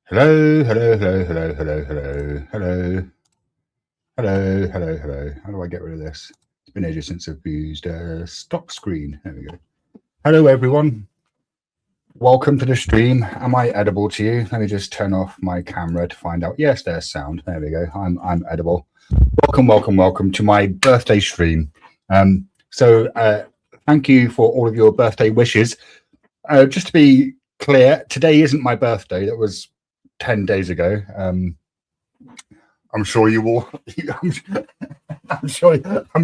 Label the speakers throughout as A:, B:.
A: Hello, hello, hello, hello, hello, hello, hello, hello, hello, hello. How do I get rid of this? It's been ages since I've used stop screen. There we go. Hello, everyone. Welcome to the stream. Am I edible to you? Let me just turn off my camera to find out. Yes, there's sound. There we go. I'm edible. Welcome to my birthday stream. Thank you for all of your birthday wishes. Just to be clear, today isn't my birthday. That was 10 days ago. I'm sure you all. I'm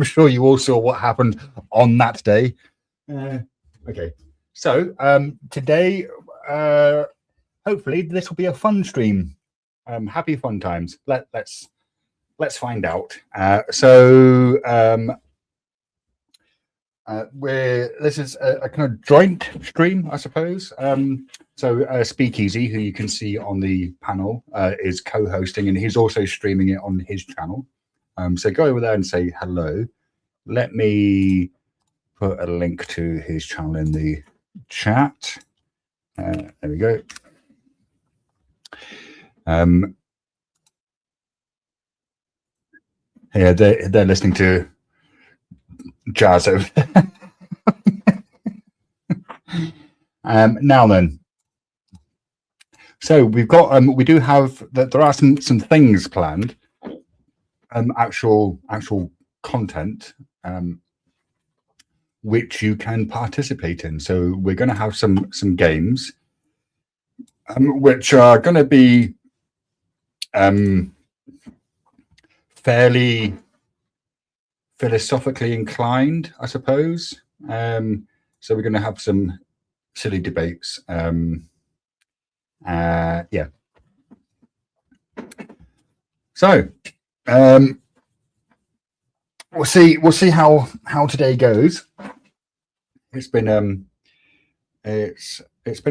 A: sure you all saw what happened on that day. Okay, so today, hopefully, this will be a fun stream. Happy fun times. Let's find out. This is a kind of joint stream, I suppose. Speakeasy, who you can see on the panel, is co-hosting, and he's also streaming it on his channel. So go over there and say hello. Let me put a link to his channel in the chat. There we go. Yeah, they're listening to jazz over there. Now then, so we've got we do have that there are some things planned, actual content which you can participate in. So we're going to have some games which are going to be fairly philosophically inclined, I suppose. So we're going to have some silly debates. Yeah. So we'll see how today goes. It's been a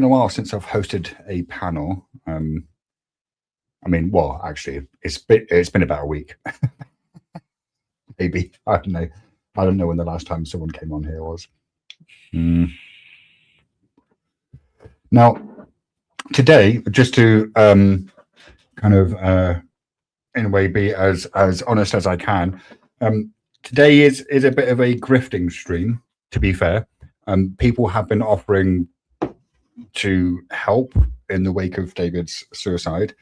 A: while since I've hosted a panel. I mean, well, actually, it's been about a week. Maybe. I don't know when the last time someone came on here was. Now, today, just to kind of in a way be as honest as I can, today is a bit of a grifting stream, to be fair. People have been offering to help in the wake of David's suicide,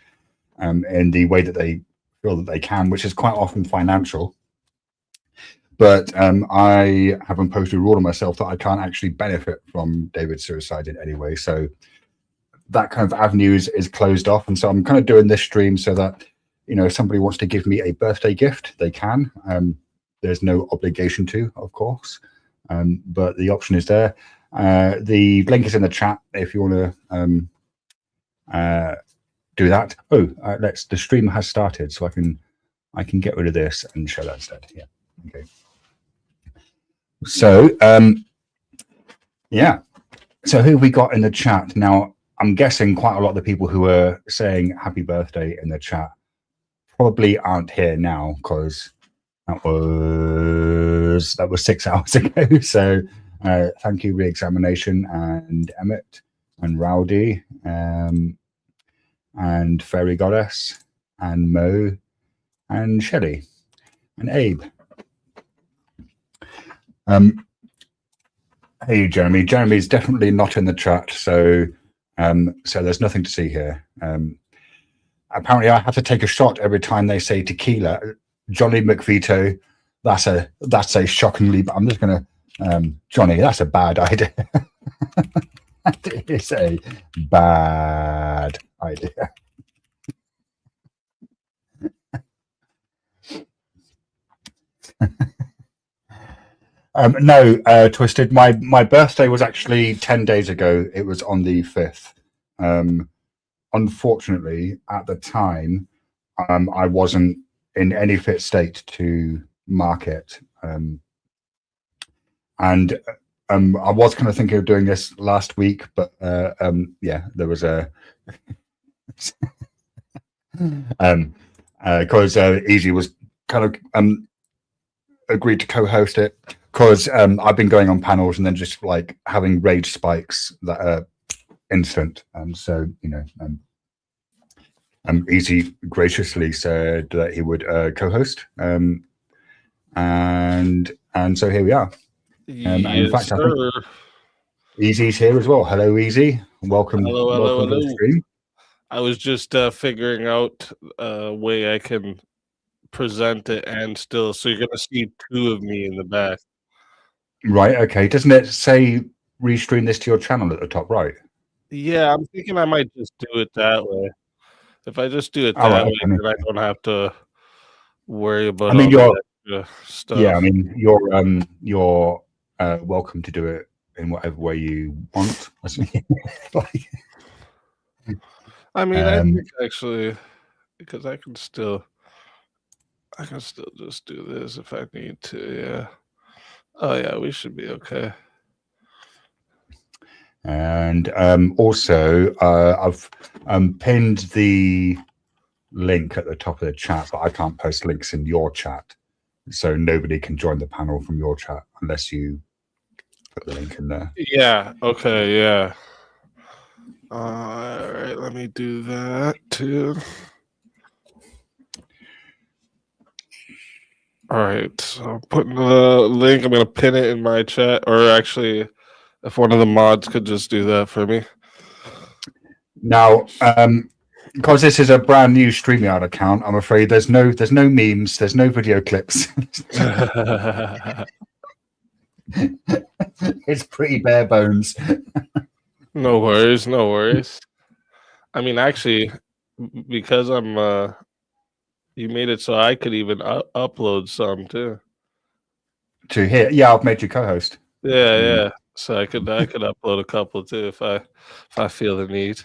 A: in the way that they feel that they can, which is quite often financial. But I have imposed a rule on myself that I can't actually benefit from David's suicide in any way. So that kind of avenue is closed off. And so I'm kind of doing this stream so that, you know, if somebody wants to give me a birthday gift, they can. There's no obligation to, of course, but the option is there. The link is in the chat if you want to do that. The stream has started, so I can get rid of this and show that instead. Yeah. Okay. So yeah. So who have we got in the chat now? I'm guessing quite a lot of the people who are saying happy birthday in the chat probably aren't here now, because that was 6 hours ago. So thank you, Reexamination, and Emmett, and Rowdy, and Fairy Goddess, and Mo, and Shelley, and Abe. Hey, Jeremy. Jeremy's definitely not in the chat, so there's nothing to see here. Apparently, I have to take a shot every time they say tequila. Johnny McVito, that's a shockingly. I'm just gonna, Johnny, that's a bad idea. That is a bad idea. No, Twisted. My birthday was actually 10 days ago. It was on the 5th. Unfortunately, at the time, I wasn't in any fit state to mark it. And I was kind of thinking of doing this last week, but yeah, there was a because Easy was kind of agreed to co-host it, because I've been going on panels and then just like having rage spikes that are instant, and so, you know, Easy graciously said that he would co-host, and so here we are. And in
B: Yes,
A: fact, I think
B: sir.
A: Easy's here as well. Hello, Easy. Welcome.
B: Hello,
A: welcome to the
B: hello.
A: stream.
B: I was just figuring out a way I can present it and still, so you're gonna see two of me in the back.
A: Right. Okay. Doesn't it say restream this to your channel at the top right?
B: Yeah, I'm thinking I might just do it that way. If I just do it
A: Oh,
B: that
A: right,
B: way,
A: okay.
B: then I don't have to worry about
A: I mean,
B: all the extra stuff.
A: Yeah, I mean, you're welcome to do it in whatever way you want.
B: I mean, I think actually, because I can still just do this if I need to. Yeah. Oh yeah, we should be okay.
A: And also, I've pinned the link at the top of the chat, but I can't post links in your chat, so nobody can join the panel from your chat unless you put the link in there.
B: Yeah. Okay. Yeah. All right. Let me do that too. All right. So I'm putting the link. I'm gonna pin it in my chat, or actually, if one of the mods could just do that for me.
A: Now, because this is a brand new StreamYard account, I'm afraid there's no memes, there's no video clips. It's pretty bare bones.
B: No worries, no worries. I mean, actually, because I'm you made it so I could even upload some too.
A: To here, yeah, I've made you co-host.
B: Yeah. So I could upload a couple too if I feel the need.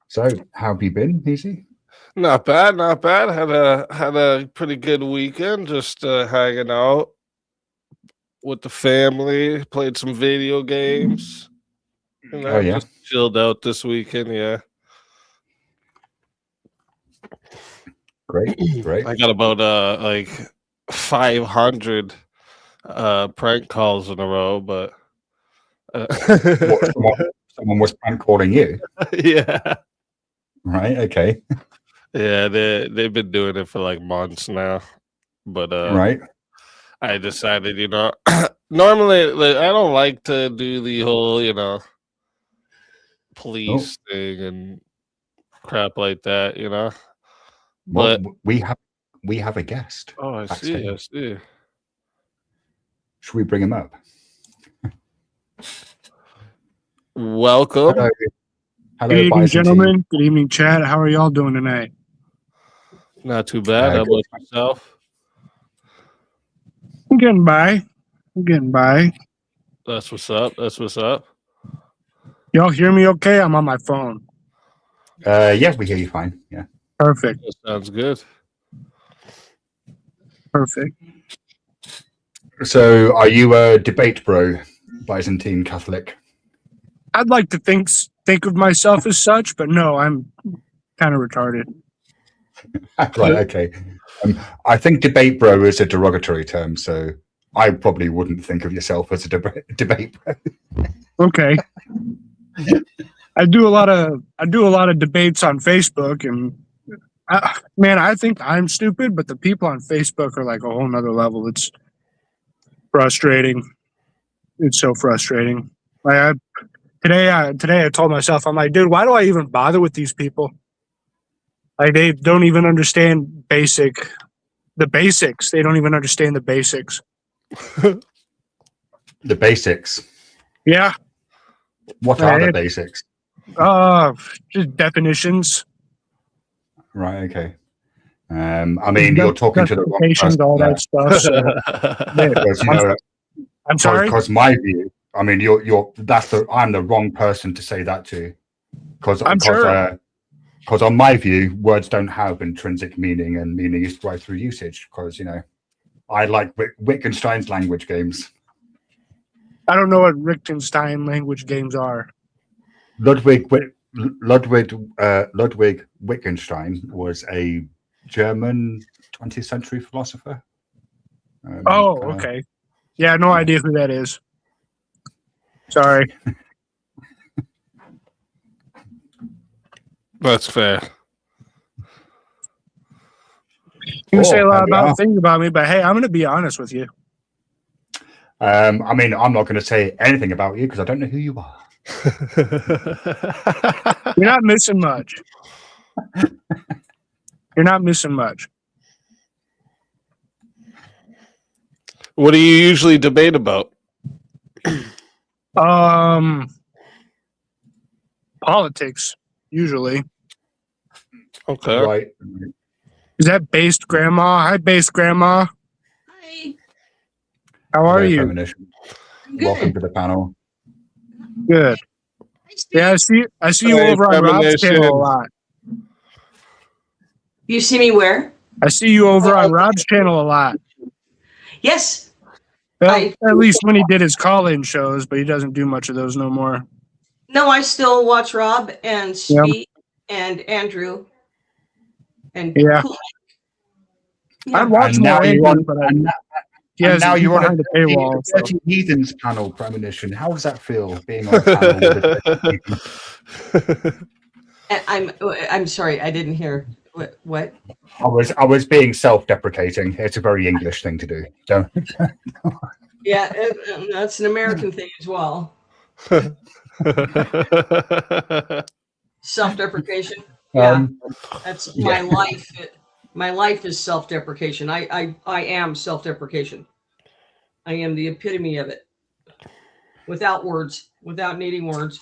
A: So, how have you been, Easy?
B: Not bad. Had a pretty good weekend, just hanging out with the family, played some video games.
A: Oh yeah,
B: just chilled out this weekend. Yeah,
A: great.
B: I got about like 500 prank calls in a row, but
A: someone was prank calling you,
B: yeah.
A: right? Okay,
B: Yeah, they've been doing it for like months now, but
A: right.
B: I decided, normally like, I don't like to do the whole, police thing and crap like that,
A: Well,
B: But
A: we have a guest.
B: oh, I see.
A: Should we bring him up?
B: Welcome.
A: Hello,
C: good evening, gentlemen. Good evening, Chad. How are y'all doing tonight?
B: Not too bad. How about yourself?
C: I'm getting by.
B: That's what's up.
C: Y'all hear me okay? I'm on my phone.
A: Yeah, we hear you fine. Yeah.
C: Perfect.
B: That sounds good.
C: Perfect.
A: So, are you a debate bro, Byzantine Catholic?
C: I'd like to think of myself as such, but no, I'm kind of retarded.
A: Right. Okay. I think debate bro is a derogatory term, so I probably wouldn't think of yourself as a debate bro.
C: Okay. I do a lot of debates on Facebook, and I think I'm stupid, but the people on Facebook are like a whole nother level. It's frustrating. It's so frustrating. Today I told myself, I'm like, dude, why do I even bother with these people? Like, they don't even understand the basics. They don't even understand the basics.
A: The basics.
C: Yeah.
A: What are the basics?
C: Just definitions.
A: Right. Okay. I mean, you're talking to the wrong person.
C: All that stuff. So, I'm sorry.
A: Because my view, I mean, I'm the wrong person to say that to, because on my view, words don't have intrinsic meaning, and meaning is derived through usage. Because I like Wittgenstein's language games.
C: I don't know what Wittgenstein language games are.
A: Ludwig Wittgenstein was a German 20th century philosopher.
C: Okay. Yeah, no idea who that is. Sorry.
B: That's fair.
C: You can say a lot
A: there we are.
C: about things about me, but hey, I'm going to be honest with you.
A: I mean, I'm not going to say anything about you because I don't know who you are.
C: You're not missing much. You're not missing much.
B: What do you usually debate about?
C: Politics, usually.
B: Okay.
A: Right.
C: Is that based, Grandma? Hi, based, Grandma.
D: Hi,
C: How are
A: Hello,
C: you?
A: Premonition.
D: I'm good.
A: Welcome to the panel.
C: Good.
D: Hi, Steve.
C: Yeah, I see you
B: Hey,
C: over on Rob's
B: Premonition.
C: channel a lot.
D: You see me where?
C: I see you over on Rob's channel a lot.
D: Yes.
C: Well, at least when he did his call-in shows, but he doesn't do much of those no more.
D: No, I still watch Rob and Speak and Andrew. And
C: Yeah.
D: Cool.
C: I'd watch
A: And
C: more
A: now you're
C: Andrew,
A: on.
C: but
A: And
C: he's
A: now you're on
C: behind
A: a
C: the paywall. So.
A: Dirty Heathens panel, Premonition. How does that feel being on a panel with a Dirty Heathens?
D: And I'm sorry, I didn't hear what.
A: I was being self-deprecating. It's a very English thing to do. Don't.
D: Yeah, that's an American thing as well. Self-deprecation. Yeah, that's my life. My life is self-deprecation. I am self-deprecation. I am the epitome of it. Without words, without needing words.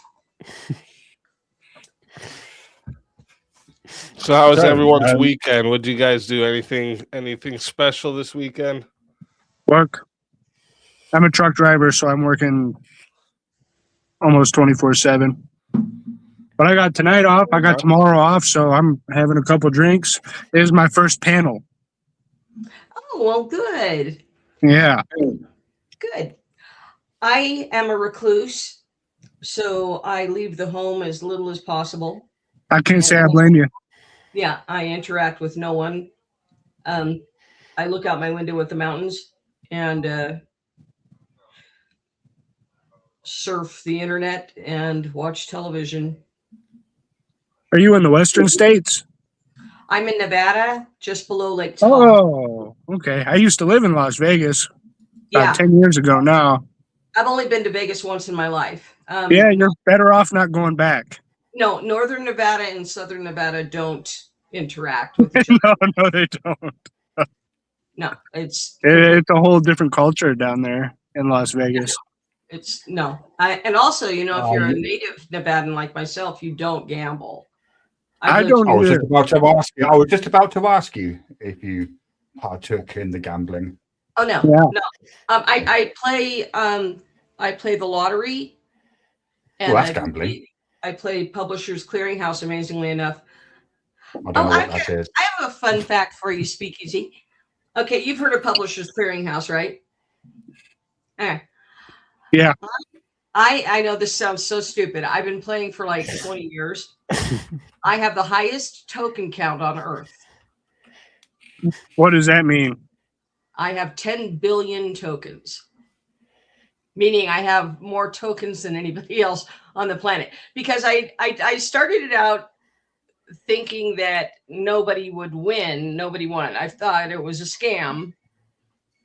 B: So how was
A: So,
B: everyone's weekend? What did you guys do? Anything special this weekend?
C: Work. I'm a truck driver, so I'm working almost 24/7. But I got tonight off. I got tomorrow off, so I'm having a couple drinks. This is my first panel.
D: Oh, well, good.
C: Yeah.
D: Good. I am a recluse, so I leave the home as little as possible.
C: I can't say I blame you.
D: Yeah, I interact with no one. I look out my window at the mountains and surf the internet and watch television.
C: Are you in the Western States?
D: I'm in Nevada, just below Lake Tahoe.
C: Oh, okay. I used to live in Las Vegas about
D: Yeah,
C: 10 years ago now.
D: I've only been to Vegas once in my life.
C: Yeah, you're better off not going back.
D: No, Northern Nevada and Southern Nevada don't interact with each other.
C: No, they don't.
D: No, it's
C: It's a whole different culture down there in Las Vegas.
D: no. And also, if you're a native Nevadan like myself, you don't gamble.
C: I don't
A: I was
C: either.
A: just about to ask you. I was just about to ask you if you partook in the gambling.
D: Oh no,
C: Yeah.
D: no. I play the lottery. And
A: Well, that's gambling.
D: I play Publishers Clearinghouse. Amazingly enough,
A: I don't know what that is.
D: I have a fun fact for you, Speakeasy. Okay, you've heard of Publishers Clearinghouse, right?
C: Yeah.
D: I know this sounds so stupid. I've been playing for like 20 years. I have the highest token count on Earth.
C: What does that mean?
D: I have 10 billion tokens, meaning I have more tokens than anybody else on the planet. Because I started it out thinking that nobody would win. Nobody won. I thought it was a scam.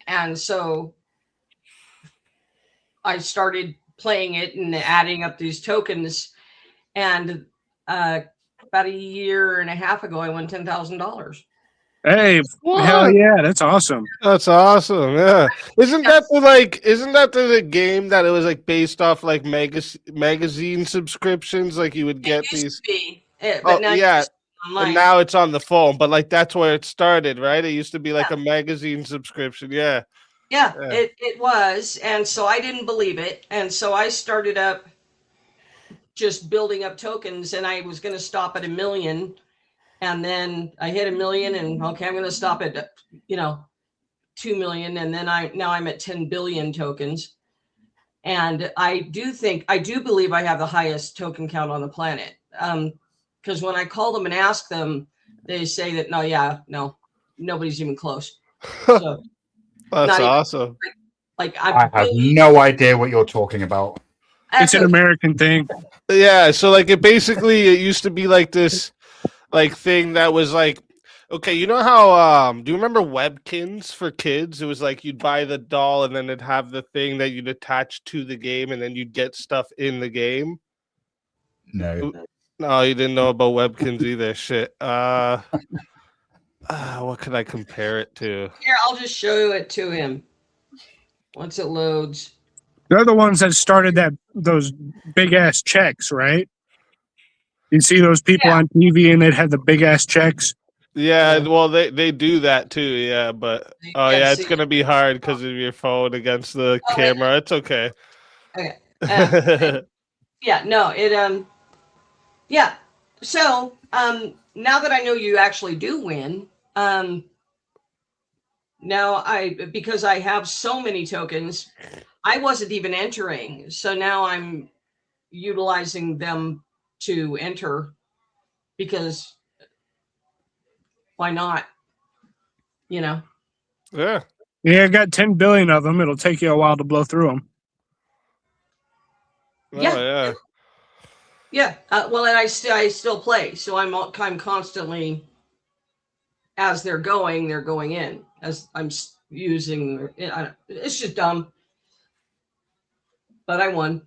D: And so I started playing it and adding up these tokens. And about a year and a half ago, I won $10,000.
C: Hey,
B: What?
C: hell yeah, that's awesome.
B: That's awesome. Yeah. Isn't that the game that it was like based off like magazine subscriptions? Like you would get
D: It used
B: these.
D: to be, but
B: Oh,
D: now
B: yeah.
D: it's online.
B: And now it's on the phone, but like that's where it started, right? It used to be like a magazine subscription. Yeah.
D: Yeah,
B: Yeah.
D: it was. And so I didn't believe it. And so I started up just building up tokens, and I was going to stop at 1 million. And then I hit 1 million, and okay, I'm going to stop at 2 million. And then now I'm at 10 billion tokens. And I do believe I have the highest token count on the planet. Because when I call them and ask them, they say that no, nobody's even close. So
B: That's
D: Not even-
B: awesome.
D: like
A: I have no idea what you're talking about.
C: It's an American thing.
B: Yeah, so like it used to be like this like thing that was like, okay, you know how do you remember Webkins for kids? It was like you'd buy the doll and then it'd have the thing that you'd attach to the game and then you'd get stuff in the game.
A: No.
B: No, you didn't know about Webkins either. Shit. What could I compare it to?
D: Here, I'll just show it to him once it loads.
C: They're the ones that started those big ass checks, right? You see those people on TV and they'd have the big ass checks.
B: Yeah, well, they do that too. Yeah, but it's gonna be hard because of your phone against the camera. It's okay.
D: Okay. Yeah. No. It. Yeah. So now that I know you actually do win, now because I have so many tokens, I wasn't even entering. So now I'm utilizing them to enter because why not? You know?
B: Yeah.
C: Yeah, I got 10 billion of them. It'll take you a while to blow through them.
B: Yeah.
D: Yeah. Well, and I still play, so I'm constantly, as they're going in. As I'm using, it's just dumb. But I won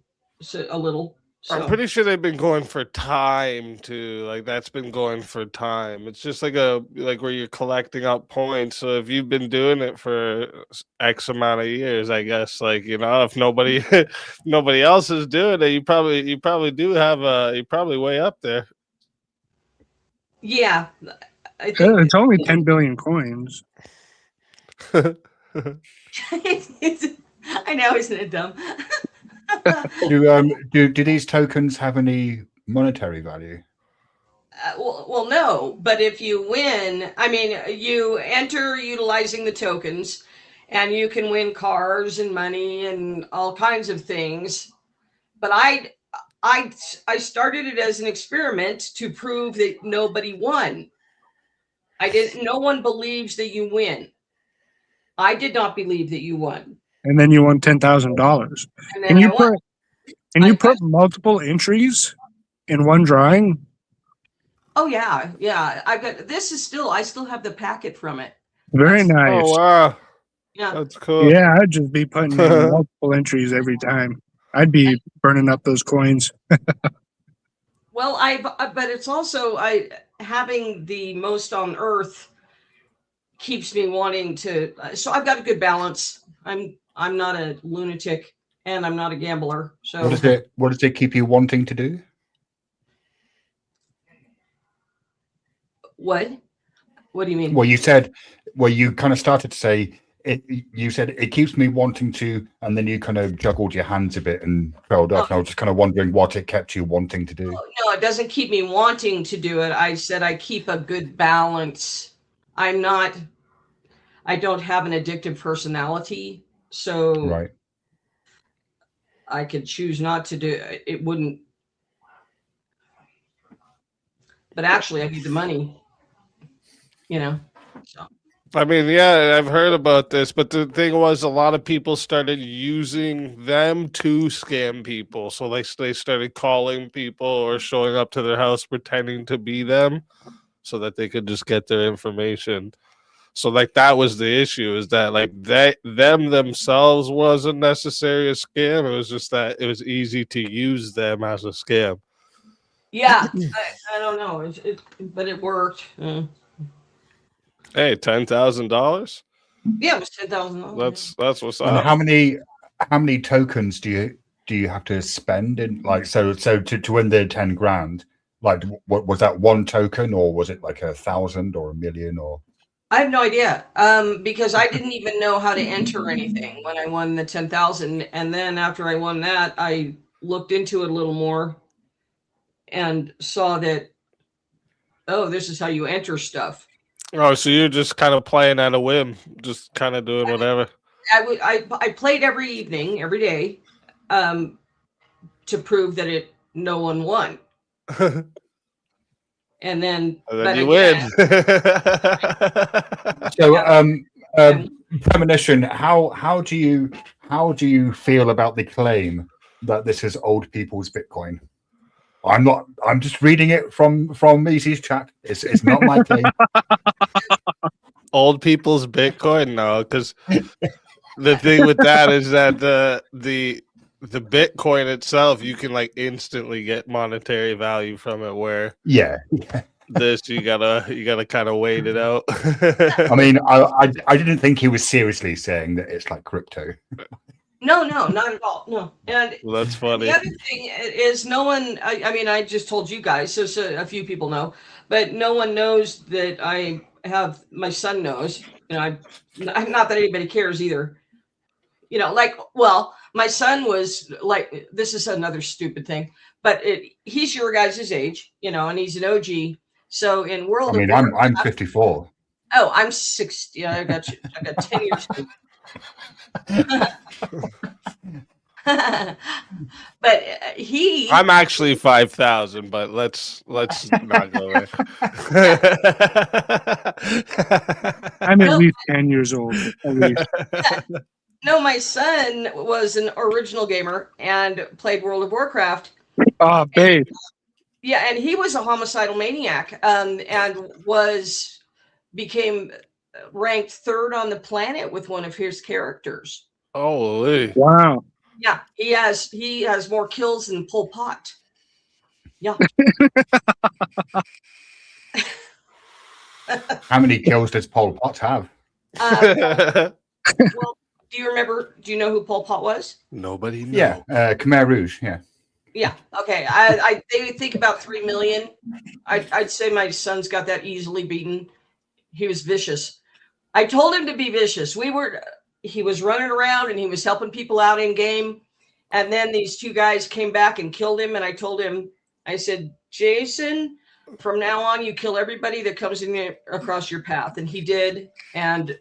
D: a little. So.
B: I'm pretty sure they've been going for time too. Like that's been going for time. It's just like where you're collecting up points. So if you've been doing it for X amount of years, I guess, like, you know, if nobody else is doing it, you probably do have you're probably way up there.
D: Yeah.
C: It's only 10 billion coins.
D: I know, isn't it dumb?
A: Do these tokens have any monetary value?
D: Well, no. But if you win, I mean, you enter utilizing the tokens, and you can win cars and money and all kinds of things. But I started it as an experiment to prove that nobody won. No one believes that you win. I did not believe that you won.
C: And then you won $10,000. Can you put multiple entries in one drawing?
D: Oh yeah. I've got I still have the packet from it.
C: Very nice.
B: Oh wow.
D: Yeah.
B: That's cool.
C: Yeah, I'd just be putting in multiple entries every time. I'd be burning up those coins.
D: Well, but it's also having the most on Earth keeps me wanting to. So I've got a good balance. I'm not a lunatic and I'm not a gambler. So
A: what does it keep you wanting to do?
D: What do you mean?
A: Well, you kind of started to say it. You said it keeps me wanting to, and then you kind of juggled your hands a bit and trailed off. And I was just kind of wondering what it kept you wanting to do.
D: No, it doesn't keep me wanting to do it. I said I keep a good balance. I don't have an addictive personality, so
A: Right.
D: I could choose not to do it. It wouldn't. But actually, I need the money. You know. So.
B: I mean, yeah, I've heard about this, but the thing was, a lot of people started using them to scam people. So they started calling people or showing up to their house pretending to be them, so that they could just get their information. So like that was the issue, is that like them themselves wasn't necessarily a scam. It was just that it was easy to use them as a scam.
D: Yeah, I don't know, but it worked.
B: Hey, $10,000.
D: Yeah, it was $10,000.
B: That's what's
A: And
B: up.
A: how many tokens do you have to spend in, like, so to win the 10 grand? Like, what was that, one token, or was it like 1,000 or 1,000,000 or?
D: I have no idea, because I didn't even know how to enter anything when I won the 10,000, and then after I won that, I looked into it a little more and saw that, oh, this is how you enter stuff.
B: Oh, so you're just kind of playing at a whim, just kind of doing whatever.
D: I played every evening, every day, to prove that no one won. And then
B: you win.
A: So, Premonition, how do you feel about the claim that this is old people's Bitcoin. I'm not. I'm just reading it from Easy's chat. It's not my claim.
B: Old people's Bitcoin, no, because the thing with that is that the Bitcoin itself, you can like instantly get monetary value from it. Where
A: Yeah.
B: this, you gotta kind of wait it out.
A: I mean, I didn't think he was seriously saying that it's like crypto.
D: No, not at all. No. And
B: Well, that's funny.
D: the other thing is no one, I mean, I just told you guys, so a few people know, but no one knows that I have, my son knows, you know, not that anybody cares either. You know, like, well, my son was like, this is another stupid thing, but he's your guys' age, you know, and he's an OG. So in World
A: I mean,
D: of
A: I'm
D: Warcraft,
A: 54.
D: oh, I'm 60. Yeah, I got 10 years. But
B: I'm actually 5,000, but let's not go there.
C: I'm at least 10 years old. At least.
D: no, my son was an original gamer and played World of Warcraft.
C: Oh, babe.
D: Yeah, and he was a homicidal maniac, and became ranked 3rd on the planet with one of his characters.
B: Holy.
C: Wow.
D: Yeah, he has more kills than Pol Pot. Yeah.
A: How many kills does Pol Pot have?
D: Well, do you know who Pol Pot was?
B: Nobody knows.
A: Yeah, Khmer Rouge. Yeah.
D: Yeah. Okay. They think about 3 million. I'd say my son's got that easily beaten. He was vicious. I told him to be vicious. He was running around and he was helping people out in game. And then these 2 guys came back and killed him. And I told him, I said, Jason, from now on, you kill everybody that comes across your path. And he did, and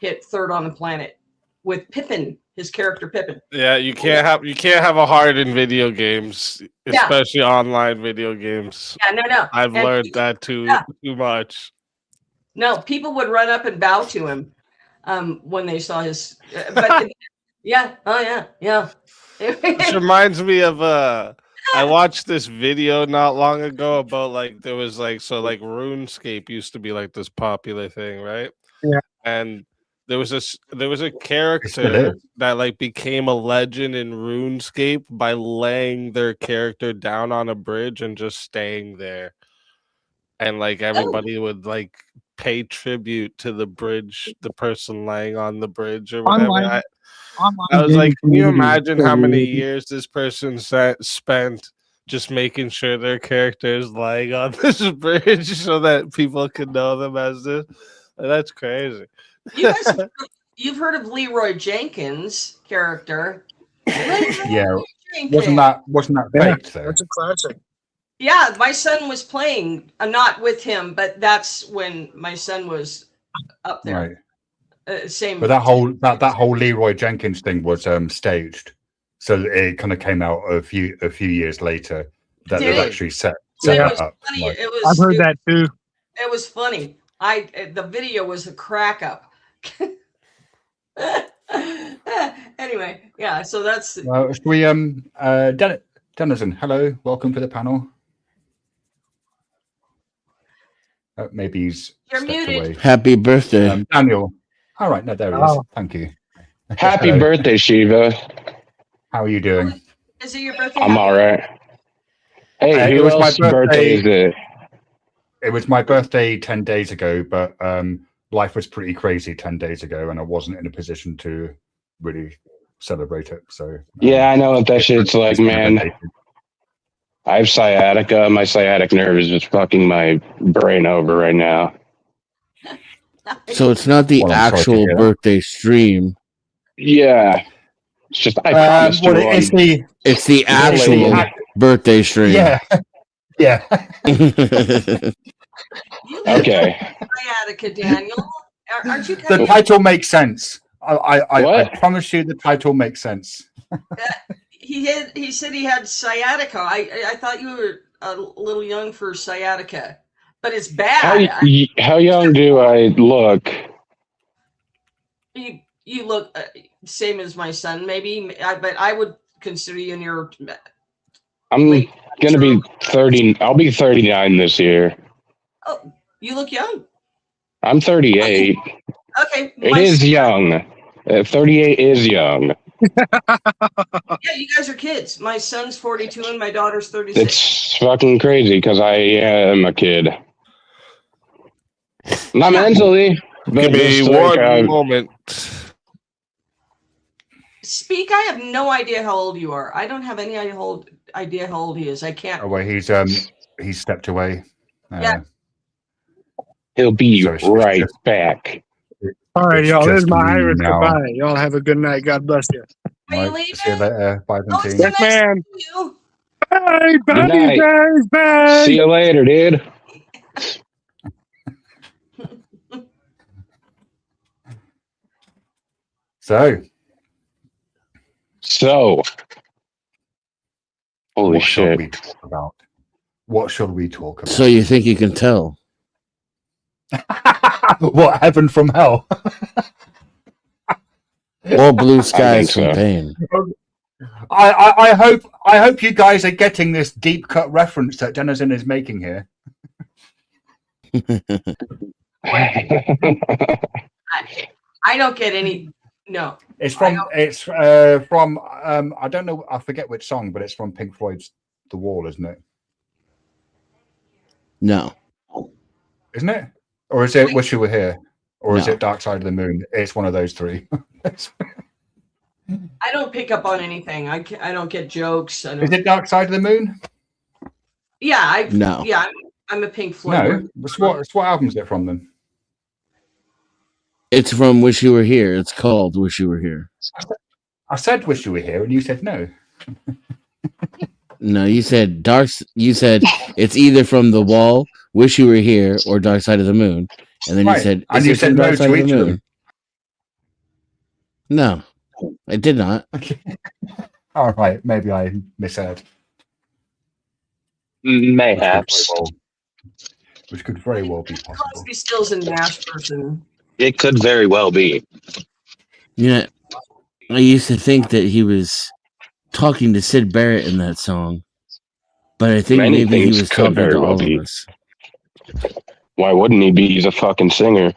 D: hit 3rd on the planet with Pippin, his character Pippin.
B: Yeah, you can't have a heart in video games, especially online video games.
D: Yeah, no.
B: I've learned that too much.
D: No, people would run up and bow to him when they saw his. But yeah, oh yeah.
B: This reminds me of I watched this video not long ago about like there was like RuneScape used to be like this popular thing, right?
C: Yeah.
B: And there was a character that like became a legend in RuneScape by laying their character down on a bridge and just staying there. And like everybody would like pay tribute to the bridge, the person laying on the bridge or whatever. I was like, can you imagine how many years this person spent just making sure their character is lying on this bridge so that people could know them as this? That's crazy.
D: You guys, you've heard of Leroy Jenkins' character?
A: Yeah, wasn't that faked though?
C: That's a classic.
D: Yeah, my son was playing, not with him, but that's when my son was up there.
A: Right.
D: Same.
A: But that whole Leroy Jenkins thing was staged, so it kind of came out a few years later that they actually set that up.
D: Funny.
A: Like,
C: I've heard that too.
D: It was funny. The video was a crack up. Anyway, yeah. So that's.
A: should we Denizen, hello, welcome to the panel. Maybe he's
D: You're
A: stepped
D: muted.
A: away.
E: Happy birthday.
A: Daniel. All right, no, there he is. Thank you.
F: Happy
A: Hello.
F: birthday, Shiva.
A: How are you doing?
D: Is it your birthday?
F: I'm all right. Hey,
A: it
F: who
A: was my
F: else's birthday is it?
A: It was my birthday 10 days ago, but life was pretty crazy 10 days ago, and I wasn't in a position to really celebrate it. So
F: Yeah, I know what that shit's like, man. I have sciatica. My sciatic nerve is just fucking my brain over right now.
E: So it's not the
A: Well, I'm sorry to
E: actual
A: hear that.
E: birthday stream.
F: Yeah. It's just, I promised you one.
E: It's the actual
F: Yeah.
E: birthday stream.
A: Yeah. Yeah.
D: You live
F: Okay.
D: in Sciatica, Daniel. Aren't you?
A: The title makes sense. I
F: What?
A: promise you the title makes sense.
D: He said he had sciatica. I thought you were a little young for sciatica, but it's bad.
F: How young do I look?
D: You look same as my son, maybe. But I would consider you in your
F: I'm
D: late.
F: gonna be 30. I'll be 39 this year.
D: Oh, you look young.
F: I'm 38.
D: Okay.
F: It is young. 38 is young.
D: Yeah, you guys are kids. My son's 42 and my daughter's 36.
F: It's fucking crazy because I am a kid. Not
D: Yeah.
F: mentally. But
B: Give me
F: just
B: one
F: like,
B: moment.
D: Speak. I have no idea how old you are. I don't have any idea how old he is. I can't.
A: Oh, well, he's stepped away.
D: Yeah.
F: he'll be
A: So it's
F: right
A: just-
F: back.
C: All right,
A: It's
C: y'all. This is
A: just
C: my
A: me
C: Irish
A: now.
C: goodbye. Y'all have a good night. God bless you.
D: Are you
A: Right,
D: leaving?
A: see you later. Bye,
D: Oh, it's
A: Vincent.
D: so
C: Yes,
D: nice
C: ma'am.
D: to meet you.
C: Bye, bye,
F: night.
C: guys. Bye.
F: See you later, dude.
A: So,
F: So, holy
A: what shall
F: shit.
A: we talk about? What shall we talk about?
E: So you think you can tell?
A: What, heaven from hell?
E: Or blue skies
F: so.
E: from pain?
A: I hope you guys are getting this deep cut reference that Denizen is making here.
D: I don't get any. No.
A: It's from I don't know, I forget which song, but it's from Pink Floyd's The Wall, isn't it?
E: No.
A: Isn't it? Or is it Wish You Were Here? Or is
E: No.
A: it Dark Side of the Moon? It's one of those three.
D: I don't pick up on anything. I don't get jokes. I don't,
A: Is it Dark Side of the Moon?
D: yeah,
E: No.
D: Yeah, I'm a Pink Floyd.
A: No. It's what album is it from then?
E: It's from Wish You Were Here. It's called Wish You Were Here.
A: I said Wish You Were Here, and you said no.
E: No, you said you said it's either from The Wall, Wish You Were Here, or Dark Side of the Moon. And then
A: Right.
E: you said,
A: And
E: is
A: you
E: it
A: said
E: from
A: no
E: Dark
A: to
E: Side of
A: each
E: the
A: of
E: Moon? No, I did not.
A: All right, maybe I misheard.
F: Mayhaps.
A: Which could very well be possible.
D: Crosby, Stills, and Nash person.
F: It could very well be.
E: Yeah, I used to think that he was talking to Sid Barrett in that song, but I think
F: Many
E: maybe he
F: things
E: was
F: could
E: talking
F: very
E: to
F: well
E: all
F: be.
E: of us.
F: Why wouldn't he be? He's a fucking singer.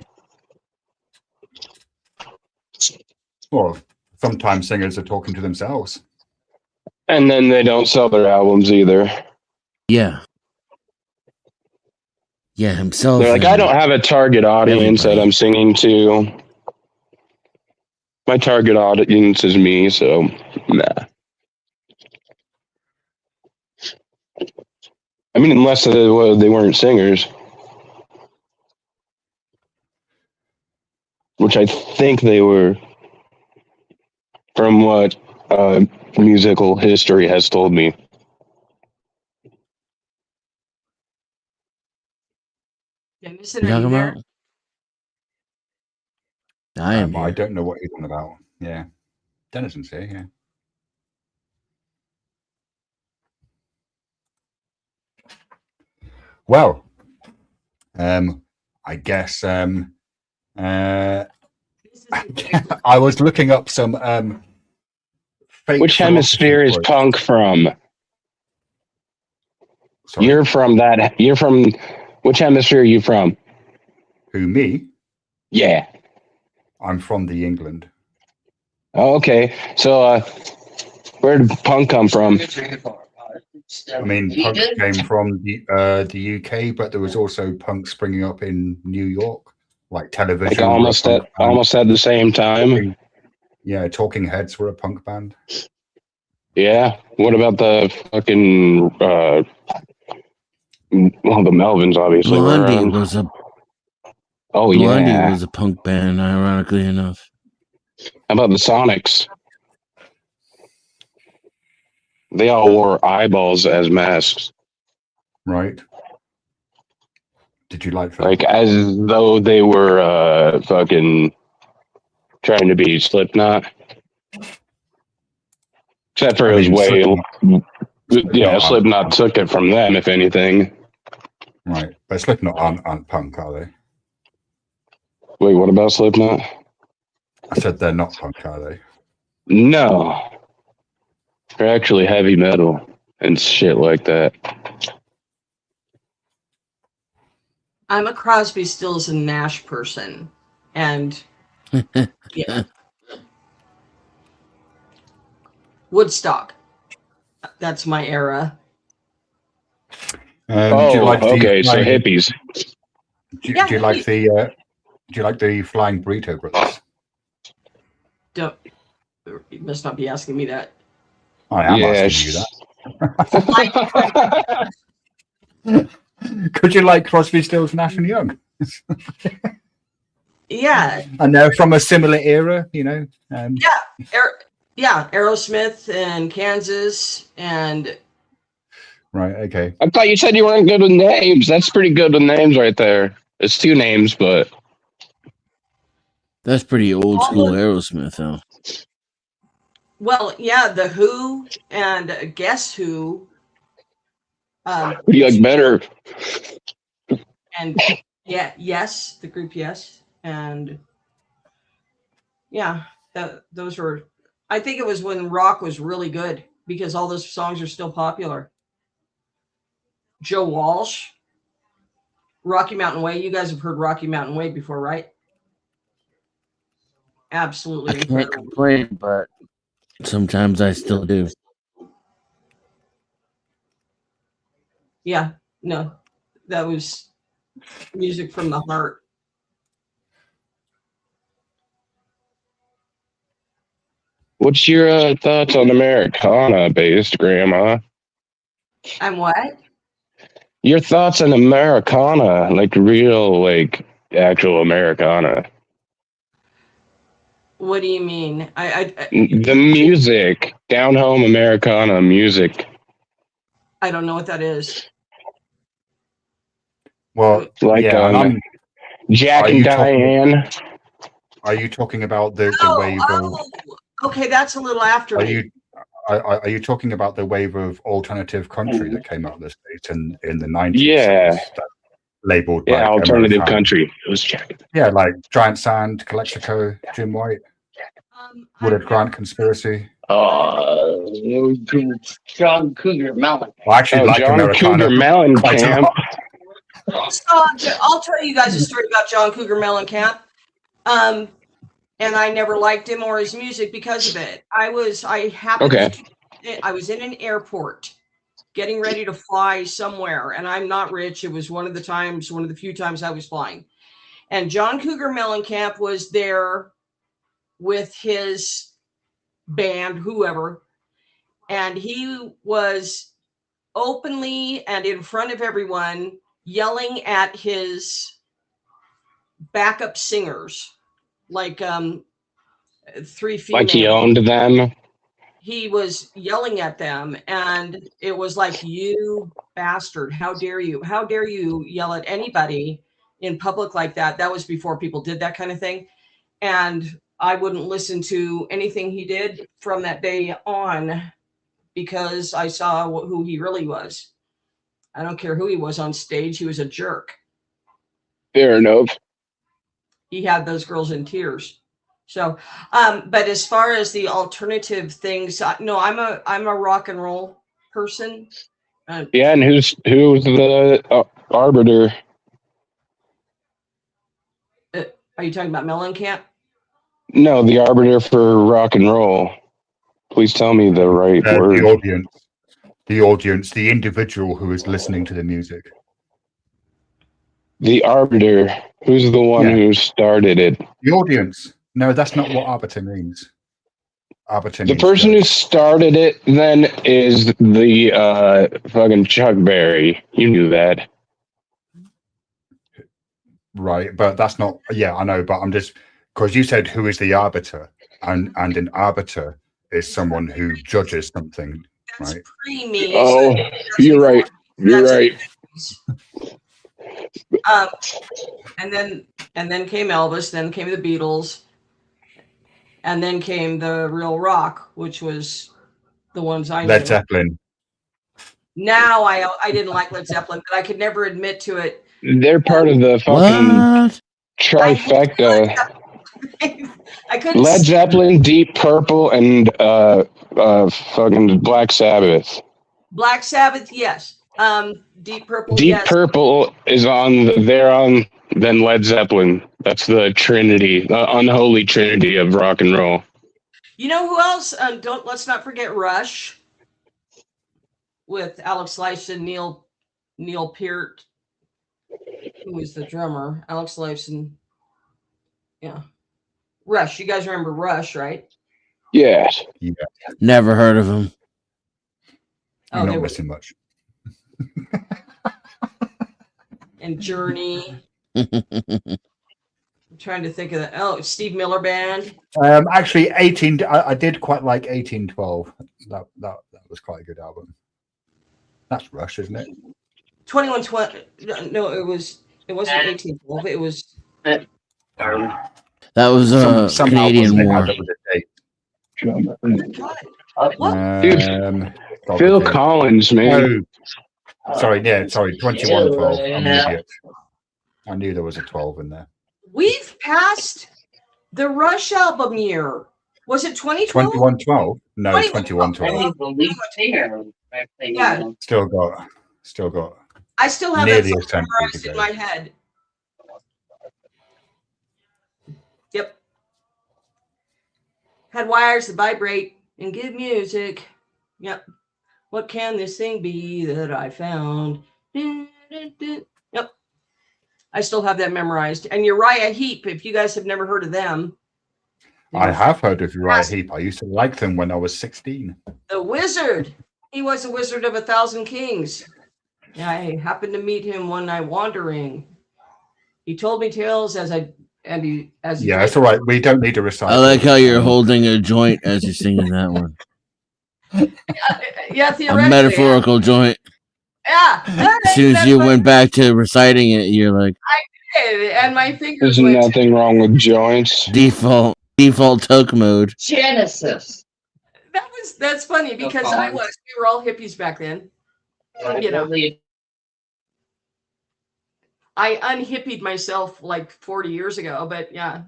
A: Well, sometimes singers are talking to themselves.
F: And then they don't sell their albums either.
E: Yeah. Yeah, himself.
F: They're like, I
E: and-
F: don't have a target audience that
E: Everybody.
F: I'm singing to. My target audience is me, so nah. I mean, unless they weren't singers. Which I think they were, from what musical history has told me.
D: Dennison,
E: You
D: are you
E: talking
D: there?
E: about? I am
A: I
E: here.
A: don't know what he's on about. Yeah. Denison's here, yeah. Well, I guess
D: This is
A: I was looking up some fake
F: Which hemisphere is
A: philosophy
F: punk from?
A: quotes. Sorry,
F: You're from which hemisphere are you from?
A: who, me?
F: Yeah.
A: I'm from the England.
F: Oh, okay. So where did punk come from?
A: I mean, punk came from the UK, but there was also punk springing up in New York, like Television.
F: Like almost
A: were a
F: at
A: punk band.
F: almost at the same time.
A: Yeah, Talking Heads were a punk band.
F: Yeah. What about the fucking well, the Melvins obviously were
E: Blondie
F: around.
E: was a
F: Oh
E: Blondie
F: yeah.
E: was a punk band, ironically enough.
F: How about the Sonics? They all wore eyeballs as masks,
A: Right. Did you like that?
F: like as though they were fucking trying to be Slipknot. Except for
A: I
F: it was
A: mean,
F: way, yeah,
A: Slipknot
F: Slipknot took it from them, if anything.
A: Right. But Slipknot aren't punk, are they?
F: Wait, what about Slipknot?
A: I said they're not punk, are they?
F: No, They're actually heavy metal and shit like that.
D: I'm a Crosby, Stills, and Nash person, and yeah, Woodstock. That's my era.
A: Do you like the
F: okay, so
A: flying,
F: hippies.
A: do
D: Yeah,
A: you like the do you like the Flying Burrito Brothers?
D: Don't, you must not be asking me that.
A: I am
F: Yeah,
A: asking you that. Could you like Crosby, Stills, Nash and Young?
D: Yeah,
A: And they're from a similar era, you know.
D: Aerosmith and Kansas, and
A: Right. Okay.
F: I thought you said you weren't good with names. That's pretty good with names right there. It's 2 names, but
E: That's pretty old school Aerosmith, though.
D: well, yeah, the Who and Guess Who.
F: who do you like better?
D: And yeah, Yes, the group Yes, and yeah, those were. I think it was when rock was really good because all those songs are still popular. Joe Walsh, Rocky Mountain Way. You guys have heard Rocky Mountain Way before, right?
E: I
D: Absolutely
E: can't
D: incredible.
E: complain, but sometimes I still do.
D: Yeah, no, that was music from the heart.
F: What's your thoughts on Americana based, Grandma?
D: And what?
F: Your thoughts on Americana, like real, like actual Americana.
D: What do you mean?
F: The music, down home Americana music.
D: I don't know what that is.
A: Well,
F: Like
A: yeah. And I'm,
F: Jack
A: Are
F: and
A: you talking-
F: Diane.
A: are you talking about the wave of?
D: Okay, that's a little after
A: Are
D: me.
A: you are you talking about the wave of alternative country that came out of the States in the 90s?
F: Yeah.
A: That labeled
F: Yeah,
A: like
F: alternative
A: Americana?
F: country. It was Jack.
A: Yeah, like Giant Sand, Calexico, Jim White, Woodard Grant Conspiracy.
G: John Cougar Mellencamp.
A: Well, I actually like
F: John
A: Americana
F: Cougar
A: quite a
F: Mellencamp.
A: lot.
D: So, I'll tell you guys a story about John Cougar Mellencamp. And I never liked him or his music because of it. I was in an airport getting ready to fly somewhere, and I'm not rich. It was one of the few times I was flying. And John Cougar Mellencamp was there with his band, whoever, and he was openly and in front of everyone yelling at his backup singers, like 3 females.
F: Like he owned them.
D: He was yelling at them, and it was like, "You bastard, how dare you yell at anybody in public like that?" That was before people did that kind of thing, and I wouldn't listen to anything he did from that day on because I saw who he really was. I don't care who he was on stage. He was a jerk.
F: Fair enough.
D: He had those girls in tears. So, but as far as the alternative things, no, I'm a rock and roll person.
F: Yeah, and who's the arbiter?
D: Are you talking about Mellencamp?
F: No, the arbiter for rock and roll. Please tell me the right word.
A: The audience, the individual who is listening to the music.
F: The arbiter. Who's the one who started it?
A: The audience. No, that's not what arbiter means. Arbiter.
F: The
A: means
F: person
A: judge.
F: who started it then is the fucking Chuck Berry. You knew that.
A: Right, but that's not. Yeah, I know, but I'm just because you said who is the arbiter, and an arbiter is someone who judges something,
D: That's
A: right?
D: pre-me.
F: Oh,
D: so
F: you're right. You're
D: That's-
F: right.
D: And then came Elvis, then came the Beatles, and then came the real rock, which was the ones I
A: Led
D: knew.
A: Zeppelin.
D: Now I didn't like Led Zeppelin, but I could never admit to it.
F: They're part of the fucking
E: What?
F: trifecta.
D: I couldn't.
F: Led Zeppelin, Deep Purple, and fucking Black Sabbath.
D: Black Sabbath, yes. Deep Purple,
F: Deep
D: yes.
F: Purple is on. They're on. Then Led Zeppelin. That's the Trinity, the unholy Trinity of rock and roll.
D: You know who else? Let's not forget Rush with Alex Lifeson, Neil Peart, who was the drummer. Alex Lifeson, yeah. Rush. You guys remember Rush, right?
F: Yeah.
E: Never heard of him.
A: You're
D: they
A: not
D: were-
A: missing much.
D: and Journey. I'm trying to think of that. Oh, Steve Miller Band.
A: Actually, 18. I did quite like 1812. That was quite a good album. That's Rush, isn't it?
D: 2120. No, it wasn't 1812. It was.
E: That was a
A: Some
E: Canadian
A: albums they had
E: War.
A: that with a date.
D: What?
F: Dude,
A: God
F: Phil
A: forbid.
F: Collins, man.
A: Oh, sorry, 2112. I'm an idiot. I knew there was a 12 in there.
D: We've passed the Rush album year. Was it 2012?
A: 2112? No,
D: 2112.
A: 2112.
D: Yeah.
A: Still got.
D: I still have
A: Nearly
D: that
A: a
D: song
A: century
D: memorized
A: to
D: in
A: go.
D: my head. Yep. Had wires that vibrate and give music. Yep. What can this thing be that I found? Dun, dun, dun. Yep. I still have that memorized. And Uriah Heep, if you guys have never heard of them.
A: I have heard of Uriah Heep. I used to like them when I was 16.
D: The Wizard. He was a wizard of 1,000 kings. I happened to meet him one night wandering. He told me tales as he
A: Yeah, it's all right. We don't need to recite.
E: I like how you're holding a joint as you're singing that one.
D: yeah,
E: A
D: theoretically.
E: metaphorical joint.
D: Yeah.
E: As soon as you went back to reciting it, you're like
D: and my fingers
F: There's
D: went
F: nothing wrong with joints.
E: default toke mode.
G: Genesis.
D: that's funny because we were all hippies back then. You know. I unhippied myself like 40 years ago, but yeah.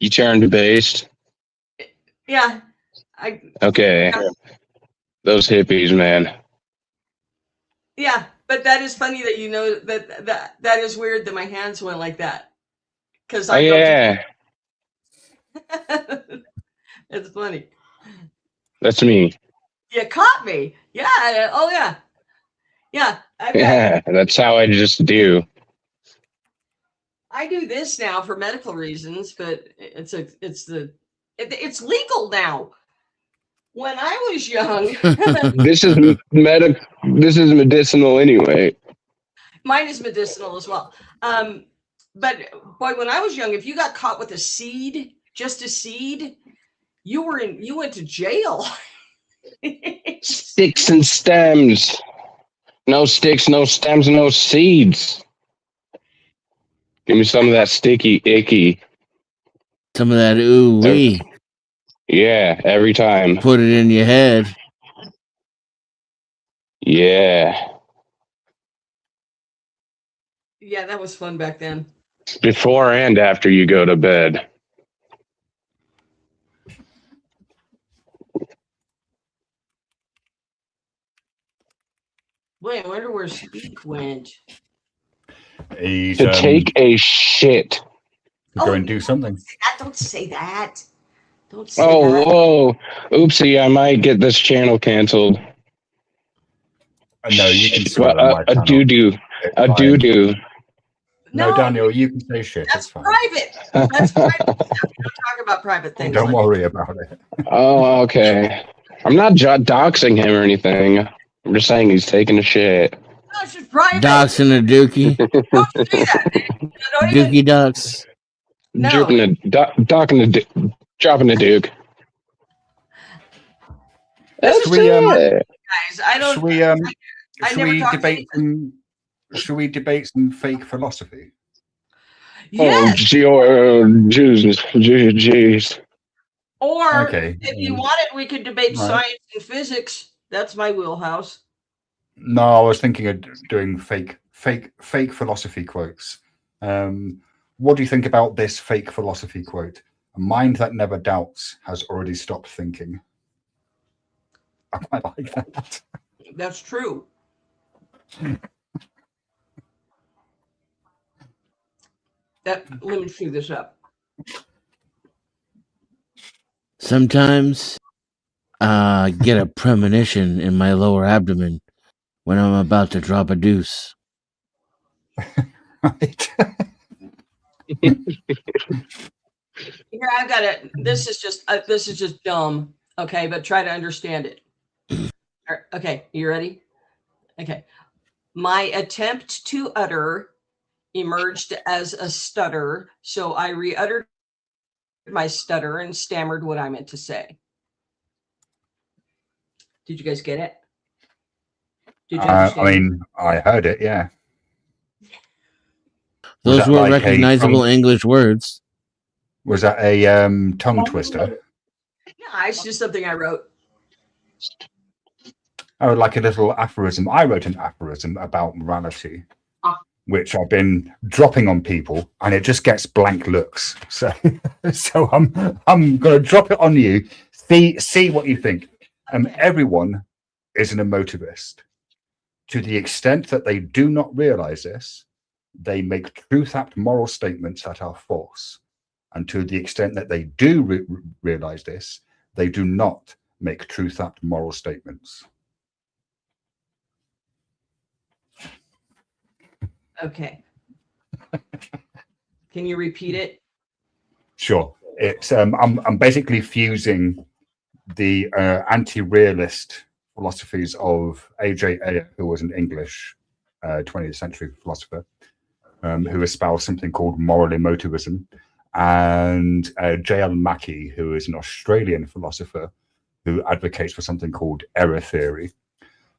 F: You turned based.
D: Yeah.
F: Okay. Those hippies, man.
D: Yeah, but that is funny that you know that is weird that my hands went like that. Because
F: Oh, yeah.
D: It's funny.
F: That's me.
D: You caught me. Yeah. Oh yeah. Yeah.
F: Yeah, that's how I just do.
D: I do this now for medical reasons, but it's legal now. When I was young,
F: This is medicinal anyway.
D: mine is medicinal as well. But boy, when I was young, if you got caught with a seed, just a seed, you went to jail.
F: Sticks and stems. No sticks, no stems, no seeds. Give me some of that sticky icky.
E: Some of that ooh wee.
F: Yeah, every time.
E: Put it in your head.
F: Yeah.
D: Yeah, that was fun back then.
F: Before and after you go to bed.
D: Boy, I wonder where Speak went.
A: He's
F: To take a shit.
A: go and do something.
D: Don't say that. Don't say
F: Oh,
D: that.
F: whoa. Oopsie, I might get this channel canceled.
A: No, you can swear on my
F: A
A: channel.
F: doo-doo.
A: It's
F: A
A: fine.
F: doo-doo.
A: No, Daniel, you can say shit.
D: That's
A: It's fine.
D: private. That's private. We don't talk about private things.
A: Don't worry about it.
F: Oh, okay. I'm not doxing him or anything. I'm just saying he's taking a shit.
D: No, it's just private.
E: Doxing a dookie.
D: Don't say that. Don't even,
E: Dookie ducks.
D: no.
F: Dropping a duke. That's
A: Should we,
F: it.
D: Guys, I don't.
A: Should we
D: I
A: should
D: never
A: we
D: talked to
A: debate some? Should we debate some fake philosophy?
F: Oh,
D: Yes.
F: jeez.
D: Or
A: Okay.
D: if you wanted, we could debate
A: Right.
D: science and physics. That's my wheelhouse.
A: No, I was thinking of doing fake philosophy quotes. What do you think about this fake philosophy quote? A mind that never doubts has already stopped thinking. I quite like that.
D: That's true. Let me screw this up.
E: Sometimes I get a premonition in my lower abdomen when I'm about to drop a deuce.
A: Right.
D: Here, I've got it. This is just dumb. Okay, but try to understand it. Okay, you ready? Okay. My attempt to utter emerged as a stutter, so I re-uttered my stutter and stammered what I meant to say. Did you guys get it? Did you understand?
A: I mean, I heard it, yeah. Was
E: Those
A: that
E: were
A: like a
E: recognizable
A: tongue-
E: English words.
A: Was that a tongue twister?
D: No, it's just something I wrote.
A: Oh, like a little aphorism. I wrote an aphorism about morality, which I've been dropping on people, and it just gets blank looks. So, so I'm gonna drop it on you. See what you think.
D: Okay.
A: Everyone is an emotivist. To the extent that they do not realize this, they make truth-apt moral statements that are false. And to the extent that they do realize this, they do not make truth-apt moral statements.
D: Okay. Can you repeat it?
A: Sure. It's I'm basically fusing the anti-realist philosophies of A.J. Ayer, who was an English 20th century philosopher, who espoused something called moral emotivism, and J.L. Mackie, who is an Australian philosopher who advocates for something called error theory.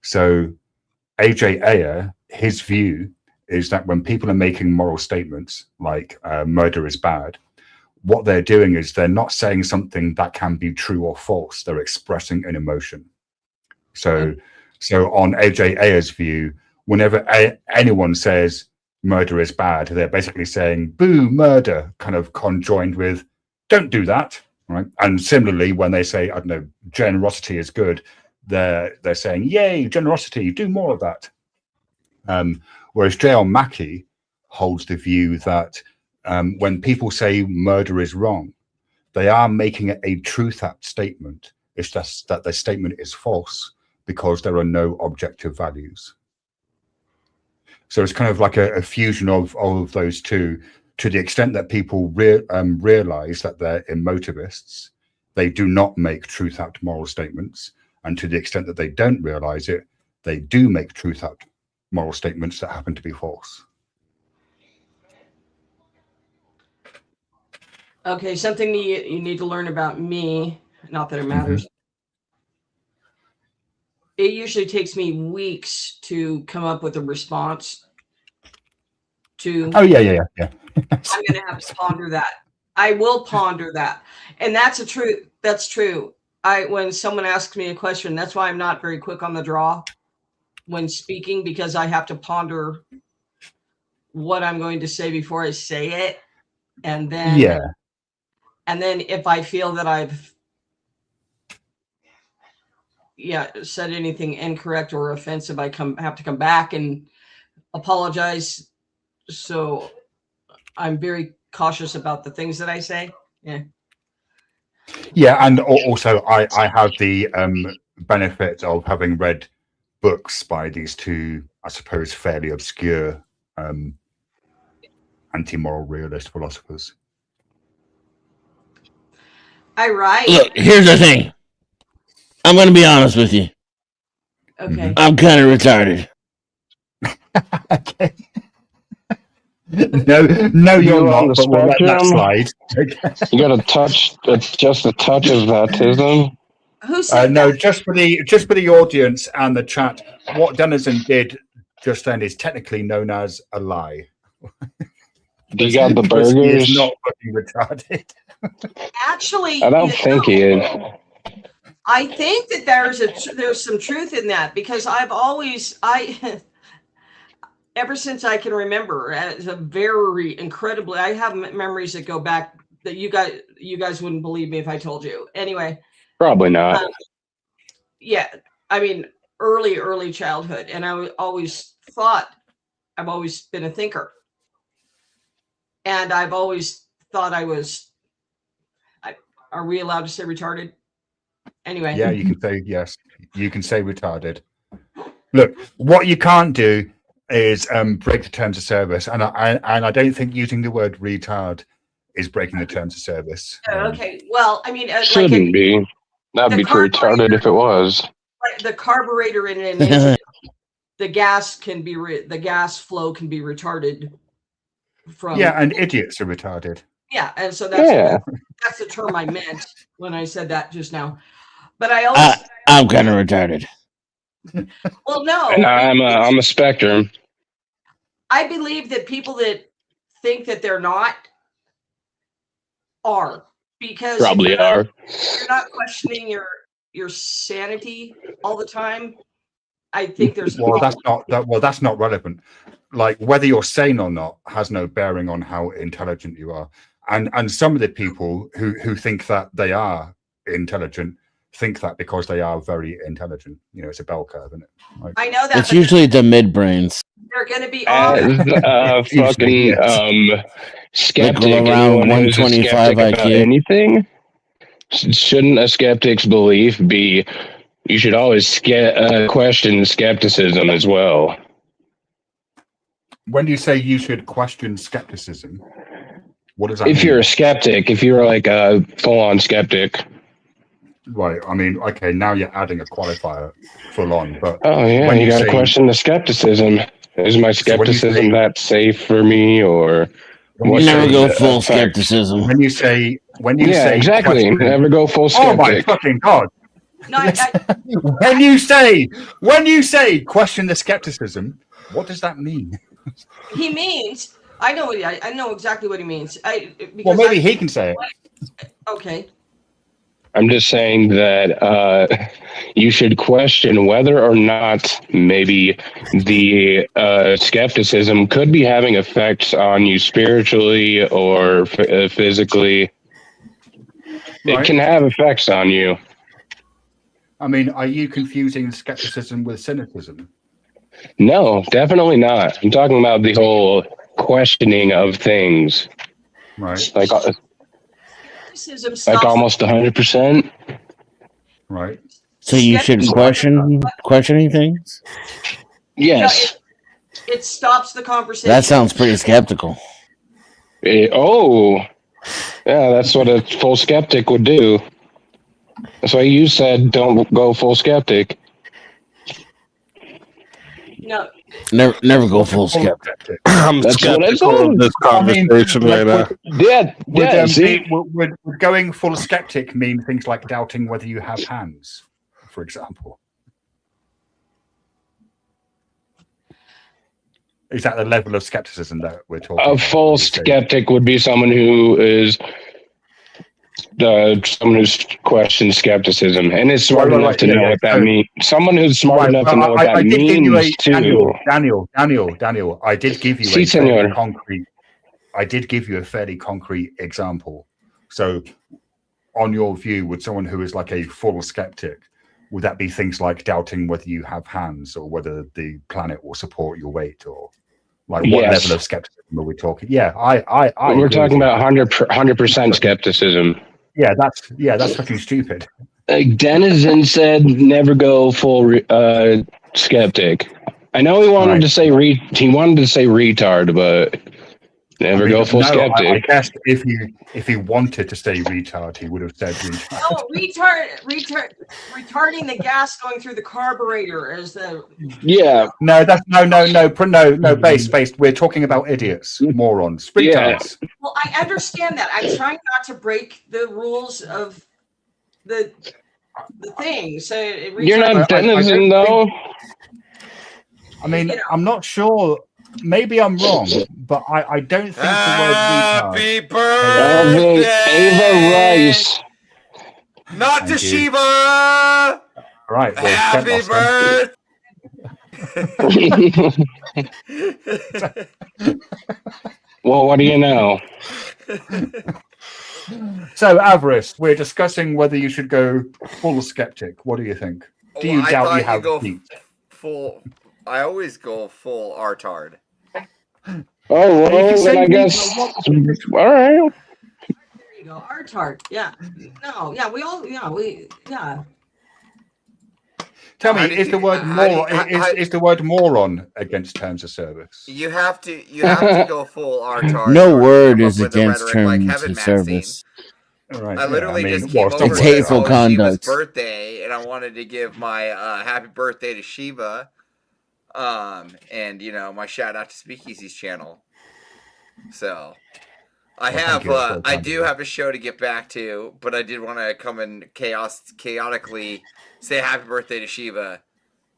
A: So A.J. Ayer, his view is that when people are making moral statements like murder is bad, what they're doing is they're not saying something that can be true or false. They're expressing an emotion. So on A.J. Ayer's view, whenever anyone says murder is bad, they're basically saying boo, murder, kind of conjoined with don't do that, right? And similarly, when they say, I don't know, generosity is good, they're saying yay, generosity, do more of that. Whereas J.L. Mackie holds the view that when people say murder is wrong, they are making it a truth-apt statement. It's just that their statement is false because there are no objective values. So it's kind of like a fusion of those two. To the extent that people realize that they're emotivists, they do not make truth-apt moral statements. And to the extent that they don't realize it, they do make truth-apt moral statements that happen to be false.
D: Okay, something you need to learn about me, not that it matters. It usually takes me weeks to come up with a response to.
A: Oh, yeah.
D: I'm going to have to ponder that. I will ponder that. And that's true. That's true. When someone asks me a question, that's why I'm not very quick on the draw when speaking, because I have to ponder what I'm going to say before I say it. And then, and then if I feel that I've said anything incorrect or offensive, I have to come back and apologize. So I'm very cautious about the things that I say.
A: Yeah, and also I have the benefit of having read books by these two, I suppose, fairly obscure anti-moral realist philosophers.
D: I write.
E: Look, here's the thing. I'm going to be honest with you.
D: Okay.
E: I'm kind of retarded.
A: Okay. No, you're
F: on
A: not,
F: the
A: but we'll let that
F: spectrum.
A: slide.
F: You got a touch, just a touch of autism.
D: Who said
A: No,
D: that?
A: just for the audience and the chat, what Denizen did just then is technically known as a lie.
F: You got the
A: Because he
F: burgers.
A: is not fucking retarded.
D: Actually,
F: I don't think he is.
D: I think that there's some truth in that, because I've always ever since I can remember, it's a very incredibly. I have memories that go back that you guys wouldn't believe me if I told you. Anyway,
F: Probably not.
D: yeah, I mean, early childhood, and I always thought I've always been a thinker, and I've always thought I was. Are we allowed to say retarded? Anyway,
A: Yeah, you can say yes. You can say retarded. Look, what you can't do is break the terms of service, and I don't think using the word retard is breaking the terms of service.
D: Okay. Well, I mean,
F: Shouldn't be. That'd
D: the
F: be pretty retarded if it was.
D: like the carburetor in an engine, the gas flow can be retarded from.
A: Yeah, and idiots are retarded.
D: Yeah, and so
F: Yeah.
D: that's the term I meant when I said that just now. But I always
E: I'm kind of retarded.
D: well, no,
F: And I'm a spectrum.
D: I believe that people that think that they're not are, because if
F: Probably are.
D: you're not questioning your sanity all the time. I think there's a
A: Well,
D: problem.
A: that's not relevant. Like whether you're sane or not has no bearing on how intelligent you are. And some of the people who think that they are intelligent think that because they are very intelligent. You know, it's a bell curve, isn't it? Like,
D: I know that
E: It's
D: but
E: usually the midbrains.
D: they're going to be on.
F: Fucking skeptic.
E: Like around
F: Anyone who's a
E: 125
F: skeptic about
E: IQ.
F: anything. Shouldn't a skeptic's belief be you should always question skepticism as well?
A: when you say you should question skepticism, what does that
F: If
A: mean?
F: you're a skeptic, if you're like a full-on skeptic.
A: Right. I mean, okay, now you're adding a qualifier full on, but
F: Oh yeah,
A: When
F: you
A: you
F: got to
A: say-
F: question the skepticism. Is my
A: So when you
F: skepticism
A: say-
F: that safe for me, or
A: when
F: What
E: You
A: you
E: never
F: should
E: go
F: it
E: full
F: affect?
E: skepticism.
A: when you say
F: yeah, exactly.
A: question-
F: Never go full
A: oh my
F: skeptic.
A: fucking god!
D: No, I,
A: When you say question the skepticism, what does that mean?
D: he means I know I know exactly what he means. Because
A: Well, maybe he can say it.
D: okay.
F: I'm just saying that you should question whether or not maybe the skepticism could be having effects on you spiritually or physically.
A: Right.
F: It can have effects on you.
A: I mean, are you confusing skepticism with cynicism?
F: No, definitely not. I'm talking about the whole questioning of things,
A: Right.
F: like
D: Criticism stops
F: almost 100%.
A: Right.
E: So you should questioning things?
F: Yes.
D: it stops the conversation.
E: That sounds pretty skeptical.
F: Oh, yeah, that's what a full skeptic would do. That's why you said don't go full skeptic.
D: No,
E: Never go full skeptic.
B: I'm
F: That's what I
B: skeptical
F: said.
B: of this conversation right now.
F: Yeah, see?
A: Would going full skeptic mean things like doubting whether you have hands, for example? Is that the level of skepticism that we're talking
F: A
A: about?
F: full
A: Would you say?
F: skeptic would be someone who is someone who's questioned skepticism and is smart
A: Right,
F: enough
A: right,
F: to
A: yeah,
F: know
A: yeah.
F: what that
A: So-
F: means. Someone who's smart
A: Right,
F: enough
A: well,
F: to know what that
A: did give you
F: means too.
A: Daniel, I did give you
F: Si,
A: a fairly
F: senor.
A: concrete. I did give you a fairly concrete example. So, on your view, would someone who is like a full skeptic, would that be things like doubting whether you have hands or whether the planet will support your weight, or like what
F: Yes.
A: level of skepticism are we talking? Yeah, I
F: We're
A: agree
F: talking
A: with you.
F: about 100% skepticism.
A: Yeah, that's fucking stupid.
F: Like Denizen said, never go full skeptic. I know he wanted
A: Right.
F: to say he wanted to say retard, but never
A: I mean,
F: go full
A: no, I
F: skeptic.
A: guess if he wanted to say retard, he would have said retard.
D: no, retarding the gas going through the carburetor is the
F: Yeah,
A: No, that's no. Based. We're talking about idiots, morons,
F: Yeah.
A: retards.
D: well. I understand that. I'm trying not to break the rules of the thing. So
F: you're
A: I
F: not
A: don't
F: Denizen
A: think-
F: though.
A: I mean,
D: You know.
A: I'm not sure. Maybe I'm wrong, but I don't think the word retard.
H: Happy
F: Alvin, Ava
H: birthday!
F: Rice.
H: Not to
A: Thank you.
H: Shiva!
A: Right. Well,
H: Happy
A: get lost then.
F: Well, what do you know?
A: So, Avarice, we're discussing whether you should go full skeptic. What do you think? Do you
H: I
A: doubt you
H: thought
A: have
H: go
A: feet?
H: full. I always go full artard.
F: Oh, well,
A: You can say
F: then I
A: you
F: guess.
A: know
F: All right.
D: There you go. Artart. Yeah. No. Yeah. We all. Yeah. Yeah.
A: Tell me,
H: How do
A: is
H: you-
A: the word
H: how do you-
A: moron
H: how-
A: is the word moron against terms of service?
H: You have to go full artard.
E: No
H: in order to
E: word
H: come up
E: is
H: with a
E: against
H: rhetoric like
E: terms
H: Kevin
E: of
H: Maxine.
E: service.
A: All right,
H: I literally
A: yeah, I mean,
H: just came
A: well,
H: over
E: It's
H: with
E: hateful
H: Shiva's
E: conduct.
H: birthday, and I wanted to give my happy birthday to Shiva, and my shout out to Speakeasy's channel. So, I
A: Well,
H: have
A: thank you, that's very
H: I
A: kind of
H: do
A: you.
H: have a show to get back to, but I did want to come and chaotically say happy birthday to Shiva.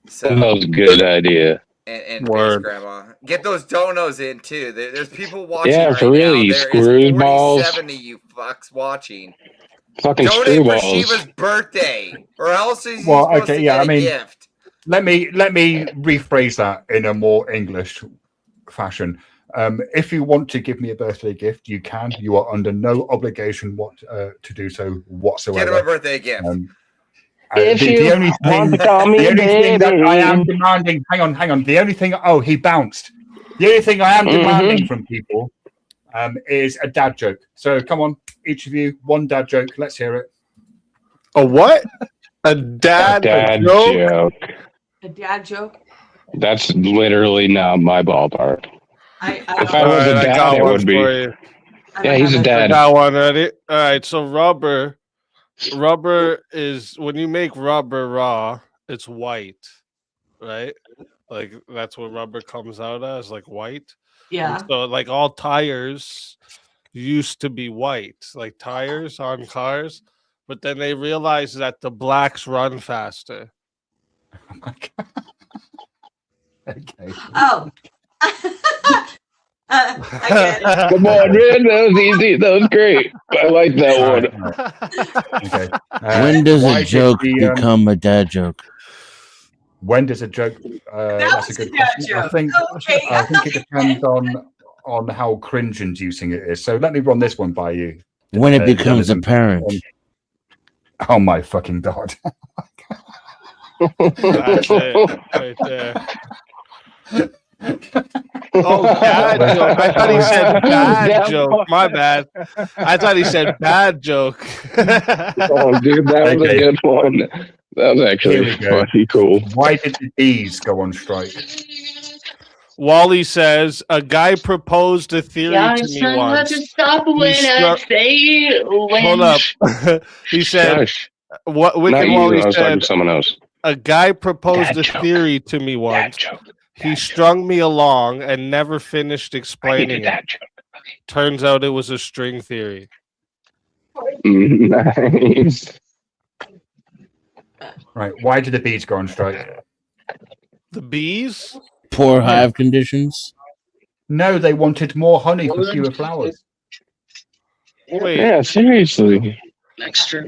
H: So
F: That was a good idea.
H: and
B: Word.
H: Base Grandma. Get those donos in too. There's people watching
F: Yeah,
H: right
F: for real,
H: now.
F: you
H: There is
F: screwballs.
H: 47 of you fucks watching.
F: Fucking
H: Donate for
F: screwballs.
H: Shiva's birthday, or else he's
A: Well,
H: supposed
A: okay,
H: to
A: yeah,
H: get
A: I
H: a
A: mean-
H: gift.
A: Let me rephrase that in a more English fashion. If you want to give me a birthday gift, you can. You are under no obligation to do so
H: Get him a
A: whatsoever.
H: birthday gift.
F: If
A: The
F: you
A: only
F: want
A: thing,
F: to call me
A: the only thing that I am
F: baby.
A: demanding, hang on. The only thing, oh, he bounced. The only thing I am demanding from people is a dad joke. So come on, each of you, one dad joke. Let's hear it.
B: A what? A dad
F: Dad
B: joke?
F: joke.
D: A dad joke.
F: That's literally not my ballpark.
D: I
F: If
D: don't,
F: I was a
B: Alright,
F: dad,
B: got
F: it
B: one
F: would be.
B: for you.
D: I don't
F: Yeah, he's
D: have
F: a
B: I
F: dad.
B: got one ready. All right, so rubber is when you make rubber raw, it's white, right? Like that's what rubber comes out as, like white. And
D: Yeah.
B: so like all tires used to be white, like tires on cars, but then they realized that the blacks run faster.
A: Oh my God. Okay.
D: Oh. I get it.
F: Come on, man. That was easy. That was great. I like that
A: All
F: one.
A: right. Okay.
E: When does
A: why
E: a
A: did
E: joke
A: the,
E: become a dad joke?
A: When does a joke?
D: That
A: That's
D: was
A: a
D: a
A: good
D: dad
A: question. I
D: joke.
A: think
D: Okay.
A: I think it depends on how cringe-inducing it is. So let me run this one by you.
E: When it becomes
A: Jonathan.
E: apparent.
A: Oh my fucking God!
B: That's it right there. Oh, dad joke. I thought he said bad joke. My bad. I thought he said bad joke.
F: Oh, dude, that was a
A: Okay.
F: good one. That was
A: Here
F: actually
A: we go.
F: funny cool.
A: Why did the bees go on strike?
B: Wally says a guy proposed a theory to me once.
G: stop
B: when I
G: say
B: Hold up. He said,
F: Gosh,
B: "What?"
F: not
B: Wicked
F: you.
B: Wally
F: I was talking
B: said,
F: to someone else.
B: a guy proposed
F: Dad
B: a
F: joke.
B: theory to me
F: Dad
B: once.
F: joke.
B: He strung me along and never finished
F: I need a
B: explaining it.
F: dad joke.
B: Turns out it was a string theory.
F: Nice.
A: Right. Why did the bees go on strike?
B: The bees?
E: Poor hive conditions.
A: No, they wanted more honey for fewer flowers.
B: Wait,
F: Yeah, seriously.
G: Extra.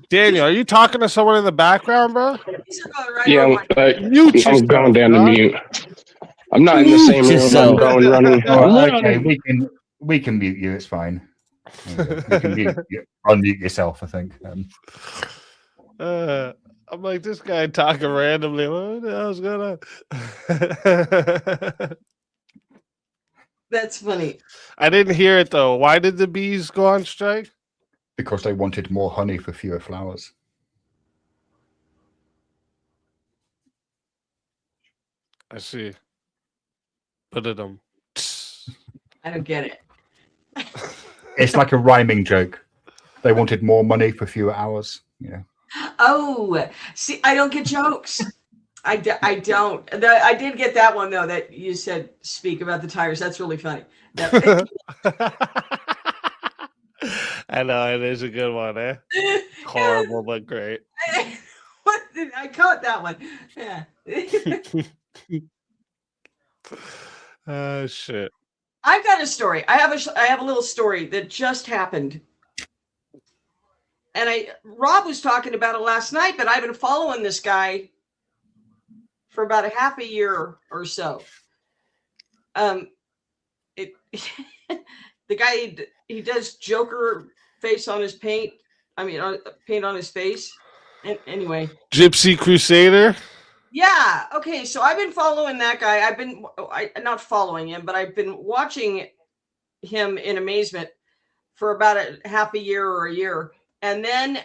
B: Daniel, are you talking to someone in the background, bro?
D: These are going right
F: Yeah,
D: over my-
B: Mute yourself,
F: I'm going down to
B: dog.
F: mute. I'm not in the
E: Mute
F: same room. I'm
E: yourself.
F: going running.
A: Oh,
F: I'm
A: okay,
F: running.
A: we can mute you. It's fine. We can unmute yourself. I think.
B: I'm like, this guy talking randomly. What the hell's going on?
D: That's funny.
B: I didn't hear it though. Why did the bees go on strike?
A: Because they wanted more honey for fewer flowers.
B: I see. Put it on.
D: I don't get it.
A: It's like a rhyming joke. They wanted more money for fewer hours. Yeah.
D: Oh, see, I don't get jokes. I don't. I did get that one though. That you said speak about the tires. That's really funny. That,
B: I know it is a good one, eh? Horrible but great.
D: what did I caught that one? Yeah.
B: Shit.
D: I've got a story. I have a little story that just happened. And Rob was talking about it last night, but I've been following this guy for about a half a year or so. It the guy he does Joker face on his paint. I mean, paint on his face. And anyway,
B: Gypsy Crusader.
D: yeah. Okay, so I've been following that guy. I'm not following him, but I've been watching him in amazement for about a half a year or a year, and then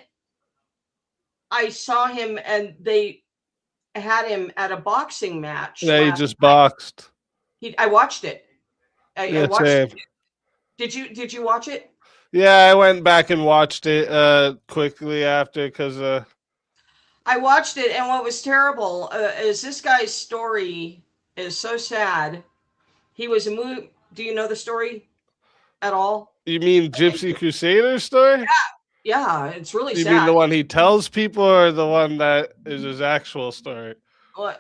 D: I saw him, and they had him at a boxing match.
B: Yeah, he
D: last
B: just
D: night.
B: boxed.
D: I watched it. I
B: Yeah,
D: watched
B: same.
D: it. Did you watch it?
B: Yeah, I went back and watched it quickly after because
D: I watched it, and what was terrible is this guy's story is so sad. He was a movie. Do you know the story at all?
B: you mean Gypsy Crusader story?
D: Yeah, it's really
B: You
D: sad.
B: mean the one he tells people, or the one that is his actual story?
D: Well,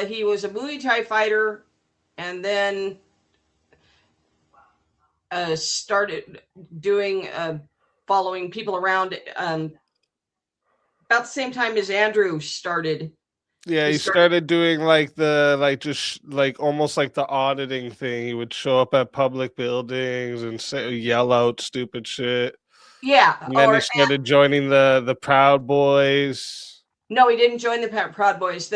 D: he was a Muay Thai fighter, and then started doing following people around about the same time as Andrew started.
B: Yeah, he started doing like almost like the auditing thing. He would show up at public buildings and yell out stupid shit.
D: Yeah,
B: And then he started joining the Proud Boys.
D: No, he didn't join the Proud Boys.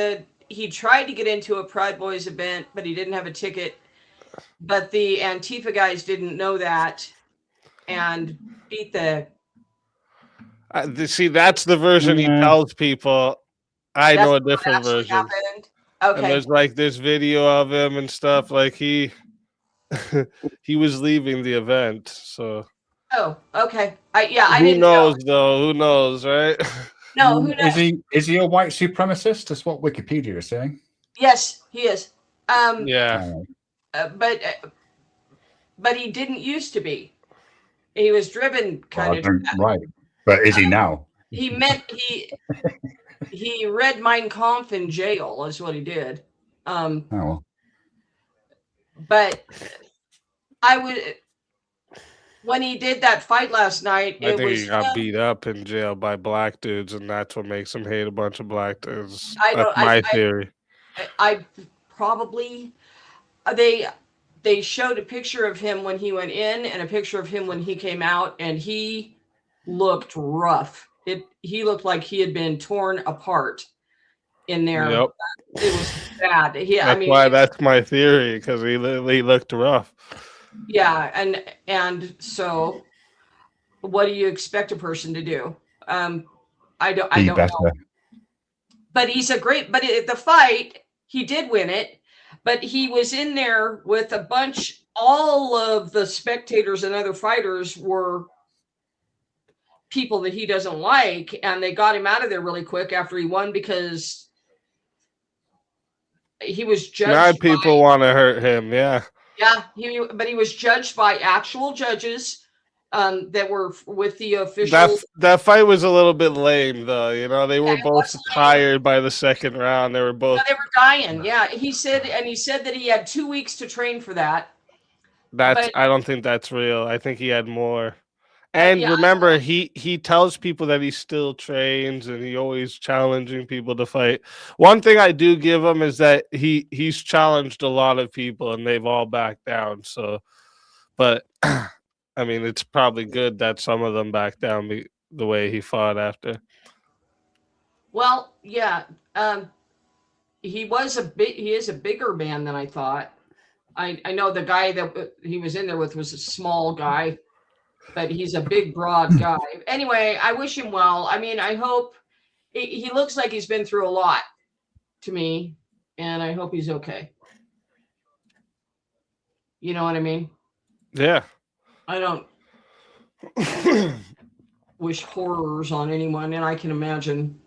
D: He tried to get into a Proud Boys event, but he didn't have a ticket. But the Antifa guys didn't know that and beat the.
B: See, that's the version he tells people. I know a different version.
D: Happened.
B: And
D: Okay.
B: there's video of him and stuff. Like he was leaving the event. So
D: Oh, okay. I
B: who
D: didn't
B: knows
D: know.
B: though? Who knows, right?
D: No, who knows?
A: Is he a white supremacist? That's what Wikipedia is saying.
D: Yes, he is.
B: Yeah.
D: But he didn't used to be. He was driven kind of.
A: Right. But is he now?
D: He read Mein Kampf in jail is what he did.
A: Oh.
D: But I would when he did that fight last night.
B: I think he got beat up in jail by black dudes, and that's what makes him hate a bunch of black dudes. That's my theory.
D: I probably they showed a picture of him when he went in and a picture of him when he came out, and he looked rough. He looked like he had been torn apart in there.
B: Yep.
D: It was bad.
B: That's why that's my theory, because he looked rough.
D: Yeah, and so what do you expect a person to do? I don't know. But he's a great. But the fight, he did win it. But he was in there with a bunch. All of the spectators and other fighters were people that he doesn't like, and they got him out of there really quick after he won because he was judged.
B: Now people want to hurt him. Yeah.
D: Yeah, but he was judged by actual judges that were with the official.
B: That fight was a little bit lame, though. You know, they were both tired by the second round. They were both.
D: No, they were dying. Yeah, he said that he had 2 weeks to train for that.
B: I don't think that's real. I think he had more. And remember, he tells people that he still trains and he always challenging people to fight. One thing I do give him is that he's challenged a lot of people and they've all backed down. So, but I mean, it's probably good that some of them backed down the way he fought after.
D: Well, yeah, he is a bigger man than I thought. I know the guy that he was in there with was a small guy. But he's a big, broad guy. Anyway, I wish him well. I mean, I hope he looks like he's been through a lot to me, and I hope he's okay. You know what I mean?
B: Yeah.
D: I don't wish horrors on anyone, and I can imagine.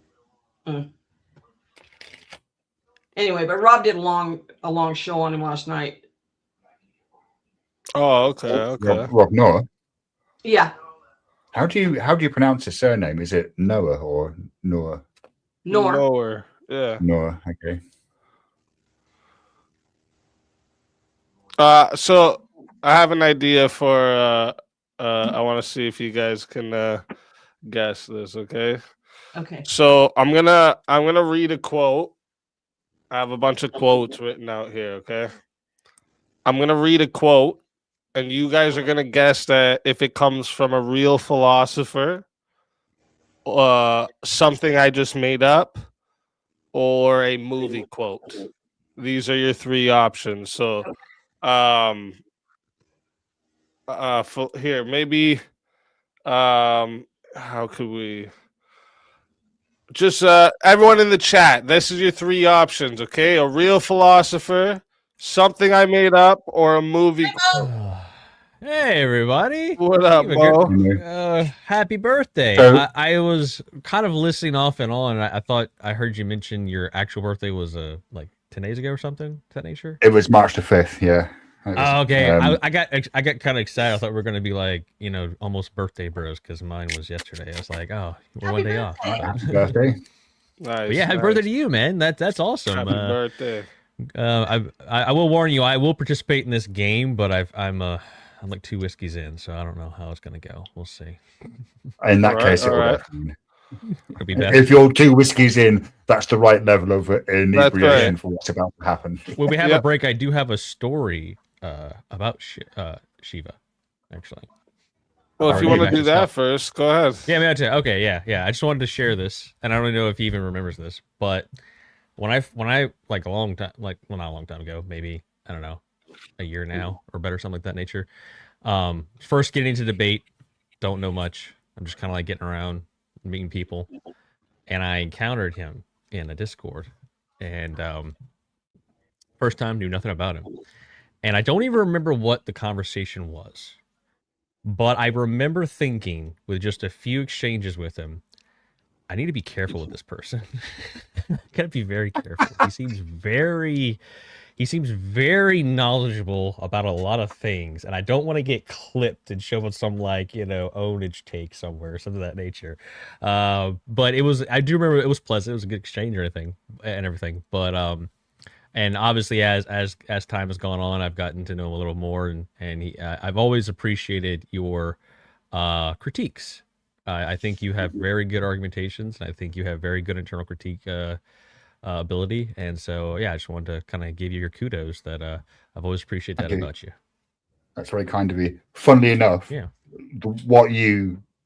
D: Anyway, but Rob did a long show on him last night.
B: Oh, okay.
A: Rob Noah.
D: Yeah.
A: How do you pronounce his surname? Is it Noah or Noah?
B: Noah. Yeah.
A: Noah. Okay.
B: So I have an idea for. I want to see if you guys can guess this. Okay.
D: Okay.
B: So I'm gonna read a quote, I have a bunch of quotes written out here. Okay, I'm gonna read a quote, and you guys are gonna guess that if it comes from a real philosopher, something I just made up, or a movie quote. These are your three options. So, here maybe, how could we? Just everyone in the chat. This is your three options. Okay, a real philosopher, something I made up, or a movie.
I: Hey, everybody.
B: What up,
I: Steve,
B: Bo?
I: Happy birthday.
A: So-
I: I was kind of listening off and on. I thought I heard you mention your actual birthday was like 10 days ago or something. Is that nature?
A: It was March the 5th. Yeah. It was,
I: Oh, okay.
A: um,
I: I got kind of excited. I thought we were going to be like, almost birthday bros because mine was yesterday. I was like, oh, we're one day off.
A: happy birthday.
B: Nice.
I: But yeah, happy
B: nice.
I: birthday to you, man. That's awesome.
B: Happy birthday.
I: I will warn you, I will participate in this game, but I'm like 2 whiskeys in, so I don't know how it's gonna go. We'll see.
A: In that
B: Alright,
A: case, it will
B: alright.
A: be fine.
I: It'll be best.
A: If you're 2 whiskeys in, that's the right level of inebriation
B: right.
A: for what's about to happen.
I: When we have
B: Yep.
I: a break, I do have a story about Shiva, actually.
B: Well, if
A: Alright,
B: you want to
I: maybe I
B: do
I: should
B: that
I: stop.
B: first, go ahead.
I: Yeah, maybe okay, yeah. I just wanted to share this, and I don't know if he even remembers this, but when I like a long time, like well, not a long time ago, maybe I don't know, a year now or better, something like that nature. First getting into debate, don't know much. I'm just kind of like getting around, meeting people, and I encountered him in a Discord, and first time knew nothing about him, and I don't even remember what the conversation was, but I remember thinking with just a few exchanges with him, I need to be careful with this person. Gotta be very careful. He seems very knowledgeable about a lot of things, and I don't want to get clipped and shown some like ownage take somewhere or something of that nature. But I do remember it was pleasant. It was a good exchange or anything and everything. But and obviously as time has gone on, I've gotten to know him a little more, and I've always appreciated your critiques. I think you have very good argumentations, and I think you have very good internal critique ability. And so, yeah, I just wanted to kind of give you your kudos that I've always appreciated that
A: Thank you.
I: about you.
A: That's very kind of you. Funnily enough,
I: Yeah.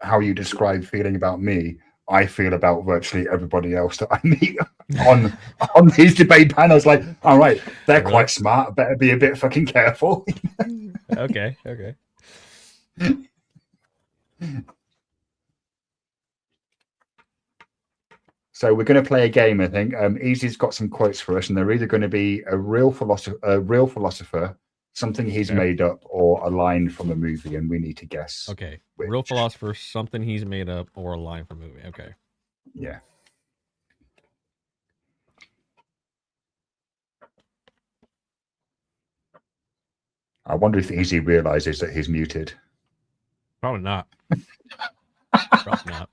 A: How you describe feeling about me, I feel about virtually everybody else that I meet on these debate panels. Like, all right, they're
I: Really?
A: quite smart. Better be a bit fucking careful.
I: Okay.
A: So we're going to play a game. I think Easy's got some quotes for us, and they're either going to be a real philosopher, something he's
I: Okay.
A: made up, or a line from a movie, and we need to guess.
I: Okay.
A: Which?
I: Real philosopher, something he's made up, or a line from a movie. Okay.
A: Yeah. I wonder if Easy realizes that he's muted.
I: Probably not. Probably not.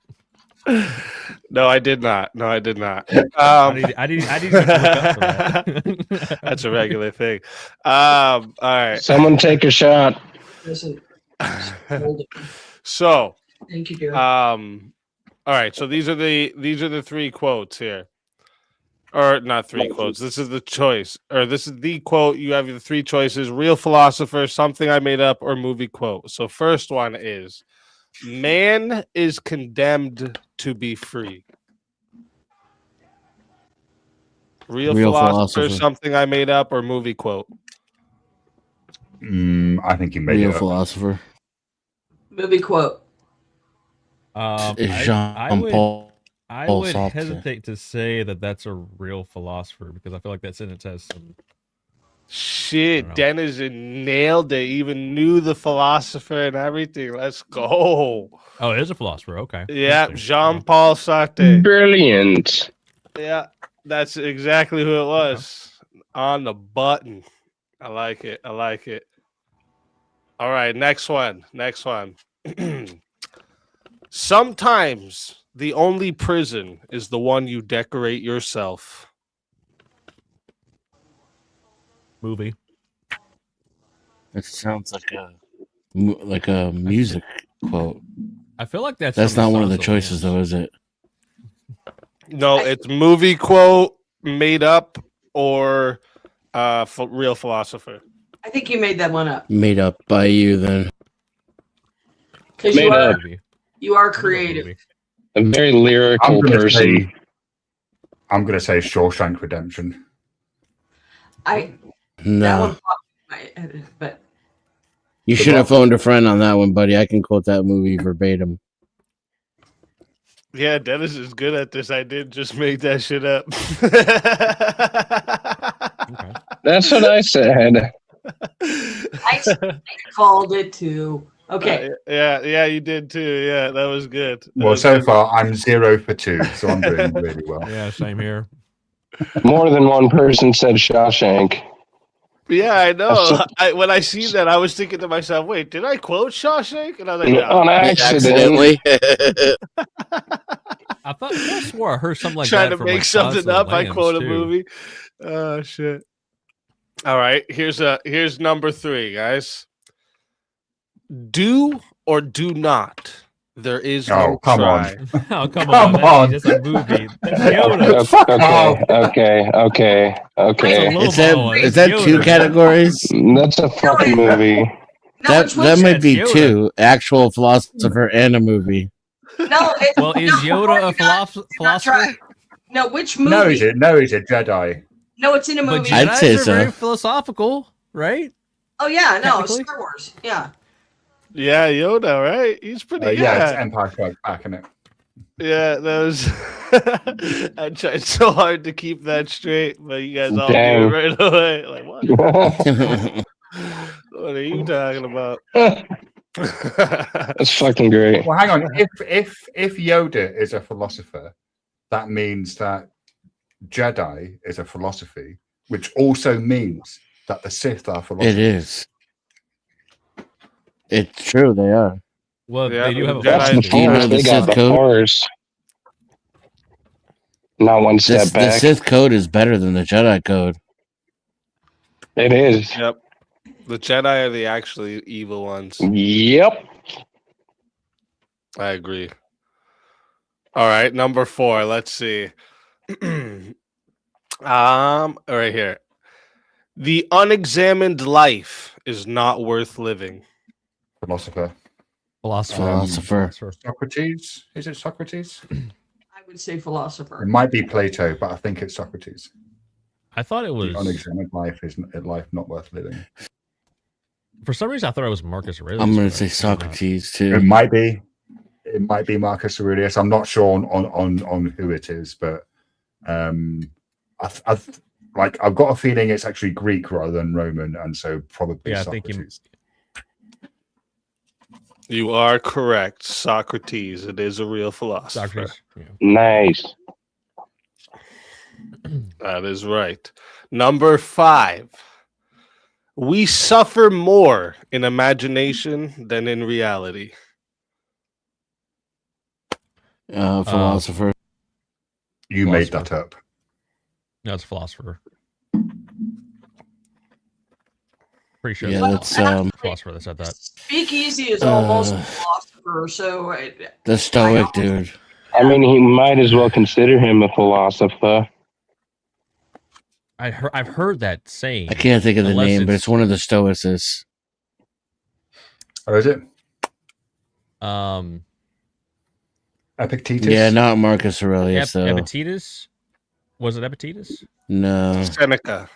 B: No, I did not. I did not.
I: I need to look up for that.
B: That's a regular thing. All right.
F: Someone take a shot.
D: Listen, hold it.
B: So,
D: Thank you, dear.
B: all right. So these are the three quotes here, or not three quotes. This is the choice, or this is the quote. You have the three choices: real philosopher, something I made up, or movie quote. So first one is, "Man is condemned to be free." Real philosopher, something I made up, or movie quote.
A: I think you made
E: Real
A: it up.
E: philosopher.
D: Movie quote.
E: It's
I: I
E: Jean
I: would-
E: Paul.
I: I
E: Paul
I: would
E: Sartre.
I: hesitate to say that that's a real philosopher because I feel like that sentence has some.
B: Shit,
I: know.
B: Dennis nailed it. Even knew the philosopher and everything. Let's go.
I: Oh, it is a philosopher. Okay.
B: Yeah,
I: Interesting.
B: Jean-Paul Sartre.
F: Brilliant.
B: Yeah, that's exactly who it was. On the button. I like it. All right, next one. Sometimes the only prison is the one you decorate yourself.
I: Movie.
E: It sounds like a music quote.
I: I feel like that's
E: That's
I: from
E: not one of the
I: Silence
E: choices,
I: Lambs.
E: though, is it?
B: No, it's movie quote, made up, or real philosopher?
D: I think you made that one up
E: Made up by you then.
D: because
F: Made up.
D: you are creative.
F: A very lyrical
A: I'm gonna
F: person.
A: say, I'm gonna say Shawshank Redemption.
D: That
E: No.
D: one popped in my head, but
E: You should have phoned a friend on that one, buddy. I can quote that movie verbatim.
B: Yeah, Dennis is good at this. I did just make that shit up.
I: Okay.
F: That's what I said.
D: I called it too. Okay.
B: Yeah, you did too. Yeah, that was good. That
A: Well,
B: was
A: so
B: good.
A: far I'm 0 for 2, so I'm doing really well.
I: Yeah, same here.
F: More than one person said Shawshank.
B: Yeah, I know.
F: That's
B: When I see that, I was thinking to myself, "Wait, did I quote Shawshank?" And I was like, "No."
F: On accident.
E: Accidentally.
I: I swore I heard something like
B: Trying
I: that
B: to
I: from,
B: make
I: like,
B: something
I: Silence of
B: up.
I: the
B: I
I: Lambs,
B: quote a
I: too.
B: movie. Oh shit! All right, here's number 3, guys. Do or do not. There is no
A: Oh, come on.
B: try.
I: Oh, come
A: Come
I: on.
A: on.
I: That's a movie. That's Yoda.
F: Okay.
I: It's a Lobo.
E: Is that
I: Yoda.
E: two categories?
F: That's a fucking movie.
D: No,
E: That
D: which one's
E: might be
I: Yoda.
E: two. Actual philosopher and a movie.
D: no?
I: Well, is Yoda a philosopher?
D: Try. No, which movie?
A: No, he's a Jedi.
D: No, it's in a
I: But
D: movie.
E: I'd
I: Jedi's
E: say
I: are
E: so.
I: very philosophical, right?
D: Oh yeah, no,
I: Technically.
D: Star Wars. Yeah.
B: Yeah, Yoda, right? He's pretty.
A: Yeah, it's Empire Strikes Back, isn't it?
B: Yeah, that was. I tried so hard to keep that straight, but you guys all
F: Damn.
B: knew it right away. Like, what? What are you talking about?
F: That's fucking great.
A: Well, hang on. If Yoda is a philosopher, that means that Jedi is a philosophy, which also means that the Sith are
E: It
A: philosophers.
E: is. It's true, they are.
I: Well,
B: Yeah,
I: they do have a
B: Jedi
F: That's the
B: Jedi.
E: Do you know
F: force.
E: the
F: They got
E: Sith
F: the
E: code?
F: force. Not one step
E: The
F: back.
E: Sith code is better than the Jedi code.
F: It is.
B: Yep. The Jedi are the actually evil ones.
F: Yep.
B: I agree. All right, number 4. Let's see. Right here. The unexamined life is not worth living.
A: Philosopher.
E: Philosopher.
A: Socrates? Is it Socrates?
D: I would say
A: It
D: philosopher.
A: might be Plato, but I think it's Socrates.
I: I thought it was.
A: The unexamined life is life not worth living.
I: For some reason, I thought it was Marcus Aurelius.
E: I'm going
I: but
E: to say
I: it's not.
E: Socrates
A: It
E: too.
A: might be. It might be Marcus Aurelius. I'm not sure on who it is, but I've got a feeling it's actually Greek rather than Roman, and so probably
I: Yeah, I think
A: Socrates.
B: You are correct. Socrates. It is a real philosopher.
I: Socrates. Yeah.
F: Nice.
B: That is right. Number 5. We suffer more in imagination than in reality.
E: Philosopher.
A: You made
I: Philosopher.
A: that up.
I: No, it's philosopher. Pretty sure
E: Yeah,
I: it's
E: that's
I: philosopher that said that.
D: Speakeasy is almost
E: Uh,
D: a philosopher, so
E: the Stoic dude.
F: I mean, he might as well consider him a philosopher.
I: I've heard that saying.
E: I can't think of the
I: Unless
E: name, but
I: it's-
E: it's one of the Stoicists.
A: Or is it
I: Um,
A: Epictetus?
E: Yeah, not Marcus Aurelius, though.
I: Epictetus. Was it Epictetus?
E: No.
B: Seneca.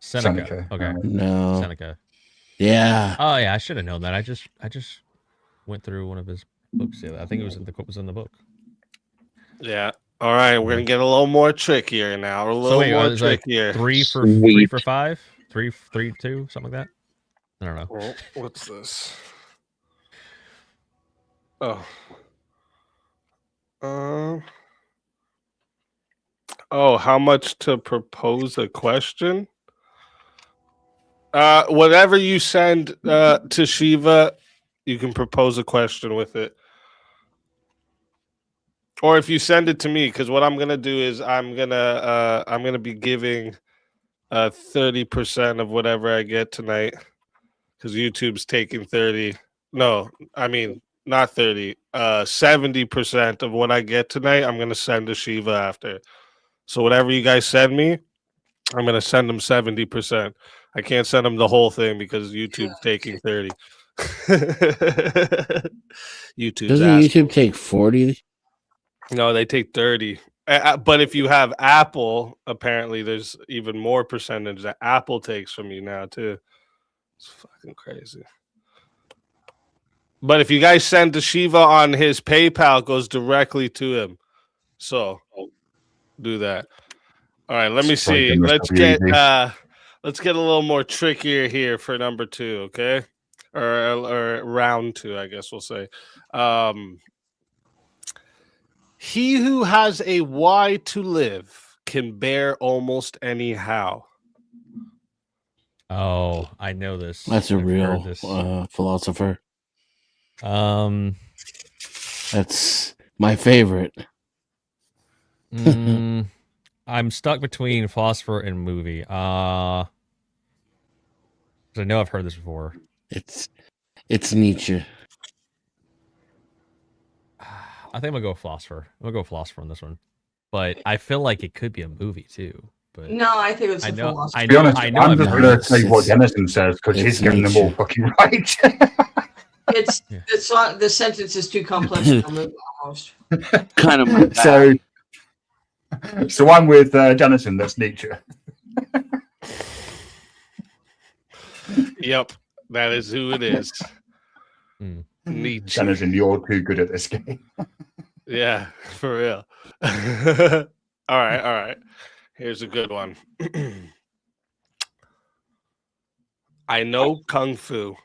I: Seneca.
A: Seneca.
I: Okay.
E: No.
I: Seneca.
E: Yeah.
I: Oh yeah, I should have known that. I just went through one of his books. Yeah, I think it was in the quote was in the book.
B: Yeah. All right, we're gonna get a little more trickier now. A little more
I: it's like
B: trickier.
I: 3 for
F: Sweet.
I: 5, 3, 2, something like that. I don't know.
B: Oh, what's this? Oh. Oh, how much to propose a question? Whatever you send to Shiva, you can propose a question with it. Or if you send it to me, because what I'm gonna do is I'm gonna be giving 30% of whatever I get tonight. Because YouTube's taking 30. No, I mean not 30. 70% of what I get tonight, I'm gonna send to Shiva after. So whatever you guys send me, I'm gonna send him 70%. I can't send him the whole thing because YouTube's taking 30. YouTube's
E: Doesn't
B: asking.
E: YouTube take 40?
B: No, they take 30. But if you have Apple, apparently there's even more percentage that Apple takes from you now too. It's fucking crazy. But if you guys send to Shiva on his PayPal, it goes directly to him. So do that. All right, let me
A: Strike
B: see.
A: him, Mr.
B: Let's get
A: Beasley.
B: let's get a little more trickier here for number 2, okay? Or round 2, I guess we'll say. He who has a why to live can bear almost any how.
I: Oh, I know this.
E: That's a
I: I've heard
E: real
I: this.
E: philosopher.
I: Um,
E: That's my favorite.
I: I'm stuck between philosopher and movie. 'Cause I know I've heard this before.
E: It's Nietzsche.
I: I think I'm gonna go philosopher. I'm gonna go philosopher on this one, but I feel like it could be a movie too. But
D: No, I think it's
I: I
D: a
I: know,
D: philosophy.
I: I
A: To be
I: know,
A: honest,
I: I know.
A: I'm
I: I've
A: just
I: heard
A: going to
I: this.
A: say what
E: It's-
A: Dennison says because he's
E: it's
A: getting them all
E: Nietzsche.
A: fucking right.
D: It's
I: Yeah.
D: the sentence is too complex to remove almost.
E: Kind of my
A: So I'm with Dennison. That's Nietzsche.
B: Yep, that is who it is.
I: Hmm.
B: Nietzsche.
A: Dennison, you're too good at this game.
B: Yeah, for real. All right. Here's a good one. I know Kung Fu.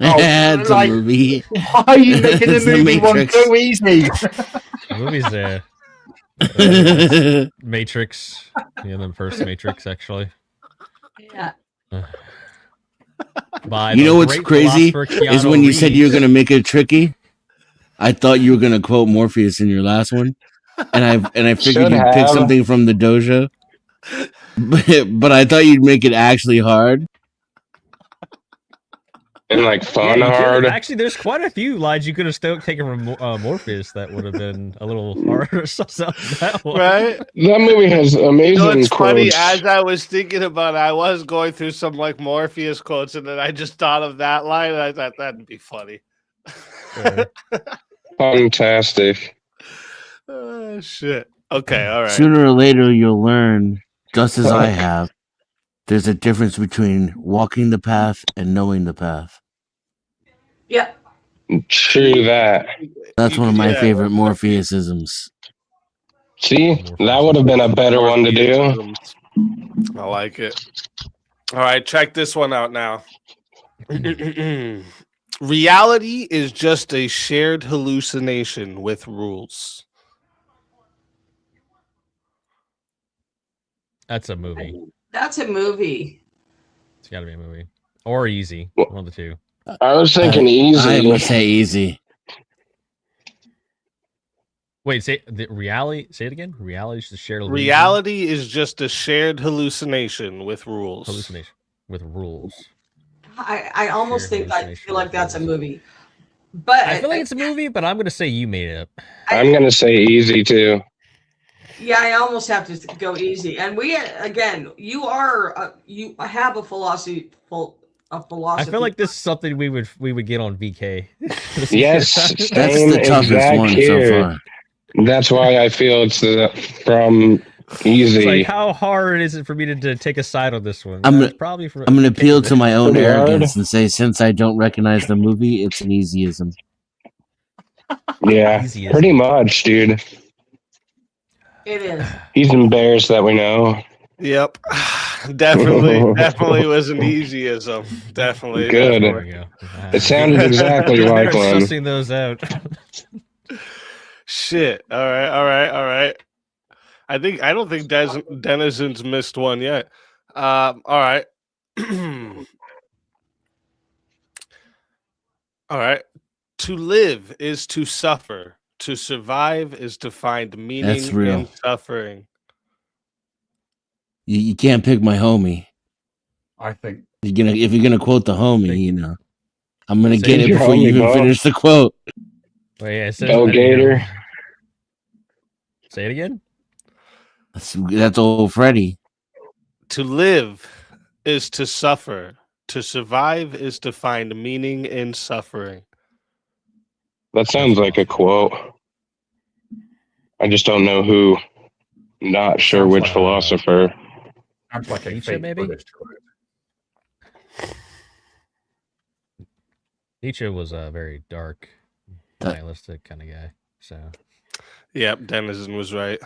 E: It's
A: like-
E: a movie.
A: Why are you making the
E: It's the
A: movie one
E: Matrix.
A: so easy?
I: The movie's Matrix. Yeah, the first Matrix actually.
D: Yeah.
I: By
E: You
I: the
E: know what's
I: great
E: crazy
I: philosopher
E: is
I: Keanu
E: when you said you were
I: Reeves.
E: going to make it tricky. I thought you were going to quote Morpheus in your last one, and I figured
F: Should
E: you'd pick
F: have.
E: something from the dojo, but I thought you'd make it actually hard.
F: And like
I: Yeah,
F: fun
I: you could've-
F: hard.
I: Actually, there's quite a few lines you could have still taken from Morpheus that would have been a little harder. So that one.
B: Right?
F: That movie has amazing
B: No, it's funny.
F: quotes.
B: As I was thinking about it, I was going through some like Morpheus quotes, and then I just thought of that line, and I thought that'd be funny.
I: Yeah.
F: Fantastic.
B: Oh, shit. Okay, all right.
E: Sooner or later, you'll learn, just as I have. There's a difference between walking the path and knowing the path.
D: Yep.
F: True that.
E: That's one of my
B: Yeah.
E: favorite Morpheusisms.
F: See, that would have been a better one to do.
B: I like it. All right, check this one out now. Reality is just a shared hallucination with rules.
I: That's a movie.
D: That's a movie.
I: It's got to be a movie or easy.
F: Well-
I: One of the two.
F: I was thinking
E: I would
F: easy.
E: say easy.
I: Wait, say the reality. Say it again. Reality is the shared illusion?
B: Reality is just a shared hallucination with rules.
I: hallucination with rules.
D: I almost
I: Shared
D: think I
I: hallucination
D: feel like
I: with
D: that's a
I: rules.
D: movie. But
I: I feel like it's a movie, but I'm gonna say you made it up.
F: I'm gonna say easy too.
D: yeah, I almost have to go easy. And we again, you are you have a philosophy.
I: I feel like this is something we would get on VK.
F: Yes,
E: That's
F: same
E: the toughest
F: exact
E: one so
F: here.
E: far.
F: That's why I feel it's from
I: It's
F: easy.
I: like, how hard is it for me to take a side on this one?
E: I'm
I: That's
E: gonna-
I: probably for.
E: I'm going to appeal to my own
F: Pretty hard.
E: arrogance and say, since I don't recognize the movie, it's an easyism.
F: Yeah,
I: Easy as-
F: pretty much, dude.
D: it is.
F: He's embarrassed that we know.
B: Yep. Definitely was an easyism. Definitely.
F: Good.
I: There
B: definitely.
I: we go.
F: It sounded exactly
I: They're
F: like one.
I: sussing those out.
B: Shit. All right. I don't think Denizens missed one yet. All right. All right. To live is to suffer. To survive is to find meaning
E: That's real.
B: in suffering.
E: You can't pick my homie.
A: I think
E: If you're gonna quote the homie, you know, I'm gonna
I: Say
E: get it
F: your
E: before you
F: homie,
E: even
F: Bo.
E: finish the quote.
I: Wait, yeah, it says
F: Go
I: that,
F: Gator.
I: Say it again.
E: That's old Freddy.
B: To live is to suffer. To survive is to find meaning in suffering.
F: That sounds like a quote. I just don't know who. Not sure
A: Sounds
F: which
A: like,
F: philosopher.
A: Sounds like a
I: Nietzsche,
A: fake
I: maybe?
A: Buddhist quote.
I: Nietzsche was a very dark, nihilistic kind of guy. So
B: Yep, Denizen was right.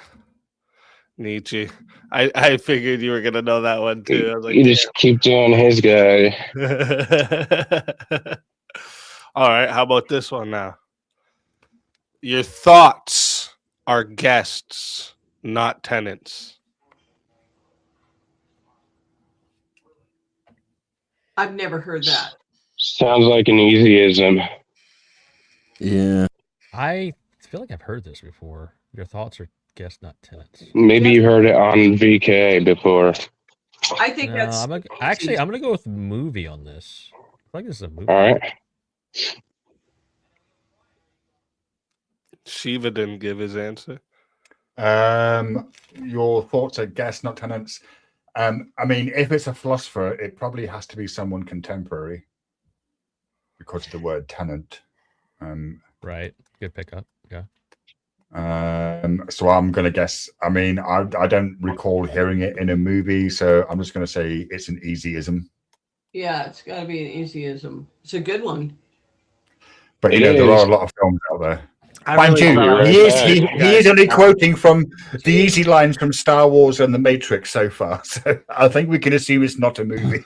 B: Nietzsche. I figured you were gonna know that one too. I was like,
F: You just keep doing his guy.
B: all right, how about this one now? Your thoughts are guests, not tenants.
D: I've never heard that.
F: Sounds like an easyism.
E: Yeah.
I: I feel like I've heard this before. Your thoughts are guests, not tenants.
F: Maybe you heard it on VK before.
D: I think
I: No,
D: that's
I: I'm gonna go with movie on this. I feel like this is a movie.
F: All right.
B: Shiva didn't give his answer.
A: Your thoughts are guests, not tenants. I mean, if it's a philosopher, it probably has to be someone contemporary because of the word tenant.
I: Right. Good pickup. Yeah.
A: So I'm going to guess. I mean, I don't recall hearing it in a movie, so I'm just going to say it's an easyism.
D: yeah, it's got to be an easyism. It's a good one.
A: But you
F: It
A: know, there are
F: is.
A: a lot of films out there.
B: I
A: Mind
B: really
A: you,
B: thought I was
A: he is
B: right.
A: he is only quoting from the easy lines from Star Wars and The Matrix so far. So I think we can assume it's not a movie.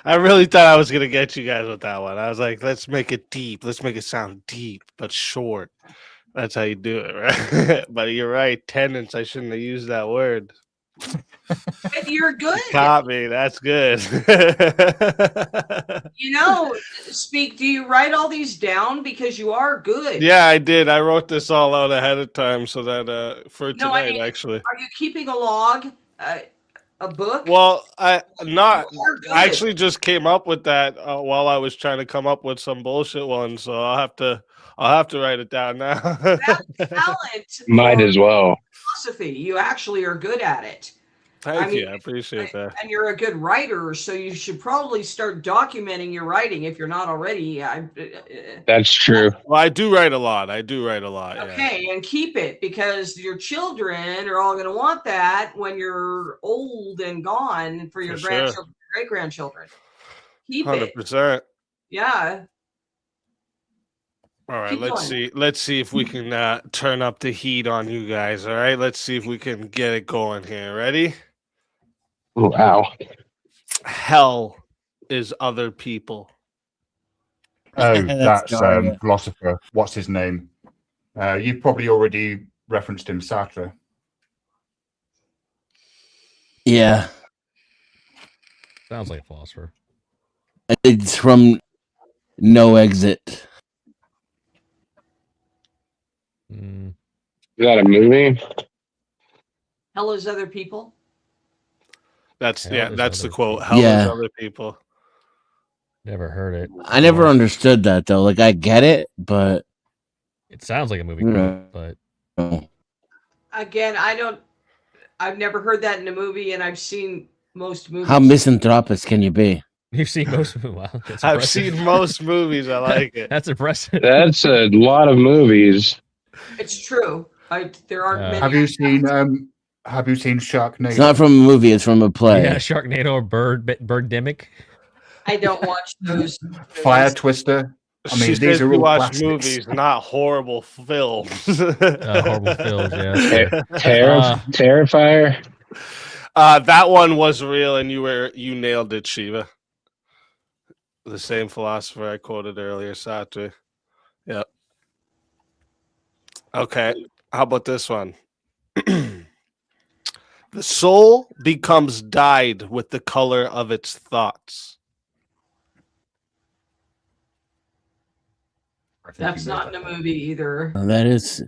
B: I really thought I was gonna get you guys with that one. I was like, let's make it deep. Let's make it sound deep but short. That's how you do it, right? But you're right. Tenants. I shouldn't have used that word.
D: But you're good.
B: Caught me. That's good.
D: You know, do you write all these down? Because you are good.
B: Yeah, I did. I wrote this all out ahead of time so that for
D: No, I
B: tonight,
D: mean,
B: actually.
D: Are you keeping a log? A book?
B: Well, I
D: good.
B: actually just came up with that while I was trying to come up with some bullshit ones. So I'll have to write it down now.
D: That's talent.
F: Might
D: for
F: as well.
D: Philosophy. You actually are good at it.
B: Thank you.
D: mean,
B: I appreciate that.
D: And you're a good writer, so you should probably start documenting your writing if you're not already.
F: That's true.
B: Well, I do write a lot. Yeah.
D: Okay, and keep it because your children are all going to want that when you're old and gone for your
B: For sure.
D: grandchildren, great grandchildren. Keep it.
B: 100%.
D: Yeah.
B: All right,
D: Keep
B: let's
D: going.
B: see. Let's see if we can turn up the heat on you guys. All right, let's see if we can get it going here. Ready?
F: Wow.
B: Hell is other people.
A: Oh,
E: That's
A: that's
E: Narnia.
A: philosopher. What's his name? You've probably already referenced him, Sartre.
E: Yeah.
I: Sounds like a philosopher.
E: It's from No Exit.
I: Mm,
F: Is that a movie?
D: Hell is other people.
B: That's
I: Hell is
B: that's the
I: other
B: quote.
I: people.
B: Hell is
E: Yeah.
B: other people.
I: never heard it.
E: I never understood that though. Like I get it, but
I: It sounds like a movie
E: Yeah.
I: quote, but
E: oh,
D: Again, I've never heard that in a movie, and I've seen most movies.
E: how misanthropic can you be?
I: you've seen most. Wow, that's
B: I've
I: impressive.
B: seen most movies. I like it.
I: That's impressive.
F: That's a lot of movies.
D: It's true. There aren't many.
A: Have you seen Sharknado?
E: It's not from a movie; it's from a play.
I: Yeah, Sharknado or Birdemic.
D: I don't watch those.
A: Fire Twister? I mean,
B: She
A: these
B: says
A: are
B: we
A: all
B: watch
A: classics.
B: movies, not horrible films.
I: Horrible films. Yeah.
F: Terrifier.
B: That one was real, and you nailed it, Shiva. The same philosopher I quoted earlier, Sartre. Yep. Okay. How about this one? The soul becomes dyed with the color of its thoughts.
A: I think
D: That's
A: you know
D: not in
A: that
D: a
A: one.
D: movie either.
E: That is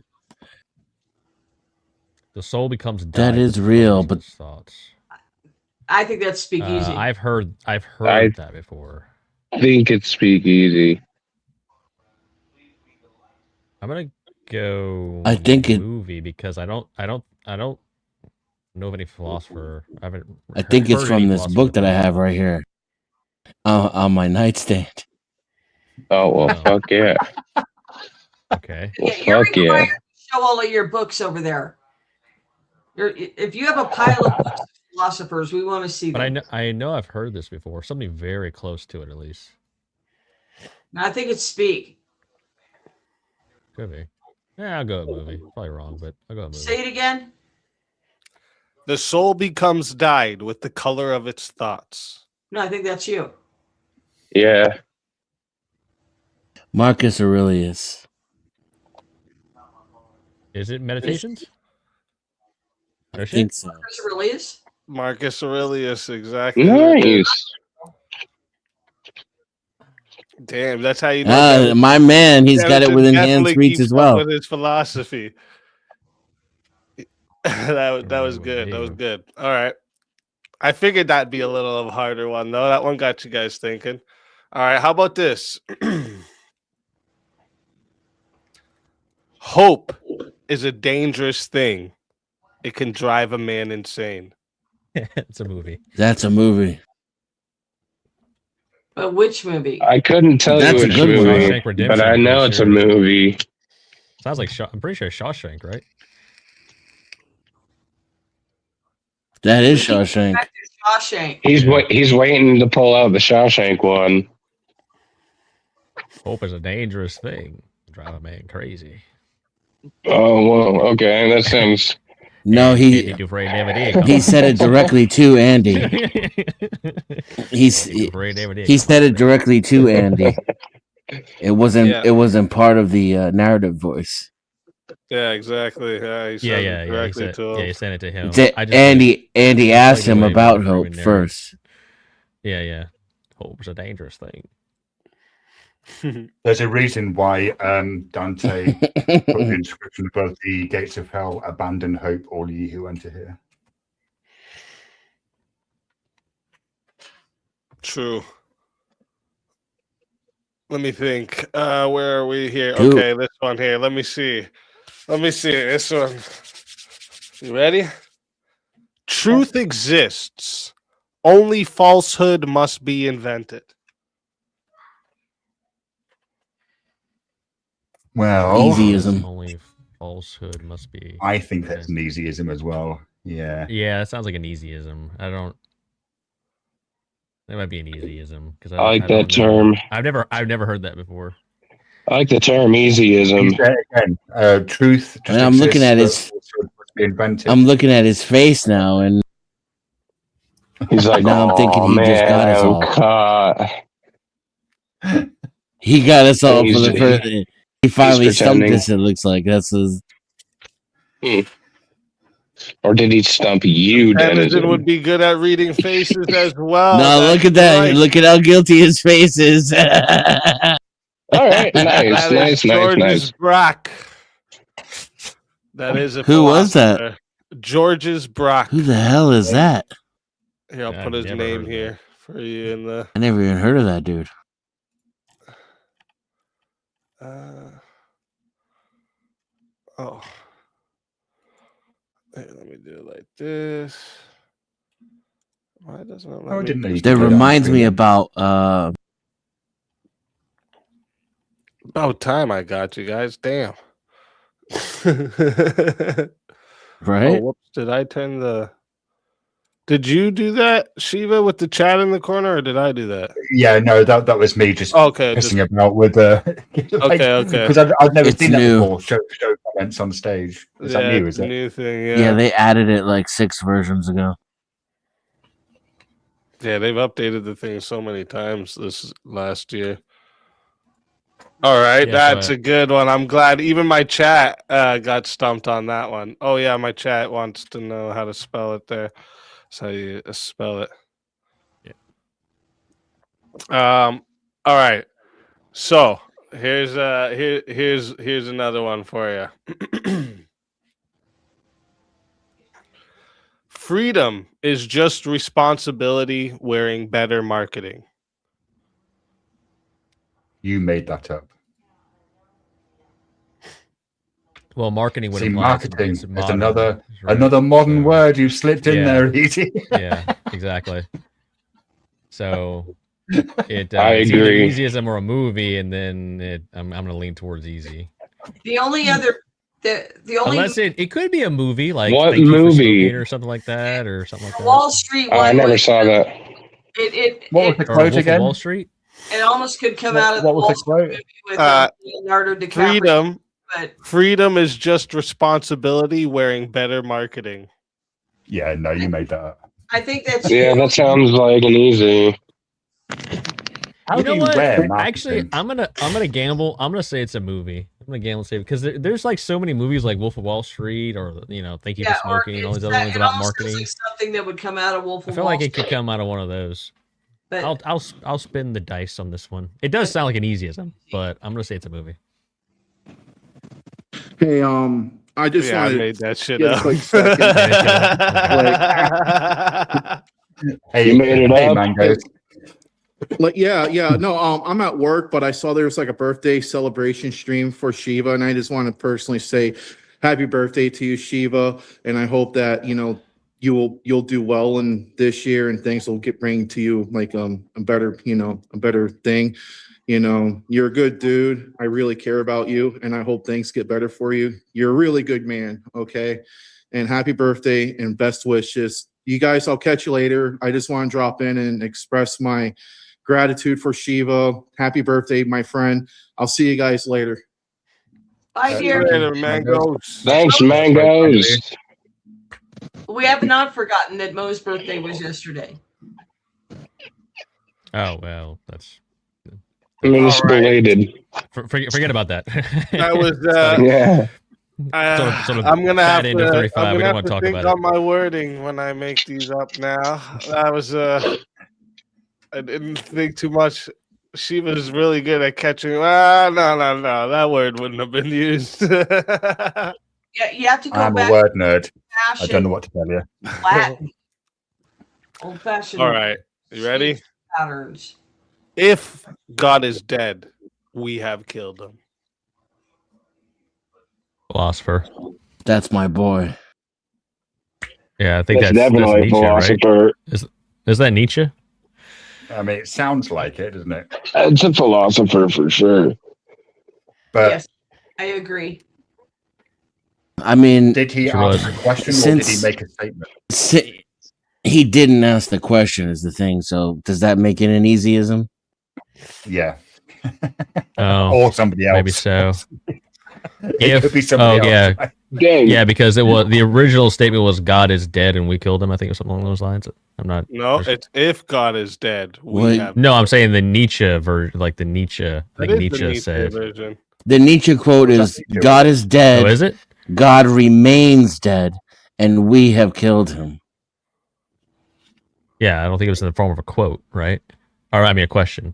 I: The soul becomes
E: That
I: dyed
E: is
I: with the
E: real,
I: colors of
E: but-
I: its thoughts.
D: I think that's Speakeasy.
I: I've heard
F: I-
I: that before.
F: I think it's Speakeasy.
I: I'm gonna go.
E: I think it-
I: movie because I don't know of any philosopher. I haven't.
E: I think it's
I: heard
E: from
I: any
E: this book that I have right here on my nightstand.
F: Oh well,
I: Oh.
F: fuck yeah.
I: Okay.
F: Well,
D: You're
F: fuck yeah.
D: required to show all of your books over there. If you have a pile of books of philosophers, we want to see
I: But
D: them.
I: I know I've heard this before. Something very close to it, at least.
D: I think it's Speak.
I: Could be. Yeah, I'll go with movie. Probably wrong, but I'll go with movie.
D: Say it again.
B: The soul becomes dyed with the color of its thoughts.
D: No, I think that's you.
F: Yeah.
E: Marcus Aurelius.
I: Is it Meditations?
E: I think so.
D: Marcus Aurelius.
B: Marcus Aurelius, exactly.
F: Nice.
B: Damn, that's how you know.
E: My man, he's got it
B: Devin
E: within
B: definitely
E: hand's reach
B: keeps
E: as
B: up
E: well.
B: With his philosophy. that was good. That was
I: Damn.
B: good. All right. I figured that'd be a little of a harder one though. That one got you guys thinking. All right, how about this? Hope is a dangerous thing. It can drive a man insane.
I: It's a movie.
E: That's a movie.
D: But which movie?
F: I couldn't tell
E: That's a
F: you which
E: good one.
F: movie,
I: Shawshank Redemption,
F: but I
I: I'm
F: know
I: pretty
F: it's a
I: sure.
F: movie.
I: Sounds like I'm pretty sure Shawshank, right?
E: That is Shawshank.
D: Back to Shawshank.
F: He's waiting to pull out the Shawshank one.
I: Hope is a dangerous thing. Drive a man crazy.
F: Oh well, okay, that sounds.
E: No, he said it directly to Andy. He said it directly to Andy. It wasn't.
B: Yeah.
E: It wasn't part of the narrative voice.
B: Yeah, exactly. Yeah, he said it directly to him.
I: he sent it to him.
E: Andy asked him
I: like
E: about
I: the
E: hope
I: narrative.
E: first.
I: Yeah. Hope's a dangerous thing.
A: There's a reason why Dante put the inscription above the gates of hell: "Abandon hope, all ye who enter here."
B: True. Let me think. Where are we here?
E: Dude.
B: Okay, this one here. Let me see. This one. You ready? Truth exists. Only falsehood must be invented.
A: Well,
E: Easyism.
I: Only falsehood must be.
A: I think that's an easyism as well. Yeah.
I: Yeah, that sounds like an easyism. I don't. That might be an easyism because
F: I like that term.
I: I've never heard that before.
F: I like the term easyism.
A: Again, truth.
E: And I'm looking at his.
A: Invented.
E: I'm looking at his face now, and
F: He's like,
E: now I'm thinking he just got us all.
F: Caught.
E: He got us all for the
F: He's-
E: first. He finally stumped
F: pretending.
E: us. It looks like that's his.
F: Or did he stump you,
B: Denizen
F: Denizen?
B: would be good at reading faces as well.
E: No, look at that!
B: right.
E: Look at how guilty his face is.
F: All right, nice,
B: That is George's Brack. That is a
E: Who was that?
B: philosopher. George's Brack.
E: Who the hell is that?
B: Here, I'll
I: Yeah,
B: put
I: I've
B: his
I: never heard
B: name
I: of
B: here for you in the.
E: I never even heard of that dude.
B: Oh. Here, let me do it like this. Why doesn't it let
A: Oh, I
B: me
A: didn't know you
B: do
A: could
E: That
A: do that on
E: reminds me
A: screen.
E: about
B: About time I got you guys. Damn.
E: right.
B: Oh, whoops. Did I turn the. Did you do that, Shiva, with the chat in the corner, or did I do that?
A: Yeah, no, that was me just
B: Okay, just,
A: pissing about with
B: okay.
A: because I've never
E: It's
A: seen that
E: new.
A: before. Show comments on stage. Is
B: yeah,
A: that new?
B: it's
A: Is
B: a
A: it?
B: new thing.
E: Yeah, they added it like 6 versions ago.
B: Yeah, they've updated the thing so many times this last year. All right,
I: Yeah,
B: that's
I: so,
B: a good one. I'm glad even my chat got stumped on that one. Oh yeah, my chat wants to know how to spell it there. That's how you spell it.
I: Yeah.
B: All right. So here's another one for you. Freedom is just responsibility wearing better marketing.
A: You made that up.
I: Well, marketing would
A: See,
I: imply
A: marketing
I: it's
A: is
I: modern,
A: another
I: right?
A: another modern
I: So,
A: word you've slipped in
I: yeah.
A: there, Easy.
I: Yeah, exactly. So it
F: I
I: it's either
F: agree.
I: easyism or a movie, and then I'm gonna lean towards easy.
D: The only other, the only
I: Unless it could be a movie like
F: What
I: Thank You for
F: movie?
I: Smoking or something like that, or something like that.
D: Wall Street
F: Oh,
D: one.
F: I never
D: was-
F: saw that.
A: What was the
I: Or
A: quote
I: Wolf of
A: again?
I: Wall Street.
D: It almost could come out of
A: What
D: the
A: was
D: Wall
A: the
D: Street
A: quote?
D: movie with Leonardo DiCaprio.
B: Freedom.
D: But
B: Freedom is just responsibility wearing better marketing.
A: Yeah, no, you made that up.
D: I think that's
F: Yeah, that sounds like an easy.
A: How
I: You
A: do
I: know
A: you
I: what?
A: wear
I: Actually,
A: marketing?
I: I'm gonna gamble. I'm gonna say it's a movie. I'm gonna gamble and say because there's like so many movies like Wolf of Wall Street or Thank You for Smoking and all these other ones about marketing.
D: Like something that would come out of Wolf
I: I
D: of
I: feel
D: Wall
I: like it could
D: Street.
I: come out of one of those.
D: But
I: I'll spin the dice on this one. It does sound like an easyism, but I'm gonna say it's a movie.
J: Hey, I just
B: Yeah, I
J: wanted
B: made that shit
J: get a
B: up.
J: quick second.
A: Hey,
F: You made it
A: hey,
F: up?
A: Mangoes.
J: Yeah. No, I'm at work, but I saw there was like a birthday celebration stream for Shiva, and I just want to personally say happy birthday to you, Shiva, and I hope that you'll do well in this year, and things will bring to you like a better thing. You're a good dude. I really care about you, and I hope things get better for you. You're a really good man. Okay, and happy birthday and best wishes. You guys, I'll catch you later. I just want to drop in and express my gratitude for Shiva. Happy birthday, my friend. I'll see you guys later.
D: bye, dear.
B: Later, mangoes.
F: Thanks, mangoes.
D: We have not forgotten that Mo's birthday was yesterday.
I: Oh well, that's
F: I mean, it's belated.
I: forget about that.
B: That was
F: Yeah.
I: Sort of
B: I'm gonna
I: bad
B: have
I: end of
B: to.
I: 35.
B: I'm
I: We
B: gonna
I: don't
B: have
I: want
B: to
I: to talk
B: think
I: about
B: on my wording when I make these up. Now that was I didn't think too much. She was really good at catching. No, that word wouldn't have been used.
D: Yeah, you have to go
A: I'm
D: back
A: a word nerd. I
D: to
A: don't know what to tell you.
D: Latin, old-fashioned.
B: All right, you ready?
D: Patterns.
B: If God is dead, we have killed him.
I: Philosopher.
E: That's my boy.
I: Yeah, I think
F: That's
I: that's
F: definitely
I: Nietzsche,
F: philosopher.
I: right? Is that Nietzsche?
A: I mean, it sounds like it, doesn't it?
F: It's a philosopher for sure.
A: But
D: Yes, I agree.
E: I mean,
A: did he
I: Sure
A: ask
I: was.
A: a question or did
E: Since-
A: he make a statement?
E: he didn't ask the question is the thing. So does that make it an easyism?
A: Yeah.
I: Oh,
A: Or somebody else.
I: maybe so.
A: It could be somebody else.
I: yeah,
F: Dang.
I: yeah, because it was the original statement was God is dead and we killed him. I think it was something along those lines. I'm not.
B: No, it's if God is dead, we
E: What?
B: have.
I: No, I'm saying the Nietzsche version, like the Nietzsche. I
B: That
I: think
B: is the
I: Nietzsche
B: Nietzsche
I: said.
B: version.
E: The Nietzsche quote is
A: Nietzsche.
E: God is dead,
I: Oh, is it?
E: God remains dead, and we have killed him.
I: Yeah, I don't think it was in the form of a quote, right? Or I mean, a question.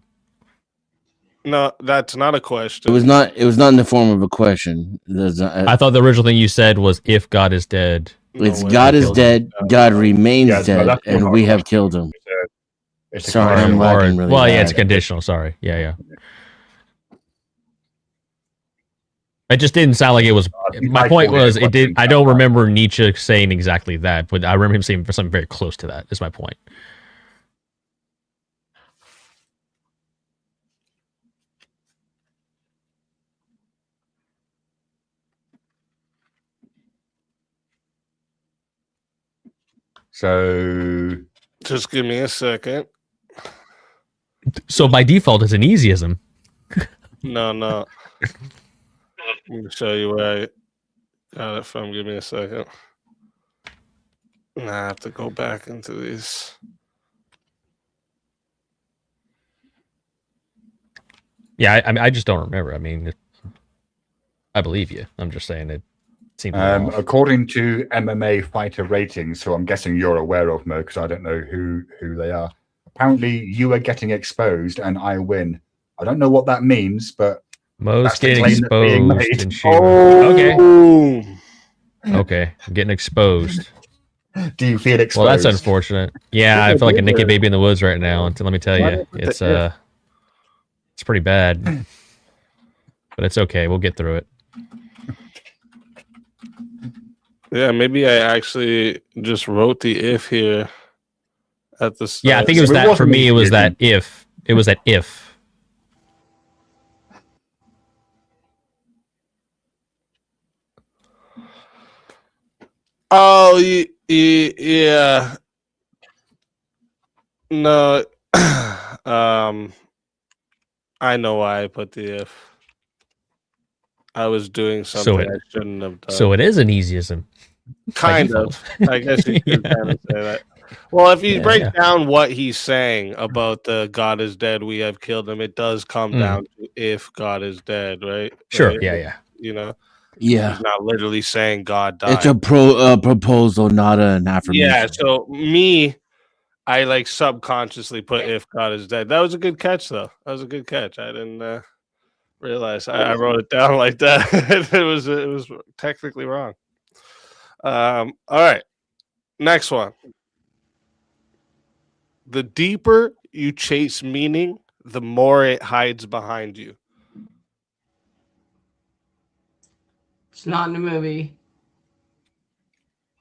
B: No, that's not a
E: It
B: question.
E: was not in the form of a question.
I: I thought the original thing you said was if God is dead.
E: It's
B: No way.
E: God is
I: killed
E: dead, God remains
A: Yeah, no,
E: dead,
A: that's
E: and
A: not
E: we
A: right.
E: have killed him.
A: It's a
E: Sorry,
A: question.
E: I'm lagging really
I: well, yeah, it's
E: bad.
I: conditional. Sorry. Yeah. It just didn't sound like it was. My point was, it did. I don't remember Nietzsche saying exactly that, but I remember him saying something very close to that. Is my point.
A: So
B: Just give me a second.
I: So by default, it's an easyism.
B: No. Let me show you where I got it from. Give me a second. Nah, I have to go back into these.
I: Yeah, I just don't remember. I mean, I believe you. I'm just saying it seems. off.
A: according to MMA fighter ratings, so I'm guessing you're aware of Mo because I don't know who they are. Apparently, you are getting exposed and I win. I don't know what that means, but
I: Mo's
A: that's the
I: getting
A: claim that's being
I: exposed
A: made.
I: and Shiva.
B: Boom.
I: Okay, I'm getting exposed.
A: Do you feel exposed?
I: Well, that's unfortunate. Yeah, I feel like a naked baby in the woods right now. And let me tell you, it's pretty bad. But it's okay. We'll get through it.
B: Yeah, maybe I actually just wrote the if here at the start.
I: Yeah, I think it was
A: So it
I: that for
A: wasn't
I: me. It was
A: easy.
I: that if. It was that if.
B: Oh, yeah. No, I know why I put the if. I was doing something I shouldn't have done.
I: So it is an easyism.
B: Kind of. I guess you could kind of say that. Well, if you break down what he's saying about the God is dead, we have killed him, it does come down to if God is dead, right?
I: Sure.
B: Right?
I: Yeah.
B: You know,
E: Yeah,
B: he's not literally saying God died.
E: it's a proposal, not an affirmation.
B: Yeah. So I like subconsciously put if God is dead. That was a good catch, though. That was a good catch. I didn't realize I wrote it down like that. it was technically wrong. All right. Next one. The deeper you chase meaning, the more it hides behind you.
D: It's not in a movie.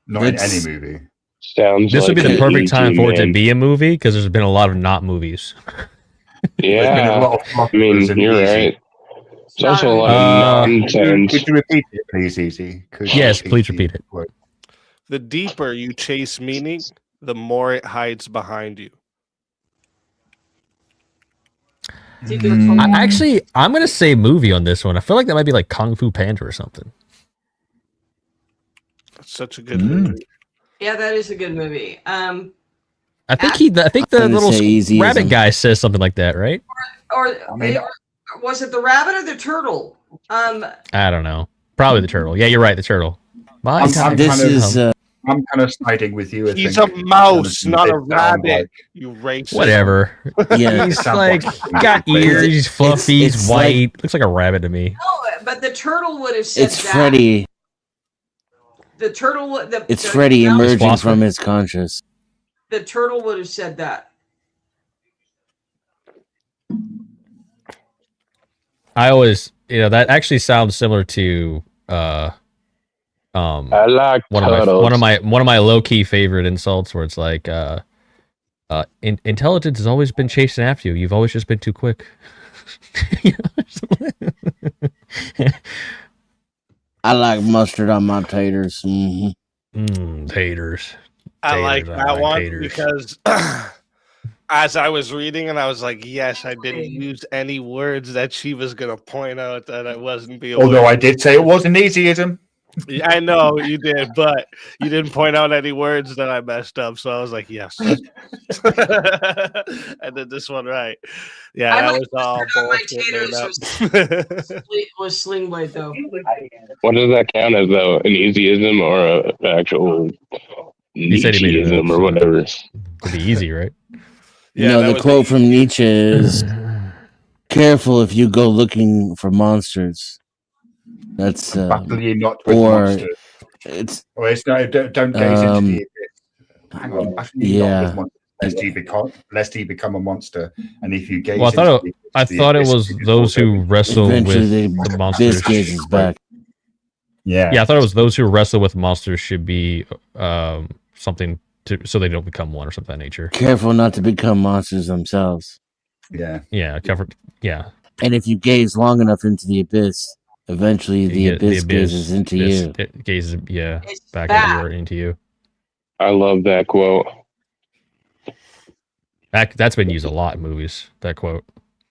A: Not in any movie.
F: Sounds
I: This would be
F: like
I: the
F: an
I: perfect time
F: easy
I: for it to
F: man.
I: be a movie because there's been a lot of not movies.
A: There's been a
F: Yeah,
A: lot of
F: I mean,
A: floppers and
F: you're
A: easy.
F: right. It's also a lot of nonsense.
A: Could you repeat it, please, Easy?
I: Yes, please repeat it.
B: The deeper you chase meaning, the more it hides behind you.
I: I'm gonna say movie on this one. I feel like that might be like Kung Fu Panda or something.
B: That's such a good movie.
D: Yeah, that is a good movie.
I: I think the little rabbit guy says something like that, right?
D: Or was it the rabbit or the turtle?
I: I don't know. Probably the turtle. Yeah, you're right. The turtle.
A: I'm kind of siding with you.
B: He's a mouse, not a rabbit. You racist.
I: Whatever.
E: Yeah.
I: He's like got ears. He's fluffy. He's white. Looks like a rabbit to me.
D: No, but the turtle would have said
E: It's
D: that.
E: Freddy.
D: The turtle.
E: It's Freddy
D: mouse-
E: emerging from his conscious.
D: The turtle would have said that.
I: I always, that actually sounds similar to
F: I like
I: one of my low key favorite insults where it's like intelligence has always been chasing after you. You've always just been too quick.
E: I like mustard on my taters.
I: Taters.
B: I like
I: Taters,
B: that one
I: taters.
B: because as I was reading and I was like, yes, I didn't use any words that she was going to point out that I wasn't being aware.
A: Although I did say it was an easyism.
B: Yeah, I know you did, but you didn't point out any words that I messed up. So I was like, yes. I did this one right. Yeah, that was all bullshit made up.
D: Was Sling Blade though?
F: What does that count as, though? An easyism or an actual
I: He said he made it up,
F: Nietzscheism or whatever?
I: It'd be easy, right?
E: The quote from Nietzsche is, "Careful if you go looking for monsters." That's
A: Battle ye not with
E: or
A: monsters.
E: it's
A: It's not. Don't gaze into the abyss. Hang on. Battle ye not with monsters, lest he become a monster. And if you gaze,
I: Well, I
A: into the
I: thought it
A: abyss,
I: was
A: you
I: those who wrestle with
E: eventually
I: the monsters.
E: this gazes back.
A: Yeah.
I: Yeah, I thought it was those who wrestle with monsters should be something so they don't become one or something of that nature.
E: Careful not to become monsters themselves.
A: Yeah.
I: Yeah, yeah.
E: And if you gaze long enough into the abyss, eventually the abyss gazes into you.
I: It gazes, back at you or into you.
F: I love that quote.
I: That's been used a lot in movies. That quote.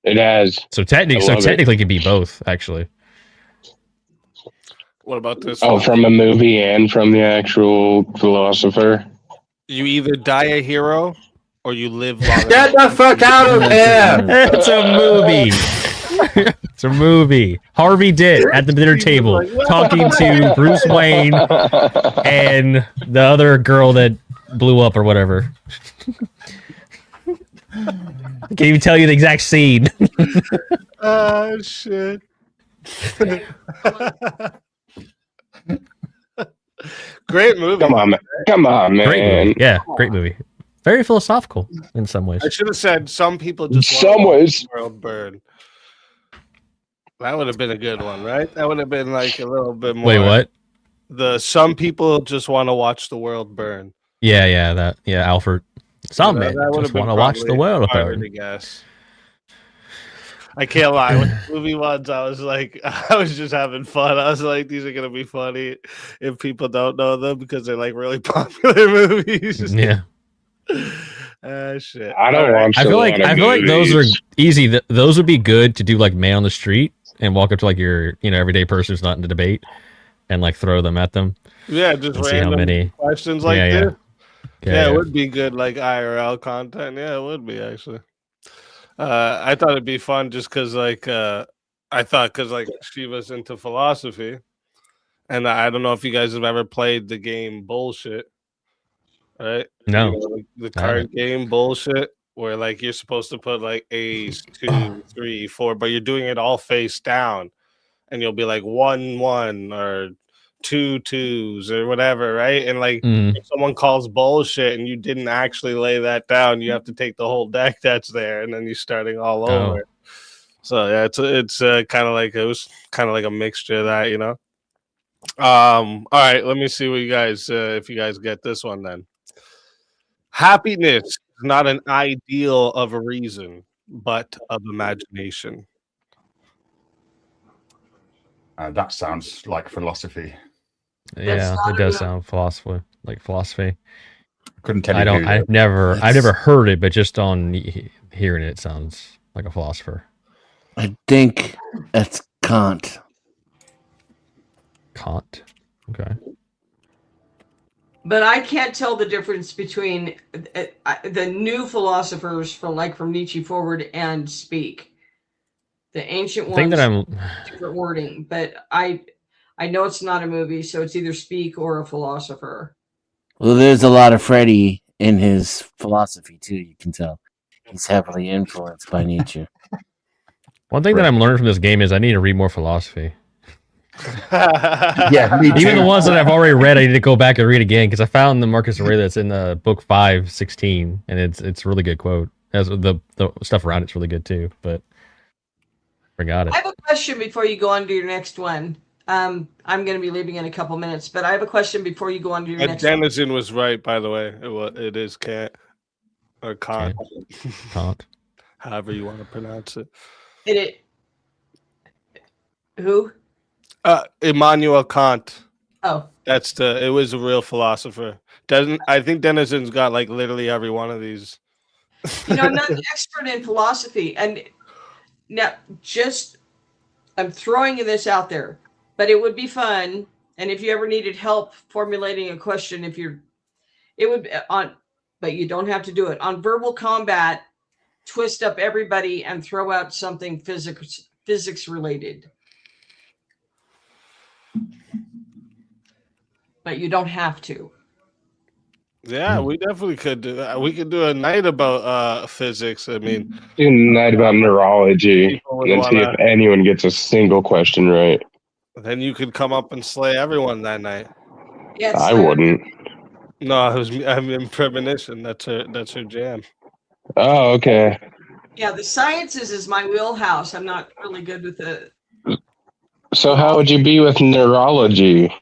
F: It has.
I: So technically, it can be both. Actually.
B: What about this?
F: Oh,
B: one?
F: from a movie and from the actual philosopher.
B: You either die a hero or you live long.
A: Get the fuck out of here!
I: It's a movie. It's a movie. Harvey Dent at the dinner table talking to Bruce Wayne and the other girl that blew up or whatever. I can't even tell you the exact scene.
B: Oh shit. Great movie.
F: Come on, man.
I: Great movie. Yeah, great movie. Very philosophical in some ways.
B: I should have said some people just
F: Some
B: want to
F: ways.
B: watch the world burn. That would have been a good one, right? That would have been like a little bit more.
I: Wait, what?
B: some people just want to watch the world burn.
I: Yeah, Alfred. Some
B: That
I: men
B: would've
I: just
B: been
I: want to watch the
B: probably
I: world
B: harder
I: burn.
B: to guess. I can't lie. With the movie ones, I was like, I was just having fun. I was like, these are gonna be funny if people don't know them because they're like really popular movies.
I: Yeah.
B: Shit.
F: I don't watch.
I: I feel like those are
F: movies.
I: easy. Those would be good to do like man on the street and walk up to like your everyday person who's not in the debate and like throw them at them.
B: Yeah, just
I: and see how
B: random
I: many
B: questions like
I: yeah,
B: this.
I: yeah.
B: Yeah, it would be good, like IRL content. Yeah, it would be actually. I thought it'd be fun just because, like, Shiva's into philosophy, and I don't know if you guys have ever played the game Bullshit, right?
I: No,
B: like the card game Bullshit, where like you're supposed to put like A's 2, 3, 4, but you're doing it all face down, and you'll be like 1, 1 or 2, 2s or whatever, right? And like if someone calls bullshit and you didn't actually lay that down, you have to take the whole deck that's there, and then you're starting all over. So yeah, it's kind of like a mixture of that, you know. All right, let me see what you guys if you guys get this one then. Happiness is not an ideal of a reason, but of imagination.
A: That sounds like philosophy.
I: Yeah, it does sound philosophy.
A: Couldn't tell you.
I: I've never heard it, but just on hearing it sounds like a philosopher.
E: I think that's Kant.
I: Kant. Okay.
D: But I can't tell the difference between the new philosophers from Nietzsche forward and Speak. The ancient ones,
I: I think that
D: different wording, but I know it's not a movie, so it's either Speak or a philosopher.
E: Well, there's a lot of Freddie in his philosophy too. You can tell he's heavily influenced by Nietzsche.
I: One thing that I'm learning from this game is I need to read more philosophy.
A: Yeah, me too.
I: Even the ones that I've already read, I need to go back and read again because I found the Marcus Aurelius in the book 5:16, and it's a really good quote. As the stuff around it's really good too, but forgot it.
D: I have a question before you go on to your next one. I'm going to be leaving in a couple minutes, but I have a question before you go on to your next one.
B: Denizen was right, by the way. It is Kant or Kant.
I: Kant.
B: However you want to pronounce it.
D: Who?
B: Immanuel Kant.
D: Oh.
B: It was a real philosopher. I think Denizen's got like literally every one of these.
D: I'm not an expert in philosophy, and now I'm throwing this out there, but it would be fun. And if you ever needed help formulating a question, but you don't have to do it on Verbal Combat. Twist up everybody and throw out something physics related. But you don't have to.
B: Yeah, we definitely could do that. We could do a night about physics. I mean,
F: do a night about neurology and see if anyone gets a single question right.
B: Then you could come up and slay everyone that night.
D: Yes,
F: I wouldn't.
B: No, I'm in premonition. That's her jam.
F: Oh, okay.
D: Yeah, the sciences is my wheelhouse. I'm not really good with it.
F: So how would you be with neurology?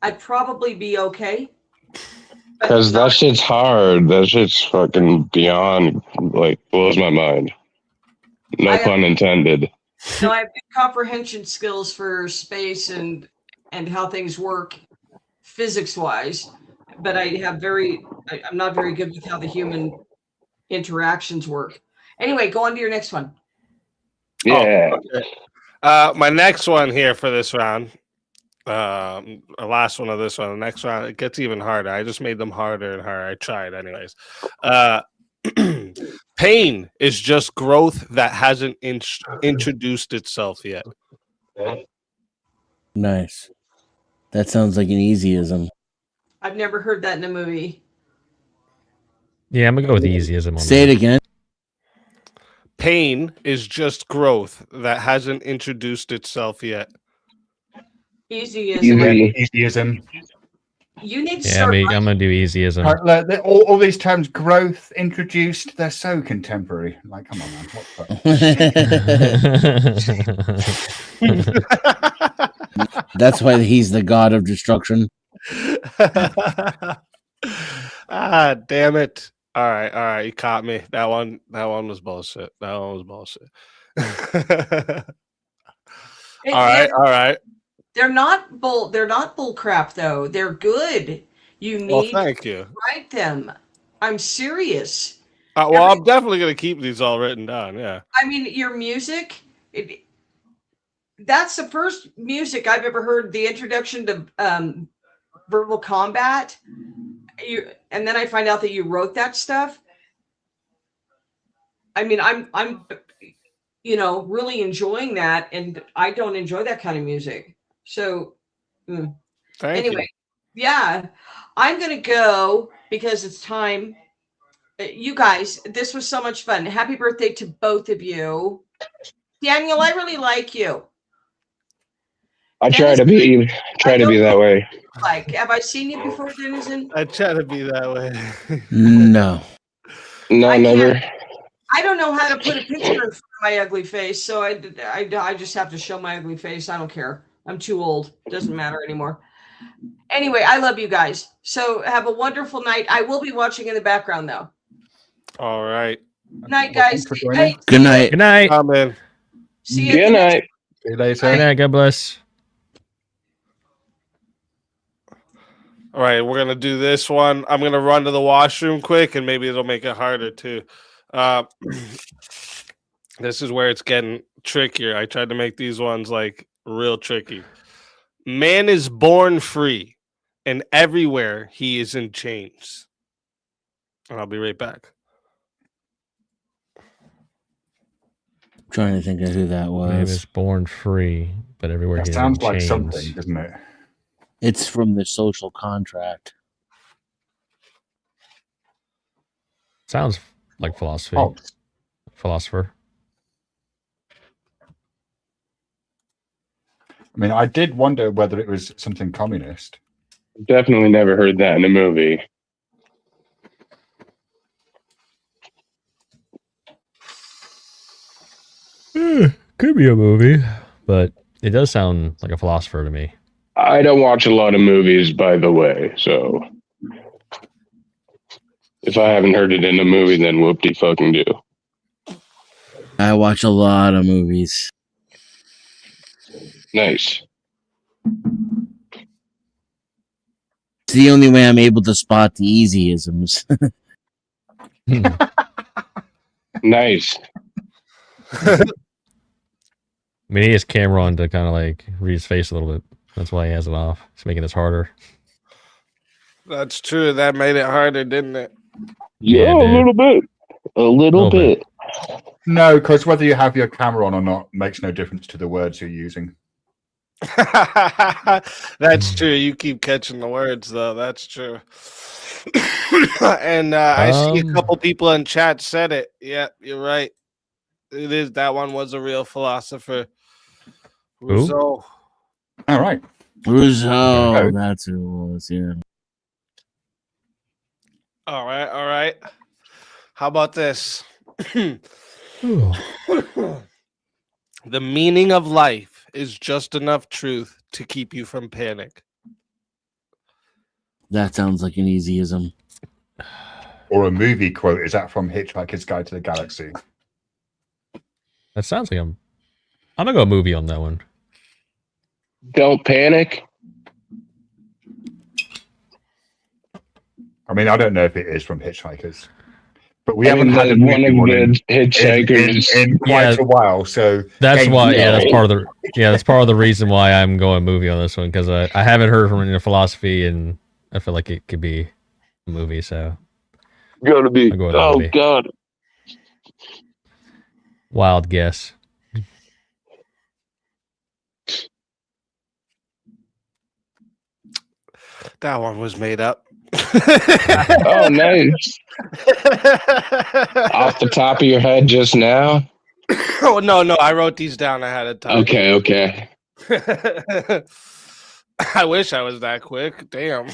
D: I'd probably be okay.
F: Because that shit's hard. That shit's fucking beyond, like, blows my mind. No pun intended.
D: No, I have good comprehension skills for space and how things work physics-wise, but I'm not very good with how the human interactions work. Anyway, go on to your next one.
F: Yeah.
B: Okay. My next one here for this round, the last one of this one. The next round, it gets even harder. I just made them harder and harder. I tried anyways. Pain is just growth that hasn't introduced itself yet.
E: Nice. That sounds like an easyism.
D: I've never heard that in a movie.
I: Yeah, I'm gonna go with easyism.
E: Say it again.
B: Pain is just growth that hasn't introduced itself yet.
D: Easyism.
A: Easyism.
D: You need to
I: Yeah,
D: start.
I: I'm gonna do easyism.
A: All these terms, growth introduced, they're so contemporary. Like, come on, man. What the?
E: That's why he's the god of destruction.
B: Ah, damn it. All right, you caught me. That one was bullshit. That one was bullshit. All right.
D: They're not bull crap though. They're good. You
B: Well,
D: need
B: thank
D: to
B: you.
D: write them. I'm serious.
B: Well, I'm definitely gonna keep these all written down. Yeah.
D: I mean, your music, that's the first music I've ever heard. The introduction to Verbal Combat. And then I find out that you wrote that stuff. I mean, I'm really enjoying that, and I don't enjoy that kind of music. So anyway, yeah, I'm gonna go because it's time. You guys, this was so much fun. Happy birthday to both of you. Daniel, I really like you.
F: I try to be that way.
D: Like, have I seen you before, Denizen?
B: I try to be that way.
E: No.
F: No, never.
D: I don't know how to put a picture in front of my ugly face, so I just have to show my ugly face. I don't care. I'm too old. Doesn't matter anymore. Anyway, I love you guys. So have a wonderful night. I will be watching in the background, though.
B: All right.
D: Night, guys.
E: Good night.
I: Good night.
B: Amen.
D: See you.
F: Good night.
A: See you later.
I: Good night. God bless.
B: All right, we're gonna do this one. I'm gonna run to the washroom quick, and maybe it'll make it harder too. This is where it's getting trickier. I tried to make these ones like real tricky. Man is born free, and everywhere he is in chains. And I'll be right back.
E: I'm trying to think of who that
I: Man
E: was.
I: is born free, but everywhere
A: That
I: he's
A: sounds
I: in
A: like
I: chains.
A: something, doesn't it?
E: It's from the Social Contract.
I: Sounds like philosophy.
A: Oh,
I: Philosopher.
A: I mean, I did wonder whether it was something communist.
F: Definitely never heard that in a movie.
I: Could be a movie, but it does sound like a philosopher to me.
F: I don't watch a lot of movies, by the way, so if I haven't heard it in a movie, then whoop-de-fucking-do.
E: I watch a lot of movies.
F: Nice.
E: It's the only way I'm able to spot the easyisms.
F: Nice.
I: I mean, he has camera on to kind of like read his face a little bit. That's why he has it off. It's making this harder.
B: That's true. That made it harder, didn't it?
F: Yeah,
I: dude.
F: a little bit. A little bit.
A: No, because whether you have your camera on or not makes no difference to the words you're using.
B: That's true. You keep catching the words, though. That's true. And I see a couple people in chat said it. Yeah, you're right. It is. That one was a real philosopher. Rousseau.
A: All right.
E: Rousseau, that's who it was, yeah.
B: All right. How about this? The meaning of life is just enough truth to keep you from panic.
E: That sounds like an easyism.
A: Or a movie quote. Is that from Hitchhiker's Guide to the Galaxy?
I: That sounds like I'm gonna go movie on that one.
F: Don't panic.
A: I mean, I don't know if it is from Hitchhikers, but we
F: I
A: haven't
F: mean,
A: had a
F: one
A: movie
F: of
A: one
F: the Hitchhikers.
A: in quite a while. So
I: That's
A: game
I: why. Yeah,
A: deal.
I: that's part of the reason why I'm going movie on this one, because I haven't heard from any philosophy, and I feel like it could be a movie. So
F: Gotta be.
I: I'll go with
F: Oh
I: movie.
F: God.
I: Wild guess.
B: That one was made up.
F: Oh, nice. Off the top of your head just now?
B: Oh no, I wrote these down ahead of time.
F: Okay.
B: I wish I was that quick. Damn.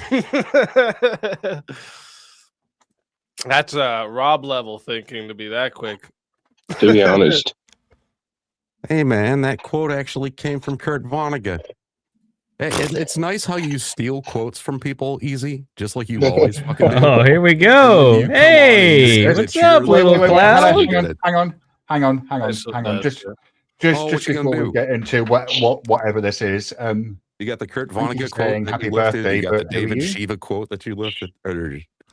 B: That's Rob level thinking to be that quick.
F: To be honest.
K: Hey man, that quote actually came from Kurt Vonnegut. It's nice how you steal quotes from people, Easy, just like you always fucking do.
I: Oh, here we go.
K: You come on and
I: Hey,
K: say that
I: what's
K: you're
I: up,
K: like-
I: little cloud?
A: Hang on. Just
K: Oh, what you
A: before
K: gonna
A: we
K: do?
A: get into whatever this is.
K: You got the Kurt
A: Thank you
K: Vonnegut quote
A: saying
K: that
A: happy
K: you lifted.
A: birthday,
K: You got the
A: but who are
K: David
A: you?
K: Shiva quote that you lifted.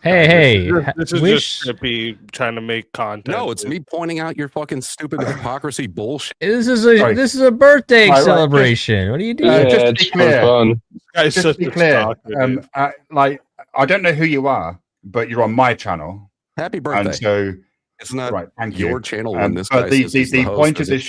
I: Hey,
B: This is
I: wish
B: just Trippy trying to make content.
K: No, it's me pointing out your fucking stupid hypocrisy bullshit.
I: this is
A: Sorry.
I: a birthday
A: Right,
I: celebration. What are you doing?
F: Yeah,
A: just to
F: it's
A: be
F: for
A: clear.
F: fun.
B: Guy's
A: Just
B: such
A: to be
B: a
A: clear,
B: stalker, dude.
A: I don't know who you are, but you're on my channel,
K: Happy
A: and
K: birthday.
A: so
K: It's not
A: right. Thank
K: your
A: you.
K: channel when this
A: But
K: guy
A: the
K: says he's
A: the
K: host,
A: point
K: is
A: of
K: it?
A: this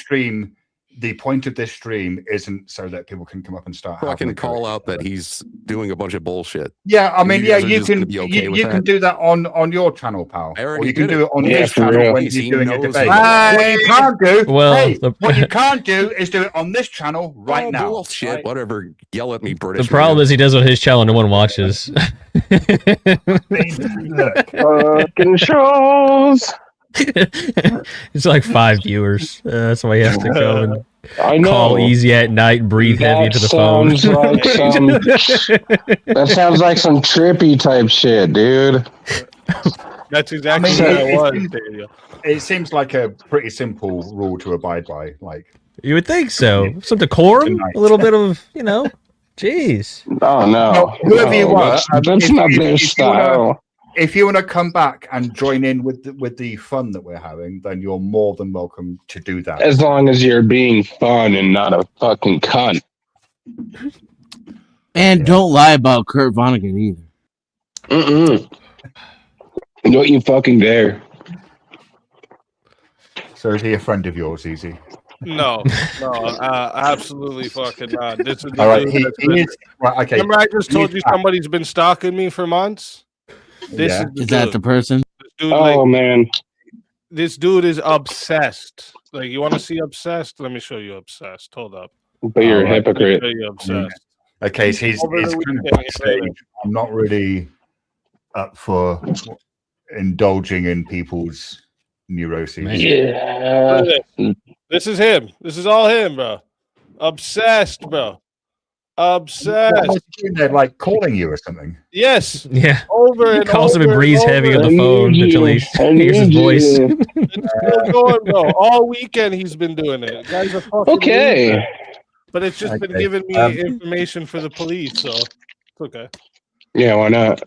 A: stream, isn't so that people can come up and start having
K: Fucking
A: a
K: call
A: go.
K: out that he's doing a bunch of bullshit.
A: Yeah, I mean,
K: You
A: yeah,
K: guys are
A: you
K: just
A: can
K: gonna be okay with
A: you can
K: that?
A: do that on your channel, pal,
K: I
A: or
K: already
A: you can
K: did
A: do
K: it.
A: it on
F: Yeah,
A: his
F: for
A: channel
F: real.
A: when
K: He
A: he's doing a
K: knows
A: debate.
K: he
A: What you can't do,
I: Well,
A: hey,
I: the-
A: what you can't do is do it on this channel right
K: Oh,
A: now.
K: bullshit.
A: right?
K: Whatever. Yell at me, British.
I: The problem is he does it on his channel. No one watches.
A: Look,
F: Fucking shows.
I: It's like 5 viewers. That's why you have to come and
F: I know.
I: call easy at night and breathe heavy into the phone.
F: sounds like that sounds like some trippy type shit, dude.
B: That's exactly
A: I mean,
B: what it
A: it-
B: was, Daniel.
A: it seems like a pretty simple rule to abide by. Like,
I: You would think so. Some decorum, a little bit of, jeez.
F: Oh no,
A: Well, whoever you are,
F: that's
A: if-
F: not
A: if-
F: their
A: if you wanna-
F: style.
A: if you want to come back and join in with the fun that we're having, then you're more than welcome to do that.
F: As long as you're being fun and not a fucking cunt.
E: And don't lie about Kurt Vonnegut either.
F: Don't you fucking dare.
A: So is he a friend of yours, Easy?
B: No, absolutely fucking not. This is the
A: All right,
B: dude
A: he
B: that's been-
A: is right. Okay,
B: Remember, I just told
A: he's
B: you
A: back.
B: somebody's been stalking me for months. This
A: Yeah.
B: is the
E: Is that
B: dude.
E: the person?
B: This dude,
F: Oh man.
B: this dude is obsessed. Like, you want to see obsessed? Let me show you obsessed. Hold up.
F: But you're a
A: Alright.
F: hypocrite.
B: Show you obsessed.
A: Okay, so he's
B: Over the
A: kind of
B: weekend,
A: backstage. I'm not really up for indulging in people's neuroses.
I: Man.
F: Yeah.
B: Look at this. This is him. This is all him, bro. Obsessed, bro. Obsessed.
A: What's he doing there, like calling you or something?
B: Yes.
I: Yeah.
B: Over
I: He
B: and
I: calls him
B: over
I: and breathes
B: over
I: heavy on
B: and
I: the phone
F: need
I: until he
F: you. I
I: hears his
F: need
I: voice.
F: you.
B: It's still going, bro. All weekend he's been doing it. Guys are fucking
F: Okay.
B: losers. But it's just been
A: Okay.
B: giving me information for the police, so it's okay.
F: Yeah, why not?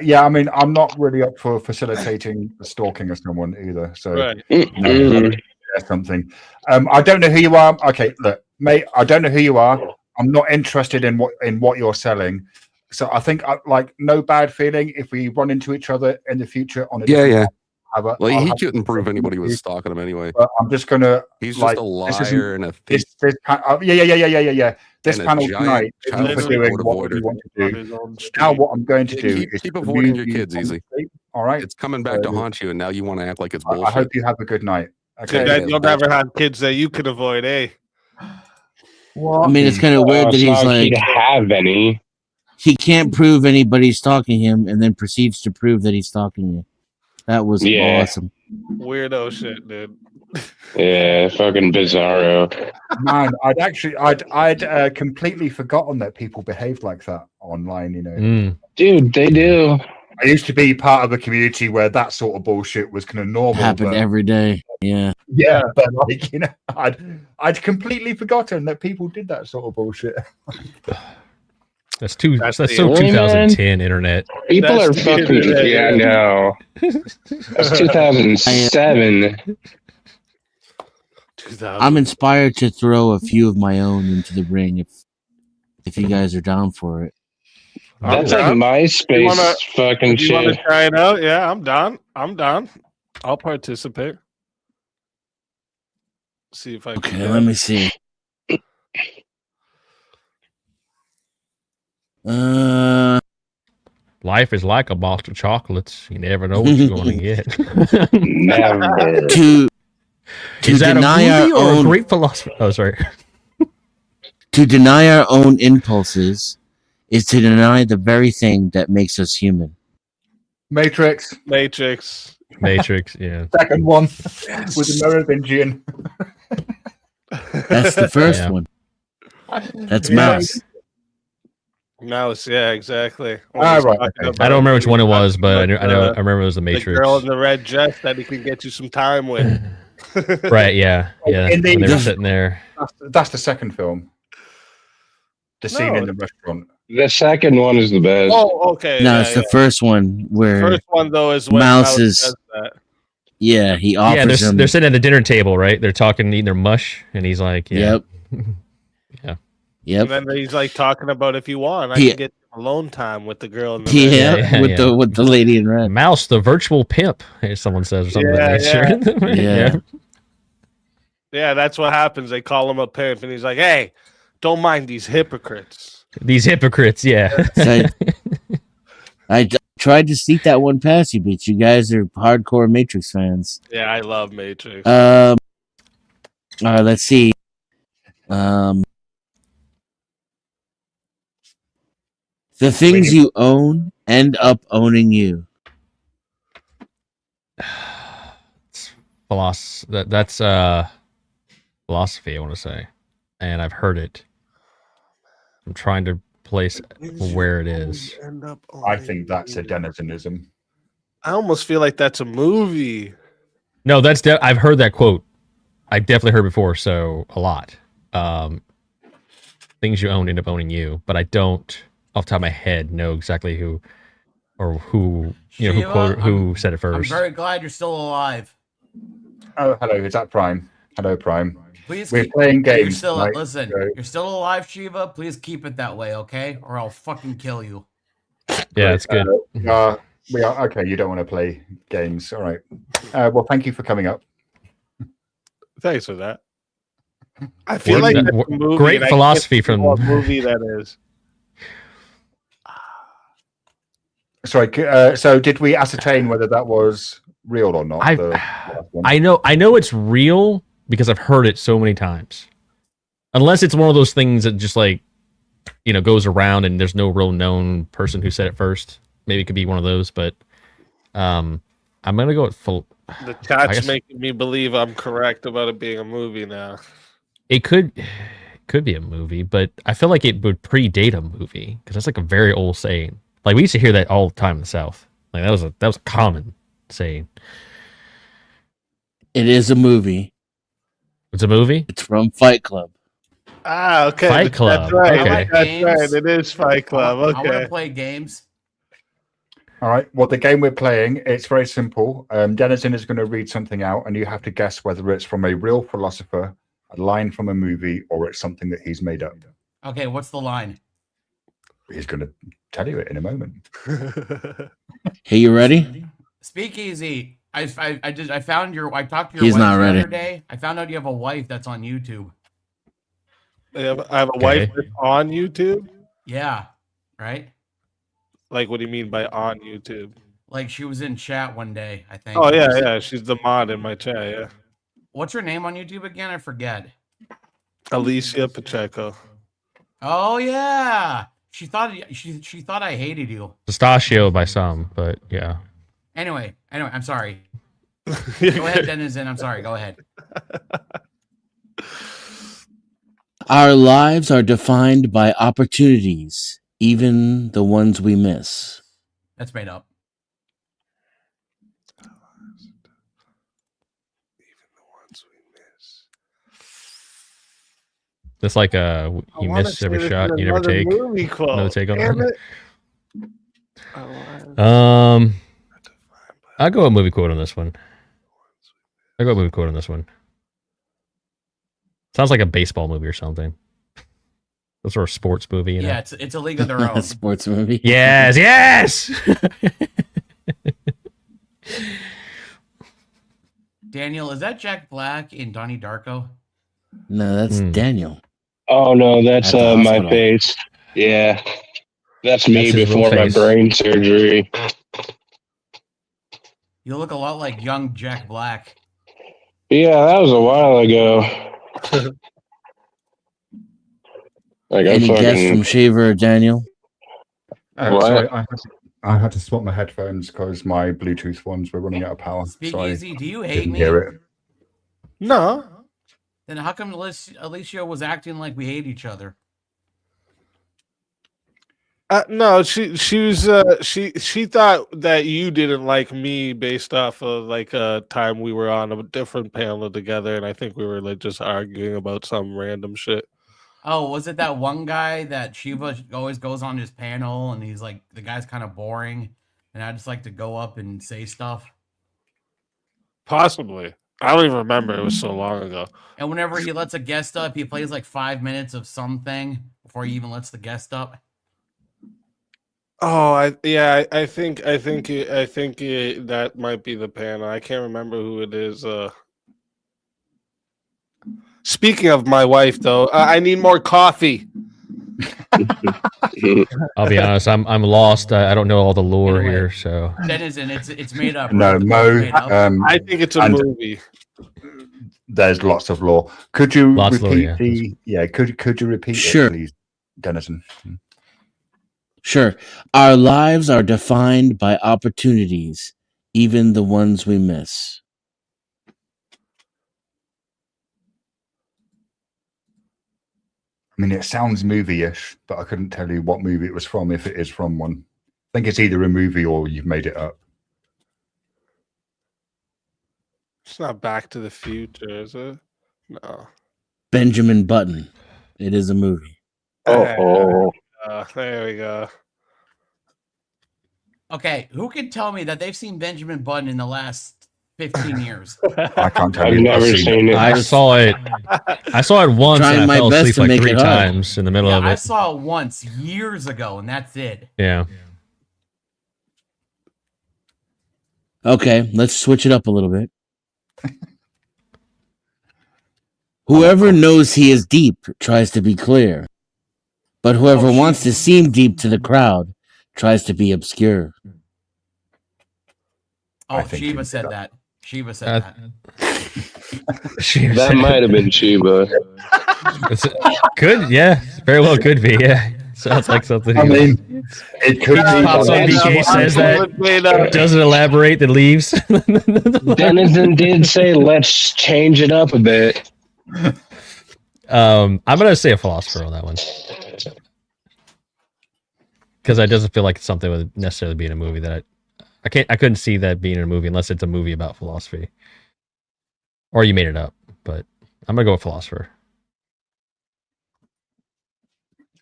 A: Yeah, I mean, I'm not really up for facilitating the stalking of someone either. So
B: Right.
A: that's something. I don't know who you are. Okay, look, mate, I don't know who you are. I'm not interested in what you're selling. So I think like no bad feeling if we run into each other in the future on a
K: Yeah,
A: different
K: yeah.
A: I'll
K: Well, he
A: have-
K: couldn't prove anybody was stalking him anyway.
A: But I'm just gonna.
K: He's
A: like,
K: just a
A: this isn't-
K: liar and a thief.
A: This yeah. This
K: And a
A: panel
K: giant
A: tonight
K: child
A: isn't for
B: support
A: doing what
K: avoider.
A: you want
B: On
A: to do.
B: his own
A: Now
B: street.
A: what I'm going to do is
K: Keep
A: to
K: avoiding
A: remove
K: your
A: you
K: kids,
A: from
K: Easy.
A: the street. All right.
K: It's coming back to haunt you, and now you want to act like it's
A: I
K: bullshit.
A: hope you have a good night.
B: Too
A: Okay.
B: bad you'll never have kids that you can avoid, eh?
E: I mean, it's kind of weird that
F: It's not
E: he's
F: like
E: like,
F: he'd have any.
E: he can't prove anybody's stalking him and then proceeds to prove that he's stalking you. That was
F: Yeah.
E: awesome.
B: Weirdo shit, dude.
F: Yeah, fucking bizarro.
A: Man, I'd completely forgotten that people behaved like that online. You know,
I: Mm.
F: Dude, they do.
A: I used to be part of a community where that sort of bullshit was kind of normal.
E: Happened
A: but-
E: every day. Yeah.
A: yeah, but like I'd completely forgotten that people did that sort of bullshit.
I: That's
B: That's
I: so
B: the-
I: 2010 internet.
F: People
B: That's
F: are
B: the
F: fucking.
B: internet,
F: Yeah, I
B: yeah.
F: know. That's 2007.
B: 2000.
E: I'm inspired to throw a few of my own into the ring if you guys are down for it.
F: That's
B: I'm
F: like
B: down.
F: MySpace
B: wanna-
F: fucking
B: You want to
F: shit.
B: try it out? Yeah, I'm down. I'm down. I'll participate. See if I can.
E: Okay,
B: get
E: let
B: it.
E: me see.
I: Life is like a box of chocolates. You never know what you're going to get.
F: Never.
E: To
I: Is that a
E: deny our
I: movie or a
E: own
I: great philosophy? Oh, sorry.
E: To deny our own impulses is to deny the very thing that makes us human.
A: Matrix.
B: Matrix.
I: Matrix, yeah.
A: Second one with the Merovingian.
E: That's the first
I: Yeah.
E: one. That's
B: Yeah.
E: Mouse.
B: Mouse, yeah, exactly. When
A: Ah,
B: he's
A: right,
B: talking
A: okay.
I: I don't remember which one it
B: about
I: was, but I
B: the-
I: remember it was the
B: the
I: Matrix.
B: girl in the red dress that he can get you some time with.
I: Right, yeah. Yeah.
A: In the-
I: When they were sitting there.
A: That's the second film. The scene
B: No.
A: in the restaurant.
F: The second one is the best.
B: Oh, okay.
E: No,
B: yeah,
E: it's the first one where
B: First one though is when
E: Mouse
B: Mouse
E: is-
B: does that.
E: yeah, he offers
I: Yeah,
E: him.
I: they're sitting at the dinner table, right? They're talking, eating their mush, and he's like, yeah.
E: Yep.
I: Yeah.
E: Yep.
B: And then he's like talking about if you want, I
E: He-
B: can get alone time with the girl in the
E: Yeah,
B: red.
I: Yeah,
E: with
I: yeah.
E: the lady in red.
I: Mouse, the virtual pimp, if someone says, or something
B: Yeah,
I: of that nature.
E: Yeah.
B: Yeah, that's what happens. They call him a pimp, and he's like, "Hey, don't mind these hypocrites."
I: These hypocrites, yeah.
E: So I tried to sneak that one past you, but you guys are hardcore Matrix fans.
B: Yeah, I love Matrix.
E: All right, let's see. The things you own end up owning you.
I: That's philosophy, I want to say, and I've heard it. I'm trying to place where it is.
B: End up
A: I
B: owning
A: think that's a
B: you.
A: denizenism.
B: I almost feel like that's a movie.
I: No, I've heard that quote. I definitely heard before, so a lot. Things you own end up owning you, but I don't, off the top of my head, know exactly who
L: Shiva,
I: who said it
L: I'm
I: first.
L: very glad you're still alive.
A: Oh, hello. Is that Prime? Hello, Prime.
L: Please
A: We're
L: keep,
A: playing
L: You're
A: games.
L: still,
A: tonight,
L: listen,
A: so-
L: you're still alive, Shiva. Please keep it that way, okay? Or I'll fucking kill you.
I: Yeah, it's good.
A: We are okay. You don't want to play games. All right. Well, thank you for coming up.
B: Thanks for that. I feel like that's a movie,
I: Great
B: and I can't
I: philosophy
B: think of
I: from
B: what movie that is.
A: Sorry. So, did we ascertain whether that was real or not? the last one?
I: I know it's real because I've heard it so many times. Unless it's one of those things that just like, goes around and there's no real known person who said it first. Maybe it could be one of those, but I'm gonna go with full.
B: The
I: I
B: chat's
I: guess-
B: making me believe I'm correct about it being a movie now.
I: It could be a movie, but I feel like it would predate a movie because that's like a very old saying. Like we used to hear that all the time in the South. Like that was a common saying.
E: It is a movie.
I: It's a movie.
E: It's from Fight Club.
B: Ah, okay.
I: Fight Club,
B: That's right.
I: okay.
B: That's right. It is Fight Club.
L: I want
B: Okay.
L: to play games.
A: All right. Well, the game we're playing, it's very simple. Denizen is going to read something out, and you have to guess whether it's from a real philosopher, a line from a movie, or it's something that he's made up.
L: Okay, what's the line?
A: He's going to tell you it in a moment.
E: Hey, you ready?
L: Speakeasy. I found your. I talked to your
E: He's
L: wife
E: not
L: the
E: ready.
L: other day. I found out you have a wife that's on YouTube.
B: I have a wife
I: Okay.
B: that's on YouTube.
L: Yeah, right.
B: Like, what do you mean by on YouTube?
L: Like she was in chat one day. I think.
B: Oh yeah, yeah. She's the mod in my chat. Yeah,
L: What's her name on YouTube again? I forget.
B: Alicia Pacheco.
L: Oh yeah. She thought I hated you.
I: Pistachio by some, but yeah.
L: Anyway, I'm sorry. Go ahead, Denizen. I'm sorry. Go ahead.
E: Our lives are defined by opportunities, even the ones we miss.
L: That's made up.
I: It's like
B: I
I: you
B: wanna
I: miss
B: say
I: every
B: this
I: shot
B: is
I: you never
B: another
I: take.
B: movie quote.
I: Another take on
B: Damn
I: that.
B: it. Oh,
I: I'll go a movie quote on this one. I'll go a movie quote on this one. Sounds like a baseball movie or something. Some sort of sports movie, you know?
L: Yeah, it's a league of their own.
E: A sports movie.
I: Yes, yes.
L: Daniel, is that Jack Black in Donnie Darko?
E: No, that's Daniel.
F: Oh no, that's
E: At the
F: my
E: hospital.
F: face. Yeah, that's me
I: That's his real
F: before my
I: face.
F: brain surgery.
L: You look a lot like young Jack Black.
F: Yeah, that was a while ago. Like
E: Any guess from Shaver or Daniel?
F: What?
A: Sorry, I had to swap my headphones because my Bluetooth ones were running out of power.
L: Speak
A: so I
L: easy. Do you hate
A: didn't
L: me?
A: hear it.
B: No.
L: Then how come Alicia was acting like we hate each other?
B: No, she was she thought that you didn't like me based off of like a time we were on a different panel together, and I think we were like just arguing about some random shit.
L: Oh, was it that one guy that Shiva always goes on his panel and he's like, the guy's kind of boring, and I just like to go up and say stuff?
B: Possibly. I don't even remember. It was so long ago.
L: And whenever he lets a guest up, he plays like 5 minutes of something before he even lets the guest up.
B: Oh, I think that might be the panel. I can't remember who it is. Speaking of my wife, though, I need more coffee.
I: I'll be honest. I'm lost. I don't know all the lore here. So
L: Denizen, it's made up.
A: No,
L: right?
A: Mo.
L: It's made up.
B: I think it's a
A: and
B: movie.
A: There's lots of lore. Could you
I: Lots of
A: repeat
I: lore,
A: could you repeat
E: Sure.
A: it, please, Denizen?
E: Sure. Our lives are defined by opportunities, even the ones we miss.
A: I mean, it sounds movie-ish, but I couldn't tell you what movie it was from, if it is from one. I think it's either a movie or you've made it up.
B: It's not Back to the Future, is it? No.
E: Benjamin Button. It is a movie.
F: Oh,
B: There we go.
L: Okay, who can tell me that they've seen Benjamin Button in the last 15 years?
A: I can't tell
F: I've
A: you.
F: never seen it.
I: I saw it. I saw it once
E: Trying
I: and
E: my
I: I fell
E: best
I: asleep
E: to
I: like
E: make
I: 3
E: it hard.
I: times in the middle
L: Yeah,
I: of
L: I
I: it.
L: saw it once years ago, and that's it.
I: Yeah.
E: Okay, let's switch it up a little bit. Whoever knows he is deep tries to be clear, but whoever wants to seem deep to the crowd tries to be obscure.
L: Oh,
A: I think
L: Shiva
A: you
L: said
A: did
L: that. Shiva said that.
F: that might have been Chiba.
I: Could, yeah, very well could be. Yeah, sounds like something.
A: I mean, it could
I: He just
A: be.
I: pops on BK, says that, doesn't elaborate, then leaves.
F: Denizen did say, "Let's change it up a bit."
I: I'm gonna say a philosopher on that one because it doesn't feel like it's something that would necessarily be in a movie that I couldn't see that being in a movie unless it's a movie about philosophy or you made it up. But I'm gonna go with philosopher.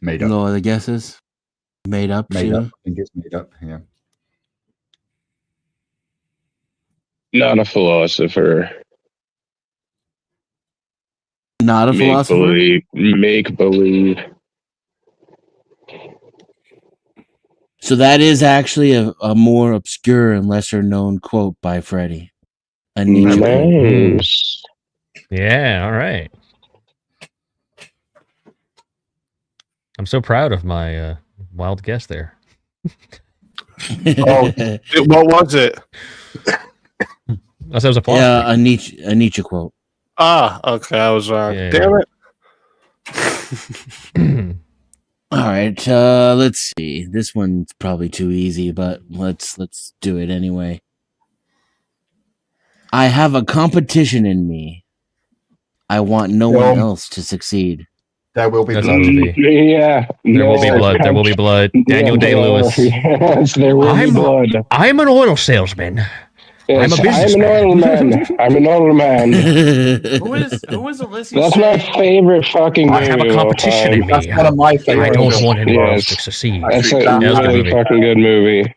A: Made up.
E: No other guesses? Made up?
A: Made
E: Shiva?
A: up. I think it's made up. Yeah.
F: Not a philosopher.
E: Not a philosopher?
F: Make believe.
E: So that is actually a more obscure and lesser known quote by Freddie. A Nietzsche quote.
F: Nice.
I: Yeah, all right. I'm so proud of my wild guess there.
B: Oh, what was it?
I: I said it was a philosopher.
E: Yeah, a Nietzsche quote.
B: Ah, okay, I was wrong.
I: Yeah,
B: Damn
I: yeah.
B: it.
E: All right, let's see. This one's probably too easy, but let's do it anyway. I have a competition in me. I want no one else to succeed.
A: There will be
I: That's a
A: blood.
I: movie.
F: Yeah.
I: There will be blood. There will be blood. Daniel Day-Lewis.
F: Yes, there will be blood.
I: I'm an oil salesman.
F: Yes,
I: I'm a
F: I'm an oil man. I'm an oil man.
L: Who is Ulysses?
F: That's my favorite fucking movie.
I: I have a
F: of all
I: competition
F: time.
I: in me.
A: That's one of my
I: I
A: favorite.
I: don't want anyone else
F: Yes.
I: to succeed.
F: That's a
I: Yeah, it was a good
F: really
I: movie.
F: fucking good movie.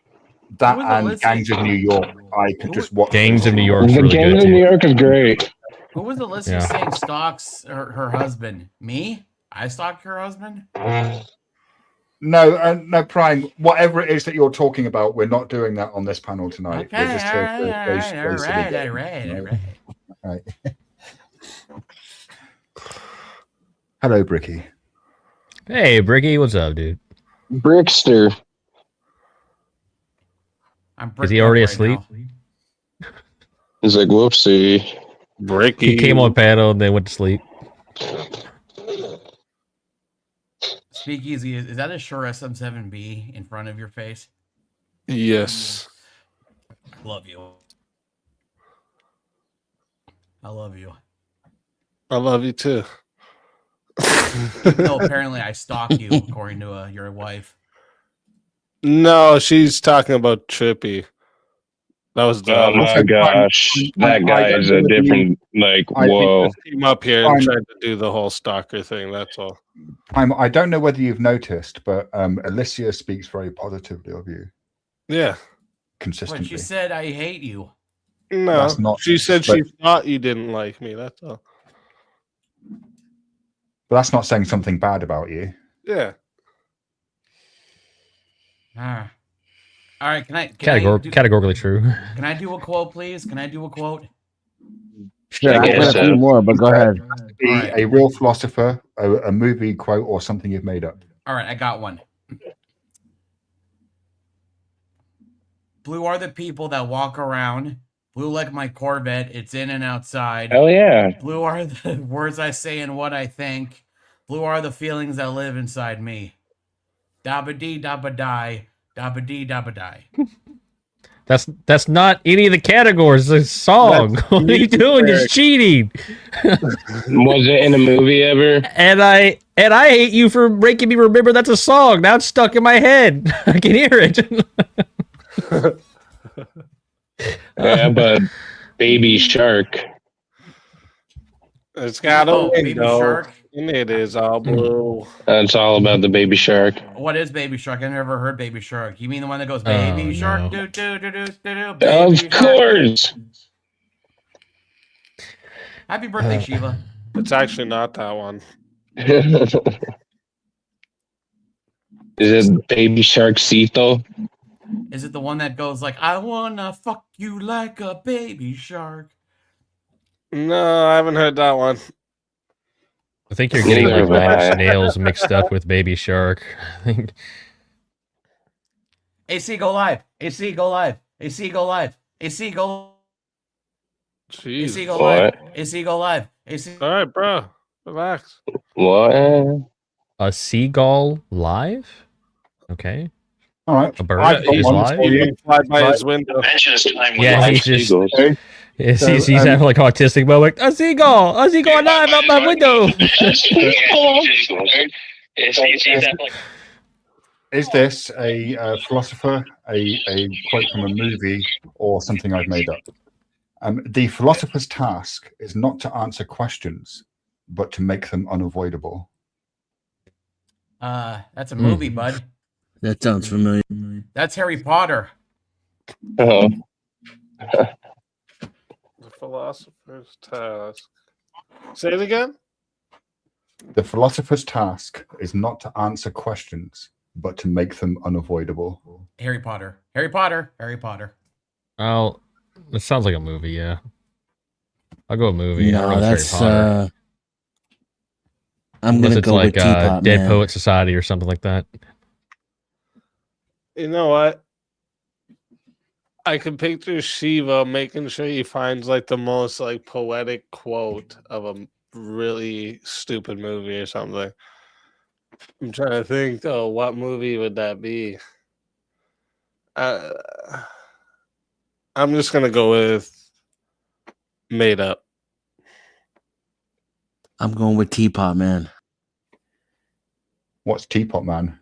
A: That
L: Who was
A: and
L: Ulysses?
A: Gangs of New York. I could just watch.
I: Gangs of New York.
F: The
I: really
F: Gangs
I: good
F: of New
I: too.
F: York is great.
L: Who was Ulysses
I: Yeah.
L: saying stalks her husband? Me? I stalked her husband?
A: No, no, Prime. Whatever it is that you're talking about, we're not doing that on this panel tonight.
L: Okay,
A: We're just
L: all
A: here
L: right,
A: for
L: all
A: those-
L: right, all
A: those silly
L: right,
A: games,
L: all right,
A: you
L: all
A: know?
L: right.
A: Right. Hello, Bricky.
I: Hey, Bricky, what's up, dude?
F: Brickster.
L: I'm
I: Is he
L: bricked up
I: already
L: right
I: asleep?
L: now.
F: He's like, whoopsie.
B: Bricky.
I: He came on panel and then went to sleep.
L: Speakeasy, is that a Shure SM7B in front of your face?
B: Yes.
L: I love you. I love you.
B: I love you too.
L: No, apparently I stalk you, according to your wife.
B: No, she's talking about Trippy. That was the
F: Oh my gosh, that guy is a different. Like, whoa.
B: Came up here and tried to do the whole stalker thing. That's all.
A: I don't know whether you've noticed, but Alicia speaks very positively of you
B: Yeah.
A: consistently.
L: But she said I hate you.
B: No,
A: That's not-
B: she said
A: but-
B: she thought you didn't like me. That's all.
A: But that's not saying something bad about you.
B: Yeah.
L: All right, can I
I: Categorically true.
L: Can I do a quote, please? Can I do a quote?
E: Sure, I've got a few more, but go ahead.
A: Be a real philosopher, a movie quote, or something you've made up.
L: All right, I got one. Blue are the people that walk around. Blue like my Corvette. It's in and outside.
F: Hell yeah.
L: Blue are the words I say and what I think. Blue are the feelings that live inside me. Dabba dee dabba die. Dabba dee dabba die.
I: That's not any of the categories. It's a song. What are you doing? You're cheating.
F: Was it in a movie ever?
I: And I hate you for making me remember that's a song. Now it's stuck in my head. I can hear it.
F: Yeah, but Baby Shark.
B: It's got a
L: Baby
B: window,
L: Shark.
B: and it is all blue.
F: It's all about the Baby Shark.
L: What is Baby Shark? I've never heard Baby Shark. You mean the one that goes Baby
I: Oh,
L: Shark?
I: no.
L: Do, do, do, do, do, do,
F: Of
L: Baby Shark.
F: course.
L: Happy birthday, Shiva.
B: It's actually not that one.
F: Is it Baby Shark Cito?
L: Is it the one that goes like, I wanna fuck you like a baby shark?
B: No, I haven't heard that one.
I: I think you're getting
F: Neither
I: like
F: have
I: Nine
F: I.
I: Inch Nails mixed up with Baby Shark. I think
L: AC go live. AC go live. AC go live. AC go.
B: Jeez.
L: AC go
F: What?
L: live. AC go live. AC.
B: All right, bro. Relax.
F: What?
I: a seagull live. Okay.
A: All right.
I: A bird
A: I've got
I: is
A: one
I: live.
A: for you.
B: Fly by
A: Right.
B: his window.
I: Yeah, he's just
A: Okay.
I: he's,
A: So,
I: he's having like autistic moment. A seagull live out my window.
A: Is this a philosopher, a quote from a movie, or something I've made up? The philosopher's task is not to answer questions, but to make them unavoidable.
L: That's a movie, bud.
E: That sounds familiar.
L: That's Harry Potter.
F: Oh.
B: The philosopher's task. Say it again.
A: The philosopher's task is not to answer questions, but to make them unavoidable.
L: Harry Potter. Harry Potter. Harry Potter.
I: Oh, it sounds like a movie. Yeah, I'll go a movie. I don't know
E: No,
I: if it's
E: that's
I: Harry Potter.
E: I'm
I: Unless
E: gonna
I: it's
E: go
I: like
E: with Teapot
I: Dead
E: Man.
I: Poet Society or something like that.
B: You know what? I can picture Shiva making sure he finds like the most like poetic quote of a really stupid movie or something. I'm trying to think though, what movie would that be? I'm just gonna go with Made Up.
E: I'm going with Teapot Man.
A: What's Teapot Man?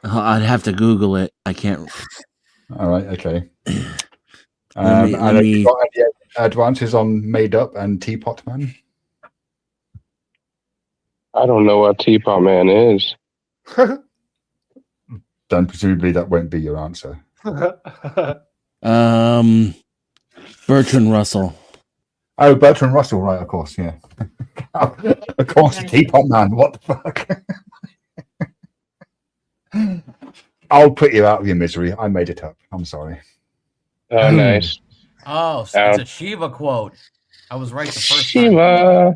E: I'd have to Google it. I can't.
A: All right, okay.
E: Let me-
A: and have you got any advances on Made Up and Teapot Man?
F: I don't know what Teapot Man is.
A: Then presumably that won't be your answer.
E: Bertrand Russell.
A: Oh, Bertrand Russell, right? Of course, yeah. Of course, Teapot Man. What the fuck? I'll put you out of your misery. I made it up. I'm sorry.
F: Oh, nice.
L: Oh, so it's a Shiva quote. I was right the first time.
F: Shiva.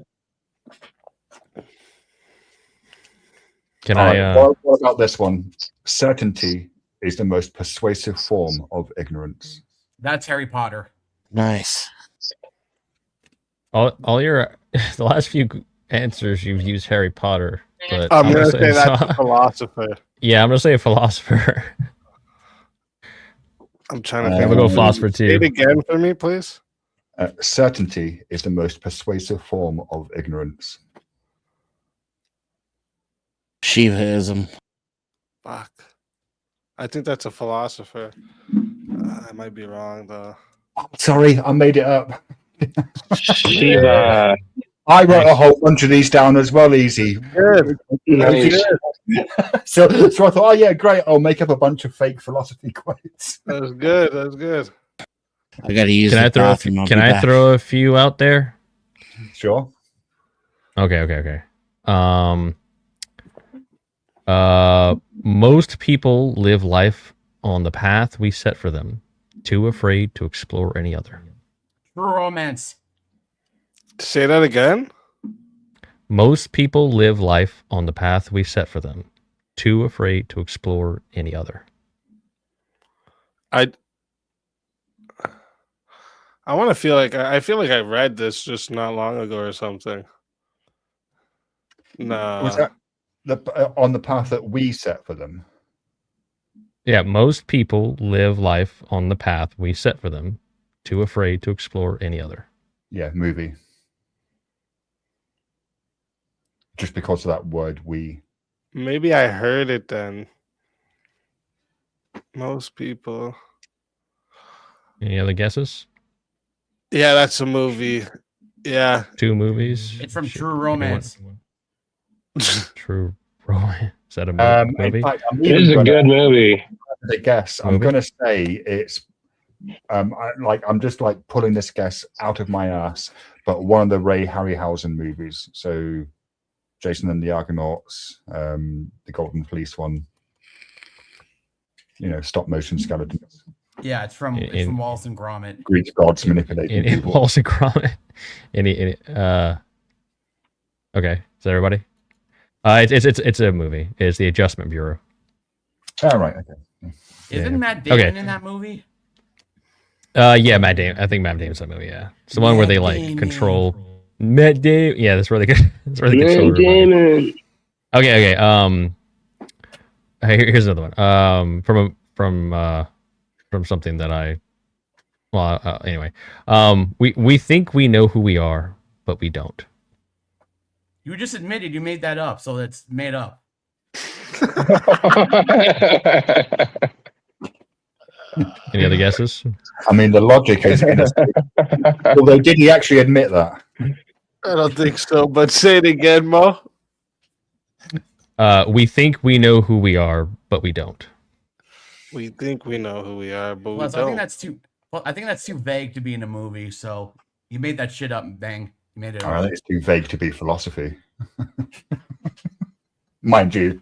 I: Can
A: All
I: I?
A: right, what about this one? Certainty is the most persuasive form of ignorance.
L: That's Harry Potter.
E: Nice.
I: All your the last few answers, you've used Harry Potter, but
B: I'm gonna say that's
I: it's
B: a philosopher.
I: yeah, I'm gonna say a philosopher.
B: I'm trying to
A: I'm
B: think.
I: gonna go
B: of-
I: philosopher
B: Say it
I: too.
B: again for me, please.
A: Certainty is the most persuasive form of ignorance.
E: Shivaism.
B: Fuck. I think that's a philosopher. I might be wrong though.
A: Sorry, I made it up.
F: Shiva.
A: I wrote a whole bunch of these down as well, Easy.
B: Good.
F: Nice.
A: So I thought, oh yeah, great. I'll make up a bunch of fake philosophy quotes.
B: That was good. That was good.
E: I gotta use
I: Can
E: the
I: I throw?
E: bathroom. I'll
I: Can
E: be
I: I
E: back.
I: throw a few out there?
A: Sure.
I: Okay. Most people live life on the path we set for them, too afraid to explore any other.
L: True romance.
B: Say that again.
I: Most people live life on the path we set for them, too afraid to explore any other.
B: I want to feel like I feel like I read this just not long ago or something. No.
A: Was that on the path that we set for them?
I: Yeah, most people live life on the path we set for them, too afraid to explore any other.
A: Yeah, movie. Just because of that word "we."
B: Maybe I heard it then. Most people.
I: Any other guesses?
B: Yeah, that's a movie. Yeah.
I: 2 movies.
L: It's from
I: Shit,
L: True
I: anyone?
L: Romance.
I: True Romance. Is that a movie?
A: In fact, I'm
F: It
A: even
F: is a
A: gonna
F: good movie.
A: hazard a guess. I'm
I: Movie?
A: gonna say it's I'm just like pulling this guess out of my ass, but one of the Ray Harryhausen movies. So Jason and the Argonauts, the Golden Fleece one. You know, stop motion skeletons.
L: Yeah, it's from Wallace and Gromit.
A: Greek gods manipulating
I: In
A: people.
I: Wallace and Gromit. Okay, is that everybody? It's a movie. It's the Adjustment Bureau.
A: Oh, right, okay.
L: Isn't
I: Yeah.
L: Matt Damon
I: Okay.
L: in that movie?
I: Yeah, Matt Damon. I think Matt Damon's that movie. Yeah, it's the one where they like control. Matt Damon. Yeah, that's where they that's where they control everybody. Okay. Here's another one. From something that I. Well, anyway, we think we know who we are, but we don't.
L: You just admitted you made that up, so that's made up.
I: Any other guesses?
A: I mean, the logic is gonna say, although did he actually admit that?
B: I don't think so, but say it again, Mo.
I: We think we know who we are, but we don't.
B: We think we know who we are, but
L: Plus,
B: we
L: I
B: don't.
L: think that's too. Well, I think that's too vague to be in a movie. So you made that shit up and bang, you made it
A: I
L: up.
A: think it's too vague to be philosophy. Mind you.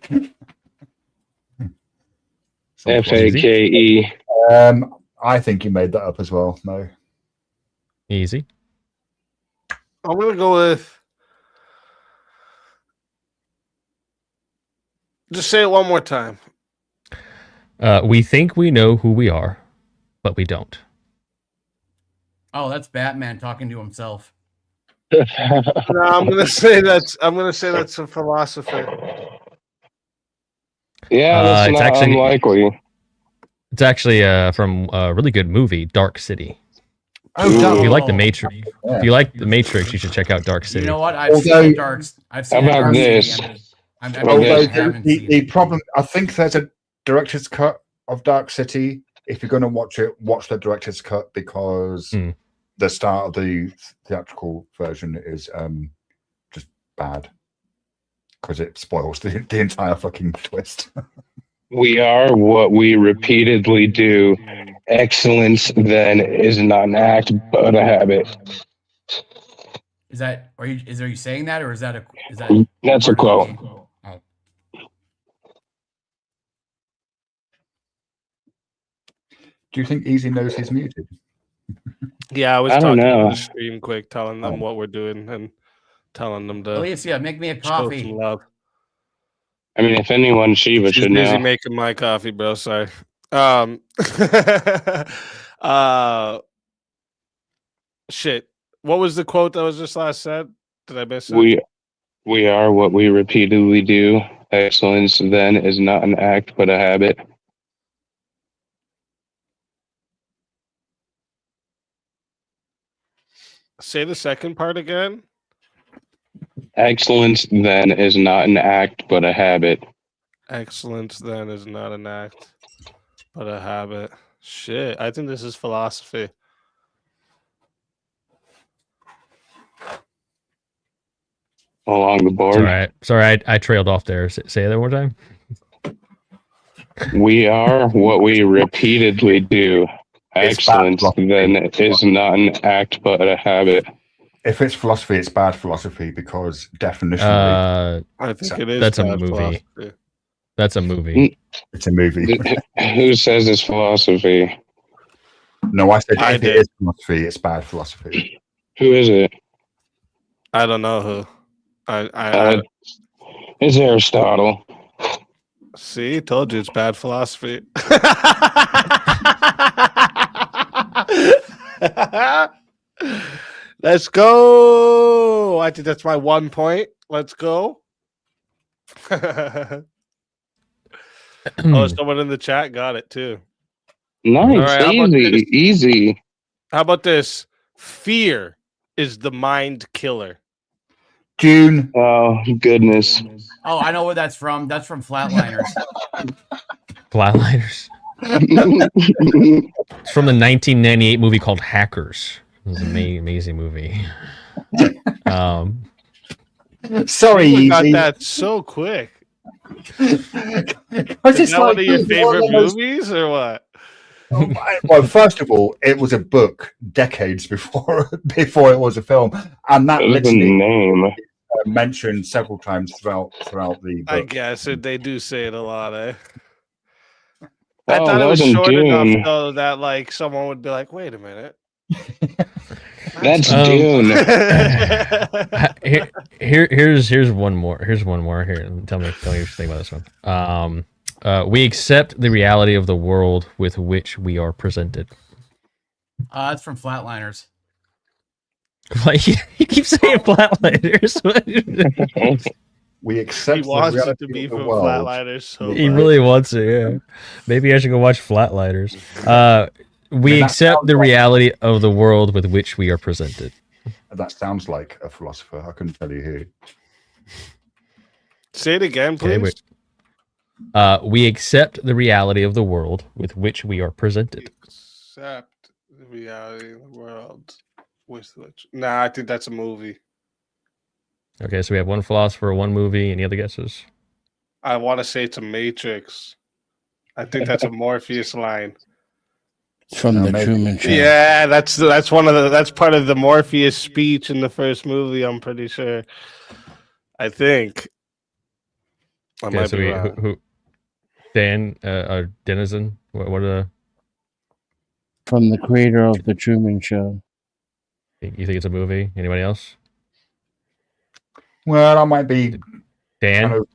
F: FAKE.
A: I think you made that up as well, Mo.
I: Easy.
B: I'm gonna go with. Just say it one more time.
I: We think we know who we are, but we don't.
L: Oh, that's Batman talking to himself.
B: No, I'm gonna say that's a philosopher.
F: Yeah, that's
I: it's
F: not
I: actually-
F: unlikely.
I: It's actually from a really good movie, Dark City.
A: Oh,
I: If you like the Matrix,
A: Yeah.
I: if you like the Matrix, you should check out Dark City.
L: You know what? I've
A: Although-
L: seen Darks. I've seen
F: How about
L: Dark City,
F: this?
L: and I
A: Although
L: haven't
A: the
L: seen it.
A: problem, I think there's a director's cut of Dark City. If you're going to watch it, watch the director's cut because the start of the theatrical version is just bad because it spoils the entire fucking twist.
F: We are what we repeatedly do. Excellence then is not an act, but a habit.
L: Is that? Are you saying that, or is that a? Is that?
F: That's a
L: part of the
F: quote.
L: game? Oh.
A: Do you think Easy knows he's muted?
B: Yeah, I was
F: I don't
B: talking
F: know.
B: to the stream quick, telling them what we're doing and telling them to
L: Alicia, make me a
B: show
L: coffee.
B: some love.
F: I mean, if anyone, Shiva
B: She's
F: should
B: busy
F: know.
B: making my coffee, bro. Sorry. Shit. What was the quote that was just last said? Did I miss it?
F: We are what we repeatedly do. Excellence then is not an act but a habit.
B: Say the second part again.
F: Excellence then is not an act but a habit.
B: Excellence then is not an act, but a habit. Shit, I think this is philosophy.
F: Along the board.
I: Sorry, I trailed off there. Say that one more time.
F: We are what we repeatedly do. Excellence then is not an act but a habit.
A: If it's philosophy, it's bad philosophy because definitionally,
B: I think it is.
I: That's a
B: bad
I: movie.
B: philosophy.
I: That's a movie.
A: It's a movie.
F: Who says it's philosophy?
A: No, I said
B: I
A: if it
B: did.
A: is philosophy, it's bad philosophy.
F: Who is it?
B: I don't know who. I
F: It's Aristotle.
B: see. Told you it's bad philosophy. Let's go. I think that's my 1 point. Let's go. Oh, someone in the chat got it too.
F: Nice,
B: All right, how about this?
F: easy.
B: How about this? Fear is the mind killer.
A: June.
F: Oh goodness.
L: Oh, I know where that's from. That's from Flatliners.
I: Flatliners. It's from the 1998 movie called Hackers. It was an amazing movie.
A: Sorry,
B: You got
A: Easy.
B: that so quick.
A: I
B: Is
A: just
B: that one of your
A: one
B: favorite
A: of those-
B: movies or what?
A: Well, first of all, it was a book decades before it was a film, and that
F: What was the
A: literally
F: name?
A: mentioned several times throughout the
B: I
A: book.
B: guess they do say it a lot, eh?
F: Oh,
B: I thought it
F: that
B: was
F: was in
B: short
F: Dune.
B: enough though that like someone would be like, "Wait a minute."
F: That's
I: Um,
F: Dune.
I: Here's one more. Here's one more. Here, tell me what you think about this one. We accept the reality of the world with which we are presented.
L: That's from Flatliners.
I: Like you keep saying Flatliners.
A: We accept
B: He
A: the
B: wants it
A: reality
B: to be
A: of the
B: from
A: world.
B: Flatliners so
I: He
B: bad.
I: really wants it. Yeah, maybe I should go watch Flatliners. We
A: that
I: accept
A: sounds
I: the
A: like-
I: reality of the world with which we are presented.
A: That sounds like a philosopher. I couldn't tell you who.
B: Say it again,
I: Okay,
B: please.
I: we accept the reality of the world with which we are presented.
B: Accept the reality of the world with which. Nah, I think that's a movie.
I: Okay, so we have one philosopher, one movie. Any other guesses?
B: I want to say it's a Matrix. I think that's a Morpheus line.
E: It's from the
A: maybe.
E: Truman Show.
B: Yeah, that's part of the Morpheus speech in the first movie. I'm pretty sure. I think. I
I: Okay,
B: might
I: so
B: be
I: we
B: wrong.
I: who Dan Denizen. What
E: From the creator of the Truman Show.
I: you think it's a movie? Anybody else?
A: Well, I might be
I: Dan.
A: kind of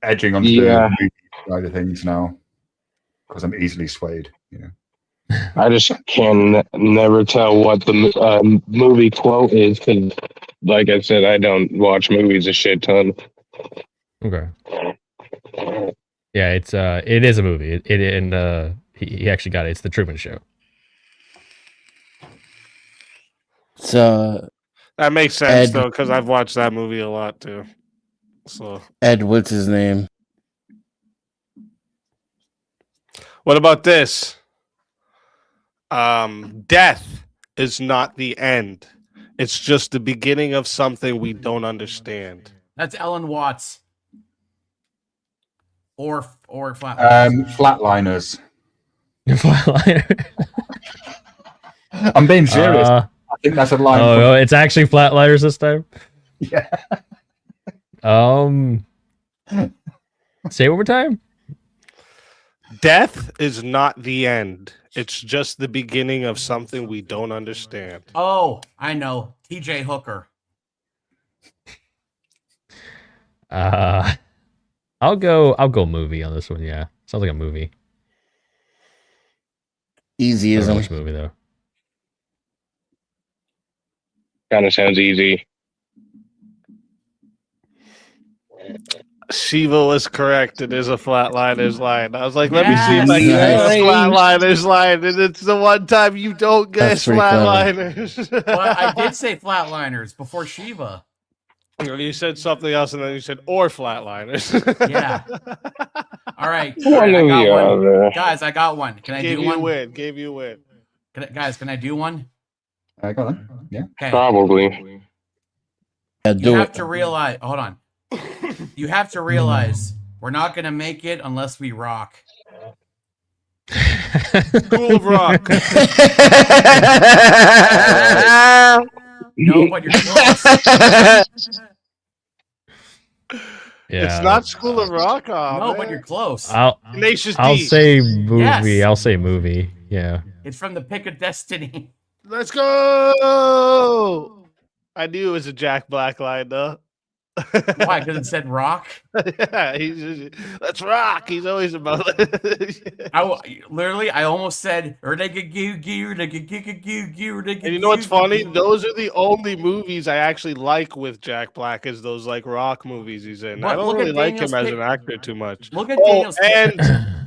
A: edging onto
F: Yeah.
A: the movie side of things now because I'm easily swayed. You know.
F: I just can never tell what the movie quote is because, like I said, I don't watch movies a shit ton.
I: Okay. Yeah, it is a movie. He actually got it. It's the Truman Show.
E: So
B: That makes sense
E: Ed-
B: though, because I've watched that movie a lot too. So,
E: Ed, what's his name?
B: what about this? Death is not the end. It's just the beginning of something we don't understand.
L: That's Ellen Watts. Or Flatliners.
A: Flatliners.
I: Flatliner.
A: I'm being serious. I think that's a line.
I: Oh, it's actually Flatliners this time.
A: Yeah.
I: Say it one more time.
B: Death is not the end. It's just the beginning of something we don't understand.
L: Oh, I know. TJ Hooker.
I: I'll go movie on this one. Yeah, sounds like a movie. I don't know
E: Easyism.
I: which movie though.
F: Kind of sounds easy.
B: Shiva was correct. It is a flatliner's line. I was like, let me see if I can
E: Yes.
B: get a flatliner's line, and it's the one time you don't
E: That's
B: guess
E: pretty clever.
B: flatliners.
L: Well, I did say flatliners before Shiva.
B: You said something else, and then you said or flatliners.
L: Yeah. All right.
F: One
L: All right, I
F: or
L: got
F: the
L: one.
F: other.
L: Guys, I got one. Can I
B: Gave
L: do
B: you a
L: one?
B: win. Gave you a win.
L: Guys, can I do one?
A: Go on. Yeah.
L: Okay.
F: Probably.
E: Yeah,
L: You
E: do
L: have
E: it.
L: to realize. Hold on. You have to realize we're not gonna make it unless we rock.
B: School of Rock.
L: No, but you're close.
I: Yeah.
B: It's not School of Rock. Oh,
L: No,
B: man.
L: but you're close.
B: Tenacious
I: I'll
B: D.
I: say movie.
L: Yes.
I: I'll say movie. Yeah.
L: It's from the Pick of Destiny.
B: Let's go. I knew it was a Jack Black line, though.
L: Why? Because it said rock.
B: Yeah, let's rock. He's always about it.
L: I almost said. And
B: And you know what's funny? Those are the only movies I actually like with Jack Black, is those like rock movies he's in. I
L: But
B: don't
L: look at
B: really like
L: Daniel's
B: him as
L: pic-
B: an actor too much.
L: Look at
B: Oh,
L: Daniel's pic-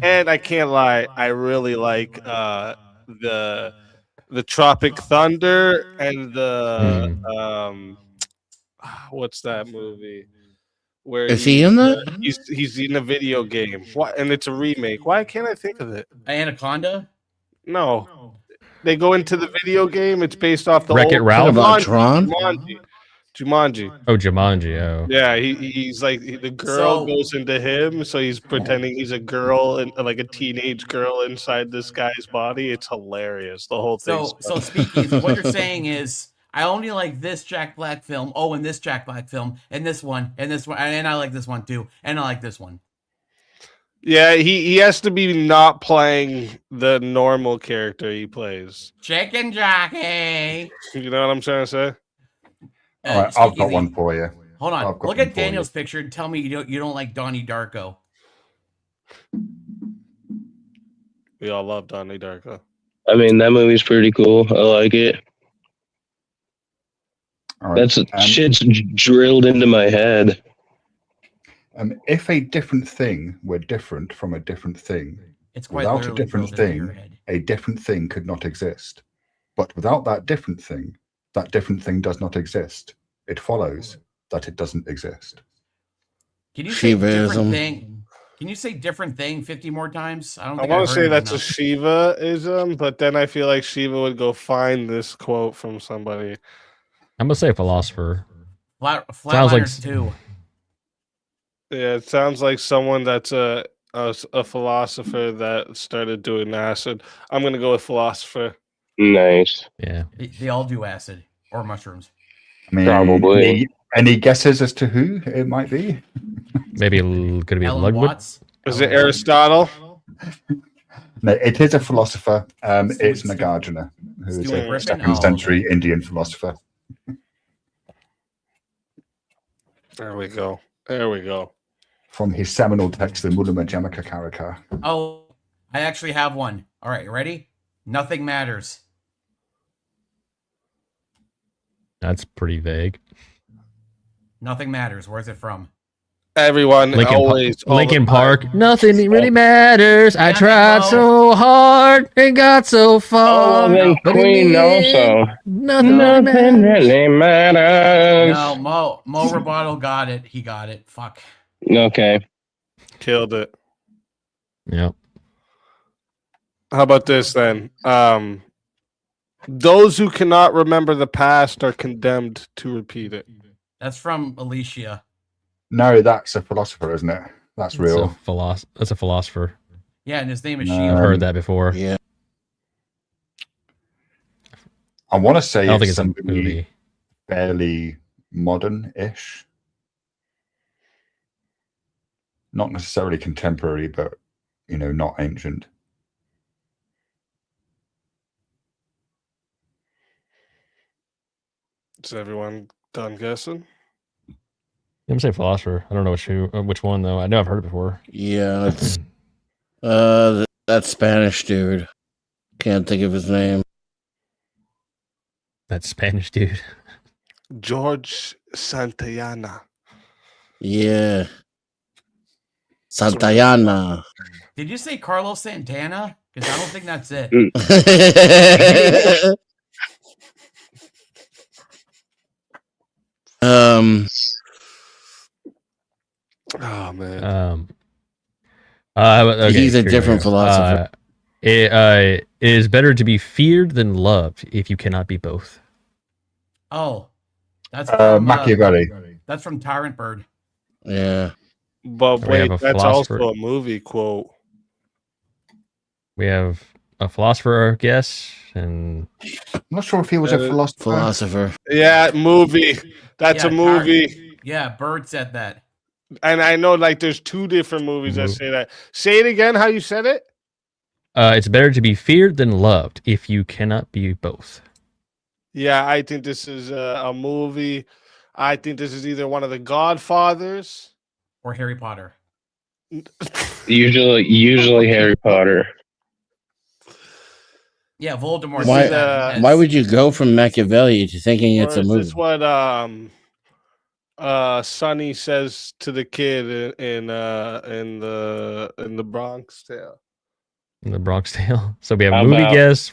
B: and I can't lie, I really like the Tropic Thunder and the what's that movie? Where
E: Is he in that?
B: He's in a video game. What? And it's a remake. Why can't I think of it?
L: Anaconda.
B: No, they go into the video game. It's based off the
I: Wreck-It
B: old
I: Ralph?
E: About Tron?
B: Jumanji.
I: Oh, Jumanji. Oh.
B: Yeah, he's like the girl
L: So-
B: goes into him, so he's pretending he's a girl and like a teenage girl inside this guy's body. It's hilarious. The whole thing.
L: So speaking, what you're saying is, I only like this Jack Black film. Oh, and this Jack Black film, and this one, and I like this one too, and I like this one.
B: Yeah, he has to be not playing the normal character he plays.
L: Chicken jockey.
B: You know what I'm trying to say?
A: All right, I've got
L: Speakeasy.
A: one for you.
L: Hold on.
A: I've got
L: Look
A: one
L: at
A: for you.
L: Daniel's picture and tell me you don't like Donnie Darko.
B: We all love Donnie Darko.
F: I mean, that movie's pretty cool. I like it.
A: All right.
F: That's shit's drilled into my head.
A: If a different thing were different from a different thing,
L: It's quite
A: without a
L: literally
A: different
L: drilled into your
A: thing,
L: head.
A: a different thing could not exist. But without that different thing does not exist. It follows that it doesn't exist.
L: Can you say
E: Shivaism.
L: different thing? Can you say different thing 50 more times? I don't
B: I
L: think
B: want
L: I've
B: to
L: heard
B: say
L: it
B: that's a
L: enough.
B: Shiva-ism, but then I feel like Shiva would go find this quote from somebody.
I: I'm gonna say philosopher.
L: Sounds
I: Sounds like
L: Flatliners too.
B: Yeah, it sounds like someone that's a philosopher that started doing acid. I'm gonna go with philosopher.
F: Nice.
I: Yeah.
L: They all do acid or mushrooms.
A: I mean,
F: Probably.
A: any guesses as to who it might be?
I: Maybe could it be
L: Ellen
I: Ludwig?
L: Watts.
B: Is it Aristotle?
A: No, it is a philosopher. It's Nagarjuna, who is
L: Stuart
A: a
L: Griffin?
A: second
L: Oh,
A: century Indian philosopher.
B: There we go. There we go.
A: From his seminal text, the Mulama Jamaka Karaka.
L: Oh, I actually have one. All right, you ready? Nothing matters.
I: That's pretty vague.
L: Nothing matters. Where's it from?
B: Everyone always. all the
I: Lincoln
B: time.
I: Park. Nothing really matters. I
L: Damn it,
I: tried
L: Mo.
I: so hard and got so far.
F: Oh, then
I: but in
F: Queen
I: the end,
F: also.
I: Nothing really
F: Nothing
I: matters.
F: really matters.
L: No, Mo Roboto got it. He got it. Fuck.
F: Okay.
B: Killed it.
I: Yep.
B: How about this then? Those who cannot remember the past are condemned to repeat it.
L: That's from Alicia.
A: No, that's a philosopher, isn't it? That's real.
I: That's a philosopher.
L: Yeah, and his name is
A: No.
L: Sheila.
I: I've heard that before.
E: Yeah.
A: I want to say
I: I don't think
A: it's
I: it's a
A: somebody
I: movie.
A: fairly modern-ish. Not necessarily contemporary, but not ancient.
B: Is everyone done guessing?
I: I'm gonna say philosopher. I don't know which one though. I know I've heard it before.
E: Yeah, it's that Spanish dude. Can't think of his name.
I: That Spanish dude.
B: George Santayana.
E: Yeah. Santayana.
L: Did you say Carlos Santana? Because I don't think that's it.
B: Oh man.
I: Okay,
E: He's a
I: here we
E: different
I: go.
E: philosopher.
I: It is better to be feared than loved if you cannot be both.
L: Oh, that's from,
A: Machiavelli.
L: That's from Tyrant Bird.
E: Yeah.
B: But
I: We have
B: wait,
I: a
B: that's
I: philosopher.
B: also a movie quote.
I: We have a philosopher, I guess, and
A: I'm not sure if he was a philosopher.
B: Yeah, movie. That's a
L: Yeah,
B: movie.
L: Yeah, Bird said that.
B: And I know like there's two different movies that say that. Say it again how you said it?
I: it's better to be feared than loved if you cannot be both.
B: Yeah, I think this is a movie. I think this is either one of the Godfathers
L: or Harry Potter.
F: Usually Harry Potter.
L: Yeah, Voldemort.
E: Why would you go from Machiavelli to thinking it's a
B: Or is
E: movie?
B: this what Sonny says to the kid in the Bronx Tale?
I: In the Bronx Tale. So we have
F: How
I: movie
F: about-
I: guess,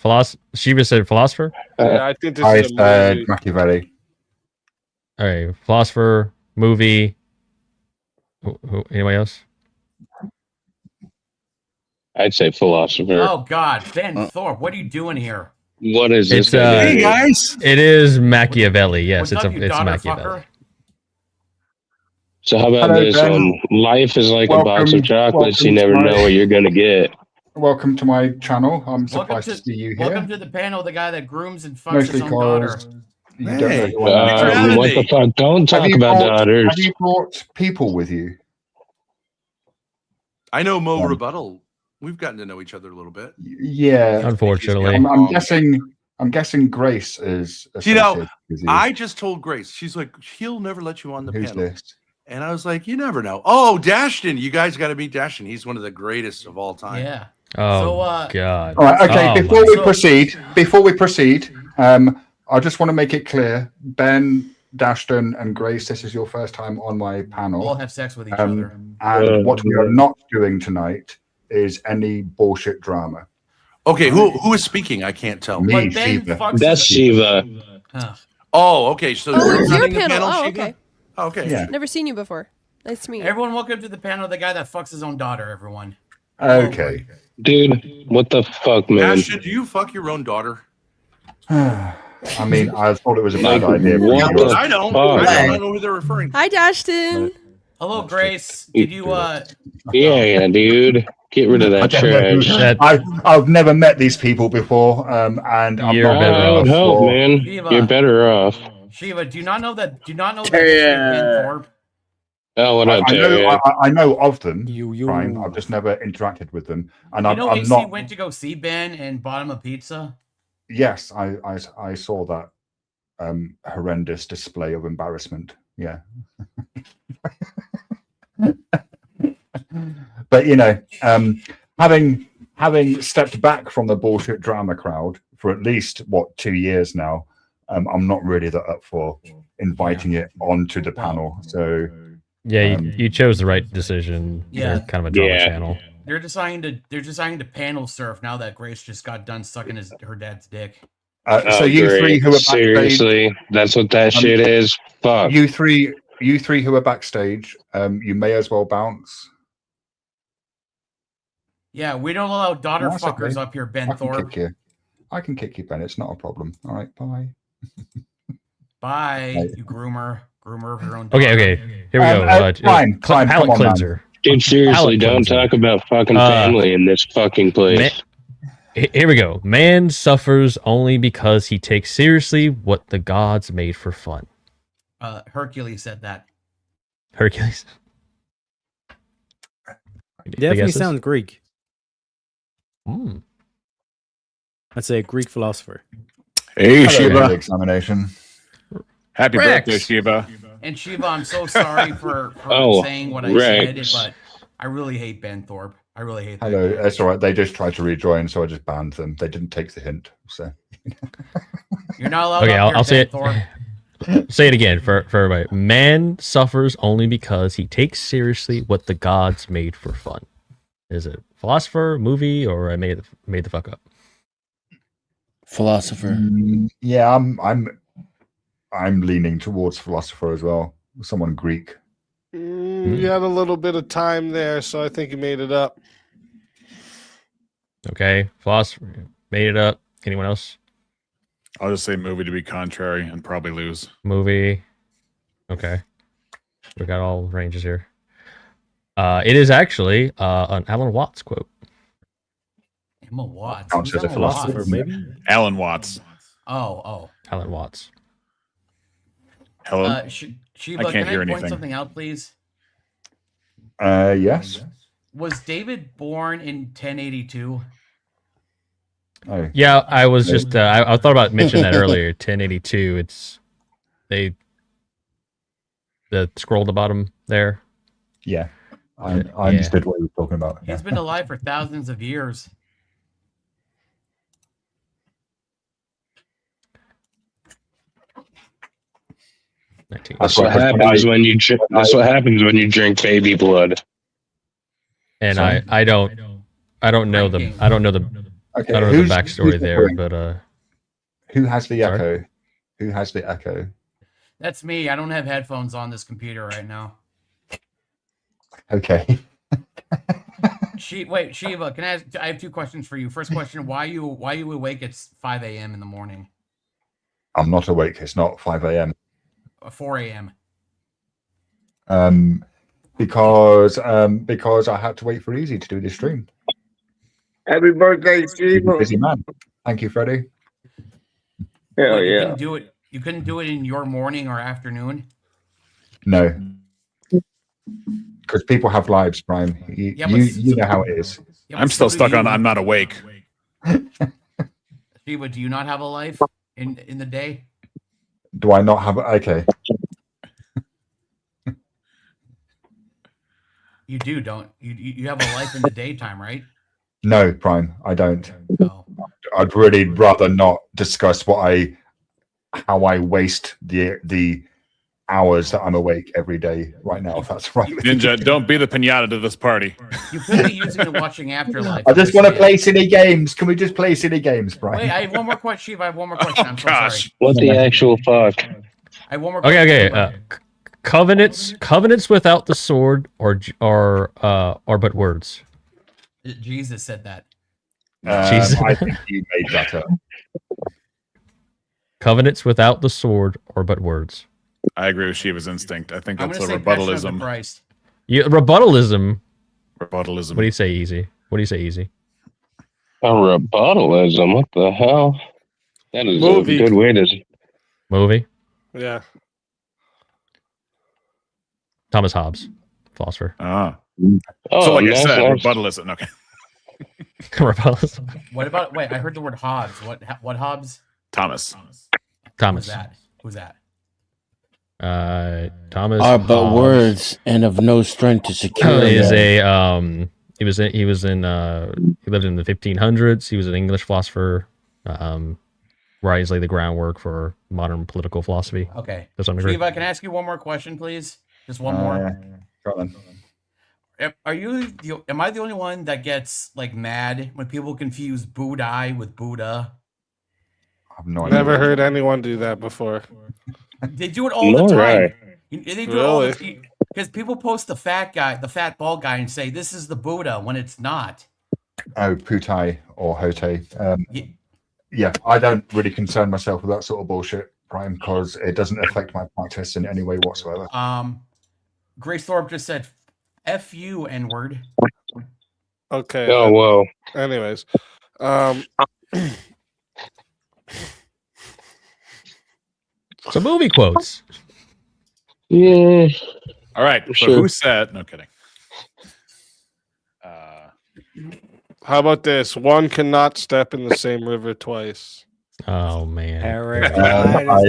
I: Shiva said philosopher.
B: Yeah, I think this
A: I
B: is a
A: said
B: movie.
A: Machiavelli.
I: All right, philosopher, movie. Anybody else?
F: I'd say philosopher.
L: Oh God, Ben Thorpe, what are you doing here?
F: What is this?
I: It's
F: guy doing?
I: It is Machiavelli. Yes,
L: What's
I: it's
L: up, you
I: it's
L: daughter
I: Machiavelli.
L: fucker?
F: So how about
A: Hello,
F: this
A: Ben.
F: one? Life is like a box
A: Welcome-
F: of chocolates. You
A: welcome
F: never
A: to my-
F: know what you're gonna get.
A: Welcome to my channel. I'm
L: Welcome
A: surprised to see you
L: Welcome
A: here.
L: to the panel, the guy that grooms and fucks
A: Mostly
L: his own daughter.
A: cars. You don't know who I am.
F: What the fuck? Don't talk about daughters.
A: Have you brought people with you?
M: I know Mo Rebuttal. We've gotten to know each other a little bit.
A: Yeah.
I: Unfortunately.
A: I'm guessing Grace is
M: You know,
A: associated with you.
M: I just told Grace, she's like, he'll never let you on the
A: Who's
M: panel.
A: this?
M: And I was like, you never know. Oh, Dashton. You guys got to meet Dashton. He's one of the greatest of all time.
L: Yeah.
I: Oh God.
A: All right. Okay.
I: Oh,
A: before
I: my-
A: we proceed, I just want to make it clear, Ben, Dashton, and Grace, this is your first time on my panel.
L: All have sex with each other.
A: And what we are not doing tonight is any bullshit drama.
M: Okay, who is speaking? I can't tell.
A: Me, Shiva.
F: That's Shiva.
M: Oh, okay. So
N: Oh,
M: you're
N: it's your
M: running the
N: panel. Oh,
M: Shiva?
N: okay.
M: Oh, okay.
A: Yeah.
N: Never seen you before. Nice to meet you.
L: Everyone, welcome to the panel, the guy that fucks his own daughter. Everyone.
A: Okay.
F: Dude, what the fuck, man?
M: Dashton, do you fuck your own daughter?
A: I mean, I thought it was a bad
F: Like,
A: idea. but
F: what
A: you
F: the
A: were-
M: I don't.
F: fuck?
M: I don't know who they're referring to.
N: Hi, Dashton.
L: Hello, Grace. Did you
F: Yeah, dude. Get rid of that trash.
A: I've never met these people before, and I'm
I: You're
A: not
I: better
F: I would
I: off.
F: help, man.
L: Shiva.
F: You're better off.
L: Shiva, do you not know that? Do you not know that Ben Thorpe?
F: Oh, what up,
A: I know,
F: Terry?
A: I know of them, Brian. I've just never interacted with them, and
L: You
A: I'm,
L: know,
A: I'm
L: AC
A: not.
L: went to go see Ben and bought him a pizza.
A: Yes, I saw that horrendous display of embarrassment. Yeah. But you know, having stepped back from the bullshit drama crowd for at least 2 years now, I'm not really that up for inviting it onto the panel. So
I: Yeah, you chose the right decision.
L: Yeah.
I: They're kind of a drama
F: Yeah.
I: channel.
L: They're deciding to panel surf now that Grace just got done sucking her dad's dick.
A: so
F: Oh,
A: you
F: great.
A: three who are backstage,
F: Seriously, that's what that shit is. Fuck.
A: you three who are backstage, you may as well bounce.
L: Yeah, we don't allow daughter
A: That's
L: fuckers
A: okay.
L: up here, Ben
A: I can
L: Thorpe.
A: kick you. I can kick you, Ben. It's not a problem. All right, bye.
L: Bye, you groomer of your own.
I: Okay,
L: daughter.
I: okay. Here we go.
A: Fine,
I: palate
A: come on, man.
I: cleanser.
F: Dude, seriously,
I: Palate
F: don't
I: cleanser.
F: talk about fucking family in this fucking place.
I: Here we go. Man suffers only because he takes seriously what the gods made for fun.
L: Hercules said that.
I: Hercules.
O: Definitely
I: guesses?
O: sounds Greek.
I: Hmm.
O: I'd say a Greek philosopher.
P: Hey,
A: Hello,
P: Shiva.
A: examination.
P: Happy
L: Rex.
P: birthday, Shiva.
L: And Shiva, I'm so sorry for
F: Oh,
L: saying what I
F: Rex.
L: said, but I really hate Ben Thorpe. I really hate that
A: Hello,
L: guy.
A: that's all right. They just tried to rejoin, so I just banned them. They didn't take the hint. So
L: You're not allowed
I: Okay,
L: up here,
I: I'll say
L: Ben
I: it.
L: Thorpe.
I: Say it again for everybody. Man suffers only because he takes seriously what the gods made for fun. Is it philosopher, movie, or I made the fuck up?
E: Philosopher.
A: Yeah, I'm leaning towards philosopher as well. Someone Greek.
B: You had a little bit of time there, so I think you made it up.
I: Okay, philosopher made it up. Anyone else?
P: I'll just say movie to be contrary and probably lose.
I: Movie. Okay, we got all ranges here. It is actually an Alan Watts quote.
L: Emma Watts.
A: Counts
L: Who's
A: as a
L: Emma
A: philosopher,
L: Watts?
A: maybe.
P: Alan Watts.
L: Oh.
I: Alan Watts.
P: Hello.
L: Shiva,
P: I can't hear
L: point
P: anything.
L: something out, please?
A: Yes.
L: Was David born in 1082?
A: Oh.
I: Yeah, I was just I thought about mentioning that earlier. 1082. It's the scroll at the bottom there.
A: Yeah. I understood what you were talking about.
L: He's been alive for thousands of years.
F: That's what happens when you drink. That's what happens when you drink baby blood.
I: And
F: Sorry?
I: I don't know the
A: Okay,
I: I don't know the backstory there, but
A: who has the echo? Who has the echo?
L: That's me. I don't have headphones on this computer right now.
A: Okay.
L: Wait, Shiva, can I ask? I have two questions for you. First question: Why you awake at 5 a.m. in the morning?
A: I'm not awake. It's not 5 a.m.
L: 4 a.m.
A: Because I had to wait for Easy to do this stream.
G: Happy birthday,
A: He's a
G: Steve.
A: busy man. Thank you, Freddie.
G: Hell
L: You
G: yeah.
L: couldn't do it. You couldn't do it in your morning or afternoon.
A: No. Because people have lives, Brian. You know how it is.
L: Yeah,
P: I'm
L: but
P: still
L: so do
P: stuck on
L: you.
P: I'm not awake.
L: Shiva, do you not have a life in the day?
A: Do I not have okay?
L: You do, don't you? Have a life in the daytime, right?
A: No, Prime, I don't.
L: Oh.
A: I'd really rather not discuss how I waste the hours that I'm awake every day right now, if that's right.
P: Ninja, don't be the pinata to this party.
L: You could be using it watching Afterlife.
A: I just want to play silly games. Can we just play silly games, Brian?
L: Wait, I have one more question, Shiva. I have one more question. I'm so sorry.
F: What the actual fuck?
L: I have one more question.
I: okay. Covenants without the sword or but words.
L: Jesus said that.
I: Jesus.
A: I think you made that up.
I: Covenants without the sword or but words.
P: I agree with Shiva's instinct. I think
L: I'm
P: that's
L: gonna
P: a
L: say Passion of the
P: rebuttalism.
L: Christ.
I: Rebuttalism.
P: Rebuttalism.
I: What do you say, Easy? What do you say, Easy?
F: A rebuttalism? What the hell? That is
B: Movie.
F: a good way to.
I: Movie.
B: Yeah.
I: Thomas Hobbes, philosopher.
P: Ah.
F: Oh,
P: So like I
F: nice,
P: said,
F: nice.
P: rebuttalism. Okay.
I: Rebuttalism.
L: What about? Wait, I heard the word Hobbes. What Hobbes?
P: Thomas.
I: Thomas.
L: Who's that?
I: Thomas
E: Are but
I: Hobbes
E: words and of no strength to secure
I: is
E: them.
I: he lived in the 1500s. He was an English philosopher. Where he's laid the groundwork for modern political philosophy.
L: Okay.
I: To some degree.
L: Shiva, can I ask you one more question, please? Just one more.
A: Go on.
L: Am I the only one that gets like mad when people confuse Budai with Buddha?
A: I've no idea.
B: Never heard anyone do that before.
L: They do it all the time.
F: Right.
L: They do it all
B: Really?
L: because people post the fat bald guy, and say this is the Buddha when it's not.
A: Oh, Putai or Hote. Yeah, I don't really concern myself with that sort of bullshit, Prime, because it doesn't affect my practice in any way whatsoever.
L: Grace Thorpe just said, "F you, N-word."
B: Okay.
F: Oh, whoa.
B: Anyways,
I: Some movie quotes.
F: Yeah.
P: All right. So
F: Sure.
P: who said? No kidding.
B: how about this? One cannot step in the same river twice.
I: Oh man.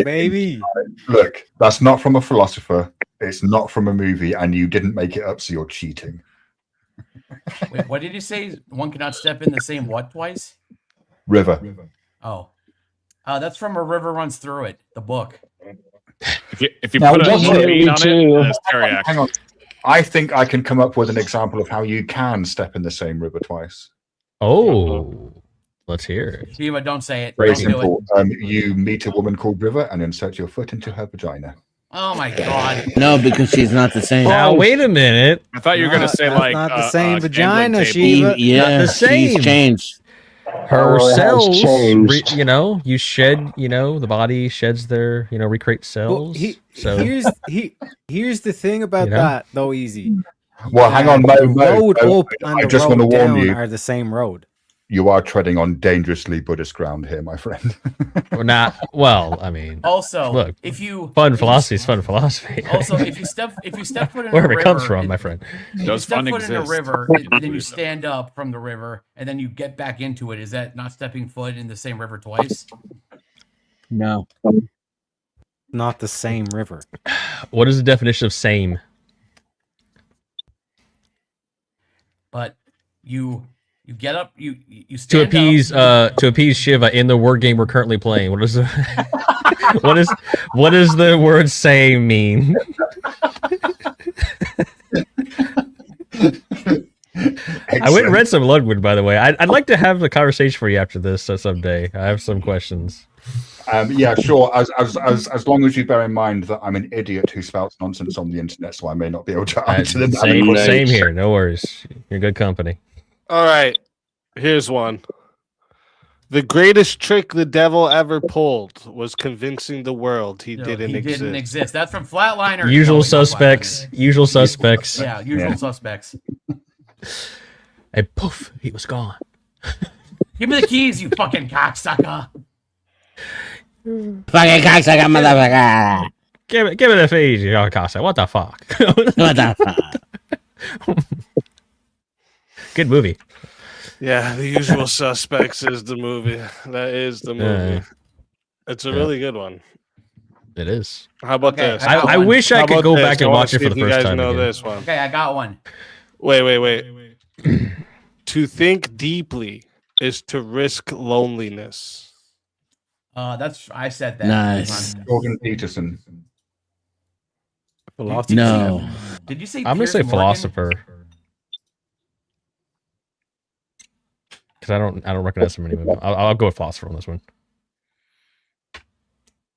O: Baby.
A: Look, that's not from a philosopher. It's not from a movie, and you didn't make it up, so you're cheating.
L: Wait, what did you say? One cannot step in the same what twice?
A: River.
L: Oh, that's from A River Runs Through It, the book.
P: If you
A: Now,
P: put a
A: just
P: meat on
F: too.
P: it, it's teriyaki.
A: Hang on. I think I can come up with an example of how you can step in the same river twice.
I: Oh, let's hear it.
L: Shiva, don't say it.
A: Very
L: Don't do it.
A: simple. You meet a woman called River and insert your foot into her vagina.
L: Oh my god.
E: No, because she's not the same.
I: Now wait a minute.
P: I thought you were gonna say
O: That's
P: like
O: not the same
P: gambling
O: vagina,
P: table.
O: Shiva.
E: Yeah,
I: the same.
E: she's changed.
I: Her
F: Oh, it has
I: cells,
F: changed.
I: you shed, the body sheds their, recreate
O: Well,
I: cells. So
O: here's the thing about
I: You know?
O: that, though, Easy.
A: Well, hang on,
O: The
A: Mo,
O: road
A: Mo,
O: up and
A: I
O: the
A: just want to
O: road
A: warn
O: down
A: you,
O: are the same road.
A: you are treading on dangerously Buddhist ground here, my friend.
I: we're not. Well, I mean,
L: Also,
I: look,
L: if you
I: fun philosophy is fun philosophy.
L: also if you step foot in
I: Wherever
L: a
I: it comes
L: river,
I: from, my friend.
L: If you
P: Does
L: step
P: fun
L: foot in a
P: exist?
L: river and then you stand up from the river and then you get back into it, is that not stepping foot in the same river twice?
E: No.
O: Not the same river.
I: What is the definition of same?
L: But you get up, you
I: To
L: stand
I: appease
L: up.
I: to appease Shiva in the word game we're currently playing. What is the what does the word same mean? I went and read some Ludwig, by the way. I'd like to have a conversation for you after this someday. I have some questions.
A: Yeah, sure. As long as you bear in mind that I'm an idiot who spouts nonsense on the internet, so I may not be able to answer them.
I: Same here. No worries. You're good company.
B: All right, here's one. The greatest trick the devil ever pulled was convincing the world he didn't exist.
L: That's from Flatliner.
I: Usual
L: No, it's not
I: suspects. Usual suspects.
L: Yeah, usual suspects.
I: And poof, he was gone.
L: Give me the keys, you fucking cocksucker.
E: Fucking cocksucker, motherfucker.
I: Give it the fees, you cocksucker. What the fuck?
E: What the fuck?
I: Good movie.
B: Yeah, The Usual Suspects is the movie. That is the movie. It's a really good one.
I: It is.
B: How about
L: Okay,
B: this?
I: I wish I
B: How
I: could
B: about
I: go
B: this?
I: back and
B: I wanna
I: watch it
B: see
I: for
B: if
I: the
B: you
I: first
B: guys
I: time
B: know
I: again.
B: this one.
L: Okay, I got one.
B: Wait. To think deeply is to risk loneliness.
L: I said that.
E: Nice.
A: Jordan Peterson.
E: No.
L: Did you say?
I: I'm gonna
L: Piers
I: say
L: Morgan?
I: philosopher. Because I don't recognize him anymore. I'll go with philosopher on this one.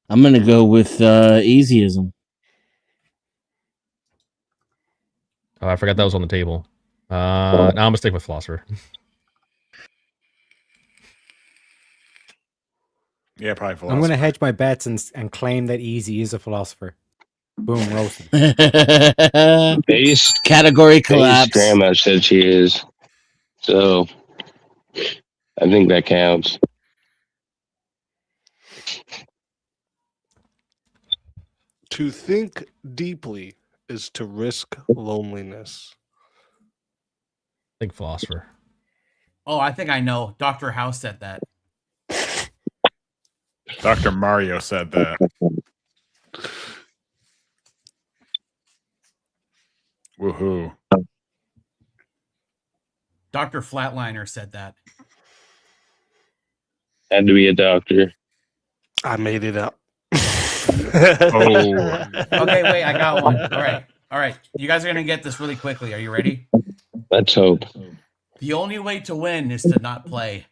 E: I'm gonna go with easyism.
I: Oh, I forgot that was on the table. Now I'm gonna stick with philosopher.
P: Yeah, probably philosopher.
O: I'm going to hedge my bets and claim that Easy is a philosopher. Boom, roasted.
F: Base
E: Category collapse.
F: Grandma said she is. So I think that counts.
B: To think deeply is to risk loneliness.
I: I think philosopher.
L: Oh, I think I know. Dr. House said that.
P: Dr. Mario said that. Woohoo.
L: Dr. Flatliner said that.
F: Had to be a doctor.
B: I made it up.
P: Oh.
L: Okay, wait, I got one. All right. You guys are gonna get this really quickly. Are you ready?
F: Let's hope.
L: The only way to win is to not play.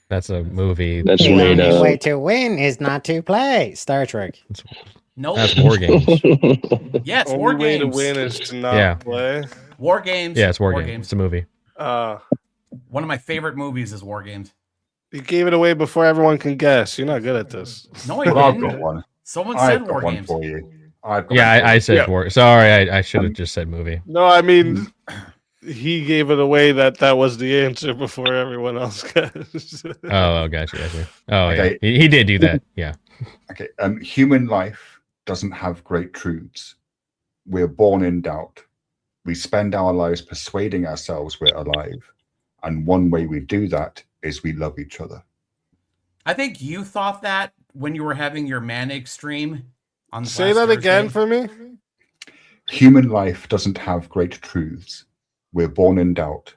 I: That's a movie.
F: That's
O: The
F: made
O: only
F: up.
O: way to win is not to play. Star Trek.
L: Nope.
I: That's War Games.
L: Yeah, it's
B: Only
L: War
B: way
L: Games.
B: to win is to not
I: Yeah.
B: play.
L: War Games.
I: Yeah, it's War Games. It's a movie.
L: One of my favorite movies is War Games.
B: You gave it away before everyone can guess. You're not good at this.
L: No, I
A: Well, I've
L: didn't.
A: got one.
L: Someone
A: I've
L: said
A: got
L: War
A: one
L: Games.
A: for you. I've got
I: Yeah,
A: one for
I: I
A: you.
I: said War. Sorry, I should have just said movie.
B: No, I mean, he gave it away that was the answer before everyone else guessed.
I: Oh, gotcha. Oh,
A: Okay.
I: yeah. He did do that. Yeah.
A: Okay. Human life doesn't have great truths. We're born in doubt. We spend our lives persuading ourselves we're alive. And one way we do that is we love each other.
L: I think you thought that when you were having your manic stream on the
B: Say that again for me.
A: Human life doesn't have great truths. We're born in doubt.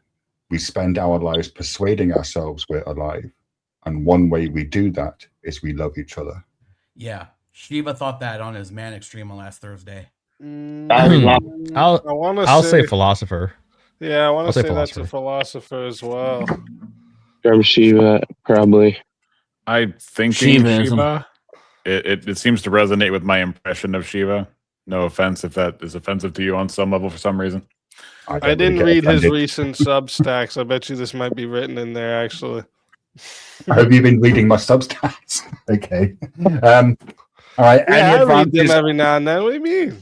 A: We spend our lives persuading ourselves we're alive. And one way we do that is we love each other.
L: Yeah. Shiva thought that on his manic stream on last Thursday.
I: I'll say philosopher.
B: Yeah, I want
I: I'll
B: to
I: say
B: say that's a philosopher as well.
F: From Shiva, probably.
P: I thinking
E: Shivaism.
P: Shiva. It seems to resonate with my impression of Shiva. No offense if that is offensive to you on some level for some reason.
B: I didn't read his recent Substacks. I bet you this might be written in there, actually.
A: I hope you've been reading my Substacks. Okay. All right.
B: Yeah,
A: any
B: I read them
A: advances?
B: every now and then. What do you mean?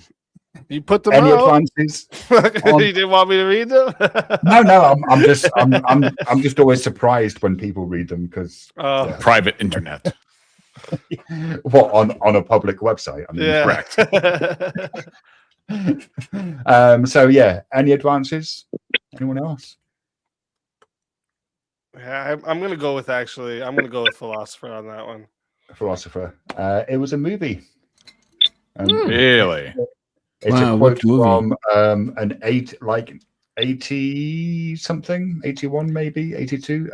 B: You put them
A: Any
B: out?
A: advances? on-
B: You didn't want me to read them?
A: No. I'm just always surprised when people read them because
P: Private internet.
A: what on a public website. I mean,
B: correct.
A: So yeah, any advances? Anyone else?
B: Yeah, I'm gonna go with philosopher on that one.
A: Philosopher. It was a movie.
P: Really?
A: It's
E: Wow,
A: a quote
E: which movie?
A: from an 80 something, 81 maybe, 82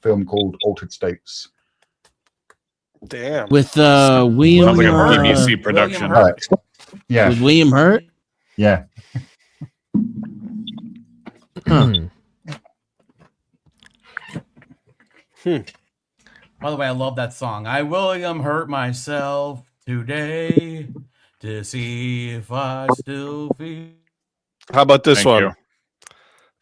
A: film called Altered States.
B: Damn.
E: With William.
P: Sounds like a
E: uh,
P: BBC production.
A: Hurt. Yeah.
E: With William Hurt.
A: Yeah.
E: Huh.
L: By the way, I love that song. I William hurt myself today to see if I still feel.
B: How about this
P: Thank
B: one?
P: you.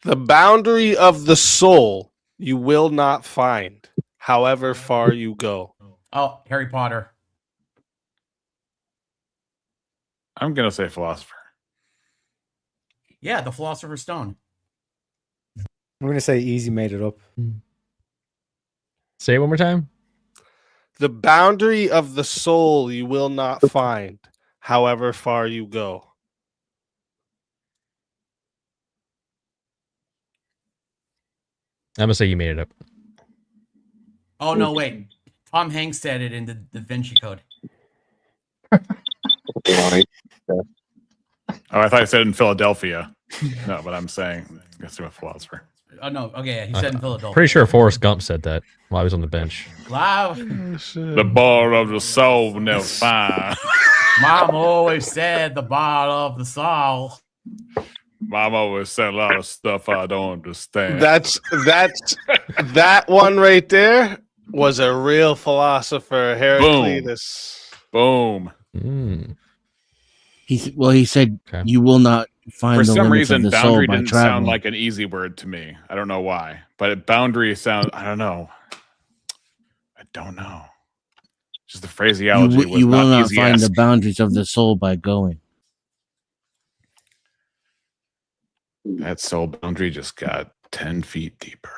B: The boundary of the soul you will not find, however far you go.
L: Oh, Harry Potter.
P: I'm gonna say philosopher.
L: Yeah, the Philosopher's Stone.
O: I'm gonna say easy made it up.
I: Say it one more time.
B: The boundary of the soul you will not find, however far you go.
I: I'm gonna say you made it up.
L: Oh no, wait. Tom Hanks said it in the Da Vinci Code.
P: Oh, I thought I said in Philadelphia. No, but I'm saying I'm a philosopher.
L: Oh no, okay, yeah, he said in Philadelphia.
I: Pretty sure Forrest Gump said that while he was on the bench.
L: Loud.
P: The bar of the soul never find.
L: Mom always said the bar of the soul.
P: Mom always said a lot of stuff I don't understand.
B: That one right there was a real philosopher, Heraclitus.
P: Boom.
E: He said you will not find
P: For
E: the
P: some
E: limits
P: reason,
E: of the soul
P: boundary
E: by
P: didn't
E: traveling.
P: sound like an easy word to me. I don't know why, but boundary sounds. I don't know. I don't know. Just the phraseology was
E: you will not
P: easy.
E: find the boundaries of the soul by going.
P: That soul boundary just got 10 feet deeper.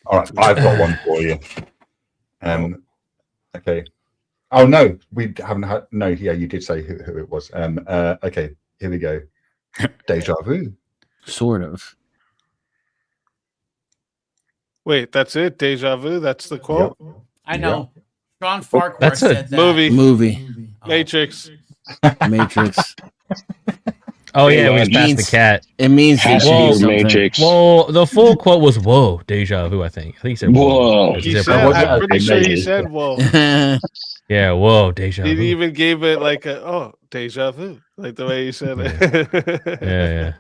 A: All right, I've got one for you. Okay. Oh no, we haven't had. No, yeah, you did say who it was. Okay, here we go. Deja vu.
E: Sort of.
B: Wait, that's it? Deja vu? That's the quote?
L: I know. Sean Farquhar
I: That's
L: said
I: a
L: that.
E: Movie.
B: Matrix.
E: Matrix.
I: Oh yeah, we just passed the cat.
E: It means
F: Has to be your Matrix.
I: Well, the full quote was "Whoa, deja vu." I think he said
F: Whoa.
I: He
B: He
I: said,
B: said,
I: "Whoa."
B: I'm pretty sure he said, whoa.
I: Yeah, whoa, deja
B: He
I: vu.
B: even gave it like deja vu, like the way he said it.
I: Yeah.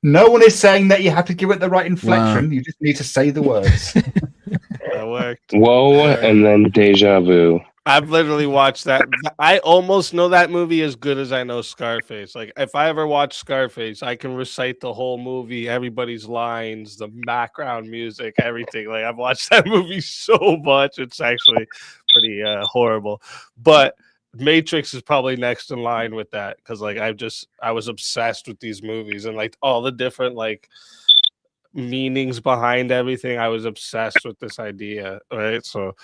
A: No one is saying that you have to give it the right inflection. You just need to say the words.
B: That worked.
F: Whoa, and then deja vu.
B: I've literally watched that. I almost know that movie as good as I know Scarface. Like, if I ever watch Scarface, I can recite the whole movie, everybody's lines, the background music, everything. Like, I've watched that movie so much. It's actually pretty horrible. But Matrix is probably next in line with that because, like, I was obsessed with these movies and, like, all the different, like, meanings behind everything. I was obsessed with this idea, right? So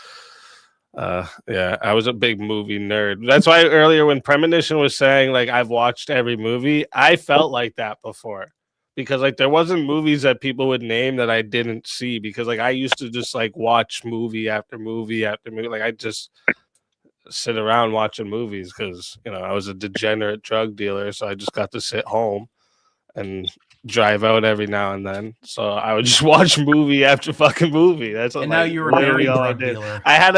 B: yeah, I was a big movie nerd. That's why earlier when Premonition was saying like I've watched every movie, I felt like that before because like there wasn't movies that people would name that I didn't see because like I used to just like watch movie after movie after movie. Like I just sit around watching movies because I was a degenerate drug dealer, so I just got to sit home and drive out every now and then. So I would just watch movie after fucking movie. That's
L: And now you're a
B: literally
L: married
B: all I
L: drug
B: did.
L: dealer.
B: I had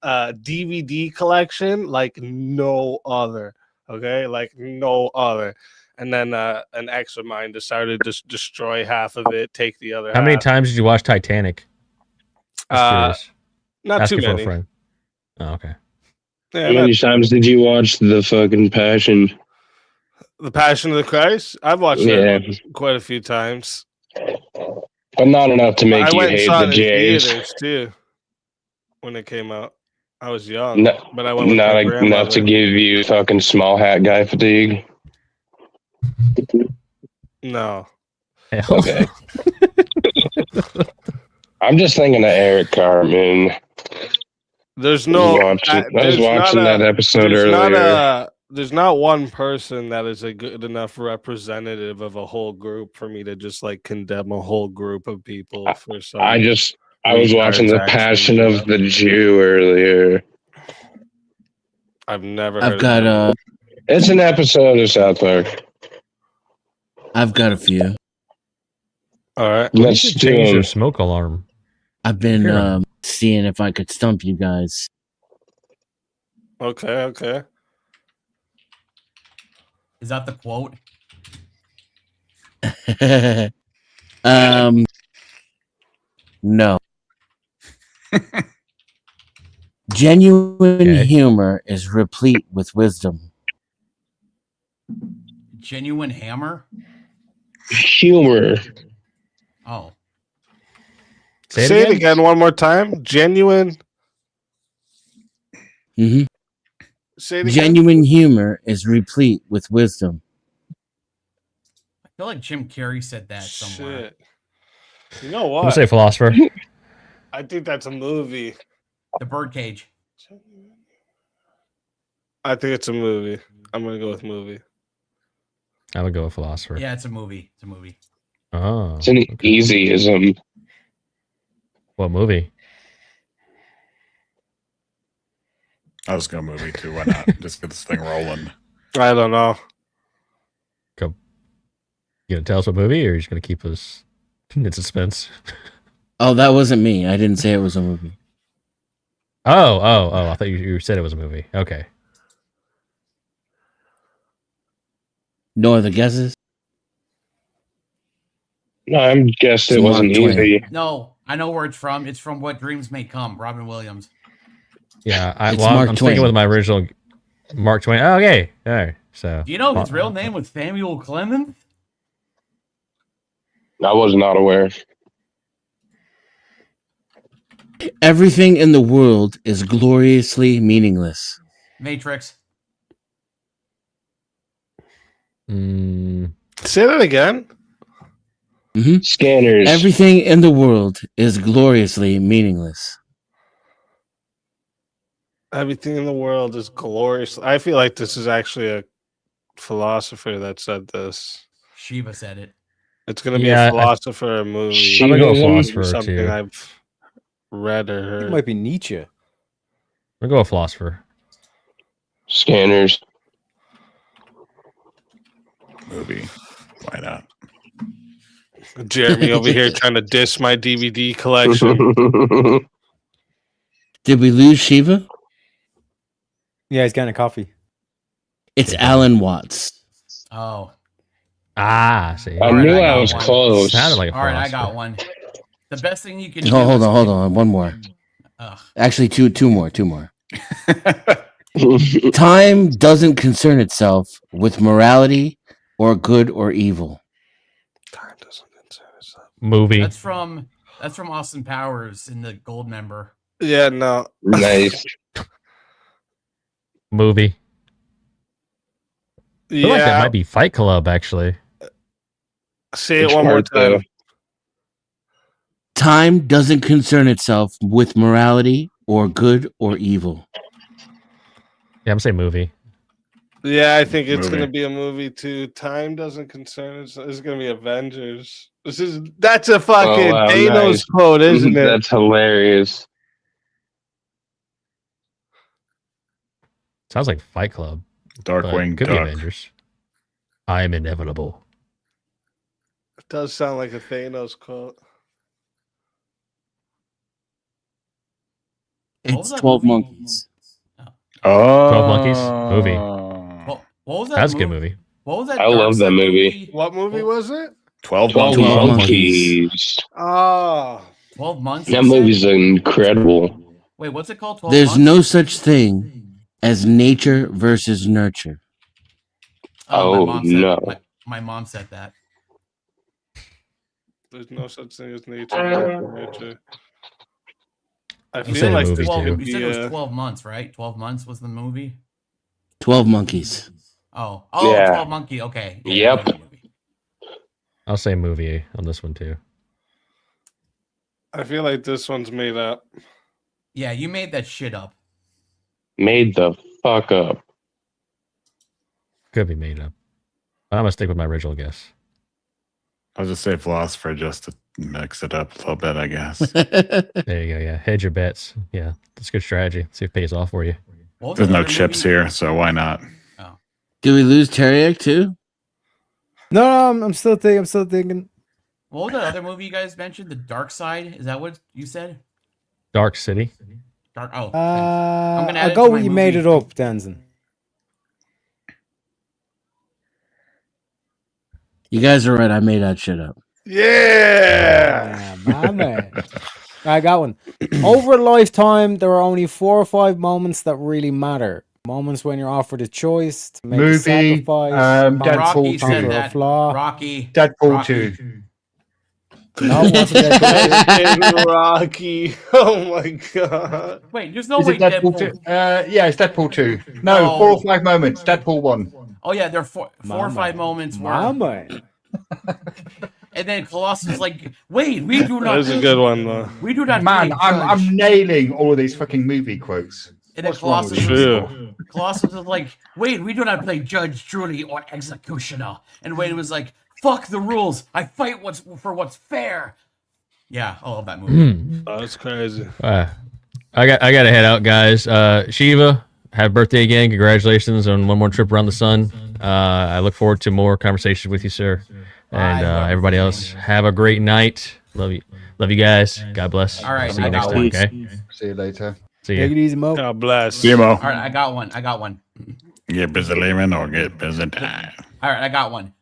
B: DVD collection like no other. Okay, like no other. And then an ex of mine decided to just destroy half of it, take the other
I: How many
B: half.
I: times did you watch Titanic? Just curious.
B: Not
I: Ask
B: too
I: it for a
B: many.
I: friend. Oh, okay.
B: Yeah,
F: How many times did you watch the fucking Passion?
B: The Passion of the Christ? I've watched
F: Yeah.
B: that quite a few times.
F: But not enough to make
B: I
F: you
B: went and
F: hate
B: saw
F: the
B: it in
F: Jays.
B: theaters too when it came out. I was young,
F: No,
B: but I went with
F: not
B: my
F: enough
B: grandmother.
F: to give you fucking small hat guy fatigue.
B: No.
F: Okay. I'm just thinking of Eric Cartman.
B: There's no.
F: I was watching that episode earlier.
B: There's not one person that is a good enough representative of a whole group for me to just like condemn a whole group of people for some.
F: I was watching the Passion of the Jew earlier.
B: I've never.
E: I've
B: heard
E: got
B: of it.
F: It's an episode of South Park.
E: I've got a few.
B: All right,
I: You
F: Let's
I: should
F: do
I: change your
F: 'em.
I: smoke alarm.
E: I've been
I: Sure.
E: seeing if I could stump you guys.
B: Okay. Okay.
L: Is that the quote?
E: No. Genuine
I: Okay.
E: humor is replete with wisdom.
L: Genuine hammer?
F: Humor.
L: Oh.
B: Say it again one more time. Genuine.
E: hmm
B: Say it again.
E: Genuine humor is replete with wisdom.
L: I feel like Jim Carrey said that somewhere.
B: Shit. You know
I: I'm
B: what?
I: gonna say philosopher.
B: I think that's a movie.
L: The Birdcage.
B: I think it's a movie. I'm gonna go with movie.
I: I would go with philosopher.
L: Yeah, it's a movie. It's a movie.
I: Oh.
F: It's an easyism.
I: What movie?
P: I was gonna movie too. Why not? Just get this thing rolling.
B: I don't know.
I: Go. You gonna tell us what movie, or you just gonna keep us in suspense?
E: Oh, that wasn't me. I didn't say it was a movie.
I: Oh! I thought you said it was a movie. Okay.
E: No other guesses?
F: No, I'm guessed it
E: It's
F: wasn't
E: Mark Twain.
F: easy.
L: No, I know where it's from. It's from What Dreams May Come, Robin Williams.
I: Yeah,
E: It's
I: I'm
E: Mark
I: sticking
E: Twain.
I: with my original Mark Twain. Oh, okay. All right. So.
L: Do you know his real name was Samuel Clemens?
F: I was not aware.
E: Everything in the world is gloriously meaningless.
L: Matrix.
B: Say that again.
F: Scanners.
E: Everything in the world is gloriously meaningless.
B: Everything in the world is glorious. I feel like this is actually a philosopher that said this.
L: Shiva said it.
B: It's gonna be
I: Yeah,
B: a philosopher movie.
I: I'm gonna go with
F: Shiva?
I: philosopher
B: Something
I: too.
B: I've read or
O: It
B: heard.
O: might be Nietzsche.
I: I'm gonna go with philosopher.
F: Scanners.
P: Movie. Why not?
B: Jeremy over here trying to diss my DVD collection.
E: Did we lose Shiva?
O: Yeah, he's getting a coffee.
E: It's Alan Watts.
L: Oh.
I: Ah, see.
F: I knew I was close.
I: Sounded like a
L: All right, I
I: philosopher.
L: got one. The best thing you can do.
E: Oh, hold
L: is-
E: on, hold on. One more.
L: Ugh.
E: Actually, two more. Time doesn't concern itself with morality or good or evil.
I: Movie.
L: That's from Austin Powers in the Gold Member.
B: Yeah, no.
F: Nice.
I: Movie. I feel like that
B: Yeah.
I: might be Fight Club, actually.
B: Say it
F: Which
B: one more
F: part, though?
B: time.
E: Time doesn't concern itself with morality or good or evil.
I: Yeah, I'm saying movie.
B: Yeah, I think it's
P: Movie.
B: gonna be a movie too. Time doesn't concern us. It's gonna be Avengers. That's a fucking
F: Oh, wow,
B: Thanos
F: nice.
B: quote, isn't it?
F: That's hilarious.
I: Sounds like Fight Club.
P: Darkwing
I: Could be
P: Duck.
I: Avengers. I am inevitable.
B: It does sound like a Thanos quote.
E: It's 12 Monkeys.
P: Oh,
I: 12 Monkeys movie.
L: What was that?
I: That's a good movie.
L: What was that?
F: I love that movie.
B: What movie was it?
P: 12
F: 12
P: Monkeys.
F: Monkeys.
B: Oh,
L: 12 months.
F: That
L: you said?
F: movie's incredible.
L: Wait, what's it called? 12
E: There's
L: months?
E: no such thing as nature versus nurture.
F: Oh,
L: my mom said,
F: no.
L: My mom said that.
B: there's no such thing as nature. I
I: said
B: feel
I: a
B: like
I: movie,
B: this
I: too.
B: could
L: You said it was
B: be,
L: 12 months, right? 12 months was the movie.
E: 12 Monkeys.
L: Oh,
F: Yeah.
L: 12 Monkey. Okay. Yeah,
F: Yep.
L: I know that movie.
I: I'll say movie on this one too.
B: I feel like this one's made up.
L: Yeah, you made that shit up.
F: Made the fuck up.
I: Could be made up. I'm gonna stick with my original guess.
P: I'll just say philosopher just to mix it up a little bit, I guess.
I: There you go. Yeah, hedge your bets. Yeah, that's a good strategy. See if it pays off for you.
L: What was
P: There's
L: that
P: no
L: other
P: chips
L: movie?
P: here, so why not?
E: Did we lose Teriak too?
O: No, I'm still thinking.
L: What was that other movie you guys mentioned? The Dark Side? Is that what you said?
I: Dark City.
L: Dark. Oh, thanks. I'm gonna add
O: I'll
L: it
O: go
L: to my
O: with you made
L: movie.
O: it up, Denson.
E: You guys are right. I made that shit up.
B: Yeah.
O: My man. I got one. Over a lifetime, there are only 4 or 5 moments that really matter. Moments when you're offered a choice to make a
A: Movie,
O: sacrifice.
A: Deadpool
L: Rocky said
O: conquer a
L: that.
O: flaw.
L: Rocky.
A: Deadpool
L: Rocky.
A: 2.
O: No, it wasn't Deadpool.
B: And Rocky. Oh my god.
L: Wait, there's no
A: Is
L: way
A: it Deadpool
L: Deadpool.
A: 2? Yeah, it's Deadpool 2. No,
L: No.
A: 4 or 5 moments. Deadpool 1.
L: Oh yeah, there are four or five moments where,
O: My man.
L: and then Colossus is like, "Wait, we do
B: That
L: not.
B: was a good one though.
L: We do not.
A: Man,
L: play
A: I'm
L: judge."
A: nailing all of these fucking movie quotes.
L: And then
A: What's wrong with
L: Colossus
A: you?
L: was,
B: True.
L: Colossus was like, "Wait, we do not play judge, jury, or executioner." And Wayne was like, "Fuck the rules. I fight for what's fair." Yeah, I love that movie.
B: That's crazy.
I: I gotta head out, guys. Shiva, happy birthday again! Congratulations on one more trip around the sun. I look forward to more conversations with you, sir. And everybody else, have a great night. Love you guys. God bless.
L: All right,
I: See you
L: I
I: next
L: got
I: time.
L: one.
I: Okay.
A: See you later.
I: See
O: Take it
I: you.
O: easy, Mo.
B: God bless.
P: See you, Mo.
L: All right, I got one.
P: Get busy living or get busy dying.
L: All right, I got one.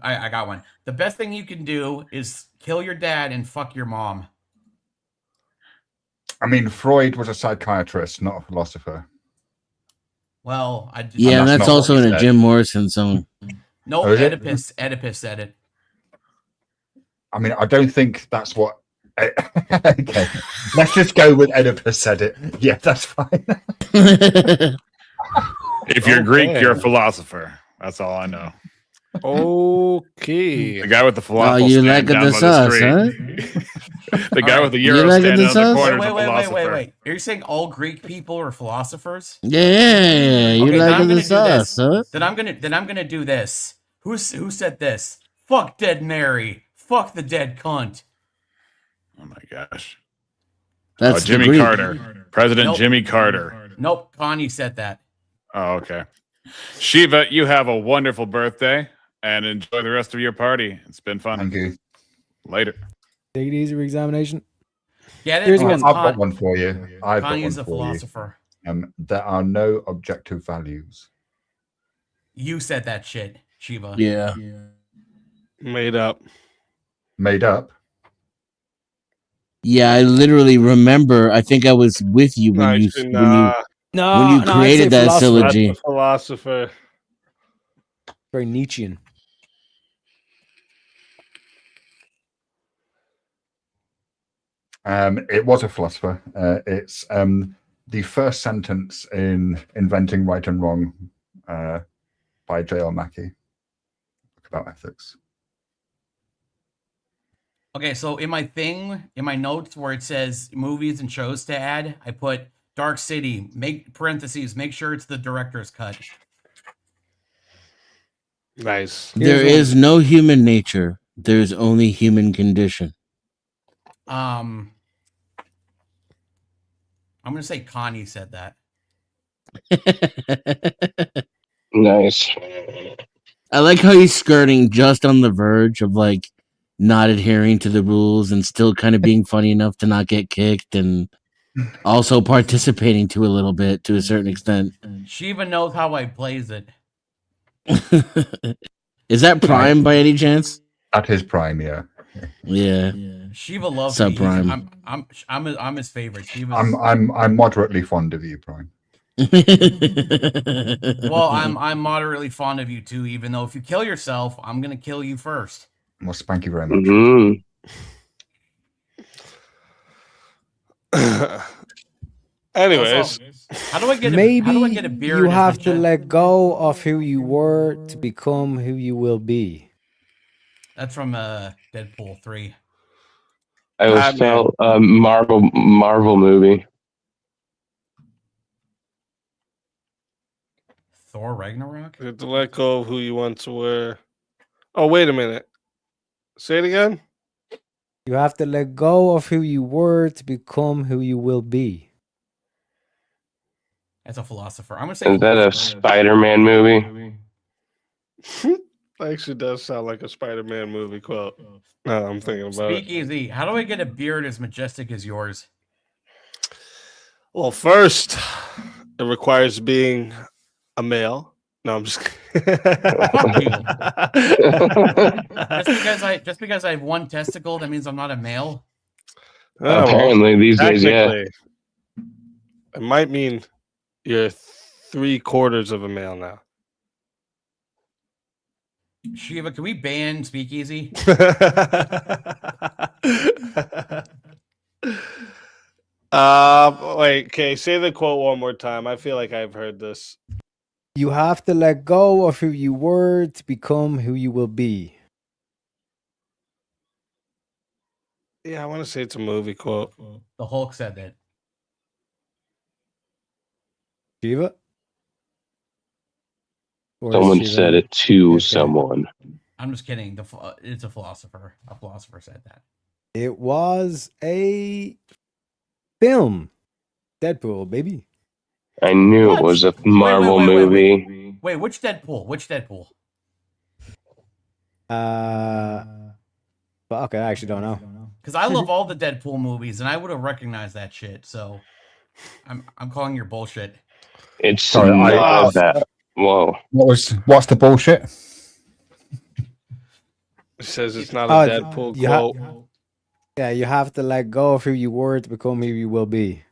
L: I got one. The best thing you can do is kill your dad and fuck your mom.
A: I mean, Freud was a psychiatrist, not a philosopher.
L: Well, I just,
E: Yeah,
A: that's
E: that's
A: not what
E: also
A: he
E: in a
A: said.
E: Jim Morrison song.
L: no,
A: Oh, is it?
L: Oedipus said it.
A: I mean, I don't think that's what. Okay, let's just go with Oedipus said it. Yeah, that's fine.
P: If you're Greek,
B: Okay.
P: you're a philosopher. That's all I know.
B: Okay.
P: The guy with the
E: Oh,
P: falafel
E: you
P: stand
E: like
P: down
E: the
P: by
E: sauce,
P: the
E: huh?
P: street. The guy
L: All
P: with the
E: You
P: euro
E: like
P: stand
E: the
P: on the
E: sauce?
P: corner is a
L: Wait.
P: philosopher.
L: Are you saying all Greek people are philosophers?
E: Yeah, you
L: Okay, then
E: like
L: I'm
E: the
L: gonna do
E: sauce,
L: this.
E: huh?
L: Then I'm gonna do this. Who said this? Fuck dead Mary. Fuck the dead cunt.
P: Oh my gosh.
E: That's the
P: Jimmy
E: Greek.
P: Carter. President
L: Nope.
P: Jimmy Carter.
L: Nope, Connie said that.
P: Oh, okay. Shiva, you have a wonderful birthday and enjoy the rest of your party. It's been fun.
A: Thank you.
P: Later.
O: Take it easy, re-examination.
L: Get it?
O: Here's
A: I've
L: Because
O: one.
A: got one for you. I've got
L: Connie
A: one
L: is a
A: for you.
L: philosopher.
A: There are no objective values.
L: You said that shit, Shiva.
E: Yeah.
B: Made up.
A: Made up.
E: Yeah, I literally remember. I think I was with you when you
B: Actually,
E: when you
B: nah.
O: No,
E: when you
O: no, I'd
E: created
O: say
E: that
O: philosopher.
B: That's
E: syllogy.
B: a philosopher.
O: Very Nietzschean.
A: It was a philosopher. It's the first sentence in Inventing Right and Wrong by J.R. Mackie. About ethics.
L: Okay, so in my notes where it says movies and shows to add, I put Dark City, make sure it's the director's cut.
B: Nice.
E: There is no human nature. There's only human condition.
L: I'm gonna say Connie said that.
F: Nice.
E: I like how he's skirting just on the verge of like not adhering to the rules and still kind of being funny enough to not get kicked. And Also participating to a little bit, to a certain extent.
L: Shiva knows how I plays it.
E: Is that Prime by any chance?
A: That is Prime, yeah.
E: Yeah.
L: Shiva loves me.
E: Subprime.
L: I'm his favorite. Shiva's...
A: I'm moderately fond of you, Prime.
L: Well, I'm moderately fond of you too, even though if you kill yourself, I'm gonna kill you first.
A: Well, thank you very much.
B: Anyways,
L: Also, how do I get
O: Maybe
L: how do I get a beard?
O: you
L: as
O: have to
L: majestic-
O: let go of who you were to become who you will be.
L: That's from Deadpool 3.
F: I was
B: Batman.
F: felt a Marvel movie.
L: Thor Ragnarok?
B: you have to let go of who you once were. Oh, wait a minute. Say it again.
O: You have to let go of who you were to become who you will be.
L: That's a philosopher. I'm gonna say
F: Is that a Spider-Man movie?
B: That actually does sound like a Spider-Man movie quote. No, I'm thinking about it.
L: Speakeasy. How do I get a beard as majestic as yours?
B: Well, first, it requires being a male. No, I'm just kidding.
L: Fuck you. just because I have one testicle, that means I'm not a male.
B: Oh, well,
F: Apparently, these days, yeah.
B: technically, it might mean you're 3/4 of a male now.
L: Shiva, can we ban Speakeasy?
B: Wait, okay, say the quote one more time. I feel like I've heard this.
O: You have to let go of who you were to become who you will be.
B: Yeah, I want to say it's a movie quote.
L: The Hulk said that.
O: Shiva? Or is
F: Someone
O: Shiva-
F: said it to
O: Okay.
F: someone.
L: I'm just kidding. It's a philosopher. A philosopher said that.
O: It was a film. Deadpool, baby.
F: I knew
L: What?
F: it was a
L: Wait,
F: Marvel
L: wait.
F: movie.
L: Wait, which Deadpool? Which Deadpool?
O: Fuck, I actually don't know.
L: Because I love all the Deadpool movies, and I would have recognized that shit. So, I'm calling your bullshit.
F: It's
A: Sorry,
F: not that. Whoa.
A: What's the bullshit?
B: It says it's not
O: Oh,
B: a Deadpool quote.
O: Yeah, you have to let go of who you were to become who you will be.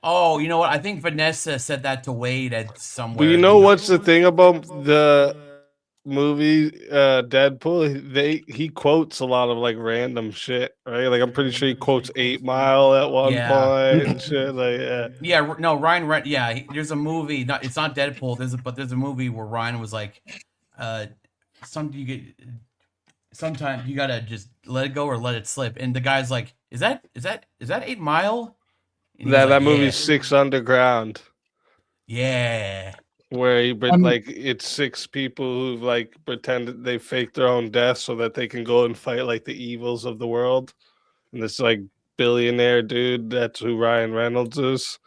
L: Oh, you know what? I think Vanessa said that to Wade at somewhere.
B: Well, you know what's the thing about the movie Deadpool? He quotes a lot of like random shit, right? Like I'm pretty sure he quotes 8 Mile at one point and shit. Like
L: no, Ryan. There's a movie. It's not Deadpool. There's a movie where Ryan was like, sometimes you gotta just let it go or let it slip. And the guy's like, is that 8 Mile? And he's
B: that
L: like,
B: movie's 6 Underground.
L: Yeah.
B: Where like it's 6 people who like pretend they fake their own death so that they can go and fight like the evils of the world. And this like billionaire dude, that's who Ryan Reynolds is.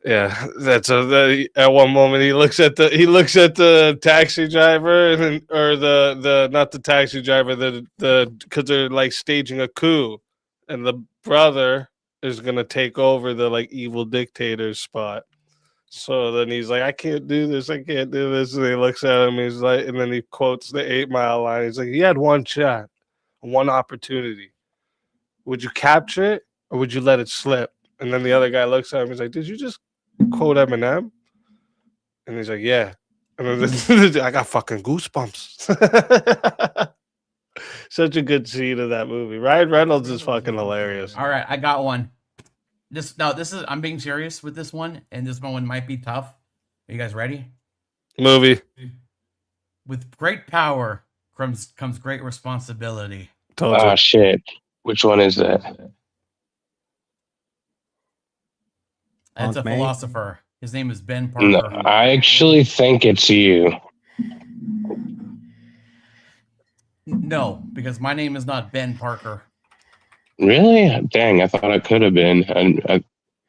B: Yeah, at one moment he looks at the taxi driver or the not the taxi driver, because they're like staging a coup, and the brother is gonna take over the like evil dictator's spot. So then he's like, I can't do this. And he looks at him. He's like, and then he quotes the 8 Mile line. He's like, he had one shot, one opportunity. Would you capture it or would you let it slip? And then the other guy looks at him. He's like, did you just quote Eminem? And he's like, yeah. And then I got fucking goosebumps. Such a good scene of that movie. Ryan Reynolds is fucking hilarious.
L: All right, I got one. I'm being serious with this one, and this one might be tough. Are you guys ready?
B: Movie.
L: With great power comes great responsibility.
F: Ah, shit. Which one is that?
L: That's a
O: Aunt May?
L: philosopher. His name is Ben Parker.
F: No, I actually think it's you.
L: No, because my name is not Ben Parker.
F: Really? Dang, I thought it could have been.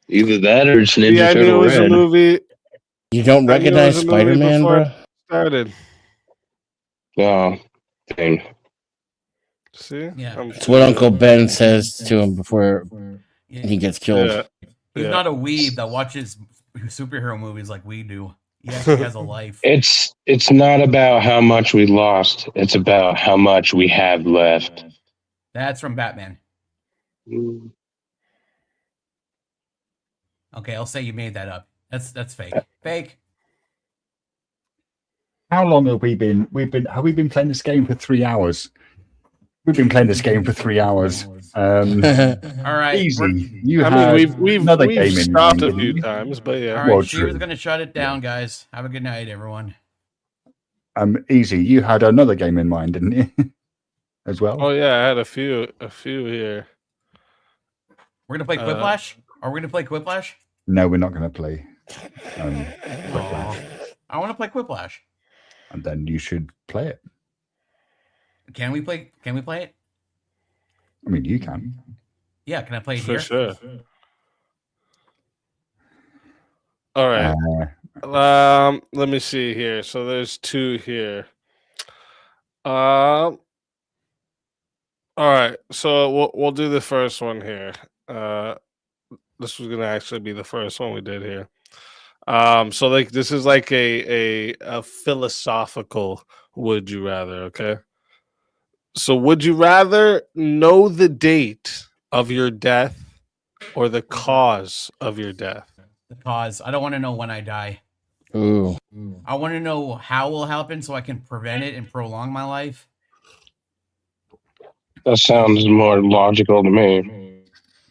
F: Either that or it's Ninja
B: Yeah, I knew it
F: Turtle
B: was a
F: Red.
B: movie.
E: You don't
B: I knew it
E: recognize
B: was a movie
E: Spider-Man,
B: before
E: bro?
B: it started.
F: Oh, dang.
B: See?
L: Yeah.
E: It's what Uncle Ben says to him before he gets killed.
B: Yeah.
L: He's
B: Yeah.
L: not a weeb that watches superhero movies like we do. He actually has a life.
F: It's not about how much we lost. It's about how much we have left.
L: That's from Batman. Okay, I'll say you made that up. That's fake. Fake.
A: How long have we been playing this game for 3 hours? We've been playing this game for 3 hours.
L: All right.
A: Easy. You
B: I
A: had
B: mean, we've
A: another game in
B: stopped
A: mind,
B: a
A: didn't
B: few
A: you?
B: times, but yeah.
L: All right,
A: Well,
L: she was
A: true.
L: gonna shut it down, guys. Have a good night, everyone.
A: Easy. You had another game in mind, didn't you? As well.
B: Oh yeah, I had a few here.
L: We're gonna play Quiplash. Are we gonna play Quiplash?
A: No, we're not going to play. Quiplash.
L: I want to play Quiplash.
A: And then you should play it.
L: Can we play? Can we play it?
A: I mean, you can.
L: Yeah. Can I play it
B: For
L: here?
B: sure. All right. Let me see here. So there's 2 here. All right. So we'll do the first one here. This was gonna actually be the first one we did here. So like this is like a philosophical would you rather, okay? So would you rather know the date of your death or the cause of your death?
L: The cause. I don't want to know when I die.
E: Ooh.
L: I want to know how it will happen so I can prevent it and prolong my life.
F: That sounds more logical to me.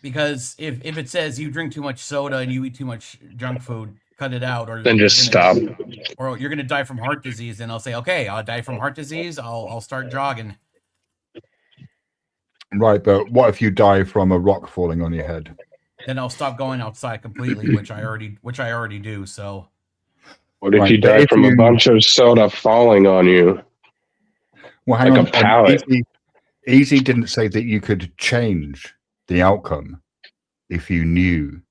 L: Because if it says you drink too much soda and you eat too much junk food, cut it out, or
F: Then
L: you're
F: just
L: gonna-
F: stop.
L: Or you're gonna die from heart disease, then I'll say, okay, I'll die from heart disease. I'll start jogging.
A: Right, but what if you die from a rock falling on your head?
L: Then I'll stop going outside completely, which I already do. So
F: What if
A: Right,
F: you
A: but
F: die
A: if
F: from
A: you-
F: a bunch of soda falling on you?
A: Well, hang
F: Like
A: on.
F: a pallet.
A: Easy didn't say that you could change the outcome if you knew.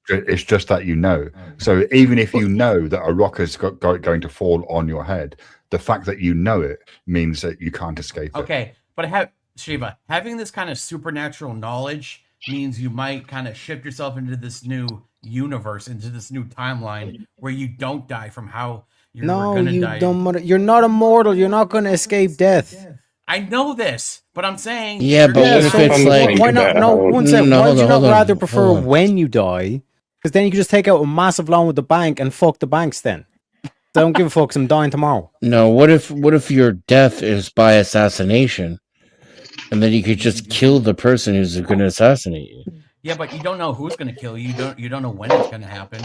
A: It's just that you know. So even if you know that a rock is going to fall on your head, the fact that you know it means that you can't escape it.
L: okay, but Shiva, having this kind of supernatural knowledge means you might kind of shift yourself into this new universe, into this new timeline where you don't die from how you're
O: No,
L: gonna
O: you
L: die.
O: don't. You're not immortal. You're not going to escape death.
L: I know this, but I'm saying.
E: Yeah,
L: you're
E: but
L: gonna
E: what if
L: die.
E: it's like-
O: Why not? No, one second.
E: No,
O: Why
E: hold
O: would you
E: on,
O: not
E: hold on,
O: rather prefer
E: hold on.
O: when you die? Because then you can just take out a massive loan with the bank and fuck the banks. Then they don't give a fuck. 'Cause I'm dying tomorrow.
E: No, what if your death is by assassination, and then you could just kill the person who's going to assassinate you?
L: Yeah, but you don't know who's gonna kill you. You don't know when it's gonna happen.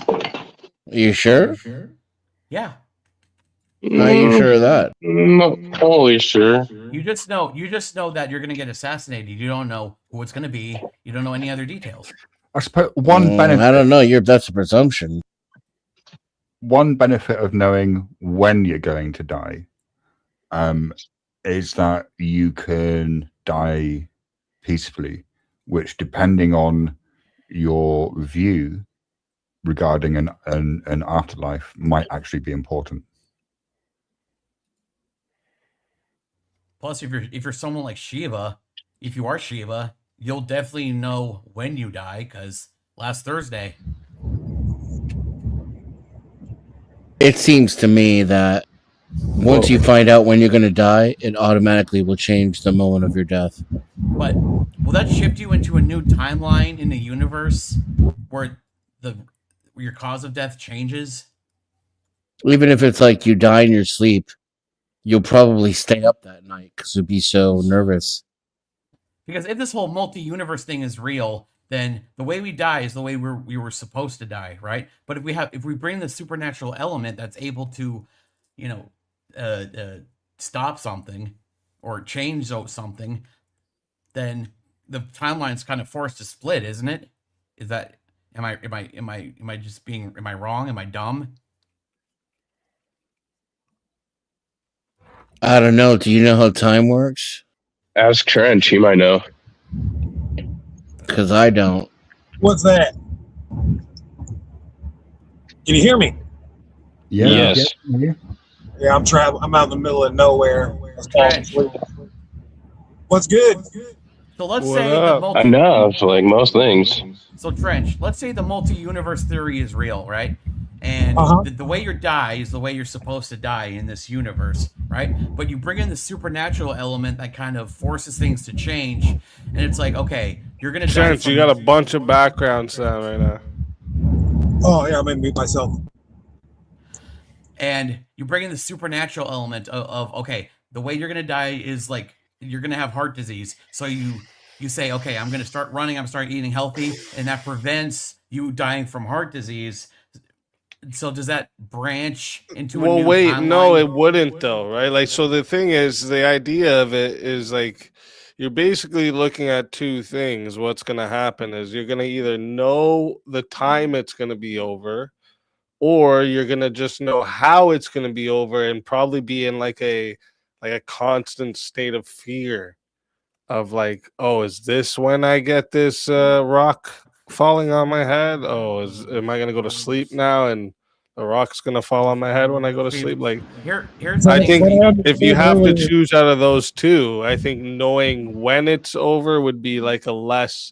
E: Are you sure?
L: Yeah.
E: Are you sure of that?
F: Not totally sure.
L: You just know that you're gonna get assassinated. You don't know who it's gonna be. You don't know any other details.
A: I suppose one benefit.
E: I don't know. That's a presumption.
A: One benefit of knowing when you're going to die is that you can die peacefully, which, depending on your view regarding an afterlife, might actually be important.
L: Plus, if you're someone like Shiva, if you are Shiva, you'll definitely know when you die because last Thursday.
E: It seems to me that once you find out when you're going to die, it automatically will change the moment of your death.
L: But will that shift you into a new timeline in the universe where your cause of death changes?
E: Even if it's like you die in your sleep, you'll probably stay up that night because you'll be so nervous.
L: Because if this whole multi-universe thing is real, then the way we die is the way we were supposed to die, right? But if we bring the supernatural element that's able to, stop something or change something, then the timeline's kind of forced to split, isn't it? Is that am I wrong? Am I dumb?
E: I don't know. Do you know how time works?
F: Ask Trench. He might know.
E: Because I don't.
Q: What's that? Can you hear me?
A: Yeah.
F: Yes.
Q: Yeah, I'm traveling. I'm out in the middle of nowhere. That's falling asleep. What's good?
L: So let's
B: What
L: say
B: up?
L: the multi.
F: Enough, like most things.
L: So Trench, let's say the multi-universe theory is real, right? And the way you die is the way you're supposed to die in this universe, right? But you bring in the supernatural element that kind of forces things to change, and it's like, okay, you're gonna die.
B: Trench, you got a bunch of background sound right now.
Q: Oh yeah, I'm gonna mute myself.
L: And you bring in the supernatural element of okay, the way you're gonna die is like you're gonna have heart disease. So you say, okay, I'm gonna start running, I'm start eating healthy, and that prevents you dying from heart disease. So does that branch into a
B: Well,
L: new
B: wait, no,
L: timeline?
B: it wouldn't though, right? Like, so the thing is, the idea of it is like you're basically looking at two things. What's going to happen is you're going to either know the time it's going to be over, or you're going to just know how it's going to be over and probably be in like a constant state of fear of like, oh, is this when I get this rock falling on my head? Oh, am I going to go to sleep now and the rock's going to fall on my head when I go to sleep? Like,
L: Here's
B: I
L: the
B: think
L: thing.
B: if you have to choose out of those two, I think knowing when it's over would be like a less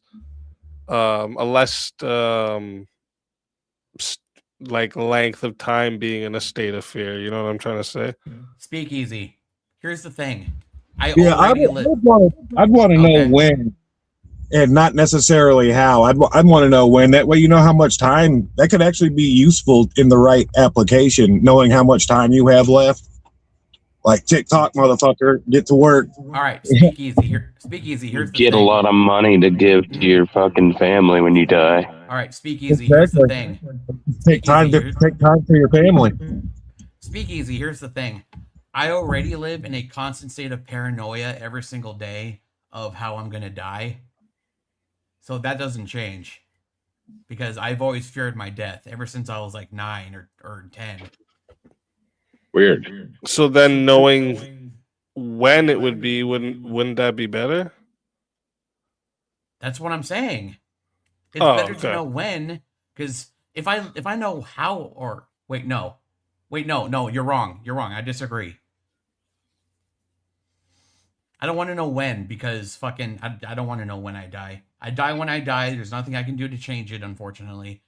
B: like length of time being in a state of fear. You know what I'm trying to say?
L: Speakeasy. Here's the thing.
Q: I'd want to know when, and not necessarily how. I'd want to know when. That way, you know how much time that could actually be useful in the right application. Knowing how much time you have left, like TikTok, motherfucker, get to work.
L: All right, speakeasy here. Speakeasy. Here's the
F: Get a
L: thing.
F: lot of money to give to your fucking family when you die.
L: All right, speakeasy. Here's the thing.
Q: Take time for your family.
L: Speakeasy. Here's the thing. I already live in a constant state of paranoia every single day of how I'm gonna die. So that doesn't change because I've always feared my death ever since I was like 9 or 10.
F: Weird.
B: So then knowing when it would be, wouldn't that be better?
L: That's what I'm saying. It's
B: Oh,
L: better
B: okay.
L: to know when, because if I know how, or no, you're wrong. You're wrong. I disagree. I don't want to know when because fucking I don't want to know when I die. I die when I die. There's nothing I can do to change it, unfortunately.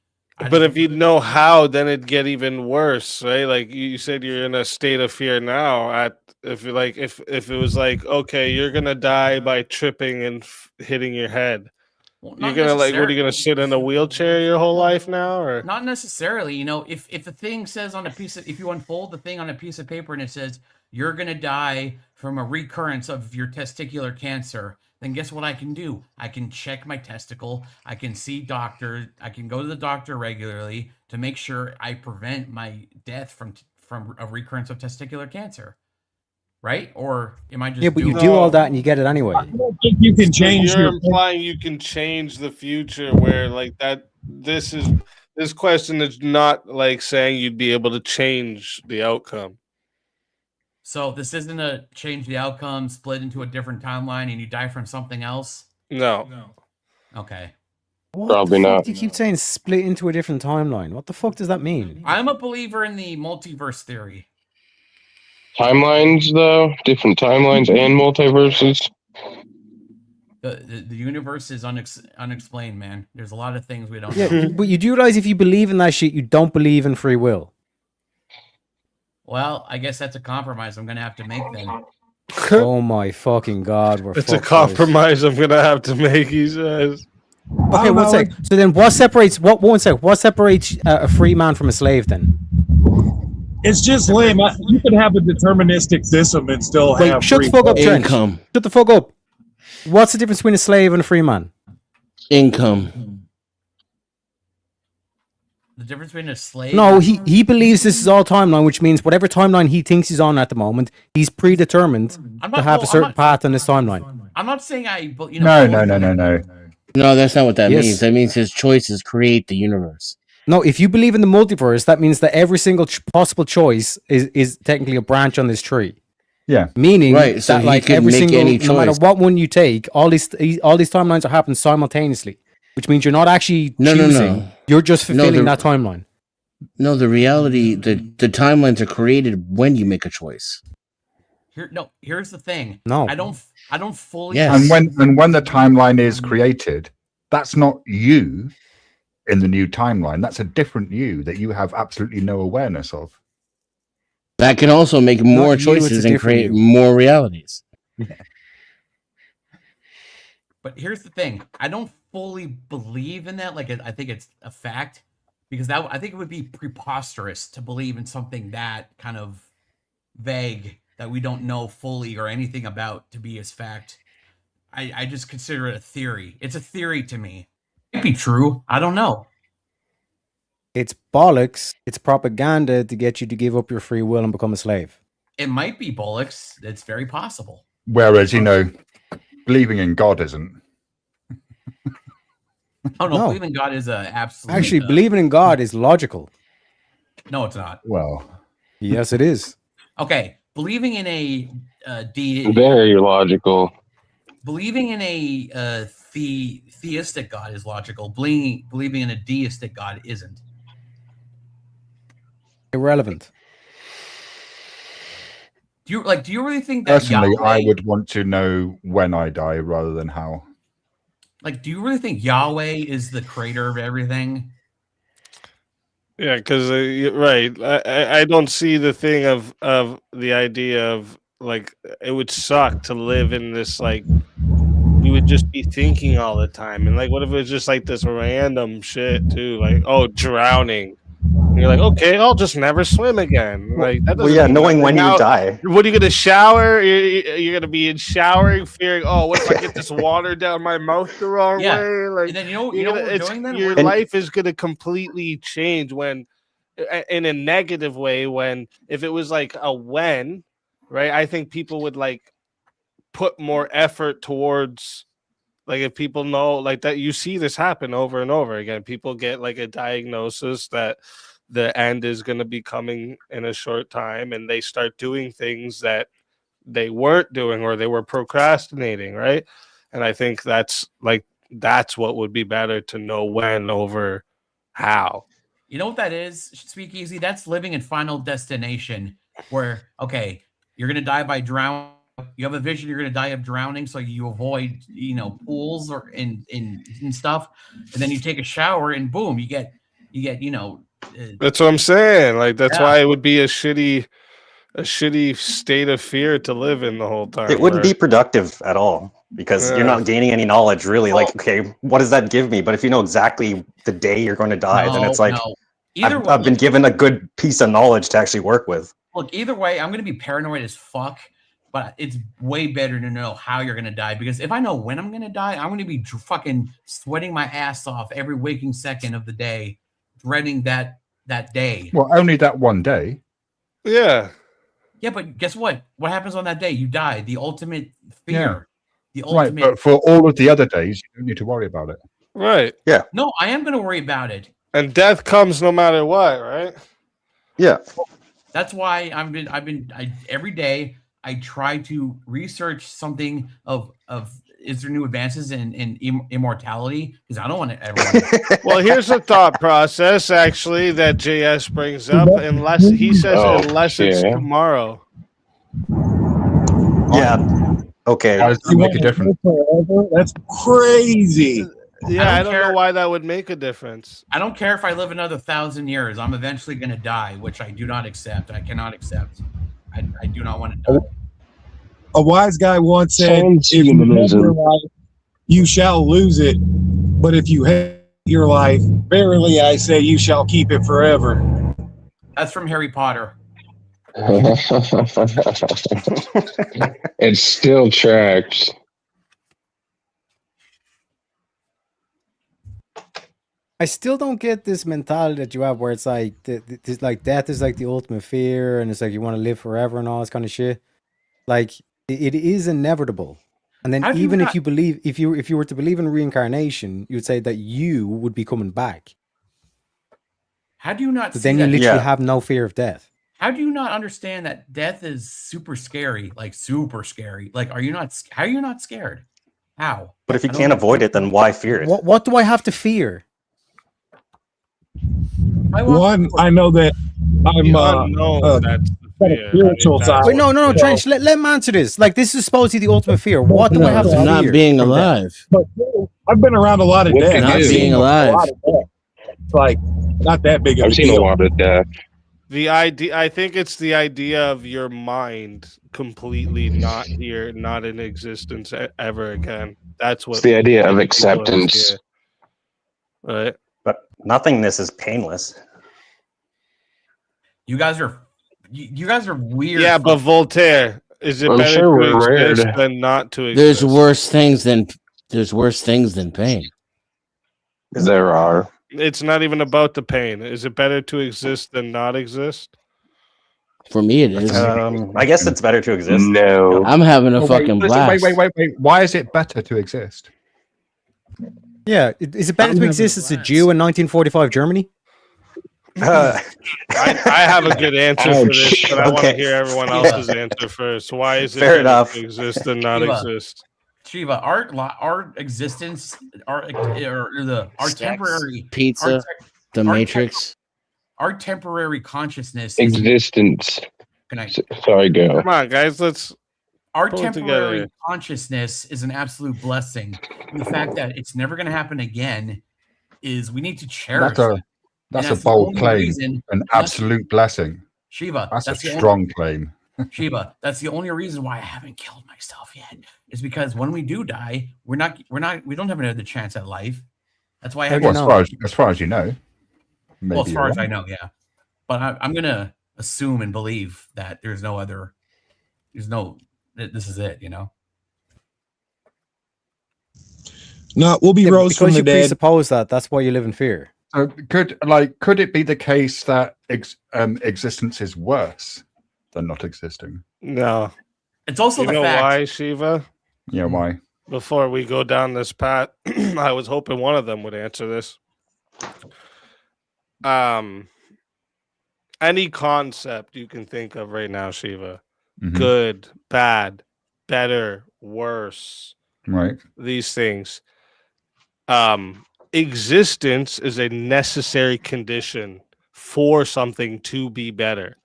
B: But if you know how, then it'd get even worse, right? Like you said, you're in a state of fear now. If it was like, okay, you're gonna die by tripping and hitting your head,
L: Well,
B: you're
L: not
B: gonna like, what are
L: necessarily.
B: you gonna sit in a wheelchair your whole life now, or
L: Not necessarily. You know, if the thing says on a piece of, if you unfold the thing on a piece of paper and it says you're gonna die from a recurrence of your testicular cancer, then guess what I can do? I can check my testicle. I can see doctors. I can go to the doctor regularly to make sure I prevent my death from a recurrence of testicular cancer. Right? Or am I just
O: Yeah, but you
L: doing-
O: do all that and you get it anyway.
Q: I don't think you can change
B: you're
Q: your.
B: implying you can change the future where like that this question is not like saying you'd be able to change the outcome.
L: So this isn't a change the outcome, split into a different timeline, and you die from something else?
B: No.
L: Okay.
O: What
F: Probably
O: the fuck
F: not.
O: do you keep saying split into a different timeline? What the fuck does that mean?
L: I'm a believer in the multiverse theory.
F: Timelines, though, different timelines and multiverses.
L: The universe is unexplained, man. There's a lot of things we don't
O: Yeah,
L: know.
O: but you do realize if you believe in that shit, you don't believe in free will.
L: Well, I guess that's a compromise I'm gonna have to make then.
O: Oh my fucking god, we're
B: It's a
O: fucked, guys.
B: compromise I'm gonna have to make, he says.
O: Okay, one sec. So then, what separates what separates a free man from a slave? Then
Q: It's just lame. You could have a deterministic system and still
O: Wait,
Q: have.
O: shut the
Q: free
O: fuck up,
Q: will.
O: Trench. Shut the fuck up. What's the difference between a slave and a free man?
E: Income.
L: The difference between a slave.
O: No, he believes this is all timeline, which means whatever timeline he thinks he's on at the moment, he's predetermined
L: I'm
O: to
L: not-
O: have
L: no,
O: a
L: I'm
O: certain
L: not-
O: path on this timeline.
L: I'm not saying
A: No, no.
E: No, that's not what that
O: Yes.
E: means. That means his choices create the universe.
O: No, if you believe in the multiverse, that means that every single possible choice is technically a branch on this tree.
A: Yeah.
O: Meaning
E: Right, so
O: that
E: he
O: like
E: could
O: every
E: make
O: single,
E: any
O: no matter
E: choice.
O: what one you take, all these timelines are happening simultaneously, which means you're not actually
E: No.
O: choosing. You're just
E: No,
O: fulfilling
E: the-
O: that timeline.
E: No, the reality, the timelines are created when you make a choice.
L: Here's the thing.
O: No.
L: I don't. I don't fully.
A: And when the timeline is created, that's not you in the new timeline. That's a different you that you have absolutely no awareness of.
E: That can also make more choices and create more realities.
L: But here's the thing: I don't fully believe in that. Like, I think it's a fact, because I think it would be preposterous to believe in something that kind of vague that we don't know fully or anything about to be as fact. I just consider it a theory. It's a theory to me. It might be true. I don't know.
O: It's bollocks. It's propaganda to get you to give up your free will and become a slave.
L: It might be bollocks. It's very possible.
A: Whereas, believing in God isn't.
L: Oh no,
O: No.
L: believing in God is a absolute.
O: Actually, believing in God is logical.
L: No, it's not.
A: Well,
O: yes, it is.
L: Okay, believing in a deity.
F: Very logical.
L: Believing in a theistic God is logical. Believing in a deistic God isn't.
O: Irrelevant.
L: Do you really think that
A: Personally,
L: Yahweh,
A: I would want to know when I die rather than how.
L: do you really think Yahweh is the creator of everything?
B: Yeah, because right, I don't see the thing of the idea of like it would suck to live in this like you would just be thinking all the time, and like what if it was just like this random shit too, like drowning. And you're like, okay, I'll just never swim again. Like that doesn't.
R: Well, yeah,
B: mean
R: knowing
B: nothing.
R: when
B: Now,
R: you die.
B: What are you gonna shower? You're gonna be in showering, fearing, oh, what if I get this water down my mouth the wrong
L: Yeah.
B: way? Like,
L: And then you know what we're doing then?
B: your
L: We're-
B: life is gonna completely change when, in a negative way. When if it was like a when, right? I think people would like put more effort towards. Like if people know like that, you see this happen over and over again. People get like a diagnosis that the end is going to be coming in a short time, and they start doing things that they weren't doing or they were procrastinating, right? And I think that's what would be better to know when over how.
L: You know what that is, Speakeasy? That's living in Final Destination, where okay, you're gonna die by drowning. You have a vision you're gonna die of drowning, so you avoid pools or in stuff, and then you take a shower and boom, you get
B: That's what I'm saying. Like that's
L: Yeah.
B: why it would be a shitty state of fear to live in the whole time.
R: It wouldn't
B: where-
R: be productive at all because
B: Yeah.
R: you're not gaining any knowledge really. Like, okay, what does that give me? But if you know exactly the day you're going to die, then it's like
L: no. Either way,
R: I've been given a good piece of knowledge to actually work with.
L: look, either way, I'm gonna be paranoid as fuck. But it's way better to know how you're gonna die, because if I know when I'm gonna die, I'm gonna be fucking sweating my ass off every waking second of the day, dreading that day.
A: Well, only that one day.
B: Yeah.
L: Yeah, but guess what? What happens on that day? You die. The ultimate fear. The
A: Right,
L: ultimate.
A: but for all of the other days, you don't need to worry about it.
B: Right.
R: Yeah.
L: No, I am gonna worry about it.
B: And death comes no matter what, right?
R: Yeah.
L: That's why every day I try to research something of is there new advances in immortality, because I don't want to ever.
B: Well, here's a thought process actually that JS brings up. Unless he says unless it's
F: yeah.
B: tomorrow.
R: Yeah. Okay.
A: How does that make a difference?
Q: That's crazy.
B: Yeah, I don't know why that would make a difference.
L: I don't care if I live another 1,000 years. I'm eventually going to die, which I do not accept. I cannot accept. I do not want to die.
Q: A wise guy once said, if you love your life, you shall lose it. But if you hate your life, verily I say you shall keep it forever.
L: That's from Harry Potter.
F: It still tracks.
O: I still don't get this mentality that you have where it's like this, like death is like the ultimate fear, and it's like you want to live forever and all this kind of shit. Like it is inevitable. And then
L: How do you
O: even if
L: not-
O: you believe, if you were to believe in reincarnation, you would say that you would be coming back.
L: How do you not
O: But
L: see
O: then you
L: that?
O: literally have no fear of death.
L: How do you not understand that death is super scary? Like super scary. Like, how are you not scared? How?
R: But if you
L: I don't
R: can't
L: know.
R: avoid it, then why fear it?
O: What do I have to fear?
Q: One, I know that I'm
B: The unknown, that's the fear.
Q: spiritual side.
O: Wait, no, Trench. Let him answer this. Like, this is supposedly the ultimate fear. What do I have to fear?
E: Not being
O: from death?
E: alive.
Q: But I've been around a lot of
F: What
Q: death.
F: can
E: Not
F: you do?
E: being alive.
Q: It's like not that big of
F: I've
Q: a
F: seen a
Q: deal.
F: lot of death.
B: The idea, I think it's the idea of your mind completely not here, not in existence ever again. That's what
F: It's the idea of
B: people
F: acceptance.
B: fear, right?
R: But nothingness is painless.
L: You guys are weird.
B: Yeah, but Voltaire, is it
F: I'm
B: better
F: sure
B: to
F: we're
B: exist
F: weird.
B: than not to exist?
E: There's worse things than pain.
F: There are.
B: It's not even about the pain. Is it better to exist than not exist?
E: For me, it is.
R: I guess it's better to exist.
F: No.
E: I'm having a
A: Oh,
E: fucking blast.
A: Wait. Why is it better to exist?
O: Yeah, is it better to exist as a Jew in 1945 Germany?
B: I have a good answer for this,
R: Ouch.
B: but I want to
R: Okay.
B: hear everyone else's answer first. Why is it
R: Fair
B: better
R: enough.
B: to exist than not
L: Shiva.
B: exist?
L: Shiva, our existence, our temporary
E: Pizza,
L: our
E: The
L: our
E: Matrix.
L: our temporary consciousness is
F: Existence.
L: Can I-
F: Sorry, go.
B: Come on, guys. Let's
L: our
B: pull it
L: temporary
B: together.
L: consciousness is an absolute blessing. And the fact that it's never going to happen again is we need to cherish.
A: That's a
L: that.
A: that's
L: And
A: a
L: the
A: bold
L: only
A: claim,
L: reason-
A: an
L: and that's-
A: absolute blessing.
L: Shiva,
A: That's a
L: the only-
A: strong claim.
L: Shiva, that's the only reason why I haven't killed myself yet. Is because when we do die, we don't have another chance at life. That's why I haven't.
A: Well, as far as you know.
L: Well, as
A: Maybe
L: far
A: you're
L: as I
A: right.
L: know, yeah. But I'm gonna assume and believe that this is it, you know.
Q: No, we'll be
O: Yeah,
Q: rose from
O: because
Q: the
O: you
Q: dead.
O: presuppose that's why you live in fear.
A: So could it be the case that existence is worse than not existing?
B: No.
L: It's also
B: You
L: the
B: know
L: fact.
B: why, Shiva?
A: Yeah, why?
B: Before we go down this path, I was hoping one of them would answer this. Any concept you can think of right now, Shiva.
A: Mhm.
B: Good, bad, better, worse.
A: Right.
B: These things. Existence is a necessary condition for something to be better.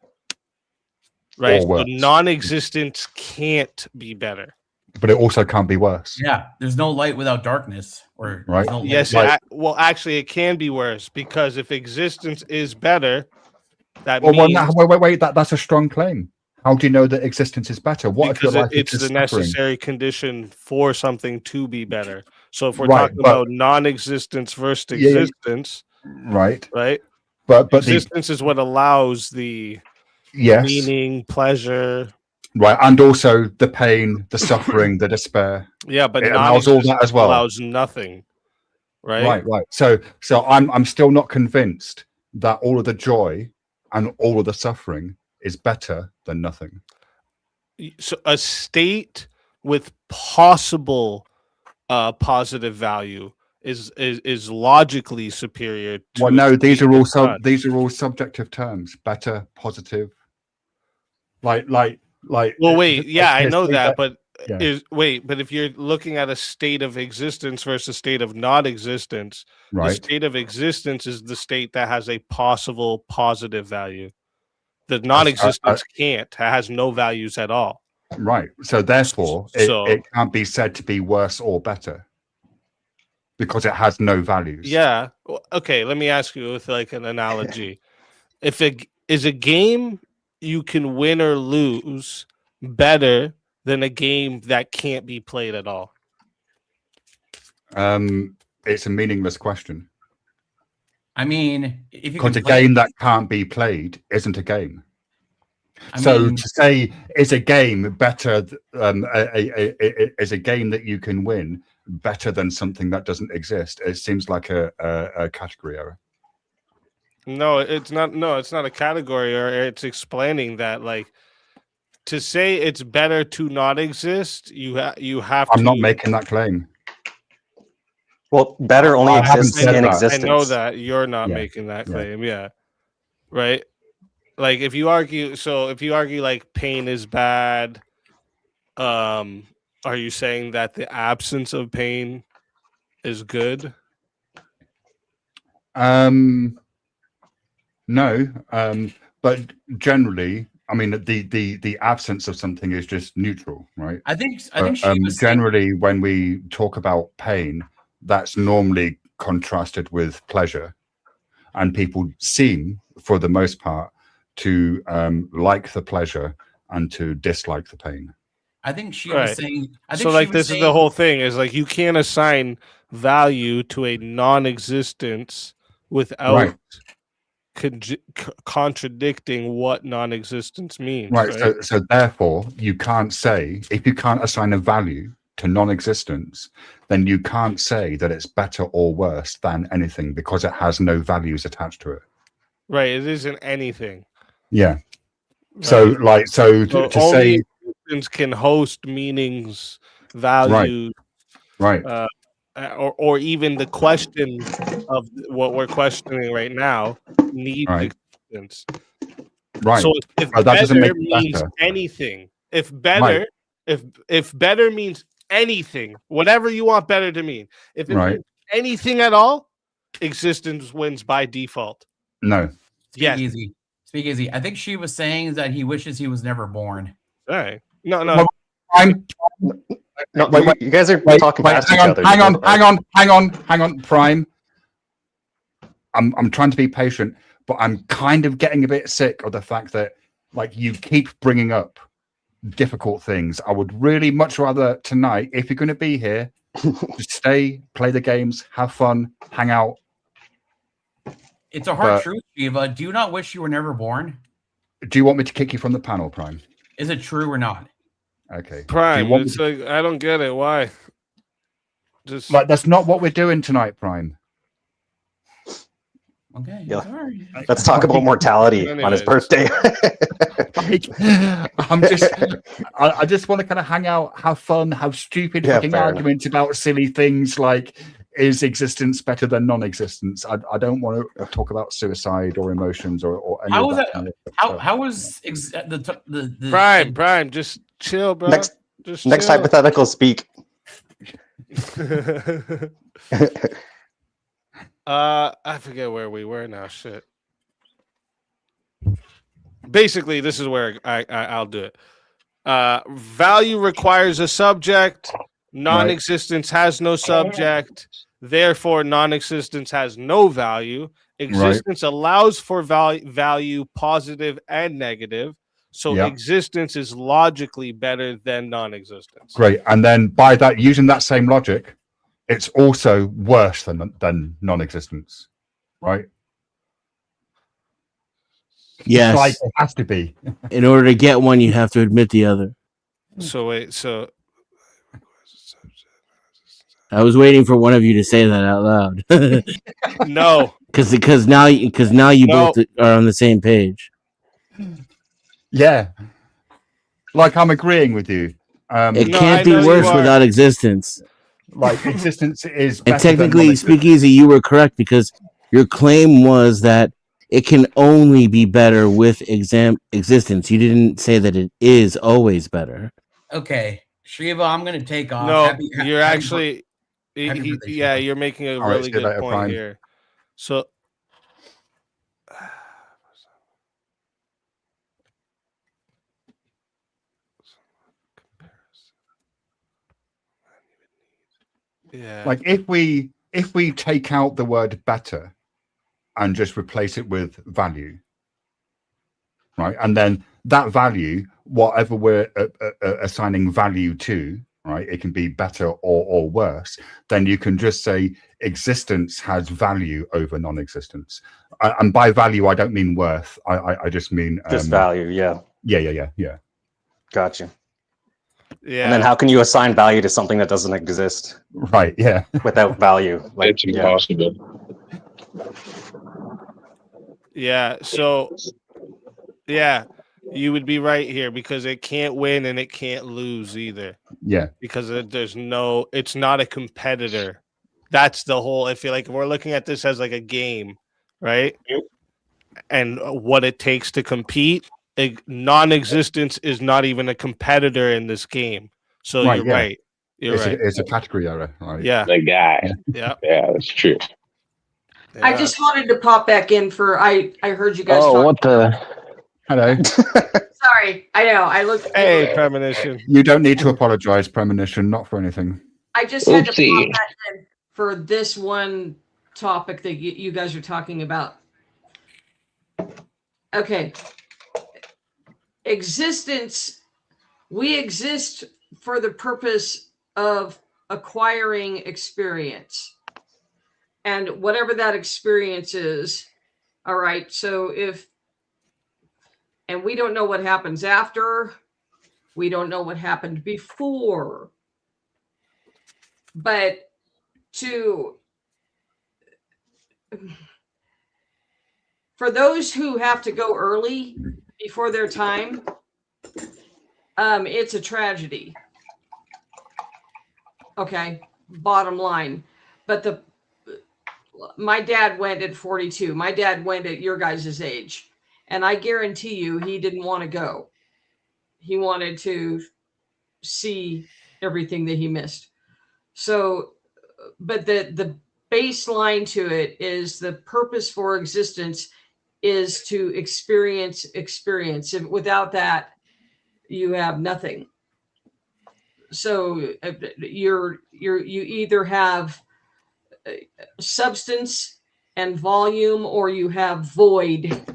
B: Right?
A: Or
B: So
A: worse.
B: non-existence can't be better.
A: But it also can't be worse.
L: Yeah, there's no light without darkness, or
A: Right.
L: there's no light
B: Yes,
A: Like-
B: well, actually, it can be worse because if existence is better, that
A: Well,
B: means
A: wait. That's a strong claim. How do you know that existence is better? What if your
B: because
A: life is
B: it's
A: just
B: the
A: suffering?
B: necessary condition for something to be better. So if we're
A: Right,
B: talking
A: but-
B: about non-existence versus
A: Yeah, yeah.
B: existence,
A: Right.
B: right?
A: But the
B: Existence is what allows the
A: yes,
B: meaning, pleasure.
A: right, and also the pain, the suffering, the despair.
B: Yeah, but
A: It allows all that
B: non-existence
A: as well.
B: allows nothing, right?
A: Right. So I'm still not convinced that all of the joy and all of the suffering is better than nothing.
B: So a state with possible positive value is logically superior to
A: Well,
B: a
A: no, these
B: state
A: are all
B: that's not.
A: these are all subjective terms. Better, positive. Like.
B: Well, wait, yeah, I know
A: say
B: that, but
A: yeah.
B: but if you're looking at a state of existence versus state of non-existence, the
A: Right.
B: state of existence is the state that has a possible positive value. The non-existence can't, has no values at all.
A: Right. So therefore,
B: So-
A: it can't be said to be worse or better because it has no values.
B: Yeah. Okay, let me ask you with like an analogy. If it is a game you can win or lose better than a game that can't be played at all?
A: It's a meaningless question
L: I mean, if you
A: because
L: can
A: a
L: play-
A: game that can't be played isn't a game.
L: I
A: So
L: mean-
A: to say is a game better, is a game that you can win better than something that doesn't exist? It seems like a category error.
B: No, it's not. No, it's not a category, or it's explaining that. Like to say it's better to not exist, you have to.
A: I'm not making that claim.
R: Well, better only
A: I haven't
R: exists
A: said
R: in
A: that.
R: existence.
B: I know that you're not
A: Yeah,
B: making that
A: yeah.
B: claim. Yeah. Right. Like if you argue like pain is bad, are you saying that the absence of pain is good?
A: No, but generally, I mean, the absence of something is just neutral, right?
L: I think she was
A: generally when we talk about pain, that's normally contrasted with pleasure, and people seem, for the most part, to like the pleasure and to dislike the pain.
L: I think she was saying. I think
B: so.
L: she
B: Like
L: was
B: this
L: saying,
B: is the whole thing. Is like you can't assign value to a non-existence without contradicting what non-existence means.
A: Right. So therefore, you can't say, if you can't assign a value to non-existence, then you can't say that it's better or worse than anything because it has no values attached to it.
B: Right. It isn't anything.
A: Yeah. So to say
B: existence can host meanings, values,
A: right.
B: Or even the question of what we're questioning right now needs existence.
A: Right.
B: So if
A: that
B: better
A: doesn't make it
B: means
A: better.
B: anything, if better, if better means anything, whatever you want better to mean, if it means anything at all, existence wins by default.
A: No.
L: Speak easy. I think she was saying that he wishes he was never born.
B: All right. No.
R: No, you guys are talking past each other.
A: Hang on, Prime. I'm trying to be patient, but I'm kind of getting a bit sick of the fact that like you keep bringing up difficult things. I would really much rather tonight, if you're going to be here, just stay, play the games, have fun, hang out.
L: It's a hard truth, Shiva. Do you not wish you were never born?
A: Do you want me to kick you from the panel, Prime?
L: Is it true or not?
A: Okay.
B: Prime, it's like I don't get it. Why? Just
A: like that's not what we're doing tonight, Prime.
L: Okay.
R: Yeah. Sorry. Let's talk about mortality on his birthday.
A: I just want to kind of hang out, have fun, have stupid fucking arguments about silly things like is existence better than non-existence? I don't want to talk about suicide or emotions or any
L: how
A: of
L: was
A: that.
L: that?
A: Kind of
L: How was the
B: Prime? Just chill, bro.
R: Next
B: chill.
R: hypothetical speak.
B: I forget where we were now. Shit. Basically, this is where I'll do it. Value requires a subject. Non-existence has no subject. Therefore, non-existence has no value. Existence allows for value, positive and negative. So existence is logically better than non-existence.
A: Great. And then by that, using that same logic, it's also worse than non-existence, right?
E: Yes.
A: Like it has to be.
E: In order to get one, you have to admit the other.
B: So wait, so
E: I was waiting for one of you to say that out loud.
B: No,
E: because now you both are on the same page.
A: Yeah, like I'm agreeing with you.
E: It can't be worse without existence.
A: Like existence is.
E: And technically, Speakeasy, you were correct because your claim was that it can only be better with existence. You didn't say that it is always better.
L: Okay, Shiva, I'm gonna take off.
B: No, you're actually, you're making a really good point here. So, yeah,
A: like if we take out the word better and just replace it with value, right, and then that value, whatever we're assigning value to, right, it can be better or worse, then you can just say existence has value over non-existence. And by value, I don't mean worth. I just mean
R: just value. Yeah.
F: Gotcha.
B: Yeah.
R: And then how can you assign value to something that doesn't exist?
A: Right. Yeah.
R: Without value, like
F: it's impossible.
B: Yeah. So, yeah, you would be right here because it can't win and it can't lose either.
A: Yeah.
B: Because it's not a competitor. That's the whole. I feel like we're looking at this as like a game, right? And what it takes to compete. Non-existence is not even a competitor in this game. So you're right. You're right.
A: It's a category error, right?
B: Yeah.
F: The guy.
B: Yeah.
F: Yeah, that's true.
B: Yeah.
D: I just wanted to pop back in for I heard you guys.
F: Oh, what the?
A: Hello.
D: Sorry, I know. I looked.
B: Hey, premonition.
A: You don't need to apologize, premonition, not for anything.
D: I just had to
F: Oopsie.
D: pop that in for this one topic that you guys are talking about. Okay. Existence. We exist for the purpose of acquiring experience. And whatever that experience is, all right. So and we don't know what happens after, we don't know what happened before. But for those who have to go early before their time, it's a tragedy. Okay, bottom line. But my dad went at 42. My dad went at your guys' age. And I guarantee you he didn't want to go. He wanted to see everything that he missed. So, but the baseline to it is the purpose for existence is to experience experience. And without that, you have nothing. So you either have substance and volume, or you have void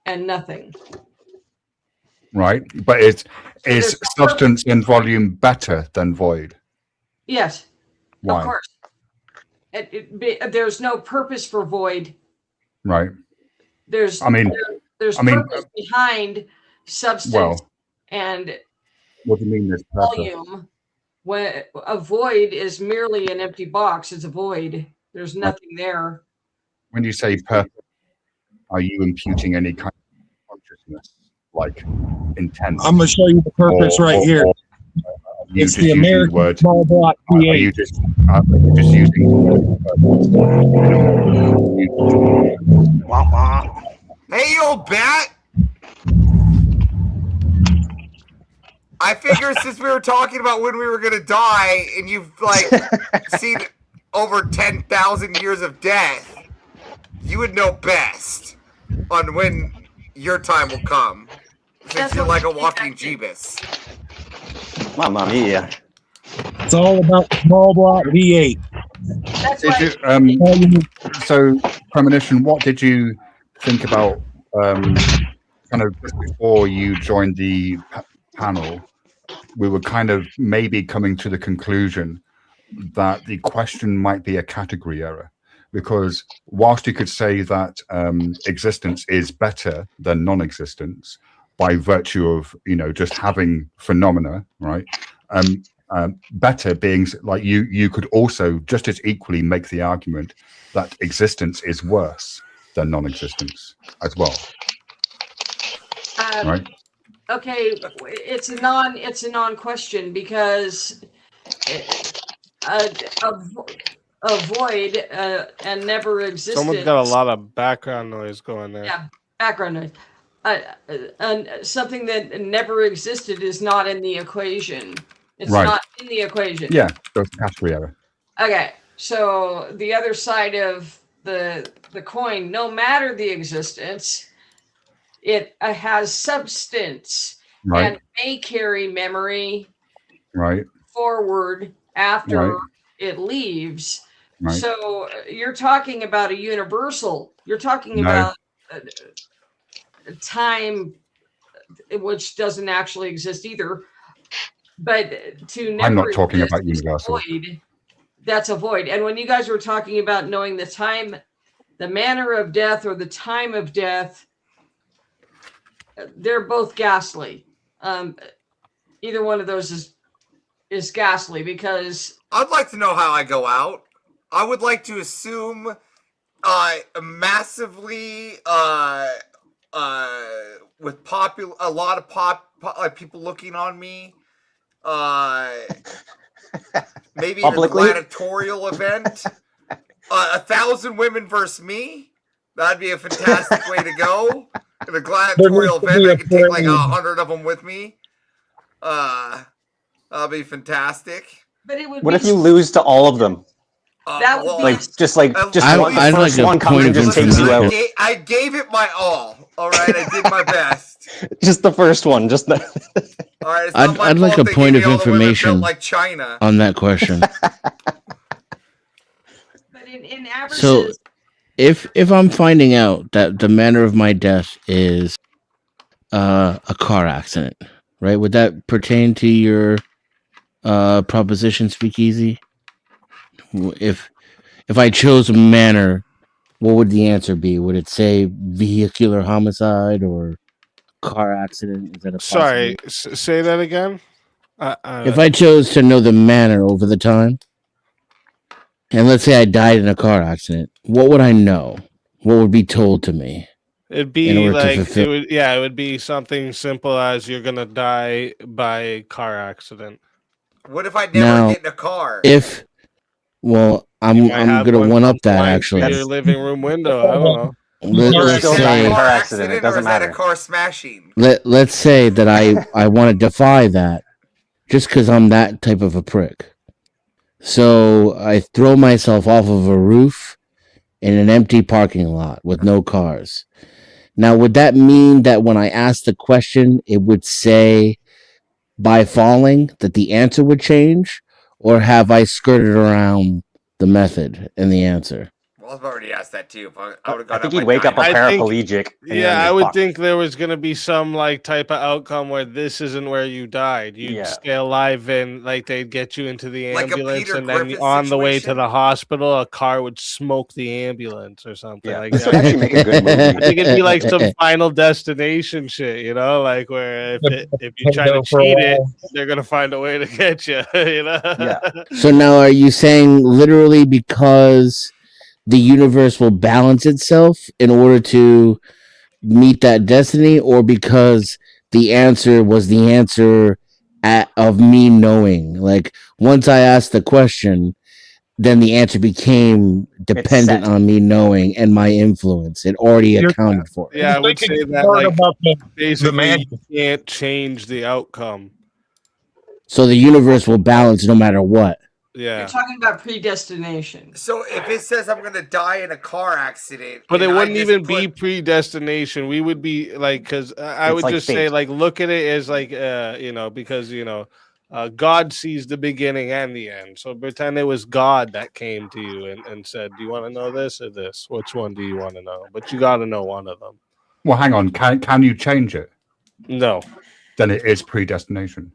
D: and nothing.
A: Right, but is substance and volume better than void?
D: Yes,
A: Why?
D: of course. There's no purpose for void.
A: Right.
D: There's purpose behind substance and
A: what do you mean there's purpose?
D: volume. When a void is merely an empty box, it's a void. There's nothing there.
A: When you say purpose, are you imputing any kind of consciousness, like intent?
Q: I'm gonna show you the purpose right here. It's the American small block V8.
A: Are you just using?
H: Hey, you old bat! I figure since we were talking about when we were gonna die, and you've like seen over 10,000 years of death, you would know best on when your time will come. Since you're like a walking Jeebus.
R: Mamma mia.
Q: It's all about small block V8.
A: So, premonition, what did you think about kind of just before you joined the panel? We were kind of maybe coming to the conclusion that the question might be a category error, because whilst you could say that existence is better than non-existence by virtue of, you know, just having phenomena, right? Better being like you could also just as equally make the argument that existence is worse than non-existence as well. Right?
D: Okay, it's a non-question because a void and never existence.
B: Someone's got a lot of background noise going there.
D: Yeah, background noise. Something that never existed is not in the equation. It's not in the equation.
A: Yeah, that's category error.
D: Okay, so the other side of the coin, no matter the existence, it has substance and may carry memory forward after it leaves. So you're talking about a universal. You're talking about time, which doesn't actually exist either. But to never
A: I'm not talking
D: exist
A: about
D: is
A: universal.
D: void. That's a void. And when you guys were talking about knowing the time, the manner of death, or the time of death, they're both ghastly. Either one of those is ghastly because
H: I'd like to know how I go out. I would like to assume massively with a lot of people looking on me. Maybe in a gladiatorial event. 1,000 women versus me. That'd be a fantastic way to go. In a gladiatorial event, I could take like 100 of them with me. That'll be fantastic.
D: But it would
R: What if you lose to all of them?
D: That would
R: Like just one
E: I'd like a
R: one comes
E: point
R: and
E: of
R: just takes you out.
H: I gave it my all. All right, I did my best.
R: Just the first one. Just the.
H: All right, it's not my
E: I'd like
H: fault
E: a
H: they
E: point
H: gave
E: of
H: me all the women built
E: information
H: like China.
E: on that question.
D: But in averages,
E: So, if I'm finding out that the manner of my death is a car accident, right? Would that pertain to your proposition, Speakeasy? If I chose a manner, what would the answer be? Would it say vehicular homicide or car accident? Is that a
B: Sorry,
E: possibility?
B: say that again.
E: If I chose to know the manner over the time, and let's say I died in a car accident, what would I know? What would be told to me?
B: It'd
E: in
B: be
E: order to
B: like
E: fulfill-
B: it would be something simple as you're gonna die by car accident.
H: What if I never
E: Now,
H: get in a car?
E: I'm
B: have
E: gonna
B: one
E: one up that
B: flying
E: actually.
B: through your living room window. I don't know.
E: Let's
H: Is that
E: say
H: a car accident or is that a car smashing?
E: let's say that I want to defy that just because I'm that type of a prick. So I throw myself off of a roof in an empty parking lot with no cars. Now, would that mean that when I ask the question, it would say by falling that the answer would change, or have I skirted around the method and the answer?
H: Well, I've already asked that too. If I would have gone
R: I think
H: up
R: you'd
H: by
R: wake up a
H: nine.
R: paraplegic. and
B: Yeah, I
R: you're
B: would
R: fucked.
B: think there was gonna be some like type of outcome where this isn't where you died. You'd
R: Yeah.
B: stay alive and like they'd get you into the
H: Like a
B: ambulance,
H: Peter
B: and then
H: Griffin
B: on the way to
H: situation?
B: the hospital, a car would smoke the ambulance or something
R: Yeah,
B: like
R: this
B: that.
R: would actually make a good movie.
B: I think it'd be like some Final Destination shit, you know, like where if you try to cheat it, they're gonna find a way to get you. You know.
R: Yeah.
E: So now are you saying literally because the universe will balance itself in order to meet that destiny, or because the answer was the answer of me knowing? Like once I asked the question, then the answer became dependent
R: set.
E: on me knowing and my influence. It already
Q: You're-
E: accounted for it.
B: Yeah, I would say
Q: Thinking
B: that
Q: hard
B: like
Q: about the
B: basically
Q: man.
B: you can't change the outcome.
E: So the universe will balance no matter what.
B: Yeah.
D: you're talking about predestination.
H: So if it says I'm gonna die in a car accident,
B: But it
H: and I
B: wouldn't
H: just
B: even
H: put-
B: be predestination. We would be like, because I
R: It's
B: would
R: like
B: just
R: fate.
B: say, like, look at it as like, because God sees the beginning and the end. So pretend it was God that came to you and said, "Do you want to know this or this? Which one do you want to know?" But you got to know one of them.
A: Well, hang on. Can you change it?
B: No.
A: Then it is predestination,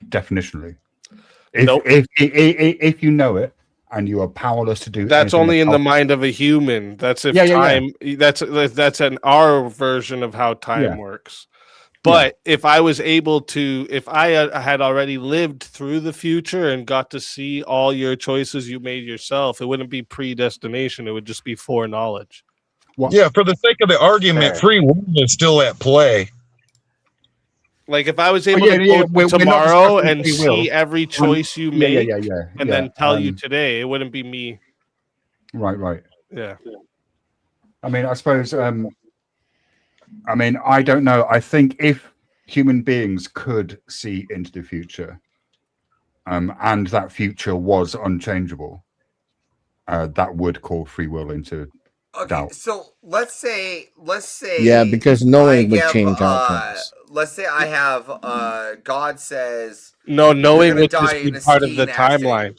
A: definitionally. If,
B: Nope.
A: if you know it and you are powerless to do
B: That's
A: anything
B: only in the
A: about-
B: mind of a human. That's if
A: Yeah, yeah, yeah.
B: time. That's an our version of how time
A: Yeah.
B: works. But if I was able to, if I had already lived through the future and got to see all your choices you made yourself, it wouldn't be predestination. It would just be foreknowledge.
Q: Yeah, for the sake of the argument,
R: Fair.
Q: free will is still at play.
B: Like if I was able
A: yeah,
B: to
A: yeah,
B: go
A: we're not
B: tomorrow
A: discussing
B: and
A: free will.
B: see every choice you
A: Yeah,
B: made,
A: yeah.
B: and then tell you today, it wouldn't be me.
A: Right.
B: Yeah.
A: I mean, I suppose. I mean, I don't know. I think if human beings could see into the future, and that future was unchangeable, that would call free will into
H: Okay,
A: doubt.
H: so let's say
E: Yeah, because knowing would
H: I have,
E: change outcomes.
H: let's say I have God says
B: No, knowing
H: gonna
B: would
H: die
B: just
H: in
B: be
H: a
B: part of the
H: skiing accident.
B: timeline.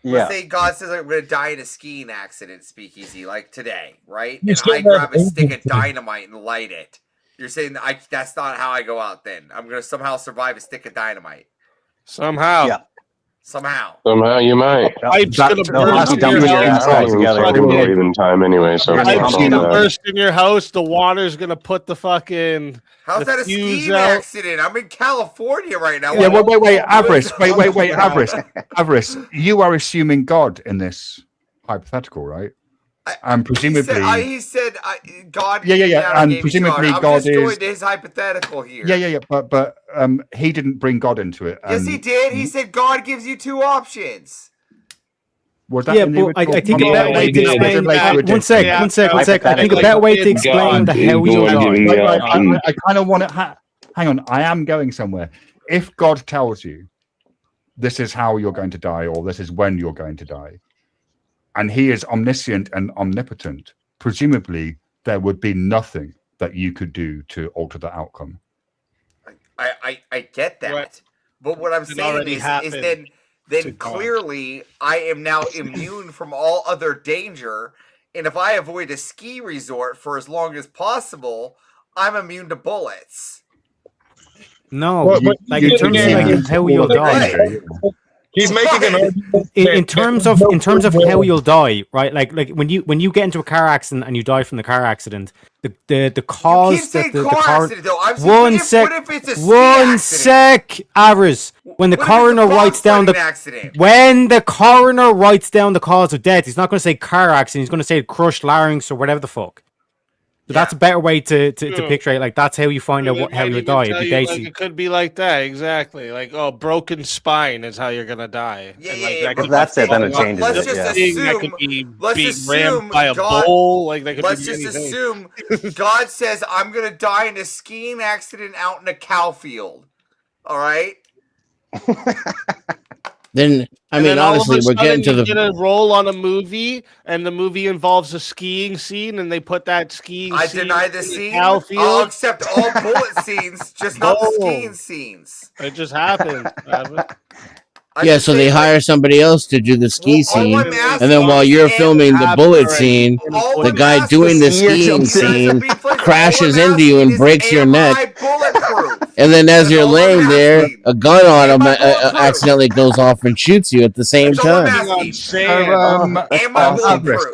H: Let's say God says I'm gonna die in a skiing accident, Speakeasy, like today, right?
Q: You
H: And
Q: still
H: I
Q: have
H: grab a stick of
Q: agency.
H: dynamite and light it. You're saying that's not how I go out then. I'm gonna somehow survive a stick of dynamite.
B: Somehow.
R: Yeah.
H: Somehow.
F: Somehow you might.
B: Pipe's gonna
R: No,
B: burst
R: you
B: in
R: dump
B: your
R: your
B: house.
R: ass back together.
F: I don't believe in time anyway, so it's
B: Pipe's
F: not
B: gonna
F: that.
B: burst in your house. The water's gonna put the fucking.
H: How's
B: the
H: that a
B: fuse
H: skiing
B: out.
H: accident? I'm in California right now.
A: Yeah, wait, Avarice.
H: What-
A: Wait, Avarice. You are assuming God in this hypothetical, right? And presumably,
H: He said God.
A: Yeah,
H: came down
A: and
H: gave me
A: presumably
H: charge. I'm
A: God
H: just going
A: is.
H: to his hypothetical here.
A: Yeah. But he didn't bring God into it.
H: Yes, he did. He said God gives you two options.
A: Was that
O: Yeah,
A: in the
O: but I
A: original
O: think a better way to
A: conversation?
O: explain. One sec. I think a
F: Hypothetically,
O: better way to explain
F: God
O: the
F: is
O: hell you
F: going giving
O: are.
F: the option.
A: I kind of want to. Hang on, I am going somewhere. If God tells you this is how you're going to die, or this is when you're going to die, and he is omniscient and omnipotent, presumably there would be nothing that you could do to alter the outcome.
H: I get that,
B: Right.
H: but what I'm
B: It
H: saying
B: already
H: is
B: happened
H: then
B: to God.
H: clearly I am now immune from all other danger, and if I avoid a ski resort for as long as possible, I'm immune to bullets.
O: No,
Q: Well, but
O: like
Q: you
O: in terms of
Q: did
O: like
Q: it.
O: how you'll die.
Q: He's making an argument.
O: In terms of how you'll die, right? Like when you get into a car accident and you die from the car accident, the cause that the car.
H: Accident, though. I'm saying,
O: One
H: what
O: sec.
H: if it's a ski
O: One
H: accident?
O: sec, Avers. When the
H: What if it's a
O: coroner writes down
H: bobsledding
O: the
H: accident?
O: when the coroner writes down the cause of death, he's not going to say car accident. He's going to say crushed larynx or whatever the fuck. So that's a better way to picture it. Like that's how you find out how you die. It'd be basically.
B: It could be like that, exactly. Like, oh, broken spine is how you're gonna die.
H: Yeah,
B: And,
H: yeah,
B: like,
H: yeah,
B: that
H: but
B: could
R: that's
B: be
R: it, then it
B: fucking
R: changes
B: up.
H: Let's
R: it,
H: just
R: yeah.
B: That
H: assume.
B: could be
H: Let's
B: being
H: assume
B: rammed by a
H: God.
B: bull. Like that could
H: Let's
B: be
H: just
B: anything.
H: assume God says I'm gonna die in a skiing accident out in a cow field. All right.
E: Then I
B: And
E: mean,
B: then all of
E: honestly,
B: a
E: we're getting to
B: sudden
E: the.
B: you get a role on a movie, and the movie involves a skiing scene, and they put that skiing.
H: I
B: scene
H: deny the
B: in
H: scene.
B: cow
H: I'll
B: field.
H: accept all bullet scenes, just not the
B: Boom.
H: skiing scenes.
B: It just happened.
E: Yeah, so they hire somebody else to do the ski scene, and then while you're filming the bullet scene, the guy doing the skiing scene crashes into you and breaks your neck. And then as you're laying there, a gun on him accidentally goes off and shoots you at the same time.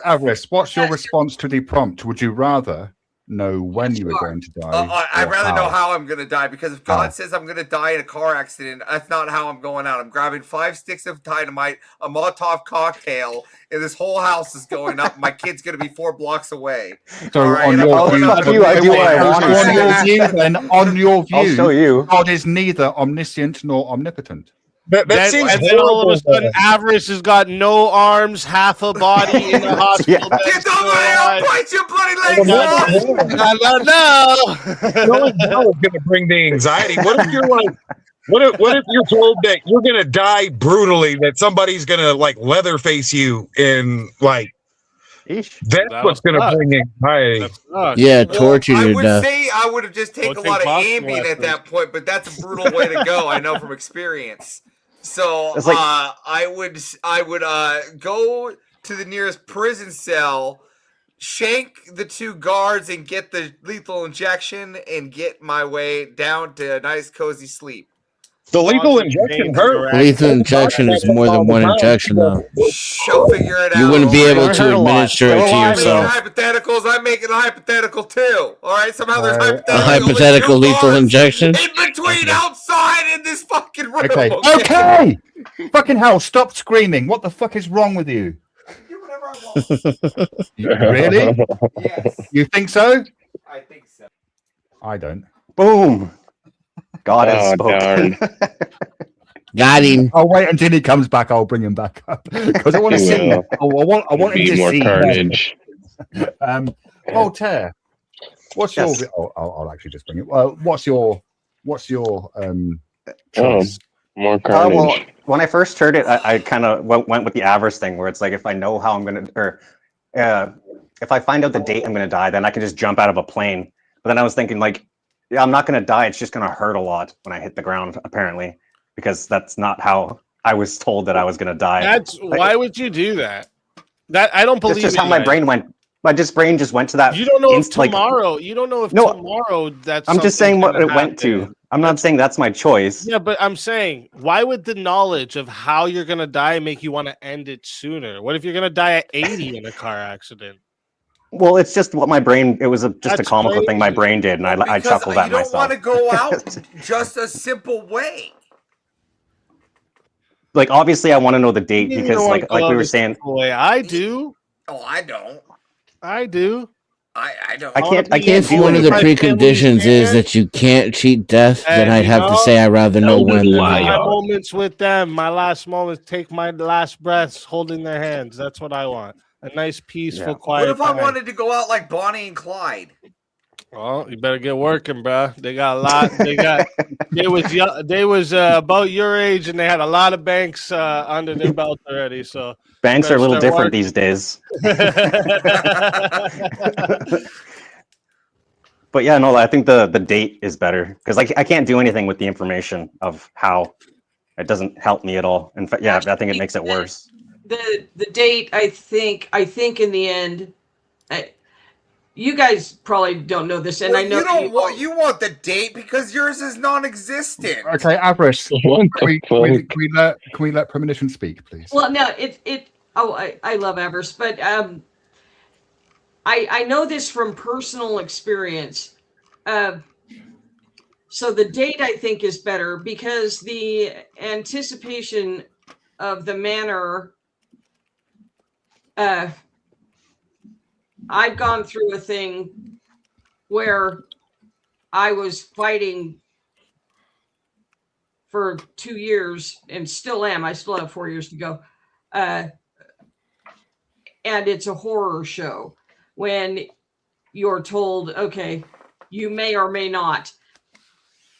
A: Avarice, what's your response to the prompt? Would you rather know when you were going to die?
H: I'd
A: or
H: rather know
A: how?
H: how I'm gonna die, because if God says I'm gonna die in a car accident, that's not how I'm going out. I'm grabbing 5 sticks of dynamite, a Molotov cocktail, and this whole house is going up. My kid's gonna be 4 blocks away.
A: So
H: All right,
A: on
H: I'm
A: your
H: going
A: view,
H: up-
A: on your view, then on your view,
R: I'll show you.
A: God is neither omniscient nor omnipotent.
Q: That seems
B: and then all of a
Q: horrible,
B: sudden, Avarice has got no arms, half a body in a hospital.
R: Yeah.
H: Get over here! I'll bite your bloody legs off!
B: No.
Q: Knowing how is going to bring the anxiety. What if you're like, what if you're told that you're going to die brutally, that somebody's going to like leatherface you, and like that's what's going to bring anxiety.
E: Yeah, torture
H: I
E: you to
H: would
E: death.
H: say I would have just taken a lot of Ambien at that point, but that's a brutal way to go. I know from experience. So
R: It's like-
H: I would go to the nearest prison cell, shank the 2 guards, and get the lethal injection, and get my way down to a nice cozy sleep.
Q: The lethal injection hurt.
E: Lethal injection is more than one injection, though.
H: I'll figure it out.
E: You wouldn't be able
R: hurt
E: to
R: a lot.
E: administer it to
H: I'm making
E: yourself.
H: hypotheticals. I'm making a hypothetical too. All right. Somehow there's
E: A
H: hypothetical.
E: hypothetical
H: with 2
E: lethal
H: guards
E: injection.
H: in between, outside, in this fucking room.
A: Okay. Okay. Fucking hell! Stop screaming! What the fuck is wrong with you? Really?
H: Yes,
A: You think so?
H: I think so.
A: I don't.
R: Boom. God has
F: Oh,
R: spoken.
F: darn.
E: Got him.
A: I'll wait until he comes back. I'll bring him back up because I want to
F: You
A: see.
F: will.
A: I want him
F: Be
A: to
F: more
A: see.
F: carnage.
A: Voltaire, what's
R: Yes.
A: your? Oh, I'll actually just bring it. What's your choice?
F: More carnage.
R: Well, when I first heard it, I kind of went with the Avarice thing, where it's like, if I know how I'm gonna, or if I find out the date I'm gonna die, then I can just jump out of a plane. But then I was thinking, like, yeah, I'm not gonna die. It's just gonna hurt a lot when I hit the ground, apparently, because that's not how I was told that I was gonna die.
B: That's why would you do that? That I don't believe.
R: That's just
B: in
R: how my
B: that.
R: brain went. My brain just went to that.
B: You don't know if
R: like,
B: tomorrow. You don't know if
R: No,
B: tomorrow. That's.
R: I'm just saying
B: something's
R: what it
B: gonna
R: went
B: happen.
R: to. I'm not saying that's my choice.
B: Yeah, but I'm saying, why would the knowledge of how you're gonna die make you want to end it sooner? What if you're gonna die at 80 in a car accident?
R: Well, it's just what my brain. It was just a
B: That's
R: comical thing my
B: crazy.
R: brain did, and I
H: Because
R: chuckled at
H: you don't
R: myself.
H: want to go out just a simple way.
R: Like, obviously, I want to know the date
B: You
R: because,
B: don't
R: like
B: wanna
R: we
B: go
R: were
B: the
R: saying,
B: simple way. I do.
H: Oh, I don't.
B: I do.
H: I don't.
R: I can't
E: If
R: do
E: one of the
R: anything.
E: preconditions is that you can't cheat death, then
B: And
E: I'd
B: you
E: have to
B: know,
E: say I'd rather know when than
B: My
E: how.
B: moments with them, my last moments, take my last breaths holding their hands. That's what I want. A nice, peaceful,
R: Yeah.
B: quiet.
H: What if I
B: time.
H: wanted to go out like Bonnie and Clyde?
B: Well, you better get working, bro. They got a lot. They was about your age, and they had a lot of banks under their belt already. So
R: Banks are a
B: better
R: little
B: start
R: different
B: working.
R: these days. But yeah, no, I think the date is better because I can't do anything with the information of how. It doesn't help me at all. In fact, yeah, I think it makes it worse.
D: The date, I think in the end, you guys probably don't know this, and
H: Well,
D: I know
H: you want the date because yours is non-existent.
A: Okay, Avarice,
F: What
A: can
F: the
A: we let Premonition speak, please?
D: Well, no, I love Avarice, but I know this from personal experience. So the date I think is better because the anticipation of the manor. I've gone through a thing where I was fighting for 2 years and still am. I still have 4 years to go. And it's a horror show when you're told, okay, you may or may not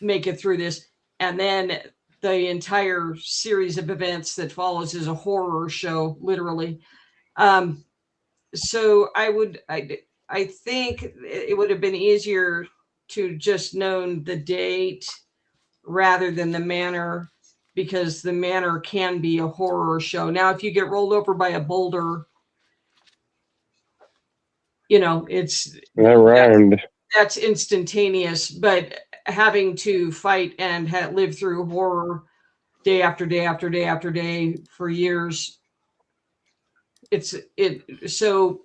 D: make it through this. And then the entire series of events that follows is a horror show, literally. So I think it would have been easier to just known the date rather than the manor, because the manor can be a horror show. Now, if you get rolled over by a boulder, it's that's instantaneous, but having to fight and live through horror day after day after day after day for years, so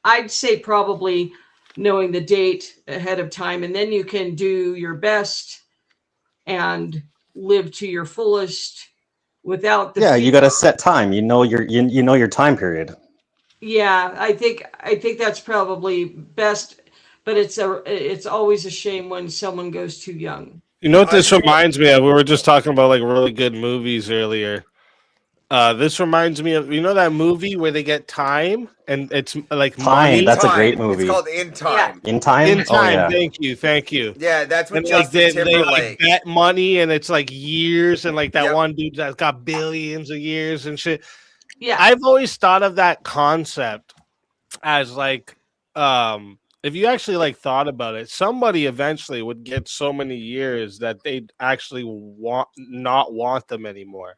D: I'd say probably knowing the date ahead of time, and then you can do your best and live to your fullest without the
R: you got to set time. You know your time period.
D: Yeah, I think that's probably best, but it's always a shame when someone goes too young.
B: You know what this reminds me of? We were just talking about like really good movies earlier. This reminds me of that movie where they get time and it's like
R: Time. That's a great movie.
H: It's called In Time.
R: In Time.
B: In Time.
R: Oh, yeah.
B: Thank you.
H: Yeah, that's when
B: And
H: Justin
B: they
H: Timberlake.
B: bet money and it's like years and like that one dude that's got billions of years and shit.
D: Yeah,
B: I've always thought of that concept as like if you actually like thought about it, somebody eventually would get so many years that they'd actually not want them anymore.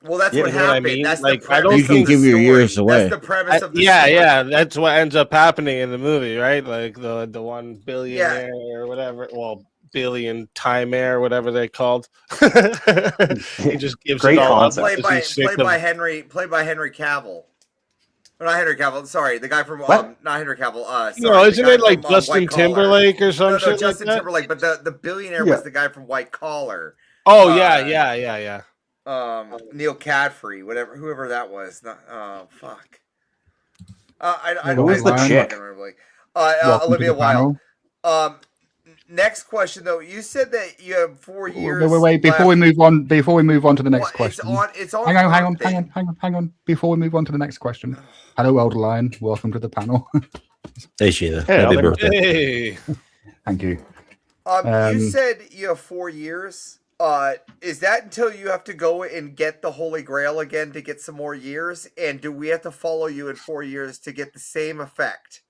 H: Well, that's
B: You
H: what
B: know what I
H: happened.
B: mean?
H: That's
B: Like,
H: the
B: I
H: premise
B: don't
E: You can
H: of the
E: give your
H: story.
E: years away.
H: That's the premise of the
B: yeah,
H: story.
B: yeah, that's what ends up happening in the movie, right? Like the one billionaire or whatever, well, billion time air, whatever they called. He just gives
R: Great
B: it all up.
R: concept.
B: because he's sick
H: Played
B: of-
H: by Henry Cavill. Or not Henry Cavill. Sorry, the guy from
R: What?
H: not Henry Cavill. Sorry,
B: No,
H: the
B: isn't
H: guy
B: it like
H: from,
B: Justin
H: White Collar.
B: Timberlake or some
H: No,
B: shit
H: Justin
B: like that?
H: Timberlake. But the billionaire
R: Yeah.
H: was the guy from White Collar.
B: Oh yeah.
H: Neil Cadfrey, whoever that was. Fuck. I
R: Who was the
H: I
R: chick?
H: fucking remember, like,
A: Welcome to
H: Olivia
A: the panel.
H: Wilde. Next question though. You said that you have 4 years.
A: Wait, before we move on to the next
H: Well,
A: question.
H: It's on.
A: Hang on. Before we move on to the next question. Hello, Elderline. Welcome to the panel.
S: Hey, Sheila.
B: Hey,
S: Happy
B: Alec.
S: birthday.
B: Hey.
A: Thank you.
H: You said you have 4 years. Is that until you have to go and get the Holy Grail again to get some more years? And do we have to follow you in 4 years to get the same effect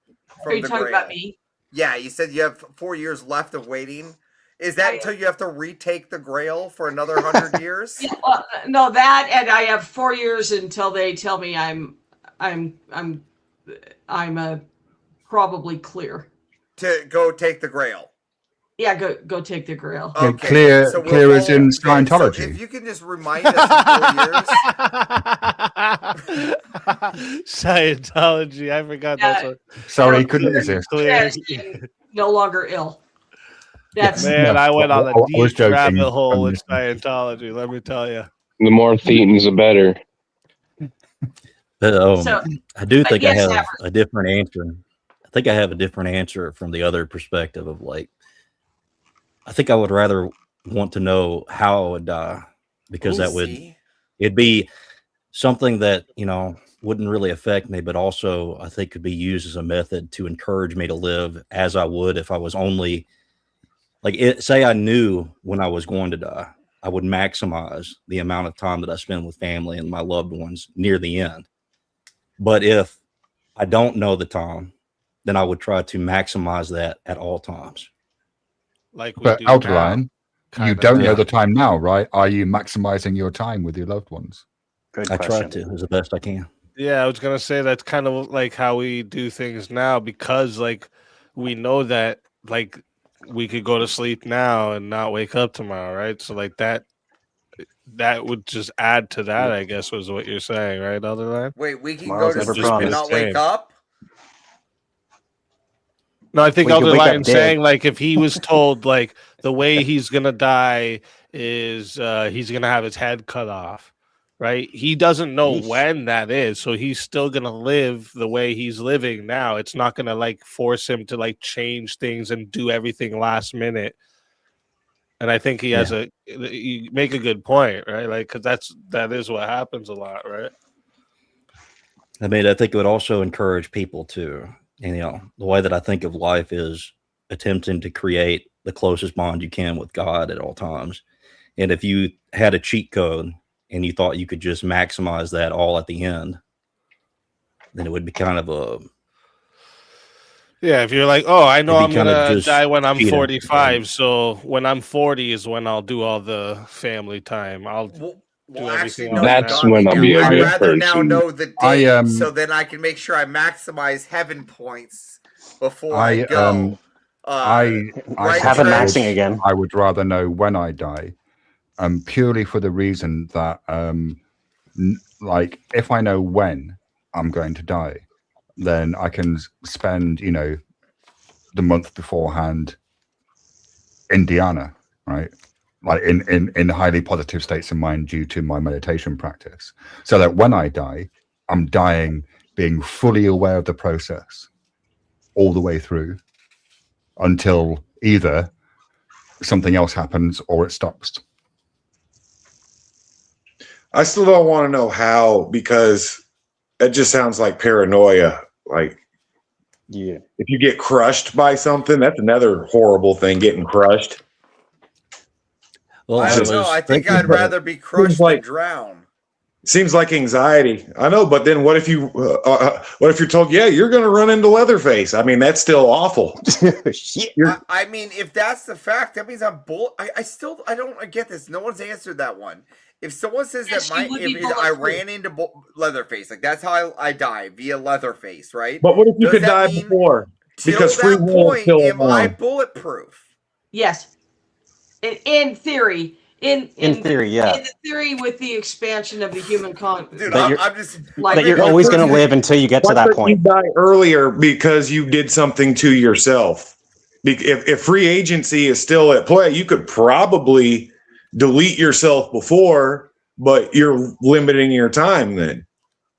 H: from
D: Are you
H: the
D: talking
H: Grail?
D: about me?
H: Yeah, you said you have 4 years left of waiting. Is that until you have to retake the Grail for another 100 years?
D: Yeah, well, no, that, and I have 4 years until they tell me I'm probably clear.
H: To go take the Grail.
D: Yeah, go take the Grail.
A: Okay, clear as in Scientology.
H: So if you can just remind us in 4 years.
B: Scientology. I forgot that's what.
A: Sorry, couldn't resist.
B: Clear.
D: No longer ill. That's
B: Man, I went on a
A: I was
B: deep
A: joking.
B: rabbit hole with Scientology. Let me tell you.
F: The more thetans, the better.
S: But
D: So,
S: I do think I
D: yes,
S: have a different answer. I think I have a different answer from the other perspective of like, I think I would rather want to know how I would die because it'd be something that, wouldn't really affect me, but also I think could be used as a method to encourage me to live as I would if I was only say I knew when I was going to die, I would maximize the amount of time that I spend with family and my loved ones near the end. But if I don't know the time, then I would try to maximize that at all times.
B: like we
A: But
B: do
A: Elder
B: now,
A: Lion, you
B: kinda
A: don't know
B: thing.
A: the time now, right? Are you maximizing your time with your loved ones?
S: I try to as the best I can.
B: Yeah, I was gonna say that's kind of like how we do things now, because like we know that like we could go to sleep now and not wake up tomorrow, right? So like that would just add to that, I guess, was what you're saying, right, Elder Lion?
H: Wait, we can
R: Tomorrow's
H: go to
R: never
H: sleep and
R: promised.
H: not wake up?
B: No, I think
R: We could
B: Elder
R: wake up
B: Lion's
R: dead.
B: saying like if he was told like the way he's gonna die is he's gonna have his head cut off, right? He doesn't know when that is, so he's still gonna live the way he's living now. It's not gonna like force him to like change things and do everything last minute. And I think he has you make a good point, right? Like, because that is what happens a lot, right?
S: I mean, I think it would also encourage people to, and, the way that I think of life is attempting to create the closest bond you can with God at all times. And if you had a cheat code and you thought you could just maximize that all at the end, then it would be kind of a
B: Yeah, if you're like, oh, I know
S: It'd
B: I'm
S: be kinda
B: gonna
S: just
B: die when I'm
S: cheating,
B: 45, so when I'm 40 is when I'll do all the family time. I'll
H: Well,
B: do
H: actually,
B: everything.
H: no,
B: on
F: That's
B: that.
F: when I'll be a
H: I'd
F: good
H: rather now
F: person.
H: know the
A: I,
H: date so then I can make sure I maximize heaven points before I go.
A: I
H: right,
R: Have it
H: Trish?
R: maxing again.
A: I would rather know when I die, purely for the reason that, like, if I know when I'm going to die, then I can spend, the month beforehand in dhyana, right? Like in highly positive states of mind due to my meditation practice, so that when I die, I'm dying being fully aware of the process all the way through until either something else happens or it stops.
Q: I still don't want to know how, because it just sounds like paranoia. Like,
R: Yeah.
Q: if you get crushed by something, that's another horrible thing, getting crushed.
S: Well,
H: I don't know. I think I'd rather be crushed than drown.
Q: Seems like anxiety. I know, but then what if you're told, yeah, you're going to run into Leatherface? I mean, that's still awful.
H: I mean, if that's the fact, that means I'm bull. I don't get this. No one's answered that one. If someone says
D: Yes,
H: that
D: you would be
H: I
D: bulletproof.
H: ran into Leatherface, like that's how I die via Leatherface, right?
Q: But what if you
H: Does
Q: could
H: that
Q: die
H: mean
Q: before?
H: till
Q: Because free
H: that
Q: will
H: point,
Q: kill
H: am I
Q: everyone.
H: bulletproof?
D: Yes. In theory. In
R: theory, yeah.
D: In the theory with the expansion of the human
H: Dude,
R: That
H: I'm just
D: like
R: That you're always going to live until you get to
Q: Why
R: that
Q: couldn't
R: point.
Q: you die earlier because you did something to yourself? If free agency is still at play, you could probably delete yourself before, but you're limiting your time then.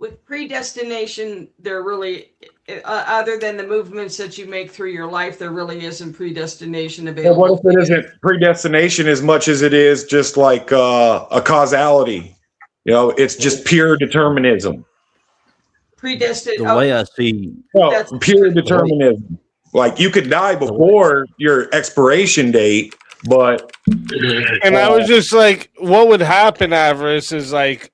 D: with predestination, there really, other than the movements that you make through your life, there really isn't predestination
Q: Well,
D: available.
Q: what if it isn't predestination as much as it is just like a causality? It's just pure determinism.
D: Predestined.
S: The way I see,
Q: No, pure determinism. Like you could die before your expiration date, but
B: And I was just like, what would happen, Avarice, is like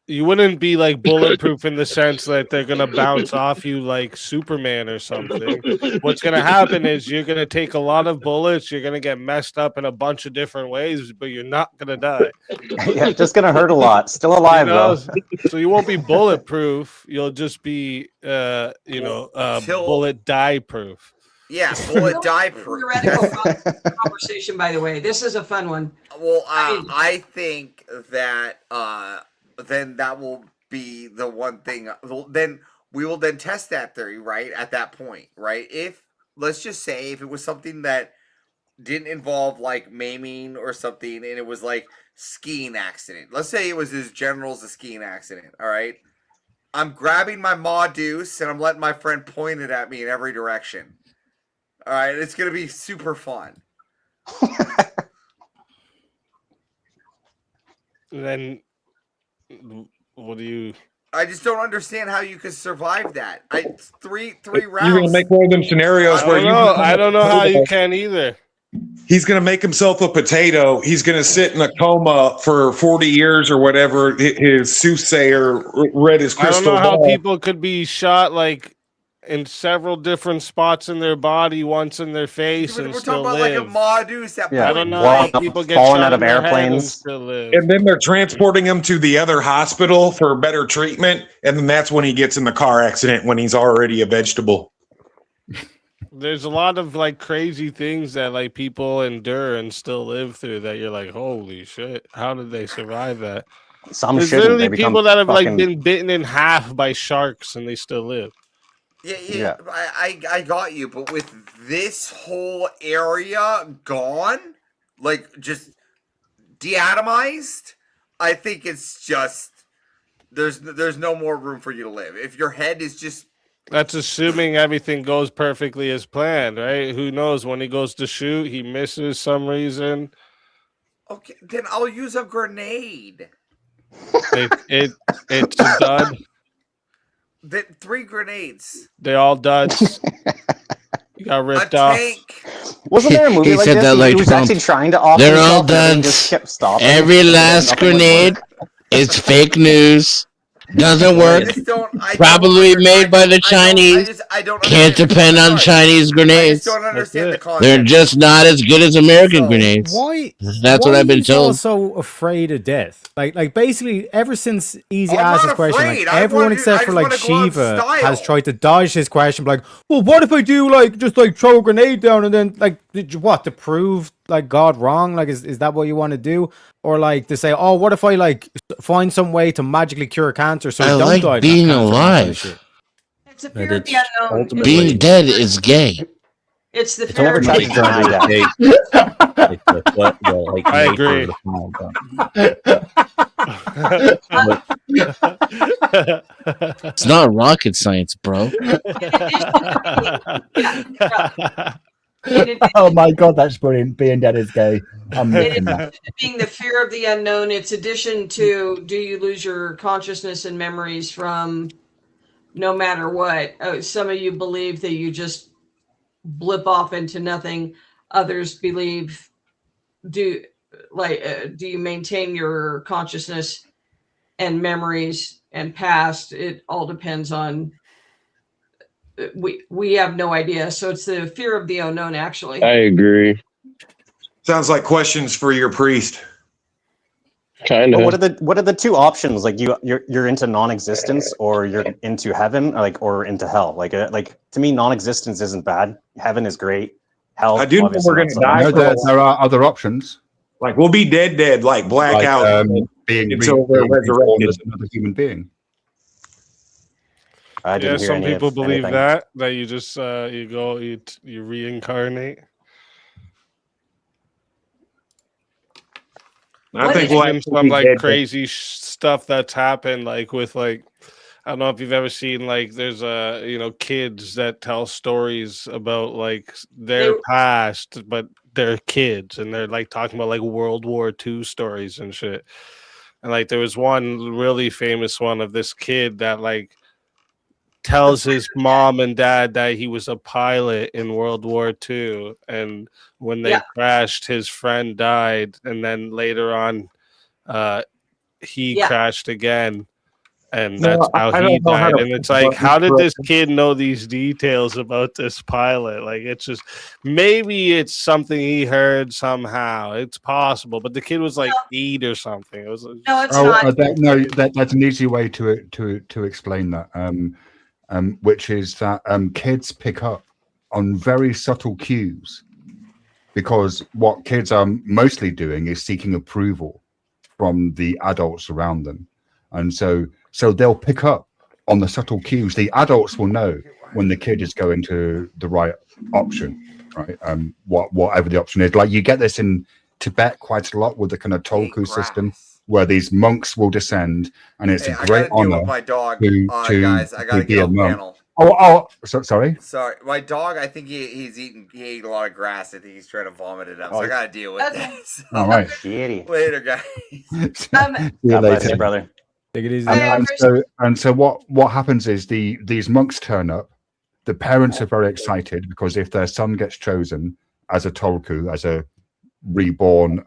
B: you wouldn't be like bulletproof in the sense that they're gonna bounce off you like Superman or something. What's gonna happen is you're gonna take a lot of bullets, you're gonna get messed up in a bunch of different ways, but you're not gonna die.
R: Yeah, just going to hurt a lot. Still alive, though.
B: So you won't be bulletproof, you'll just be bullet die proof.
H: Yeah, bullet die proof.
D: Theoretical conversation, by the way. This is a fun one.
H: Well, I think that then that will be the one thing. Then we will then test that theory, right? At that point, right? If let's just say if it was something that didn't involve like maiming or something, and it was like skiing accident. Let's say it was his general's a skiing accident. All right, I'm grabbing my Ma Deuce and I'm letting my friend point it at me in every direction. All right, it's gonna be super fun.
B: Then what do you?
H: I just don't understand how you could survive that. Three
Q: you're going to
H: rounds.
Q: make one of them scenarios where
B: I don't know how you can either.
Q: He's going to make himself a potato. He's going to sit in a coma for 40 years or whatever. His soothsayer read his
B: I don't
Q: crystal
B: know how
Q: ball.
B: people could be shot like in several different spots in their body, once in their face, and
H: We're
B: still
H: talking about like a
B: live.
H: Modus that
R: Yeah.
B: I don't know
R: Falling-
B: how people get
R: falling
B: shot
R: out of
B: in their head and
R: airplanes.
B: still live.
Q: And then they're transporting him to the other hospital for better treatment. And then that's when he gets in the car accident when he's already a vegetable.
B: There's a lot of like crazy things that like people endure and still live through that you're like, holy shit, how did they survive that?
R: Some
B: There's
R: shouldn't.
B: literally
R: They become
B: people that have like
R: fucking-
B: been bitten in half by sharks and they still live.
H: Yeah. I got you, but with this whole area gone, like just deatomized, I think it's just there's no more room for you to live. If your head is just
B: That's assuming everything goes perfectly as planned, right? Who knows? When he goes to shoot, he misses some reason.
H: okay, then I'll use a grenade.
B: It's a dud.
H: Then 3 grenades.
B: They all duds. You got ripped
H: A
B: off.
H: tank.
R: Wasn't there a movie
E: He
R: like
E: said
R: this?
E: that
R: He
E: like
R: was
E: Trump.
R: actually trying to off
E: They're all
R: himself, and he
E: duds.
R: just kept stopping.
E: Every
R: And
E: last
R: nothing would
E: grenade
R: work.
E: is fake news. Doesn't work.
H: I
E: Probably made by the
H: I
E: Chinese.
H: don't
E: Can't depend on Chinese grenades.
H: don't understand the concept.
E: They're just not as good as American grenades.
O: Why?
E: That's what
O: why
E: I've been
O: is y'all
E: told.
O: so afraid of death? Like basically, ever since Easy
H: I'm
O: asked
H: not
O: this question,
H: afraid.
O: like
H: I
O: everyone
H: wanna-
O: except
H: I
O: for
H: just
O: like
H: wanna go out in
O: Shiva
H: style.
O: has tried to dodge his question, like, well, what if I do like just like throw a grenade down and then like what to prove like God wrong? Like, is that what you want to do? Or like to say, oh, what if I like find some way to magically cure cancer so
E: I
O: don't
E: like
O: die of
E: being
O: cancer and that kind of
E: alive.
O: shit?
D: It's a
S: But
D: fear of
S: it's
D: the unknown.
S: ultimately-
E: Being dead is gay.
D: It's the
R: It's
D: fear
R: never
D: of
R: tried
D: the
R: to deny that.
B: I agree.
E: It's not rocket science, bro.
A: Oh my god, that's brilliant. Being dead is gay. I'm
D: It
A: missing that.
D: is being the fear of the unknown. It's addition to do you lose your consciousness and memories from no matter what. Some of you believe that you just blip off into nothing. Others believe do you maintain your consciousness and memories and past? It all depends on. We have no idea. So it's the fear of the unknown, actually.
F: I agree.
Q: Sounds like questions for your priest.
F: Kind
R: But
F: of.
R: what are the two options? Like you're into non-existence, or you're into heaven, or into hell. Like to me, non-existence isn't bad. Heaven is great. Hell,
Q: I do know
R: obviously
Q: we're
R: not
Q: gonna
R: so
Q: die
R: much.
A: No, there are other options.
Q: Like we'll be dead, like black
A: Like
Q: out.
A: being
Q: until we're
A: being reborn
Q: resurrected.
A: as another human being.
R: I
B: Yeah,
R: didn't hear
B: some
R: any
B: people
R: of
B: believe
R: anything.
B: that you just you reincarnate.
Q: I think
B: There's
Q: we'll
B: been
Q: actually
B: some
Q: be
B: like
Q: dead.
B: crazy stuff that's happened, like with like I don't know if you've ever seen like there's kids that tell stories about like their past, but they're kids and they're like talking about like World War II stories and shit. And like there was one really famous one of this kid that like tells his mom and dad that he was a pilot in World War II, and when they crashed, his friend died, and then later on, he crashed again, and
Q: No,
B: that's how
Q: I
B: he
Q: don't know how
B: died.
Q: to
B: And it's
Q: press
B: like, how did this
Q: buttons.
B: kid know these details about this pilot? Like, it's just maybe it's something he heard somehow. It's possible, but the kid was like 8 or something. It was
D: No, it's
A: Oh,
D: not.
A: that's an easy way to explain that. Which is that kids pick up on very subtle cues, because what kids are mostly doing is seeking approval from the adults around them, and so they'll pick up on the subtle cues. The adults will know when the kid is going to the right option, right? Whatever the option is. Like you get this in Tibet quite a lot with the kind of Tolku system, where these monks will descend, and it's
H: Hey,
A: a
H: I
A: great
H: gotta deal with
A: honor
H: my dog.
A: to
H: Guys, I gotta
A: be
H: get
A: a
H: off
A: monk.
H: panel.
A: Sorry.
H: Sorry, my dog. I think he ate a lot of grass. I think he's trying to vomit it up. So
A: Oh.
H: I gotta deal with this.
A: All right.
H: Later, guys.
A: See you
R: God bless
A: later.
R: you, brother.
O: Take it easy.
A: And so what happens is these monks turn up. The parents are very excited because if their son gets chosen as a Tolku, as a reborn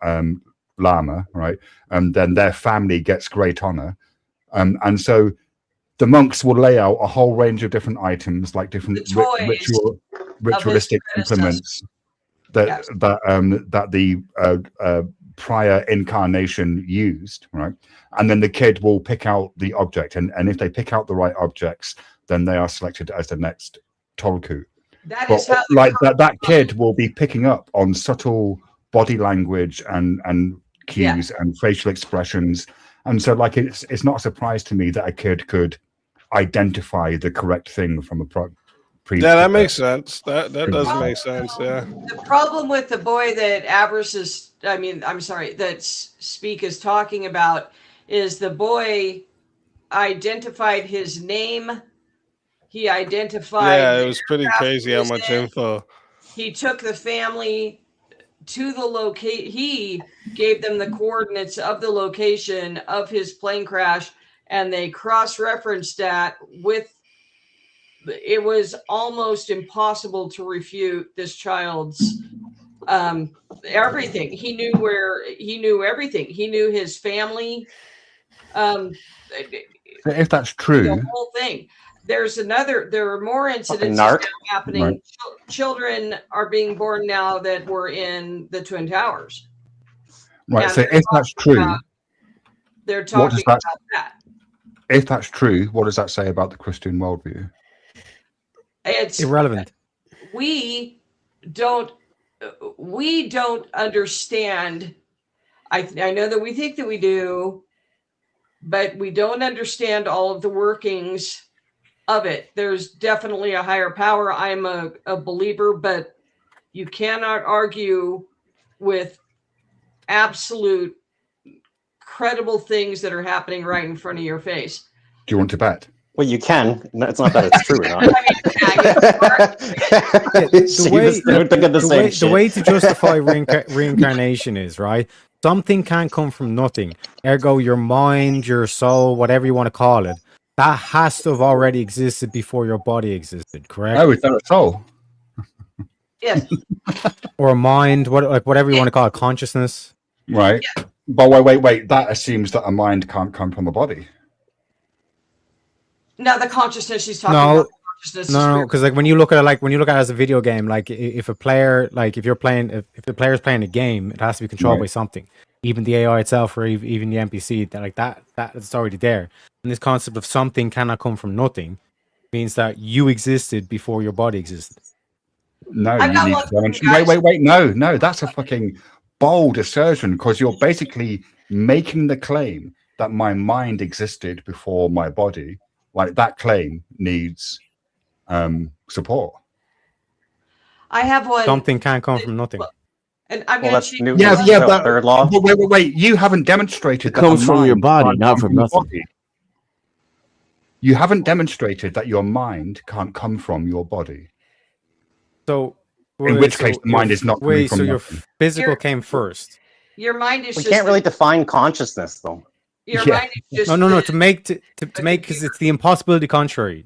A: Lama, right, and then their family gets great honor, and so the monks will lay out a whole range of different items, like different ritualistic implements that the prior incarnation used, right? And then the kid will pick out the object, and if they pick out the right objects, then they are selected as the next Tolku.
D: That
A: But
D: is how
A: like that kid will be picking up on subtle body language and cues and facial expressions, and so like it's not a surprise to me that a kid could identify the correct thing from a previous.
B: Yeah, that makes sense. That does make sense. Yeah.
D: The problem with the boy that that Speak is talking about is the boy identified his name. He identified.
B: Yeah, it was pretty crazy how much info.
D: He took the family to the locate. He gave them the coordinates of the location of his plane crash, and they cross-referenced that with. It was almost impossible to refute this child's everything. He knew everything. He knew his family.
A: If that's true,
D: the whole thing. There are more incidents now happening.
A: Right.
D: Children are being born now that were in the Twin Towers.
A: right.
D: And
A: So if that's true,
D: they're talking about that.
A: if that's true, what does that say about the Christian worldview?
D: It's
O: irrelevant.
D: We don't understand. I know that we think that we do, but we don't understand all of the workings of it. There's definitely a higher power. I'm a believer, but you cannot argue with absolute credible things that are happening right in front of your face.
A: Do you want to bet?
R: Well, you can. It's not that it's true or not.
O: The way to justify reincarnation is, right? Something can't come from nothing. Ergo, your mind, your soul, whatever you want to call it, that has to have already existed before your body existed, correct?
A: Oh, is that a soul?
D: Yes.
O: Or a mind, whatever you want to call it, consciousness.
A: Right. But wait. That assumes that a mind can't come from a body.
D: Now the consciousness she's talking about. Consciousness
O: No, because like when you look at it as a video game, like if the player's playing a game, it has to be controlled by something. Even the AI itself, or even the NPC, that's already there. And this concept of something cannot come from nothing means that you existed before your body existed.
A: No, you need to demonstrate. Wait. No, that's a fucking bold assertion, because you're basically making the claim that my mind existed before my body. Like that claim needs support.
D: I have one.
O: Something can't come from nothing.
D: And I'm
R: Well,
D: going
R: that's
D: to
R: but third law.
A: Wait. You haven't demonstrated
E: It comes
A: that
E: from your
A: mind
E: body,
A: can't
E: not
A: come
E: from
A: your
E: nothing.
A: body. You haven't demonstrated that your mind can't come from your body.
O: So,
A: in which case, the mind is not coming from
O: so your
A: nothing.
O: physical came first.
D: Your mind is
R: We
D: just
R: can't really define consciousness, though.
D: Your mind is just
O: No. To make because it's the impossibility contrary.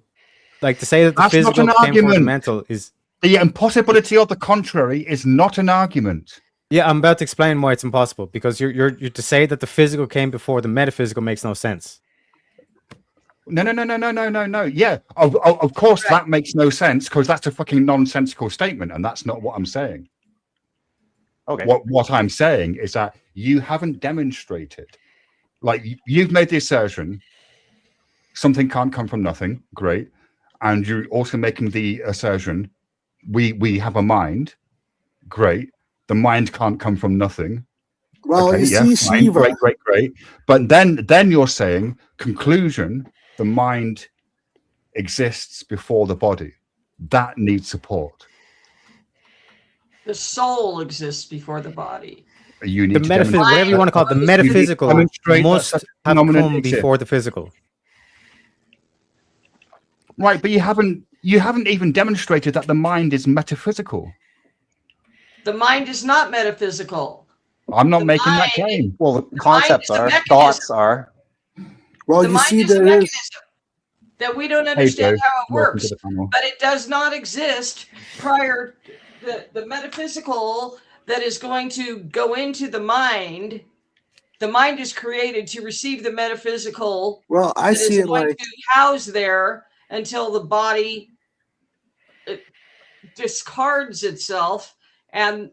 O: Like to say that the
A: That's not
O: physical
A: an
O: came from the
A: argument.
O: mental is.
A: The impossibility of the contrary is not an argument.
O: Yeah, I'm about to explain why it's impossible, because you're to say that the physical came before the metaphysical makes no sense.
A: No. Yeah, of course that makes no sense, because that's a fucking nonsensical statement, and that's not what I'm saying.
R: Okay.
A: What I'm saying is that you haven't demonstrated, like you've made the assertion, something can't come from nothing. Great, and you're also making the assertion, we have a mind. Great, the mind can't come from nothing.
T: Well,
A: Okay,
T: you
A: yeah,
T: see,
A: fine,
T: Shiva.
A: great. But then you're saying, conclusion, the mind exists before the body. That needs support.
D: the soul exists before the body.
A: You need
O: The
A: to
O: metaphysical,
A: demonstrate
O: whatever you want to call it, the
A: that.
O: metaphysical
A: You need to demonstrate that
O: must
A: such a
O: have
A: phenomenon
O: come
A: exists.
O: before the physical.
A: Right, but you haven't even demonstrated that the mind is metaphysical.
D: The mind is not metaphysical.
A: I'm not making that claim.
R: Well, the concepts are, thoughts are.
T: Well,
D: The
T: you
D: mind
T: see,
D: is a
T: there
D: mechanism
T: is.
D: that we don't understand
A: Joe.
D: how it
A: Welcome
D: works,
A: to the panel.
D: but it does not exist prior. The metaphysical that is going to go into the mind The mind is created to receive the metaphysical.
G: Well, I
D: that
G: see
D: is
G: it
D: going
G: like
D: to house there until the body discards itself and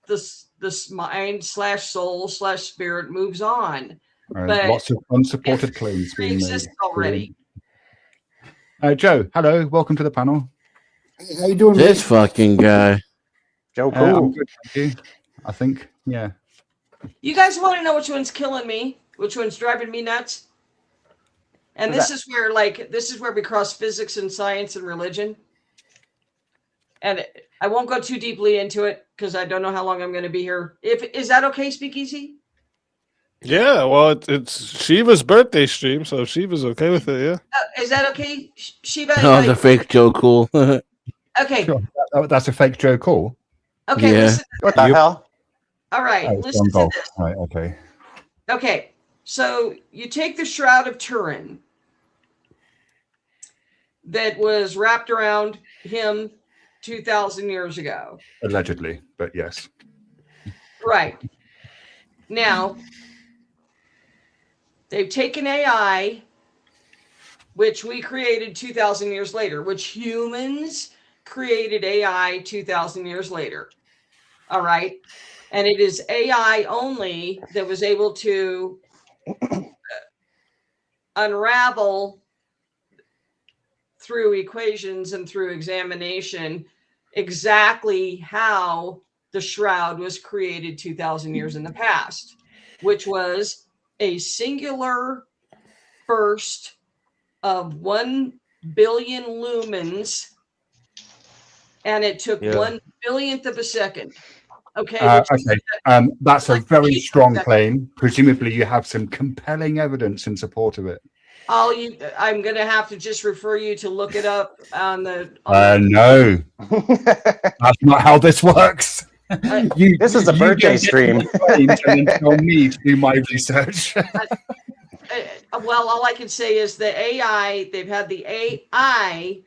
D: this mind / soul / spirit moves on. But
A: Lots of unsupported claims being made.
D: exists already.
A: Joe, hello, welcome to the panel.
G: how you doing?
E: This fucking guy.
R: Joe
A: I'm
R: Cool.
A: good, thank you. I think, yeah.
D: You guys want to know which one's killing me? Which one's driving me nuts? And
R: What's
D: this is where this is where we cross physics and science and religion. And I won't go too deeply into it because I don't know how long I'm going to be here. Is that okay, Speakeasy?
B: Yeah, well, it's Shiva's birthday stream, so if Shiva's okay with it, yeah.
D: Is that okay, Shiva?
E: Oh, the fake Joe Cool.
D: Okay.
A: Sure. That's a fake Joe Call.
D: Okay.
E: Yeah.
D: Listen,
R: What the hell?
D: all right.
A: Oh, it's
D: Listen
A: on
D: to
A: golf.
D: this.
A: Right, okay.
D: Okay. So you take the Shroud of Turin that was wrapped around him 2,000 years ago.
A: Allegedly, but yes.
D: Right. Now, they've taken AI, which we created 2,000 years later, which humans created AI 2,000 years later. All right. And it is AI only that was able to unravel through equations and through examination exactly how the shroud was created 2,000 years in the past, which was a singular burst of 1 billion lumens, and it took 1 billionth of a second. Okay.
A: Okay. That's a very strong claim. Presumably, you have some compelling evidence in support of it.
D: I'm going to have to just refer you to look it up on the.
A: No, that's not how this works.
R: This is a birthday stream.
A: And then tell me to do my research.
D: Well, all I can say is the AI, they've had the AI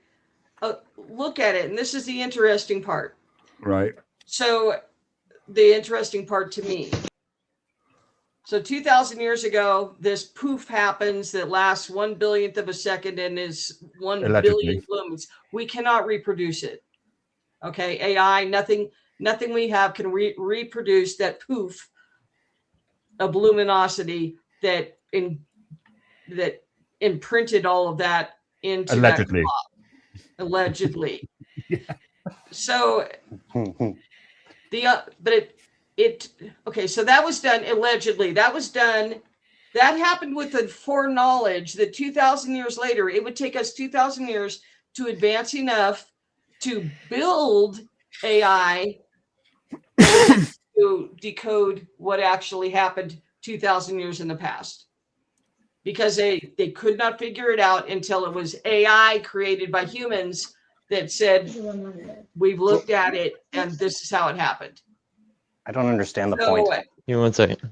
D: look at it. And this is the interesting part.
A: Right.
D: So the interesting part to me. So 2,000 years ago, this poof happens that lasts 1 billionth of a second and is 1 billion lumens. We cannot reproduce it. Okay. AI, nothing we have can reproduce that poof of luminosity that imprinted all of that into
A: allegedly.
D: That clock. Allegedly. Yeah. So okay, so that was done allegedly. That was done. That happened with the foreknowledge that 2,000 years later, it would take us 2,000 years to advance enough to build AI to decode what actually happened 2,000 years in the past. Because they could not figure it out until it was AI created by humans that said, we've looked at it and this is how it happened.
R: I don't understand the point.
T: Give me 1 second.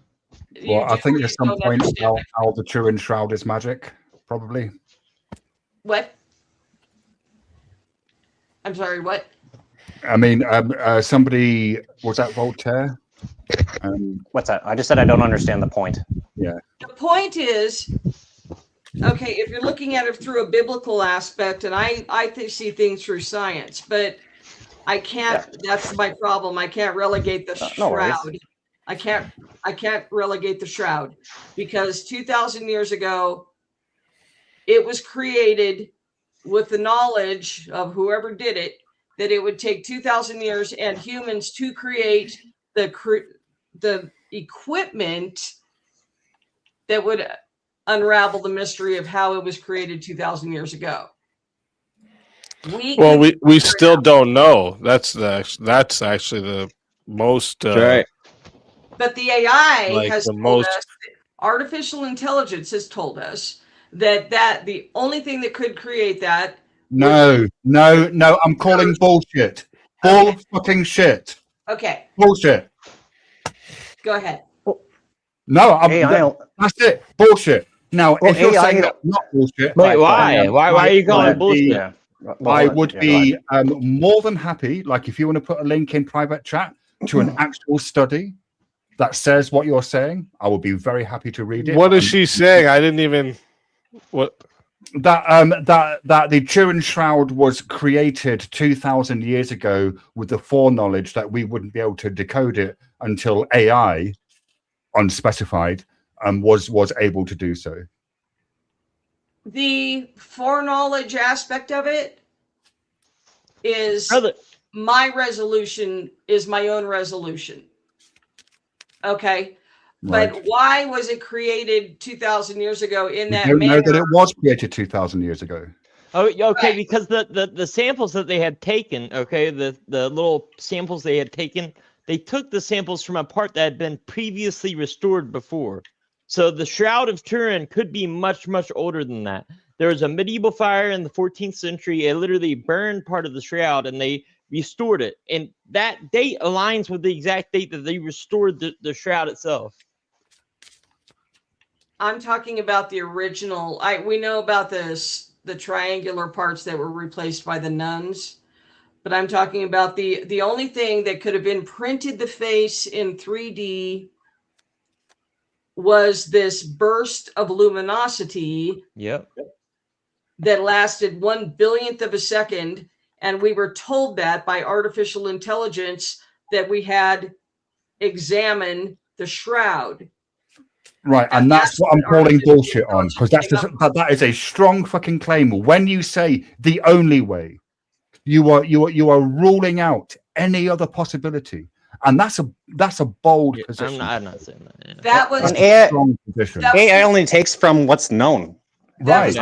A: Well, I think there's some point about how the Turin Shroud is magic, probably.
D: What? I'm sorry, what?
A: I mean, somebody, was that Voltaire?
R: What's that? I just said I don't understand the point.
A: Yeah.
D: The point is, okay, if you're looking at it through a biblical aspect, and I see things through science, but I can't. Yeah. That's my problem. I can't relegate the shroud. I can't relegate the shroud because 2,000 years ago, it was created with the knowledge of whoever did it that it would take 2,000 years and humans to create the equipment that would unravel the mystery of how it was created 2,000 years ago.
B: We still don't know. That's actually the most
T: right.
D: But the AI
B: like
D: has told us, artificial intelligence has told us that the only thing that could create that.
A: No, I'm calling bullshit. Bull fucking shit.
D: Okay.
A: Bullshit.
D: Go ahead.
A: No, that's it. Bullshit. Now, if you're saying that's not bullshit,
T: wait, why? Why are you calling bullshit?
A: I would be more than happy, like if you want to put a link in private chat to an actual study that says what you're saying, I will be very happy to read it.
B: What is she saying? I didn't even. What?
A: That the Turin Shroud was created 2,000 years ago with the foreknowledge that we wouldn't be able to decode it until AI, unspecified, was able to do so.
D: The foreknowledge aspect of it is my resolution is my own resolution. Okay. But why was it created 2,000 years ago in that
A: You don't
D: manner?
A: know that it was created 2,000 years ago.
T: Oh, okay, because the samples that they had taken, okay, the little samples they had taken, they took the samples from a part that had been previously restored before. So the Shroud of Turin could be much, much older than that. There was a medieval fire in the 14th century. It literally burned part of the shroud, and they restored it. And that date aligns with the exact date that they restored the shroud itself.
D: I'm talking about the original. We know about the triangular parts that were replaced by the nuns, but I'm talking about the only thing that could have been printed the face in 3D was this burst of luminosity.
T: Yep.
D: That lasted 1/billionth of a second, and we were told that by artificial intelligence that we had examined the shroud.
A: Right, and that's what I'm calling bullshit on, because that is a strong fucking claim. When you say the only way, you are ruling out any other possibility, and that's a bold position.
T: I'm not saying that. Yeah.
D: That was
R: An AI,
A: strong position.
R: AI only takes from what's known.
A: Right.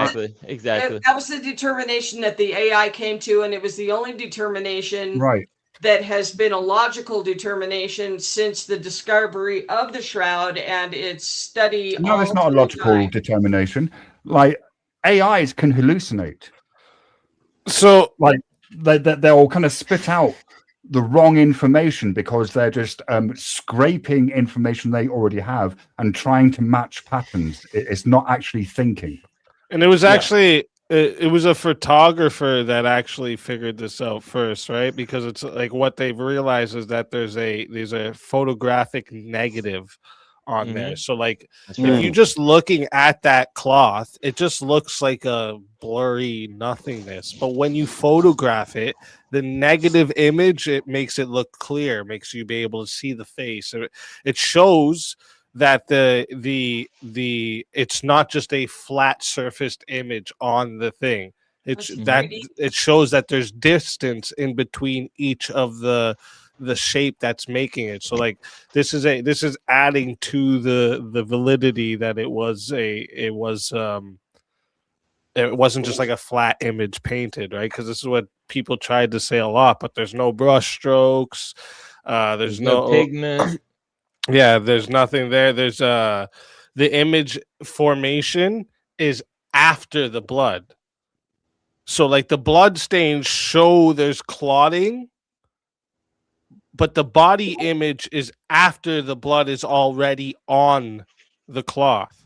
T: Exactly.
D: That was the determination that the AI came to, and it was the only determination
A: Right.
D: that has been a logical determination since the discovery of the shroud and its study.
A: No, it's not a
D: all through
A: logical
D: time.
A: determination. Like AIs can hallucinate.
B: So,
A: like they'll kind of spit out the wrong information because they're just scraping information they already have and trying to match patterns. It's not actually thinking.
B: And it was actually it was a photographer that actually figured this out first, right? Because it's like what they've realized is that there's a photographic negative on there. So like if you're just looking at that cloth, it just looks like a blurry nothingness. But when you photograph it, the negative image, it makes it look clear, makes you be able to see the face. It shows that the it's not just a flat surfaced image on the thing. It shows that there's distance in between each of the shape that's making it. So like this is adding to the validity that it wasn't just like a flat image painted, right? Because this is what people tried to say a lot, but there's no brush strokes, there's no
T: pigment.
B: Yeah, there's nothing there. There's the image formation is after the blood. So like the blood stains show there's clotting, but the body image is after the blood is already on the cloth.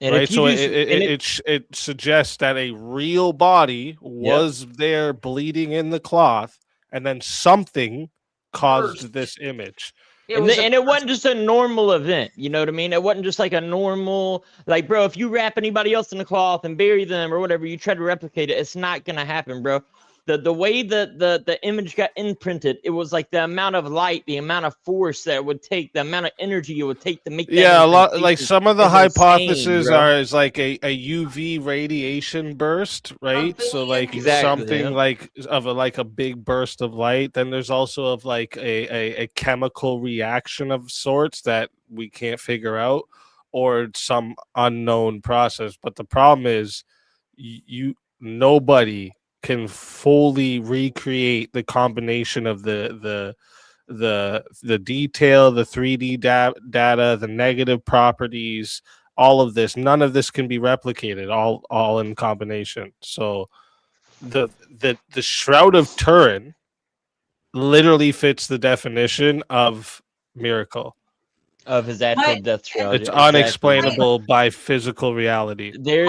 T: And
B: right? So it suggests that a real body was there bleeding in the cloth, and then something caused this image.
T: And it wasn't just a normal event, you know what I mean? It wasn't just like a normal, like, bro, if you wrap anybody else in the cloth and bury them or whatever, you try to replicate it, it's not gonna happen, bro. The way that the image got imprinted, it was like the amount of light, the amount of force that it would take, the amount of energy it would take to make that.
B: Yeah, a lot. Like some of the hypotheses
T: insane,
B: are is like a UV radiation burst, right? So like something like of a big burst of light. Then there's also of like a chemical reaction of sorts that we can't figure out, or some unknown process. But the problem is, nobody can fully recreate the combination of the detail, the 3D data, the negative properties, all of this. None of this can be replicated, all in combination. So the Shroud of Turin literally fits the definition of miracle.
T: Of his actual death shroud.
B: It's unexplainable by physical reality.
A: Wait,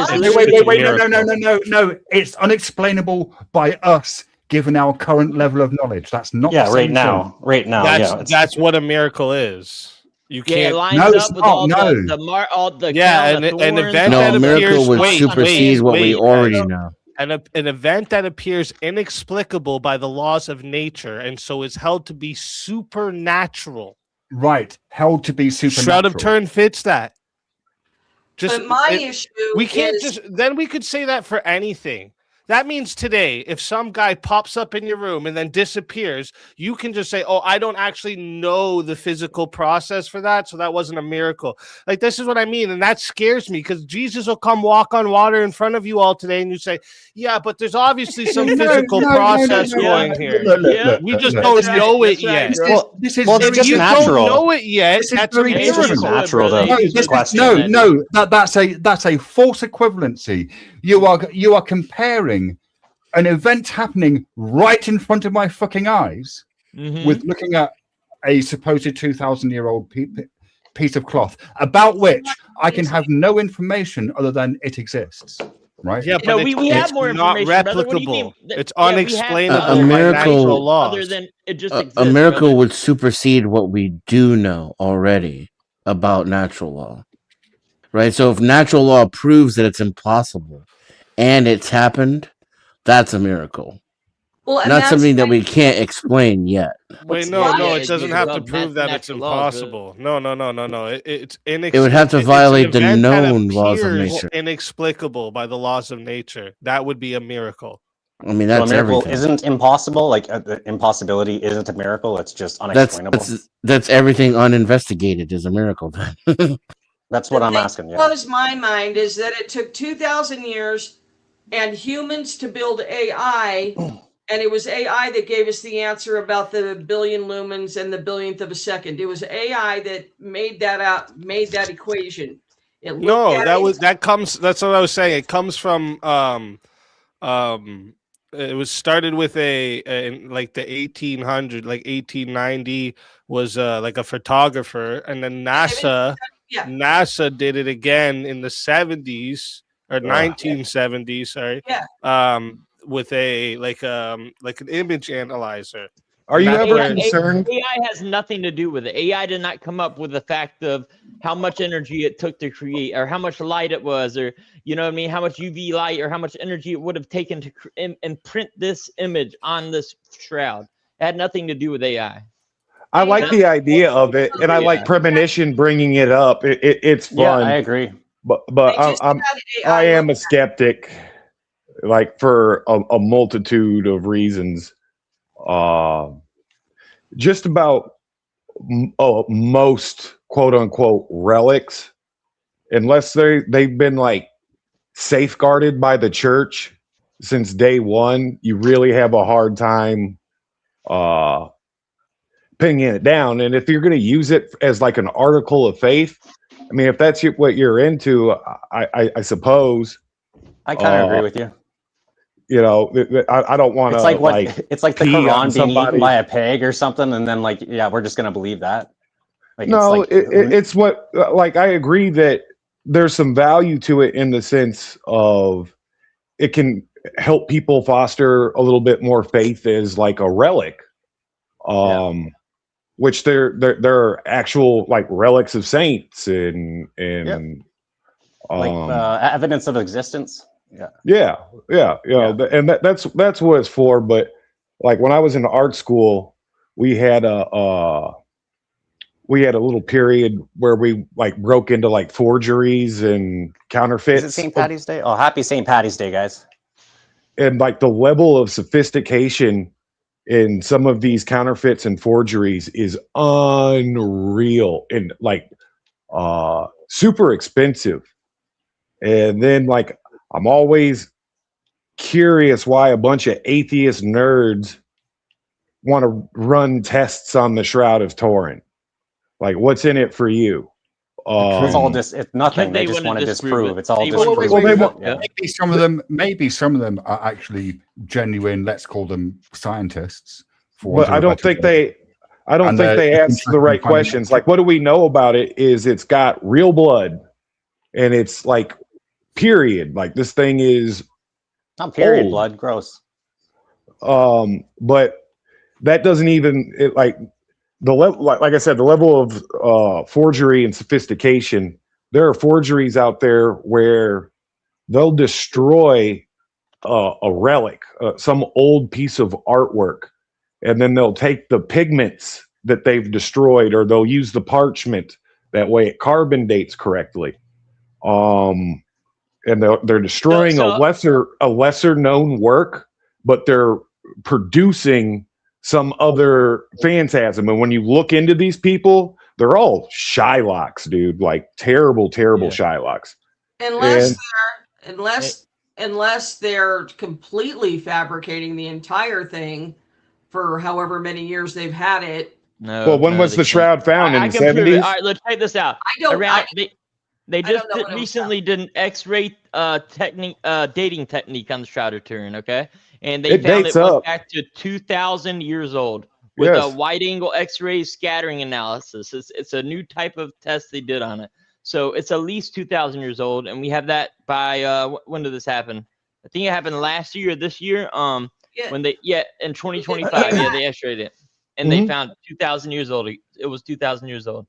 A: no. It's unexplainable by us given our current level of knowledge. That's not
R: Yeah,
A: the
R: right
A: same
R: now.
A: thing.
R: Right now.
B: That's what a miracle is. You
T: Yeah, it
B: can't.
T: lines
A: No, it's
T: up with
A: not,
T: all
A: no.
T: all the
B: Yeah,
T: crown of
B: an
T: thorns,
B: event
E: No,
B: that
E: a miracle
B: appears.
E: would
B: Wait,
E: supersede what we already
B: wait.
E: know.
B: An event that appears inexplicable by the laws of nature, and so is held to be supernatural.
A: Right, held to be supernatural.
B: Shroud of Turin fits that. Just
D: But my issue
B: we can't
D: is
B: just then we could say that for anything. That means today, if some guy pops up in your room and then disappears, you can just say, "Oh, I don't actually know the physical process for that, so that wasn't a miracle." Like, this is what I mean, and that scares me because Jesus will come walk on water in front of you all today, and you say, "Yeah, but there's obviously some physical process going here. We just don't know it yet."
A: This is
R: well, it's
B: If
R: just
B: you
R: natural.
B: don't know it yet,
A: This is
B: that's
A: very
B: a
R: It's just
B: miracle.
R: natural to
A: No, this is,
R: question
A: no, that's a false equivalency. You are comparing an event happening right in front of my fucking eyes with looking at a supposed 2,000-year-old piece of cloth about which I can have no information other than it exists. Right?
B: Yeah, but
T: we have more
B: not
T: information, brother. What do you mean?
B: replicable. It's
T: Yeah, we have
B: unexplainable
T: other
E: A
B: by
E: miracle-
B: natural laws.
T: other than it just
E: A
T: exists.
E: miracle
T: brother.
E: would supersede what we do know already about natural law. Right? So if natural law proves that it's impossible and it's happened, that's a miracle.
D: well, and
E: Not
D: that's
E: something that
D: my-
E: we can't explain yet.
B: Wait, no, it doesn't have to prove that it's impossible. No. It's inexplicable.
E: It would have to violate the known laws of nature.
B: Inexplicable by the laws of nature. That would be a miracle.
E: I mean,
R: So a
E: that's
R: miracle
E: everything.
R: isn't impossible. Like the impossibility isn't a miracle. It's just unexplainable.
E: That's everything uninvestigated is a miracle. Then
R: That's what
D: the
R: I'm
D: thing
R: asking.
D: that
R: Yeah.
D: blows my mind is that it took 2,000 years and humans to build AI, and it was AI that gave us the answer about the billion lumens and the billionth of a second. It was AI that made that equation. It looked
B: No,
D: at
B: that's what I was saying. It comes from it was started with in like the 1800, like 1890 was like a photographer, and then NASA did it again in the 70s or 1970s, sorry.
D: Yeah.
B: With a like an image analyzer.
Q: Are you ever
T: AI
Q: concerned?
T: AI has nothing to do with it. AI did not come up with the fact of how much energy it took to create, or how much light it was, or you know what I mean, how much UV light, or how much energy it would have taken to and print this image on this shroud. It had nothing to do with AI.
Q: I like the idea of it, and I like Premonition bringing it up. It's fun.
R: Yeah, I agree.
Q: But I am a skeptic, like for a multitude of reasons. Just about most quote unquote relics, unless they've been like safeguarded by the church since day one, you really have a hard time pinning it down. And if you're going to use it as like an article of faith, I mean, if that's what you're into, I suppose.
R: I kind of agree with you.
Q: You know, I don't want to.
R: It's like what? It's like the
Q: pee on
R: Quran being
Q: somebody.
R: eaten by a pig or something, and then like, yeah, we're just gonna believe that. Like,
Q: No,
R: it's like,
Q: it's what, like, I agree that there's some value to it in the sense of it can help people foster a little bit more faith as like a relic. Which there are actual like relics of saints and
R: like evidence of existence.
Q: yeah. And that's what it's for. But like when I was in art school, we had a little period where we like broke into like forgeries and counterfeits.
R: Is it St. Patty's Day? Oh, happy St. Patty's Day, guys.
Q: And like the level of sophistication in some of these counterfeits and forgeries is unreal and like super expensive. And then like I'm always curious why a bunch of atheist nerds want to run tests on the Shroud of Turin. Like, what's in it for you?
R: It's all just it's nothing. They just want to disprove. It's all disprove.
A: Maybe some of them are actually genuine. Let's call them scientists.
Q: But I don't think they ask the right questions. Like, what do we know about it? Is it's got real blood, and it's like period. Like this thing is
R: not period
Q: old.
R: blood. Gross.
Q: But that doesn't even like the level. Like I said, the level of forgery and sophistication. There are forgeries out there where they'll destroy a relic, some old piece of artwork, and then they'll take the pigments that they've destroyed, or they'll use the parchment. That way, it carbon dates correctly. And they're destroying a lesser known work, but they're producing some other phantasm. And when you look into these people, they're all Shylocks, dude. Like terrible Shylocks.
D: Unless they're completely fabricating the entire thing for however many years they've had it.
Q: No. Well, when was the shroud found? In the 70s?
T: All right, let's check this out. They just recently did an X-ray dating technique on the Shroud of Turin, okay? And they found it went back to 2,000 years old with a wide-angle X-ray scattering analysis. It's a new type of test they did on it. So it's at least 2,000 years old, and we have that by when did this happen? I think it happened last year or this year. When they in 2025, they X-rayed it, and they found 2,000 years old. It was 2,000 years old.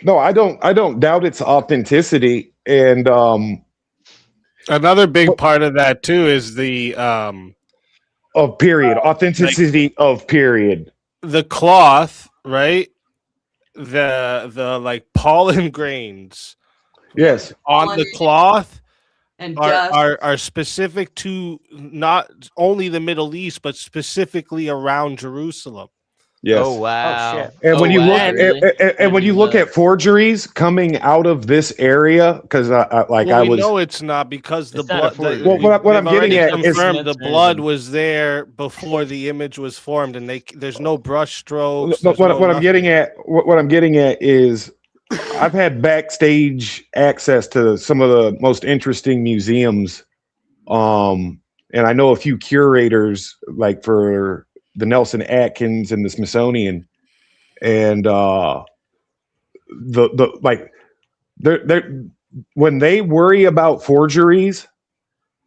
Q: No, I don't doubt its authenticity. And
B: another big part of that too is the
Q: of period authenticity of period.
B: The cloth, right? The like pollen grains,
Q: yes,
B: on the cloth
D: and
B: are specific to not only the Middle East but specifically around Jerusalem.
Q: Yes.
T: Oh wow!
Q: And when you look you look at forgeries coming out of this area, because we
B: know it's not, because the blood.
Q: What I'm getting at is
B: the blood was there before the image was formed, and there's no brush strokes.
Q: What I'm getting at is I've had backstage access to some of the most interesting museums, and I know a few curators, like for the Nelson Atkins and the Smithsonian, and when they worry about forgeries,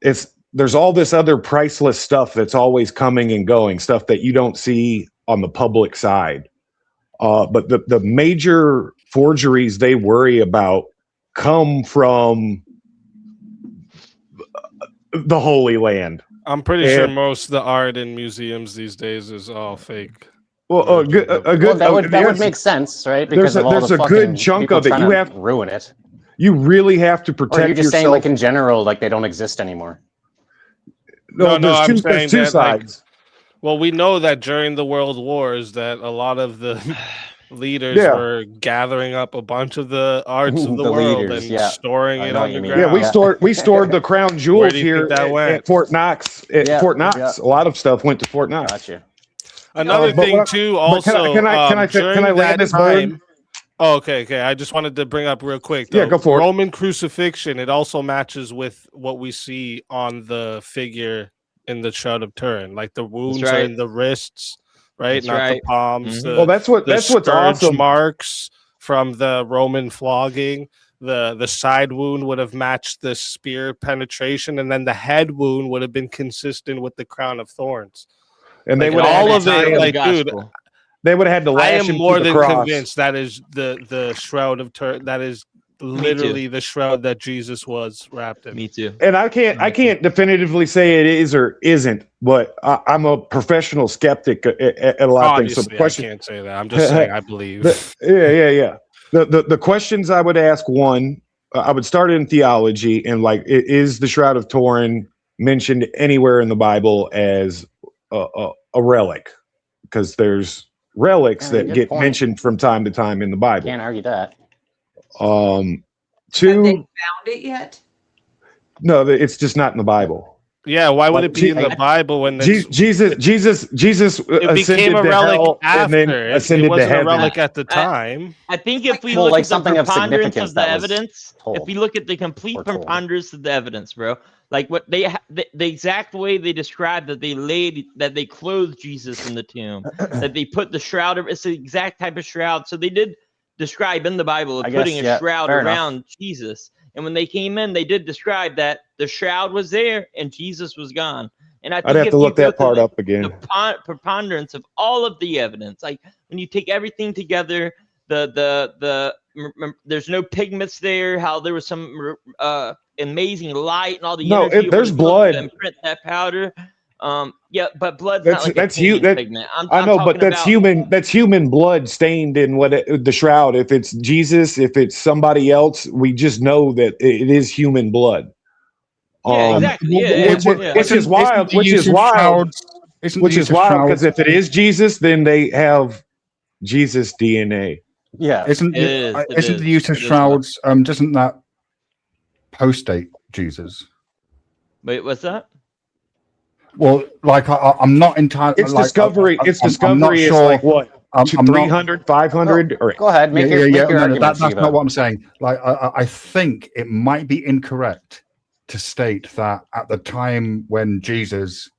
Q: there's all this other priceless stuff that's always coming and going, stuff that you don't see on the public side. But the major forgeries they worry about come from the Holy Land.
B: I'm pretty sure most of the art in museums these days is all fake.
R: Well, that would make sense, right? Because
Q: there's a good chunk of it. You have
R: to ruin it.
Q: You really have to protect yourself.
R: Or you're just saying, like in general, like they don't exist anymore.
Q: No, there's two sides.
B: Well, we know that during the World Wars that a lot of the leaders were gathering up a bunch of the arts of the world and storing it on the ground.
Q: Yeah, we stored the crown jewels here at Fort Knox. Fort Knox, a lot of stuff went to Fort Knox.
R: Gotcha.
B: Another thing too, also,
Q: can I land this time?
B: Oh, okay. I just wanted to bring up real quick.
Q: Yeah, go for it.
B: Roman crucifixion. It also matches with what we see on the figure in the Shroud of Turin, like the wounds are in the wrists. Right, not the palms.
Q: Mm-hmm. Well, that's what's awesome.
B: Marks from the Roman flogging. The side wound would have matched the spear penetration, and then the head wound would have been consistent with the crown of thorns.
Q: And they
B: would
Q: all
B: of it, like, dude.
Q: They would have had to lash him.
B: I am more
Q: than
B: convinced that is the Shroud of Turin. That is literally the shroud that Jesus was wrapped in.
T: Me too.
Q: And I can't definitively say it is or isn't, but I'm a professional skeptic at a lot of things. So
B: I can't say that. I'm just saying I believe.
Q: Yeah. The questions I would ask, one, I would start in theology, and like, is the Shroud of Turin mentioned anywhere in the Bible as a relic? Because there's relics that get mentioned from time to time in the Bible.
R: Can't argue that.
Q: Two,
D: have they found it yet?
Q: No, it's just not in the Bible.
B: Yeah, why would it be in the Bible when
Q: Jesus
B: it became a relic after? It wasn't a relic at the time.
T: I think if we look at the preponderance of the evidence, if we look at the complete preponderance of the evidence, bro, like what the exact way they described that they clothed Jesus in the tomb, that they put the shroud it's the exact type of shroud. So they did describe in the Bible of putting a shroud around Jesus. And when they came in, they did describe that the shroud was there and Jesus was gone. And I think
J: I'd have
T: if
J: to
T: you
J: look
T: go
J: that
T: through
J: part
T: the-
J: up again.
T: the preponderance of all of the evidence, like when you take everything together, there's no pigments there. How there was some amazing light and all the
J: No,
T: energy.
J: there's
T: when
J: blood.
T: to imprint that powder. Yeah, but blood's
J: That's
T: not like
J: that's
T: a painting
J: that
T: pigment.
J: I know, but
T: talking
J: that's
T: about-
J: human. That's human blood stained in the shroud. If it's Jesus, if it's somebody else, we just know that it is human blood.
T: Yeah, exactly. Yeah,
J: Which is wild. Which is wild. Which is wild because if it is Jesus, then they have Jesus DNA.
R: Yeah,
A: Isn't the use of shrouds? Doesn't that post-date Jesus?
T: Wait, what's that?
A: Well, like I'm not entirely.
J: It's discovery. It's discovery. It's like what? 300, 500, or
R: go ahead, make your argument,
A: that's
R: Shiva.
A: not what I'm saying. Like I think it might be incorrect to state that at the time when Jesus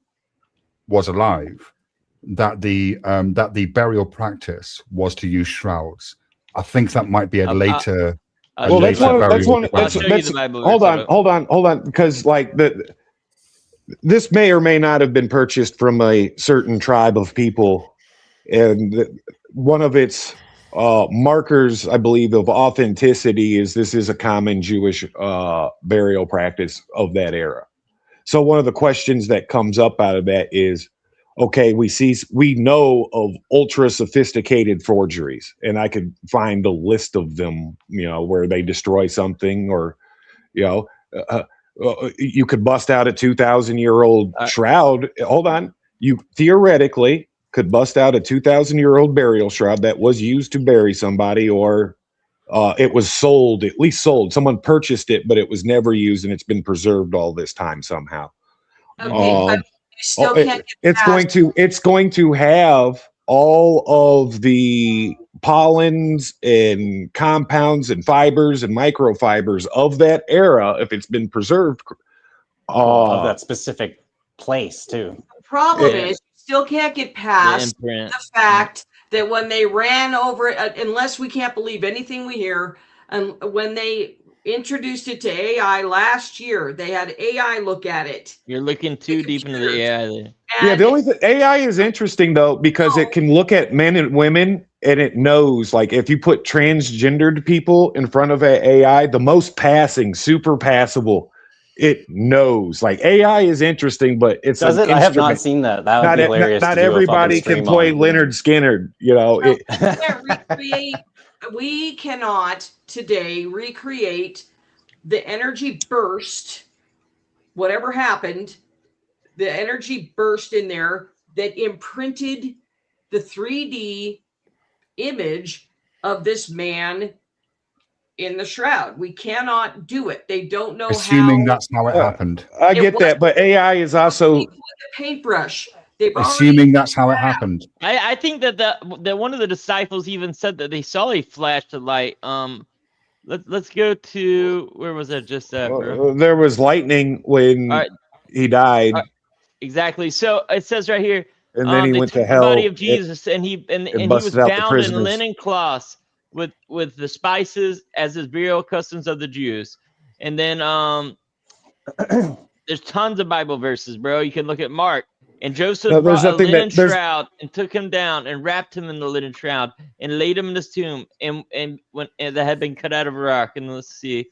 A: was alive, that the burial practice was to use shrouds. I think that might be a later.
J: Well, that's one. Hold on, because like this may or may not have been purchased from a certain tribe of people, and one of its markers, I believe, of authenticity is this is a common Jewish burial practice of that era. So one of the questions that comes up out of that is, okay, we know of ultra sophisticated forgeries, and I could find a list of them, where they destroy something, or you could bust out a 2,000-year-old shroud. Hold on. You theoretically could bust out a 2,000-year-old burial shroud that was used to bury somebody, or it was sold, at least sold. Someone purchased it, but it was never used, and it's been preserved all this time somehow.
D: Okay, but you still can't get
J: It's
D: past-
J: going to have all of the pollens and compounds and fibers and microfibers of that era if it's been preserved.
R: Of that specific place too.
D: The problem is you still can't get past the fact that when they ran over it, unless we can't believe anything we hear, and when they introduced it to AI last year, they had AI look at it.
T: You're looking too deep into the AI there.
J: Yeah, the only AI is interesting though because it can look at men and women and it knows, like, if you put transgendered people in front of an AI, the most passing, super passable, it knows. Like, AI is interesting, but it's
R: Does
J: an
R: it? I have not
J: instrument.
R: seen that. That would be hilarious.
J: Not
R: to do a
J: everybody
R: fucking
J: can
R: stream
J: play
R: on.
J: Leonard Skinner.
D: We cannot today recreate the energy burst, whatever happened, the energy burst in there that imprinted the 3D image of this man in the shroud. We cannot do it. They don't know
A: Assuming
D: how.
A: that's how it happened.
J: I get that, but AI is also
D: The paintbrush. They've
A: Assuming that's how it happened.
T: I think that one of the disciples even said that they saw a flash of light. Let's go to where was that just at, bro?
J: there was lightning when he died,
T: Exactly. So it says right here.
J: and then he
T: they
J: went
T: took
J: to
T: the
J: hell.
T: body of Jesus, and he was
J: busted out the
T: bound in
J: prisoners.
T: linen cloths with the spices as his burial customs of the Jews. And then there's tons of Bible verses, bro. You can look at Mark. And Joseph
J: No, there's
T: brought a
J: nothing
T: linen
J: that- there's-
T: shroud and took him down and wrapped him in the linen shroud and laid him in his tomb and that had been cut out of a rock. And let's see.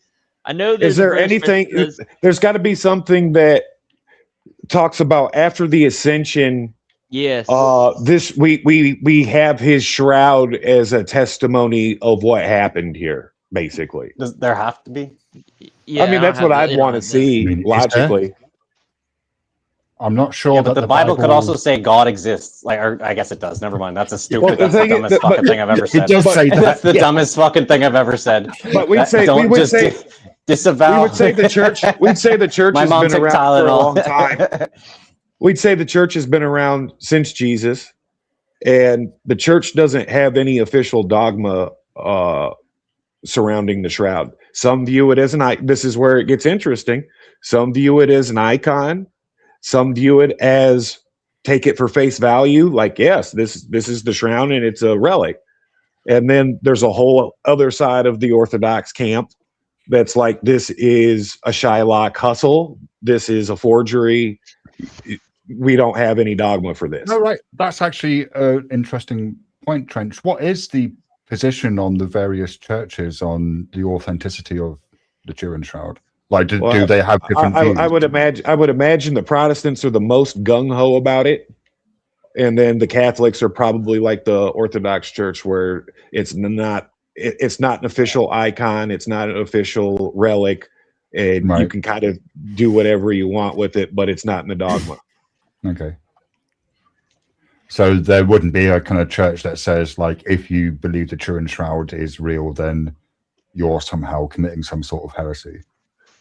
T: I know there's
J: Is there
T: a verse where
J: anything?
T: it says-
J: There's got to be something that talks about after the ascension.
T: Yes.
J: This we have his shroud as a testimony of what happened here. Basically,
R: Does there have to be?
T: Yeah,
J: I mean, that's what I'd want to see logically.
A: I'm not sure
R: Yeah, but
A: that
R: the Bible could also say God exists. Like, or I guess it does. Never mind. That's a stupid.
J: Well, the
R: that's the
J: thing is-
R: dumbest
J: but-
R: fucking thing I've ever
J: it
R: said.
J: does say that,
R: That's the
J: yeah.
R: dumbest fucking thing I've ever said.
J: But we'd say
R: Don't
J: we would
R: just
J: say
R: disavow.
J: We would say the church. We'd say the church
R: My
J: has
R: mom
J: been
R: took
J: around for a
R: Tylenol.
J: long time. We'd say the church has been around since Jesus, and the church doesn't have any official dogma surrounding the shroud. Some view it as this is where it gets interesting. Some view it as an icon. Some view it as take it for face value. Like, yes, this is the shroud and it's a relic. And then there's a whole other side of the Orthodox camp that's like, this is a Shylock hustle. This is a forgery.
Q: we don't have any dogma for this.
A: No, right. That's actually an interesting point, Trench. What is the position on the various churches on the authenticity of the Turin Shroud? Like, do they have different views?
Q: I would imagine the Protestants are the most gung ho about it, and then the Catholics are probably like the Orthodox Church, where it's not an official icon, it's not an official relic, and you can kind of do whatever you want with it, but it's not in the dogma.
A: Okay. So there wouldn't be a kind of church that says, like, if you believe the Turin Shroud is real, then you're somehow committing some sort of heresy.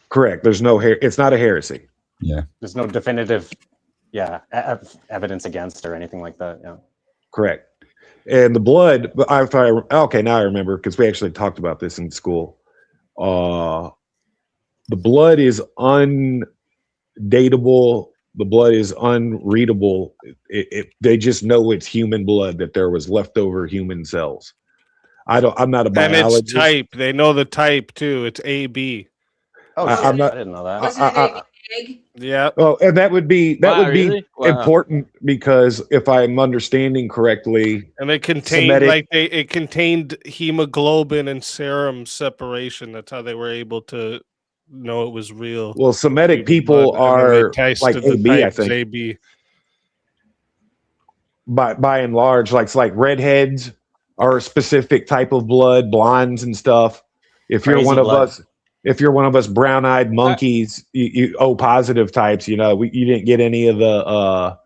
Q: Correct. There's no it's not a heresy.
A: Yeah.
R: There's no definitive, evidence against or anything like that. Yeah.
Q: Correct. And the blood, okay, now I remember, because we actually talked about this in school. The blood is undateable. The blood is unreadable. They just know it's human blood, that there was leftover human cells. I'm not a biologist.
B: And it's type. They know the type too. It's AB.
R: Oh,
Q: I
R: didn't know that.
D: Wasn't it egg?
B: Yeah.
Q: Oh, and that would be
B: really? Wow.
Q: important, because if I'm understanding correctly,
B: And it contained it contained hemoglobin and serum separation. That's how they were able to know it was real.
Q: well, Semitic people are like AB, I think.
B: AB.
Q: By and large, it's like redheads are a specific type of blood, blondes and stuff. If you're
R: Crazy
Q: one of
R: blood.
Q: us, brown-eyed monkeys, you O positive types. You didn't get any of the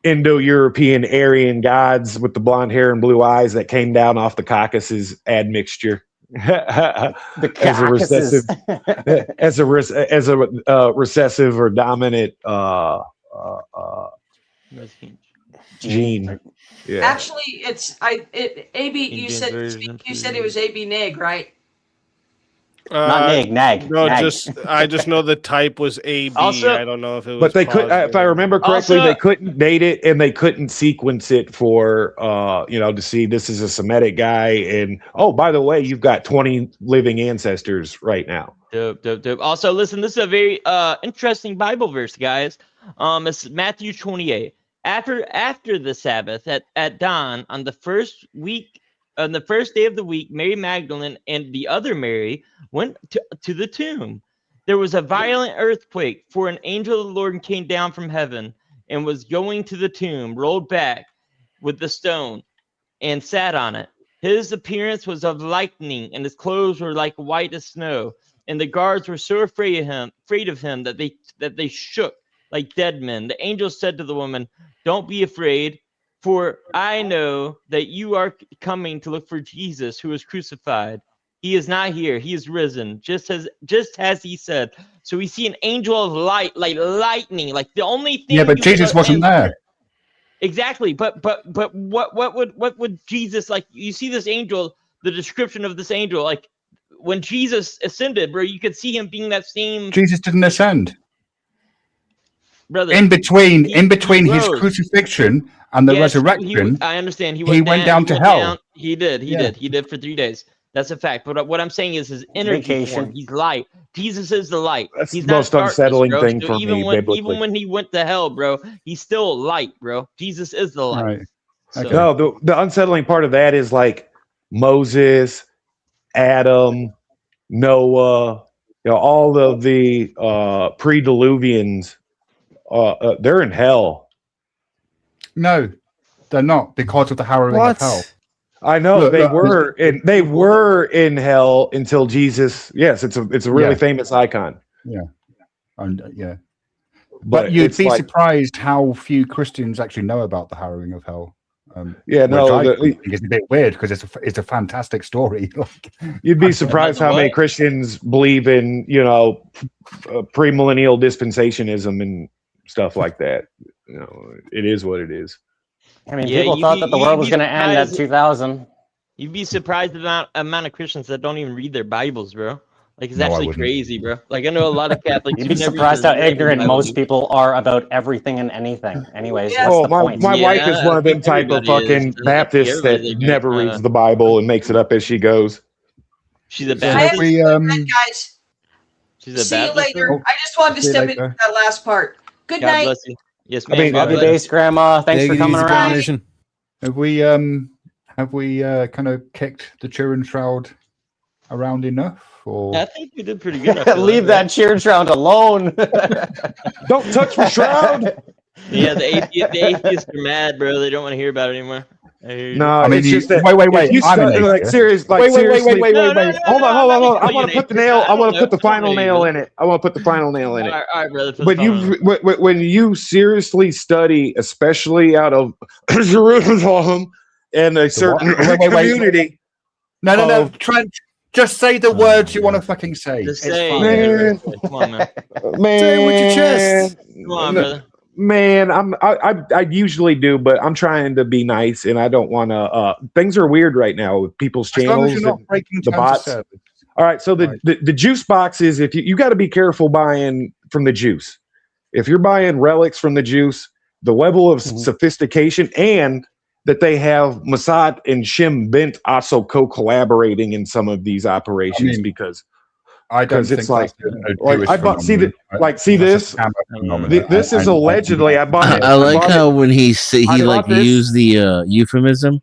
Q: Indo-European Aryan gods with the blonde hair and blue eyes that came down off the Caucasus admixture.
R: The
Q: as a recessive or dominant gene. Yeah.
D: Actually, it's AB. You said it was AB neg, right?
R: Not nag.
B: No,
R: nag.
B: I just know the type was AB.
T: Also-
B: I don't know if it was.
Q: But they could, if I remember correctly,
T: Also-
Q: they couldn't date it and they couldn't sequence it for, to see this is a Semitic guy. And oh, by the way, you've got 20 living ancestors right now.
T: Dope. Also, listen, this is a very interesting Bible verse, guys. It's Matthew 28. After the Sabbath at dawn on the first day of the week, Mary Magdalene and the other Mary went to the tomb. There was a violent earthquake, for an angel of the Lord came down from heaven and was going to the tomb, rolled back with the stone, and sat on it. His appearance was of lightning, and his clothes were like white as snow. And the guards were so afraid of him that they shook like dead men. The angel said to the woman, "Don't be afraid, for I know that you are coming to look for Jesus, who was crucified. He is not here; he is risen, just as he said." So we see an angel of light, like lightning, like the only thing.
A: Yeah, but Jesus wasn't there.
T: Exactly, but what would Jesus like? You see this angel, the description of this angel, like when Jesus ascended, bro. You could see him being that same.
A: Jesus didn't ascend.
T: Brother,
A: In between his
T: rose.
A: crucifixion and the
T: Yes,
A: resurrection,
T: I understand. He
A: went down to hell.
T: He did for 3 days. That's a fact. But what I'm saying is his energy
R: Vacation.
T: form. He's light. Jesus is the light.
Q: That's
T: He's
Q: the most
T: not darkness,
Q: unsettling
T: bro.
Q: thing
T: So
Q: for
T: even
Q: me,
T: when
Q: biblically.
T: even when he went to hell, bro, he's still light, bro. Jesus is the light.
A: right?
T: So-
A: Okay.
Q: No, the unsettling part of that is like Moses, Adam, Noah, all of the pre-diluvians, they're in hell.
A: No, they're not, because of the harrowing of hell.
Q: I know
A: Look,
Q: they
A: look,
Q: were, and they were in hell until Jesus. Yes, it's a really
A: Yeah.
Q: famous icon.
A: Yeah, and yeah.
Q: But
A: But you'd
Q: it's
A: be
Q: like-
A: surprised how few Christians actually know about the harrowing of hell.
Q: Yeah, no,
A: which I
Q: the-
A: think is a bit weird, because it's a fantastic story.
Q: You'd be surprised how many Christians believe in, premillennial dispensationism and stuff like that. It is what it is.
R: I mean,
T: Yeah,
R: people
T: you'd
R: thought
T: be-
R: that the
T: you'd
R: world was
T: be
R: going to end at
T: surprised-
R: 2000.
T: You'd be surprised the amount of Christians that don't even read their Bibles, bro. Like it's
R: No, I
T: actually
R: wouldn't.
T: crazy, bro. Like I know a lot of Catholics.
R: You'd
T: who
R: be
T: never
R: surprised how
T: even read their
R: ignorant
T: Bible.
R: most people are about everything and anything. Anyways,
D: Yeah.
R: what's
Q: Oh,
R: the
Q: my
R: point?
Q: wife is one of them type of
T: everybody is.
Q: fucking
T: I think
Q: Baptists that
T: everybody's ignorant.
Q: never reads the Bible and makes it up as she goes.
T: She's a
A: So have
T: Baptist.
A: we,
D: Guys,
T: She's a
D: see you
T: Baptist.
D: later.
A: Oh,
D: I just wanted to
A: see you
D: step
A: later.
D: into that last part. Good
T: God
D: night.
T: bless you. Yes,
Q: I
T: ma'am.
Q: mean,
T: God
R: Happy
T: bless you.
R: base, Grandma. Thanks
O: Take
R: for
O: it
R: coming
O: easy,
R: around.
O: Nation.
A: Have we kind of kicked the Turin Shroud around enough? Or
T: I think we did pretty good. I feel
R: Leave
T: like,
R: that cheer round alone.
Q: Don't touch my shroud.
T: Yeah, the atheists are mad, bro. They don't want to hear about it anymore. I hear you.
Q: No,
A: I mean,
Q: it's just that.
A: wait.
Q: If you
A: I'm an
Q: like
A: atheist.
Q: serious, like
A: Wait.
Q: seriously.
T: No,
Q: Hold on.
T: I'm not
Q: I
T: calling
Q: want
T: you
Q: to
T: an
Q: put the
T: atheist.
Q: nail. I want
T: don't
Q: to put the
T: know. Come on,
Q: final
T: maybe,
Q: nail
T: brother.
Q: in it. I want to put the final nail in it.
T: All right, brother. Put the
Q: But
T: final nail.
Q: when you seriously study, especially out of Jerusalem and a certain
A: Wait.
Q: community,
A: No.
Q: of-
A: Trent, just say the words you want to fucking say.
T: Just
A: It's
T: say
A: fine.
T: it. Come on, man.
Q: man,
O: Say it with your chest.
T: Come on, brother.
Q: Man, I usually do, but I'm trying to be nice, and I don't want to. Things are weird right now with people's
A: As long
Q: channels
A: as you're not
Q: and
A: breaking
Q: the
A: terms of
Q: bots.
A: service.
Q: All right, so the juice boxes, if you got to be careful buying from the juice. If you're buying relics from the juice, the level of sophistication and that they have Mossad and Shem Bent also co-collaborating in some of these operations because
A: I don't
Q: it's
A: think
Q: like,
A: that's a
Q: like
A: Jewish
Q: I bought see the
A: phenomenon.
Q: like see
A: That's a
Q: this
A: scam phenomenon.
Q: this is allegedly I bought it.
E: I like
Q: bought
E: how
Q: it.
E: when he
Q: I
E: like
Q: bought this.
E: used the euphemism,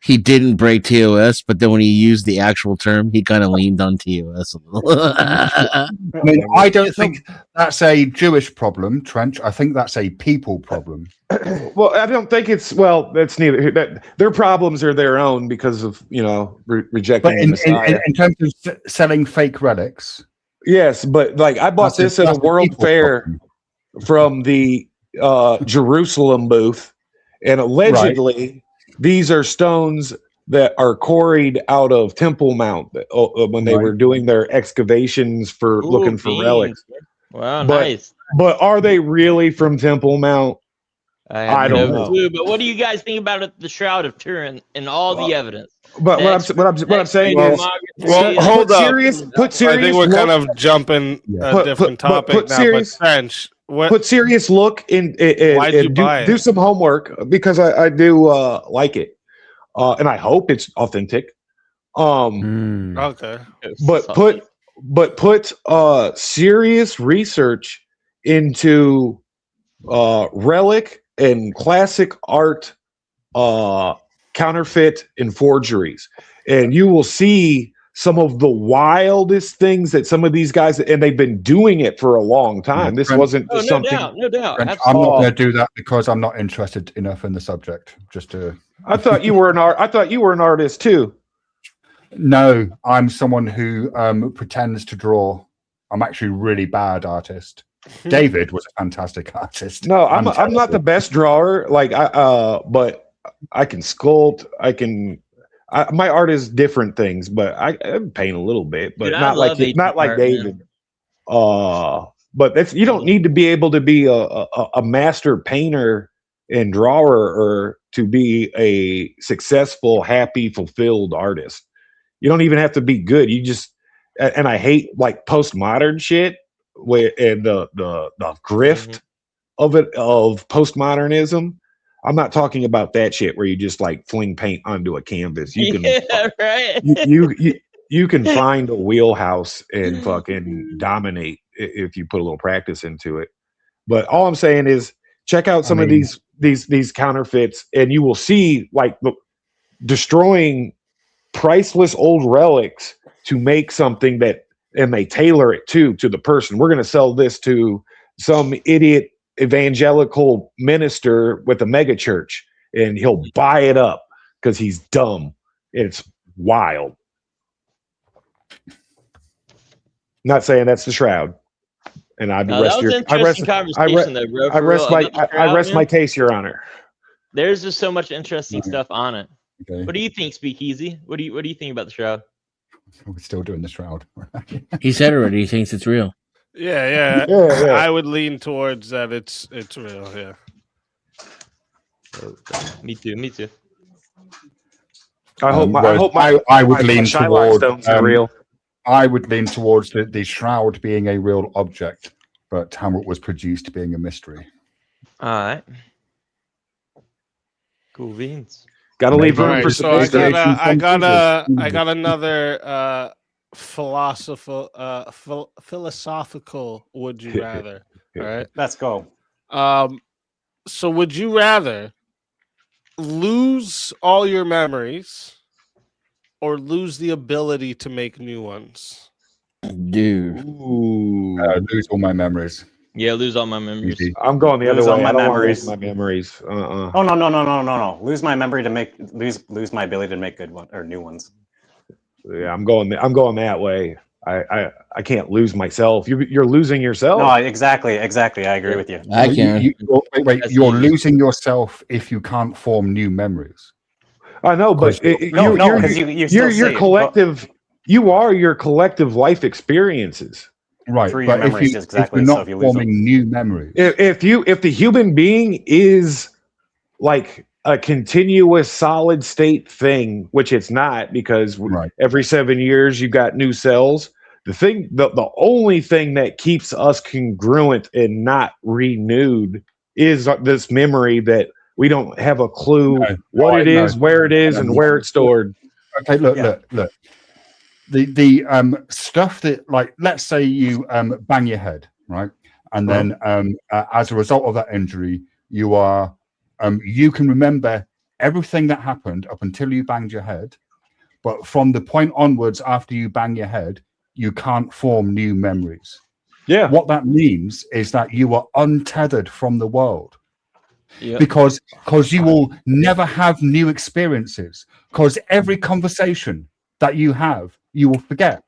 E: he didn't break TOS, but then when he used the actual term, he kind of leaned on TOS a little.
A: I mean, I don't think that's a Jewish problem, Trench. I think that's a people problem.
Q: Well, I don't think it's that's neither. That their problems are their own because of rejecting
A: But
Q: the
A: in
Q: Messiah.
A: terms of selling fake relics,
Q: Yes, but like I bought
A: That's
Q: this at a
A: that's
Q: World
A: people
Q: Fair
A: problem.
Q: from the Jerusalem booth, and allegedly these are stones that are quarried out of Temple Mount when they were doing their excavations for looking for
T: beans.
Q: relics.
T: Wow,
Q: But
T: nice.
Q: but are they really from Temple Mount?
T: I have
Q: I don't
T: no
Q: know.
T: clue. But what do you guys think about the Shroud of Turin and all the evidence?
Q: But what I'm saying is,
B: hold up.
Q: Put serious.
B: I think we're
Q: look-
B: kind of jumping a different topic
Q: put
B: now.
Q: serious-
B: But Trench, what?
Q: Put serious look in
B: Why'd
Q: and
B: you buy
Q: do
B: it?
Q: some homework because I do like it, and I hope it's authentic.
B: Okay.
Q: But put serious research into relic and classic art counterfeit and forgeries, and you will see some of the wildest things that some of these guys, and they've been doing it for a long time. This
A: Trent-
Q: wasn't just something.
T: No doubt.
A: Trench, I'm not going to do that because I'm not interested enough in the subject. Just to.
Q: I thought you were I thought you were an artist too.
A: No, I'm someone who pretends to draw. I'm actually a really bad artist. David was a fantastic artist.
Q: No, I'm not
A: terrible.
Q: the best drawer. Like but I can sculpt. My art is different things, but I paint a little bit, but
T: Dude, I
Q: not
T: love
Q: like not like
T: art, man.
Q: David. But that's you don't need to be able to be a master painter and drawer or to be a successful, happy, fulfilled artist. You don't even have to be good. You just and I hate like postmodern shit where and the grift of postmodernism. I'm not talking about that shit where you just like fling paint onto a canvas. You can
T: Yeah, right.
Q: you can find a wheelhouse and fucking dominate if you put a little practice into it. But all I'm saying is check out some of these counterfeits and you will see like destroying priceless old relics to make something that and they tailor it to the person. We're going to sell this to some idiot evangelical minister with a mega church and he'll buy it up because he's dumb. It's wild. Not saying that's the Shroud. And I
T: No, that was an interesting conversation, though, bro.
Q: I
T: For
Q: rest
T: real.
Q: my
T: About the
Q: I
T: Shroud,
Q: rest
T: man.
Q: my case, Your Honor.
T: There's just so much interesting stuff on it.
A: Okay.
T: What do you think, Speakeasy? What do you think about the Shroud?
A: We're still doing the Shroud.
E: He said already. He thinks it's real.
B: Yeah.
Q: Yeah.
B: I would lean towards that. It's real. Yeah.
T: Me too.
Q: I hope
A: I would
Q: my
A: lean
Q: Shylock
A: towards
Q: stones are real.
A: I would lean towards the Shroud being a real object, but how it was produced being a mystery.
T: All right. Cool beans.
Q: Gotta leave room
B: Alright,
Q: for
B: so
Q: sophistication.
B: I got another philosophical would you rather. All right.
R: Let's go.
B: So would you rather lose all your memories or lose the ability to make new ones?
E: Dude.
A: Lose all my memories.
T: Yeah, lose all my memories.
G: I'm going the other
R: Lose all
G: way.
R: my
G: I don't want to lose
R: memories.
G: my memories.
R: Oh no! Lose my memory to make lose my ability to make good one or new ones.
G: Yeah, I'm going that way. I can't lose myself. You're losing yourself.
R: No, exactly. I agree with you.
E: I can.
A: Wait, you're losing yourself if you can't form new memories.
G: I know, but your collective. You are your collective life experiences.
A: Right,
R: Through your
A: but
R: memories,
A: if
R: exactly.
A: you're
R: So
A: not
R: if you lose
A: forming new memories,
G: If the human being is like a continuous solid state thing, which it's not, because every 7 years you've got new cells. The only thing that keeps us congruent and not renewed is this memory that we don't have a clue what it is, where it is, and where it's stored.
A: Okay, look. The stuff that, like, let's say you bang your head, right, and then as a result of that injury, you are you can remember everything that happened up until you banged your head, but from the point onwards after you bang your head, you can't form new memories.
G: Yeah,
A: what that means is that you are untethered from the world.
T: Yep.
A: Because you will never have new experiences, because every conversation that you have, you will forget.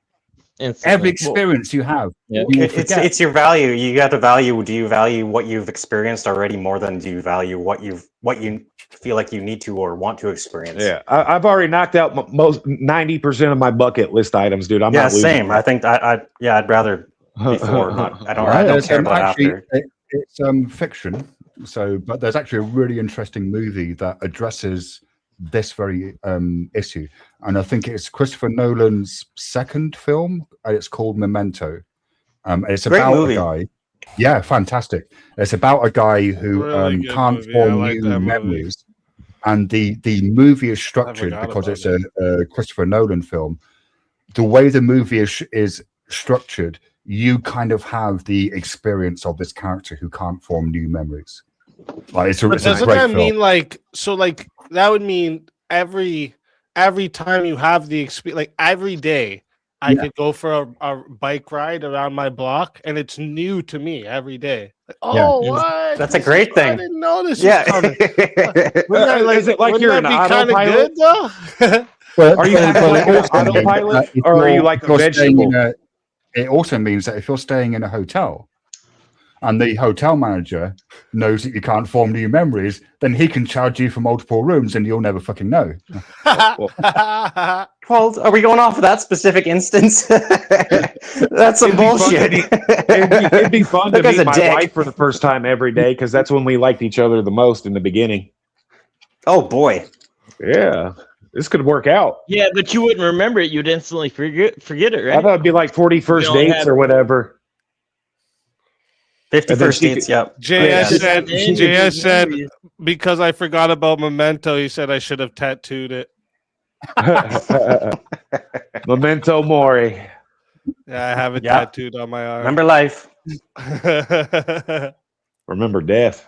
T: Instantly.
A: Every experience you have, you will forget.
R: It's your value. You have to value. Do you value what you've experienced already more than do you value what you feel like you need to or want to experience?
G: Yeah, I've already knocked out most 90% of my bucket list items, dude. I'm not losing.
R: Same. I think I'd rather before. I don't care about after.
A: It's fiction. So, but there's actually a really interesting movie that addresses this very issue, and I think it's Christopher Nolan's second film. It's called Memento. It's
R: Great
A: about
R: movie.
A: a guy. Yeah, fantastic. It's about a guy who
B: Really good
A: can't
B: movie.
A: form
B: I like
A: new
B: that movie.
A: memories, and the movie is structured
B: forgot
A: because
B: about
A: it's a Christopher Nolan film. The way the movie is structured, you kind of have the experience of this character who can't form new memories. Like, it's a
B: Doesn't
A: great
B: that
A: film.
B: mean like that would mean every time you have the experience, like every day I could go for a bike ride around my block and it's new to me every day. Like, what?
R: That's a great thing.
B: I didn't know this
R: Yeah.
B: was coming. Is
G: it like you're an autopilot?
B: Good, though?
G: Are you like an autopilot, or are you like a vegetable?
A: It also means that if you're staying in a hotel and the hotel manager knows that you can't form new memories, then he can charge you for multiple rooms and you'll never fucking know.
R: Well, are we going off of that specific instance? That's some bullshit.
G: It'd be fun to
R: That guy's
G: meet
R: a
G: my
R: dick.
G: wife for the first time every day, because that's when we liked each other the most in the beginning.
R: Oh boy.
G: Yeah, this could work out.
T: Yeah, but you wouldn't remember it. You'd instantly forget it, right?
G: I thought it'd be like 41st
T: You don't
G: dates
T: have-
G: or whatever.
R: 51st dates, yep.
B: JS said because I forgot about Memento, he said I should have tattooed it.
G: Memento Mori.
B: Yeah, I have it
R: Yeah.
B: tattooed on my arm.
R: Remember life.
G: Remember death.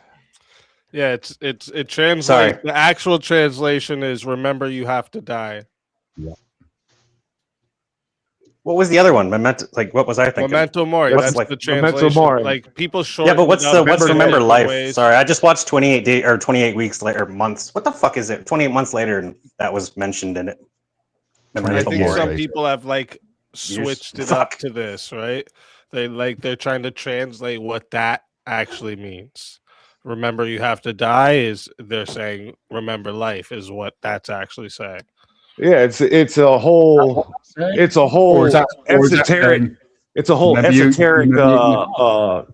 B: Yeah, it translates.
R: Sorry.
B: The actual translation is "Remember, you have to die."
R: What was the other one? Memento. Like, what was I thinking?
B: Memento Mori.
R: What's
B: That's
R: like
B: the
G: Memento
B: translation.
G: Mori.
B: Like people short.
R: Yeah, but what's Remember Life? Sorry, I just watched 28 weeks later, months. What the fuck is it? 28 months later, and that was mentioned in it.
B: I
R: Memento
B: think some
R: Mori.
B: people have like switched it up to this, right? They're trying to translate what that actually means. Remember, you have to die is they're saying remember life is what that's actually saying.
G: Yeah, it's a whole
A: Or is that
G: esoteric.
A: saying,
G: It's a whole
A: remember you-
G: esoteric
A: remember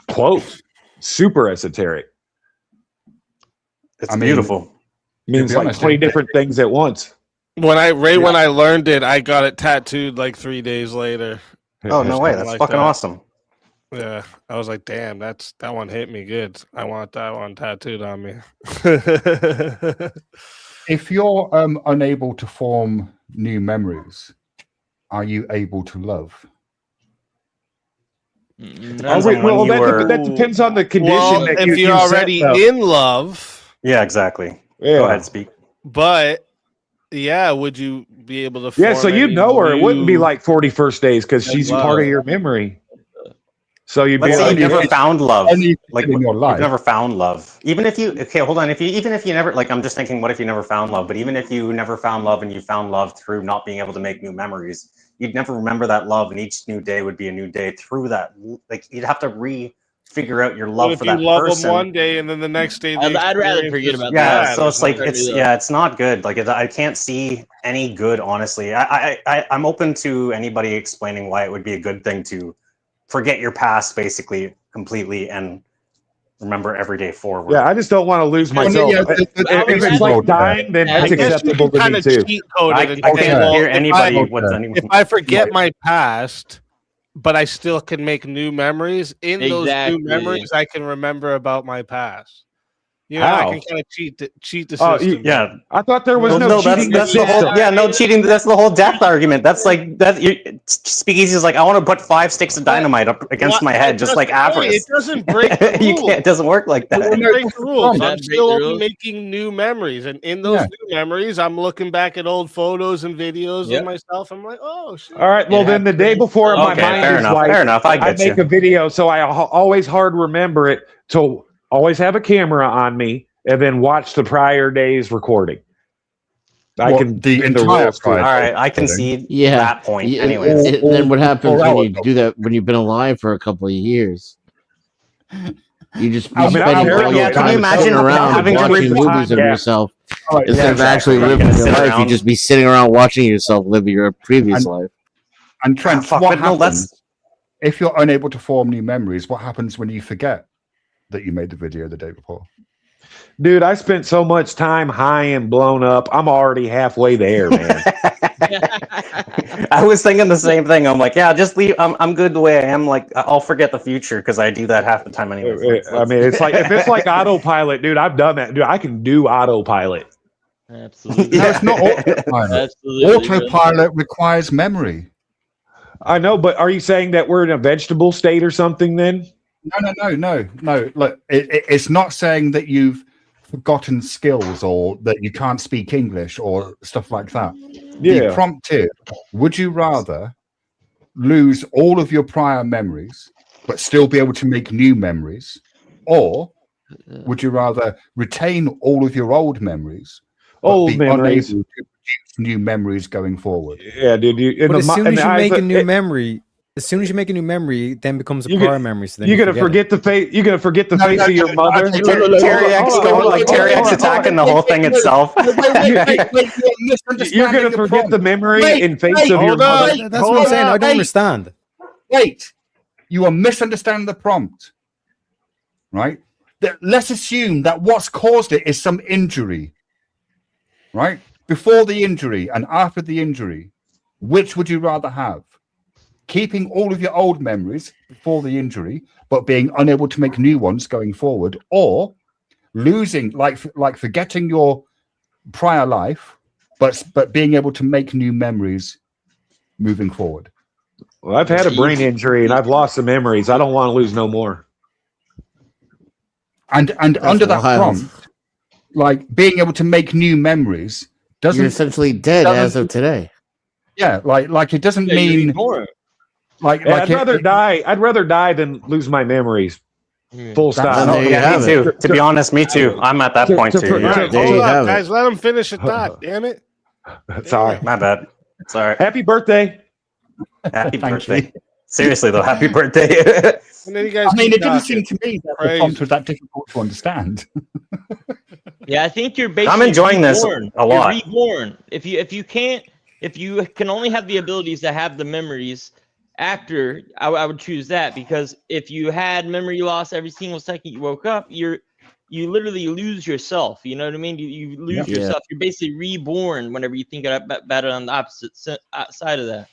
G: quote. Super esoteric.
R: It's
A: I mean,
R: beautiful.
G: Means
A: be
G: like
A: honest,
G: 20 different things at once.
B: When I learned it, I got it tattooed like 3 days later.
R: Oh no way!
B: Something
R: That's
B: like
R: fucking
B: that.
R: awesome.
B: Yeah, I was like, damn, that one hit me good. I want that one tattooed on me.
A: if you're unable to form new memories, are you able to love?
R: Depends on when you were.
G: that depends on the condition
B: Well,
G: that
B: if
G: you
B: you're
G: set,
B: already
G: though.
B: in love,
R: Yeah, exactly.
G: Yeah.
R: Go ahead, speak.
B: but yeah, would you be able to?
G: Yeah,
B: form
G: so you'd
B: any
G: know her. It wouldn't be
B: new-
G: like 41st days because she's
B: love?
G: part of your memory. So you'd be
R: Let's say
G: like,
R: you've never found love. Like
A: in your
R: you've
A: life.
R: never found love. Even if you hold on. Even if you never I'm just thinking, what if you never found love? But even if you never found love and you found love through not being able to make new memories, you'd never remember that love, and each new day would be a new day through that. Like you'd have to figure out your
B: What
R: love
B: if
R: for
B: you
R: that
B: love
R: person.
B: them one day and then the next day?
T: I'd rather forget about
R: Yeah,
T: that.
R: so it's like
T: It's
R: it's not good. Like I can't see any good, honestly. I'm open to anybody explaining why it would be a good thing to forget your past basically completely and remember every day forward.
G: yeah, I just don't want to lose
A: Well,
G: myself.
A: yeah,
G: if it's like dying, then
B: I
G: that's
B: guess you
G: acceptable
B: can
G: to
B: kind
G: me
B: of
G: too.
B: cheat code it and
R: I
B: say,
R: can't
B: well,
R: hear
B: if
R: anybody
B: I-
R: what's anyone.
B: If I forget my past, but I still can make new memories, in those
T: Exactly.
B: new memories, I can remember about my past. You know,
G: How?
B: I can kind of cheat the
G: Oh,
B: system.
R: Yeah.
G: I thought there was
R: Well,
G: no cheating.
R: that's the whole no cheating. That's the whole death argument. That's like that. Speakeasy is like I want to put 5 sticks of dynamite up against my head, just like avarice.
B: It doesn't break the
R: You
B: rules.
R: can't. It doesn't work like
B: It
R: that.
B: doesn't break the rules. I'm
T: Doesn't
B: still
T: break the
B: only
T: rules.
B: making new memories, and in those new memories, I'm looking back at old photos and videos
T: Yep.
B: of myself. I'm like, oh shit.
G: All right. Well, then the day before my
R: Okay,
G: mind
R: fair
G: is
R: enough,
G: like,
R: fair enough, I get
G: make
R: you.
G: a video, so I always hard remember it to always have a camera on me and then watch the prior day's recording. I
A: What,
G: can
A: the
G: bend the
A: entire
G: rules to it.
R: All right, I concede
E: Yeah.
R: that point.
E: Yeah,
R: Anyways,
E: and then what happens
A: 4
E: when
A: hours
E: you do that when you've been alive for a couple of years? You just be
A: I mean,
E: spending all
A: yeah,
E: your
A: can you
E: time
R: imagine
E: sitting around
R: having to
E: watching
R: read-
E: movies of
G: Yeah.
E: yourself
A: All right,
E: instead of actually
R: exactly.
E: living
R: You're
E: your
R: gonna sit
E: life. You
R: around.
E: just be sitting around watching yourself live your previous
A: And-
E: life.
A: And Trent,
R: fuck,
A: what
R: but no,
A: happens
R: that's-
A: if you're unable to form new memories? What happens when you forget that you made the video the day before?
G: Dude, I spent so much time high and blown up. I'm already halfway there, man.
R: I was thinking the same thing. I'm like, yeah, just leave. I'm good the way I am. Like, I'll forget the future because I do that half the time anyway.
G: I mean, it's like if it's like autopilot, dude. I've done that, dude. I can do autopilot.
T: Absolutely.
A: No, it's not autopilot.
T: Absolutely.
A: Autopilot requires memory.
G: I know, but are you saying that we're in a vegetable state or something? Then
A: No. Look, it's not saying that you've forgotten skills or that you can't speak English or stuff like that.
G: Yeah.
A: The prompt is: would you rather lose all of your prior memories but still be able to make new memories, or would you rather retain all of your old memories but
G: Old
A: be
G: memories.
A: unable to produce new memories going forward?
G: Yeah, dude.
O: But as soon as you make a new memory, it then becomes a prior memory. So then
G: You're
O: you
G: gonna forget the face. You're gonna forget the face of your mother.
R: Terry X going like Terry X attacking the whole thing itself.
G: You're gonna forget the memory and face of your
A: hold
G: mother.
A: on.
O: That's what I'm saying. I don't understand.
A: Wait, you are misunderstanding the prompt, right? Let's assume that what's caused it is some injury, right? Before the injury and after the injury, which would you rather have? Keeping all of your old memories before the injury, but being unable to make new ones going forward, or losing, like forgetting your prior life, but being able to make new memories moving forward?
G: Well, I've had a brain injury and I've lost some memories. I don't want to lose no more.
A: And under that prompt, like being able to make new memories doesn't.
E: You're essentially dead as of today.
A: Yeah, like it doesn't mean. Like
G: I'd rather die. I'd rather die than lose my memories. Full stop.
R: Yeah, me too. To be honest, me too. I'm at that point too. Yeah.
B: Hold up, guys. Let him finish a thought. Damn it.
G: Sorry,
R: my bad. Sorry.
G: Happy birthday.
R: Happy birthday. Seriously though, happy birthday.
B: And then you guys
A: I mean,
B: keep
A: it didn't
B: talking.
A: seem to me that the
B: Crazy.
A: prompt was that difficult to understand.
T: Yeah, I think you're basically.
R: I'm enjoying this
T: reborn.
R: a lot.
T: You're reborn. If you can only have the abilities to have the memories after, I would choose that, because if you had memory loss every single second you woke up, you literally lose yourself. You know what I mean? You lose
E: Yeah.
T: yourself. You're basically reborn whenever you think about it on the opposite side of that.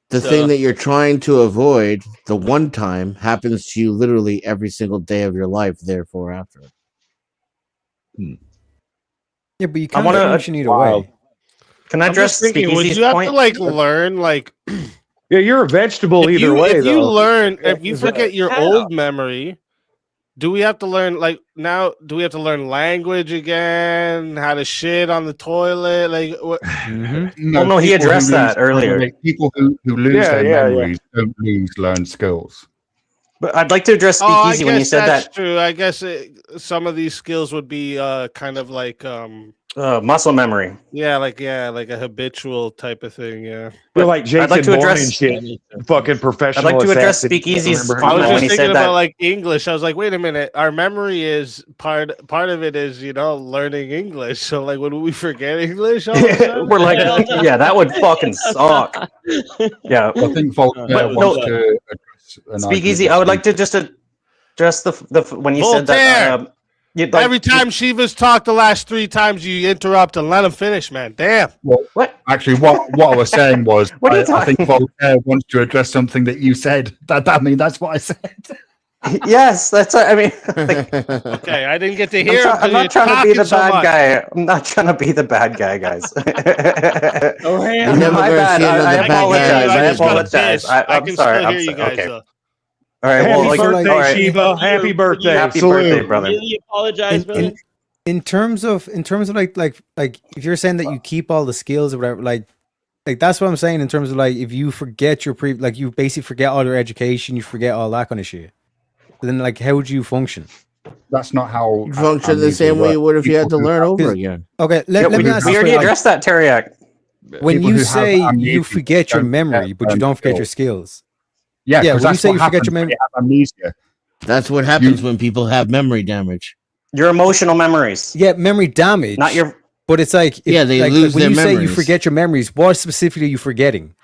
E: The
T: So-
E: thing that you're trying to avoid, the one time, happens to you literally every single day of your life, therefore after.
O: Yeah, but you
R: I
O: can't
R: wanna-
O: function either
G: Wow.
O: way.
R: Can I
B: I'm
R: address
B: just thinking, would
R: Speakeasy's
B: you have
R: point?
B: to like learn like
G: Yeah, you're a vegetable either way.
B: If you
G: though.
B: learn, if you forget your
T: How?
B: old memory, do we have to learn like now? Do we have to learn language again? How to shit on the toilet? Like what?
R: Well, no, he
A: people who
R: addressed that earlier.
A: like, people who lose
G: Yeah,
A: their
G: yeah, yeah.
A: memories don't lose learned skills.
R: But I'd like to address
B: Oh, I
R: Speakeasy when you
B: guess
R: said
B: that's
R: that
B: true. I guess some of these skills would be kind of like
R: muscle memory.
B: yeah, like a habitual type of thing. Yeah.
G: You're like Jason
R: I'd like to
G: Bourne
R: address-
G: and shit. Fucking professional.
R: I'd like to address
G: assassin.
R: Speakeasy's
G: Remember
B: I was
R: comment when
B: just
R: he
B: thinking
R: said
B: about
R: that.
B: like English. I was like, wait a minute. Our memory is part of it is learning English. So like, would we forget English? All of a sudden?
R: We're like, yeah, that would fucking suck. Yeah,
A: I think Voltaire
R: But
A: wants
R: no,
A: to address an
R: Speakeasy.
A: argument
R: I would like to just address the when you said that.
B: Voltaire!
R: You'd like-
B: Every time Shiva's talked the last 3 times, you interrupt and let him finish, man. Damn.
A: Well,
R: what?
A: Actually, what I was saying was,
R: What are you
A: I think
R: talking-
A: Voltaire wants to address something that you said. I mean, that's what I said.
R: Yes, that's what I mean.
B: Okay, I didn't get to hear.
R: I'm not trying to be the bad guy. I'm not trying to be the bad guy, guys.
T: Oh, hey,
E: You never
R: My
E: gonna
R: bad.
E: see another
R: I
E: bad guy.
R: apologize. I
B: just got
R: apologize.
B: pissed. I
R: I'm
B: can
R: sorry.
B: still
R: I'm
B: hear you
R: sorry.
B: guys
R: Okay.
B: though.
R: All right.
G: Happy
R: Well, like,
G: birthday,
R: all right.
G: Shiva. Happy birthday.
R: Happy
G: Salute.
R: birthday, brother.
T: Really apologize, brother.
O: In terms of like if you're saying that you keep all the skills or whatever, like that's what I'm saying in terms of like if you forget your like you basically forget all your education, you forget all that kind of shit. Then like how would you function?
A: That's not how
E: You function the same way you would if you had to learn over again.
O: Okay,
R: Yeah,
O: let
R: we
O: me ask
R: we
O: you
R: already
O: something, like,
R: addressed that, Teriak.
O: when
A: People
O: you
A: who have
O: say you
A: amnesia
O: forget your
A: don't
O: memory,
A: have
O: but you don't forget your
A: skills.
O: skills.
A: Yeah,
O: Yeah,
A: because
O: when you
A: that's
O: say
A: what
O: you forget your
A: happens when
O: memory-
A: you have amnesia.
E: That's what happens when people have memory damage.
R: Your emotional memories.
O: Yeah, memory damage.
R: Not your
O: But it's like
E: Yeah, they
O: like,
E: lose
O: when
E: their
O: you say you
E: memories.
O: forget your memories. What specifically are you forgetting?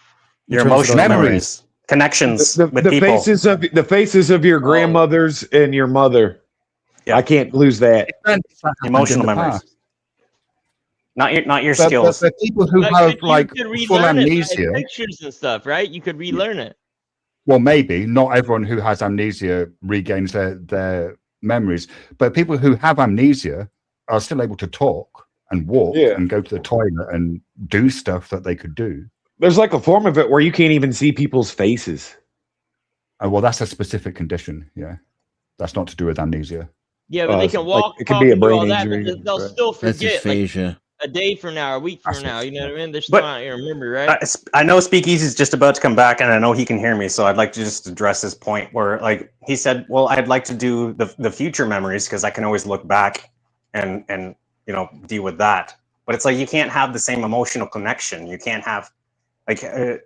O: in
R: your
O: terms of
R: emotional
O: those
R: memories. Connections
G: The
R: with people.
G: faces of your grandmothers and your mother.
R: Yeah.
G: I can't lose that.
R: Emotional memories. Not your
A: But
R: skills.
A: the people who
T: But
A: have
T: you
A: like
T: could
A: full
T: relearn it by
A: amnesia,
T: pictures and stuff, right? You could relearn it.
A: well, maybe not everyone who has amnesia regains their memories, but people who have amnesia are still able to talk and walk and go to the toilet and do stuff that they could do.
G: There's like a form of it where you can't even see people's faces.
A: Oh, well, that's a specific condition. Yeah, that's not to do with amnesia.
T: Yeah, but they can walk,
G: it could
T: talk,
G: be a
T: and do all
G: brain
T: that, but
G: injury,
T: they'll
G: right.
T: still
E: That's
T: forget like
E: dysphagia.
T: a day from now, a week from now. You know what I mean? They're still
R: But-
T: not your memory, right?
R: I know Speakeasy is just about to come back, and I know he can hear me, so I'd like to just address this point where, like, he said, "Well, I'd like to do the future memories because I can always look back and deal with that." But it's like you can't have the same emotional connection. You can't have like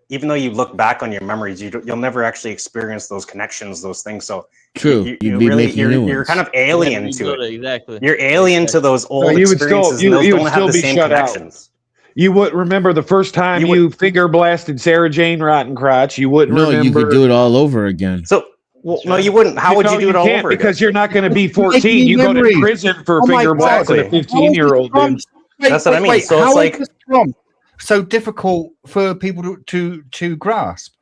R: even though you look back on your memories, you'll never actually experience those connections, those things. So
E: True.
R: you
E: You'd be making new
R: you're
E: ones.
R: kind of alien to it.
T: Exactly.
R: You're alien to those old
G: you would still
R: experiences.
G: you
R: and those
G: would
R: don't
G: still
R: have the
G: be
R: same
G: shut out.
R: connections.
G: You wouldn't remember the first time you finger blasted Sarah Jane Rottencrotch. You wouldn't
E: No,
G: remember.
E: you could do it all over again.
R: So, well, no, you wouldn't. How would you do it all
G: can't
R: over
G: because
R: again?
G: you're not going to be 14.
A: Making
G: You go to
A: memories.
G: prison for
A: Oh my
G: finger
A: God.
G: blasting a 15-year-old. Dude.
R: That's what I mean. So
A: how
R: it's
A: is
R: like
A: this prompt so difficult for people to grasp?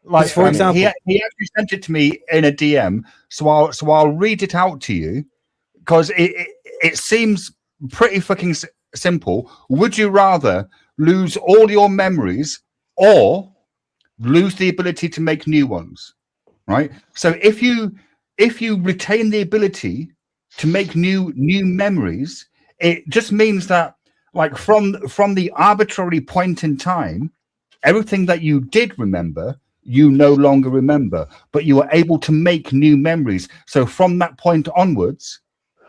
A: Like,
O: For example-
A: he actually sent it to me in a DM, so I'll read it out to you because it seems pretty fucking simple. Would you rather lose all your memories or lose the ability to make new ones? Right. So if you retain the ability to make new memories, it just means that like from the arbitrary point in time, everything that you did remember, you no longer remember, but you are able to make new memories. So from that point onwards,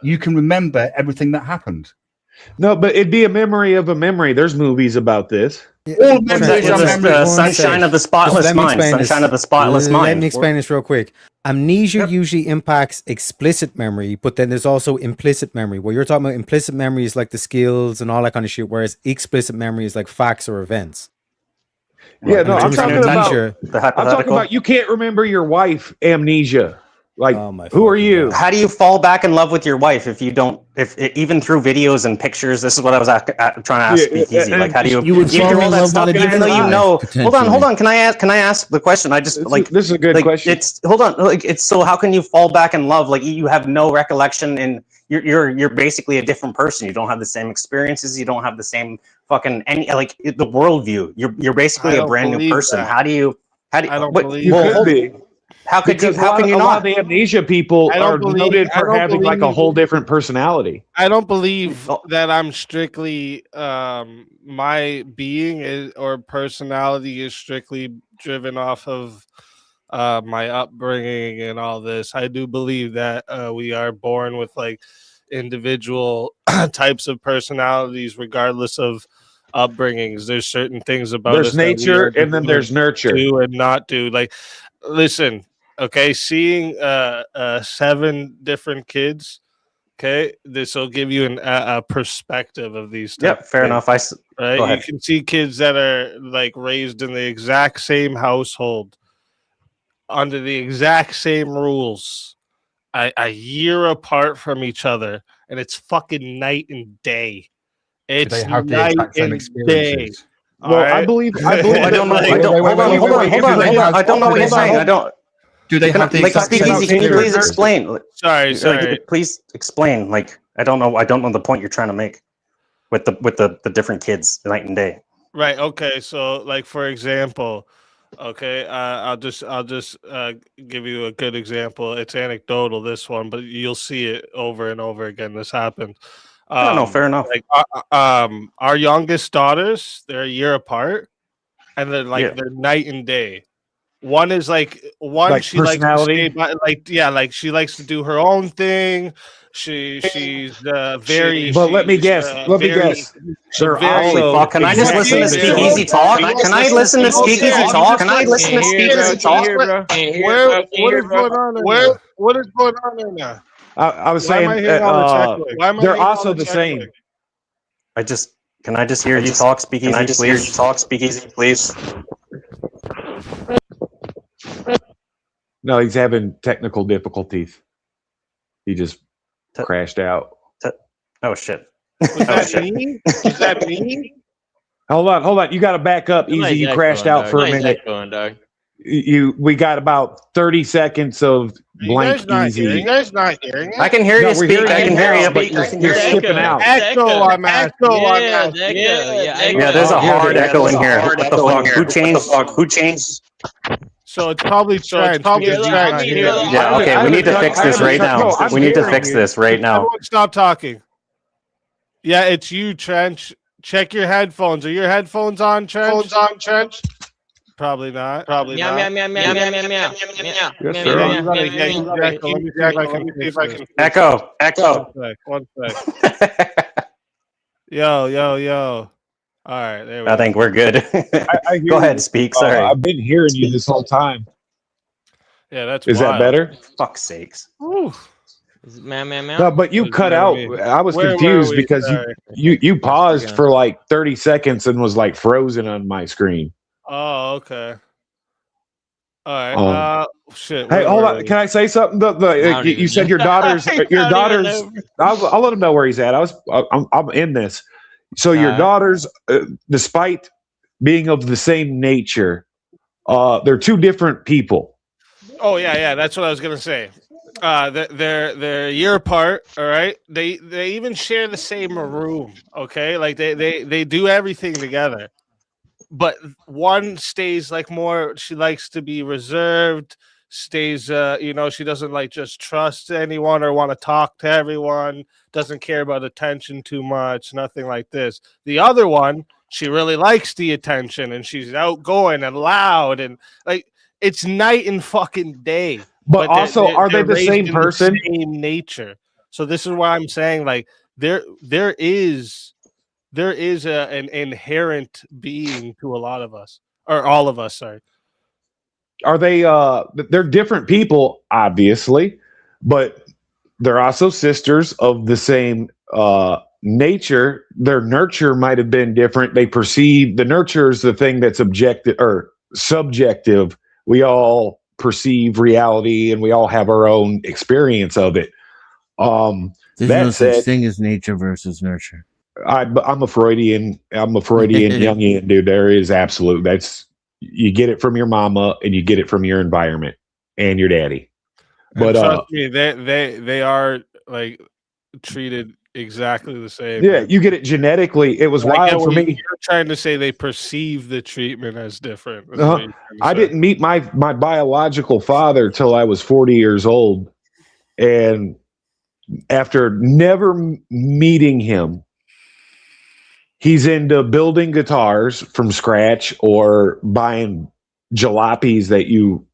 A: you can remember everything that happened.
G: No, but it'd be a memory of a memory. There's movies about this.
A: All memories are memories.
R: Sunshine of the Spotless Mind. Sunshine of the Spotless Mind.
O: Let me explain this real quick. Amnesia usually impacts explicit memory, but then there's also implicit memory. What you're talking about, implicit memory is like the skills and all that kind of shit, whereas explicit memory is like facts or events.
G: Yeah,
O: And
G: no,
O: in
G: I'm
O: terms of
G: talking about.
O: amnesia-
G: I'm talking about you can't remember your wife. Amnesia. Like,
O: Oh
G: who are you?
R: How do you fall back in love with your wife if you don't? If even through videos and pictures, this is what I was trying to ask Speakeasy. Like, how do you?
E: You would
R: you
E: fall
R: do all
E: in
R: that
E: love
R: stuff,
E: with a
R: even though you
E: different
R: know.
E: guy,
R: Hold on. Can I ask the question? I just
G: This is a good question.
R: It's hold on. Like, it's so how can you fall back in love? Like, you have no recollection and you're basically a different person. You don't have the same experiences. You don't have the same fucking the worldview. You're basically
B: I
R: a
B: don't
R: brand new
B: believe
R: person.
B: that.
R: How do How do
B: I don't
R: what-
B: believe
G: You
R: well,
G: could be.
R: How could you?
G: Because
R: How can you
G: a lot
R: not?
G: of the amnesia people
B: I don't
G: are
B: believe-
G: noted
B: I
G: for
B: don't
G: having like a
B: believe-
G: whole different personality.
B: I don't believe
R: Oh.
B: that I'm strictly my being is, or personality is strictly driven off of my upbringing and all this. I do believe that we are born with like individual types of personalities regardless of upbringings. There's certain things about
G: There's
B: us that we
G: nature
B: are
G: and then
B: just
G: there's
B: gonna
G: nurture.
B: do and not do. Like, listen, okay, seeing 7 different kids, okay, this will give you a perspective of these type
R: Yep,
B: of
R: fair
B: things,
R: enough.
B: right?
R: Go
B: You
R: ahead.
B: can see kids that are like raised in the exact same household under the exact same rules a year apart from each other, and it's fucking night and day. It's
A: they have the
B: night
A: exact same
B: and
A: experiences?
B: day.
G: Well,
B: Alright?
G: I believe
R: I don't know. I don't. Hold on. Hold on. Hold on. Hold on. I don't know what you're saying. I don't.
A: Do they
R: Can
A: have
R: I-
A: the
R: like
A: exact same
R: Speakeasy? Can you please
A: experiences?
R: explain?
B: Sorry,
R: Like,
B: sorry.
R: please explain. Like, I don't know. I don't know the point you're trying to make with the different kids, night and day.
B: Right. Okay. So, like for example, okay, I'll just give you a good example. It's anecdotal, this one, but you'll see it over and over again. This happened.
R: I don't know. Fair enough.
B: Like, our youngest daughters, they're a year apart, and they're like
R: Yeah.
B: they're night and day. One is like one
G: Like
B: she likes to
G: personality?
B: stay by, like like she likes to do her own thing. She's very.
G: But let me
B: she's,
G: guess. Let me
B: very-
G: guess. They're
B: very-
R: Holy fuck! Can I just listen to Speakeasy talk? Can I listen to Speakeasy talk? Can I listen to Speakeasy talk?
B: What is going on there now?
G: I was
B: Why am
G: saying
B: I hearing all this echoing? Why am I
G: they're
B: hearing all
G: also the
B: this
G: same.
B: echoing?
R: Can I just hear you talk? Speakeasy,
S: Can I just
R: please.
S: hear you talk? Speakeasy, please.
G: No, he's having technical difficulties. He just crashed out.
R: Oh shit!
B: Was that me? Was that me?
G: Hold on. You got to back up, Easy. You crashed out for a minute. We got about 30 seconds of
B: You
G: blank
B: guys not
G: Easy.
B: hearing? You guys not hearing it?
R: I can hear
G: No,
R: you
G: we're
R: speak.
G: hearing
R: I can
G: you
R: hear
G: now,
R: you,
G: but
R: but
G: you're skipping out.
B: Echo, I'm echo, I'm echo.
R: Yeah, there's a hard echo in here. What the fuck? Who changed?
B: So it's probably Trent.
R: Yeah, okay. We need to fix this right now. We need to fix this right now.
B: Everyone stop talking. Yeah, it's you, Trench. Check your headphones. Are your headphones on, Trench? Probably not. Probably
T: Meow,
B: not.
T: meow, meow, meow, meow, meow, meow, meow,
G: Yes,
T: meow,
G: sir.
T: meow,
B: You
T: meow,
B: gotta
T: meow,
B: get
T: meow,
B: Echo. Let me see if I can.
R: Echo.
B: One sec. Yo. All right, there we
R: I
B: go.
R: think we're good.
G: I hear
R: Go ahead,
G: you.
R: speak. Sorry.
G: I've been hearing you this whole time.
B: Yeah, that's
G: Is that
B: wild.
G: better?
R: Fuck's sakes.
B: Woo.
T: Is it meow, meow, meow?
G: No, but you cut out. I was
B: Where were
G: confused
B: we?
G: because
B: Sorry.
G: you paused for like 30 seconds and was like frozen on my screen.
B: Oh, okay. All right. Shit.
G: Hey,
B: where
G: hold
B: were
G: on.
B: we?
G: Can I say something? You said your daughter's. I'll let him know where he's at. I'm in this. So your daughters, despite being of the same nature, they're two different people.
B: Oh yeah, that's what I was gonna say. They're a year apart. All right. They even share the same room. Okay, like they do everything together. But one stays like more. She likes to be reserved. Stays, she doesn't like just trust anyone or want to talk to everyone. Doesn't care about attention too much. Nothing like this. The other one, she really likes the attention and she's outgoing and loud and like it's night and fucking day.
G: But also, are they the
B: raised
G: same
B: in
G: person?
B: Same nature. So this is why I'm saying like there is an inherent being to a lot of us or all of us. Sorry.
G: Are they? They're different people, obviously, but they're also sisters of the same nature. Their nurture might have been different. They perceive the nurture is the thing that's objective or subjective. We all perceive reality, and we all have our own experience of it.
E: There's
G: That
E: no
G: said,
E: such thing as nature versus nurture.
G: I'm a Freudian Jungian dude. There is absolute. That's you get it from your mama and you get it from your environment and your daddy.
B: And
G: But
B: trust me, they are like treated exactly the same.
G: Yeah, you get it genetically. It was
B: I get
G: wild for
B: what
G: me.
B: You're trying to say they perceive the treatment as different. That's
G: Uh-huh.
B: what you're trying to
G: I
B: say.
G: didn't meet my biological father till I was 40 years old, and after never meeting him, he's into building guitars from scratch or buying jalopies that you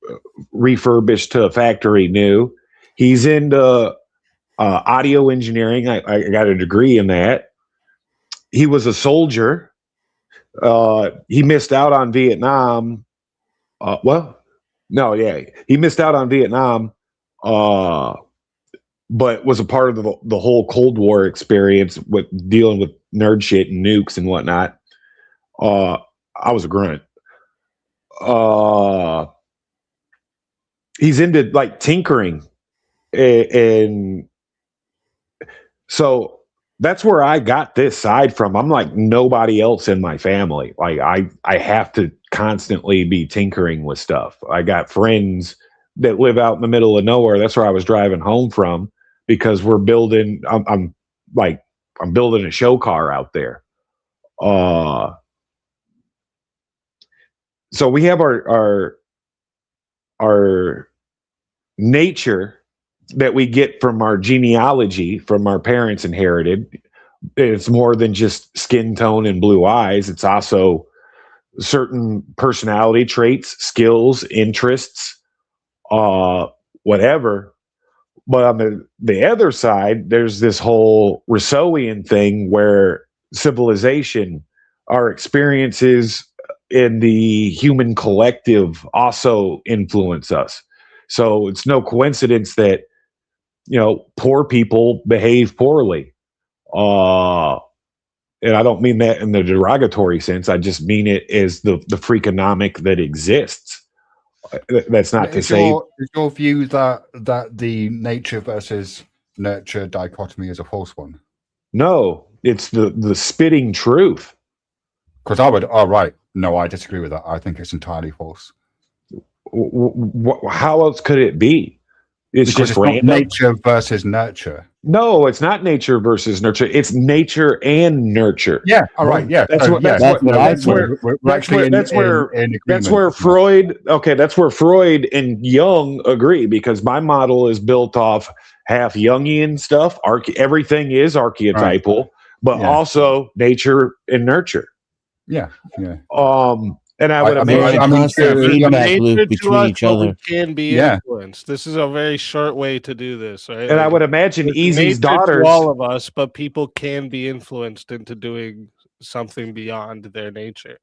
G: refurbish to a factory new. He's into audio engineering. I got a degree in that. He was a soldier. He missed out on Vietnam. He missed out on Vietnam, but was a part of the whole Cold War experience with dealing with nerd shit and nukes and whatnot. I was a grunt. He's into like tinkering, and so that's where I got this side from. I'm like nobody else in my family. Like I have to constantly be tinkering with stuff. I got friends that live out in the middle of nowhere. That's where I was driving home from because we're building. I'm building a show car out there. So we have our nature that we get from our genealogy, from our parents inherited. It's more than just skin tone and blue eyes. It's also certain personality traits, skills, interests, whatever. But on the other side, there's this whole Rousseauian thing where civilization, our experiences in the human collective also influence us. So it's no coincidence that, poor people behave poorly. And I don't mean that in the derogatory sense. I just mean it as the freakonomic that exists. That's not to say.
A: Is your view that the nature versus nurture dichotomy is a false one?
G: No, it's the spitting truth.
A: Because I would. Oh, right. No, I disagree with that. I think it's entirely false.
G: How else could it be? It's
A: because
G: just
A: it's not
G: random.
A: nature versus nurture.
G: No, it's not nature versus nurture. It's nature and nurture.
A: Yeah. All right. Yeah.
G: That's
A: So,
G: what.
A: yeah,
G: That's where Freud. Okay, that's where Freud and Jung agree, because my model is built off half Jungian stuff. Everything is archetypal, but also nature and nurture.
A: Yeah. Yeah.
G: And I would imagine
E: feedback loop between each other.
B: We can be influenced. This is a very short way to do this, right?
G: And I would imagine
B: it's
G: Easy's
B: nature to
G: daughters.
B: all of us, but people can be influenced into doing something beyond their nature.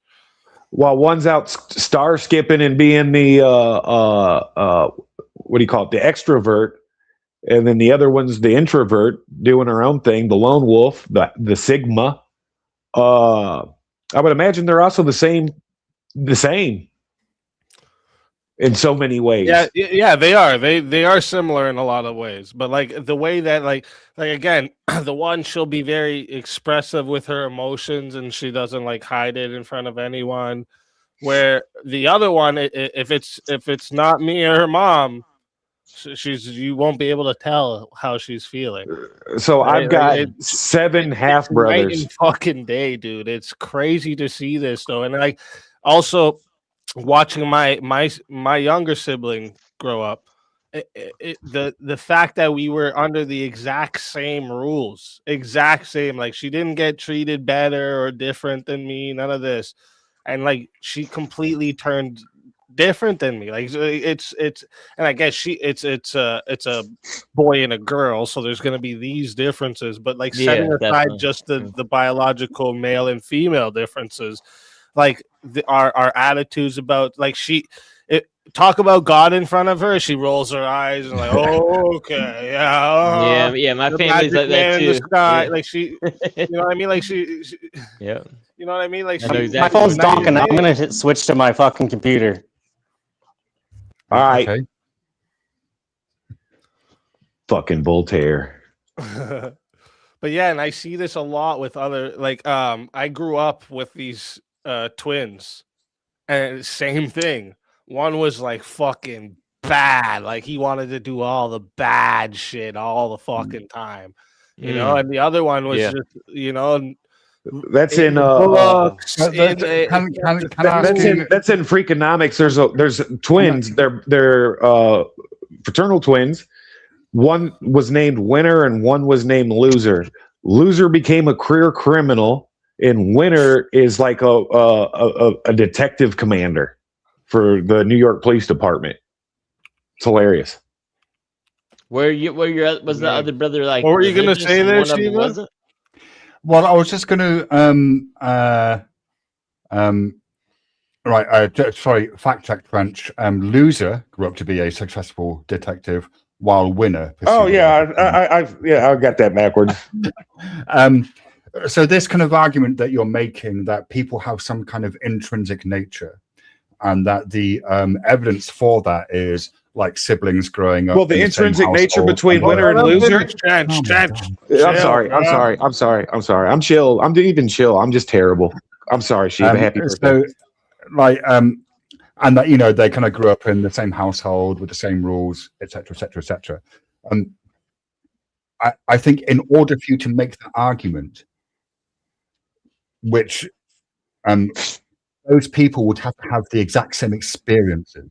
G: While one's out star skipping and being the what do you call it, the extrovert, and then the other one's the introvert doing her own thing, the lone wolf, the Sigma. I would imagine they're also the same in so many ways.
B: Yeah, they are. They are similar in a lot of ways, but like the way that like again, the one, she'll be very expressive with her emotions and she doesn't like hide it in front of anyone, where the other one, if it's not me or her mom, you won't be able to tell how she's feeling.
G: So I've got 7 half brothers.
B: Night and fucking day, dude. It's crazy to see this though, and like also watching my younger sibling grow up. The fact that we were under the exact same rules, like she didn't get treated better or different than me, none of this, and like she completely turned different than me. Like it's and I guess it's a boy and a girl, so there's gonna be these differences, but like setting aside
T: definitely.
B: just the biological male and female differences, like our attitudes about like talk about God in front of her, she rolls her eyes and like, oh, okay, yeah,
T: Yeah, my
B: the
T: family's
B: magic
T: like that
B: man in the
T: too.
B: sky.
T: Yeah.
B: Like she, you know what I mean? Like she
T: Yeah.
B: you know what I mean? Like
T: I know
B: she,
T: exactly
R: My phone's
T: what you mean.
R: donking. I'm gonna switch to my fucking computer.
G: All right.
A: Okay.
G: Fucking Voltaire.
B: But yeah, and I see this a lot with other like I grew up with these twins, and same thing. One was like fucking bad, like he wanted to do all the bad shit all the fucking time, You know, and the other one was
G: Yeah.
B: just, you know,
G: That's in
B: books,
A: Can I ask
G: that's
A: you-
G: in Freakonomics. There's twins. They're fraternal twins. One was named Winner and one was named Loser. Loser became a career criminal, and Winner is like a detective commander for the New York Police Department. It's hilarious.
T: Was the other brother like?
B: What were you gonna
T: religious
B: say
T: and
B: there,
T: one of them
B: Shiva?
T: wasn't?
A: Well, I was just going to sorry, fact check French. Loser grew up to be a successful detective, while Winner.
G: Oh yeah, I got that backwards.
A: So this kind of argument that you're making that people have some kind of intrinsic nature, and that the evidence for that is like siblings growing up.
G: Well, the
A: in same
G: intrinsic nature
A: household.
G: between Winner and Loser.
B: Trench.
G: I'm sorry. I'm chill. I'm even chill. I'm just terrible. I'm sorry, Shiva. Happy birthday.
A: So, like, and that, you know, they kind of grew up in the same household with the same rules, etc., etc., etc. I think in order for you to make that argument, which those people would have to have the exact same experiences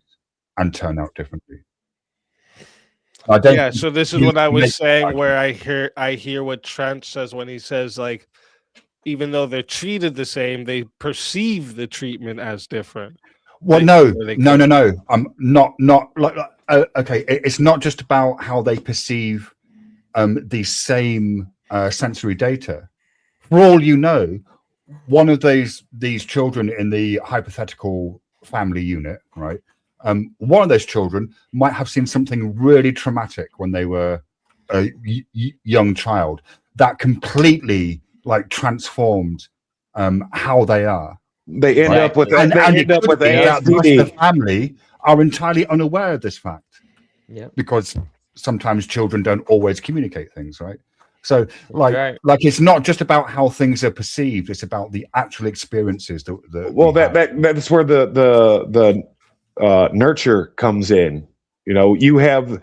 A: and turn out differently.
B: Yeah, so this is what I was saying, where I hear what Trent says when he says, like, even though they're treated the same, they perceive the treatment as different.
A: Well,
B: Like,
A: no. I'm not like okay. It's not just about how they perceive the same sensory data. For all you know, one of these children in the hypothetical family unit, right? One of those children might have seen something really traumatic when they were a young child that completely like transformed how they are.
G: They end up with
A: and
G: end up with
A: the
G: ASD.
A: family are entirely unaware of this fact.
T: Yeah.
A: Because sometimes children don't always communicate things, right? So like
T: right.
A: like it's not just about how things are perceived, it's about the actual experiences that
G: Well, that's where the nurture comes in. You know, you have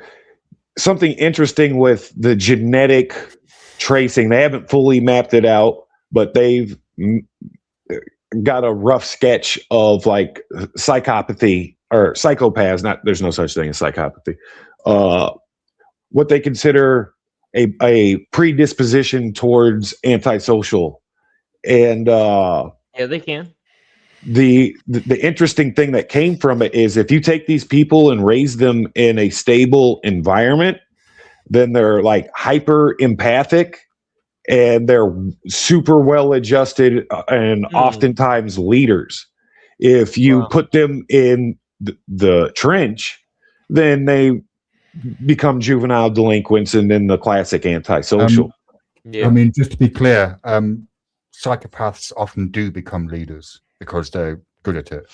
G: something interesting with the genetic tracing. They haven't fully mapped it out, but they've got a rough sketch of like psychopathy or psychopaths. There's no such thing as psychopathy. What they consider a predisposition towards antisocial, and
T: Yeah, they can.
G: the interesting thing that came from it is if you take these people and raise them in a stable environment, then they're like hyper empathic and they're super well adjusted and oftentimes leaders. If you put them in the trench, then they become juvenile delinquents and then the classic antisocial.
A: I mean, just to be clear, psychopaths often do become leaders because they're good at it.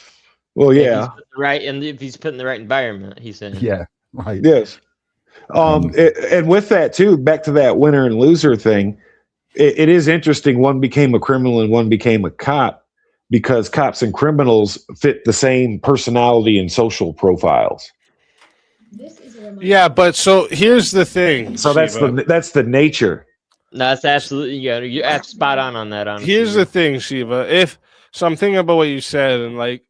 G: Well,
T: If
G: yeah.
T: he's put the right, and if he's put in the right environment, he's saying.
A: Yeah. Right.
G: Yes. And with that too, back to that winner and loser thing, it is interesting. One became a criminal and one became a cop because cops and criminals fit the same personality and social profiles.
B: Yeah, but so here's the thing.
G: So that's
B: Shiva.
G: that's the nature.
T: No, that's absolutely you're spot on that. Honestly.
B: Here's the thing, Shiva. So I'm thinking about what you said, and like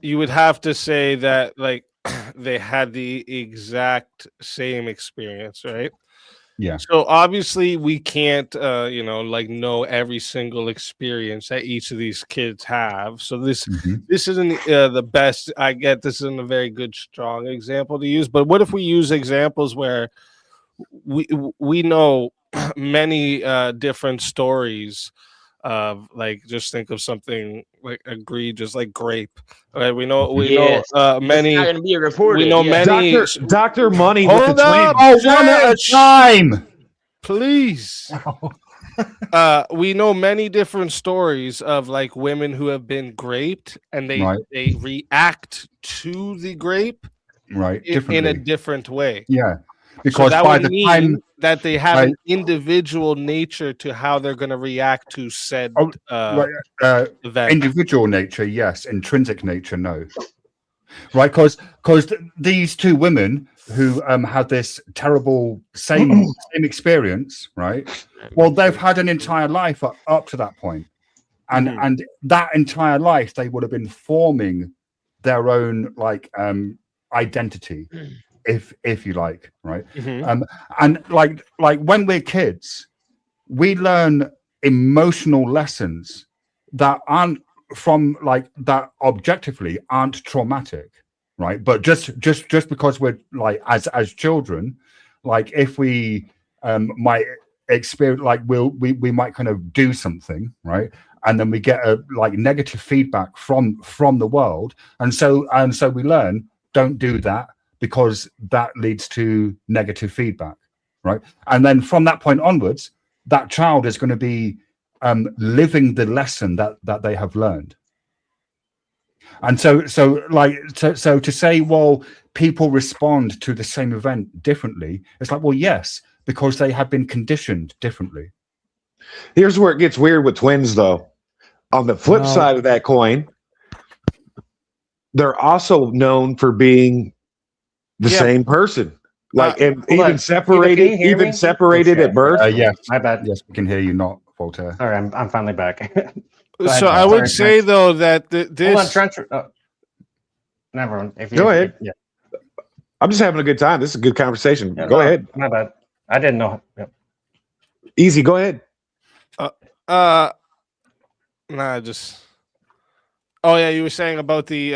B: you would have to say that like they had the exact same experience, right?
A: Yeah.
B: So obviously we can't like know every single experience that each of these kids have. So this isn't the best. I get this isn't a very good strong example to use, but what if we use examples where we know many different stories of, like, just think of something like egregious like grape. Okay, we know many.
T: It's not gonna be reported.
B: We know many.
G: Dr. Money
B: Hold
G: with the
B: up,
G: twins.
A: one at a time.
B: Please. We know many different stories of like women who have been graped and they react to the grape
A: right
B: in a
A: differently.
B: different way.
A: Yeah.
B: So
A: Because
B: that
A: by
B: would
A: the
B: mean
A: time
B: that they have
A: by-
B: an individual nature to how they're going to react to said event.
A: individual nature, yes. Intrinsic nature, no. right? Because these two women who had this terrible same experience, right? Well, they've had an entire life up to that point, and that entire life they would have been forming their own like identity, if you like, right? And like when we're kids, we learn emotional lessons that aren't from like that objectively aren't traumatic, right? But just because we're like as children, like if we might experience like we might kind of do something, right? And then we get a like negative feedback from the world, and so we learn don't do that because that leads to negative feedback, right? And then from that point onwards, that child is going to be living the lesson that they have learned. And so to say, well, people respond to the same event differently, it's like, well, yes, because they have been conditioned differently.
G: Here's where it gets weird with twins, though. On the flip side of that coin, they're also known for being the same person. Like and even separated at birth.
A: Yes,
R: my bad.
A: Yes, we can hear you, not Voltaire.
R: Sorry, I'm finally back.
B: So I would say though that this.
R: Hold on, Trent. Never mind. If you
G: Go ahead.
R: Yeah.
G: I'm just having a good time. This is a good conversation.
R: Yeah,
G: go ahead.
R: My bad. I didn't know. Yep.
G: Easy. Go ahead.
B: Nah, just. Oh yeah, you were saying about the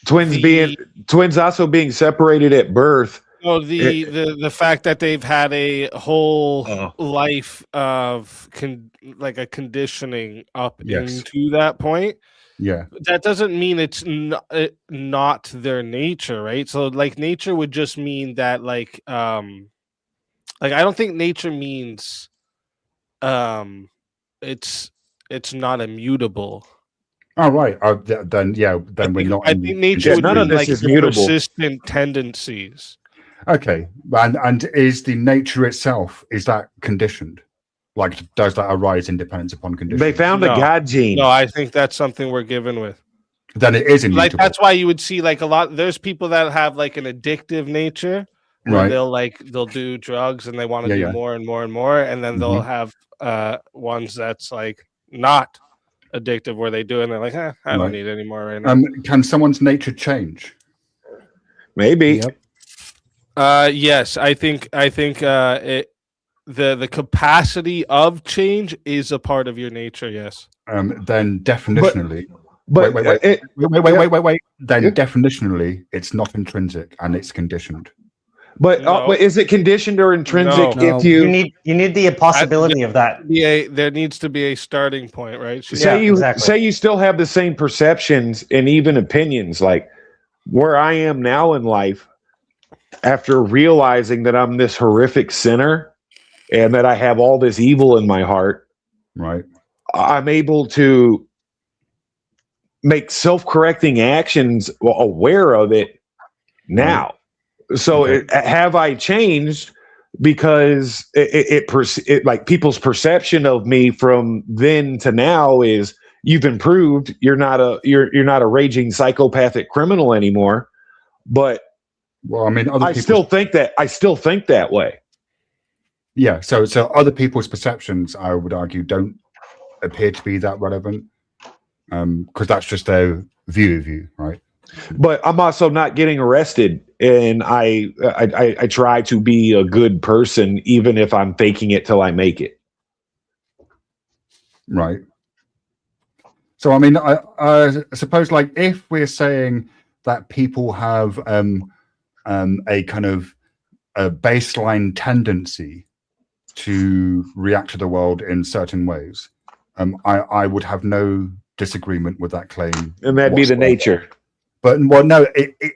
G: twins also being separated at birth.
B: Oh, the fact that they've had a whole life of like a conditioning up into that point.
A: Yeah,
B: that doesn't mean it's not their nature, right? So like nature would just mean that like I don't think nature means it's not immutable.
A: Oh right. Then we're not.
B: I think nature would
A: none of
B: be
A: this
B: like
A: is mutable.
B: persistent tendencies.
A: Okay, and is the nature itself, is that conditioned? Like, does that arise in dependence upon conditions?
G: They found a God gene.
B: No, I think that's something we're given with.
A: Then it is immutable.
B: Like that's why you would see like a lot. There's people that have like an addictive nature, where
A: Right.
B: they'll do drugs and they want to
A: Yeah,
B: do
A: yeah.
B: more and more and more, and then they'll have ones that's like not addictive, where they do it and they're like, I don't
A: Right.
B: need any more right now.
A: Can someone's nature change?
G: Maybe.
B: Yes, I think the capacity of change is a part of your nature. Yes.
A: Then definitionally,
G: but
A: wait. Then definitionally, it's not intrinsic and it's conditioned.
G: But is it conditioned or intrinsic? If you
R: need the possibility of that.
B: There needs to be a starting point, right?
G: say you still have the same perceptions and even opinions, like where I am now in life, after realizing that I'm this horrific sinner and that I have all this evil in my heart,
A: right?
G: I'm able to make self-correcting actions aware of it now. So have I changed? Because it like people's perception of me from then to now is you've improved. You're not a raging psychopathic criminal anymore. But
A: well, I mean,
G: I still think that way.
A: Yeah. So other people's perceptions, I would argue, don't appear to be that relevant, because that's just their view of you, right?
G: But I'm also not getting arrested, and I try to be a good person, even if I'm faking it till I make it.
A: Right. So I mean, I suppose, like, if we're saying that people have a kind of a baseline tendency to react to the world in certain ways, I would have no disagreement with that claim.
G: And that'd be the nature.
A: But well, no,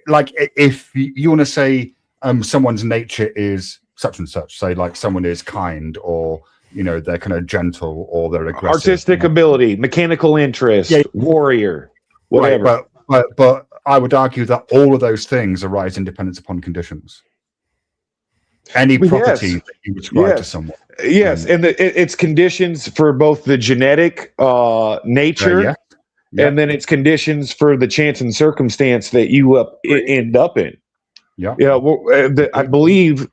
A: like if you want to say someone's nature is such and such, say like someone is kind, or they're kind of gentle, or they're aggressive,
G: artistic ability, mechanical interest, warrior, whatever.
A: Right, but I would argue that all of those things arise in dependence upon conditions. Any property that you ascribe to someone.
G: Yes, and it's conditions for both the genetic nature and then it's conditions for the chance and circumstance that you end up in.
A: Yeah.
G: Yeah. I believe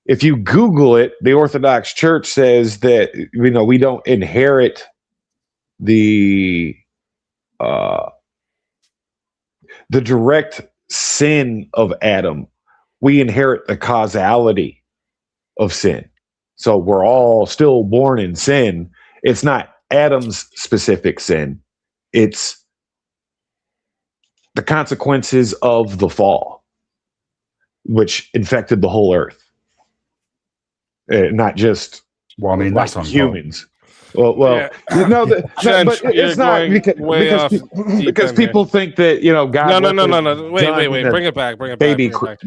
G: if you Google it, the Orthodox Church says that we don't inherit the direct sin of Adam. We inherit the causality of sin. So we're all still born in sin. It's not Adam's specific sin. It's the consequences of the fall, which infected the whole earth. Not just
A: that's on
G: humans. No, but it's not because people think that God.
B: No. Wait. Bring it back.
G: Baby crib.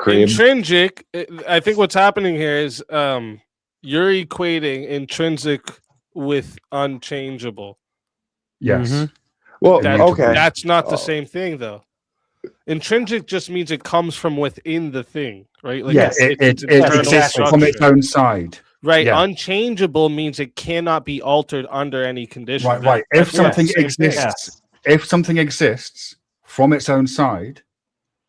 B: Intrinsic. I think what's happening here is you're equating intrinsic with unchangeable.
A: Yes.
G: Mm-hmm. Well,
B: that's not the same thing, though. Intrinsic just means it comes from within the thing, right? Like
A: it exists from its own side.
B: Right.
A: Yeah.
B: Unchangeable means it cannot be altered under any condition.
A: Right. If something exists from its own side,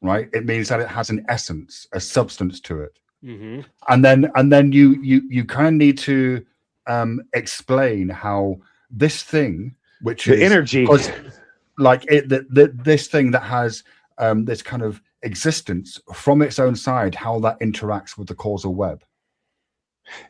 A: right, it means that it has an essence, a substance to it.
B: Mm-hmm.
A: And then you kind of need to explain how this thing, which
G: the
A: is
G: energy,
A: like this thing that has this kind of existence from its own side, how that interacts with the causal web.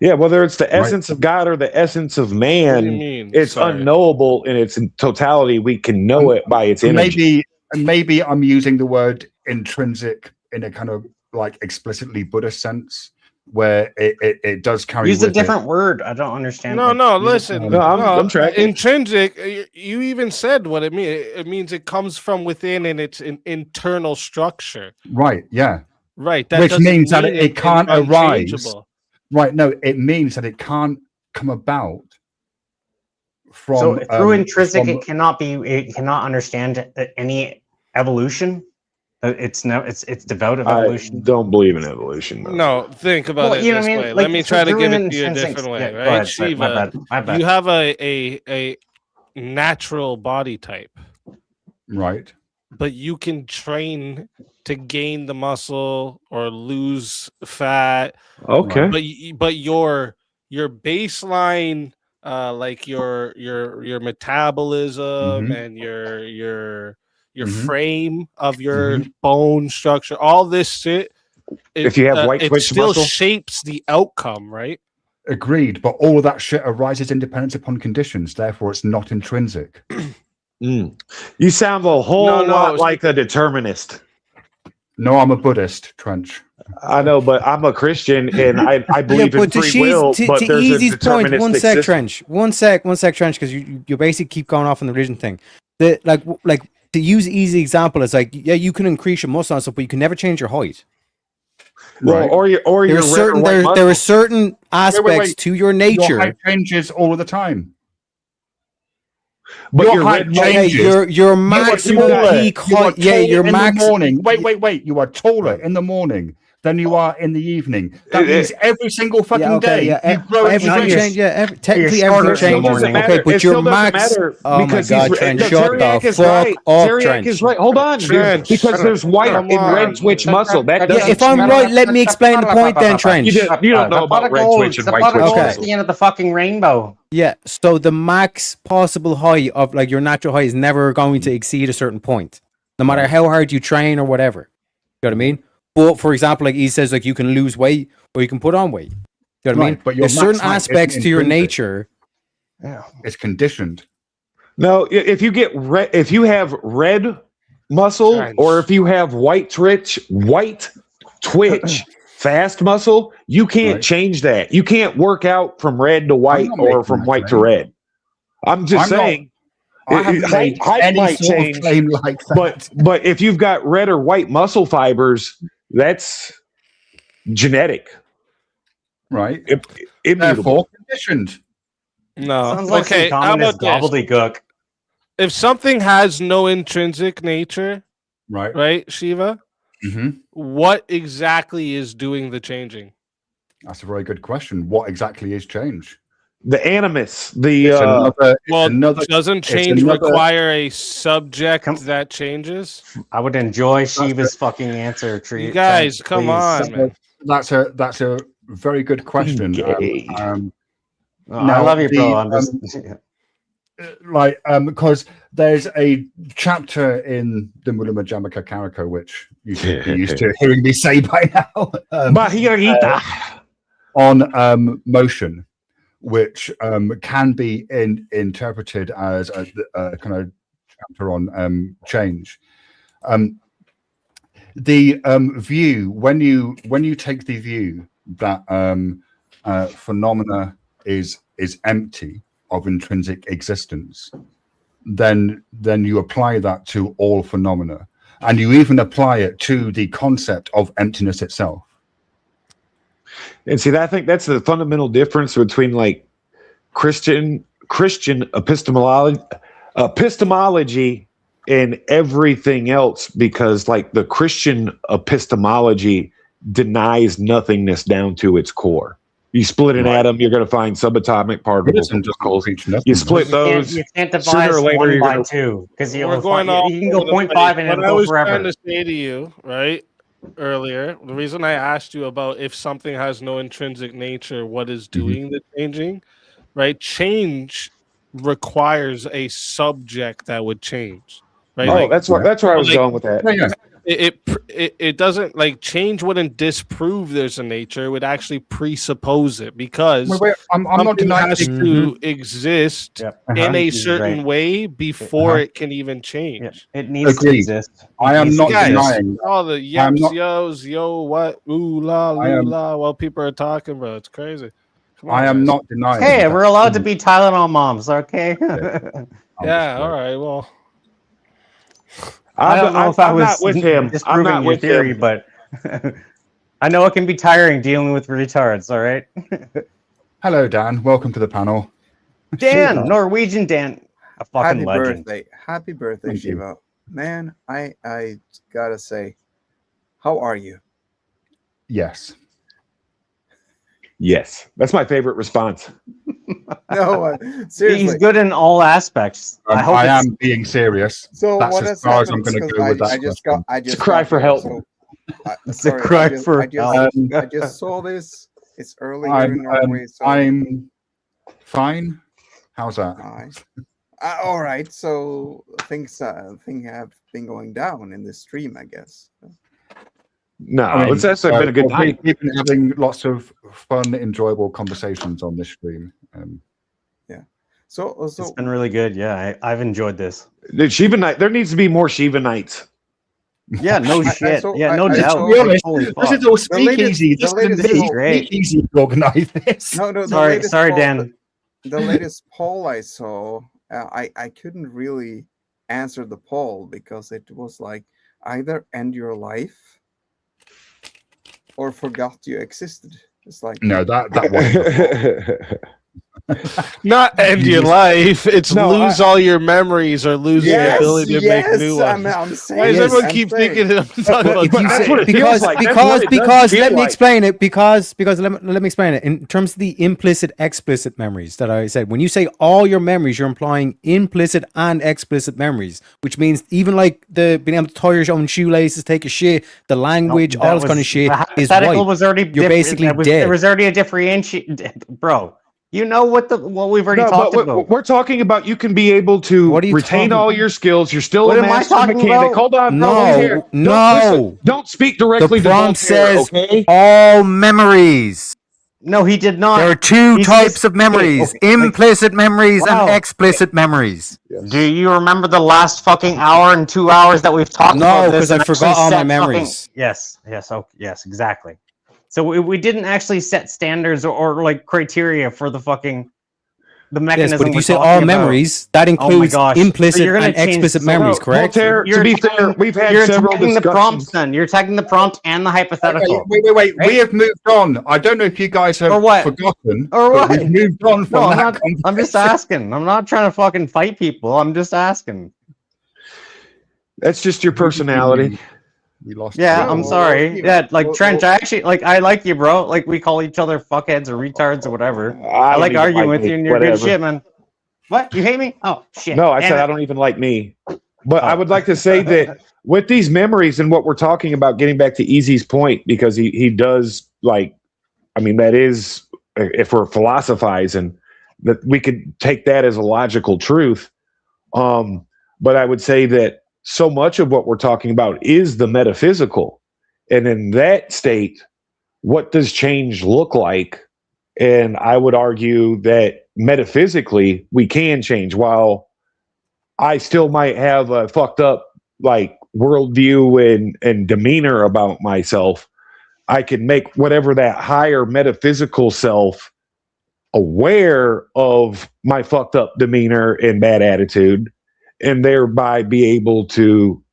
G: Yeah, whether it's the essence of God or the essence of man,
B: What do you mean?
G: it's unknowable in its totality. We can know it by its energy.
A: Maybe I'm using the word intrinsic in a kind of like explicitly Buddhist sense, where it does carry.
R: Use a different word. I don't understand.
B: No. Listen.
G: I'm tracking.
B: Intrinsic. You even said what it means. It means it comes from within, and it's an internal structure.
A: Right. Yeah.
B: Right.
A: Which means that it can't arise.
B: unchangeable.
A: Right. No, it means that it can't come about from.
R: So through intrinsic, it cannot understand any evolution. It's devout of evolution.
G: I don't believe in evolution. Though.
B: No, think about it this way. Let me try to give it to you a different way. Right,
R: ahead,
B: Shiva,
R: my bad.
B: you have a natural body type,
A: right?
B: But you can train to gain the muscle or lose fat.
G: Okay.
B: But your baseline, like your metabolism and your frame of your bone structure, all this shit.
G: If you have white
B: it
G: twitch
B: still
G: muscle?
B: shapes the outcome, right?
A: Agreed, but all of that shit arises independent upon conditions. Therefore, it's not intrinsic.
G: You sound a whole lot like a determinist.
A: No, I'm a Buddhist, Trench.
G: I know, but I'm a Christian and I believe in free will. But there's
O: Easy's
G: a deterministic
O: one sec,
G: system.
O: Trench. One sec, Trench, because you basically keep going off on the religion thing. Like to use easy example, it's like you can increase your muscle and stuff, but you can never change your height.
G: Well, or
O: there are certain aspects to your nature.
A: Your height changes all the time.
G: But
A: your height changes.
O: Your maximum peak height. Yeah, your max.
A: Morning. Wait. You are taller in the morning than you are in the evening. That means every single fucking day you grow
O: everything change. Technically everything changes. Okay, but your max. Oh my God, Trent, shut the fuck up, Trent.
G: Is right. Hold on, because there's white and red twitch muscle.
O: If I'm right, let me explain the point then, Trent.
G: You don't know about red twitch and white twitch.
R: It's the end of the fucking rainbow.
O: Yeah, so the max possible height of like your natural height is never going to exceed a certain point, no matter how hard you train or whatever. You know what I mean? But for example, like he says, like you can lose weight or you can put on weight. You know what I mean?
A: But
O: there's certain aspects to your nature.
A: Yeah, it's conditioned.
G: No, if you have red muscle or if you have white twitch, fast muscle, you can't change that. You can't work out from red to white or from white to red. I'm just saying. Height might change,
A: like that.
G: But if you've got red or white muscle fibers, that's genetic,
A: right?
G: Immutable,
A: conditioned.
B: No.
R: Sounds like
B: Okay.
R: some
B: How
R: communist
B: about this?
R: gobbledygook.
B: If something has no intrinsic nature,
A: right,
B: Shiva, what exactly is doing the changing?
A: That's a very good question. What exactly is change?
G: The animus. The
A: It's another. It's
B: Well,
A: another.
B: doesn't
A: it's
B: change
A: another-
B: require a subject that changes?
R: I would enjoy Shiva's fucking answer. Treat.
B: You guys, come on, man.
A: That's a very good question.
R: Oh, I love you, bro. I'm just
A: because there's a chapter in the Mulama Jamaka Karako which you should be used to hearing me say by now. On motion, which can be interpreted as a kind of chapter on change. The view when you take the view that phenomena is empty of intrinsic existence, then you apply that to all phenomena, and you even apply it to the concept of emptiness itself.
G: And see, I think that's the fundamental difference between like Christian epistemology and everything else, because like the Christian epistemology denies nothingness down to its core. You split an atom, you're going to find subatomic particles. You split those.
R: You can't
G: sooner
R: divide
G: or later,
R: 1
G: you're
R: by
G: gonna-
R: 2 because you
B: We're going all
R: can go
B: over the
R: 0.5
B: place.
R: and
B: What
R: it'll
B: I
R: go
B: was
R: forever.
B: trying to say to you, right, earlier, the reason I asked you about if something has no intrinsic nature, what is doing the changing, right? Change requires a subject that would change, right?
G: Oh, that's where I was going with that.
B: It doesn't, like, change wouldn't disprove there's a nature. It would actually presuppose it, because
A: Wait, I'm not
B: something
A: denying
B: has
A: it.
B: to exist in a certain
R: Right.
B: way before it can even change.
R: It needs to
A: Agreed.
R: exist.
A: I am not
B: Guys,
A: denying.
B: all the
A: I'm
B: yaps,
A: not-
B: yos, yo, what, ooh la,
A: I am-
B: loo la, while people are talking, bro. It's crazy. Come on,
A: I am
B: guys.
A: not denying.
R: Hey,
A: that.
R: we're allowed to be Tylenol moms, okay?
B: Yeah, all right. Well,
R: I don't know if I
G: I'm
R: was
G: not with him. I'm
R: disproving
G: not
R: your
G: with
R: theory,
G: him.
R: but I know it can be tiring dealing with retards. All right,
A: Hello, Dan. Welcome to the panel.
R: Dan, Norwegian Dan, a fucking
U: Happy
R: legend.
U: birthday. Happy birthday,
A: Thank you.
U: Shiva. Man, I gotta say, how are you?
A: Yes.
G: Yes, that's my favorite response.
U: No, seriously.
R: He's good in all aspects. I hope
A: I
R: it's-
A: am being serious.
U: So
A: That's
U: what
A: as
U: has
A: far as I'm
U: happened?
A: going to
U: Because
A: go with that.
U: I just
A: question.
U: got. I just
G: It's a cry
U: got
G: for
U: here,
G: help.
U: so,
R: It's a cry for help.
U: I just saw this. It's early here
A: I'm,
U: in Norway, so
A: I'm fine. How's that?
U: Nice. All right. So things have been going down in this stream, I guess.
G: No,
A: I mean,
G: it's actually been a good night.
A: We've been having lots of fun, enjoyable conversations on this stream.
U: Yeah. So
R: It's been really good. Yeah, I've enjoyed this.
G: The Shiva night. There needs to be more Shiva nights.
R: Yeah, no shit. Yeah, no doubt.
A: To be honest,
R: Holy
A: this
R: fuck.
A: is all speakeasy. This is speakeasy to organize this.
U: No, the
R: Sorry,
U: latest
R: sorry,
U: poll-
R: Dan.
U: The latest poll I saw, I couldn't really answer the poll because it was like either end your life or forgot you existed. It's like
A: No, that wasn't.
B: not end your life. It's
U: No,
B: lose all your memories or lose the ability to make new ones.
U: I'm saying.
B: Why does everyone
U: I'm
B: keep
U: saying.
B: thinking I'm talking about
O: because let me explain it because let me explain it in terms of the implicit explicit memories that I said. When you say all your memories, you're implying implicit and explicit memories, which means even like the being able to tie your own shoelaces, take a shit, the language,
R: That
O: all this
R: was-
O: kind of shit
R: the
O: is
R: hypothetical
O: white.
R: was already
O: You're
R: different.
O: basically
R: There
O: dead.
R: was already a differentiation, bro. You know what we've already
G: No,
R: talked
G: but
R: about.
G: we're talking about you can be able to
O: What are you
G: retain
O: talking
G: all
O: about?
G: your skills. You're still
R: What
G: a
R: am I
G: master
R: talking
G: mechanic.
R: about?
G: Hold on, bro. Let me hear.
O: No.
G: Don't speak directly
O: The
G: to
O: prompt
G: Voltaire,
O: says
G: okay?
O: all memories.
R: No, he did not.
O: There are two
R: He's
O: types
R: just-
O: of memories:
R: okay, like-
O: implicit memories
R: Wow.
O: and explicit memories.
R: Do you remember the last fucking hour and 2 hours that we've talked
O: No,
R: about this?
O: 'cause I
R: and actually
O: forgot all my
R: set fucking-
O: memories.
R: Yes, yes, exactly. So we didn't actually set standards or like criteria for the fucking the mechanism.
O: Yes, but if
R: we're
O: you say
R: talking
O: all
R: about.
O: memories, that
R: Oh my
O: includes
R: gosh. So
O: implicit
R: you're gonna
O: and
R: change-
O: explicit
R: so-
O: memories, correct?
G: Voltaire, to be fair, we've had
R: You're
G: several
R: attacking the prompts.
G: discussions.
R: Then you're attacking the prompt and the hypothetical.
A: Wait.
R: Right?
A: We have moved on. I don't know if you guys have
R: Or what?
A: forgotten.
R: Or
A: but
R: what?
A: We've moved on from
R: No, I'm
A: that.
R: not. I'm just asking. I'm not trying to fucking fight people. I'm just asking.
G: That's just your personality.
A: We lost.
R: Yeah,
A: you.
R: I'm sorry. Yeah, like Trench, I actually like I like you, bro. Like we call each other fuckheads or retards or whatever. I
G: don't
R: like
G: even
R: arguing
G: like
R: with
G: me.
R: you and you're
G: Whatever.
R: good shit, man. What? You hate me? Oh shit.
G: No, I
R: Damn
G: said
R: it.
G: I don't even like me. But I would like to say that with these memories and what we're talking about, getting back to Easy's point, because he does like, I mean, that is, if we're philosophizing, that we could take that as a logical truth. But I would say that so much of what we're talking about is the metaphysical. And in that state, what does change look like? And I would argue that metaphysically, we can change. While I still might have a fucked up like worldview and demeanor about myself, I can make whatever that higher metaphysical self aware of my fucked up demeanor and bad attitude, and thereby be able to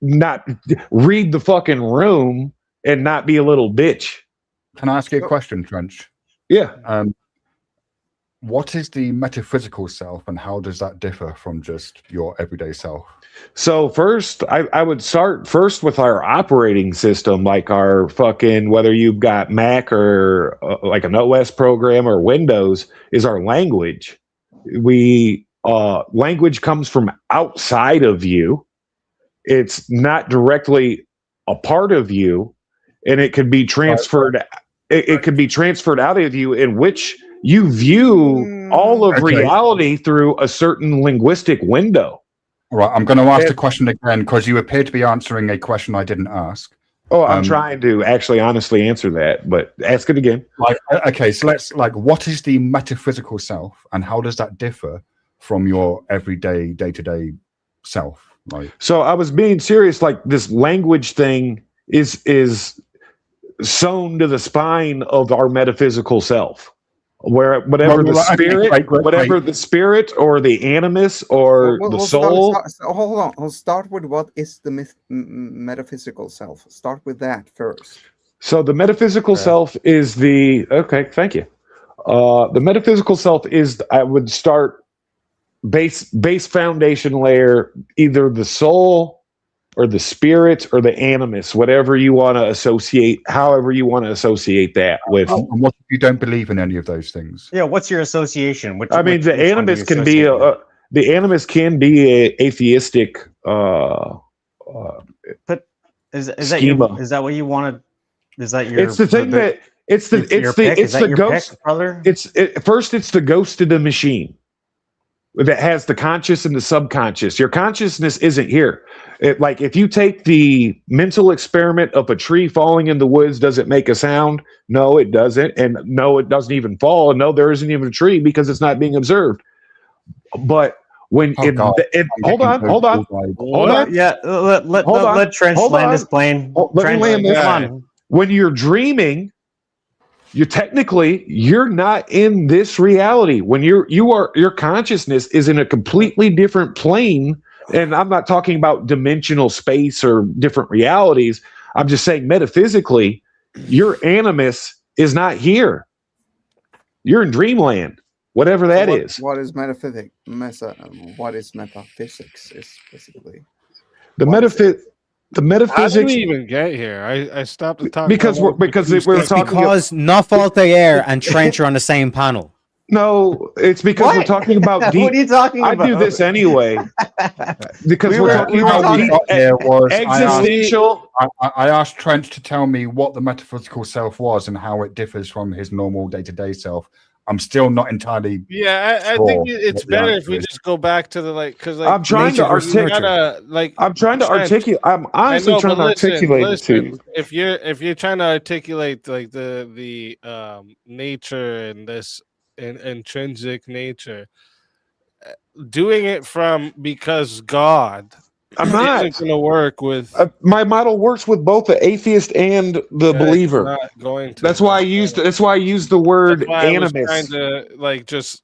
G: not read the fucking room and not be a little bitch.
A: Can I ask you a question, Trench?
G: Yeah.
A: What is the metaphysical self, and how does that differ from just your everyday self?
G: So first, I would start first with our operating system, like our fucking, whether you've got Mac or like an OS program or Windows, is our language. Language comes from outside of you. It's not directly a part of you, and it could be transferred. It could be transferred out of you, in which you view all of reality through a certain linguistic window.
A: All right, I'm going to ask the question again because you appear to be answering a question I didn't ask.
G: Oh, I'm trying to actually honestly answer that, but ask it again.
A: Okay, so let's what is the metaphysical self, and how does that differ from your everyday, day-to-day self?
G: So I was being serious. Like, this language thing is sewn to the spine of our metaphysical self, where whatever the spirit or the animus or the soul.
U: Hold on. We'll start with what is the metaphysical self. Start with that first.
G: So the metaphysical self is thank you. The metaphysical self is, I would start base foundation layer, either the soul or the spirit or the animus, whatever you want to associate, however you want to associate that with.
A: And what if you don't believe in any of those things?
R: Yeah, what's your association?
G: The animus can be a atheistic
R: but is that what you wanted? Is that your?
G: It's the thing that it's the ghost,
R: brother.
G: First it's the ghost of the machine that has the conscious and the subconscious. Your consciousness isn't here. Like, if you take the mental experiment of a tree falling in the woods, does it make a sound? No, it doesn't. And no, it doesn't even fall. And no, there isn't even a tree because it's not being observed. But when hold on.
R: Yeah, let Trench land his plane.
G: Let me land this one. When you're dreaming, you're not in this reality. When your consciousness is in a completely different plane, and I'm not talking about dimensional space or different realities. I'm just saying metaphysically, your animus is not here. You're in dreamland, whatever that is.
U: What is metaphysics? What is metaphysics? Is basically
G: the metaphysics.
B: How did we even get here? I stopped the talk
G: because we're talking
O: because Nafaltair and Trench are on the same panel.
G: No, it's because we're talking about deep.
R: What are you talking about?
G: I do this anyway because we're talking about existential.
A: I asked Trench to tell me what the metaphysical self was and how it differs from his normal day-to-day self. I'm still not entirely.
B: Yeah, I think it's better if we just go back to the because
G: I'm trying to articulate. I'm trying to articulate. I'm honestly trying to articulate it to you.
B: If you're trying to articulate like the nature and this intrinsic nature, doing it from because God.
G: I'm not
B: going to work with
G: my model. Works with both the atheist and the believer.
B: Not going to.
G: That's why I used the word animus.
B: I was trying to just.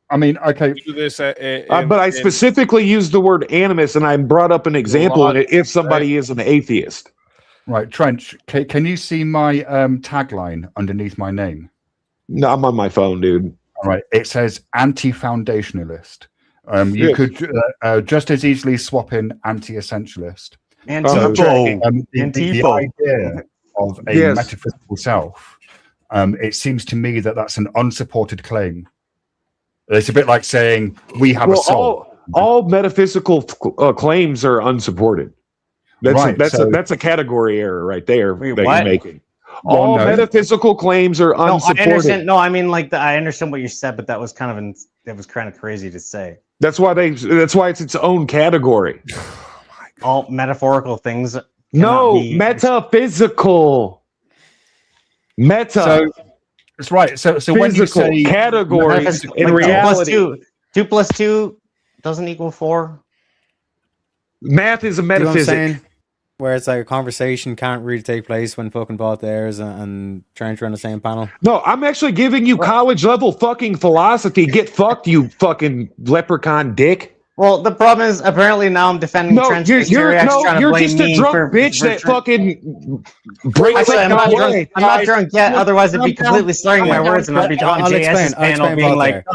A: I mean, okay.
B: Do this
G: but I specifically used the word animus, and I brought up an example in it if somebody is an atheist.
A: Right, Trench. Can you see my tagline underneath my name?
G: No, I'm on my phone, dude.
A: All right. It says anti-foundationalist. You could just as easily swap in anti-essentialist. The idea of a metaphysical self, it seems to me that that's an unsupported claim. It's a bit like saying we have a soul.
G: All metaphysical claims are unsupported. That's a category error right there that you're making. All metaphysical claims are unsupported.
R: I understand. No, I mean, I understand what you said, but that was kind of crazy to say.
G: That's why it's its own category.
R: All metaphorical things.
G: No, metaphysical. Meta.
A: So that's right. So when you say
G: categories in reality,
R: 2 plus 2 doesn't equal 4.
G: Math is a
O: You know what I'm
G: metaphysic.
O: saying? Where it's like a conversation can't really take place when fucking both theirs and trying to run the same panel.
G: No, I'm actually giving you college level fucking philosophy. Get fucked, you fucking leprechaun dick.
R: Well, the problem is apparently now I'm defending Trench. You're
G: just a drunk bitch that fucking breaks
R: I'm not drunk yet. Otherwise, it'd be completely slurring my words, and I'd be on JS's panel being like,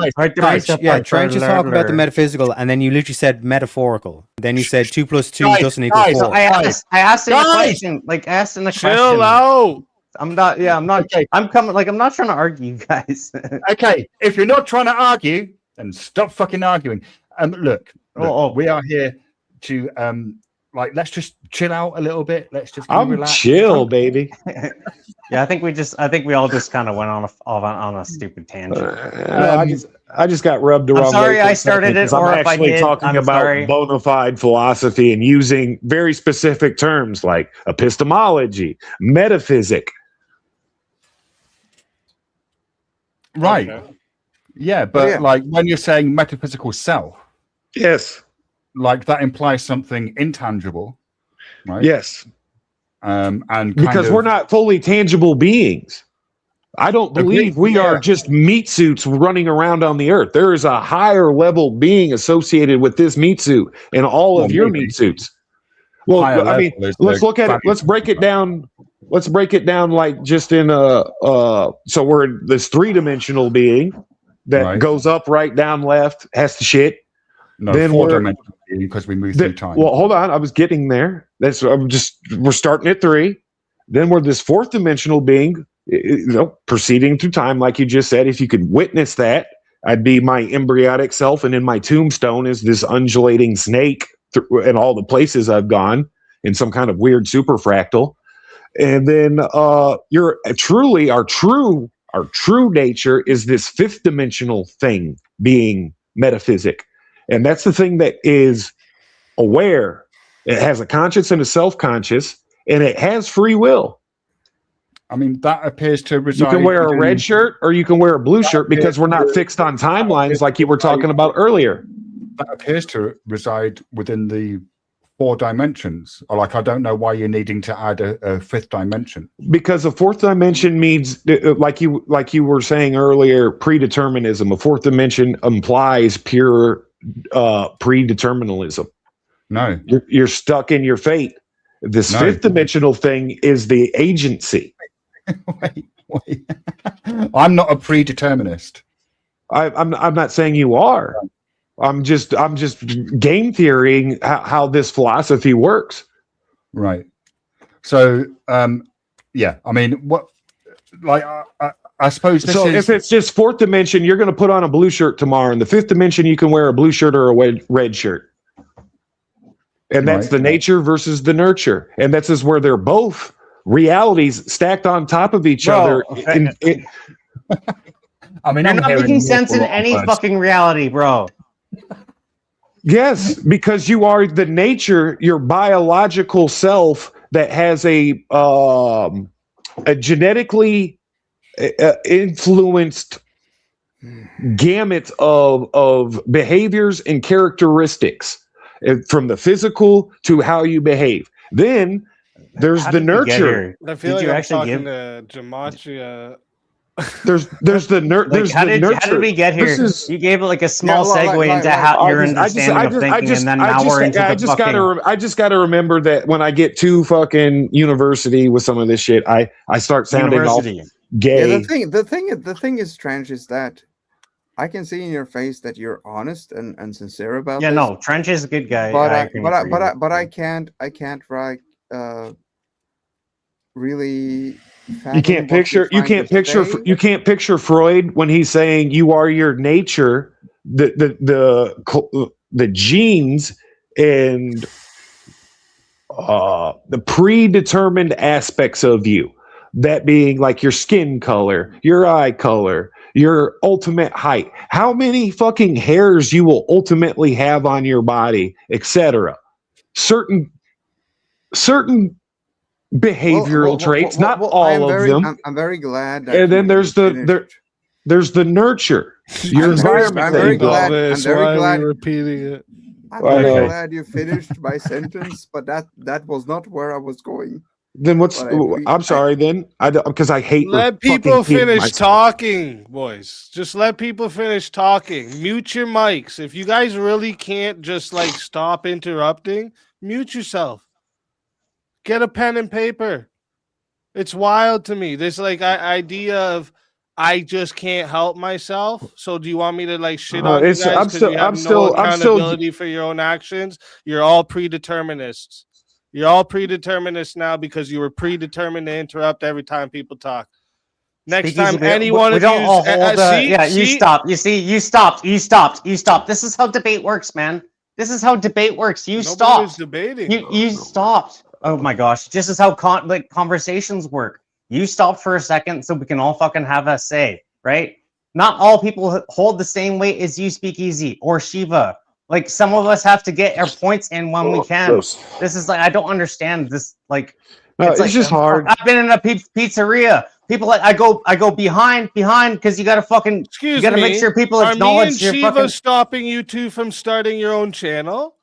O: Trench is talking about the metaphysical, and then you literally said metaphorical. Then you said 2 plus 2 doesn't equal 4.
R: So I asked him a question.
B: Chill out.
R: I'm not. Yeah, I'm not. I'm coming. I'm not trying to argue, you guys.
A: Okay, if you're not trying to argue, then stop fucking arguing. Look, we are here to let's just chill out a little bit. Let's just relax.
G: Chill, baby.
R: Yeah, I think we all just kind of went on a stupid tangent.
G: I just got rubbed the wrong way.
R: I'm sorry I started it, or
G: I'm
R: if I
G: actually
R: did,
G: talking
R: I'm
G: about
R: sorry.
G: bona fide philosophy and using very specific terms like epistemology, metaphysic.
A: Right.
G: Okay.
A: Yeah, but when you're saying metaphysical self,
G: yes,
A: that implies something intangible, right?
G: Yes.
A: And
G: because we're not fully tangible beings. I don't believe we are just meat suits running around on the earth. There is a higher level being associated with this meat suit and all of your meat suits. Well, I mean, let's look at it. Let's break it down. Let's break it down just in so we're this 3-dimensional being that goes up, right, down, left, has to shit.
A: No, then 4-dimensional being because we move through time.
G: Well, hold on. I was getting there. We're starting at 3. Then we're this 4th-dimensional being, proceeding through time, like you just said. If you could witness that, I'd be my embryonic self, and in my tombstone is this undulating snake in all the places I've gone in some kind of weird superfractal. And then you're truly our true nature is this 5th-dimensional thing, being metaphysic. And that's the thing that is aware. It has a conscious and a self-conscious, and it has free will.
A: I mean, that appears to reside.
G: You can wear a red shirt or you can wear a blue shirt because we're not fixed on timelines like you were talking about earlier.
A: That appears to reside within the 4 dimensions. Or I don't know why you're needing to add a 5th dimension.
G: Because a 4th dimension means, like you were saying earlier, predeterminism. A 4th dimension implies pure predeterminism.
A: No,
G: you're stuck in your fate. This 5th dimensional thing is the agency.
A: wait. I'm not a predeterminist.
G: I'm not saying you are. I'm just game theorying how this philosophy works.
A: Right. So yeah, I mean, what I suppose this is...
G: if it's just 4th dimension, you're going to put on a blue shirt tomorrow. In the 5th dimension, you can wear a blue shirt or a red shirt. And that's the nature versus the nurture. And that's just where they're both realities stacked on top of each other.
A: I mean,
R: you're not making sense in any fucking reality, bro.
G: Yes, because you are the nature, your biological self that has a genetically influenced gamut of behaviors and characteristics, from the physical to how you behave. Then there's the nurture.
B: I feel like I'm talking to Gematria.
G: There's the nurture.
R: How did we get here? You gave a small segue into how your understanding of thinking, and then now we're into the fucking...
G: I just got to remember that when I get too fucking university with some of this shit, I start sounding all gay.
U: Yeah, the thing is, Trench, is that I can see in your face that you're honest and sincere about
R: Yeah,
U: this.
R: no, Trench is a good guy.
U: But
R: I
U: I,
R: agree
U: but I,
R: for
U: but
R: you.
U: I, but I can't like really fathom
G: You can't
U: what you're
G: picture
U: trying to say.
G: you can't picture Freud when he's saying you are your nature, the genes and the predetermined aspects of you, that being like your skin color, your eye color, your ultimate height, how many fucking hairs you will ultimately have on your body, etc. Certain behavioral traits, not all of them.
U: I'm very glad that
G: And then
U: you finished.
G: there's the nurture, your environment.
U: I'm very glad.
B: This.
U: I'm very
B: Why
U: glad.
B: are we repeating it?
U: I'm very glad you finished my sentence, but that was not where I was going.
G: Then what's?
U: But
G: I'm sorry. Then because I hate.
B: Let people
G: fucking
B: finish
G: myself.
B: talking, boys. Just let people finish talking. Mute your mics. If you guys really can't just like stop interrupting, mute yourself. Get a pen and paper. It's wild to me. This like idea of I just can't help myself. So do you want me to like shit on you guys because you have no accountability for your own actions? You're all predeterminists. You're all predeterminists now because you were predetermined to interrupt every time people talk. Next
R: Speakeasy,
B: time anyone of you
R: you stopped. You see, you stopped. This is how debate works, man. This is how debate works. You
B: Nobody
R: stopped.
B: was debating.
R: You stopped. Oh my gosh, this is how conversations work. You stopped for a second so we can all fucking have a say, right? Not all people hold the same weight as you, Speakeasy or Shiva. Like some of us have to get our points in when we can. This is like I don't understand this. Like
G: it's
R: like,
G: just hard.
R: I've been in a pizzeria. People like I go behind because you gotta fucking you gotta make sure people
B: Are me and
R: acknowledge your
B: Shiva
R: fucking.
B: stopping you two from starting your own channel?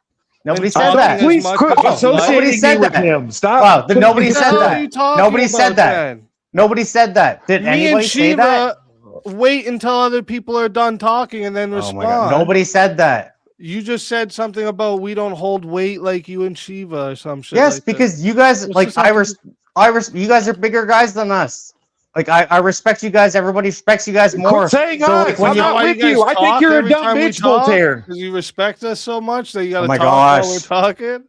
R: Nobody
B: And
R: said
B: talking
R: that.
B: as
G: Please
B: much
G: quit
B: as you
G: associating
B: like?
R: Nobody
G: me
R: said
G: with
R: that.
G: him. Stop.
R: Wow, nobody
B: What the
R: said
B: hell are
R: that.
B: you talking
R: Nobody said
B: about,
R: that.
B: then?
R: Nobody said that. Did
B: Me
R: anybody
B: and
R: say that?
B: Shiva wait until other people are done talking and then
R: Oh
B: respond.
R: my god, nobody said that.
B: You just said something about we don't hold weight like you and Shiva or some shit.
R: Yes,
B: like
R: because you guys
B: What's
R: like
B: this have to
R: you guys are bigger guys than us. Like I respect you guys. Everybody respects you guys more.
G: Quit saying
R: So,
G: us.
R: like, when
G: I'm
R: you,
G: not
B: why
G: with
B: guys
G: you. I think
B: talk
G: you're a
B: every
G: dumb
B: time we
G: bitch,
B: talk?
G: Voltaire.
B: Because you respect us so much that you got to
R: my
B: talk while
R: gosh.
B: we're talking.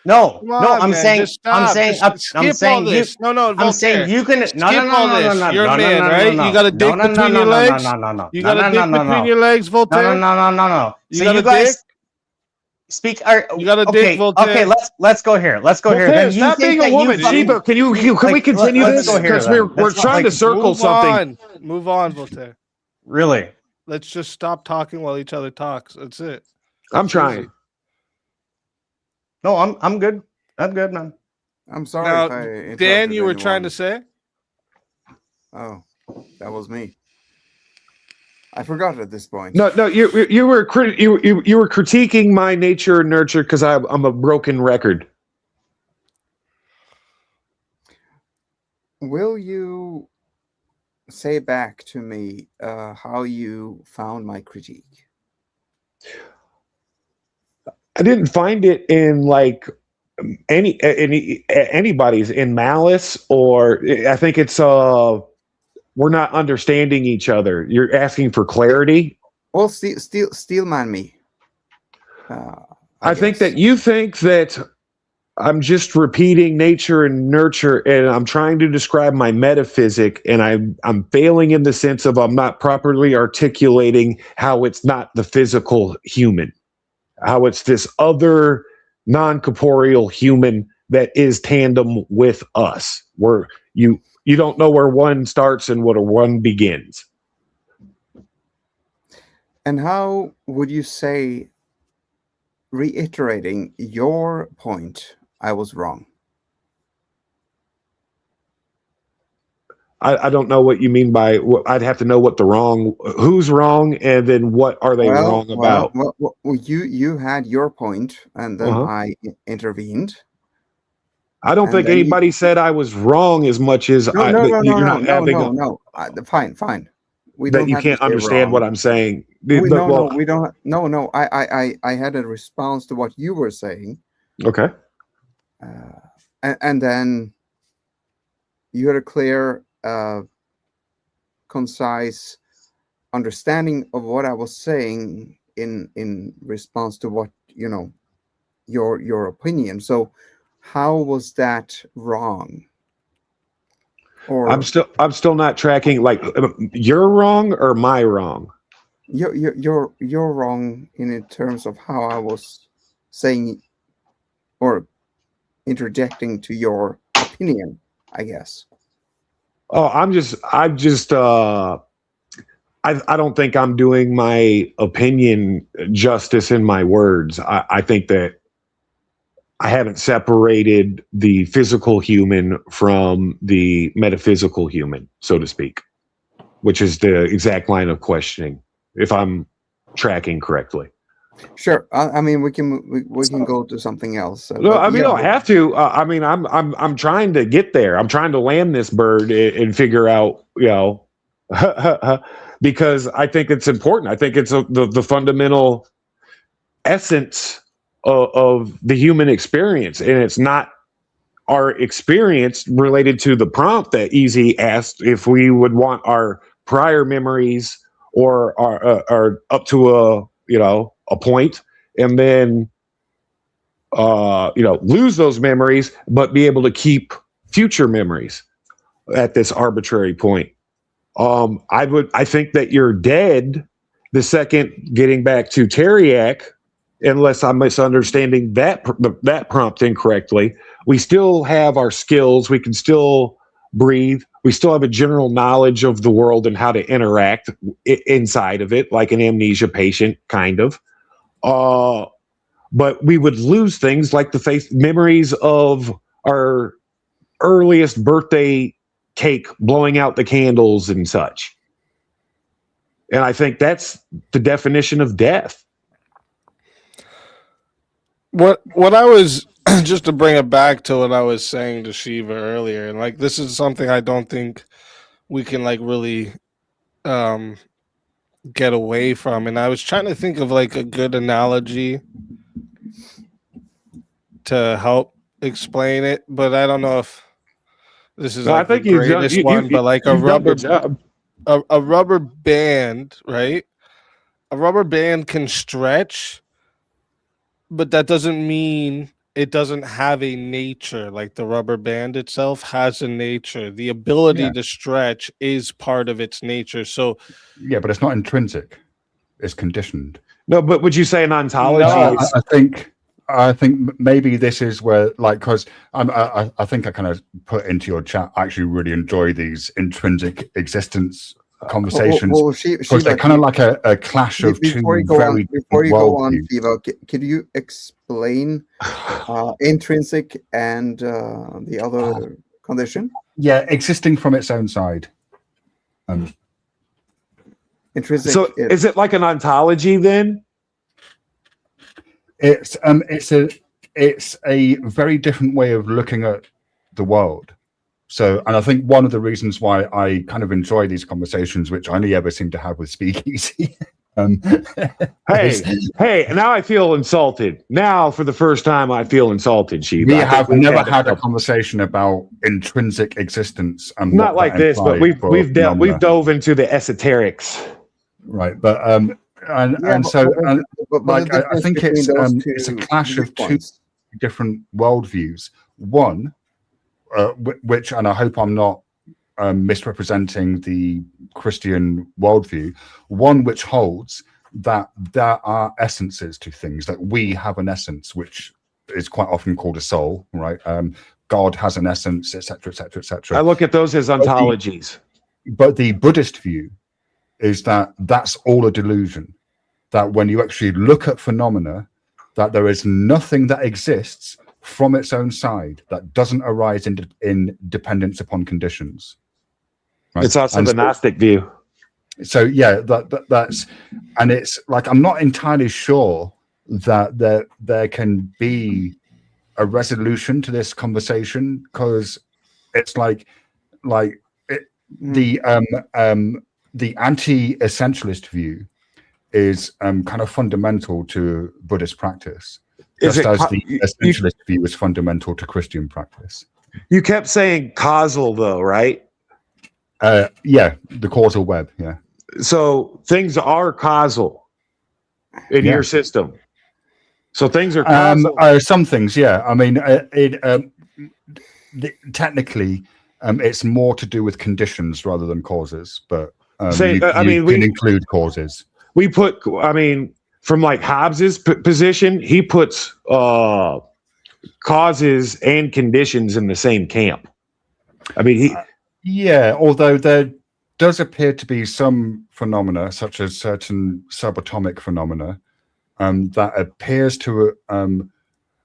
R: No,
B: Come
R: no,
B: on,
R: I'm
B: man,
R: saying,
B: just stop.
R: I'm saying,
B: Just
R: I'm
B: skip
R: saying
B: all this.
R: you.
B: No,
R: I'm saying
B: Voltaire.
R: you can. No,
B: Skip
R: no,
B: all
R: no, no, no,
B: this.
R: no,
B: You're a
R: no,
B: man,
R: no,
B: right?
R: no,
B: You got a dick
R: no, no,
B: between
R: no,
B: your
R: no,
B: legs.
R: no, no, no,
B: You
R: no,
B: got a
R: no,
B: dick
R: no,
B: between
R: no.
B: your legs, Voltaire.
R: No.
B: You
R: So
B: got
R: you
B: a
R: guys
B: dick.
R: speak.
B: You got a dick,
R: Okay,
B: Voltaire.
R: okay. Let's go here. Let's go here.
G: Voltaire,
R: Then you
G: stop
R: think
G: being a
R: that
G: woman.
R: you fucking-
G: Shiva, can we
R: like,
G: continue
R: let's
G: this?
R: go here
G: Because
R: then.
G: we're
R: That's not,
G: trying to
R: like,
G: circle
B: Move
G: something.
B: Move on, Voltaire.
R: Really.
B: Let's just stop talking while each other talks. That's it.
G: I'm
B: It's
G: trying.
B: easy.
R: No, I'm good. I'm good, man.
U: I'm sorry
B: Now,
U: if I interrupted
B: Dan, you were trying to
U: anyone.
B: say?
U: Oh, that was me. I forgot at this point.
G: No, you were you were critiquing my nature and nurture because I'm a broken record.
U: Will you say back to me how you found my critique?
G: I didn't find it in like anybody's in malice, or I think it's we're not understanding each other. You're asking for clarity.
U: Well, steelman me.
G: I think that you think that I'm just repeating nature and nurture, and I'm trying to describe my metaphysic, and I'm failing in the sense of I'm not properly articulating how it's not the physical human, how it's this other non-corporeal human that is tandem with us, where you don't know where one starts and where one begins.
U: And how would you say, reiterating your point, I was wrong?
G: I don't know what you mean by. I'd have to know what who's wrong, and then what are they wrong about.
U: Well, you had your point, and then I intervened.
G: I don't think anybody said I was wrong as much as
U: No. Fine. We
G: that
U: don't
G: you
U: have
G: can't
U: to say
G: understand
U: wrong.
G: what I'm saying.
U: We don't. No. I had a response to what you were saying.
G: Okay.
U: And then you had a clear, concise understanding of what I was saying in response to what your opinion. So how was that wrong? Or
G: I'm still not tracking. Like, you're wrong or my wrong?
U: You're wrong in terms of how I was saying or interjecting to your opinion, I guess.
G: Oh, I don't think I'm doing my opinion justice in my words. I think that I haven't separated the physical human from the metaphysical human, so to speak, which is the exact line of questioning, if I'm tracking correctly.
U: Sure. I mean, we can go to something else.
G: No, I mean, you don't have to. I mean, I'm trying to get there. I'm trying to land this bird and figure out, because I think it's important. I think it's the fundamental essence of the human experience, and it's not our experience related to the prompt that Easy asked if we would want our prior memories or are up to a point, and then lose those memories, but be able to keep future memories at this arbitrary point. I think that you're dead the second, getting back to Teriak, unless I'm misunderstanding that prompt incorrectly. We still have our skills. We can still breathe. We still have a general knowledge of the world and how to interact inside of it, like an amnesia patient, kind of. But we would lose things like the memories of our earliest birthday cake, blowing out the candles and such. And I think that's the definition of death.
B: What I was, just to bring it back to what I was saying to Shiva earlier, and like this is something I don't think we can like really get away from. And I was trying to think of like a good analogy to help explain it, but I don't know if this is like the greatest one, but like a rubber band, right? A rubber band can stretch, but that doesn't mean it doesn't have a nature. Like the rubber band itself has a nature. The ability to stretch is part of its nature. So
A: yeah, but it's not intrinsic. It's conditioned.
G: No, but would you say an ontology?
A: No, I think maybe this is where, like, because I think I kind of put into your chat, I actually really enjoy these intrinsic existence conversations. Because they're kind of like a clash of two very different
U: before you go on,
A: worldviews.
U: Shiva, could you explain intrinsic and the other condition?
A: Yeah, existing from its own side.
U: Intrinsic.
G: So is it like an ontology then?
A: It's a very different way of looking at the world. So, and I think one of the reasons why I kind of enjoy these conversations, which I only ever seem to have with Speakeasy.
G: Hey, now I feel insulted. Now, for the first time, I feel insulted, Shiva.
A: We have never had a conversation about intrinsic existence. And
G: not
A: what
G: like
A: that
G: this, but
A: implies for
G: we've
A: phenomena.
G: dove into the esoterics.
A: Right, but I think it's a clash of two different worldviews. One, which, and I hope I'm not misrepresenting the Christian worldview, one which holds that there are essences to things, that we have an essence, which is quite often called a soul, right? God has an essence, etc., etc., etc.
G: I look at those as ontologies.
A: But the Buddhist view is that that's all a delusion, that when you actually look at phenomena, that there is nothing that exists from its own side that doesn't arise in dependence upon conditions. Right?
G: It's also the Gnostic view.
A: So yeah, that's, and it's like, I'm not entirely sure that there can be a resolution to this conversation, because it's like the anti-essentialist view is kind of fundamental to Buddhist practice, just as the essentialist view is fundamental to Christian practice.
G: You kept saying causal, though, right?
A: Yeah, the causal web. Yeah.
G: So things are causal in
A: Yeah.
G: your system. So things are causal.
A: Some things, yeah. I mean, technically, it's more to do with conditions rather than causes. But you can include causes.
G: We put, I mean, from like Hobbes's position, he puts causes and conditions in the same camp. I mean,
A: although there does appear to be some phenomena, such as certain subatomic phenomena, that appears to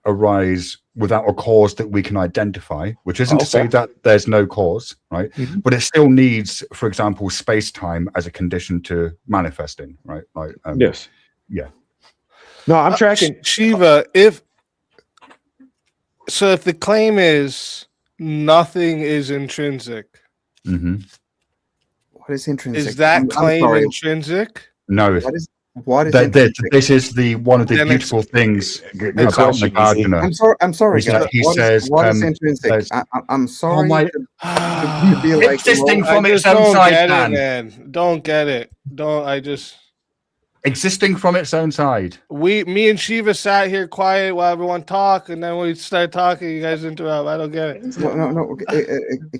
A: arise without a cause that we can identify, which isn't to say that there's no cause, right? But it still needs, for example, space-time as a condition to manifesting, right? Like,
G: yes.
A: Yeah.
G: No, I'm tracking.
B: Shiva, if the claim is nothing is intrinsic,
U: What is intrinsic?
B: is that
U: I'm
B: claim
U: sorry.
B: intrinsic?
A: No.
U: What is intrinsic?
A: This is one of the
B: Then
A: beautiful things
G: Good
A: about
G: question,
A: Nagarjuna.
U: I'm sorry,
A: is that
U: guys.
A: he
U: What is-
A: says,
U: what is intrinsic? I'm sorry.
A: my-
U: to be like,
A: Existing
U: well,
A: from
B: I
A: its
B: just
A: own
B: don't
A: side,
B: get it,
A: Dan.
B: man. Don't get it.
A: Existing from its own side.
B: Me and Shiva sat here quiet while everyone talked, and then we start talking. You guys interrupt. I don't get it.
U: No.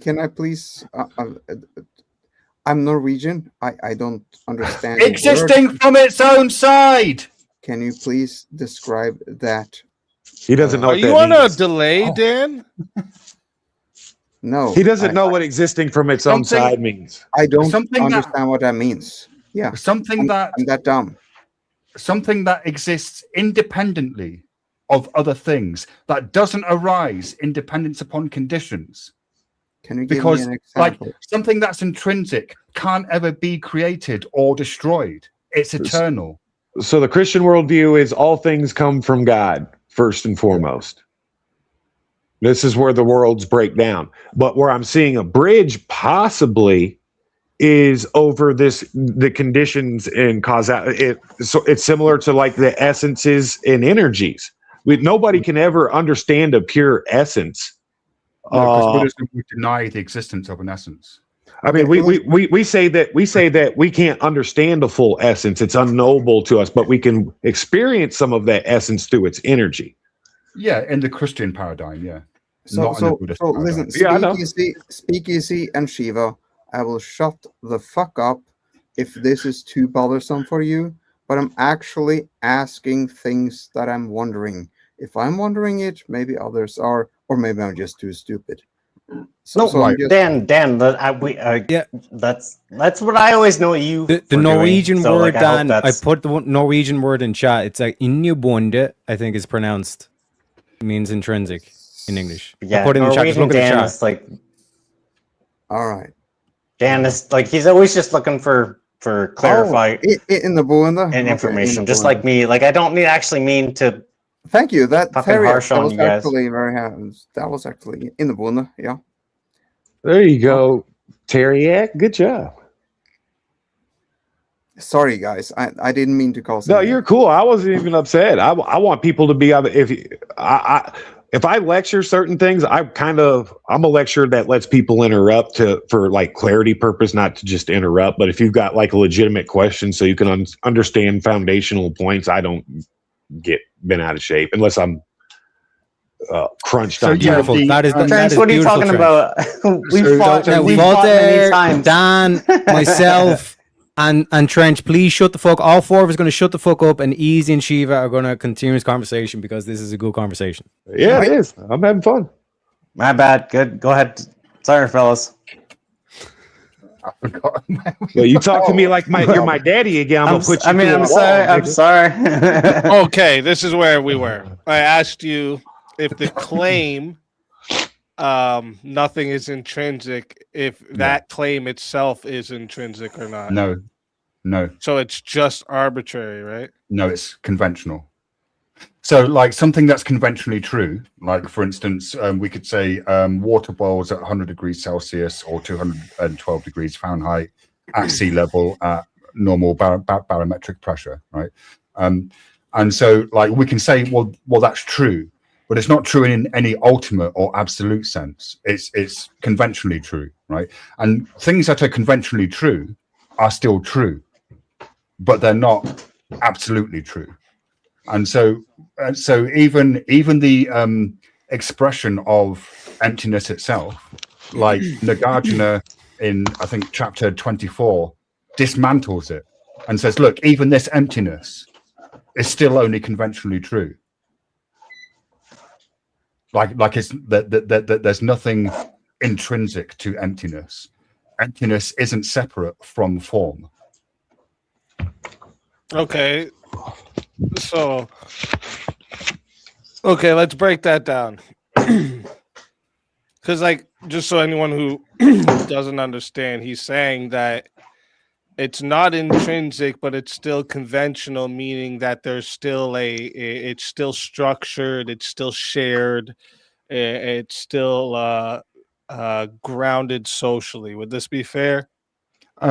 U: Can I please? I'm Norwegian. I don't understand. the
A: Existing
U: word.
A: from its own side.
U: Can you please describe that?
G: He doesn't know
B: Are
G: what
B: you
G: that
B: on
G: means.
B: a delay, Dan?
U: No.
G: He doesn't know what existing from its own
A: Something-
G: side means.
U: I don't
A: Something that-
U: understand what that means. Yeah.
A: Something that
U: I'm that dumb.
A: something that exists independently of other things, that doesn't arise in dependence upon conditions.
U: Can you give
A: Because
U: me an
A: like
U: example?
A: something that's intrinsic can't ever be created or destroyed. It's eternal.
G: So the Christian worldview is all things come from God, first and foremost. This is where the worlds break down. But where I'm seeing a bridge possibly is over the conditions and causality. So it's similar to like the essences and energies. Nobody can ever understand a pure essence.
A: Because Buddhism would deny the existence of an essence.
G: I mean, we say that we can't understand the full essence. It's unknowable to us, but we can experience some of that essence through its energy.
A: Yeah, in the Christian paradigm, yeah.
U: So,
A: Not in the
U: so,
A: Buddhist
U: so
A: paradigm.
U: listen,
G: Yeah, I know.
U: Speakeasy and Shiva, I will shut the fuck up if this is too bothersome for you, but I'm actually asking things that I'm wondering. If I'm wondering it, maybe others are, or maybe I'm just too stupid.
R: No,
U: I'm just-
R: Dan, that's what I always know you.
O: The
R: for doing.
O: Norwegian
R: So,
O: word,
R: like, I hope
O: Dan, I
R: that's-
O: put the Norwegian word in chat. It's like innebonde, I think is pronounced. It means intrinsic in English. I
R: Yeah,
O: put it in the chat. Just
R: Norwegian
O: look at the
R: Dan
O: chat.
R: is like
U: all right.
R: Dan is like he's always just looking for clarify
U: in the bonde
R: and information, just like me. Like I don't actually mean to.
U: Thank you. That
R: fucking
U: Terry,
R: harsh
U: that
R: on
U: was
R: you guys.
U: actually very that was actually in the bonde, yeah.
G: There you go, Terry. Good job.
U: Sorry, guys. I didn't mean to cause.
G: No, you're cool. I wasn't even upset. I want people to be if I lecture certain things, I'm a lecturer that lets people interrupt for like clarity purpose, not to just interrupt. But if you've got like a legitimate question, so you can understand foundational points, I don't get bent out of shape unless I'm crunched on.
O: Beautiful. That is
R: Trent, what are you talking about? We've fought many
O: Walter,
R: times.
O: Dan, myself, and Trench, please shut the fuck. All four of us are going to shut the fuck up, and Easy and Shiva are going to continue this conversation because this is a good conversation.
G: Yeah, it is. I'm having fun.
R: My bad. Good. Go ahead. Sorry, fellas.
G: Well, you talk to me like you're my daddy again. I'm gonna put you.
R: I'm sorry. I'm sorry.
B: Okay, this is where we were. I asked you if the claim nothing is intrinsic, if that claim itself is intrinsic or not.
A: No.
B: So it's just arbitrary, right?
A: No, it's conventional. So, like something that's conventionally true, like for instance, we could say water boils at 100 degrees Celsius or 212 degrees Fahrenheit at sea level at normal barometric pressure, right? And so, like we can say, well, that's true, but it's not true in any ultimate or absolute sense. It's conventionally true, right? And things that are conventionally true are still true, but they're not absolutely true. And so even the expression of emptiness itself, like Nagarjuna in, I think, chapter 24, dismantles it and says, look, even this emptiness is still only conventionally true. Like it's that there's nothing intrinsic to emptiness. Emptiness isn't separate from form.
B: Okay. So, okay, let's break that down. Because, like, just so anyone who doesn't understand, he's saying that it's not intrinsic, but it's still conventional, meaning that there's still it's still structured, it's still shared, it's still grounded socially. Would this be fair?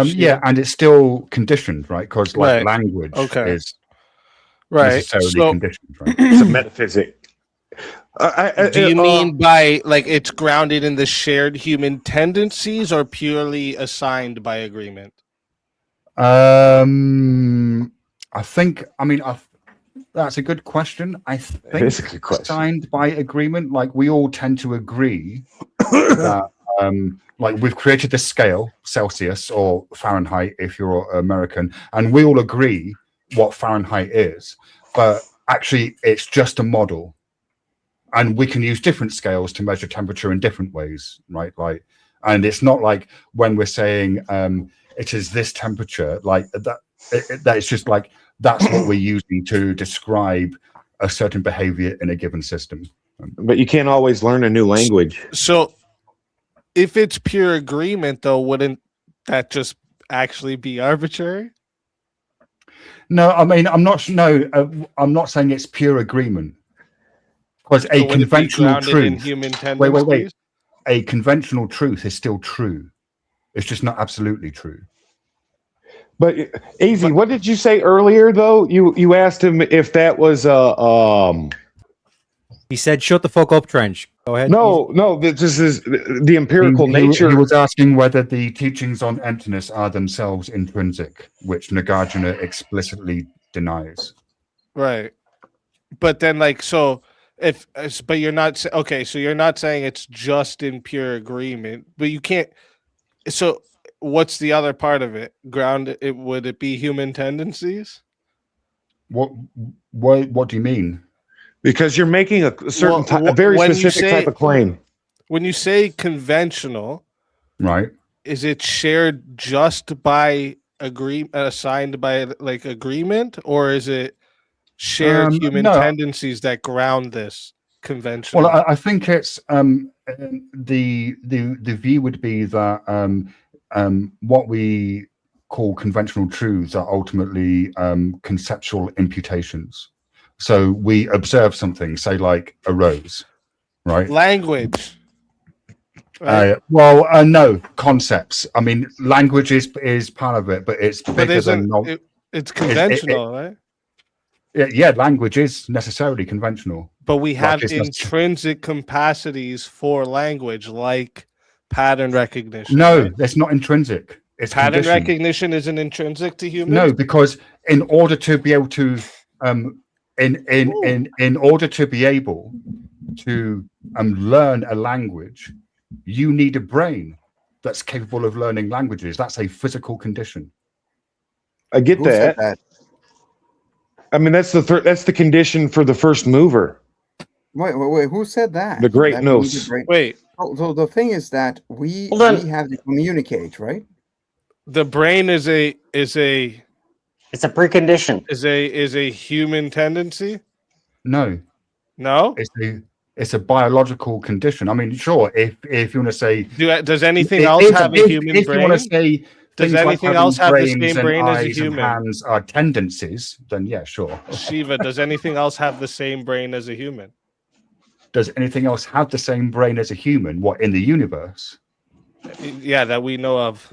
A: Yeah, and it's still conditioned, right? Because like language is necessarily conditioned, right?
G: It's a metaphysic.
B: Do you mean by like it's grounded in the shared human tendencies or purely assigned by agreement?
A: I think, that's a good question. I think
G: is a good question.
A: Signed by agreement, like we all tend to agree that, like we've created this scale, Celsius or Fahrenheit, if you're American, and we all agree what Fahrenheit is, but actually it's just a model. And we can use different scales to measure temperature in different ways, right? Like, and it's not like when we're saying it is this temperature, like that. That it's just like that's what we're using to describe a certain behavior in a given system.
G: But you can't always learn a new language.
B: So, if it's pure agreement, though, wouldn't that just actually be arbitrary?
A: No, I'm not saying it's pure agreement. Because a conventional truth. Wait. A conventional truth is still true. It's just not absolutely true.
G: But Easy, what did you say earlier though? You asked him if that was
C: He said, "Shut the fuck up, Trench." Go ahead.
G: No, this is the empirical nature.
A: He was asking whether the teachings on emptiness are themselves intrinsic, which Nagarjuna explicitly denies.
B: Right. But then, like, so. But you're not okay. So you're not saying it's just in pure agreement, but you can't. So what's the other part of it? Would it be human tendencies?
A: What do you mean?
G: Because you're making a certain a very specific type of claim.
B: When you say conventional,
A: right?
B: Is it shared just by assigned by like agreement, or is it shared human tendencies that ground this convention?
A: Well, I think it's the view would be that what we call conventional truths are ultimately conceptual imputations. So we observe something, say like a rose, right?
B: Language.
A: No, concepts. I mean, language is part of it, but it's bigger than
B: it's conventional, right?
A: Yeah, language is necessarily conventional.
B: But we have intrinsic capacities for language, like pattern recognition.
A: No,
B: right?
A: That's not intrinsic. It's
B: pattern recognition isn't intrinsic to humans.
A: No, because in order to be able to, in order to be able to learn a language, you need a brain that's capable of learning languages. That's a physical condition.
G: I get that. I mean, that's the condition for the first mover.
U: Wait, who said that?
G: The great Nos.
B: Wait.
U: So the thing is that we have to communicate, right?
B: The brain is a
R: it's a precondition.
B: Is a human tendency?
A: No. It's a biological condition. I mean, sure, if you want to say,
B: does anything else have a human brain?
A: If you want to say,
B: does anything else have the same brain as a human?
A: Hands are tendencies, then yeah, sure.
B: Shiva, does anything else have the same brain as a human?
A: Does anything else have the same brain as a human? What, in the universe?
B: Yeah, that we know of.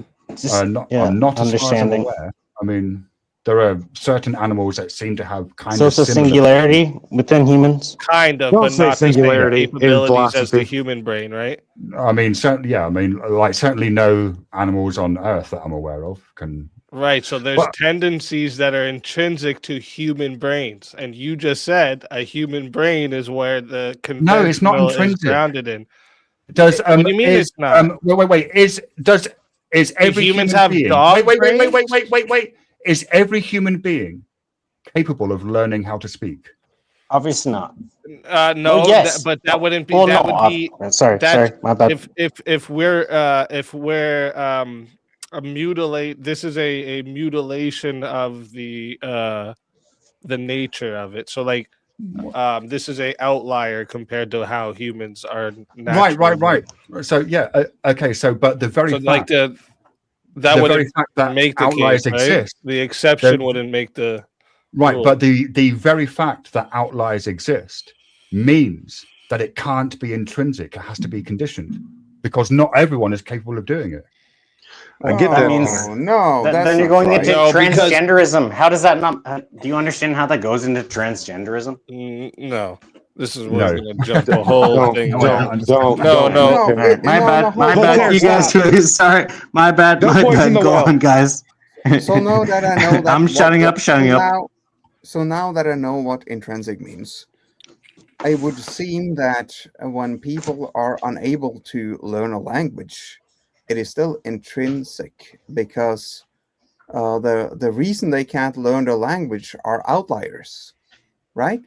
A: I'm not as far as I'm aware. I mean, there are certain animals that seem to have kind
R: so
A: of.
R: So it's a singularity within humans.
B: Kind of,
G: Don't
B: but
G: say
B: not
G: singularity
B: the same capabilities
G: in
B: as the human brain, right?
A: I mean, certainly, yeah. I mean, like certainly, no animals on Earth that I'm aware of can
B: Right. So there's tendencies that are intrinsic to human brains, and you just said a human brain is where the
A: No, it's not
B: conventional is
A: intrinsic.
B: grounded in.
A: Does
B: What do you mean it's not?
A: wait. Is every
B: humans
A: human
B: have
A: being,
B: dog
A: wait. Is every human being capable of learning how to speak?
R: Obviously not.
B: No,
R: Well, yes.
B: but that wouldn't be.
R: Well,
B: that
R: no,
B: would be.
R: sorry, my bad.
B: If we're a mutilate, this is a mutilation of the nature of it. So like, this is a outlier compared to how humans are.
A: Right. So yeah, okay. So, but the very
B: So
A: fact,
B: like that
A: the
B: wouldn't
A: very fact that
B: make the
A: outliers
B: case, right?
A: exist,
B: The exception
A: the-
B: wouldn't make the
A: right?
B: rule.
A: But the very fact that outliers exist means that it can't be intrinsic. It has to be conditioned, because not everyone is capable of doing it.
G: I get that.
U: No, that's
R: then you're
U: not
R: going
U: right.
R: into transgenderism. How does that not? Do you understand how that goes into transgenderism?
B: No. This is
R: No.
B: we're gonna jump the whole thing.
R: don't.
U: My
R: bad. You guys, sorry. My bad.
U: Don't
R: My
U: poison
R: bad.
U: the
R: Go
U: well.
R: on, guys.
U: So now that I know that
R: I'm shutting up.
U: So now that I know what intrinsic means, it would seem that when people are unable to learn a language, it is still intrinsic, because the reason they can't learn the language are outliers, right?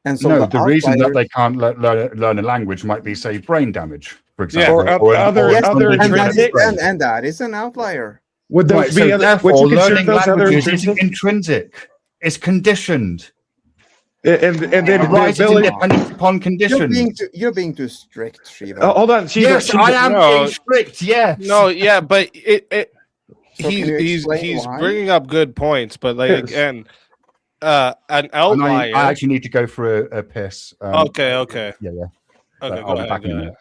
U: And so
A: No, the reason that
U: outliers-
A: they can't learn a language might be, say, brain damage, for
U: Yeah.
A: example,
U: Yes,
A: something
U: and, that is,
A: different.
U: and that is an outlier.
G: Would those
A: Right,
G: be
A: so
G: other?
A: therefore,
G: Would you consider
A: learning
G: those other
A: languages isn't
G: intrinsic?
A: intrinsic; it's conditioned.
G: And then
A: It
G: the
A: arises
G: ability.
A: independent upon conditions.
U: You're being too strict, Shiva.
G: Hold on, Shiva.
A: Yes,
G: Shiva.
A: I am being strict. Yes.
B: No, yeah, but
U: So can you
B: he's
U: explain why?
B: bringing up good points, but like
A: Yes.
B: again, an
A: And
B: outlier.
A: I actually need to go for a piss.
B: Okay.
A: Yeah.
B: Okay,
A: I'll
B: go
A: be
B: ahead.
A: back in a minute.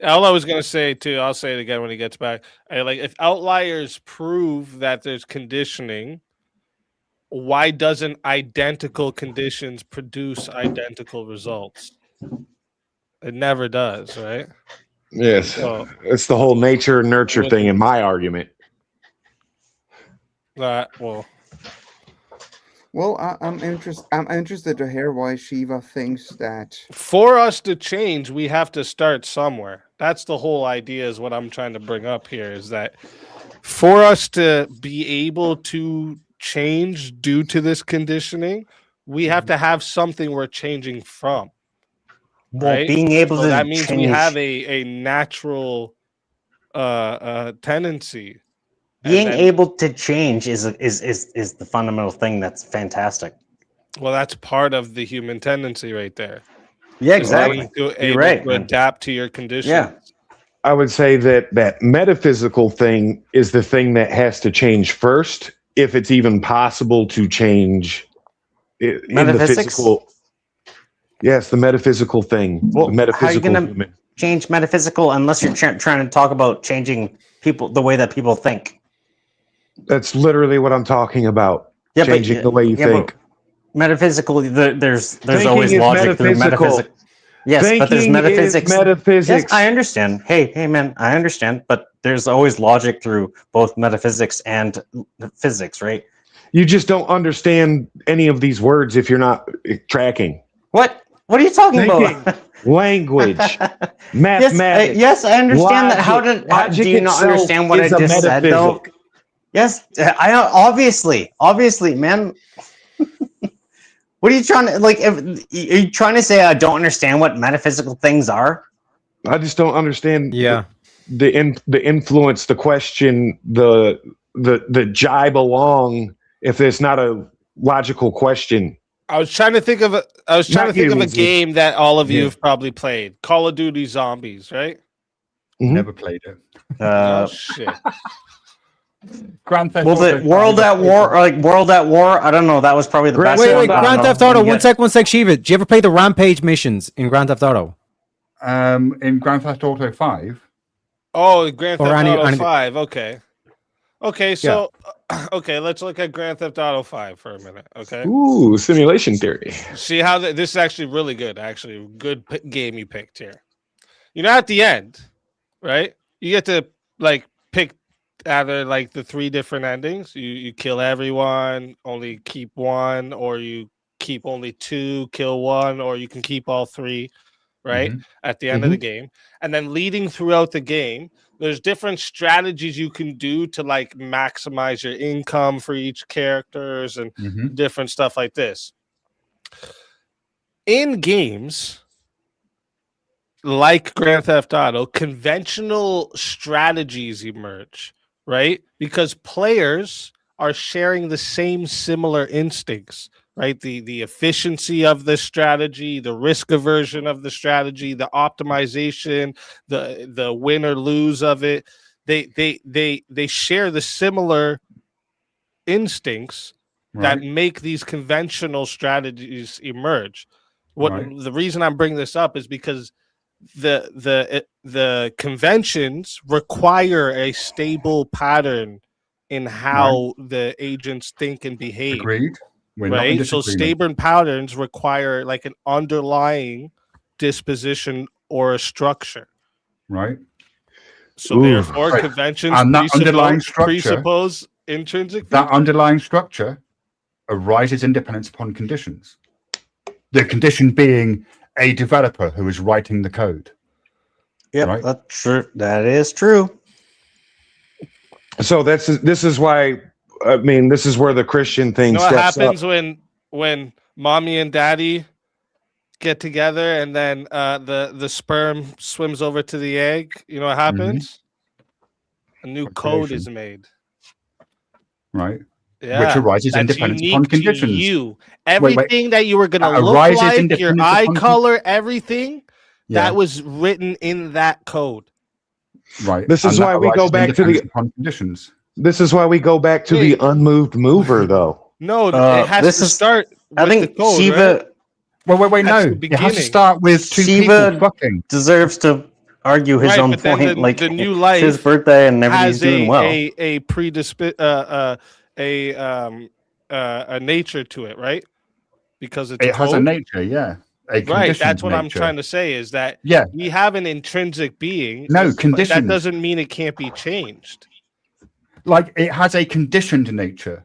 B: All I was gonna say too, I'll say it again when he gets back. Like if outliers prove that there's conditioning, why doesn't identical conditions produce identical results? It never does, right?
G: Yes,
B: So-
G: it's the whole nature and nurture thing in my argument.
B: Well,
U: I'm interested to hear why Shiva thinks that.
B: for us to change, we have to start somewhere. That's the whole idea, is what I'm trying to bring up here, is that for us to be able to change due to this conditioning, we have to have something we're changing from.
R: Well,
B: Right?
R: being able
B: So
R: to
B: that means we
R: change-
B: have a natural tendency. And
R: Being
B: then-
R: able to change is the fundamental thing that's fantastic.
B: Well, that's part of the human tendency right there.
R: Yeah,
B: Is
R: exactly.
B: being
R: You're
B: able
R: right,
B: to
R: man.
B: adapt to your conditions.
R: Yeah.
G: I would say that metaphysical thing is the thing that has to change first, if it's even possible to change in the
R: Metaphysics?
G: physical. Yes, the metaphysical thing.
R: Well,
G: the metaphysical
R: how are you
G: human.
R: gonna change metaphysical unless you're trying to talk about changing people, the way that people think?
G: That's literally what I'm talking about.
R: Yeah, but-
G: Changing the way you
R: yeah, but
G: think.
R: Metaphysical, there's
G: Thinking
R: always
G: is
R: logic through
G: metaphysical.
R: metaphysics. Yes, but there's
G: Thinking is
R: metaphysics.
G: metaphysics.
R: Yes, I understand. Hey, man, I understand. But there's always logic through both metaphysics and physics, right?
G: You just don't understand any of these words if you're not tracking.
R: What? What are you talking
G: Thinking,
R: about?
G: language, mathematics.
R: Yes, I understand that. How
G: logic.
R: do
G: Logic
R: you not
G: itself
R: understand what I
G: is a
R: just said, though?
G: metaphysic.
R: Yes, I obviously, man. What are you trying to like? Are you trying to say I don't understand what metaphysical things are?
G: I just don't understand.
C: Yeah.
G: The influence, the question, the jibe along. If it's not a logical question,
B: I was trying to think of
G: Not
B: a
G: you,
B: game that all of you
G: Yeah.
B: have probably played. Call of Duty Zombies, right?
A: Never played it.
B: Oh shit.
A: Grand Theft
R: Well,
A: Auto
R: the World
A: 5.
R: at War, or like World at War. I don't know. That was probably the best.
O: Wait,
R: one, but I don't
O: Grand
R: know.
O: Theft Auto.
R: When you
O: One
R: get-
O: sec, Shiva. Did you ever play the Rampage missions in Grand Theft Auto?
A: In Grand Theft Auto 5.
B: Oh, Grand
O: Or
B: Theft
O: any-
B: Auto
O: any-
B: 5. Okay. Okay, so okay, let's look at Grand Theft Auto 5 for a minute. Okay.
G: ooh, simulation theory.
B: See how this is actually really good. Actually, good game you picked here. You know, at the end, right? You get to like pick either like the 3 different endings. You kill everyone, only keep 1, or you keep only 2, kill 1, or you can keep all 3, right? At the end of the game. And then leading throughout the game, there's different strategies you can do to like maximize your income for each characters and different stuff like this. In games like Grand Theft Auto, conventional strategies emerge, right? Because players are sharing the same similar instincts, right? The efficiency of the strategy, the risk aversion of the strategy, the optimization, the win or lose of it. They share the similar instincts that make these conventional strategies emerge. The reason I'm bringing this up is because the conventions require a stable pattern in how the agents think and behave.
A: Agreed.
B: Right. So stable patterns require like an underlying disposition or a structure.
A: Right.
B: So therefore, conventions
A: and that underlying
B: presuppose intrinsic.
A: That underlying structure arises in dependence upon conditions. The condition being a developer who is writing the code.
K: Yeah, that's true. That is true.
G: So this is why. I mean, this is where the Christian thing.
B: You know what
G: steps
B: happens
G: up.
B: when mommy and daddy get together, and then the sperm swims over to the egg? You know what happens? A new code is made.
A: Right.
B: Yeah,
A: which arises in dependence upon conditions.
B: You everything that you were gonna look like, your eye color, everything that was written in that code.
A: Right.
G: This is why we go back to the
A: conditions.
G: This is why we go back to the unmoved mover, though.
B: No, it has to start.
K: I think
B: the code,
K: Shiva.
B: right?
A: Wait, no. It has to start with 2
K: Shiva
A: people fucking.
K: deserves to argue his own point. Like
B: the new life,
K: it's his birthday and everything's doing well.
B: A nature to it, right? Because
A: it has a nature, yeah.
B: Right, that's what I'm trying to say is that we have an intrinsic being.
A: No,
B: but
A: conditions.
B: that doesn't mean it can't be changed.
A: Like it has a conditioned nature.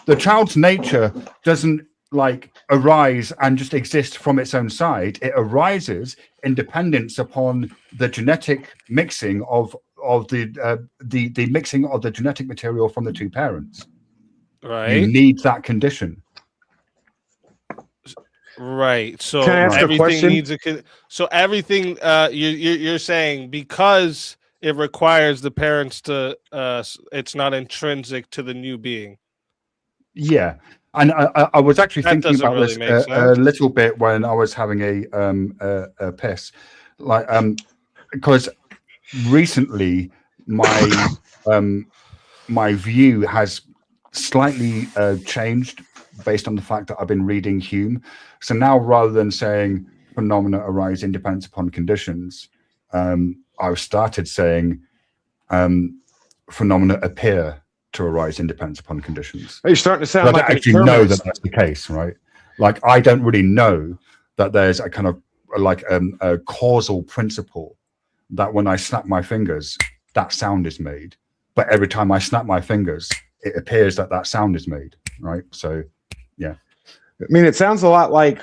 A: The child's nature doesn't like arise and just exist from its own side. It arises in dependence upon the genetic mixing of the mixing of the genetic material from the 2 parents.
B: Right.
A: You need that condition.
B: Right. So
G: Can I ask a question?
B: needs so everything you're saying because it requires the parents to it's not intrinsic to the new being.
A: Yeah. And I was actually
B: That
A: thinking
B: doesn't
A: about
B: really
A: this
B: make
A: a
B: sense.
A: little bit when I was having a piss, like because recently my my view has slightly changed based on the fact that I've been reading Hume. So now, rather than saying phenomena arise in dependence upon conditions, I've started saying phenomena appear to arise in dependence upon conditions.
G: You're starting to sound
A: But
G: like
A: I
G: an
A: actually know that
G: determinist.
A: that's the case, right? Like I don't really know that there's a kind of like a causal principle that when I snap my fingers, that sound is made. But every time I snap my fingers, it appears that that sound is made, right? So, yeah.
G: I mean, it sounds a lot like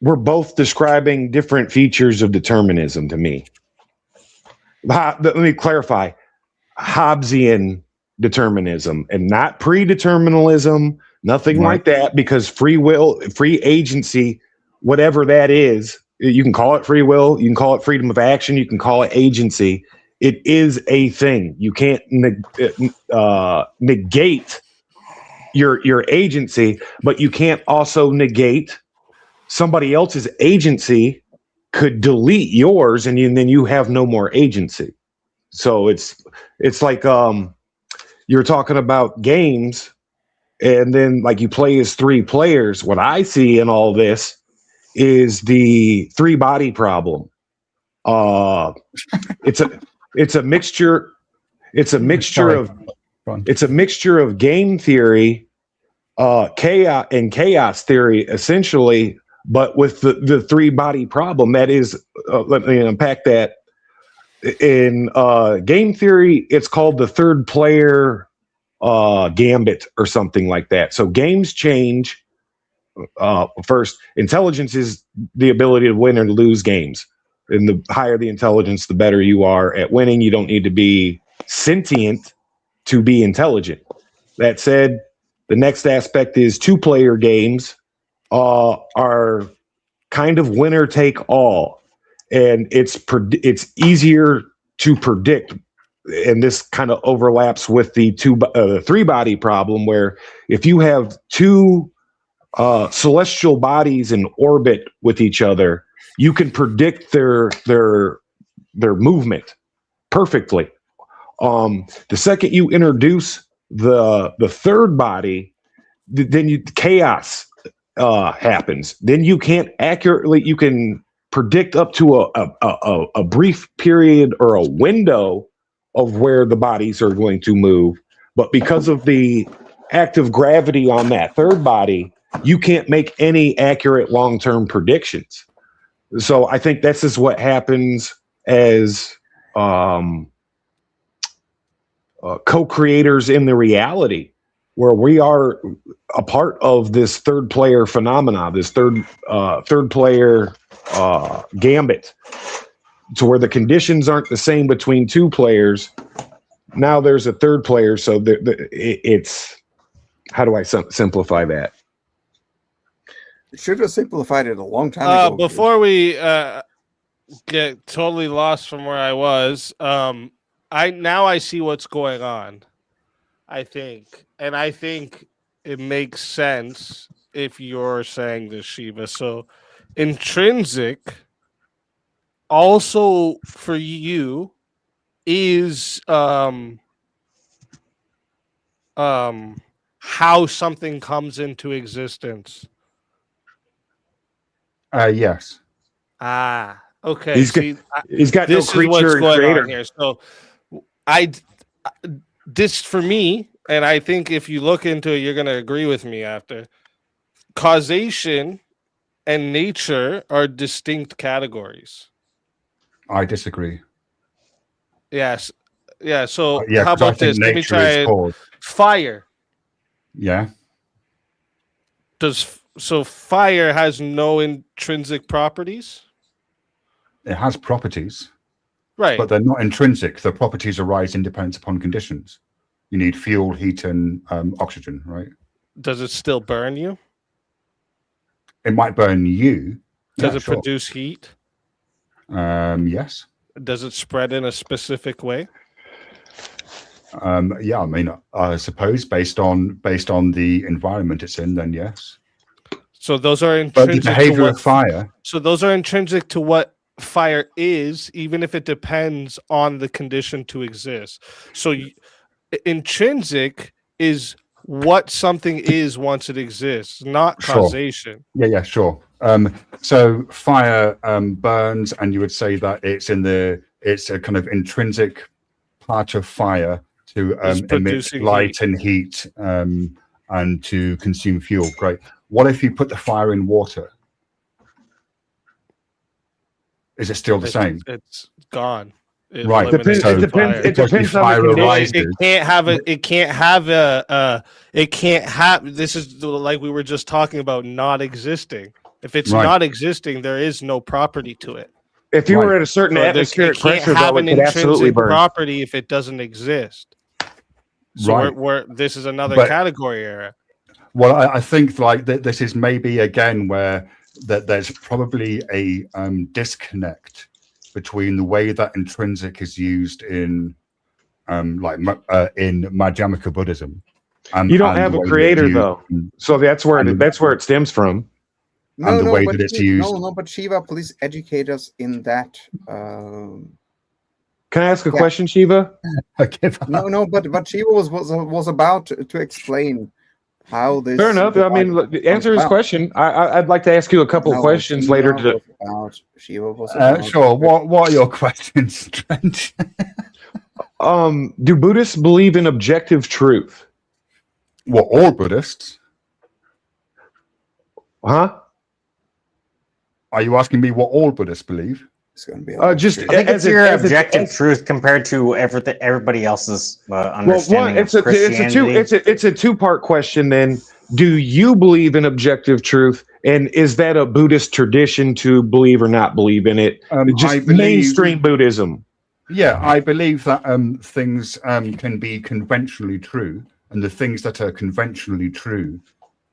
G: we're both describing different features of determinism to me. Let me clarify. Hobbesian determinism and not predeterminalism, nothing like that, because free will, free agency, whatever that is, you can call it free will, you can call it freedom of action, you can call it agency. It is a thing. You can't negate your agency, but you can't also negate somebody else's agency could delete yours, and then you have no more agency. So it's like you're talking about games, and then like you play as 3 players. What I see in all this is the 3-body problem. It's a mixture. It's a mixture of game theory, chaos theory, essentially, but with the 3-body problem. That is, let me unpack that. in game theory, it's called the third player gambit or something like that. So games change. First, intelligence is the ability to win or lose games. And the higher the intelligence, the better you are at winning. You don't need to be sentient to be intelligent. That said, the next aspect is two-player games are kind of winner take all, and it's easier to predict. And this kind of overlaps with the three-body problem, where if you have two celestial bodies in orbit with each other, you can predict their movement perfectly. The second you introduce the third body, then chaos happens. Then you can't accurately, you can predict up to a brief period or a window of where the bodies are going to move. But because of the active gravity on that third body, you can't make any accurate long-term predictions. So I think this is what happens as co-creators in the reality, where we are a part of this third player phenomena, this third player gambit, to where the conditions aren't the same between two players. Now there's a third player, so it's, how do I simplify that?
U: Should have simplified it a long time ago.
B: Before we get totally lost from where I was, I see what's going on. I think it makes sense if you're saying this, Shiva. So intrinsic also for you is how something comes into existence.
A: Yes.
B: Okay.
G: He's got
B: this
G: no creature
B: is what's
G: and
B: going
G: creator
B: on here. So this for me, and I think if you look into it, you're going to agree with me after. Causation and nature are distinct categories.
A: I disagree.
B: Yes. Yeah. So
A: Yeah,
B: how
A: 'cause I
B: about
A: think
B: this? Let me
A: nature
B: try
A: is
B: it.
A: cause.
B: Fire.
A: Yeah.
B: So fire has no intrinsic properties?
A: It has properties.
B: Right.
A: But they're not intrinsic. The properties arise independent upon conditions. You need fuel, heat, and oxygen, right?
B: Does it still burn you?
A: It might burn you.
B: Does
A: Yeah,
B: it
A: sure.
B: produce heat?
A: Yes.
B: Does it spread in a specific way?
A: Yeah, I mean, I suppose based on the environment it's in, then yes.
B: So those are
A: But the
B: intrinsic to
A: behavior
B: what
A: of fire.
B: So those are intrinsic to what fire is, even if it depends on the condition to exist. So intrinsic is what something is once it exists, not
A: Sure.
B: causation.
A: Yeah, sure. So fire burns, and you would say that it's a kind of intrinsic part of fire to
B: It's
A: emit
B: producing
A: light and heat and to consume fuel. Great. What if you put the fire in water? Is it still the same?
B: It's gone. It
A: Right.
B: eliminates
A: So-
B: the
G: depends-
B: fire.
G: it depends on the
A: fire
G: condition.
A: arises.
B: It can't have this is like we were just talking about not existing. If it's
A: Right.
B: not existing, there is no property to it.
G: If you were at a certain
B: So
G: atmospheric
B: it can't
G: pressure,
B: have
G: though, it
B: an
G: could absolutely
B: intrinsic
G: burn.
B: property if it doesn't exist. So
A: Right.
B: this is another
A: But-
B: category area.
A: Well, I think like this is maybe again where there's probably a disconnect between the way that intrinsic is used in in Madhyamaka Buddhism.
G: You don't
A: and
G: have
A: the
G: a
A: way
G: creator,
A: that you-
G: though, so that's where it stems from.
A: And the way that it's used.
U: No, but Shiva, please educate us in that.
G: Can I ask a
U: Yeah.
G: question, Shiva?
U: No, but Shiva was about to explain how this.
G: Fair enough. I mean, look, answer his question. I'd like to ask you a couple
U: No,
G: questions
U: Shiva
G: later.
U: was about- Shiva was about-
A: Sure. What are your questions, Trent?
G: Do Buddhists believe in objective truth?
A: Well, all Buddhists.
G: Huh?
A: Are you asking me what all Buddhists believe?
U: It's going to be
G: just
R: I think it's
G: as
R: your
G: as
R: objective truth compared to everybody else's
G: well,
R: understanding
G: one, it's
R: of
G: a
R: Christianity.
G: it's a two-part question. Then, do you believe in objective truth, and is that a Buddhist tradition to believe or not believe in it? Just
A: I believe-
G: mainstream Buddhism.
A: Yeah, I believe that things can be conventionally true, and the things that are conventionally true,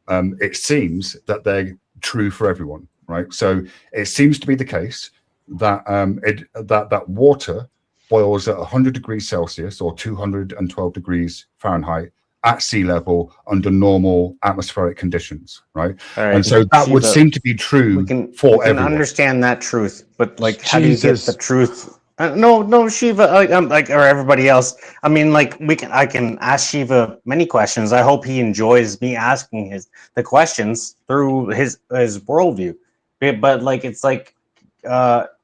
A: it seems that they're true for everyone, right? So it seems to be the case that that water boils at 100 degrees Celsius or 212 degrees Fahrenheit at sea level under normal atmospheric conditions, right?
R: All right,
A: And so that would
R: Shiva,
A: seem to be true
R: we can
A: everyone.
R: understand that truth, but like, how do you get
G: Jesus.
R: the truth? No, Shiva, or everybody else. I mean, like, I can ask Shiva many questions. I hope he enjoys me asking the questions through his worldview. But like, it's like,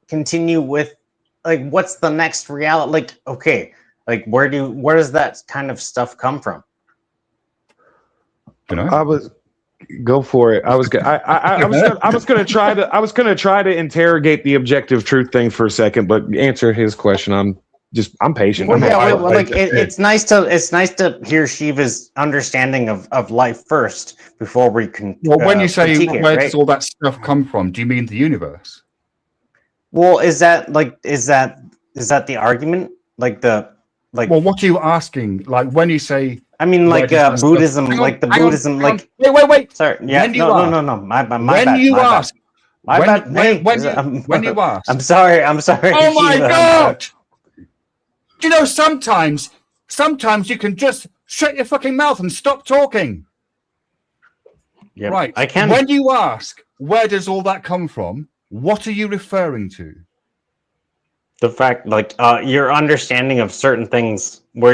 R: continue with, like, what's the next reality? Like, okay, like, where does that kind of stuff come from?
G: I was go for it. I was going to try to interrogate the objective truth thing for a second, but answer his question. I'm patient.
R: Well, yeah, it's nice to hear Shiva's understanding of life first before we can.
A: Well, when you say
R: critique it,
A: where
R: right?
A: does all that stuff come from, do you mean the universe?
R: Well, is that the argument?
A: Well, what are you asking? Like when you say,
R: I mean,
A: where
R: like
A: does that stuff-
R: Buddhism,
A: Hang on,
R: like the
A: hang on,
R: Buddhism,
A: hang on.
R: like.
A: Wait.
R: Sorry, yeah,
A: When you
R: no,
A: ask-
R: my bad.
A: when
R: My
A: you
R: bad.
A: ask,
R: My
A: when-
R: bad. Hey,
A: when you ask,
R: I'm sorry.
A: oh my
R: Shiva,
A: God! Do you know sometimes you can just shut your fucking mouth and stop talking.
R: Yep,
A: Right.
R: I can.
A: When you ask, where does all that come from? What are you referring to?
R: The fact, like, your understanding of certain things, where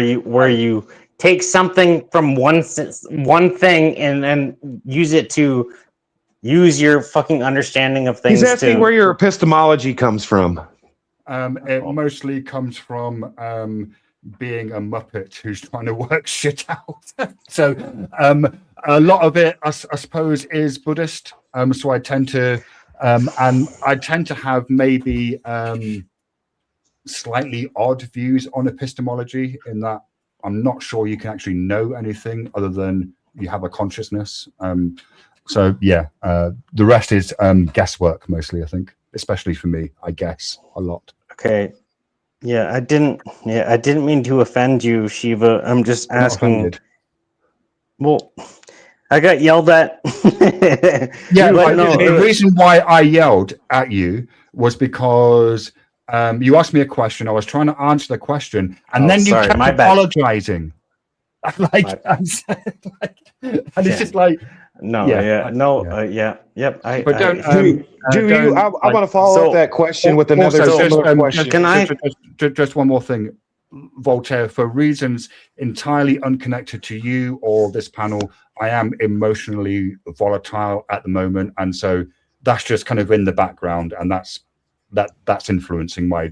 R: you take something from one thing and then use your fucking understanding of things.
G: He's asking where your epistemology comes from.
A: It mostly comes from being a Muppet who's trying to work shit out. So a lot of it, I suppose, is Buddhist. So I tend to, and I tend to have maybe slightly odd views on epistemology in that I'm not sure you can actually know anything other than you have a consciousness. So yeah, the rest is guesswork mostly, I think, especially for me, I guess a lot.
R: Okay. Yeah, I didn't mean to offend you, Shiva. I'm just
A: I'm not
R: asking.
A: offended.
R: Well, I got yelled at.
A: Yeah,
R: but
A: but the reason why I yelled at you was because you asked me a question. I was trying to answer the question, and then you
R: sorry,
A: kept
R: my bad.
A: apologizing. And it's just like,
R: No,
A: Yeah,
R: yep. I
A: but
G: I want to follow up that question with another similar question.
R: Can I?
A: just one more thing, Voltaire? For reasons entirely unconnected to you or this panel, I am emotionally volatile at the moment, and so that's just kind of in the background, and that's influencing my.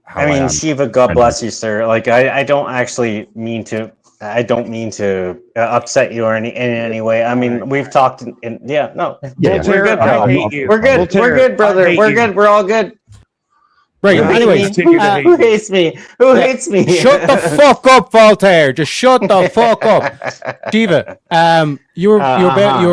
A: How
R: I mean,
A: am.
R: Shiva, God bless you, sir. Like, I don't actually mean to. I don't mean to upset you or in any way. I mean, we've talked we're good, bro. We're good, brother. We're good. We're all good.
O: Right. Anyway,
R: Who hates me? Who hates me?
O: Shut the fuck up, Voltaire. Just shut the fuck up, Shiva. You were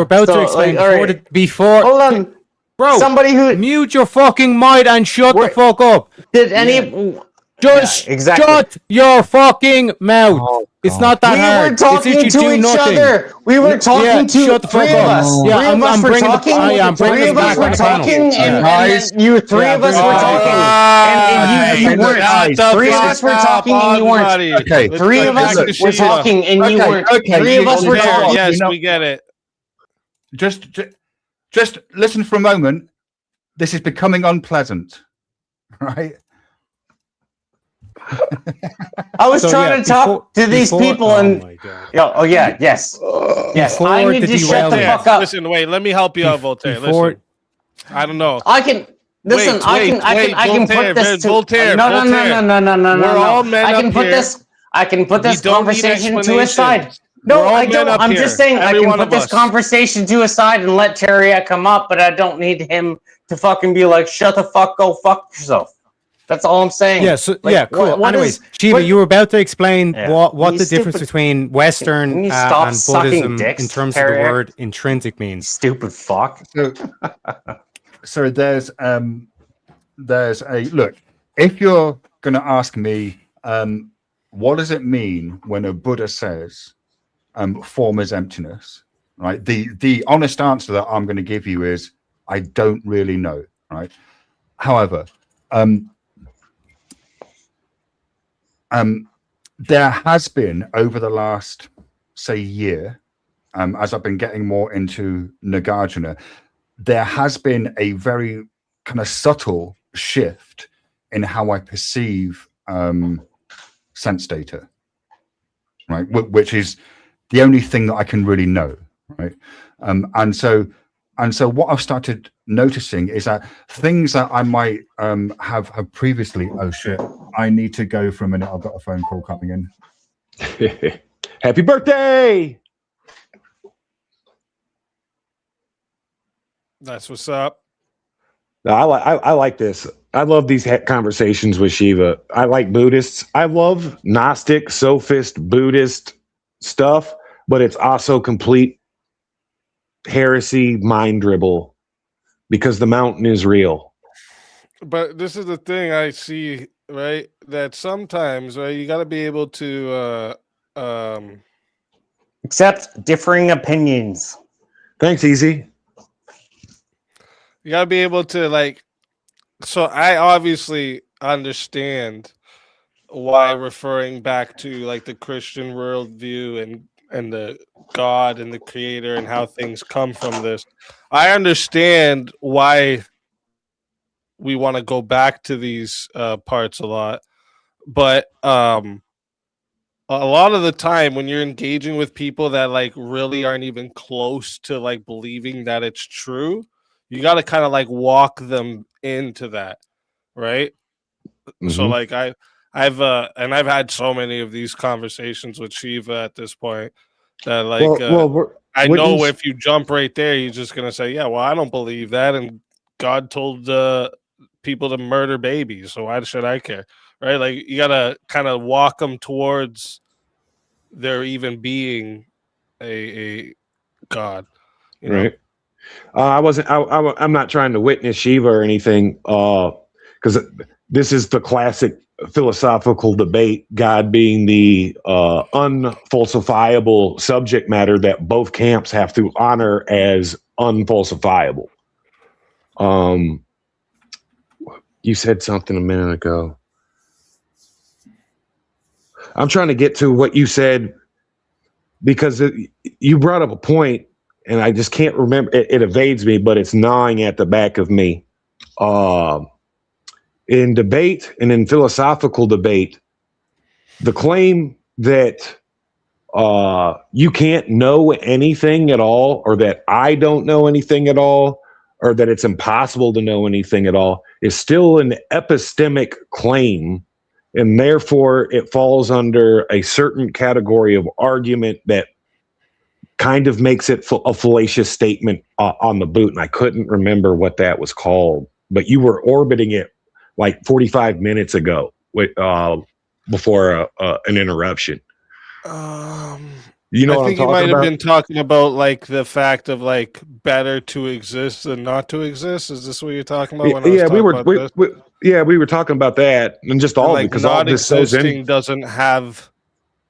O: about to
R: So,
O: explain
R: like, all right.
O: before.
R: Hold on,
O: bro.
R: Somebody who
O: mute your fucking mic and shut the fuck up.
R: did any?
O: Just
R: exactly.
O: shut your fucking mouth. It's not that hard.
R: We were talking
O: It's literally
R: to
O: do
R: each
O: nothing.
R: other. We were talking to
O: shut the fuck
R: three of
O: up.
R: us.
O: Yeah,
R: Three of us
O: I'm
R: were
O: bringing
R: talking.
O: three
R: of us were talking, and
A: Guys.
R: then you three of us were talking, and you weren't. Three of us were talking, and you weren't.
A: Okay.
R: Three of us were talking, and you weren't. Three of us were talking.
B: Yes, we get it.
A: Just listen for a moment. This is becoming unpleasant, right?
R: I was trying to talk to these people, and yes. I need to shut the fuck up.
B: Listen, wait. Let me help you out, Voltaire. Listen, I don't know.
R: I can listen. I can put this to
B: Voltaire.
R: No.
B: We're all men
R: I can
B: up
R: put
B: here.
R: this. I can put this
B: We don't need
R: conversation to a side.
B: explanations.
R: No,
B: We're all
R: I
B: men
R: don't.
B: up
R: I'm
B: here.
R: just saying I
B: Every
R: can
B: one
R: put
B: of
R: this
B: us.
R: conversation to a side and let Terrier come up, but I don't need him to fucking be like, shut the fuck, go fuck yourself. That's all I'm saying.
O: Yeah, so
R: Like,
O: yeah, cool.
R: what
O: Anyways,
R: is-
O: Shiva,
R: what-
O: you were about to explain
R: Yeah.
O: what
R: You
O: the difference
R: stupid-
O: between Western
R: Can you stop
O: and
R: sucking
O: Buddhism
R: dicks,
O: in terms of the
R: Eric?
O: word intrinsic means.
R: Stupid fuck.
A: So there's a look. If you're going to ask me, what does it mean when a Buddha says, "Form is emptiness"? Right. The honest answer that I'm going to give you is I don't really know. Right. However, there has been over the last, say, year, as I've been getting more into Nagarjuna, there has been a very kind of subtle shift in how I perceive sense data, right? Which is the only thing that I can really know, right? And so what I've started noticing is that things that I might have previously, oh shit, I need to go for a minute. I've got a phone call coming in.
G: Happy birthday!
B: That's what's up.
G: No, I like this. I love these conversations with Shiva. I like Buddhists. I love Gnostic, Sophist, Buddhist stuff, but it's also complete heresy, mind dribble, because the mountain is real.
B: But this is the thing I see, right? That sometimes, right, you got to be able to
R: accept differing opinions.
G: Thanks, Easy.
B: You gotta be able to, like, so I obviously understand why referring back to like the Christian worldview and the God and the creator and how things come from this. I understand why we want to go back to these parts a lot. But a lot of the time when you're engaging with people that like really aren't even close to like believing that it's true, you got to kind of like walk them into that, right? So like I've had so many of these conversations with Shiva at this point that like I know if you jump right there, you're just gonna say, yeah, well, I don't believe that, and God told people to murder babies, so why should I care, right? Like you gotta kind of walk them towards there even being a God, you know?
G: Right. I'm not trying to witness Shiva or anything, because this is the classic philosophical debate, God being the unfalsifiable subject matter that both camps have to honor as unfalsifiable. You said something a minute ago. I'm trying to get to what you said, because you brought up a point and I just can't remember. It evades me, but it's gnawing at the back of me. In debate and in philosophical debate, the claim that you can't know anything at all, or that I don't know anything at all, or that it's impossible to know anything at all is still an epistemic claim. And therefore it falls under a certain category of argument that kind of makes it a fallacious statement on the boot. And I couldn't remember what that was called, but you were orbiting it like 45 minutes ago before an interruption. You know,
B: I think you might have been talking about like the fact of like better to exist than not to exist. Is this what you're talking about?
G: Yeah, we were talking about that, and just all
B: like
G: because
B: not
G: all this goes
B: existing
G: in.
B: doesn't have.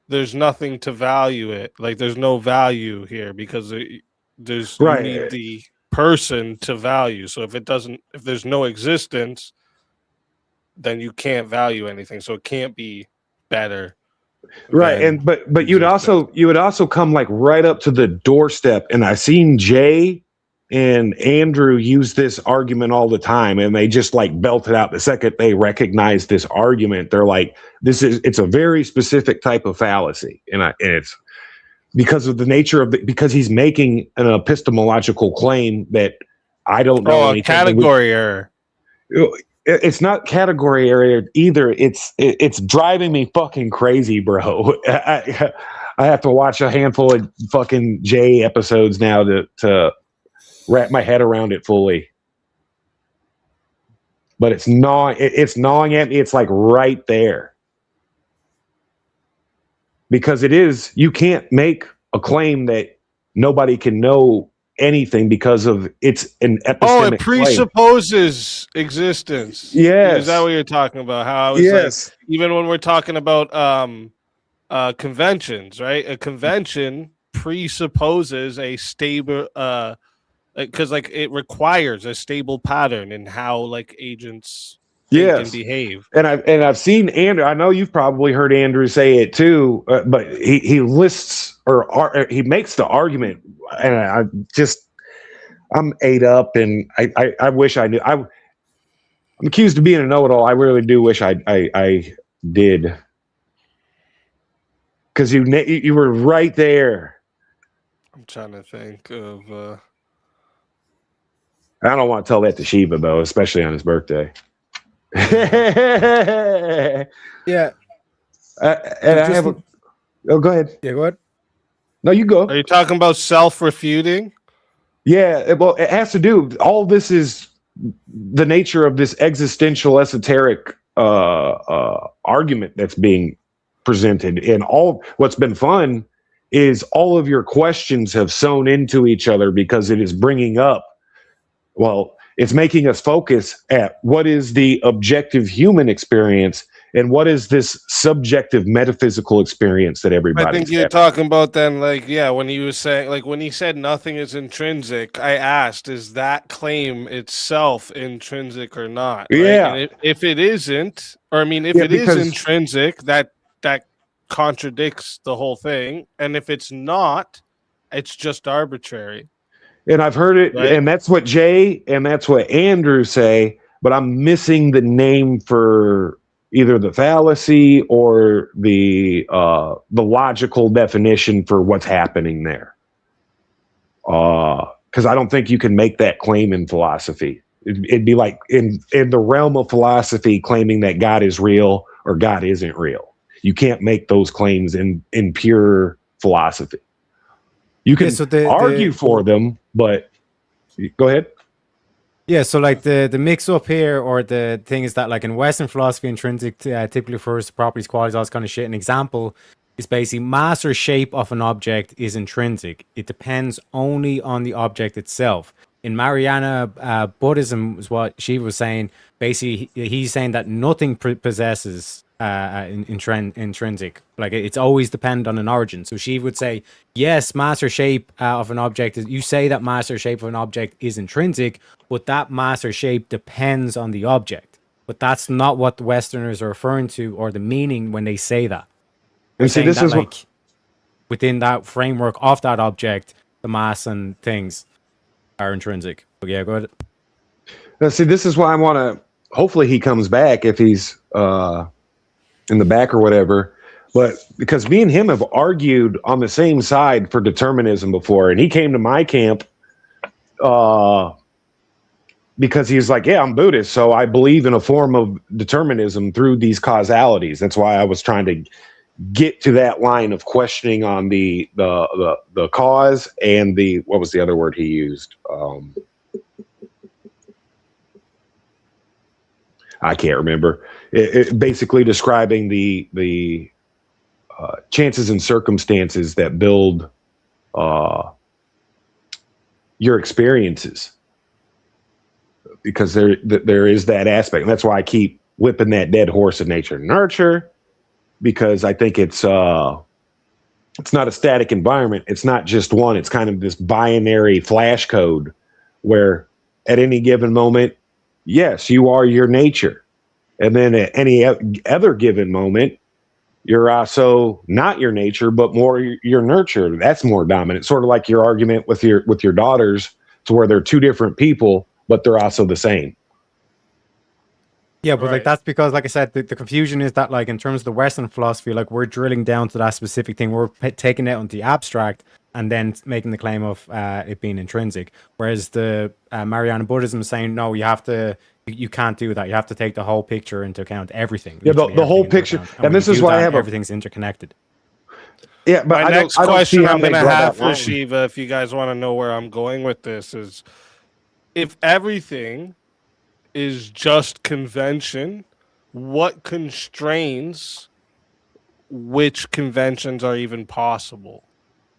B: There's nothing to value it. Like there's no value here because there's you
G: Right.
B: need the person to value. So if there's no existence, then you can't value anything. So it can't be better.
G: Right, and but you would also come like right up to the doorstep, and I seen Jay and Andrew use this argument all the time, and they just like belt it out the second they recognize this argument. They're like, it's a very specific type of fallacy, and it's because of the nature of because he's making an epistemological claim that I don't know anything.
B: Category error.
G: It's not category area either. It's driving me fucking crazy, bro. I have to watch a handful of fucking J episodes now to wrap my head around it fully. but it's gnawing at me. It's like right there. Because you can't make a claim that nobody can know anything because of it's an epistemic
B: Oh, it
G: claim.
B: presupposes existence.
G: Yes.
B: Is that what you're talking about? How I was
G: Yes.
B: like, even when we're talking about conventions, right? A convention presupposes a stable because like it requires a stable pattern in how like agents think and behave.
G: And I've seen Andrew. I know you've probably heard Andrew say it too, but he lists or he makes the argument, and I'm ate up, and I wish I knew. I'm accused of being a know-it-all. I really do wish I did, because you were right there.
B: I'm trying to think of.
G: I don't want to tell that to Shiva though, especially on his birthday.
O: Yeah.
G: And I have oh, go ahead.
O: Yeah, go ahead.
G: No, you go.
B: Are you talking about self-refuting?
G: Yeah, well, it has to do. All this is the nature of this existential, esoteric argument that's being presented, and all what's been fun is all of your questions have sewn into each other because it is bringing up. Well, it's making us focus at what is the objective human experience and what is this subjective metaphysical experience that everybody.
B: I think you're talking about then, like, yeah, when he was saying, like, when he said nothing is intrinsic, I asked, is that claim itself intrinsic or not? Right?
G: Yeah.
B: And if it isn't, or I mean, if
G: Yeah,
B: it is
G: because-
B: intrinsic, that contradicts the whole thing. And if it's not, it's just arbitrary.
G: And I've heard it,
B: Right.
G: and that's what Jay and that's what Andrew say, but I'm missing the name for either the fallacy or the logical definition for what's happening there. Because I don't think you can make that claim in philosophy. It'd be like in the realm of philosophy claiming that God is real or God isn't real. You can't make those claims in pure philosophy. You can argue for them, but go ahead.
O: Yeah, so like the mix up here, or the thing is that like in Western philosophy, intrinsic typically refers to properties, qualities, all this kind of shit. An example is basically mass or shape of an object is intrinsic. It depends only on the object itself. In Mahayana Buddhism, is what Shiva was saying. Basically, he's saying that nothing possesses intrinsic. Like it's always dependent on an origin. So Shiva would say, yes, mass or shape of an object is. You say that mass or shape of an object is intrinsic, but that mass or shape depends on the object. But that's not what the Westerners are referring to, or the meaning when they say that. They're
G: And see,
O: saying
G: this
O: that,
G: is
O: like within that framework of that object, the mass and things are intrinsic. But yeah, go ahead.
G: Now, see, this is why I want to. Hopefully, he comes back if he's in the back or whatever. But because me and him have argued on the same side for determinism before, and he came to my camp because he's like, yeah, I'm Buddhist, so I believe in a form of determinism through these causalities. That's why I was trying to get to that line of questioning on the cause and the, what was the other word he used? I can't remember. It basically describing the chances and circumstances that build your experiences, because there is that aspect, and that's why I keep whipping that dead horse of nature and nurture, because I think it's not a static environment. It's not just one. It's kind of this binary flash code where at any given moment, yes, you are your nature. And then at any other given moment, you're also not your nature, but more your nurture. That's more dominant. Sort of like your argument with your daughters, to where they're two different people, but they're also the same.
O: Yeah, but like that's because, like I said, the confusion is that, like, in terms of the Western philosophy, like we're drilling down to that specific thing. We're taking it on the abstract and then making the claim of it being intrinsic. Whereas the Mahayana Buddhism is saying, no, you can't do that. You have to take the whole picture into account, everything.
G: Yeah,
O: literally
G: the whole
O: everything into
G: picture.
O: account.
G: And
O: when
G: this
O: you
G: is
O: do
G: why I
O: that,
G: have
O: everything's interconnected.
G: Yeah, but
B: My next
G: I don't
B: question
G: see how
B: I'm
G: they
B: going to
G: draw
B: have
G: that
B: for
G: line.
B: Shiva, if you guys want to know where I'm going with this, is if everything is just convention, what constrains which conventions are even possible,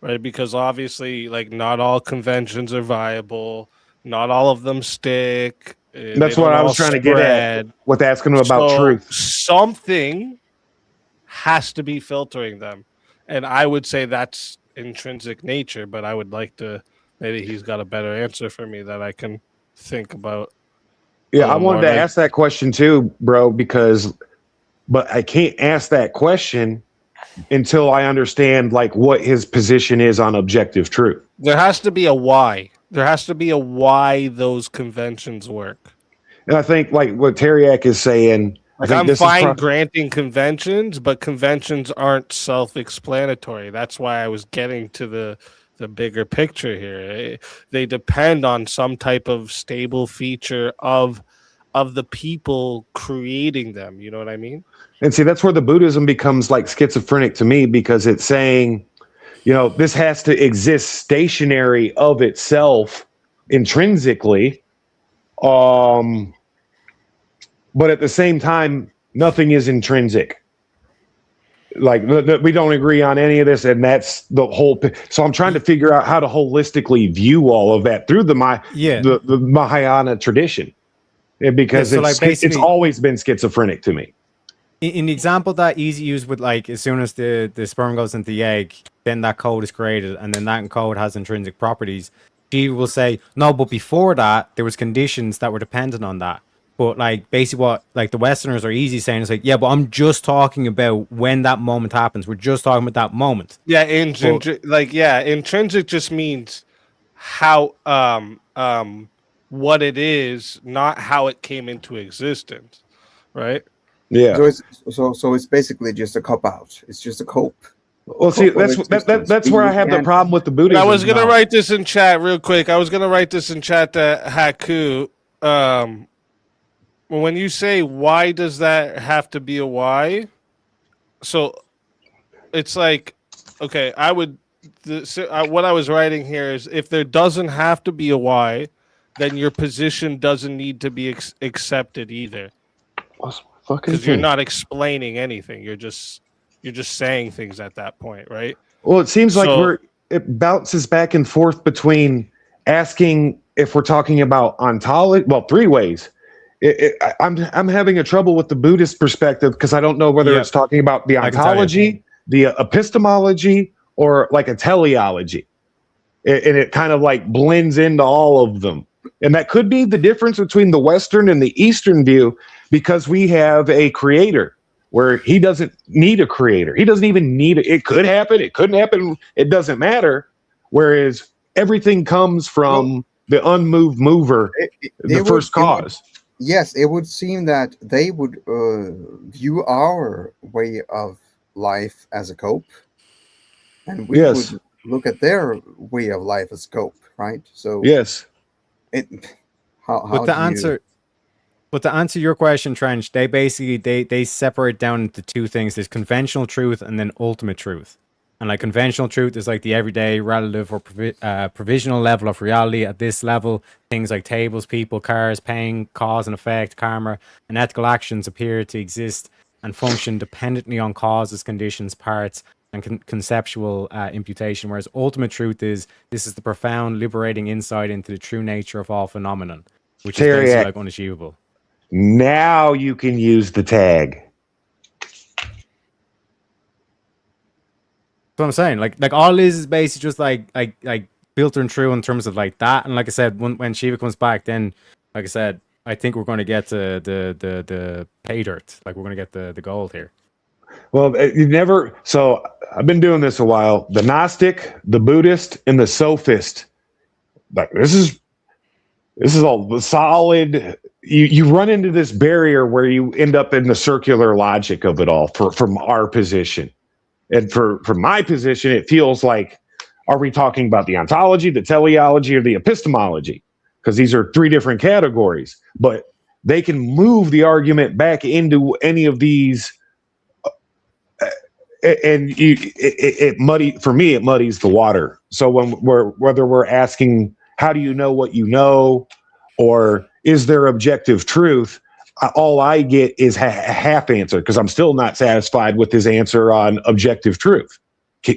B: right? Because obviously, like, not all conventions are viable, not all of them stick.
G: That's what I was trying to get at with asking him about truth.
B: Something has to be filtering them, and I would say that's intrinsic nature. But I would like to, maybe he's got a better answer for me that I can think about.
G: Yeah, I wanted to ask that question too, bro, but I can't ask that question until I understand like what his position is on objective truth.
B: There has to be a why. There has to be a why those conventions work.
G: And I think like what Teriak is saying,
B: like, I'm fine granting conventions, but conventions aren't self-explanatory. That's why I was getting to the bigger picture here. They depend on some type of stable feature of the people creating them. You know what I mean?
G: And see, that's where the Buddhism becomes like schizophrenic to me, because it's saying, this has to exist stationary of itself intrinsically. But at the same time, nothing is intrinsic. Like we don't agree on any of this, and that's the whole. So I'm trying to figure out how to holistically view all of that through the Mahayana tradition, because it's always been schizophrenic to me.
O: In the example that Easy used with, like, as soon as the sperm goes into the egg, then that code is created, and then that code has intrinsic properties. She will say, no, but before that, there was conditions that were dependent on that. But, like, basically what, like, the Westerners are Easy saying is like, yeah, but I'm just talking about when that moment happens. We're just talking about that moment.
B: Yeah, intrinsic just means how what it is, not how it came into existence, right?
G: Yeah.
U: So it's basically just a cop out. It's just a cope.
G: Well, see, that's where I have the problem with the Buddhism.
B: I was gonna write this in chat real quick. I was gonna write this in chat to Haku. When you say why does that have to be a why? So it's like, okay, what I was writing here is, if there doesn't have to be a why, then your position doesn't need to be accepted either. Because you're not explaining anything. You're just saying things at that point, right?
G: Well, it seems like it bounces back and forth between asking if we're talking about ontology. Well, three ways. I'm having a trouble with the Buddhist perspective, because I don't know whether it's talking about the ontology, the epistemology, or like a teleology. And it kind of like blends into all of them. And that could be the difference between the Western and the Eastern view, because we have a creator where he doesn't need a creator. He doesn't even need it. It could happen. It couldn't happen. It doesn't matter. Whereas everything comes from the unmoved mover, the first cause.
U: Yes, it would seem that they would view our way of life as a cope, and we would look at their way of life as cope, right? So
G: yes,
O: But to answer your question, Trench, they basically they separate down into two things. There's conventional truth and then ultimate truth. And like conventional truth is like the everyday, relative, or provisional level of reality. At this level, things like tables, people, cars, pain, cause and effect, karma, and ethical actions appear to exist and function dependently on causes, conditions, parts, and conceptual imputation. Whereas ultimate truth is, this is the profound, liberating insight into the true nature of all phenomenon, which is basically like unachievable.
G: Now you can use the tag.
O: That's what I'm saying. Like all it is basically just like filtering through in terms of like that. And like I said, when Shiva comes back, then like I said, I think we're going to get to the pay dirt. Like we're going to get the gold here.
G: Well, so I've been doing this a while. The Gnostic, the Buddhist, and the Sophist. Like this is all solid. You run into this barrier where you end up in the circular logic of it all from our position. And from my position, it feels like, are we talking about the ontology, the teleology, or the epistemology? Because these are three different categories. But they can move the argument back into any of these. And it muddies the water. So whether we're asking, how do you know what you know? Or is there objective truth? All I get is a half answer because I'm still not satisfied with his answer on objective truth.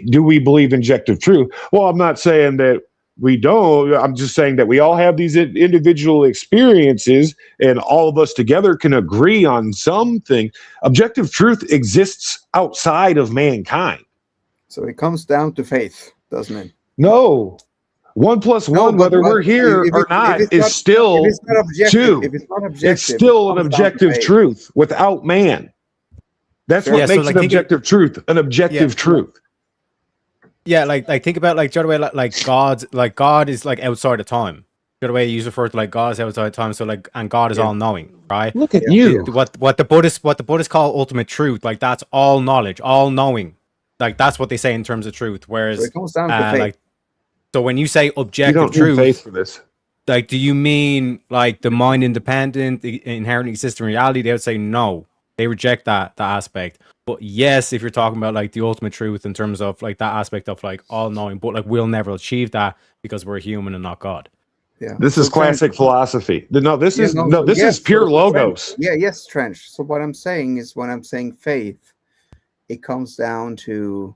G: Do we believe in objective truth? Well, I'm not saying that we don't. I'm just saying that we all have these individual experiences and all of us together can agree on something. Objective truth exists outside of mankind.
U: So it comes down to faith, doesn't it?
G: No. 1 + 1, whether we're here or not, is still 2. It's still an objective truth without man. That's what makes an objective truth an objective truth.
O: Yeah, like think about like the other way, like God is like outside of time. The other way you refer to like God is outside of time, so like and God is all knowing, right?
G: Look at you.
O: What the Buddhists call ultimate truth, like that's all knowledge, all knowing. Like that's what they say in terms of truth. Whereas
U: So it comes down to faith.
O: like so when you say
G: You
O: objective
G: don't need
O: truth,
G: faith for this.
O: like do you mean like the mind independent, the inherently existing reality? They would say no. They reject that aspect. But yes, if you're talking about like the ultimate truth in terms of like that aspect of like all knowing, but like we'll never achieve that because we're human and not God.
U: Yeah.
G: This is classic philosophy. No, this is pure logos.
U: Yes, Trench. So what I'm saying is when I'm saying faith, it comes down to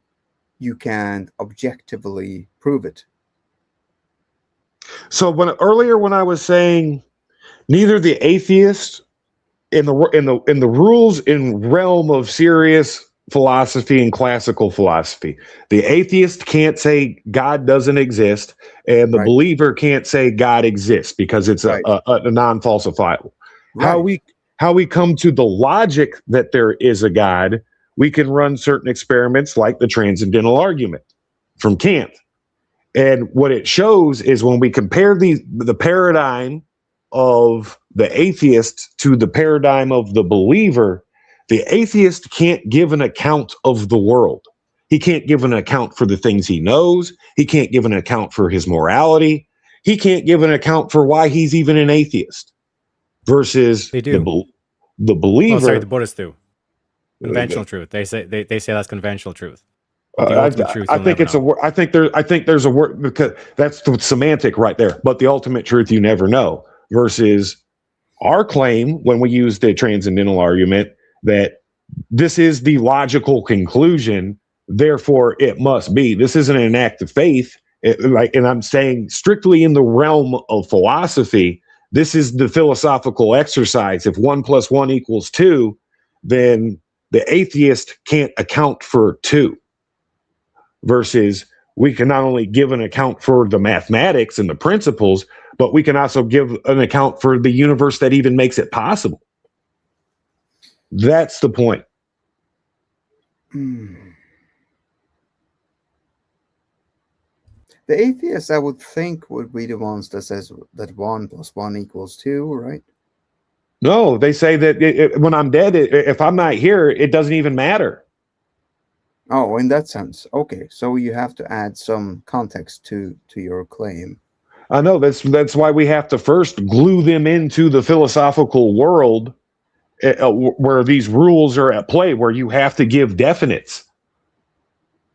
U: you can't objectively prove it.
G: So when I was saying neither the atheist in the rules in realm of serious philosophy and classical philosophy, the atheist can't say God doesn't exist, and the believer can't say God exists because it's a non-falsifiable.
U: Right.
G: How we come to the logic that there is a God, we can run certain experiments like the transcendental argument from Kant. And what it shows is when we compare the paradigm of the atheist to the paradigm of the believer, the atheist can't give an account of the world. He can't give an account for the things he knows. He can't give an account for his morality. He can't give an account for why he's even an atheist. Versus
O: They do.
G: the believer.
O: Oh, sorry, the Buddhists do. Conventional truth. They say that's conventional truth.
G: I think it's a word. I think there's a word because that's the semantic right there. But the ultimate truth you never know. Versus our claim when we use the transcendental argument that this is the logical conclusion, therefore it must be. This isn't an act of faith. And I'm saying strictly in the realm of philosophy, this is the philosophical exercise. If 1 + 1 = 2, then the atheist can't account for 2. Versus we can not only give an account for the mathematics and the principles, but we can also give an account for the universe that even makes it possible. That's the point.
U: The atheists, I would think, would be the ones that says that 1 + 1 = 2, right?
G: No, they say that when I'm dead, if I'm not here, it doesn't even matter.
U: Oh, in that sense. Okay, so you have to add some context to your claim.
G: I know that's why we have to first glue them into the philosophical world where these rules are at play, where you have to give definites.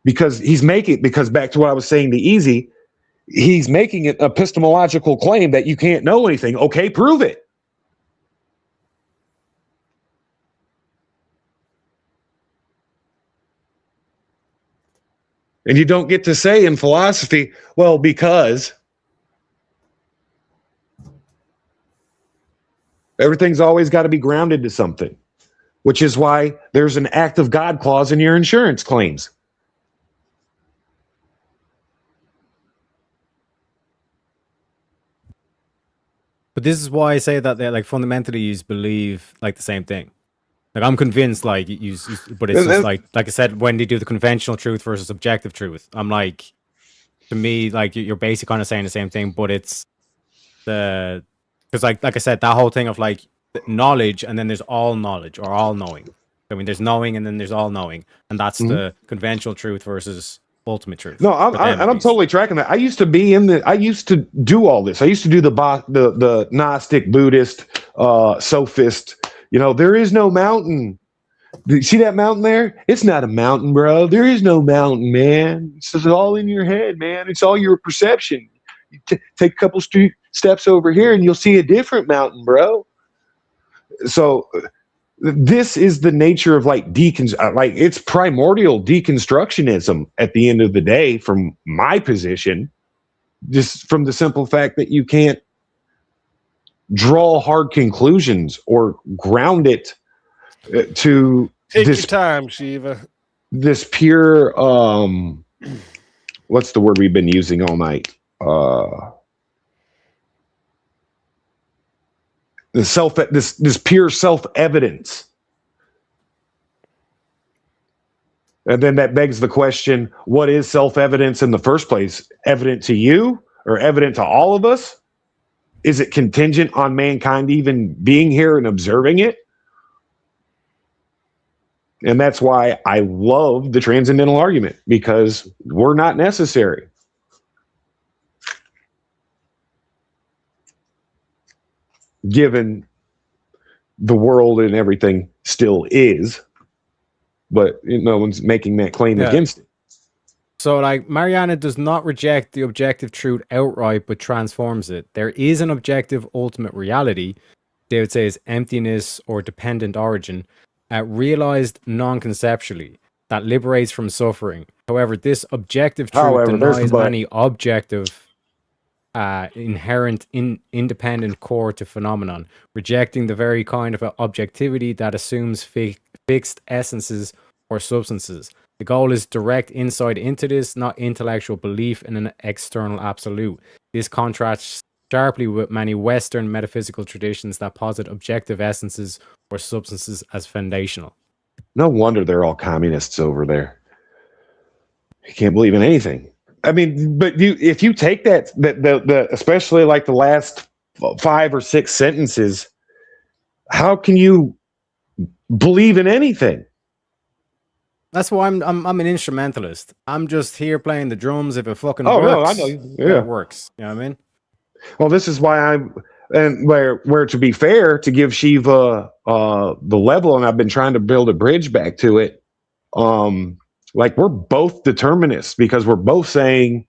G: Because back to what I was saying to Easy, he's making an epistemological claim that you can't know anything. Okay, prove it. And you don't get to say in philosophy, well, because everything's always got to be grounded to something, which is why there's an act of God clause in your insurance claims.
O: But this is why I say that they like fundamentally you believe like the same thing. Like I'm convinced, like but it's just like I said, when they do the conventional truth versus objective truth, I'm like, to me, like you're basically kind of saying the same thing, but it's because like I said, that whole thing of like knowledge, and then there's all knowledge or all knowing. I mean, there's knowing, and then there's all knowing, and that's the conventional truth versus ultimate truth.
G: No, I'm totally tracking that. I used to do all this. I used to do the Gnostic, Buddhist, sophist. You know, there is no mountain. You see that mountain there? It's not a mountain, bro. There is no mountain, man. It's all in your head, man. It's all your perception. You take a couple steps over here and you'll see a different mountain, bro. So this is the nature of like it's primordial deconstructionism at the end of the day, from my position, just from the simple fact that you can't draw hard conclusions or ground it to
B: Take
G: this
B: your time, Shiva.
G: this pure what's the word we've been using all night? This pure self-evidence. And then that begs the question, what is self-evidence in the first place? Evident to you or evident to all of us? Is it contingent on mankind even being here and observing it? And that's why I love the transcendental argument, because we're not necessary. Given the world and everything still is, but no one's making that claim against it.
O: So, like, Mariana does not reject the objective truth outright, but transforms it. There is an objective ultimate reality, they would say is emptiness or dependent origin, realized non-conceptually, that liberates from suffering. However, this objective truth denies any objective inherent independent core to phenomenon, rejecting the very kind of objectivity that assumes fixed essences or substances. The goal is direct insight into this, not intellectual belief in an external absolute. This contrasts sharply with many Western metaphysical traditions that posit objective essences or substances as foundational.
G: No wonder they're all communists over there. You can't believe in anything. I mean, but if you take that especially like the last 5 or 6 sentences, how can you believe in anything?
O: That's why I'm an instrumentalist. I'm just here playing the drums. If it fucking
G: Oh, no,
O: works,
G: I know. Yeah.
O: it works. You know what I mean?
G: Well, this is why where to be fair, to give Shiva the level, and I've been trying to build a bridge back to it. Like, we're both determinists, because we're both saying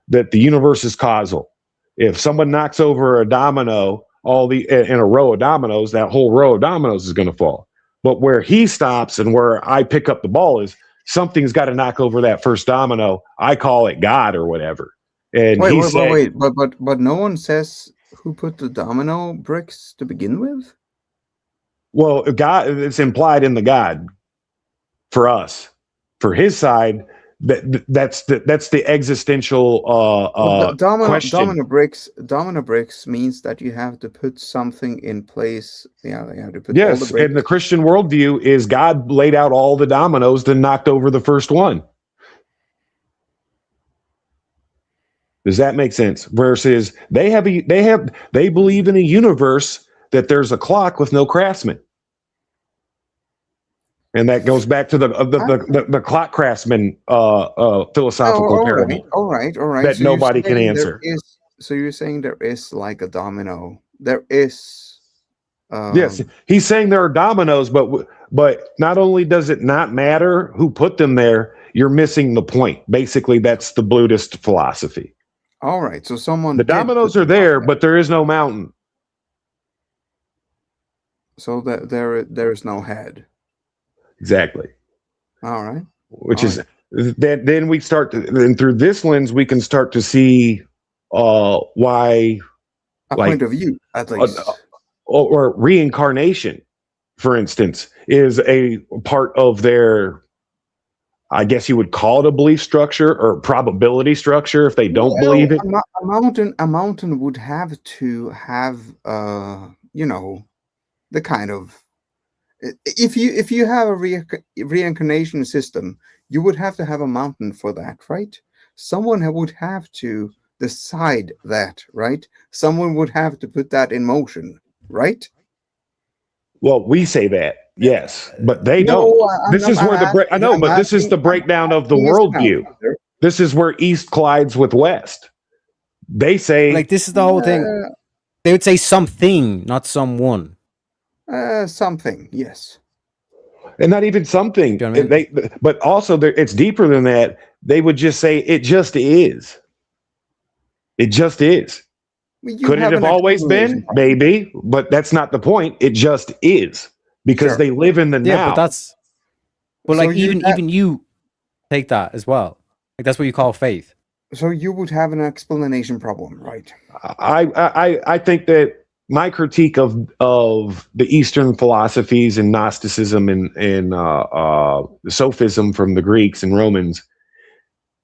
G: that the universe is causal. If someone knocks over a domino, in a row of dominoes, that whole row of dominoes is going to fall. But where he stops and where I pick up the ball is something's got to knock over that first domino. I call it God or whatever. And
U: wait, but no one says who put the domino bricks to begin with.
G: Well, God, it's implied in the God for us. For his side, that's the existential question.
U: Domino bricks means that you have to put something in place. Yeah, they have to put.
G: Yes,
U: all the bricks.
G: and the Christian worldview is God laid out all the dominoes, then knocked over the first one. Does that make sense? Versus they believe in a universe that there's a clock with no craftsman. And that goes back to the clock craftsman philosophical paradigm.
U: All right.
G: That nobody can answer.
U: So you're saying there is like a domino. There is.
G: Yes, he's saying there are dominoes, but not only does it not matter who put them there, you're missing the point. Basically, that's the Buddhist philosophy.
U: All right. So the
G: dominoes are there, but there is no mountain.
U: So that there is no head.
G: Exactly.
U: All right.
G: Which is then we start to, and through this lens we can start to see why
U: a point of view at least,
G: or reincarnation, for instance, is a part of their, I guess you would call it a belief structure or probability structure if they don't believe it.
U: A mountain would have to have the kind of, if you have a reincarnation system, you would have to have a mountain for that, right? Someone would have to decide that, right? Someone would have to put that in motion, right?
G: Well, we say that, yes, but they don't. This is where this is the breakdown of the worldview. This is where East collides with West. They say,
O: like, this is the whole thing. They would say something, not someone.
U: Something, yes,
G: and not even something. You know what I mean? But also, it's deeper than that. They would just say it just is. It just is. Could it have always been? Maybe, but that's not the point. It just is because they live in the now.
O: But like even you take that as well. Like that's what you call faith.
U: So you would have an explanation problem, right?
G: I think that my critique of the Eastern philosophies and Gnosticism and Sophism from the Greeks and Romans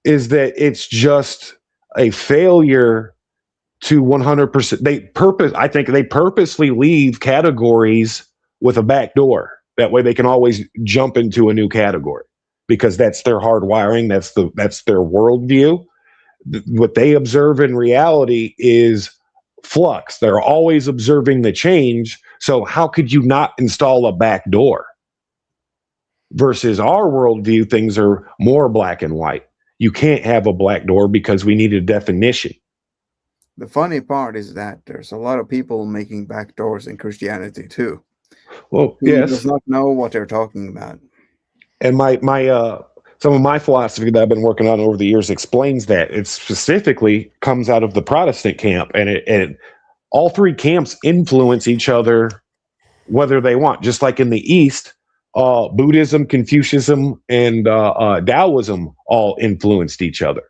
G: is that it's just a failure to 100%. I think they purposely leave categories with a back door. That way they can always jump into a new category because that's their hardwiring. That's their worldview. What they observe in reality is flux. They're always observing the change. So how could you not install a back door? Versus our worldview, things are more black and white. You can't have a black door because we need a definition.
U: The funny part is that there's a lot of people making back doors in Christianity too.
G: Well,
U: who
G: yes.
U: does not know what they're talking about.
G: And my some of my philosophy that I've been working on over the years explains that. It specifically comes out of the Protestant camp, and all three camps influence each other whether they want. Just like in the East, Buddhism, Confucianism, and Taoism all influenced each other,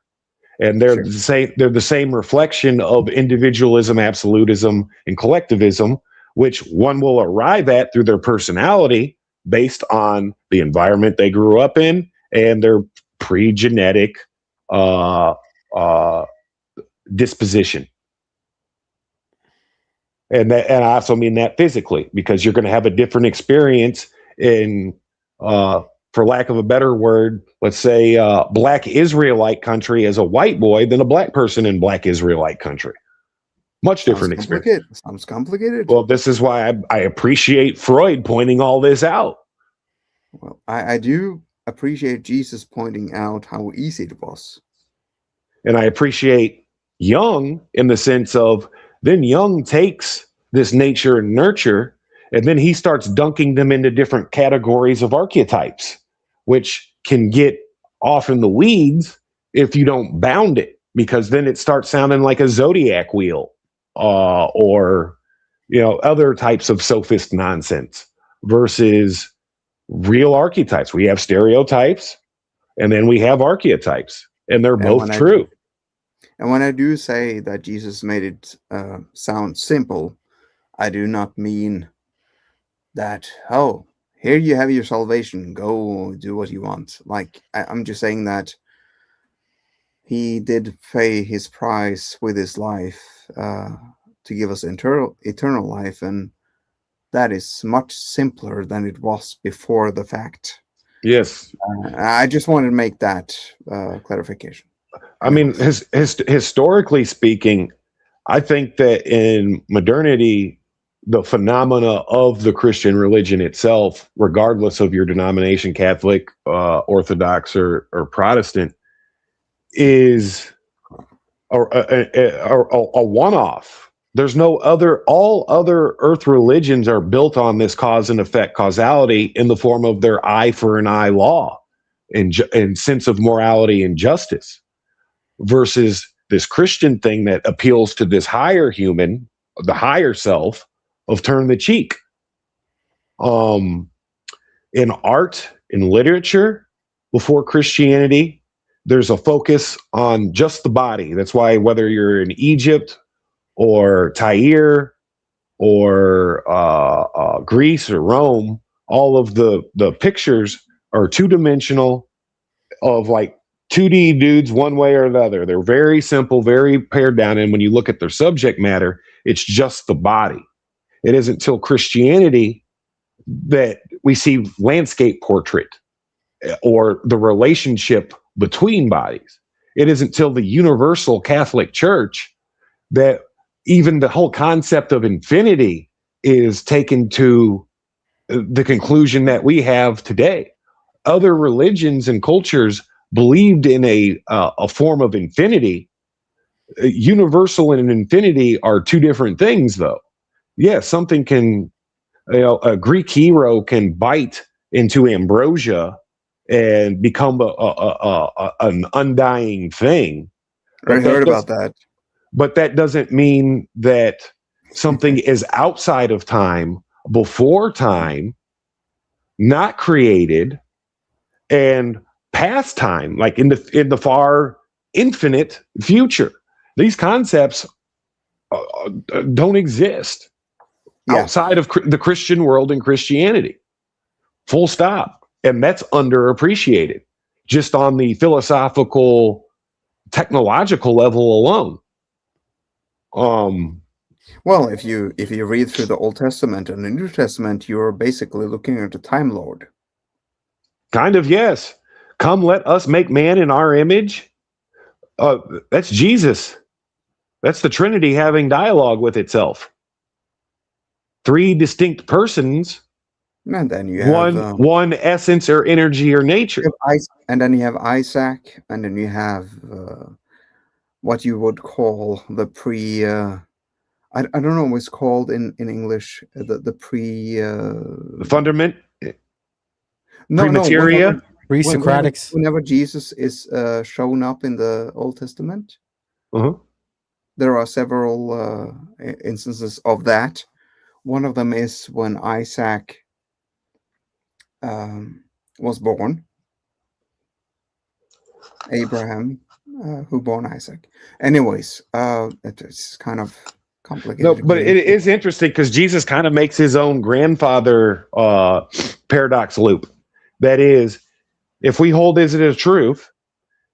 G: and they're the same. They're the same reflection of individualism, absolutism, and collectivism, which one will arrive at through their personality based on the environment they grew up in and their pre-genetic disposition. And I also mean that physically, because you're going to have a different experience in, for lack of a better word, let's say black Israelite country as a white boy than a black person in black Israelite country. Much different experience.
U: Sounds complicated.
G: Well, this is why I appreciate Freud pointing all this out.
U: Well, I do appreciate Jesus pointing out how easy it was.
G: And I appreciate Jung in the sense of then Jung takes this nature and nurture, and then he starts dunking them into different categories of archetypes, which can get off in the weeds if you don't bound it, because then it starts sounding like a zodiac wheel. Or other types of sophist nonsense versus real archetypes. We have stereotypes and then we have archetypes, and they're both true.
U: And when I do say that Jesus made it sound simple, I do not mean that, oh, here you have your salvation, go do what you want. Like, I'm just saying that he did pay his price with his life to give us eternal life, and that is much simpler than it was before the fact.
G: Yes.
U: I just wanted to make that clarification.
G: I mean, historically speaking, I think that in modernity, the phenomena of the Christian religion itself, regardless of your denomination, Catholic, Orthodox, or Protestant, is a one-off. There's no other. All other earth religions are built on this cause and effect causality in the form of their eye for an eye law and sense of morality and justice, versus this Christian thing that appeals to this higher human, the higher self, of turn the cheek. In art, in literature, before Christianity, there's a focus on just the body. That's why whether you're in Egypt or Tyre or Greece or Rome, all of the pictures are two-dimensional, of like 2D dudes one way or another. They're very simple, very pared down, and when you look at their subject matter, it's just the body. It isn't till Christianity that we see landscape portrait or the relationship between bodies. It isn't till the universal Catholic Church that even the whole concept of infinity is taken to the conclusion that we have today. Other religions and cultures believed in a form of infinity. Universal and infinity are two different things, though. Yes, something can, a Greek hero can bite into ambrosia and become an undying thing.
U: I heard about that.
G: but that doesn't mean that something is outside of time, before time, not created, and past time, like in the far infinite future. These concepts don't exist outside of the Christian world and Christianity. Full stop. And that's underappreciated just on the philosophical, technological level alone.
U: Well, if you read through the Old Testament and the New Testament, you're basically looking at a Time Lord.
G: Kind of, yes. Come, let us make man in our image. That's Jesus. That's the Trinity having dialogue with itself. 3 distinct persons.
U: And then you have
G: one essence or energy or nature.
U: And then you have Isaac, and then you have what you would call the pre. I don't know what's called in English. The pre.
G: The fundament.
U: Pre-materia.
O: Pre-Socratics.
U: Whenever Jesus is shown up in the Old Testament, there are several instances of that. One of them is when Isaac was born. Abraham, who born Isaac. Anyways, it's kind of complicated.
G: No, but it is interesting because Jesus kind of makes his own grandfather paradox loop. That is, if we hold as it a truth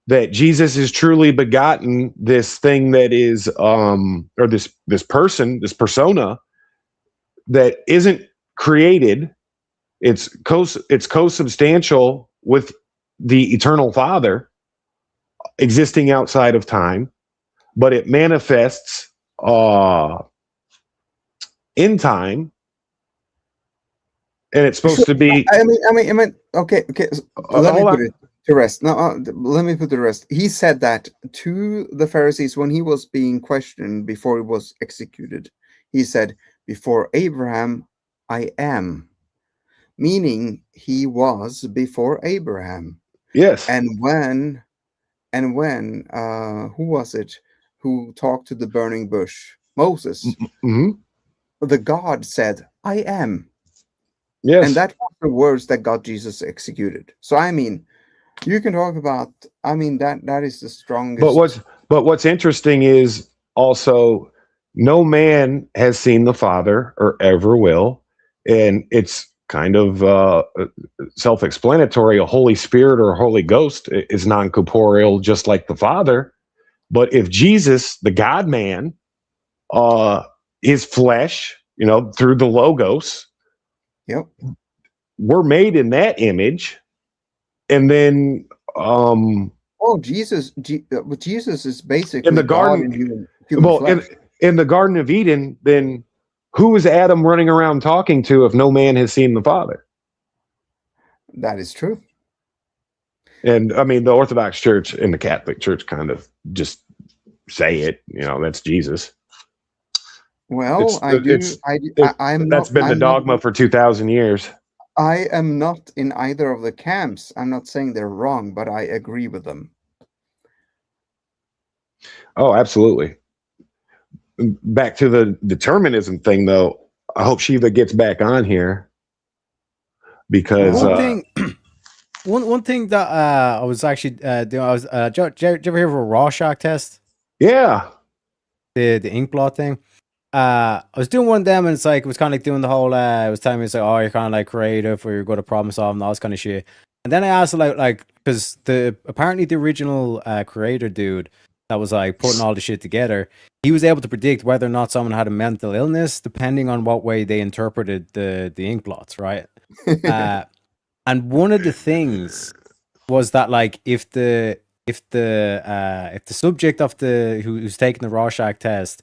G: that Jesus is truly begotten, this thing that is, or this person, this persona that isn't created, it's co-substantial with the eternal Father, existing outside of time, but it manifests in time, and it's supposed to be.
U: I mean. Okay. Let me put it to rest. Now, let me put it to rest. He said that to the Pharisees when he was being questioned before he was executed. He said, "Before Abraham, I am," meaning he was before Abraham.
G: Yes.
U: And when, who was it who talked to the burning bush? Moses.
G: Mm-hmm.
U: The God said, "I am."
G: Yes.
U: And that was the words that got Jesus executed. So I mean, you can talk about. I mean that is the strongest.
G: But what's interesting is also no man has seen the Father or ever will, and it's kind of self-explanatory. A Holy Spirit or a Holy Ghost is non-corporeal, just like the Father. But if Jesus, the God-man, his flesh, through the Logos, we're made in that image, and then
U: Jesus is basically
G: in the garden. In the Garden of Eden, then who is Adam running around talking to if no man has seen the Father?
U: That is true.
G: And I mean, the Orthodox Church and the Catholic Church kind of just say it. That's Jesus.
U: Well,
G: that's been the dogma for 2,000 years.
U: I am not in either of the camps. I'm not saying they're wrong, but I agree with them.
G: Oh, absolutely. Back to the determinism thing, though. I hope Shiva gets back on here because
O: one thing that I was actually doing. I was. Did you ever hear of a Rorschach test?
G: Yeah.
O: The ink blot thing. I was doing one of them, and it was kind of like doing the whole. It was telling me, it's like, oh, you're kind of like creative, or you're good at problem solving, and all this kind of shit. And then I asked, like, because apparently the original creator dude that was like putting all the shit together, he was able to predict whether or not someone had a mental illness depending on what way they interpreted the ink blots, right? And one of the things was that, like, if the subject of who's taking the Rorschach test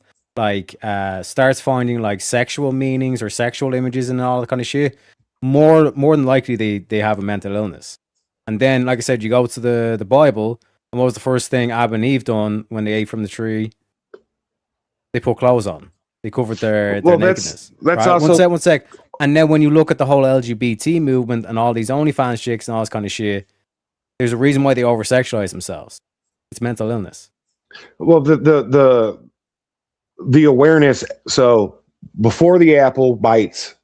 O: starts finding like sexual meanings or sexual images and all that kind of shit, more than likely they have a mental illness. And then, like I said, you go to the Bible, and what was the first thing Adam and Eve done when they ate from the tree? They put clothes on. They covered their nakedness.
G: That's
O: right?
G: also
O: One sec. And then when you look at the whole LGBT movement and all these OnlyFans chicks and all this kind of shit, there's a reason why they over-sexualize themselves. It's mental illness.
G: Well, the the awareness. So before the apple bites,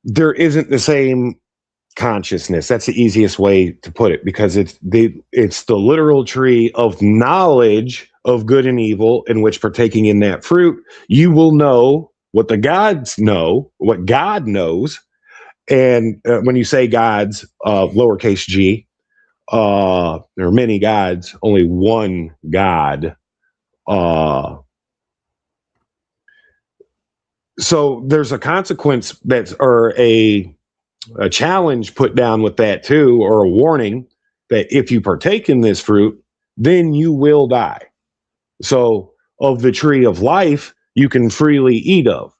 G: there isn't the same consciousness. That's the easiest way to put it, because it's the literal tree of knowledge of good and evil, in which partaking in that fruit, you will know what the gods know, what God knows. And when you say gods, lowercase g, there are many gods, only one God. So there's a consequence or a challenge put down with that too, or a warning that if you partake in this fruit, then you will die. So of the tree of life, you can freely eat of.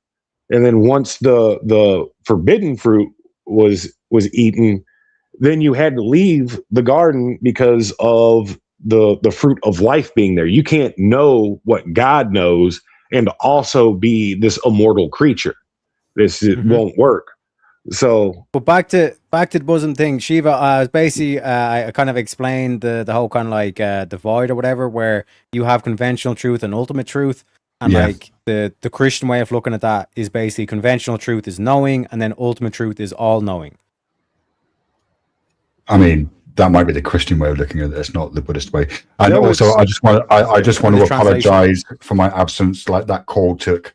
G: And then once the forbidden fruit was eaten, then you had to leave the garden because of the fruit of life being there. You can't know what God knows and also be this immortal creature. It won't work. So,
O: but back to the bosom thing, Shiva. Basically, I kind of explained the whole kind of like divide or whatever, where you have conventional truth and ultimate truth, and like the Christian way of looking at that is basically conventional truth is knowing, and then ultimate truth is all knowing.
A: I mean, that might be the Christian way of looking at it. It's not the Buddhist way. And also, I just want to apologize for my absence. Like, that call took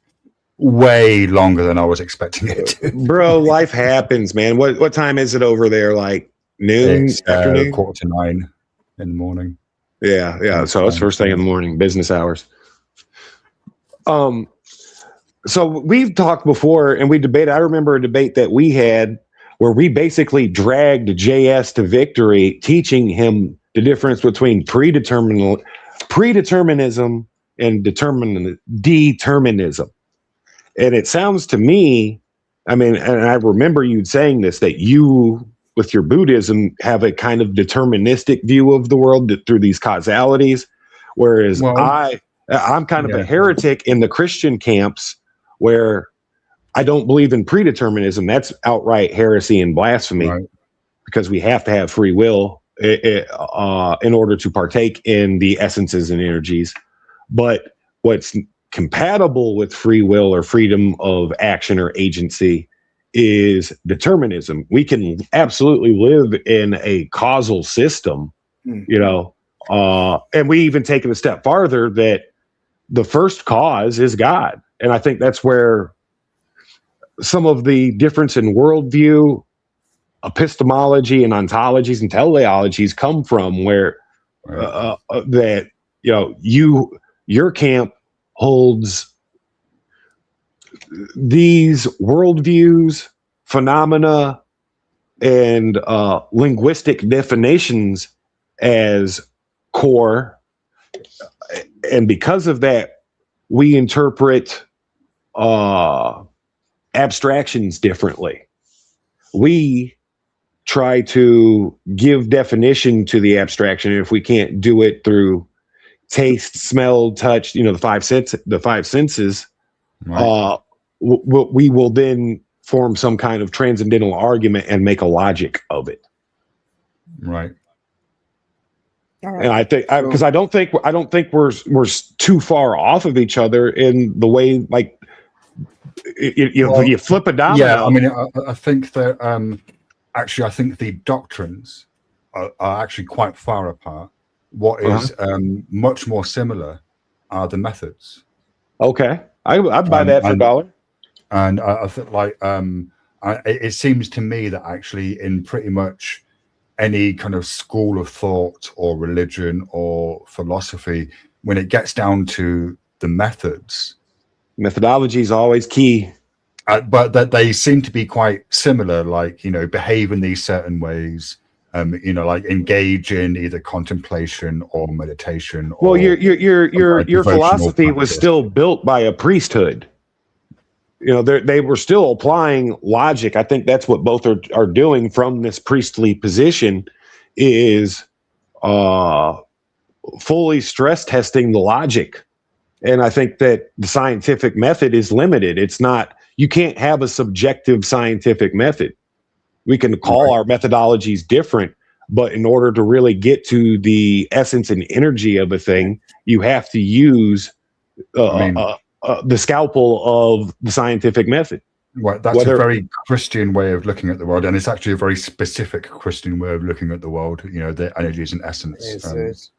A: way longer than I was expecting it to.
G: Bro, life happens, man. What time is it over there? Like noon,
A: It's
G: afternoon?
A: 8:45 in the morning.
G: Yeah. So it's first thing in the morning, business hours. So we've talked before, and we debated. I remember a debate that we had where we basically dragged JS to victory, teaching him the difference between predeterminism and determinism. And it sounds to me, I mean, and I remember you saying this, that you, with your Buddhism, have a kind of deterministic view of the world through these causalities, whereas I'm kind of a heretic in the Christian camps, where I don't believe in predeterminism. That's outright heresy and blasphemy, because we have to have free will in order to partake in the essences and energies. But what's compatible with free will or freedom of action or agency is determinism. We can absolutely live in a causal system, and we even take it a step farther that the first cause is God. And I think that's where some of the difference in worldview, epistemology, and ontologies and teleologies come from, where that your camp holds these worldviews, phenomena, and linguistic definitions as core, and because of that, we interpret abstractions differently. We try to give definition to the abstraction, and if we can't do it through taste, smell, touch, the five senses, we will then form some kind of transcendental argument and make a logic of it.
A: Right.
G: And I think, because I don't think we're too far off of each other in the way, like, you flip a domino.
A: Yeah, I mean, I think that actually, I think the doctrines are actually quite far apart. What is much more similar are the methods.
G: Okay, I'd buy that for $1.
A: And I think, like, it seems to me that actually in pretty much any kind of school of thought or religion or philosophy, when it gets down to the methods,
G: methodology is always key.
A: But that they seem to be quite similar, like, behave in these certain ways, like engage in either contemplation or meditation.
G: Well, your philosophy was still built by a priesthood. They were still applying logic. I think that's what both are doing from this priestly position, is fully stress testing the logic. And I think that the scientific method is limited. It's not, you can't have a subjective scientific method. We can call our methodologies different, but in order to really get to the essence and energy of a thing, you have to use the scalpel of the scientific method.
A: Well, that's a very Christian way of looking at the world, and it's actually a very specific Christian way of looking at the world. You know, the energies and essence.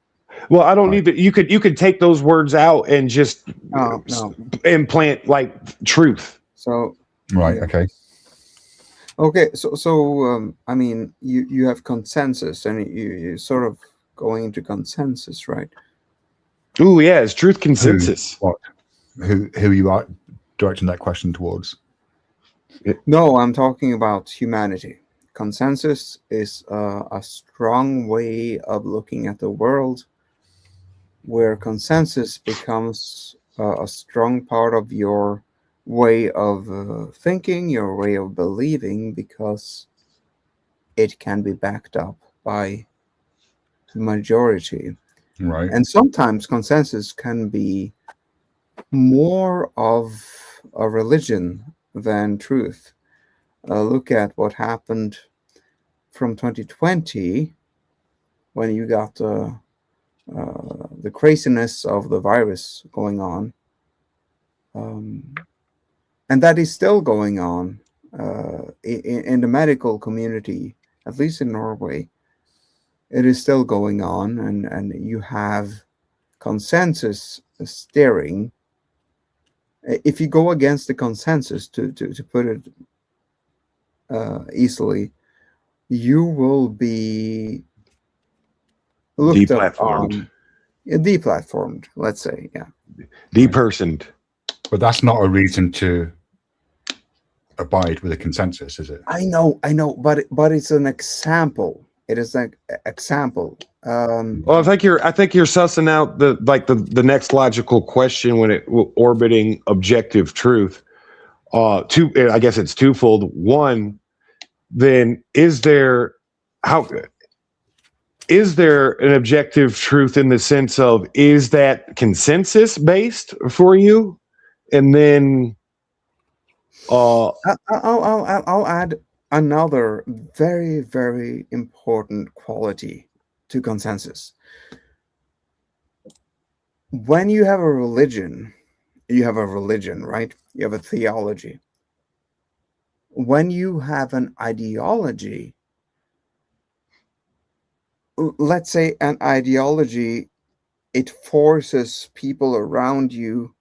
G: Well, I don't need that. You could take those words out and just implant like truth.
U: So
A: right, okay.
U: So I mean, you have consensus, and you sort of going into consensus, right?
G: Ooh, yeah, it's truth consensus.
A: Who you are directing that question towards?
U: No, I'm talking about humanity. Consensus is a strong way of looking at the world, where consensus becomes a strong part of your way of thinking, your way of believing, because it can be backed up by the majority.
A: Right.
U: And sometimes consensus can be more of a religion than truth. Look at what happened from 2020 when you got the craziness of the virus going on. And that is still going on in the medical community, at least in Norway. It is still going on, and you have consensus steering. If you go against the consensus, to put it easily, you will be looked
G: deplatformed.
U: Deplatformed, let's say, yeah.
G: Depersoned.
A: But that's not a reason to abide with a consensus, is it?
U: I know, but it's an example. It is an example.
G: Well, I think you're sussing out the next logical question when orbiting objective truth. I guess it's twofold. One, then is there an objective truth in the sense of, is that consensus based for you? And then
U: I'll add another very, very important quality to consensus. When you have a religion, right? You have a theology. When you have an ideology, let's say an ideology, it forces people around you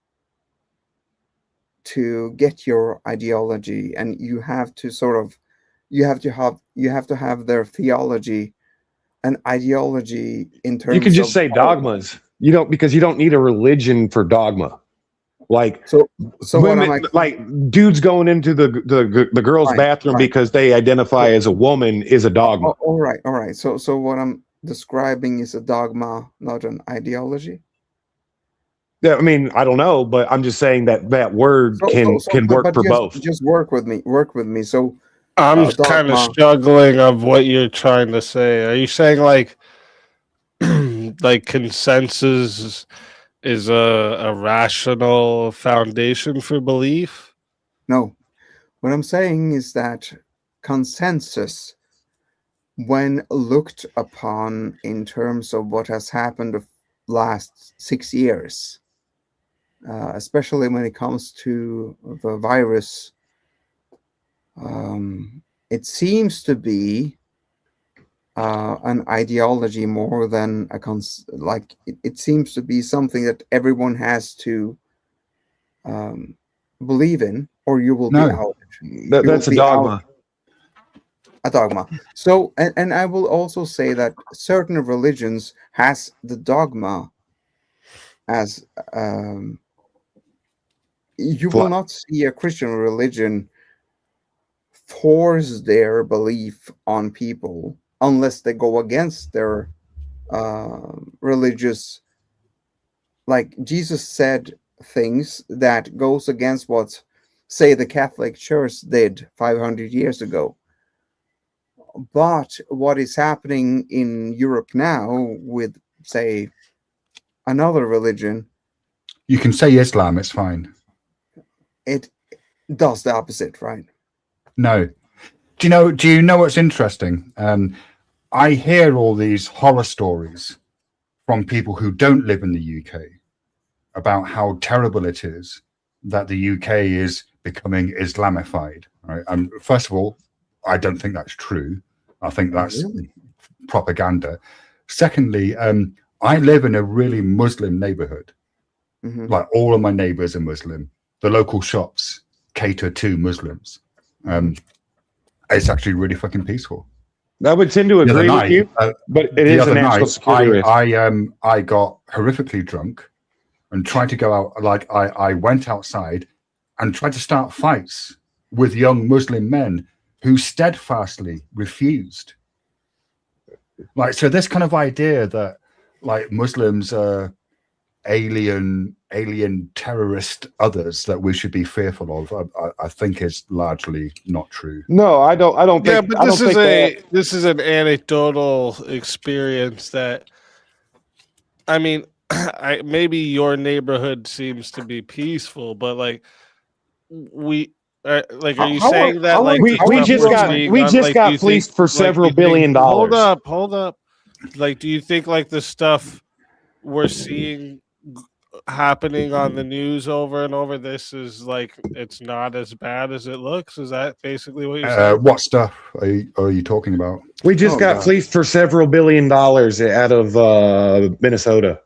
U: to get your ideology, and you have to have their theology and ideology in terms.
G: You can just
U: of
G: say dogmas. Because you don't need a religion for dogma. Like
U: so
G: women, like dudes going into the girls' bathroom because they identify as a woman is a dogma.
U: All right. So what I'm describing is a dogma, not an ideology.
G: Yeah, I mean, I don't know, but I'm just saying that word can work for both.
U: Just work with me. So
B: I'm kind of struggling of what you're trying to say. Are you saying like consensus is a rational foundation for belief?
U: No. What I'm saying is that consensus, when looked upon in terms of what has happened the last 6 years, especially when it comes to the virus, it seems to be an ideology more than it seems to be something that everyone has to believe in, or you will be out.
G: That's a dogma.
U: A dogma. So, and I will also say that certain religions has the dogma as you will not see a Christian religion force their belief on people unless they go against their religious. Like Jesus said things that goes against what, say, the Catholic Church did 500 years ago. But what is happening in Europe now with, say, another religion,
A: you can say Islam, it's fine.
U: It does the opposite, right?
A: No. Do you know what's interesting? I hear all these horror stories from people who don't live in the UK about how terrible it is that the UK is becoming Islamified. Right? And first of all, I don't think that's true. I think that's propaganda. Secondly, I live in a really Muslim neighborhood. Like all of my neighbors are Muslim. The local shops cater to Muslims. It's actually really fucking peaceful.
G: I would tend to agree with you, but it is a national security risk.
A: I got horrifically drunk and tried to go out. Like I went outside and tried to start fights with young Muslim men who steadfastly refused. Like, so this kind of idea that like Muslims are alien terrorist others that we should be fearful of, I think is largely not true.
G: No, I don't
B: Yeah,
G: think.
B: but
G: I don't think
B: this is an anecdotal experience that, I mean, maybe your neighborhood seems to be peaceful, but like are you saying that like
G: we just got fleeced for several billion dollars?
B: Hold up. Like, do you think like the stuff we're seeing happening on the news over and over, this is like it's not as bad as it looks? Is that basically what you're saying?
A: What stuff are you talking about?
G: We just got fleeced for several $billion out of Minnesota.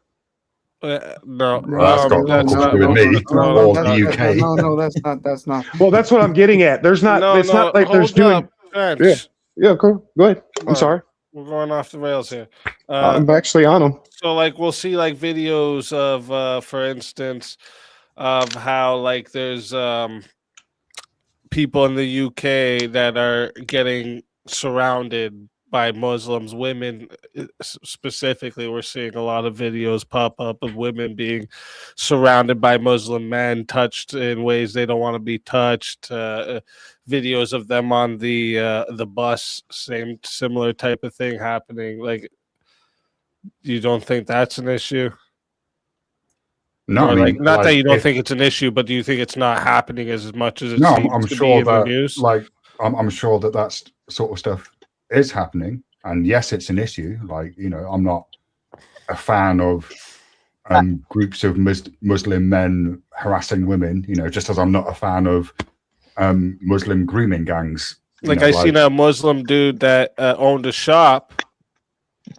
B: No,
A: that's got nothing to do with me or the UK.
U: No, that's not.
G: Well, that's what I'm getting at. There's not. It's not like there's doing. Yeah, cool. Go ahead. I'm sorry.
B: We're going off the rails here.
G: I'm actually on them.
B: So, like, we'll see like videos of, for instance, of how like there's people in the UK that are getting surrounded by Muslims, women specifically. We're seeing a lot of videos pop up of women being surrounded by Muslim men, touched in ways they don't want to be touched. Videos of them on the bus, similar type of thing happening. Like, you don't think that's an issue?
A: No,
B: or
A: I mean,
B: like, not that you don't think it's an issue, but do you think it's not happening as much as it
A: no,
B: seems
A: I'm
B: to
A: sure
B: be in the
A: that
B: news?
A: like I'm sure that that's sort of stuff is happening, and yes, it's an issue. Like, you know, I'm not a fan of groups of Muslim men harassing women, you know, just as I'm not a fan of Muslim grooming gangs.
B: Like, I seen a Muslim dude that owned a shop.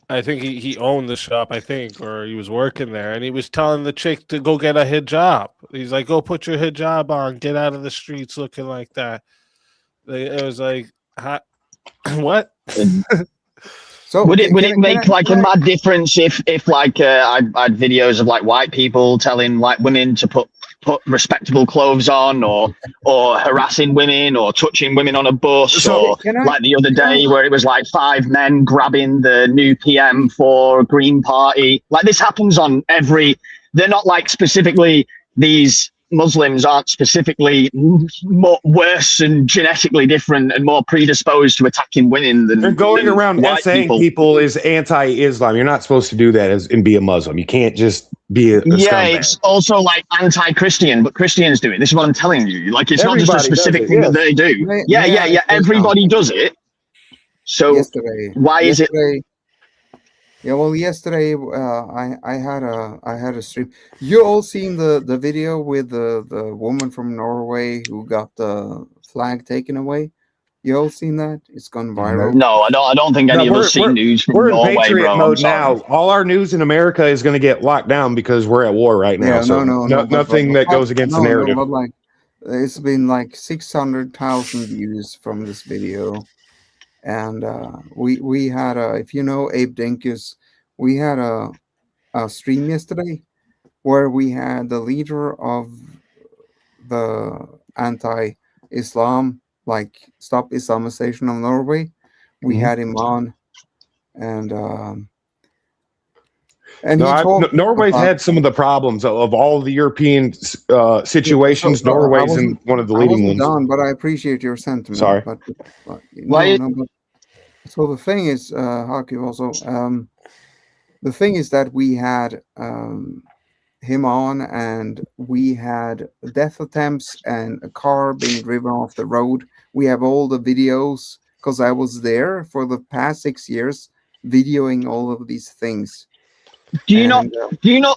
B: I think he owned the shop, I think, or he was working there, and he was telling the chick to go get a hijab. He's like, go put your hijab on, get out of the streets looking like that. It was like, what?
U: So
M: would it make like a mad difference if like I had videos of like white people telling like women to put respectable clothes on, or harassing women, or touching women on a bus, or like the other day where it was like 5 men grabbing the new PM for Green Party? Like, this happens on every. They're not like specifically, these Muslims aren't specifically worse and genetically different and more predisposed to attacking women than.
G: They're going around
M: white
G: saying people is anti-Islam. You're not supposed to do that and be a Muslim. You can't just be a scumbag.
M: It's also like anti-Christian, but Christians do it. This is what I'm telling you. Like, it's not just a specific thing that they do. Yeah. Everybody does it. So why is it?
U: Yeah, well, yesterday I had a stream. You all seen the video with the woman from Norway who got the flag taken away? You all seen that? It's gone viral.
M: No, I don't think any of us see news from
G: We're in
M: Norway,
G: Patriot
M: bro.
G: mode now. All our news in America is going to get locked down because we're at war right now.
U: Yeah,
G: so nothing that goes against the narrative.
U: but like, it's been like 600,000 views from this video, and we had if you know Abe Dinkus, we had a stream yesterday where we had the leader of the anti-Islam, like Stop Islamization of Norway. We had him on, and
G: Norway's had some of the problems of all the European situations.
U: So
G: Norway's in one of the leading ones.
U: Done, but I appreciate your sentiment.
G: Sorry.
U: But so the thing is, Haki, also, the thing is that we had him on, and we had death attempts and a car being driven off the road. We have all the videos because I was there for the past 6 years videoing all of these things.
M: Do you not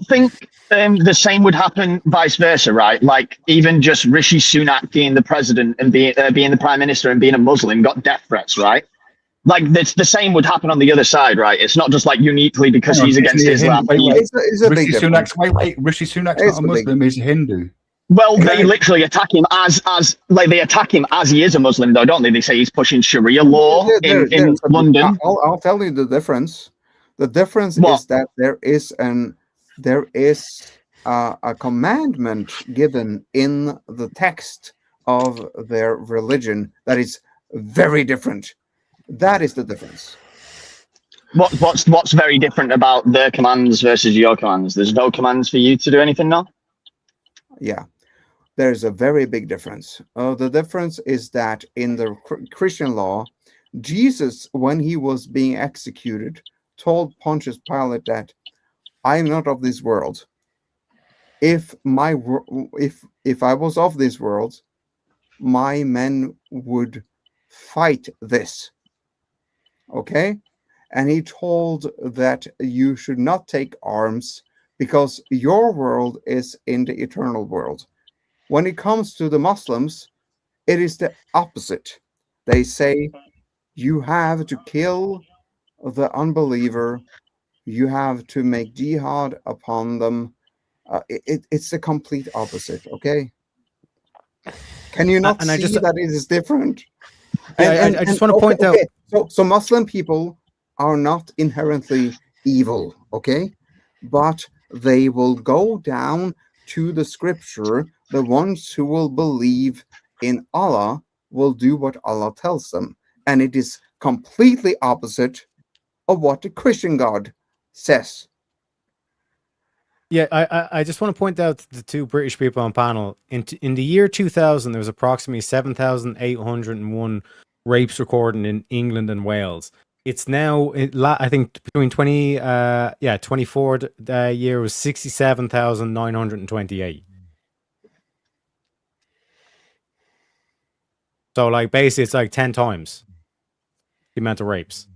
M: think the same would happen vice versa, right? Like even just Rishi Sunak being the president and being the prime minister and being a Muslim got death threats, right? Like the same would happen on the other side, right? It's not just like uniquely because he's against Islam.
A: Rishi Sunak's Rishi Sunak's not a Muslim; he's a Hindu.
M: Well, they literally attack him as they attack him as he is a Muslim, though, don't they? They say he's pushing Sharia law in London.
U: I'll tell you the difference. The difference is that there is a commandment given in the text of their religion that is very different. That is the difference.
M: What's very different about their commands versus your commands? There's no commands for you to do anything now?
U: Yeah, there's a very big difference. The difference is that in the Christian law, Jesus, when he was being executed, told Pontius Pilate that I am not of this world. If I was of this world, my men would fight this. Okay? And he told that you should not take arms because your world is in the eternal world. When it comes to the Muslims, it is the opposite. They say you have to kill the unbeliever, you have to make jihad upon them. It's the complete opposite, okay? Can you not see that it is different?
O: I just want to point out.
U: So Muslim people are not inherently evil, okay? But they will go down to the scripture. The ones who will believe in Allah will do what Allah tells them. And it is completely opposite of what the Christian God says.
O: Yeah, I just want to point out to the two British people on panel. In the year 2000, there was approximately 7,801 rapes recorded in England and Wales. It's now, I think, between 24 year was 67,928. So, like, basically, it's like 10 times the amount of rapes.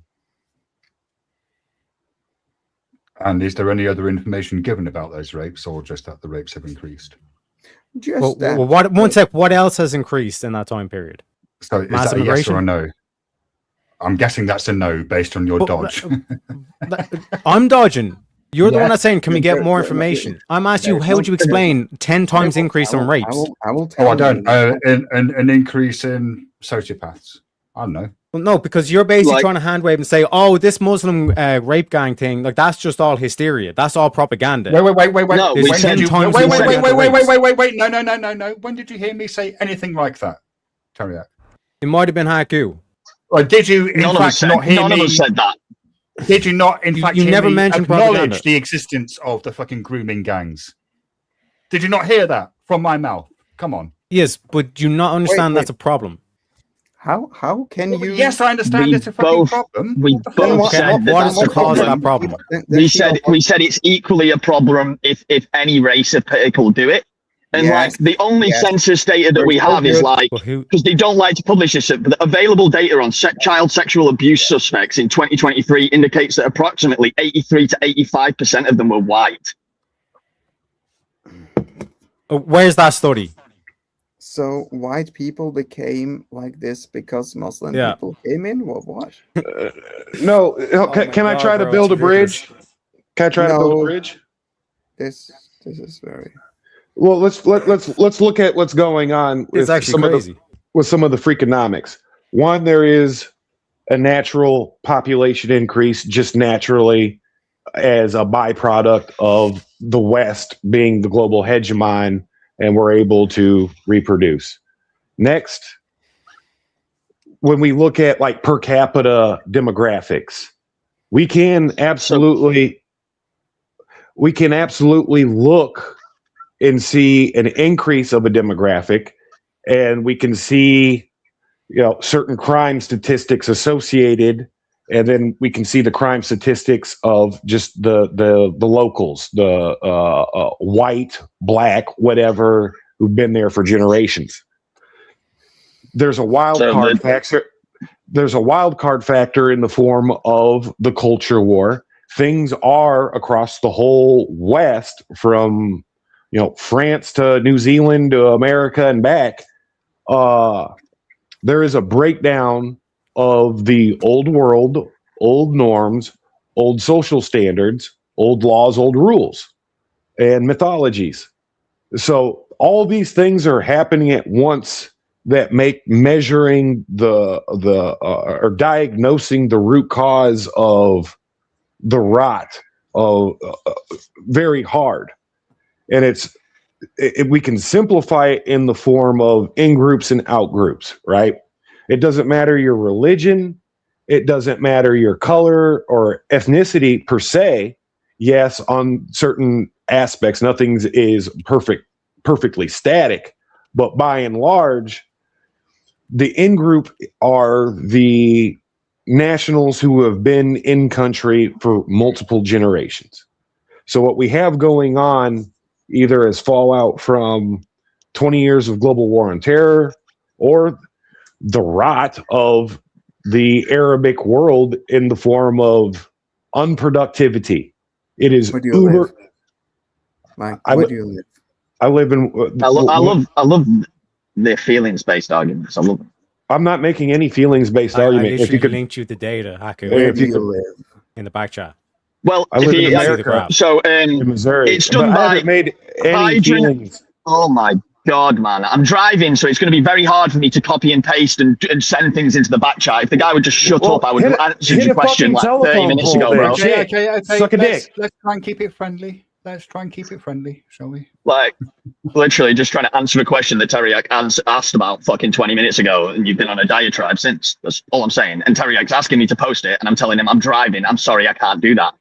A: And is there any other information given about those rapes, or just that the rapes have increased?
O: One sec. What else has increased in that time period?
A: So, is that a yes or a no? I'm guessing that's a no based on your dodge.
O: I'm dodging. You're the one that's saying, "Can we get more information?" I'm asking you, how would you explain 10 times increase in rapes?
U: I will tell
A: I don't. An increase in sociopaths. I don't know.
O: Well, no, because you're basically trying to hand wave and say, "Oh, this Muslim rape gang thing, like that's just all hysteria. That's all propaganda."
A: Wait.
O: No,
A: Wait. No. When did you hear me say anything like that, Teriak?
O: It might have been Haku.
A: Or did you, in fact, not hear me?
M: None of us said that.
A: Did you not, in fact,
O: you
A: hear
O: never
A: me
O: mentioned
A: acknowledge
O: propaganda.
A: the existence of the fucking grooming gangs? Did you not hear that from my mouth? Come on.
O: Yes, but do you not understand that's a problem?
U: How can you?
A: Yes, I understand it's a fucking problem.
M: We both said
O: what is the cause of that problem?
M: We said it's equally a problem if any race of people do it. And like the only census data that we have is like, because they don't like to publish this, but the available data on child sexual abuse suspects in 2023 indicates that approximately 83 to 85% of them were white.
O: Where's that study?
U: So white people became like this because Muslim people came in? What?
G: No. Can I try to build a bridge? Can I try to build a bridge?
U: This is very.
G: Well, let's look at what's going on with
O: It's actually crazy.
G: With some of the freakonomics. One, there is a natural population increase just naturally as a byproduct of the West being the global hegemon, and we're able to reproduce. Next, when we look at like per capita demographics, we can absolutely look and see an increase of a demographic, and we can see, certain crime statistics associated, and then we can see the crime statistics of just the locals, the white, black, whatever, who've been there for generations. There's a wild card factor. There's a wild card factor in the form of the culture war. things are across the whole West, from France to New Zealand to America and back. There is a breakdown of the old world, old norms, old social standards, old laws, old rules, and mythologies. So all these things are happening at once that make measuring or diagnosing the root cause of the rot of very hard. And we can simplify it in the form of in groups and out groups, right? It doesn't matter your religion. It doesn't matter your color or ethnicity per se. Yes, on certain aspects, nothing is perfectly static. But by and large, the in group are the nationals who have been in country for multiple generations. So what we have going on, either as fallout from 20 years of global war on terror or the rot of the Arabic world in the form of unproductivity. It is
U: Where do you
G: uber.
U: live? Mike, where do you live?
G: I live in.
M: I love the feelings-based arguments. I love them.
G: I'm not making any feelings-based
O: I
G: argument. If
O: literally
G: you could,
O: linked you the data, Haku,
G: Where do you live?
O: in the back chat.
M: Well,
G: I live in America.
M: So
G: in Missouri.
M: it's done
G: but I
M: by
G: haven't made any
M: Hydrogen-
G: feelings.
M: Oh my God, man! I'm driving, so it's going to be very hard for me to copy and paste and send things into the back chat. If the guy would just shut up, I would answer your question like 30 minutes ago, bro.
A: Okay.
G: Suck a dick.
A: Let's try and keep it friendly. Shall we?
M: Like, literally just trying to answer the question that Teriak asked about fucking 20 minutes ago, and you've been on a diatribe since. That's all I'm saying. And Teriak's asking me to post it, and I'm telling him I'm driving. I'm sorry, I can't do that.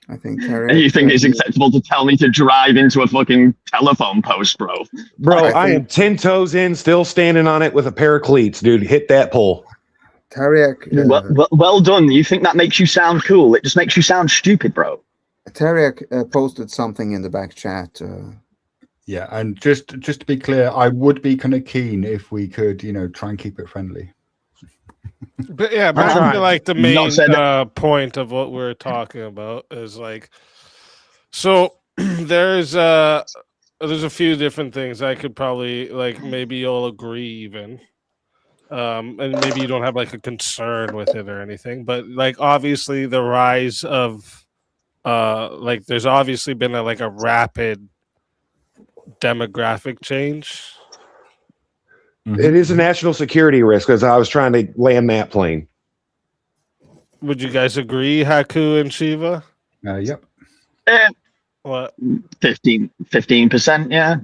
U: I think
M: And you think it's acceptable to tell me to drive into a fucking telephone post, bro?
G: Bro, I am 10 toes in, still standing on it with a pair of cleats, dude. Hit that pole.
U: Tariq,
M: Well done. You think that makes you sound cool? It just makes you sound stupid, bro.
U: Tariq posted something in the back chat.
A: Yeah, and just to be clear, I would be kind of keen if we could, try and keep it friendly.
B: But yeah, back to like the main point of what we're talking about is like, so there's a few different things I could probably like, maybe you'll agree even, and maybe you don't have like a concern with it or anything, but like obviously the rise of like there's obviously been a rapid demographic change.
G: It is a national security risk, as I was trying to land that plane.
B: Would you guys agree, Haku and Shiva?
A: Yep.
B: What?
M: 15%, yeah.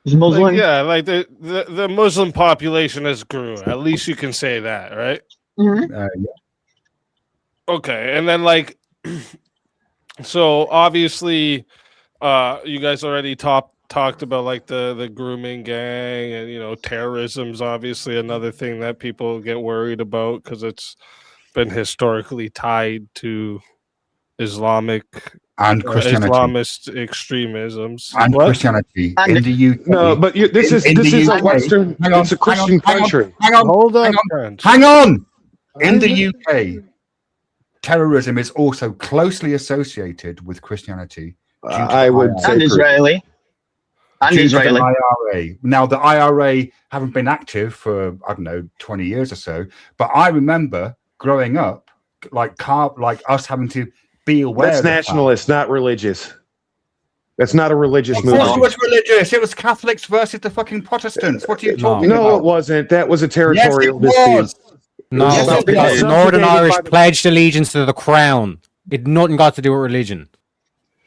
M: Is Muslim?
B: Like, yeah, like the Muslim population has grew. At least you can say that, right?
U: Mm-hmm.
B: Okay, and then like, so obviously, you guys already talked about like the grooming gang, and terrorism's obviously another thing that people get worried about because it's been historically tied to Islamic
A: and Christianity,
B: Islamist extremisms,
A: and Christianity in the UK.
G: No, but this is a Western. It's a Christian country.
A: Hang on.
B: Hold on.
A: Hang on. In the UK, terrorism is also closely associated with Christianity.
G: I would say
M: and Israeli. And
A: due to
M: Israeli.
A: the IRA. Now, the IRA haven't been active for, 20 years or so. But I remember growing up, like us having to be aware.
G: That's
A: of the
G: nationalist, not religious. That's not a religious
A: Of course
G: movement.
A: it was religious. It was Catholics versus the fucking Protestants. What are you talking about?
G: No, it wasn't. That was a territorial dispute.
O: No,
G: Yes, it was.
O: Northern Irish
G: Subjugated by the-
O: pledged allegiance to the crown. It had nothing got to do with religion.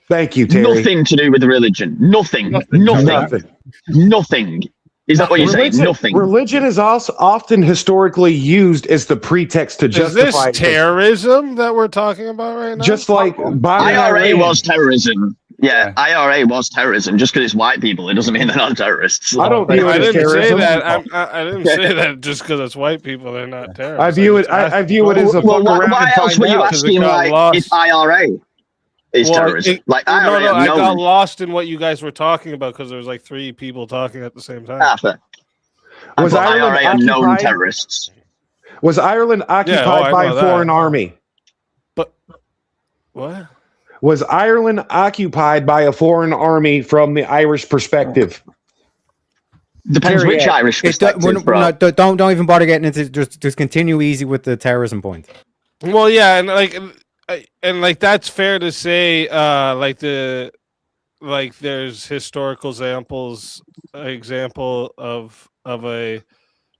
G: Thank you, Terry.
M: Nothing to do with the religion. Nothing. Nothing. Is that what you're saying? Nothing.
G: Religion is also often historically used as the pretext to
B: Is
G: justify
B: this terrorism that we're talking about right now?
G: Just like
M: IRA was terrorism. Yeah, IRA was terrorism. Just because it's white people, it doesn't mean they're not terrorists.
G: I don't view it as
B: didn't say
G: terrorism.
B: that. I didn't say that just because it's white people, they're not terrorists.
G: I view it as a fuck around
M: Why
G: and
M: else
G: find
M: were you
G: out.
M: asking like if IRA is terrorism? Like IRA,
B: I
M: no.
B: got lost in what you guys were talking about because there was like three people talking at the same time.
M: Was
G: Was Ireland
M: IRA are known
G: occupied?
M: terrorists?
G: Was Ireland occupied
B: I
G: by
B: know
G: a foreign
B: that.
G: army?
B: But what?
G: Was Ireland occupied by a foreign army from the Irish perspective?
M: Depends which Irish perspective, bro.
O: Don't even bother getting into. Just continue easy with the terrorism point.
B: Well, yeah, and like that's fair to say. There's historical example of a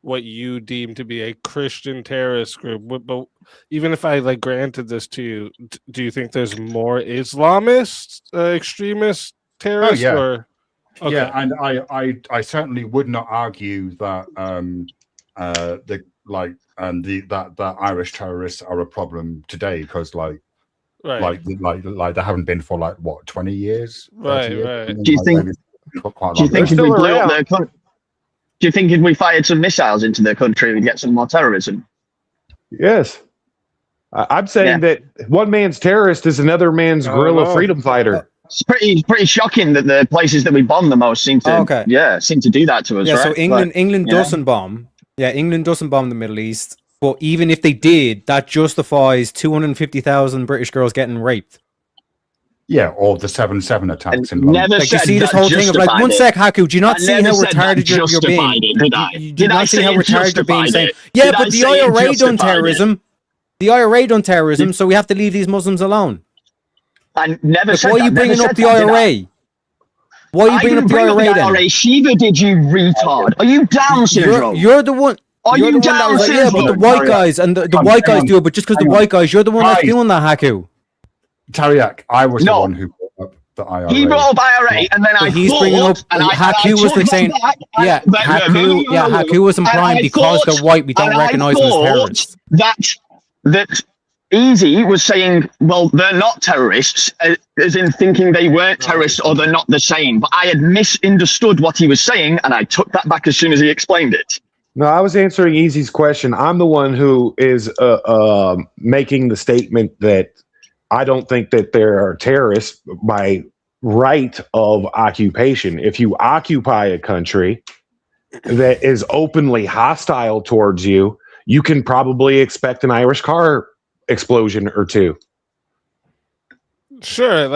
B: what you deem to be a Christian terrorist group. But even if I like granted this to you, do you think there's more Islamist extremist terrorists?
A: yeah.
B: Or okay.
A: Yeah, and I certainly would not argue that that Irish terrorists are a problem today, because like they haven't been for like what 20 years.
B: Right.
M: Do you think? Do you think if we blew up their country? Do you think if we fired some missiles into their country, we'd get some more terrorism?
G: Yes. I'm saying that one man's terrorist is another man's guerrilla freedom fighter.
M: It's pretty shocking that the places that we bomb the most seem to seem to do that to us.
O: Yeah,
M: right?
O: so England doesn't bomb. Yeah, England doesn't bomb the Middle East. But even if they did, that justifies 250,000 British girls getting raped.
A: Yeah, or the 7/7 attacks in
M: Never
A: London.
O: Like, you see this whole thing of like, one sec, Haku, do you not see how retarded you're being? Do you not see how retarded you're being? Saying, yeah, but the IRA done terrorism. The IRA done terrorism, so we have to leave these Muslims alone.
M: I never
O: Like,
M: said
O: why are you
M: that.
O: bringing up the IRA? Why are you bringing up the IRA then?
M: Shiva, did you retard? Are you Down syndrome?
O: You're the one.
M: Are
O: You're
M: you
O: the one that
M: Down
O: was like, yeah, but the white guys and the white guys do it, but just because the white guys, you're the one that's doing that, Haku.
A: Tariq, I was the one who brought up the IRA.
M: He brought up IRA, and then I
O: he's bringing up. Haku was like saying, yeah, Haku was implying because they're white, we don't recognize them as terrorists.
M: That Easy was saying, well, they're not terrorists, as in thinking they weren't terrorists or they're not the same. But I had misunderstood what he was saying, and I took that back as soon as he explained it.
G: No, I was answering Easy's question. I'm the one who is making the statement that I don't think that there are terrorists by right of occupation. If you occupy a country that is openly hostile towards you, you can probably expect an Irish car explosion or two.
B: Sure,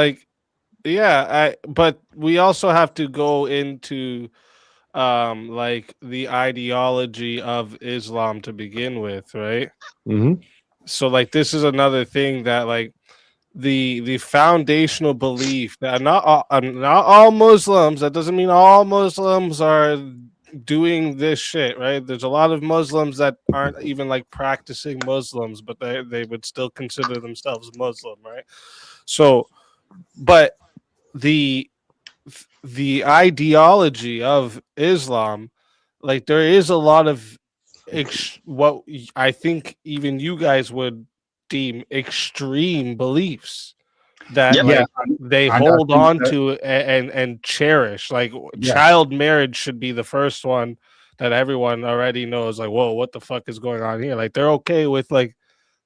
B: but we also have to go into like the ideology of Islam to begin with, right?
G: Mm-hmm.
B: So like this is another thing that like the foundational belief that not all Muslims, that doesn't mean all Muslims are doing this shit, right? There's a lot of Muslims that aren't even like practicing Muslims, but they would still consider themselves Muslim, right? So, but the ideology of Islam, like there is a lot of what I think even you guys would deem extreme beliefs that they hold on to and cherish. Like child marriage should be the first one that everyone already knows. Like, whoa, what the fuck is going on here? Like, they're okay with like,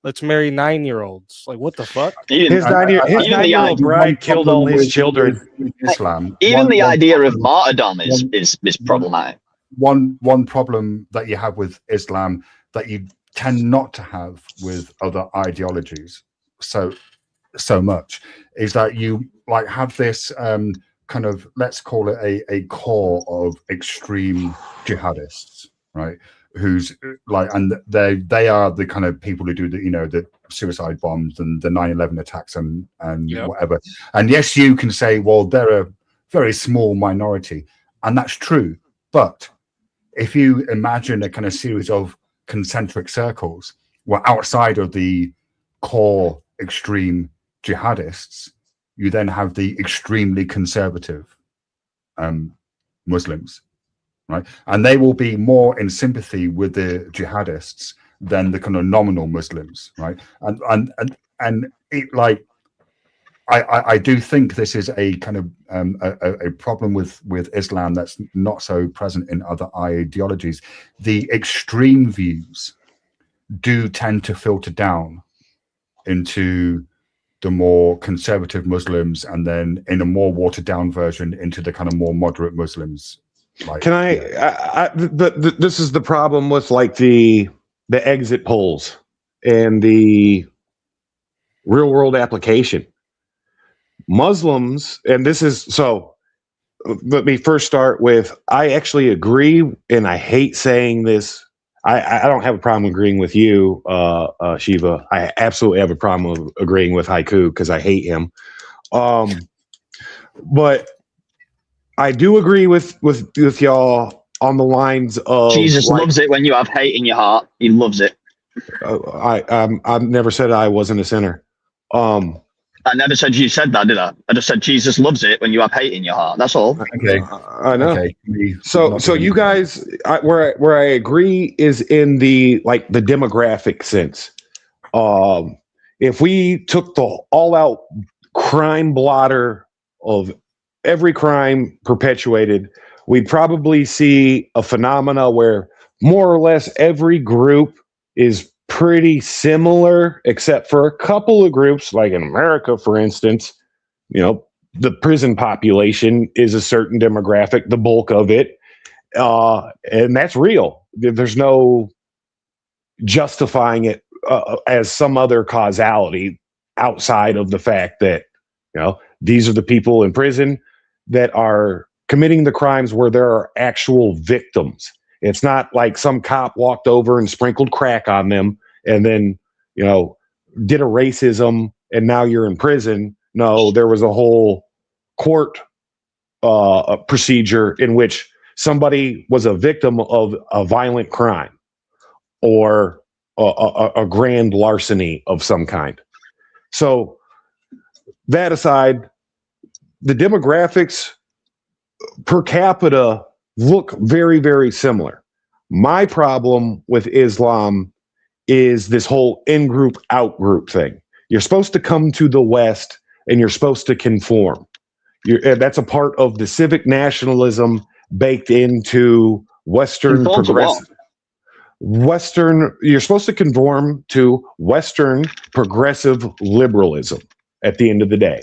B: let's marry 9-year-olds. Like, what the fuck?
G: His 9-year-old bride killed all his children.
A: Islam.
M: Even the idea of martyrdom is problematic.
A: One problem that you have with Islam that you tend not to have with other ideologies so much is that you like have this kind of, let's call it a core of extreme jihadists, right? Who's like, and they are the kind of people who do the, you know, the suicide bombs and the 9/11 attacks and whatever. And yes, you can say, well, they're a very small minority, and that's true. But if you imagine a kind of series of concentric circles where outside of the core extreme jihadists, you then have the extremely conservative Muslims, right? And they will be more in sympathy with the jihadists than the kind of nominal Muslims, right? And it, like, I do think this is a kind of a problem with Islam that's not so present in other ideologies. The extreme views do tend to filter down into the more conservative Muslims, and then in a more watered down version into the kind of more moderate Muslims. Like, this is the problem with like the exit polls and the
G: real world application. Muslims, and this is so. Let me first start with, I actually agree, and I hate saying this. I don't have a problem agreeing with you, Shiva. I absolutely have a problem with agreeing with Haiku because I hate him. But I do agree with y'all on the lines of
M: Jesus loves it when you have hate in your heart. He loves it.
G: I've never said I wasn't a sinner.
M: I never said you said that, did I? I just said Jesus loves it when you have hate in your heart. That's all.
A: Okay.
G: I know.
A: Okay.
G: So you guys, where I agree is in the demographic sense. If we took the all-out crime blotter of every crime perpetuated, we'd probably see a phenomena where more or less every group is pretty similar, except for a couple of groups, like in America, for instance. The prison population is a certain demographic, the bulk of it, and that's real. There's no justifying it as some other causality outside of the fact that these are the people in prison that are committing the crimes where there are actual victims. It's not like some cop walked over and sprinkled crack on them and then, did a racism and now you're in prison. No, there was a whole court procedure in which somebody was a victim of a violent crime or a grand larceny of some kind. So that aside, the demographics per capita look very, very similar. My problem with Islam is this whole in-group, out-group thing. You're supposed to come to the West and you're supposed to conform. That's a part of the civic nationalism baked into Western progressive. You're supposed to conform to Western progressive liberalism at the end of the day.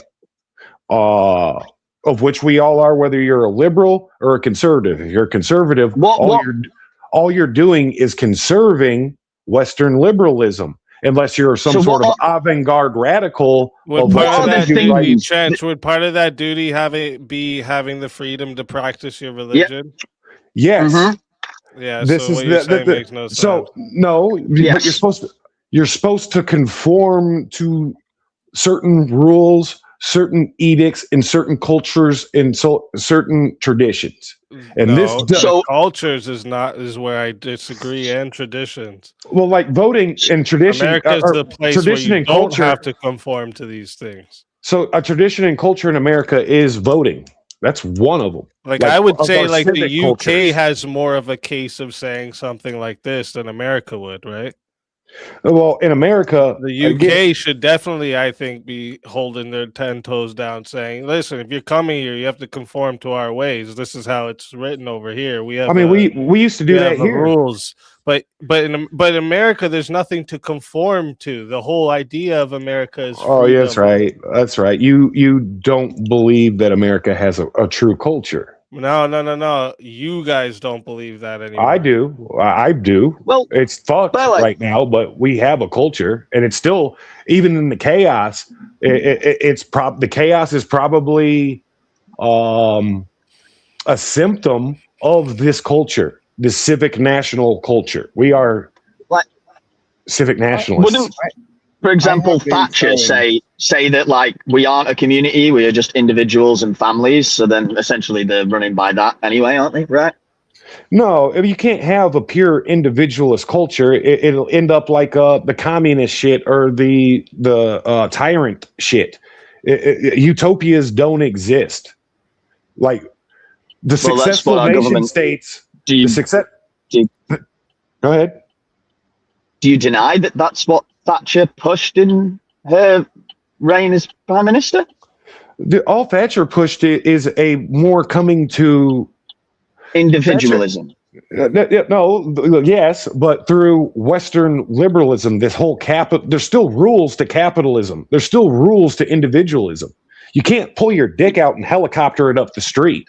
G: Of which we all are, whether you're a liberal or a conservative. If you're a conservative, all you're doing is conserving Western liberalism, unless you're some sort of avant-garde radical.
B: Would part of that duty be having the freedom to practice your religion?
G: Yes.
B: Yeah.
G: This
B: so
G: is
B: what you're saying makes no sense.
G: So no, but you're supposed to conform to certain rules, certain edicts, in certain cultures, and certain traditions. And
B: cultures is where I disagree, and traditions.
G: Well, like voting and tradition,
B: America's the place
G: tradition
B: where you
G: and
B: don't
G: culture
B: have to conform to these things.
G: So a tradition and culture in America is voting. That's one of them.
B: Like I would say,
G: our
B: like the
G: civic
B: UK
G: cultures.
B: has more of a case of saying something like this than America would, right?
G: Well, in America,
B: the UK should definitely, I think, be holding their 10 toes down, saying, "Listen, if you're coming here, you have to conform to our ways. This is how it's written over here. We have."
G: We used to do that here.
B: Rules, but in America, there's nothing to conform to. The whole idea of America is.
G: Oh, yeah, that's right. That's right. You don't believe that America has a true culture.
B: No. You guys don't believe that anymore.
G: I do. I do. Well, it's fucked right now, but we have a culture, and it's still, even in the chaos, the chaos is probably a symptom of this culture, the civic national culture. We are civic nationalists.
M: For example, Thatcher say that like we aren't a community, we are just individuals and families. So then essentially they're running by that anyway, aren't they? Right?
G: No, you can't have a pure individualist culture. It'll end up like the communist shit or the tyrant shit. Utopias don't exist. Like the successful nation states. Go ahead.
M: Do you deny that that's what Thatcher pushed in her reign as prime minister?
G: All Thatcher pushed is a more coming to
M: individualism.
G: Yes, but through Western liberalism, this whole there's still rules to capitalism. There's still rules to individualism. You can't pull your dick out and helicopter it up the street.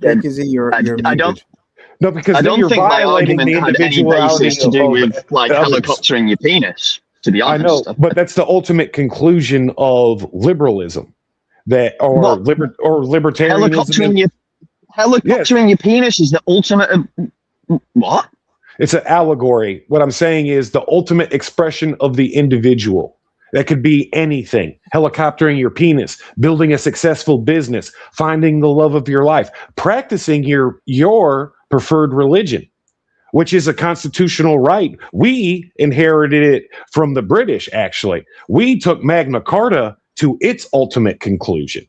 M: I don't.
G: No, because
M: I
G: then
M: don't
G: you're
M: think my
G: violating
M: argument
G: the
M: had any
G: individuality
M: basis to do with like
G: others.
M: helicoptering your penis. To be
G: I
M: honest,
G: know, but that's the ultimate conclusion of liberalism, that or
M: Well,
G: libertarianism.
M: Helicoptering your penis is the ultimate. What?
G: It's an allegory. What I'm saying is the ultimate expression of the individual. That could be anything. Helicoptering your penis, building a successful business, finding the love of your life, practicing your preferred religion, which is a constitutional right. We inherited it from the British, actually. We took Magna Carta to its ultimate conclusion.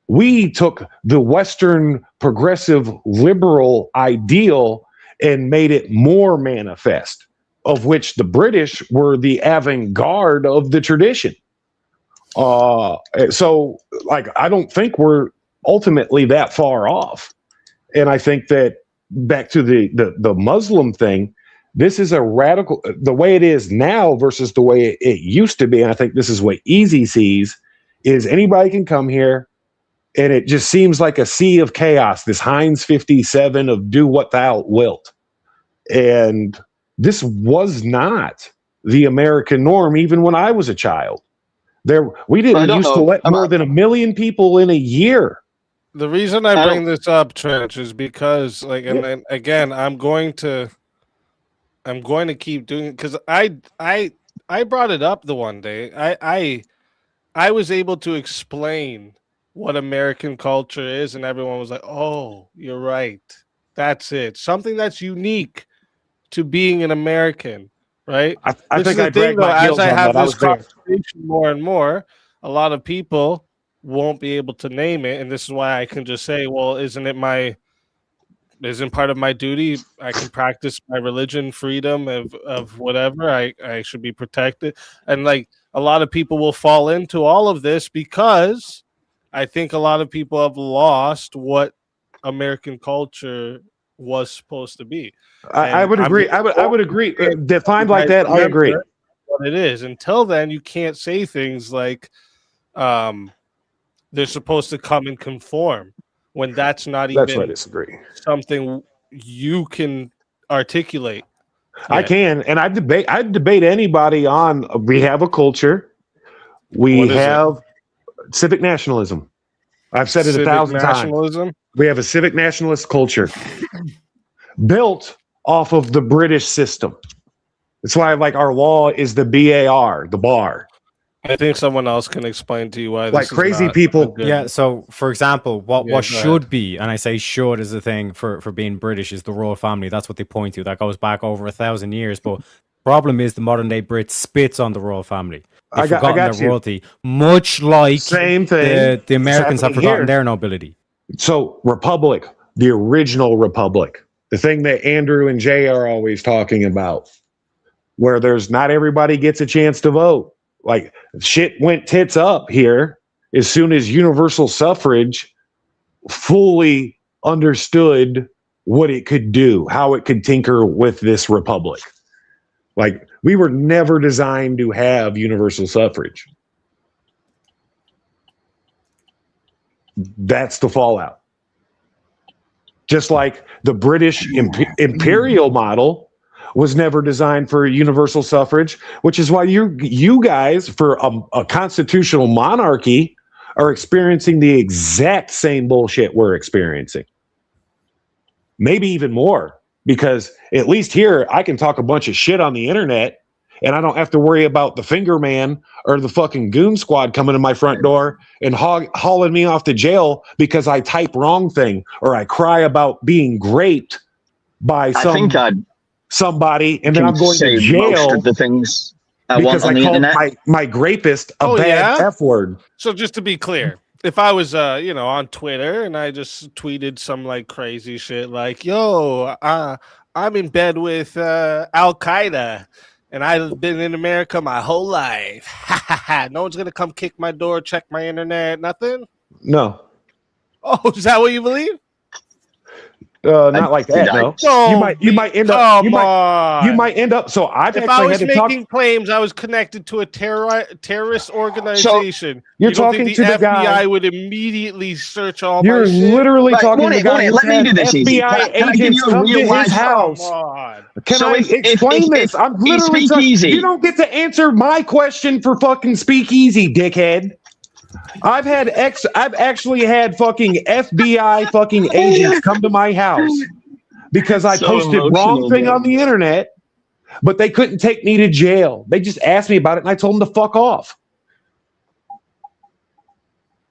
G: We took the Western progressive liberal ideal and made it more manifest, of which the British were the avant-garde of the tradition. So, like, I don't think we're ultimately that far off. And I think that back to the Muslim thing, this is a radical, the way it is now versus the way it used to be. And I think this is what Easy sees, is anybody can come here, and it just seems like a sea of chaos, this Heinz 57 of do what thou wilt. And this was not the American norm, even when I was a child. We didn't used to let more than 1 million people in a year.
B: The reason I bring this up, Trench, is because, like, and again, I'm going to keep doing it because I brought it up the one day. I was able to explain what American culture is, and everyone was like, "Oh, you're right. That's it. Something that's unique to being an American." Right?
G: I think I dragged my heels
B: as I
G: on
B: have
G: that. I
B: this
G: was there.
B: conversation more and more, a lot of people won't be able to name it, and this is why I can just say, "Well, isn't part of my duty? I can practice my religion, freedom of whatever. I should be protected." And like a lot of people will fall into all of this because I think a lot of people have lost what American culture was supposed to be.
G: I would agree. I would agree. Defined like that, I agree.
B: What it is. Until then, you can't say things like they're supposed to come and conform when that's not even
G: That's why I disagree.
B: something you can articulate.
G: I can, and I'd debate anybody on. We have a culture. We
B: What is it?
G: have civic nationalism. I've said it
B: Civic
G: 1,000
B: nationalism?
G: times. We have a civic nationalist culture built off of the British system. That's why, like, our law is the BAR, the bar.
B: I think someone else can explain to you why.
G: Like
B: this is
G: crazy
B: not
G: people-
B: a good-
O: Yeah, so for example, what
B: Yeah, go
O: should
B: ahead.
O: be, and I say should is the thing for being British, is the royal family. That's what they point to. That goes back over 1,000 years. But problem is the modern day Brit spits on the royal family. They've forgotten
G: got
O: their
G: you.
O: royalty, much like
G: Same thing.
O: the Americans have
G: happening
O: forgotten
G: here.
O: their nobility.
G: So, Republic, the original Republic, the thing that Andrew and Jay are always talking about, where there's not everybody gets a chance to vote. Like, shit went tits up here as soon as universal suffrage fully understood what it could do, how it could tinker with this republic. Like, we were never designed to have universal suffrage. That's the fallout. Just like the British imperial model was never designed for universal suffrage, which is why you guys, for a constitutional monarchy, are experiencing the exact same bullshit we're experiencing. Maybe even more, because at least here I can talk a bunch of shit on the internet and I don't have to worry about the finger man or the fucking goon squad coming to my front door and hauling me off to jail because I type wrong thing or I cry about being raped by somebody, and then I'm going to jail.
M: Most of the things I
G: because
M: want on
G: I
M: the
G: called
M: internet.
G: my rapist a
B: Oh,
G: bad
B: yeah?
G: F word.
B: So just to be clear, if I was on Twitter and I just tweeted some like crazy shit like, "Yo, I'm in bed with Al Qaeda and I've been in America my whole life. No one's gonna come kick my door, check my internet, nothing."
G: No.
B: Oh, is that what you believe?
G: Not like that. No, you might end up. You might end up. So I've
B: If
G: actually
B: I was
G: had to talk.
B: making claims, I was connected to a terrorist organization.
G: you're
B: you don't
G: talking
B: think
G: to the
B: FBI
G: guy-
B: would immediately search all
G: You're
B: my shit?
G: literally talking to the guy who's
M: let me
G: had
M: do this easy.
G: FBI
M: Can I give
G: agents
M: you a
G: come to
M: real
G: his
M: life-
G: house.
B: Come on.
G: Can
M: So
G: I
M: if-
G: explain this? I'm literally talking.
M: Speakeasy.
G: You don't get to answer my question for fucking speakeasy, dickhead. I've actually had fucking FBI fucking agents come to my house because I
M: So
G: posted
M: emotional,
G: wrong thing
M: man.
G: on the internet, but they couldn't take me to jail. They just asked me about it and I told them to fuck off.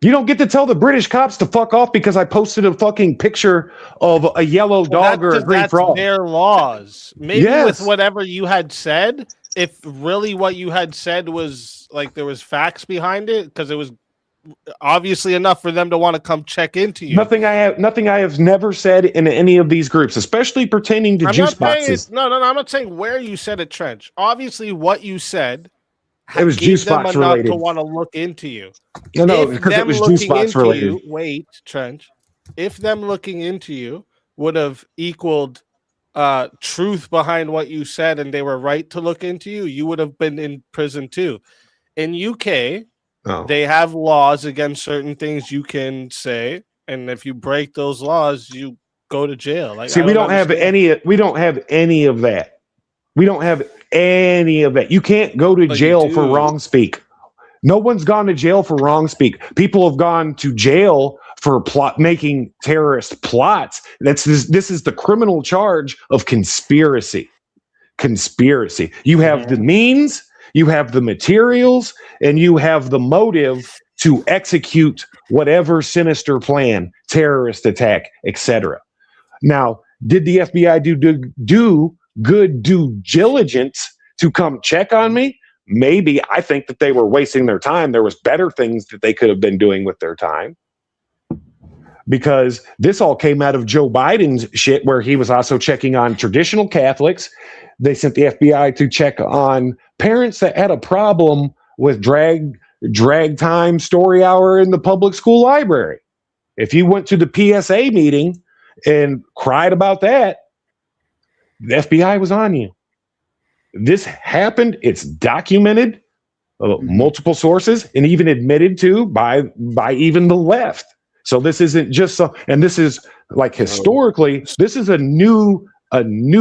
G: You don't get to tell the British cops to fuck off because I posted a fucking picture of a yellow dog or a green
B: That's
G: frog.
B: their laws. Maybe
G: Yes.
B: with whatever you had said, if really what you had said was like there was facts behind it, because it was obviously enough for them to want to come check into you.
G: Nothing I have never said in any of these groups, especially pertaining to
B: I'm
G: juice
B: not saying
G: boxes.
B: no, I'm not saying where you said it, Trench. Obviously, what you said
G: It was
B: gave
G: juice
B: them
G: box
B: enough
G: related.
B: to want to look into you.
G: No,
B: If
G: because it
B: them
G: was juice
B: looking
G: box
B: into
G: related.
B: you, wait, Trench. If them looking into you would have equaled truth behind what you said, and they were right to look into you, you would have been in prison too. In UK, they have laws against certain things you can say, and if you break those laws, you go to jail. Like,
G: See,
B: I
G: we don't have
B: understand.
G: any. We don't have any of that. We don't have any of that. You can't go to
B: But you
G: jail for
B: do.
G: wrong speak. No one's gone to jail for wrong speak. People have gone to jail for making terrorist plots. This is the criminal charge of conspiracy. Conspiracy. You have the means, you have the materials, and you have the motive to execute whatever sinister plan, terrorist attack, etc. Now, did the FBI do good due diligence to come check on me? Maybe. I think that they were wasting their time. There was better things that they could have been doing with their time. Because this all came out of Joe Biden's shit, where he was also checking on traditional Catholics. They sent the FBI to check on parents that had a problem with drag time story hour in the public school library. If you went to the PSA meeting and cried about that, the FBI was on you. This happened. It's documented, multiple sources, and even admitted to by even the left. So this isn't just so. And this is like historically, this is a new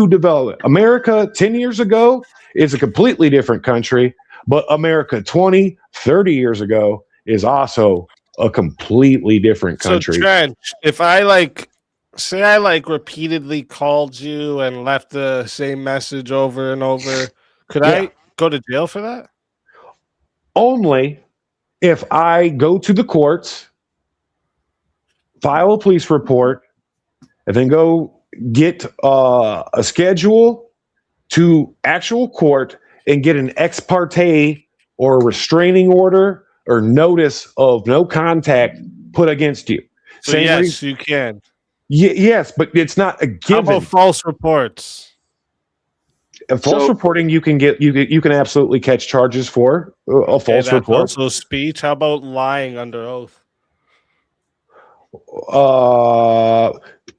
G: development. America 10 years ago is a completely different country, but America 20, 30 years ago is also a completely different country.
B: So Trench, if I say I repeatedly called you and left the same message over and over, could I go to jail for that?
G: Only if I go to the courts, file a police report, and then go get a schedule to actual court and get an ex parte or a restraining order or notice of no contact put against you.
B: So yes, you can.
G: Yes, but it's not a given.
B: How about false reports?
G: False reporting, you can absolutely catch charges for a false
B: that's
G: report.
B: Also speech. How about lying under oath?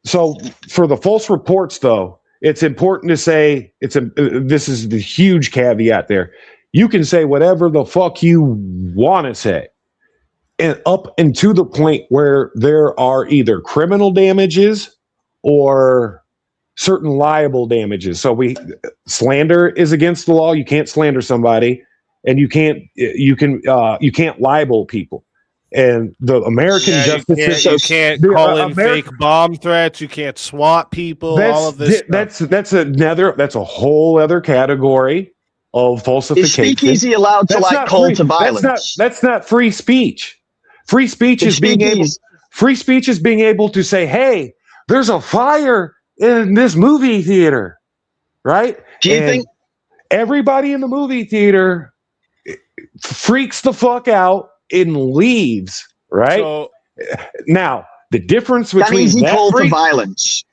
G: So for the false reports, though, it's important to say this is the huge caveat there. You can say whatever the fuck you want to say, and up and to the point where there are either criminal damages or certain liable damages. So slander is against the law. You can't slander somebody, and you can't libel people. And the American justice system,
B: you can't call in fake bomb threats. You can't swat people. All of this.
G: That's a whole other category of falsification.
M: Is speakeasy allowed to call to violence?
G: That's not free speech. Free speech is being able to say, "Hey, there's a fire in this movie theater," right?
M: Do you think
G: everybody in the movie theater freaks the fuck out and leaves, right?
B: So,
G: now, the difference between
M: easy call to violence.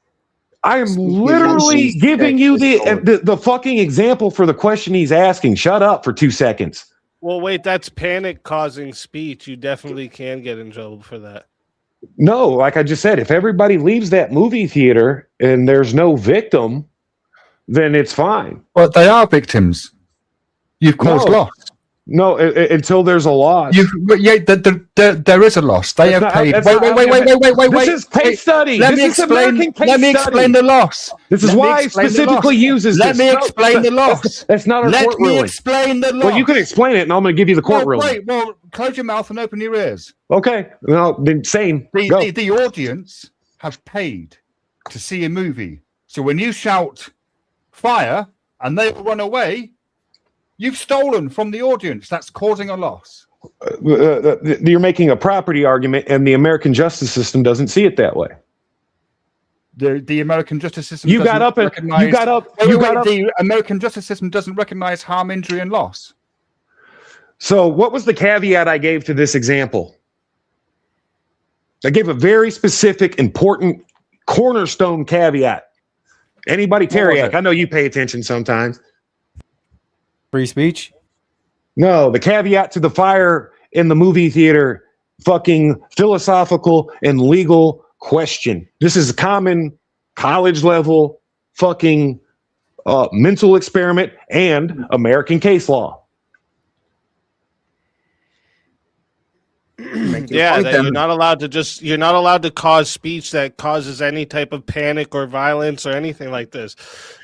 G: I am literally giving you the fucking example for the question he's asking. Shut up for 2 seconds.
B: Well, wait, that's panic causing speech. You definitely can get in trouble for that.
G: No, like I just said, if everybody leaves that movie theater and there's no victim, then it's fine.
A: Well, they are victims. You've caused
G: No.
A: loss.
G: No, until there's a loss.
A: There is a loss. They have paid. Wait.
G: This is case study.
A: Let
G: This
A: me
G: is
A: explain.
G: American case
A: Let me
G: study.
A: explain the loss.
G: This is
A: Let me
G: why it
A: explain the
G: specifically
A: loss.
G: uses
A: Let
G: this.
A: me
G: No,
A: explain the loss.
G: That's not our
A: Let
G: court
A: me
G: ruling.
A: explain the loss.
G: Well, you can explain it, and I'm going to give you the court ruling.
A: Wait, well, close your mouth and open your ears.
G: Okay. No, then same. Go.
A: The audience have paid to see a movie. So when you shout fire and they run away, you've stolen from the audience. That's causing a loss.
G: You're making a property argument, and the American justice system doesn't see it that way.
A: The American justice system.
G: You got
A: doesn't
G: up and
A: recognize-
G: you got up.
A: Wait,
G: You
A: wait,
G: got up.
A: The American justice system doesn't recognize harm, injury, and loss.
G: So, what was the caveat I gave to this example? I gave a very specific, important cornerstone caveat. Anybody, Teriak? I know you pay attention sometimes.
O: Free speech?
G: No, the caveat to the fire in the movie theater, fucking philosophical and legal question. This is a common college level fucking mental experiment and American case law.
B: Yeah, that you're not allowed to cause speech that causes any type of panic or violence or anything like this.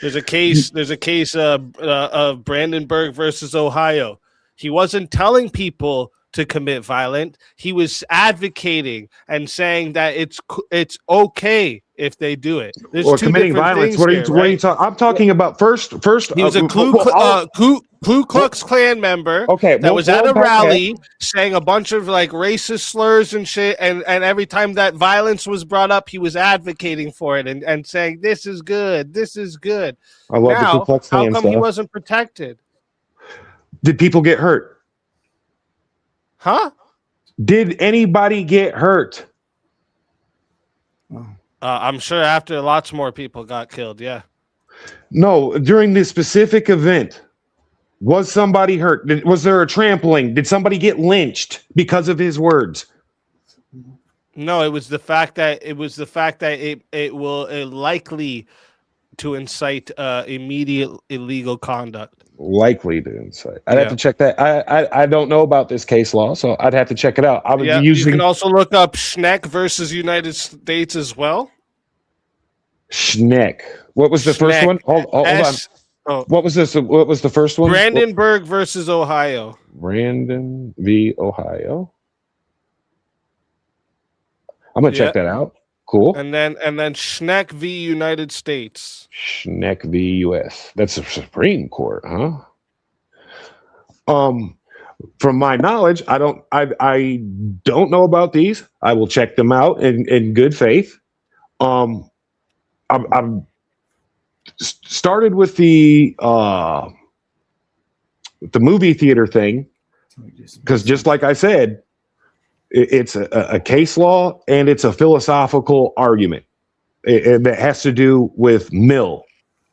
B: There's a case of Brandenburg versus Ohio. He wasn't telling people to commit violence. He was advocating and saying that it's okay if they do it. There's
G: Or
B: two
G: committing
B: different
G: violence.
B: things
G: What are you,
B: here,
G: what are you
B: right?
G: talking? I'm talking about first.
B: He was a Ku Klux Klan member that was at a rally saying a bunch of like racist slurs and shit, and every time that violence was brought up, he was advocating for it and saying this is good, this is good.
G: I love the
B: Now,
G: Ku Klux
B: how
G: Klan
B: come he
G: stuff.
B: wasn't protected?
G: Did people get hurt?
B: Huh?
G: Did anybody get hurt?
B: I'm sure after lots more people got killed. Yeah.
G: No, during this specific event, was somebody hurt? Was there a trampling? Did somebody get lynched because of his words?
B: No, it was the fact that it will likely to incite immediate illegal conduct.
G: Likely to incite. I'd have to check that. I don't know about this case law, so I'd have to check it out. I would
B: Yeah,
G: be using
B: you can also look up Schneck versus United States as well.
G: Schneck. What was the first
B: Schneck.
G: one? Hold on.
B: S-
G: What was this? What was the first one?
B: Brandenburg versus Ohio.
G: Brandon v. Ohio. I'm gonna check
B: Yeah.
G: that out. Cool.
B: And then Schneck v United States.
G: Schneck v. U.S. That's the Supreme Court, huh? From my knowledge, I don't know about these. I will check them out in good faith. I'm started with the movie theater thing because just like I said, it's a case law and it's a philosophical argument that has to do with Mill.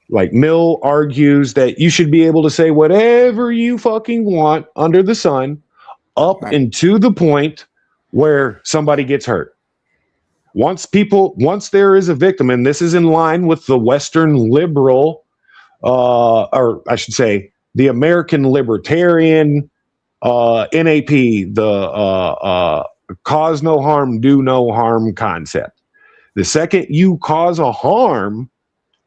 G: Like Mill argues that you should be able to say whatever you fucking want under the sun up and to the point where somebody gets hurt. Once there is a victim, and this is in line with the Western liberal, or I should say the American libertarian NAP, the cause no harm, do no harm concept. The second you cause a harm,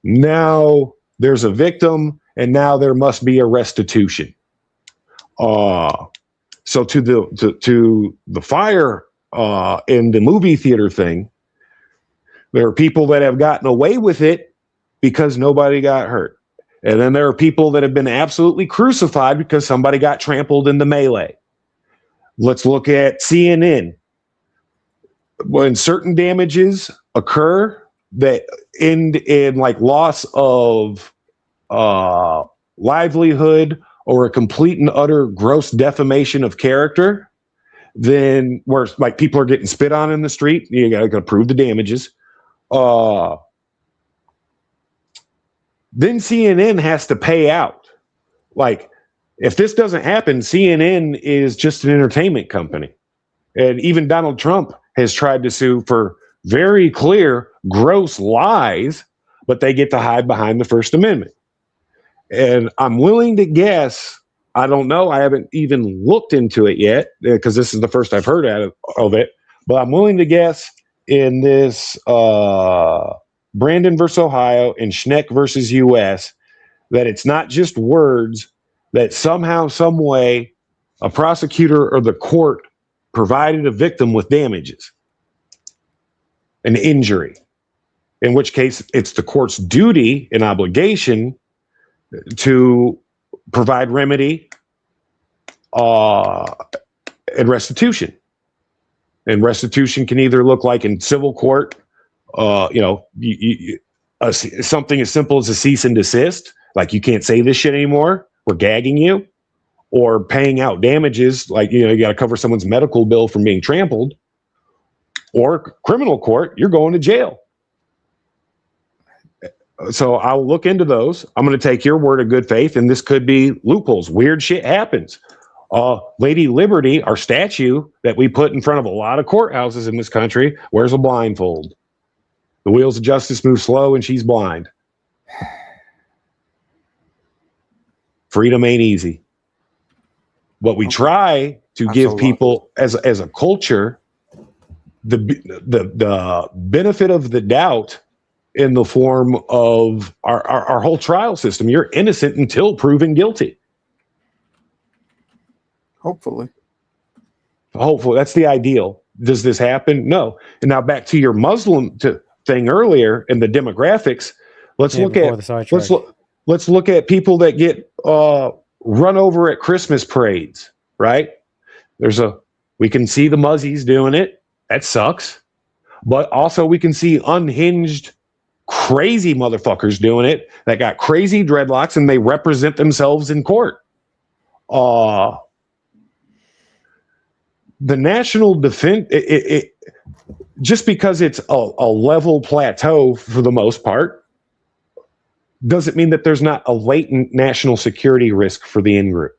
G: now there's a victim, and now there must be a restitution. So to the fire in the movie theater thing, there are people that have gotten away with it because nobody got hurt. And then there are people that have been absolutely crucified because somebody got trampled in the melee. Let's look at CNN. When certain damages occur that end in like loss of livelihood or a complete and utter gross defamation of character, then where like people are getting spit on in the street, you gotta prove the damages. Then CNN has to pay out. Like, if this doesn't happen, CNN is just an entertainment company. And even Donald Trump has tried to sue for very clear, gross lies but they get to hide behind the First Amendment. And I'm willing to guess, I don't know, I haven't even looked into it yet because this is the first I've heard of it, but I'm willing to guess in this Brandon versus Ohio and Schneck versus US that it's not just words, that somehow, some way, a prosecutor or the court provided a victim with damages, an injury, in which case it's the court's duty and obligation to provide remedy and restitution. And restitution can either look like in civil court, something as simple as a cease and desist, like you can't say this shit anymore, we're gagging you, or paying out damages, like you got to cover someone's medical bill from being trampled, or criminal court, you're going to jail. So I'll look into those. I'm going to take your word of good faith, and this could be loopholes. Weird shit happens. Lady Liberty, our statue that we put in front of a lot of courthouses in this country, wears a blindfold. The wheels of justice move slow, and she's blind. Freedom ain't easy. But we try to give people, as a culture, the benefit of the doubt in the form of our whole trial system. You're innocent until proven guilty.
U: Hopefully.
G: That's the ideal. Does this happen? No. And now back to your Muslim thing earlier and the demographics. Let's look at people that get run over at Christmas parades, right? We can see the Muzzies doing it. That sucks. But also we can see unhinged, crazy motherfuckers doing it that got crazy dreadlocks and they represent themselves in court. The national defense, just because it's a level plateau for the most part, doesn't mean that there's not a latent national security risk for the in-group.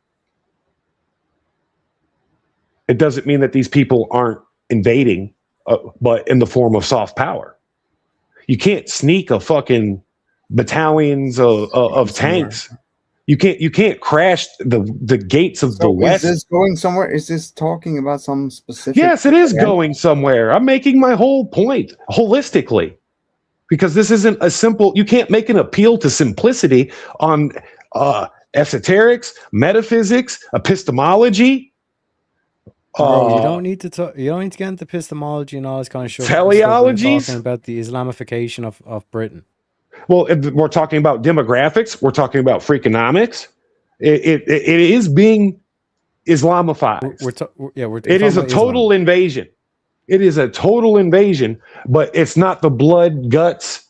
G: It doesn't mean that these people aren't invading, but in the form of soft power. You can't sneak a fucking battalions of tanks. You can't crash the gates of the West.
U: Is this going somewhere? Is this talking about some specific?
G: Yes, it is going somewhere. I'm making my whole point holistically, because this isn't a simple. You can't make an appeal to simplicity on esoterics, metaphysics, epistemology.
O: Bro, you don't need to talk. You don't need to get into epistemology and all this kind of shit.
G: Teleologies?
O: We're talking about the Islamification of Britain.
G: Well, if we're talking about demographics, we're talking about freakonomics. It is being Islamized. It is a total invasion. It is a total invasion, but it's not the blood, guts.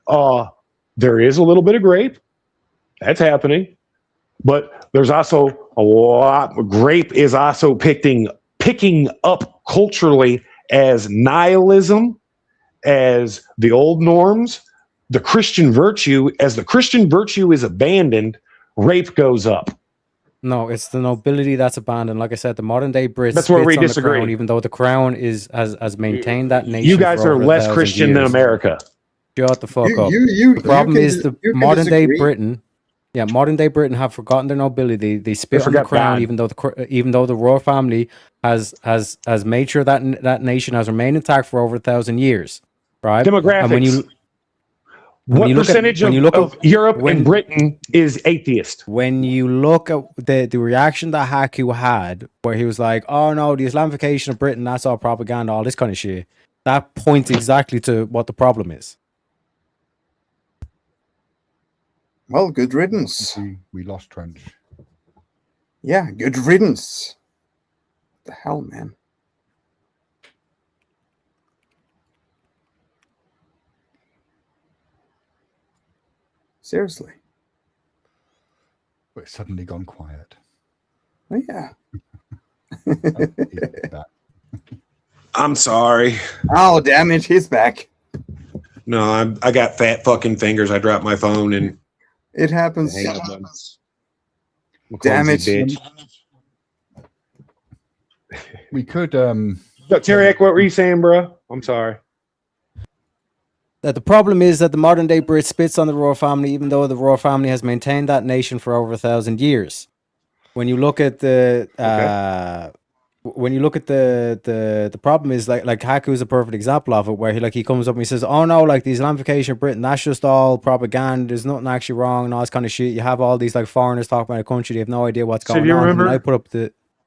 G: There is a little bit of grape. That's happening. But there's also a lot. Grape is also picking up culturally as nihilism, as the old norms. The Christian virtue, as the Christian virtue is abandoned, rape goes up.
O: No, it's the nobility that's abandoned. Like I said, the modern day Brits.
G: That's where we
O: spits on the
G: disagree.
O: crown, even though the crown has maintained that nation.
G: You guys
O: for
G: are
O: over
G: less
O: 1,000
G: Christian than
O: years.
G: America.
O: Shut the fuck up.
U: you
O: The problem
U: can
O: is the
U: you can
O: modern day
U: disagree.
O: Britain. Yeah, modern day Britain have forgotten their nobility. They spit on the
G: forgot
O: crown,
G: God.
O: even though the royal family has made sure that nation has remained intact for over 1,000 years. Right.
G: Demographics.
O: And
G: what percentage of Europe and Britain is atheist?
O: When you look at the reaction that Haku had, where he was like, "Oh no, the Islamification of Britain, that's all propaganda, all this kind of shit," that points exactly to what the problem is.
U: Well, good riddance.
A: We lost Trench.
U: Yeah, good riddance. What the hell, man? Seriously.
A: But it's suddenly gone quiet.
U: Oh, yeah.
G: I'm sorry.
U: Oh, damn it. He's back.
G: No, I got fat fucking fingers. I dropped my phone and
U: It happens.
G: hang up on us.
U: Damn it.
G: Bitch.
A: We could
G: Terry, what were you saying, bro? I'm sorry.
O: That the problem is that the modern day Brit spits on the royal family, even though the royal family has maintained that nation for over 1,000 years. When you look at the the problem is like Haku is a perfect example of it, where he comes up and he says, "Oh no, like the Islamification of Britain, that's just all propaganda. There's nothing actually wrong and all this kind of shit. You have all these like foreigners talking about a country, they have no idea what's
G: So
O: going
G: do you
O: on." And
G: remember-
O: then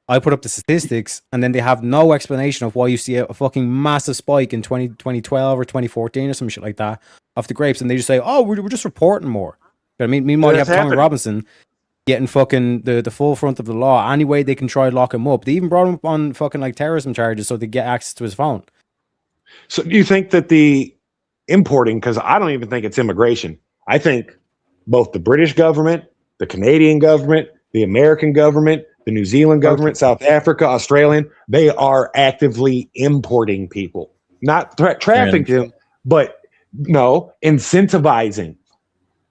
O: I put up the statistics, and then they have no explanation of why you see a fucking massive spike in 2012 or 2014 or some shit like that of the grapes, and they just say, "Oh, we're just reporting more." But I mean, meanwhile, you have
G: That's
O: Tommy
G: happening.
O: Robinson getting fucking the full front of the law any way they can try to lock him up. They even brought him up on fucking like terrorism charges so they get access to his phone.
G: So do you think that the importing, because I don't even think it's immigration. I think both the British government, the Canadian government, the American government, the New Zealand government, South Africa, Australian, they are actively importing people. Not trafficking them, but no, incentivizing.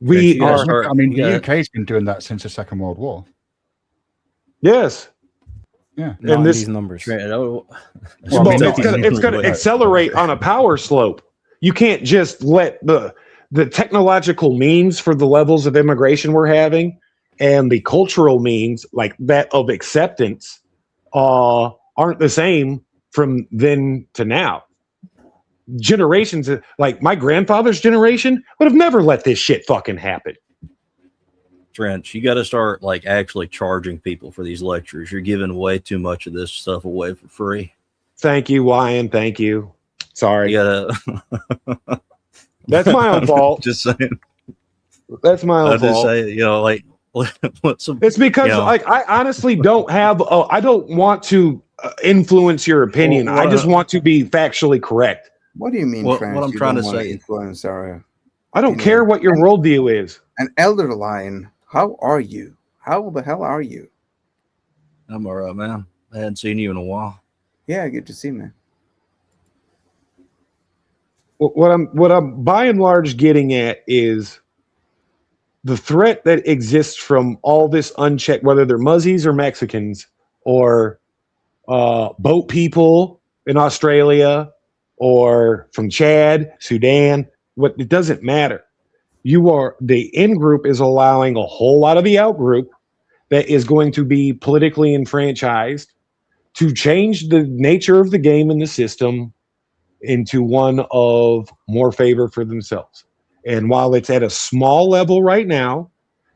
G: We are.
A: I mean, the UK's been doing that since the Second World War.
G: Yes.
A: Yeah.
O: Not
G: And
O: in
G: this
O: these numbers.
G: Well, it's going to accelerate on a power slope. You can't just let the technological means for the levels of immigration we're having and the cultural means like that of acceptance aren't the same from then to now. Generations, like my grandfather's generation, would have never let this shit fucking happen.
S: Trench, you got to start like actually charging people for these lectures. You're giving way too much of this stuff away for free.
G: Thank you, Wyan. Thank you. Sorry.
S: You gotta.
G: That's my own fault.
S: Just saying.
G: That's my own
S: I just
G: fault.
S: say, like, what's some,
G: It's because
S: you know,
G: like I honestly don't have. I don't want to influence your opinion.
S: Well,
G: I just want to be factually correct.
U: What do you mean,
S: What
U: Trent?
S: I'm
U: You
S: trying
U: don't
S: to
U: wanna
S: say-
U: influence our.
G: I don't care what your worldview is.
U: An elder line. How are you? How the hell are you?
S: I'm all right, man. I hadn't seen you in a while.
U: Yeah, good to see, man.
G: What I'm by and large getting at is the threat that exists from all this unchecked, whether they're Muzzies or Mexicans or boat people in Australia or from Chad, Sudan. It doesn't matter. The in group is allowing a whole lot of the out group that is going to be politically enfranchised to change the nature of the game and the system into one of more favor for themselves. And while it's at a small level right now,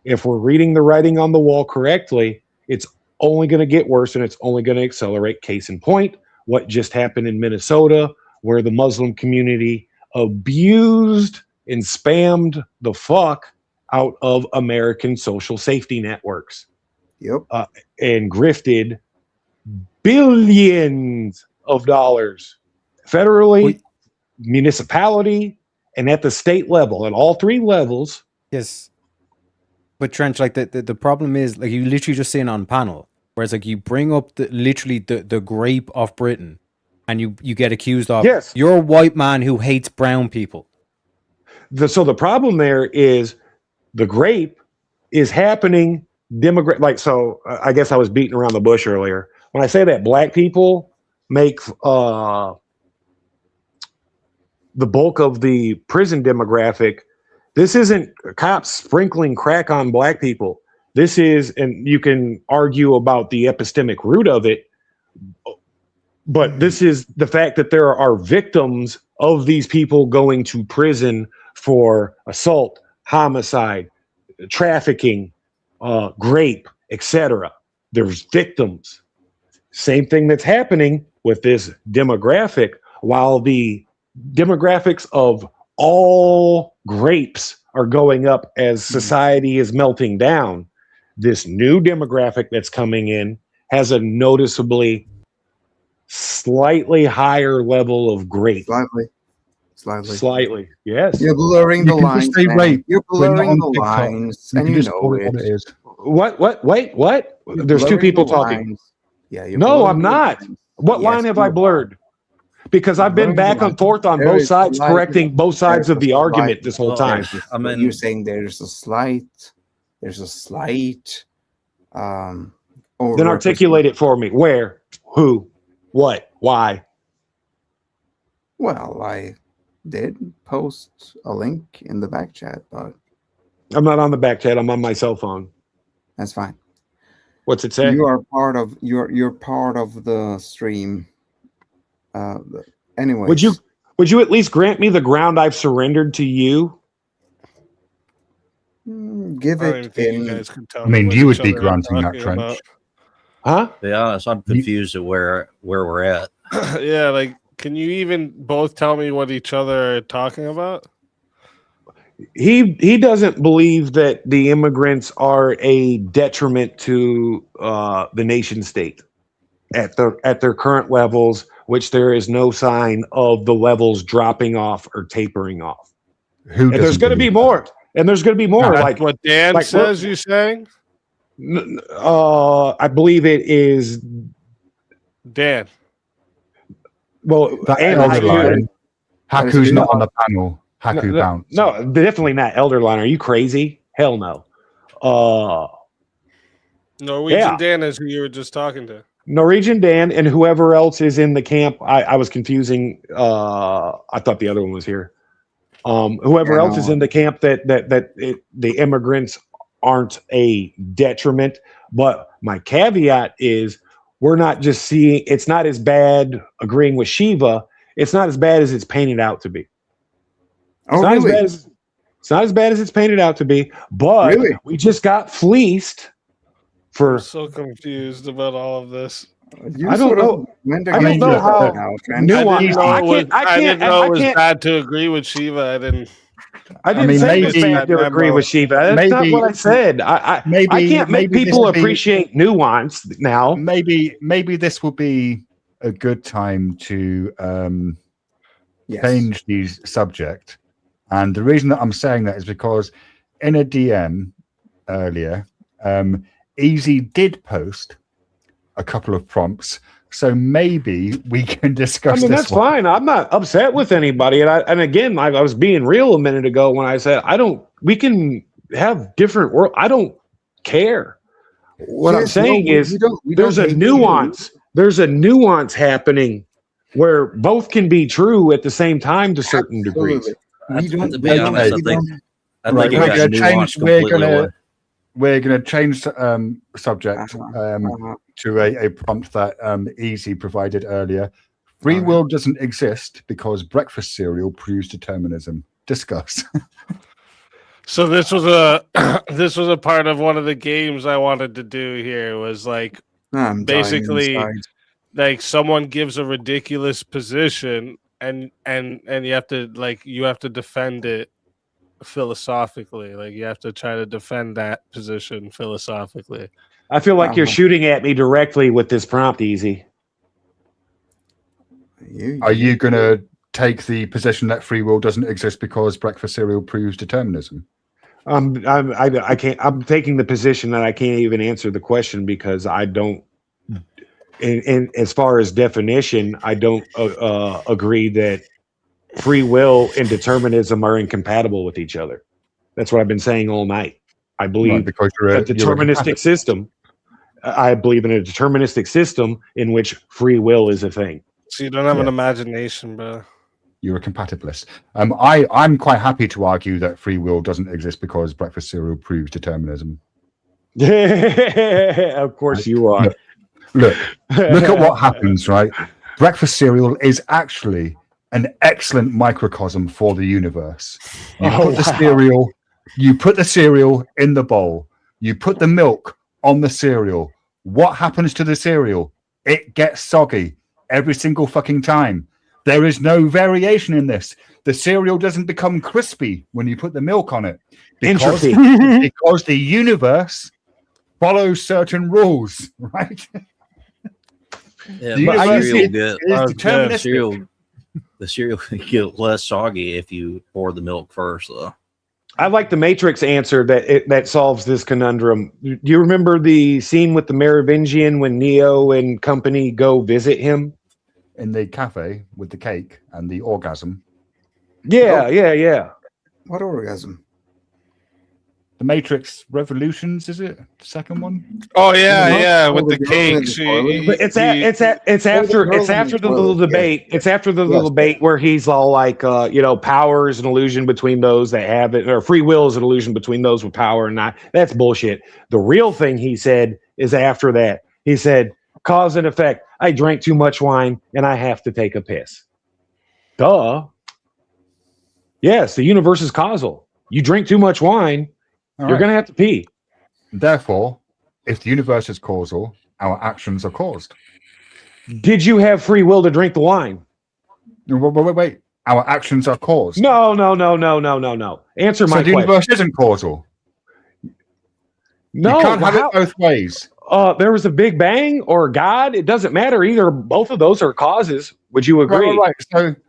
G: if we're reading the writing on the wall correctly, it's only going to get worse and it's only going to accelerate. Case in point, what just happened in Minnesota, where the Muslim community abused and spammed the fuck out of American social safety networks.
U: Yep.
G: And grifted billions of dollars federally, municipality, and at the state level, at all three levels.
O: Yes. But Trench, like the problem is like you literally just saying on panel, whereas like you bring up literally the grape of Britain and you get accused of you're a white man who hates brown people.
G: So the problem there is the grape is happening I guess I was beating around the bush earlier. When I say that black people make the bulk of the prison demographic, this isn't cops sprinkling crack on black people. This is, and you can argue about the epistemic root of it, but this is the fact that there are victims of these people going to prison for assault, homicide, trafficking, grape, etc. There's victims. Same thing that's happening with this demographic. While the demographics of all grapes are going up as society is melting down, this new demographic that's coming in has a noticeably slightly higher level of grape. Slightly. Yes.
U: You're blurring the
G: You can just
U: lines.
G: say
U: man.
G: rape.
U: You're
G: We're not
U: blurring
G: on
U: the
G: TikTok.
U: lines,
G: You
U: and
G: can
U: you
G: just
U: know
G: call it
U: it.
G: what it is. What? Wait, what?
U: You're
G: There's two
U: blurring
G: people
U: the
G: talking.
U: lines. Yeah. You're
G: No,
U: blurring
G: I'm
U: the
G: not.
U: lines.
G: What
U: Yes,
G: line have I
U: you are.
G: blurred? Because I've been
U: blurring the
G: back and
U: lines.
G: forth on
U: There
G: both
U: is
G: sides,
U: slight-
G: correcting both sides
U: there's
G: of
U: a
G: the argument
U: slight-
G: this whole time.
U: You're saying there's a slight
G: Then articulate it for me. Where? Who? What? Why?
U: Well, did post a link in the back chat, but
G: I'm not on the back chat. I'm on my cell phone.
U: that's fine.
G: What's it say?
U: You are part of you're part of the stream. Anyway,
G: Would you at least grant me the ground I've surrendered to you?
U: give
B: I don't
U: it
B: even think you
U: in?
B: guys can tell
A: I mean,
B: what
A: you would
B: each
A: be
B: other are
A: granting that,
B: talking
A: Trench.
B: about.
G: Huh?
S: To be honest, I'm confused at where we're at.
B: Yeah, like, can you even both tell me what each other are talking about?
G: He doesn't believe that the immigrants are a detriment to the nation state at their current levels, which there is no sign of the levels dropping off or tapering off.
A: Who
G: And there's
A: doesn't
G: going to be
A: believe
G: more, and there's going to be more.
B: That's
G: like
B: what Dan
G: like,
B: says. You saying,
G: I believe it is
B: Dan?
G: Well,
A: that
G: and
A: elder
G: Haku-
A: line? Haku's not on the panel.
G: No,
A: Haku bounced.
G: no, definitely not elder line. Are you crazy? Hell no.
B: Norwegian
G: Yeah.
B: Dan is who you were just talking to.
G: Norwegian Dan and whoever else is in the camp. I was confusing. I thought the other one was here. Whoever else is in the camp the immigrants aren't a detriment. But my caveat is we're not just seeing. It's not as bad. Agreeing with Shiva, it's not as bad as it's painted out to be.
U: Oh,
G: It's
U: really?
G: it's not as bad as it's painted out to be. But
U: Really?
G: we just got fleeced for.
B: I'm so confused about all of this.
G: I don't know. I don't know how nuanced.
B: I didn't know it was
G: can't.
B: bad to agree with Shiva.
G: I didn't say it was bad to agree with Shiva. That's not what I said. I can't make people appreciate nuance now.
A: Maybe this will be a good time to change the subject. And the reason that I'm saying that is because in a DM earlier, Easy did post a couple of prompts. So maybe we can discuss
G: I mean,
A: this
G: that's
A: one.
G: fine. I'm not upset with anybody. And again, I was being real a minute ago when I said we can have different world. I don't care. What I'm
U: Yes,
G: saying
U: no,
G: is
U: we
G: there's
U: don't
G: a
U: hate
G: nuance. There's a nuance happening where both can be true at the same time to certain degrees.
U: We don't.
S: To be honest, I think you got nuance completely away.
A: We're going to change subject to a prompt that Easy provided earlier. Free will doesn't exist because breakfast cereal proves determinism. Discuss.
B: So this was a part of one of the games I wanted to do here. Was like
U: I'm dying
B: basically
U: inside.
B: like someone gives a ridiculous position and you have to defend it philosophically. Like you have to try to defend that position philosophically.
G: I feel like you're shooting at me directly with this prompt, Easy.
A: Are you going to take the position that free will doesn't exist because breakfast cereal proves determinism?
G: I can't. I'm taking the position that I can't even answer the question because I don't. And as far as definition, I don't agree that free will and determinism are incompatible with each other. That's what I've been saying all night. I believe
A: because
G: a deterministic system. I believe in a deterministic system in which free will is a thing.
B: So you don't have an imagination, bro.
A: You're a compatibilist. I'm quite happy to argue that free will doesn't exist because breakfast cereal proves determinism.
G: Of course you are.
A: Look at what happens, right? Breakfast cereal is actually an excellent microcosm for the universe. You put the cereal in the bowl. You put the milk on the cereal. What happens to the cereal? It gets soggy every single fucking time. There is no variation in this. The cereal doesn't become crispy when you put the milk on it because the universe follows certain rules, right?
S: Yeah,
A: The
S: but
A: universe
S: the cereal can get less soggy if you pour the milk first, though.
G: I like the Matrix answer that solves this conundrum. Do you remember the scene with the Merovingian when Neo and company go visit him?
A: In the cafe with the cake and the orgasm.
G: Yeah.
U: What orgasm?
A: the Matrix Revolutions, is it the second one?
B: Oh yeah, with the cake.
G: But it's after the little debate. It's after the little debate where he's all like, power is an illusion between those that have it, or free will is an illusion between those with power and not. That's bullshit. The real thing he said is after that. He said, cause and effect. I drank too much wine and I have to take a piss. Duh. Yes, the universe is causal. You drink too much wine, you're going to have to pee.
A: Therefore, if the universe is causal, our actions are caused.
G: Did you have free will to drink the wine?
A: Wait. Our actions are caused.
G: No. Answer my
A: question. The universe
G: question.
A: isn't causal.
G: No,
A: you can't have it both ways.
G: There was a Big Bang or God. It doesn't matter either. Both of those are causes. Would you agree?
A: Right.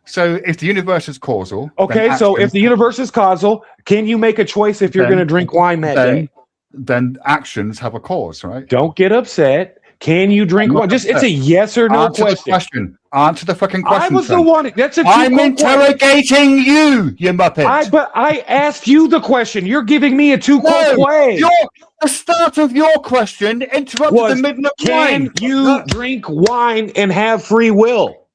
A: So if the universe is causal,
G: okay. So if the universe is causal, can you make a choice if you're going to drink wine that day?
A: Then actions have a cause, right?
G: Don't get upset. Can you drink wine? It's a yes or no question.
A: Answer the fucking question.
G: I was the one. That's a.
A: I'm interrogating you, you muppet.
G: But I asked you the question. You're giving me a two-quote way.
A: The start of your question interrupted the middle of mine.
G: Can you drink wine and have free will?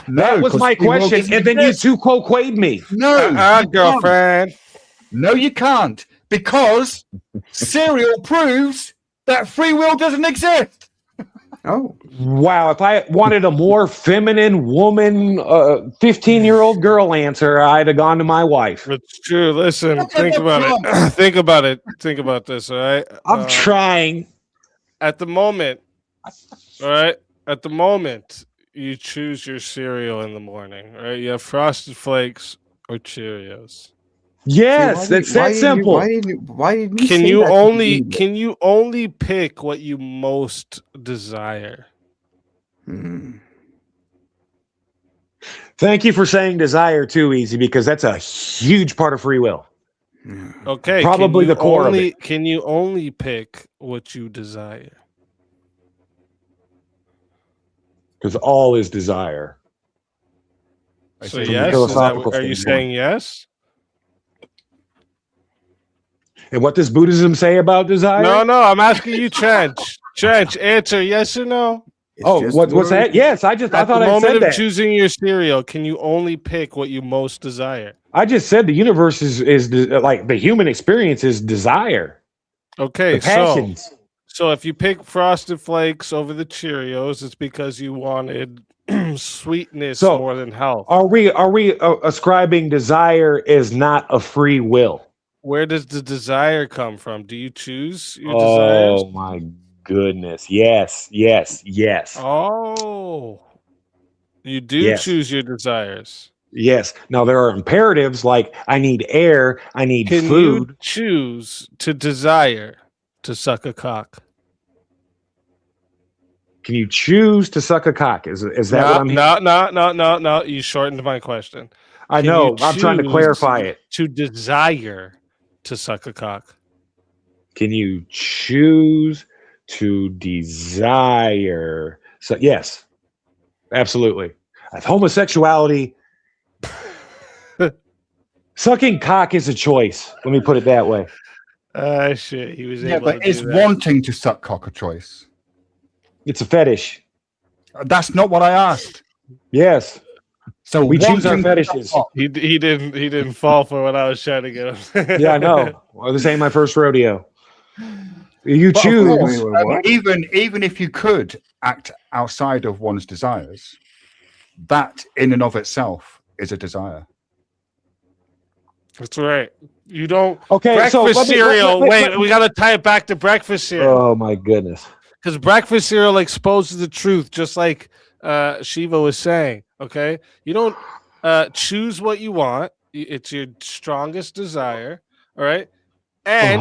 A: No,
G: that was my question, and then you two-quote me.
A: No,
B: girlfriend.
A: No, you can't, because cereal proves that free will doesn't exist.
U: Oh,
G: wow. If I wanted a more feminine woman, 15-year-old girl answer, I'd have gone to my wife.
B: It's true. Listen, think about it. Think about it. Think about this, all right?
G: I'm trying.
B: At the moment, all right? At the moment, you choose your cereal in the morning, right? You have Frosted Flakes or Cheerios.
G: Yes, that's that simple.
U: Why didn't you
B: Can
U: say
B: you
U: that
B: only
U: to
B: can you only pick what you most desire?
G: Thank you for saying desire too, Easy, because that's a huge part of free will.
B: Okay,
G: Probably the core of it.
B: Can you only pick what you desire?
G: Because all is desire.
B: So yes, are you saying yes?
G: And what does Buddhism say about desire?
B: No, I'm asking you, Trench. Trench, answer yes or no.
G: What's that? Yes, I thought I said that. At the moment of
B: choosing your cereal, can you only pick what you most desire?
G: I just said the universe is like the human experience is desire.
B: Okay,
G: the passions.
B: So if you pick Frosted Flakes over the Cheerios, it's because you wanted sweetness more than health.
G: Are we ascribing desire is not a free will?
B: Where does the desire come from? Do you choose your desires?
G: Oh my goodness. Yes.
B: Oh. You do choose your desires.
G: Yes. Now there are imperatives like I need air, I need
B: food. You choose to desire to suck a cock?
G: Can you choose to suck a cock? Is that what I'm hearing?
B: No. You shortened my question.
G: I know. I'm trying to clarify it.
B: To desire to suck a cock.
G: Can you choose to desire? So yes, absolutely. Homosexuality, sucking cock is a choice. Let me put it that way.
B: Shit. He was
A: able but is wanting to suck cock a choice?
G: It's a fetish.
A: That's not what I asked.
G: Yes.
A: So
G: we choose our fetishes.
B: He didn't fall for what I was trying to get him.
G: Yeah, I know. Well, this ain't my first rodeo. You choose.
A: Even if you could act outside of one's desires, that in and of itself is a desire.
B: That's right. You don't.
G: Okay.
B: Breakfast cereal. Wait, we got to tie it back to breakfast cereal.
G: Oh my goodness.
B: Because breakfast cereal exposes the truth, just like Shiva was saying. Okay, you don't choose what you want; it's your strongest desire. All right, and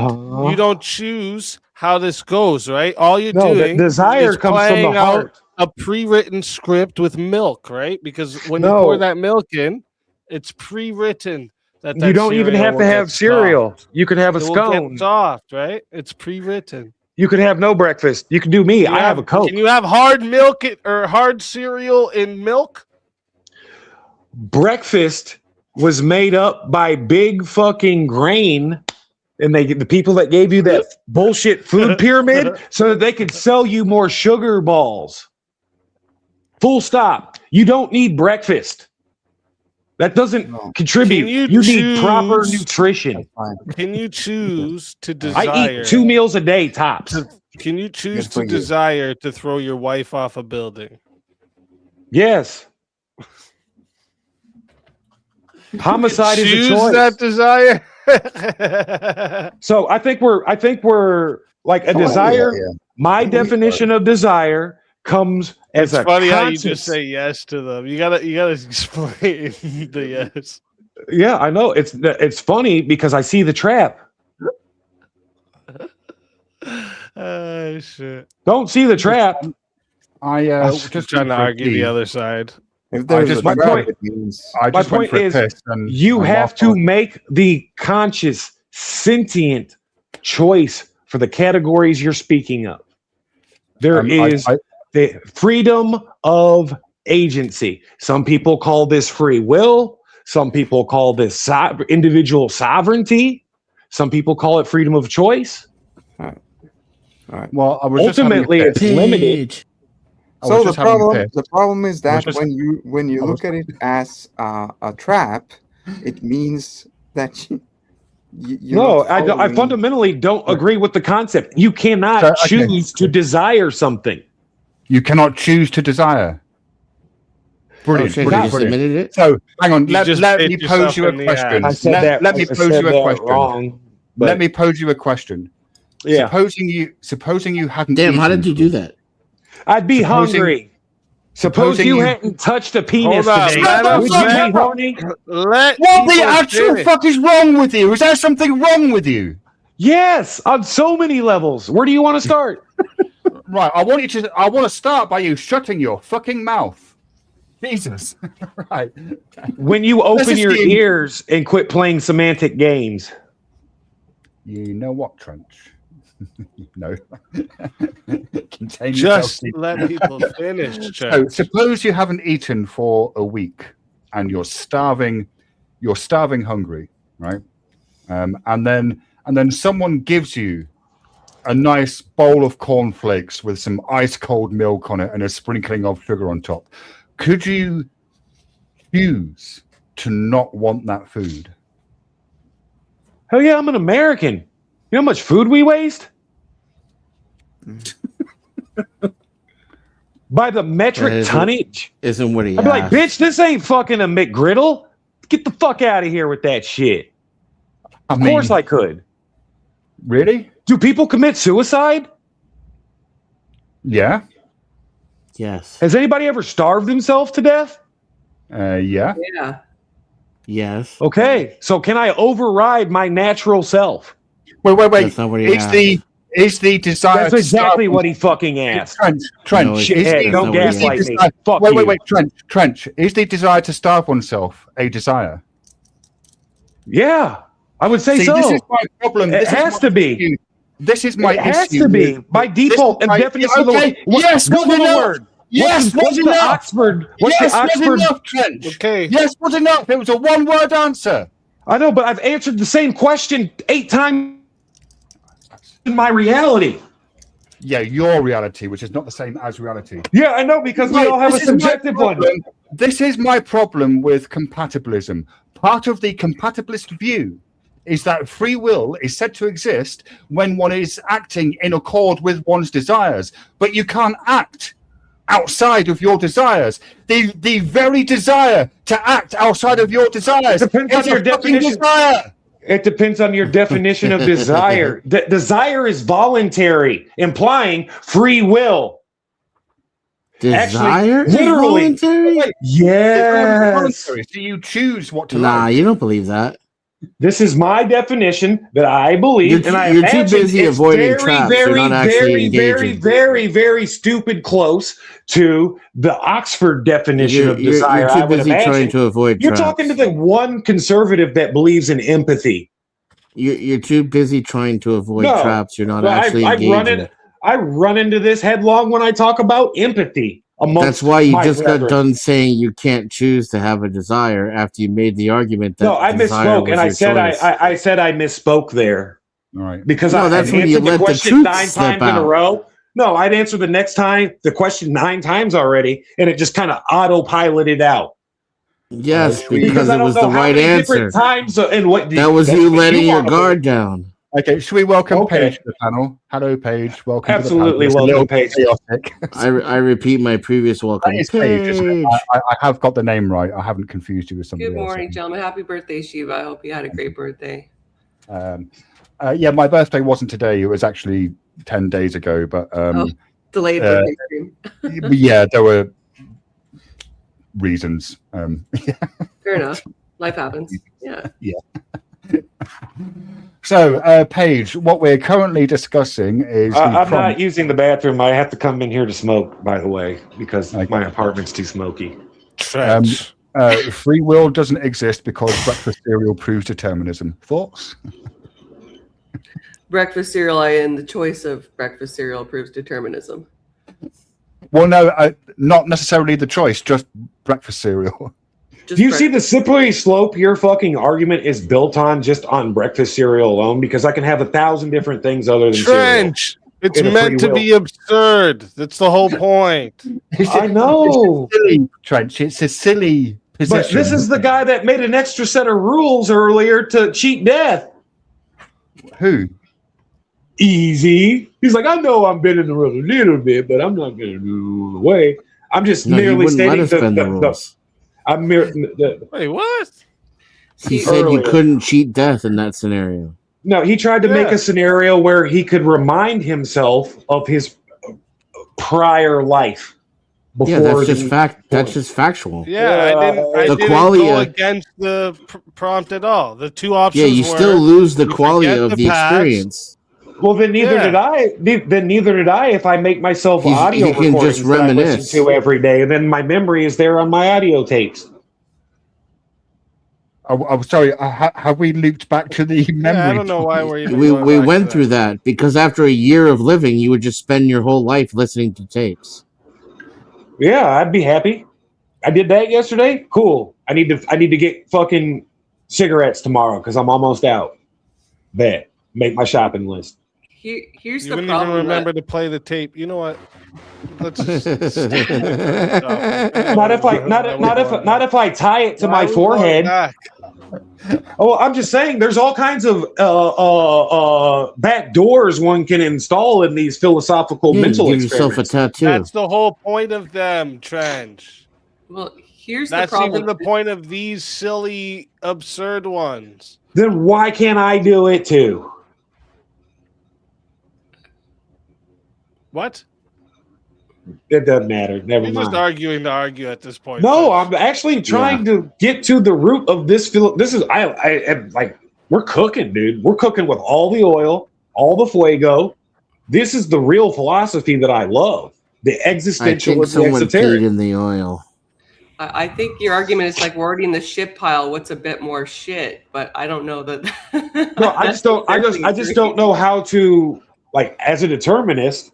B: you don't choose how this goes. Right, all you're doing
G: desire
B: is
G: comes
B: playing
G: from the heart.
B: out a pre-written script with milk. Right, because when you pour that milk in, it's pre-written. That
G: you don't even have to have cereal.
B: Soft.
G: You could have a
B: it
G: scone.
B: Will get soft, right? It's pre-written.
G: You could have no breakfast. You can do me. I have a Coke.
B: Can you have hard milk or hard cereal in milk?
G: Breakfast was made up by big fucking grain and the people that gave you that bullshit food pyramid so that they could sell you more sugar balls. Full stop. You don't need breakfast. That doesn't contribute. You need proper nutrition.
B: Can you choose to desire?
G: I eat 2 meals a day tops.
B: Can you choose to desire to throw your wife off a building?
G: Yes. Homicide is a
B: choose
G: choice.
B: that desire.
G: So I think we're like a desire. My definition of desire comes as
B: It's
G: a
B: funny how you
G: conscious.
B: just say yes to them. You gotta explain the yes.
G: Yeah, I know. It's funny because I see the trap.
B: Oh shit!
G: Don't see the trap.
A: I
B: just trying to argue the other side.
G: My point is, you have to make the conscious, sentient choice for the categories you're speaking of. There is the freedom of agency. Some people call this free will. Some people call this individual sovereignty. Some people call it freedom of choice.
U: All right.
A: Well, I was
G: ultimately it's limited.
U: So the problem is that when you look at it as a trap, it means that
G: I fundamentally don't agree with the concept. You cannot choose to desire something.
A: You cannot choose to desire. Brilliant.
E: Oh,
A: brilliant,
E: just
A: brilliant.
E: admitted it?
A: So hang on.
B: You
A: Let
B: just
A: me
B: hit
A: pose
B: yourself
A: you a
B: in the
A: question.
B: ass.
A: Let me pose you a question.
G: Wrong,
A: Let me pose you a question.
G: Yeah.
A: Supposing you hadn't.
E: Damn, how
A: eaten-
E: did you do that?
G: I'd be hungry. Suppose you hadn't touched a penis
B: Hold on,
G: today.
B: let
G: Would
B: him
G: you be
B: finish.
G: horny?
B: Let
A: What the
B: people
A: actual
B: finish.
A: fuck is wrong with you? Is there something wrong with you?
G: Yes, on so many levels. Where do you want to start?
A: Right. I want to start by you shutting your fucking mouth. Jesus. Right.
G: When you
A: Let's
G: open your
A: assume-
G: ears and quit playing semantic games.
A: You know what, Trench? No. Contain
B: Just
A: yourself.
B: let people finish.
A: So
B: Chad.
A: suppose you haven't eaten for a week and you're starving hungry, right? And then someone gives you a nice bowl of cornflakes with some ice cold milk on it and a sprinkling of sugar on top. Could you choose to not want that food?
G: Hell yeah, I'm an American. You know how much food we waste? By the metric tonnage.
E: Isn't what he
G: I'd be like,
E: asked.
G: bitch, this ain't fucking a McGriddle. Get the fuck out of here with that shit. Of course I could.
A: Really?
G: Do people commit suicide?
A: Yeah.
E: Yes.
G: Has anybody ever starved themselves to death?
A: Yeah.
D: Yeah.
E: Yes.
G: Okay, so can I override my natural self?
A: Wait.
E: That's not what he asked.
A: Is the desire?
G: That's
A: to
G: exactly
A: starve-
G: what he fucking asked.
A: Trench.
E: No,
A: is
G: shithead,
A: the-
G: don't
A: is the
G: gaslight me.
A: desire-
G: Fuck
A: wait,
G: you.
A: Trench. Is the desire to starve oneself a desire?
G: Yeah, I would say
A: See,
G: so.
A: this is my problem.
G: It
A: This is
G: has
A: my
G: to be.
A: issue. This is my
G: It has
A: issue.
G: to be
A: with-
G: by default
A: this is
G: and
A: my-
G: definition of the
A: Okay,
G: word. What-
A: yes,
G: what's
A: was
G: the
A: enough.
G: word?
A: Yes,
G: what's
A: was
G: the
A: enough.
G: Oxford? What's
A: Yes,
G: the
A: was
G: Oxford?
A: enough, Trench.
B: Okay.
A: Yes, was enough. It was a one-word answer.
G: I know, but I've answered the same question 8 times in my reality.
A: Yeah, your reality, which is not the same as reality.
G: Yeah, I know, because we
A: Right,
G: all have a
A: this is my
G: subjective one.
A: problem. This is my problem with compatibilism. Part of the compatibilist view is that free will is said to exist when one is acting in accord with one's desires, but you can't act outside of your desires. The very desire to act outside of your desires
G: Depends on
A: is
G: your
A: a fucking
G: definition.
A: desire.
G: It depends on your definition of desire. Desire is voluntary, implying free will.
E: Desire is
G: literally.
E: voluntary?
G: Yes.
A: Voluntary. So you choose what to
E: Nah,
A: like.
E: you don't believe that.
G: This is my definition that I believe,
E: You're
G: and I
E: too- you're too
G: imagine
E: busy
G: it's
E: avoiding
G: very,
E: traps. You're
G: very,
E: not actually
G: very, very,
E: engaging.
G: very, very stupid close to the Oxford definition of desire.
E: You're
G: I
E: too
G: would
E: busy
G: imagine.
E: trying to avoid
G: You're
E: traps.
G: talking to the one conservative that believes in empathy.
E: You're too busy trying to avoid
G: No.
E: traps. You're not
G: Well,
E: actually engaging.
G: I run into this headlong when I talk about empathy. Amongst
E: That's why you
G: my
E: just
G: brethren.
E: got done saying you can't choose to have a desire after you made the argument that
G: No, I
E: desire
G: misspoke,
E: was
G: and I
E: your
G: said
E: choice.
G: I said I misspoke there.
A: All right.
G: Because
E: No, that's when you
G: answered the
E: let the
G: question
E: truth
G: 9
E: slip
G: times in a
E: out.
G: row. No, I'd answer the next time the question 9 times already, and it just kind of autopiloted out.
E: Yes,
G: Because
E: because
G: I
E: it
G: don't
E: was
G: know
E: the
G: how
E: right
G: many
E: answer.
G: different times and what
E: That was
G: that's
E: you
G: what
E: letting your
G: wanna
E: guard
G: believe.
E: down.
A: Okay, should we welcome
G: Okay.
A: Paige to the panel? Hello, Paige. Welcome
G: Absolutely
A: to the panel.
G: welcome,
A: It's a little chaotic.
E: I repeat my previous welcome.
A: That is Paige, isn't it? I have got the name right. I haven't confused you with somebody
N: Good
A: else.
N: morning, gentlemen. Happy birthday, Shiva. I hope you had a great birthday.
A: Yeah, my birthday wasn't today. It was actually 10 days ago. But
N: Delayed birthday stream.
A: yeah, there were reasons.
N: Fair enough. Life happens. Yeah.
A: Yeah. So, Paige, what we're currently discussing is
G: I'm not using the bathroom. I have to come in here to smoke, by the way, because my apartment's too smoky.
A: Free will doesn't exist because breakfast cereal proves determinism. Thoughts?
N: Breakfast cereal and the choice of breakfast cereal proves determinism.
A: Well, no, not necessarily the choice, just breakfast cereal.
G: Do you see the slippery slope your fucking argument is built on just on breakfast cereal alone? Because I can have 1,000 different things other than
B: Trench. It's
G: In a free
B: meant to
G: will.
B: be absurd. That's the whole point.
G: I know.
A: It's a silly, Trench. It's a silly position.
G: But this is the guy that made an extra set of rules earlier to cheat death.
A: Who?
G: Easy. He's like, I know I'm bending the rules a little bit, but I'm not going to do the way. I'm just
E: No, he
G: merely
E: wouldn't let
G: stating
E: us bend the rules.
G: I'm
B: Wait, what?
E: He said you
G: Earlier.
E: couldn't cheat death in that scenario.
G: No, he tried to make a scenario where he could remind himself of his prior life.
E: Yeah, that's just
G: the-
E: fact. That's just factual.
B: Yeah, I
E: The
B: didn't
E: qualia-
B: go against the prompt at all. The two options.
E: Yeah, you still
B: were
E: lose the
B: you
E: quality
B: forget
E: of the
B: past.
E: experience.
G: Well, then neither
B: Yeah.
G: did I. Then neither did I. If I make myself
E: He
G: audio
E: can
G: recordings
E: just
G: that I
E: reminisce.
G: listen to every day, and then my memory is there on my audio tapes.
A: I'm sorry. Have we looped back to the memory?
B: I don't know why we're even
E: We
B: going
E: we
B: back to
E: went
B: that.
E: through that because after a year of living, you would just spend your whole life listening to tapes.
G: Yeah, I'd be happy. I did that yesterday. Cool. I need to get fucking cigarettes tomorrow because I'm almost out. Bet. Make my shopping list.
N: Here's
B: You
N: the
B: wouldn't
N: problem.
B: even remember to play the tape. You know what? Let's just
G: Not if I tie it to my forehead. Oh, I'm just saying there's all kinds of back doors one can install in these philosophical
E: Yeah, you
G: mental
E: give yourself a
G: experiments.
E: tattoo.
B: That's the whole point of them, Trench.
N: Well, here's
B: That's
N: the problem.
B: even the point of these silly, absurd ones.
G: Then why can't I do it too?
B: What?
G: It doesn't matter. Never
B: You're just
G: mind.
B: arguing to argue at this point.
G: No, I'm actually trying to get to the root of this. This is I am like we're cooking, dude. We're cooking with all the oil, all the fuego. This is the real philosophy that I love. The
E: I
G: existential
E: think
G: and the
E: someone
G: esoteric.
E: peed in the oil.
N: I think your argument is like we're already in the shit pile. What's a bit more shit? But I don't know that.
G: No, I just don't. I just don't know how to like as a determinist.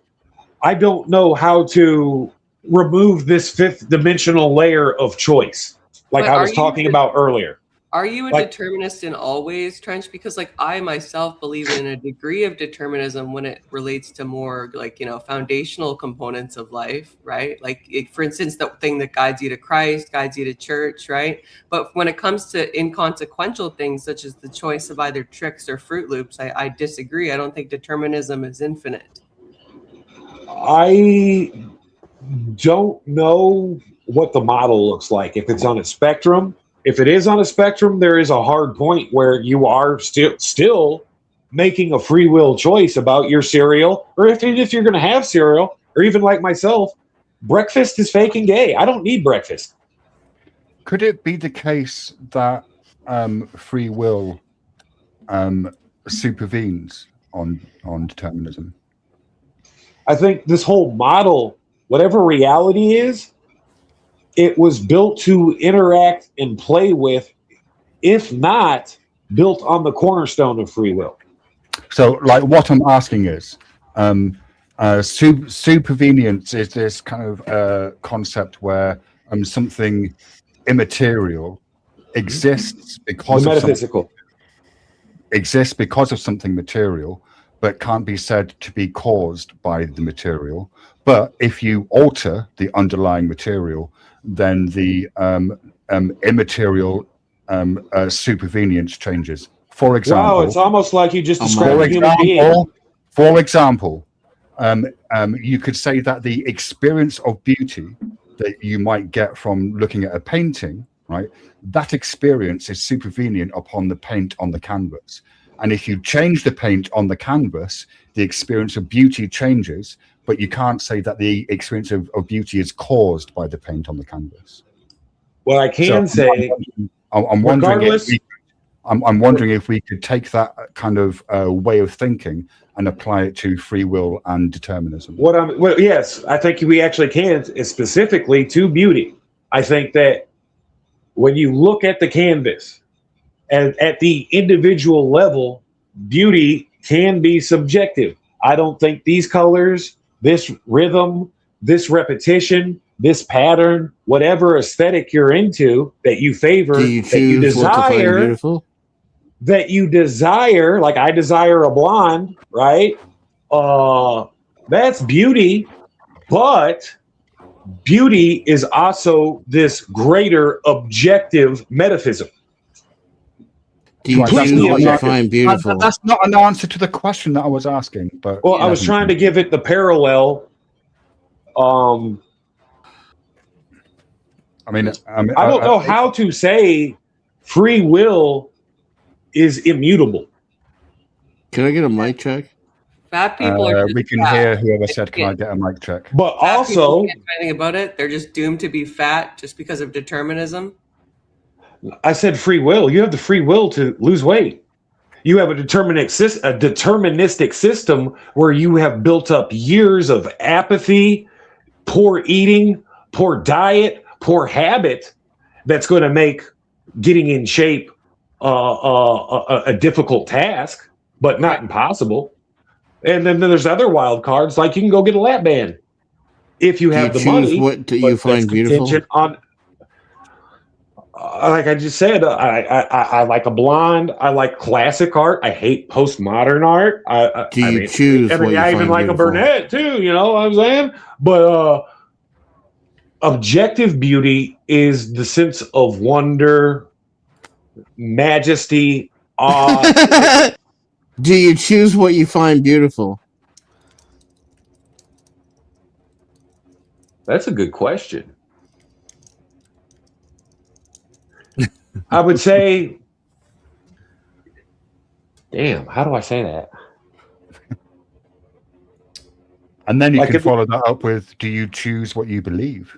G: I don't know how to remove this fifth dimensional layer of choice, like
N: But
G: I
N: are
G: was
N: you
G: talking
N: the-
G: about earlier.
N: Are you a
G: Like-
N: determinist in all ways, Trench? Because like I myself believe in a degree of determinism when it relates to more like, you know, foundational components of life, right? Like for instance, the thing that guides you to Christ, guides you to church, right? But when it comes to inconsequential things such as the choice of either tricks or Fruit Loops, I disagree. I don't think determinism is infinite.
G: I don't know what the model looks like. If it's on a spectrum, if it is on a spectrum, there is a hard point where you are still making a free will choice about your cereal, or if you're going to have cereal, or even like myself, breakfast is fake and gay. I don't need breakfast.
A: Could it be the case that free will supervenes on determinism?
G: I think this whole model, whatever reality is, it was built to interact and play with, if not built on the cornerstone of free will.
A: So, like, what I'm asking is, supervenience is this kind of concept where something immaterial exists because
G: The
A: of
G: metaphysical.
A: exists because of something material, but can't be said to be caused by the material. But if you alter the underlying material, then the immaterial supervenience changes. For example,
G: Wow, it's almost like you just described a human being.
A: For example, you could say that the experience of beauty that you might get from looking at a painting, right? That experience is supervenient upon the paint on the canvas. And if you change the paint on the canvas, the experience of beauty changes, but you can't say that the experience of beauty is caused by the paint on the canvas.
G: Well, I can say,
A: I'm wondering
G: regardless,
A: I'm wondering if we could take that kind of way of thinking and apply it to free will and determinism.
G: Yes, I think we actually can, specifically to beauty. I think that when you look at the canvas and at the individual level, beauty can be subjective. I don't think these colors, this rhythm, this repetition, this pattern, whatever aesthetic you're into that you favor,
E: Do you
G: that you
E: choose what to find
G: desire,
E: beautiful?
G: like I desire a blonde, right? That's beauty, but beauty is also this greater objective metaphysics.
E: Do you choose what you find beautiful?
A: That's not an answer to the question that I was asking. But
G: Well, I was trying to give it the parallel.
A: I mean,
G: I don't know how to say free will is immutable.
E: Can I get a mic check?
N: Fat people are.
A: We can hear whoever said, "Can I get a mic check?"
G: But
N: Fat
G: also,
N: people can't do anything about it. They're just doomed to be fat just because of determinism.
G: I said free will. You have the free will to lose weight. You have a deterministic system where you have built up years of apathy, poor eating, poor diet, poor habit that's going to make getting in shape a difficult task, but not impossible. And then there's other wild cards, like you can go get a lap band if you have the money.
E: What do you find beautiful?
G: On, like I just said, I like a blonde. I like classic art. I hate postmodern art. I even like a brunette too. You know what I'm saying? But objective beauty is the sense of wonder, majesty, awe.
E: Do you choose what you find beautiful?
G: That's a good question. I would say, damn, how do I say that?
A: And then you
G: Like
A: can
G: if-
A: follow that up with, do you choose what you believe?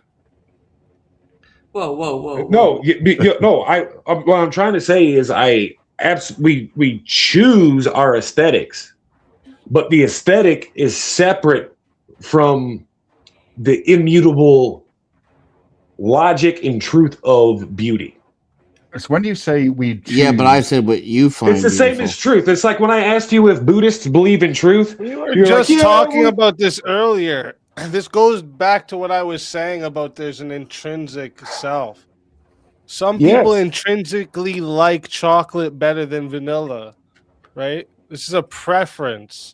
N: Whoa, whoa, whoa.
G: No, no. What I'm trying to say is, we choose our aesthetics, but the aesthetic is separate from the immutable logic and truth of beauty.
A: So when you say we choose,
E: Yeah, but I said what you find
G: It's the same as truth. It's like when I asked you if Buddhists believe in truth.
B: We were
G: you're
B: just
G: like, "Yeah,
B: talking
G: well-"
B: about this earlier. This goes back to what I was saying about there's an intrinsic self. Some people
G: Yes.
B: intrinsically like chocolate better than vanilla, right? This is a preference.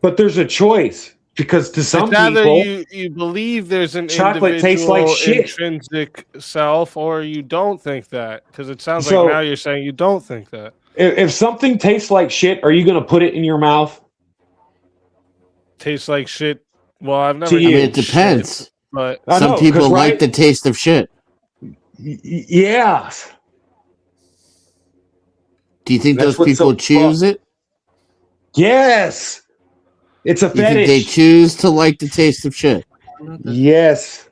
G: But there's a choice, because to some
B: It's either
G: people,
B: you believe there's an
G: chocolate tastes like
B: individual
G: shit.
B: intrinsic self, or you don't think that. Because it sounds
G: So-
B: like now you're saying you don't think that.
G: if something tastes like shit, are you going to put it in your mouth?
B: Tastes like shit. Well, I've never.
G: To you.
E: I mean, it
B: eaten shit,
E: depends.
B: but
G: I
E: Some
G: know,
E: people
G: 'cause,
E: like
G: right?
E: the taste of shit.
G: Yeah.
E: Do you think
G: That's
E: those
G: what's
E: people
G: so
E: choose it?
G: Yes. It's a
E: You think they
G: fetish.
E: choose to like the taste of shit?
G: Yes.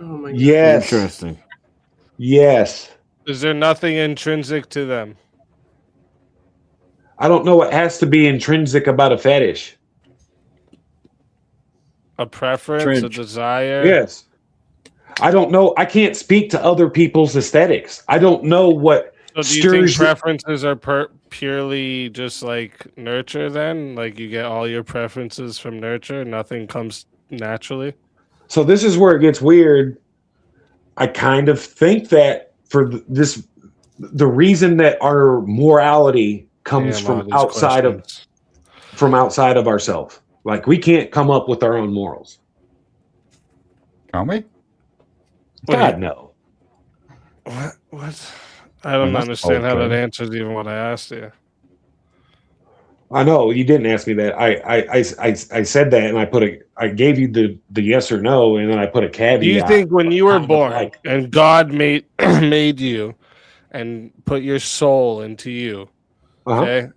N: Oh my god.
G: Yes.
E: Interesting.
G: Yes.
B: is there nothing intrinsic to them?
G: I don't know what has to be intrinsic about a fetish.
B: A preference, a
S: Trench.
B: desire?
G: Yes. I don't know. I can't speak to other people's aesthetics. I don't know what
B: So do you think
G: stirs.
B: preferences are purely just like nurture then? Like you get all your preferences from nurture, nothing comes naturally?
G: So this is where it gets weird. I kind of think that for the reason that our morality comes
B: Damn, all
G: from
B: these
G: outside
B: questions.
G: of ourselves. Like we can't come up with our own morals.
A: Can't we?
G: God no.
B: What? I don't
A: that's
B: understand how that
A: bold,
B: answers even what I asked you.
G: I know you didn't ask me that. I said that, and I gave you the yes or no, and then I put a caveat.
B: Do you think when you were
G: kind of
B: born
G: like-
B: and God made made you and put your soul into you, okay?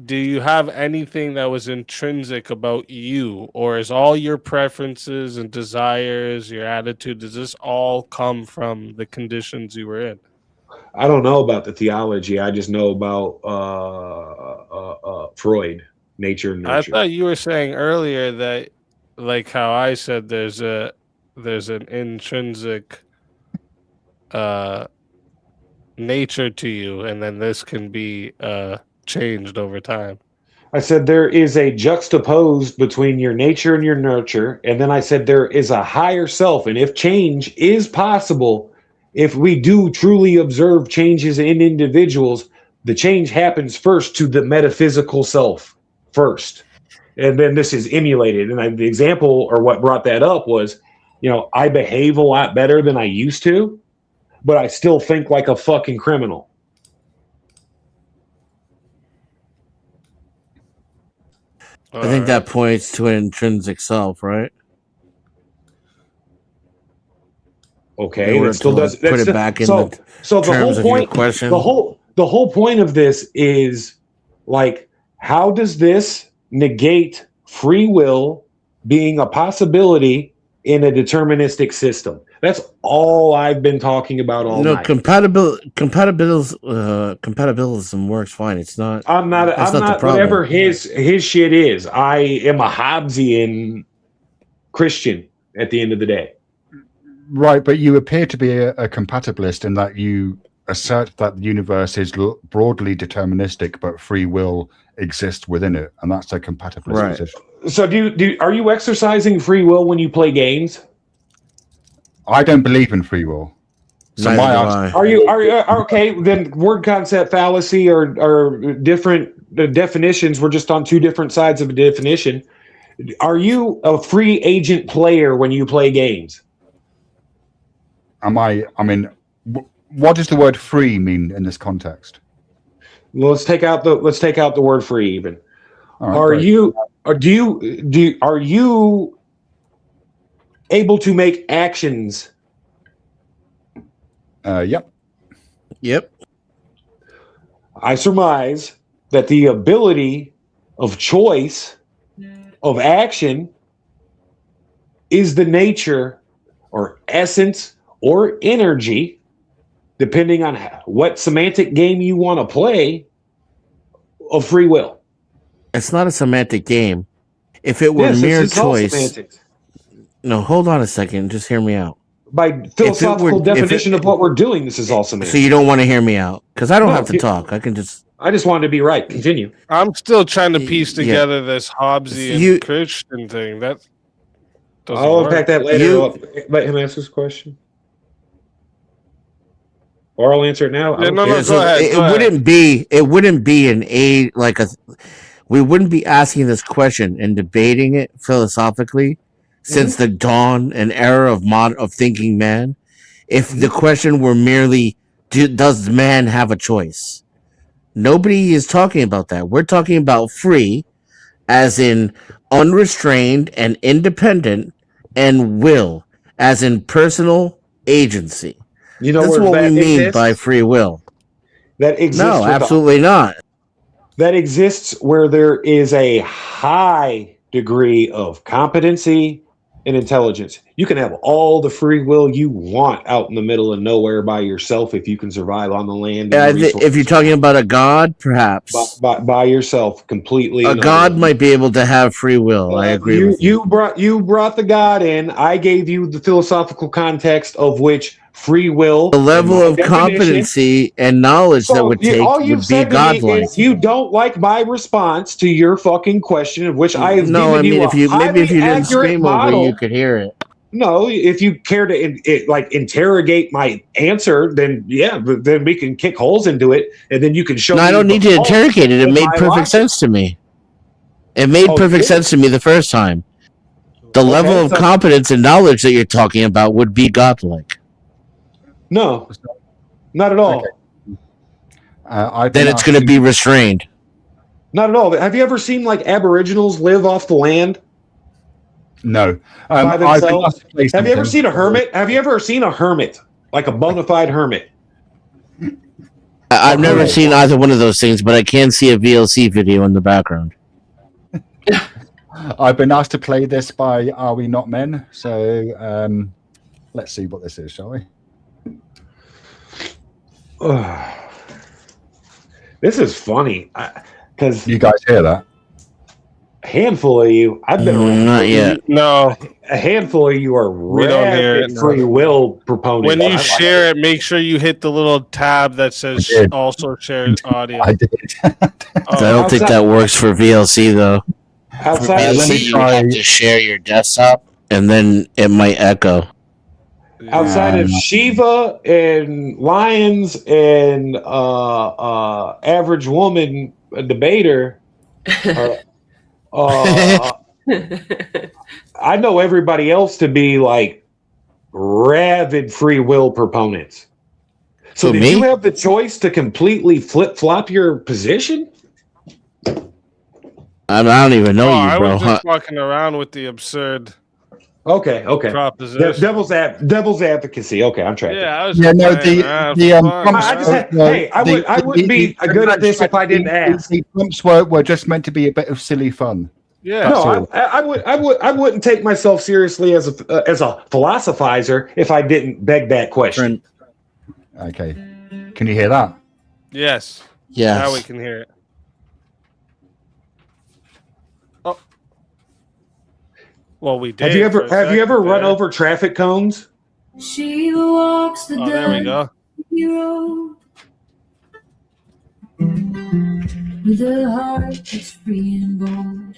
B: Do you have anything that was intrinsic about you, or is all your preferences and desires, your attitude, does this all come from the conditions you were in?
G: I don't know about the theology. I just know about Freud, nature and
B: I
G: nurture.
B: thought you were saying earlier that, like how I said, there's an intrinsic nature to you, and then this can be changed over time.
G: I said there is a juxtaposed between your nature and your nurture, and then I said there is a higher self, and if change is possible, if we do truly observe changes in individuals, the change happens first to the metaphysical self first, and then this is emulated. And the example, or what brought that up, was, I behave a lot better than I used to, but I still think like a fucking criminal.
E: I think that points to an intrinsic self, right?
G: Okay,
E: In
G: and
E: order
G: it still
E: to
G: does.
E: put
G: that's
E: it back in
G: so.
E: the
G: So the
E: terms
G: whole
E: of your
G: point.
E: question.
G: The whole point of this is, like, how does this negate free will being a possibility in a deterministic system? That's all I've been talking about all night.
E: Compatibilism works fine. It's not.
G: I'm not.
E: That's
G: I'm
E: not the
G: not.
E: problem.
G: Whatever his shit is, I am a Hobbesian Christian at the end of the day.
A: Right, but you appear to be a compatibilist in that you assert that the universe is broadly deterministic, but free will exists within it, and that's a compatibilist
G: Right.
A: position.
G: So are you exercising free will when you play games?
A: I don't believe in free will. So
E: Neither
A: my
E: do
A: answer,
G: Are you okay? Then word concept fallacy or different definitions. We're just on two different sides of a definition. Are you a free agent player when you play games?
A: I mean, what does the word free mean in this context?
G: Well, let's take out the word free even.
A: All right,
G: Are
A: great.
G: you are you able to make actions?
A: Yep.
E: Yep.
G: I surmise that the ability of choice of action is the nature or essence or energy, depending on what semantic game you want to play, of free will.
E: It's not a semantic game. If it were
G: Yes,
E: mere
G: it's all
E: choice.
G: semantics.
E: No, hold on a second. Just hear me out.
G: By philosophical definition of what we're doing, this is all semantics.
E: So you don't want to hear me out because I don't
G: No,
E: have to talk. I can just.
G: I just wanted to be right. Continue.
B: I'm still trying to piece
E: Yeah.
B: together this Hobbesian
E: You-
B: Christian thing. That doesn't
G: I'll
B: work.
G: unpack that later. Let him answer his question. Or I'll answer it now. I
B: Yeah,
G: don't
B: no,
G: care.
B: no, go ahead.
E: It
B: go ahead.
E: wouldn't be an a like a. We wouldn't be asking this question and debating it philosophically since the dawn and era of thinking man. If the question were merely, does man have a choice? Nobody is talking about that. We're talking about free, as in unrestrained and independent, and will, as in personal agency.
G: You know
E: That's
G: where
E: what
G: that
E: we mean
G: exists?
E: by free will.
G: That exists.
E: No,
G: with the-
E: absolutely not.
G: that exists where there is a high degree of competency and intelligence. You can have all the free will you want out in the middle of nowhere by yourself if you can survive on the land.
E: Yeah,
G: And the
E: if you're talking about a god, perhaps
G: by yourself completely.
E: a
G: and
E: god
G: utterly.
E: might be able to have free will. I agree
G: You
E: with you.
G: you brought the God in. I gave you the philosophical context of which free will,
E: The level
G: in my
E: of
G: definition-
E: competency and knowledge that
G: So,
E: would
G: you-
E: take
G: all you've
E: would be
G: said to me
E: godlike.
G: is you don't like my response to your fucking question, of which I have
E: No,
G: given
E: I mean
G: you
E: if
G: a
E: you maybe if
G: highly
E: you didn't
G: accurate
E: scream
G: model.
E: over, you could hear it.
G: No, if you care to like interrogate my answer, then yeah, then we can kick holes into it, and then you can show.
E: No, I don't need to interrogate it. It made perfect sense to me. It made perfect sense to me the first time. The level of competence and knowledge that you're talking about would be godlike.
G: No, not at all.
E: Then it's going to be restrained.
G: Not at all. Have you ever seen like Aboriginals live off the land?
A: No.
G: By themselves? Have you ever seen a hermit? Have you ever seen a hermit, like a bona fide hermit?
E: I've never seen either one of those things, but I can see a VLC video in the background.
A: I've been asked to play this by Are We Not Men? So let's see what this is, shall we?
G: This is funny because
A: you guys hear that?
G: A handful of you, I've been around.
E: Not yet.
B: No,
G: a handful of you are
B: we don't hear it.
G: free will proponents.
B: When you share it, make sure you hit the little tab that says also share audio.
A: I did.
E: I don't think that works for VLC though.
G: Outside,
E: for VLC, you have to share your desktop, and then it might echo.
G: Outside of Shiva and Lions and average woman debater, I know everybody else to be like rabid free will proponents. So
E: Who,
G: did
E: me?
G: you have the choice to completely flip flop your position?
E: I don't even know
B: I
E: you, bro.
B: was just walking around with the absurd
G: Okay.
B: proposition.
G: Devil's advocacy. Okay, I'm tracking.
B: Yeah, I was
A: Yeah, no,
B: playing around for fun.
G: I wouldn't be good at this if I didn't ask.
A: The prompts were just meant to be a bit of silly fun.
B: Yeah.
G: No, I wouldn't take myself seriously as a philosophizer if I didn't beg that question.
A: Okay. Can you hear that?
B: Yes.
E: Yes.
B: Now we can hear it. Oh. Well, we did.
G: Have you ever
B: for a
G: run
B: second
G: over traffic cones?
I: She walks the
B: there we go.
I: road with a heart that's free and bold.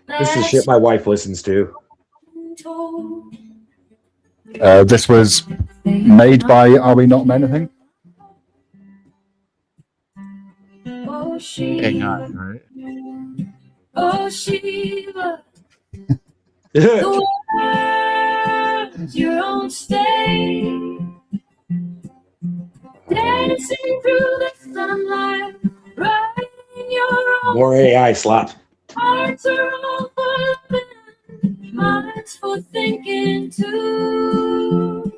G: This is shit my wife listens to.
A: This was made by Are We Not Men, I think.
I: Oh, Shiva.
E: Hang on, right?
I: Oh, Shiva. The world's your own stage. Dancing through the sunlight, right in your own
G: More AI slop.
I: hearts are all for living, minds for thinking too.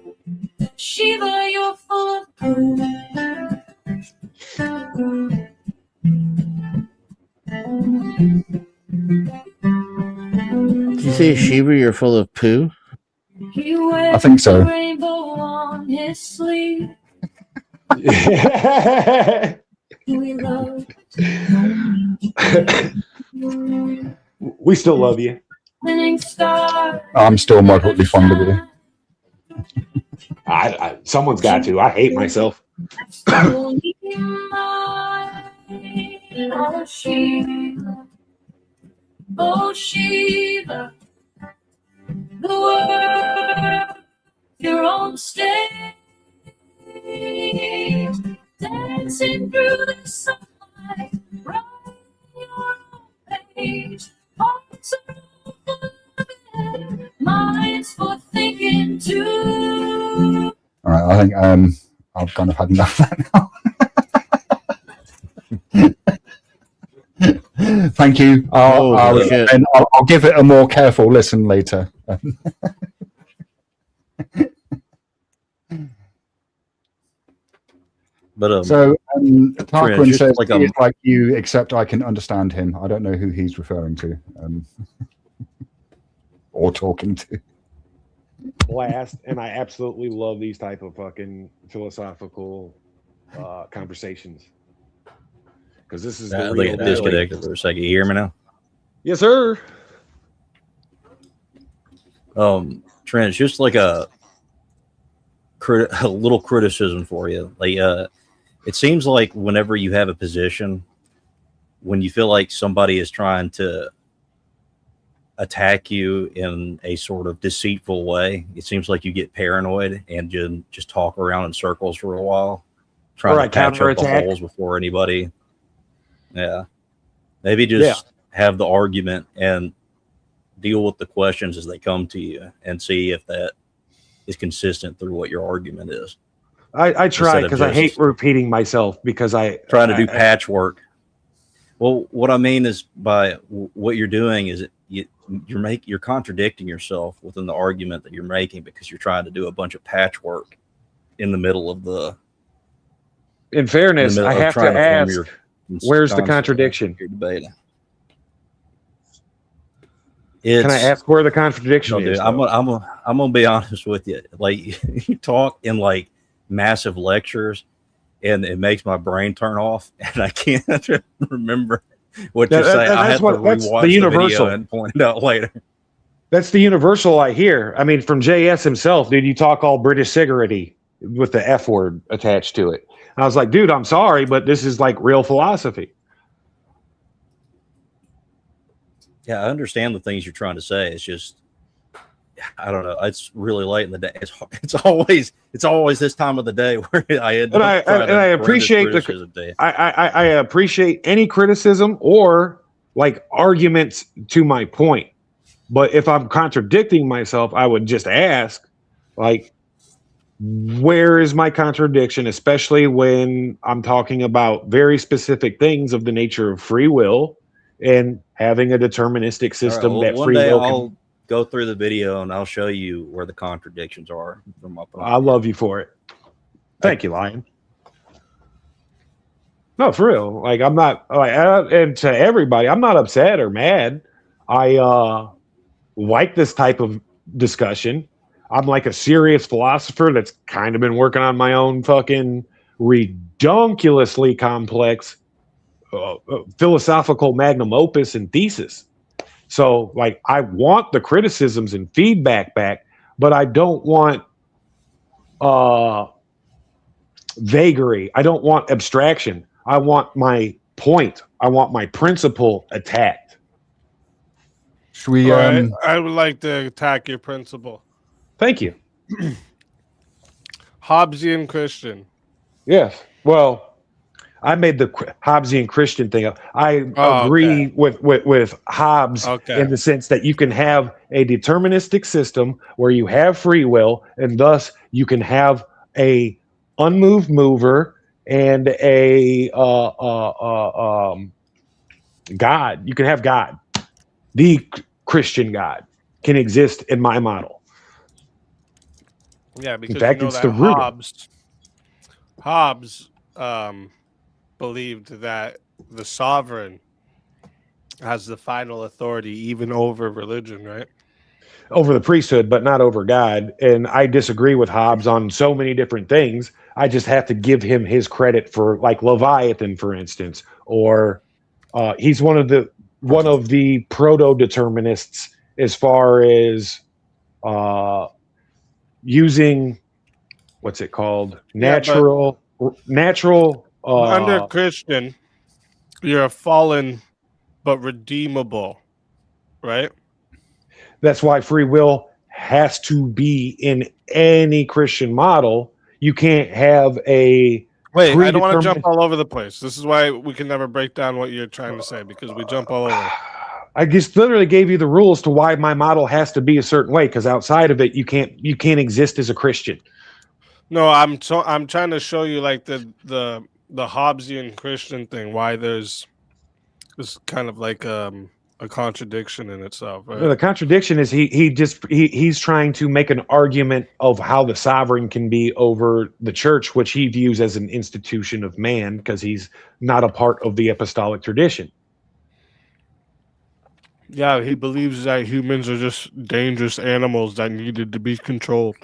I: Shiva, you're full of proof.
E: Did you say Shiva, you're full of poo?
I: He wears
A: I think so.
I: a rainbow on his sleeve. We love
G: We still love you.
I: winning star.
A: I'm still moderately fond of you.
G: Someone's got to. I hate myself.
I: Only mine. Oh, Shiva. Oh, Shiva. The world, your own stage. Dancing through the sunlight, right in your own page. Hearts are open, minds for thinking too.
A: All right, I think I've kind of had enough of that now. Thank you. I'll give it a more careful listen later.
S: But
A: So Tarquin
S: just
A: says
S: like,
A: he is like you, except I can understand him. I don't know who he's referring to or talking to.
G: Blast, and I absolutely love these type of fucking philosophical conversations because this is the
S: I
G: real
S: think it
G: deal.
S: disconnected for a second. You hear me now?
G: Yes, sir.
S: Trent, just like a little criticism for you. Like, it seems like whenever you have a position, when you feel like somebody is trying to attack you in a sort of deceitful way. It seems like you get paranoid and just talk around in circles for a while, trying to patch up the holes before anybody. Yeah. Maybe just have the argument and deal with the questions as they come to you and see if that is consistent through what your argument is.
G: I try because I hate repeating myself because
S: trying to do patchwork. Well, what I mean is by what you're doing is you're contradicting yourself within the argument that you're making because you're trying to do a bunch of patchwork in the middle of the.
G: In fairness, I have to ask, where's the contradiction?
S: You're debating.
G: Can I ask where the contradiction is?
S: Dude, I'm gonna be honest with you. Like you talk in like massive lectures, and it makes my brain turn off, and I can't remember what you're saying. I have to rewatch the video and point it out later.
G: That's the universal I hear. I mean, from JS himself, dude, you talk all British cigarity with the F word attached to it. I was like, dude, I'm sorry, but this is like real philosophy.
S: Yeah, I understand the things you're trying to say. It's just, I don't know. It's really late in the day. It's always this time of the day where I end up.
G: I appreciate I appreciate any criticism or like arguments to my point. But if I'm contradicting myself, I would just ask, like, where is my contradiction? Especially when I'm talking about very specific things of the nature of free will and having a deterministic system
S: right, well,
G: that free will.
S: I'll go through the video and I'll show you where the contradictions are from my point.
G: I love you for it. Thank you, Lion. No, for real. Like I'm not like, and to everybody, I'm not upset or mad. I like this type of discussion. I'm like a serious philosopher that's kind of been working on my own fucking redunculously complex philosophical magnum opus and thesis. So like I want the criticisms and feedback back, but I don't want vagary. I don't want abstraction. I want my point. I want my principle attacked.
A: Should we
B: I would like to attack your principle.
G: Thank you.
B: Hobbesian Christian.
G: Yes. Well, I made the Hobbesian Christian thing up. I agree with Hobbes in the sense that you can have a deterministic system where you have free will, and thus you can have a unmoved mover and a God. You can have God. The Christian God can exist in my model.
B: Yeah, because
G: in fact,
B: you know
G: it's
B: that
G: the root.
B: Hobbes believed that the sovereign has the final authority even over religion, right?
G: Over the priesthood, but not over God. And I disagree with Hobbes on so many different things. I just have to give him his credit for, like, Leviathan, for instance, or he's one of the proto-determinists as far as using what's it called? Natural.
B: Under Christian, you're a fallen but redeemable, right?
G: That's why free will has to be in any Christian model. You can't have a
B: wait. I don't want to jump all over the place. This is why we can never break down what you're trying to say because we jump all over.
G: I just literally gave you the rules to why my model has to be a certain way, because outside of it, you can't exist as a Christian.
B: No, I'm trying to show you like the Hobbesian Christian thing. Why there's this kind of like a contradiction in itself. Right?
G: The contradiction is he's trying to make an argument of how the sovereign can be over the church, which he views as an institution of man because he's not a part of the apostolic tradition.
B: Yeah, he believes that humans are just dangerous animals that needed to be controlled.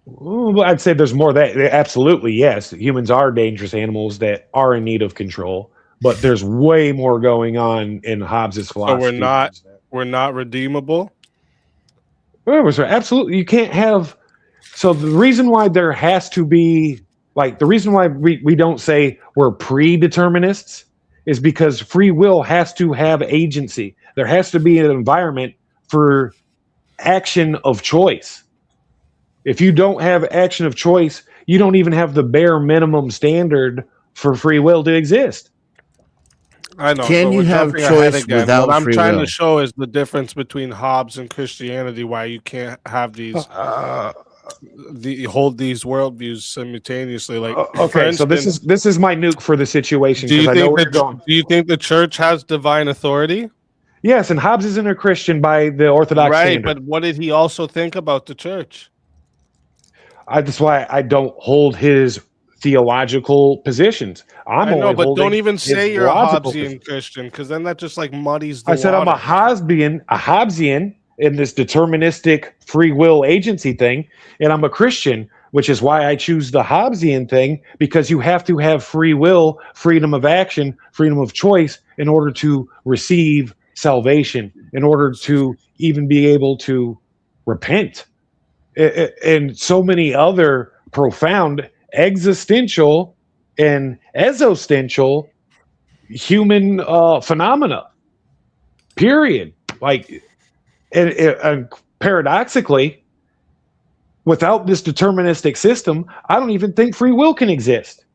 G: Well, I'd say there's more that absolutely, yes. Humans are dangerous animals that are in need of control, but there's way more going on in Hobbes' philosophy.
B: So we're not redeemable?
G: Absolutely. You can't have. So the reason why there has to be, like, the reason why we don't say we're predeterminists is because free will has to have agency. There has to be an environment for action of choice. If you don't have action of choice, you don't even have the bare minimum standard for free will to exist.
B: I know.
E: Can
B: but
E: you
B: we're
E: have
B: jumping ahead
E: choice
B: again.
E: without
B: What I'm
E: free
B: trying
E: will?
B: to show is the difference between Hobbes and Christianity. Why you can't have these hold these worldviews simultaneously. Like, for
G: Okay, so
B: instance,
G: this is my nuke for the situation
B: do
G: because
B: you
G: I know
B: think
G: where you're going.
B: do you think the church has divine authority?
G: Yes, and Hobbes isn't a Christian by the Orthodox
B: Right,
G: standard.
B: but what did he also think about the church?
G: That's why I don't hold his theological positions. I'm
B: I know,
G: only
B: but
G: holding
B: don't even
G: his
B: say you're a
G: logical
B: Hobbesian Christian, because then that just like muddies the
G: I said I'm a
B: water.
G: Hobbesian in this deterministic free will agency thing, and I'm a Christian, which is why I choose the Hobbesian thing, because you have to have free will, freedom of action, freedom of choice in order to receive salvation, in order to even be able to repent. And so many other profound existential and existential human phenomena. Period. Like, and paradoxically, without this deterministic system, I don't even think free will can exist.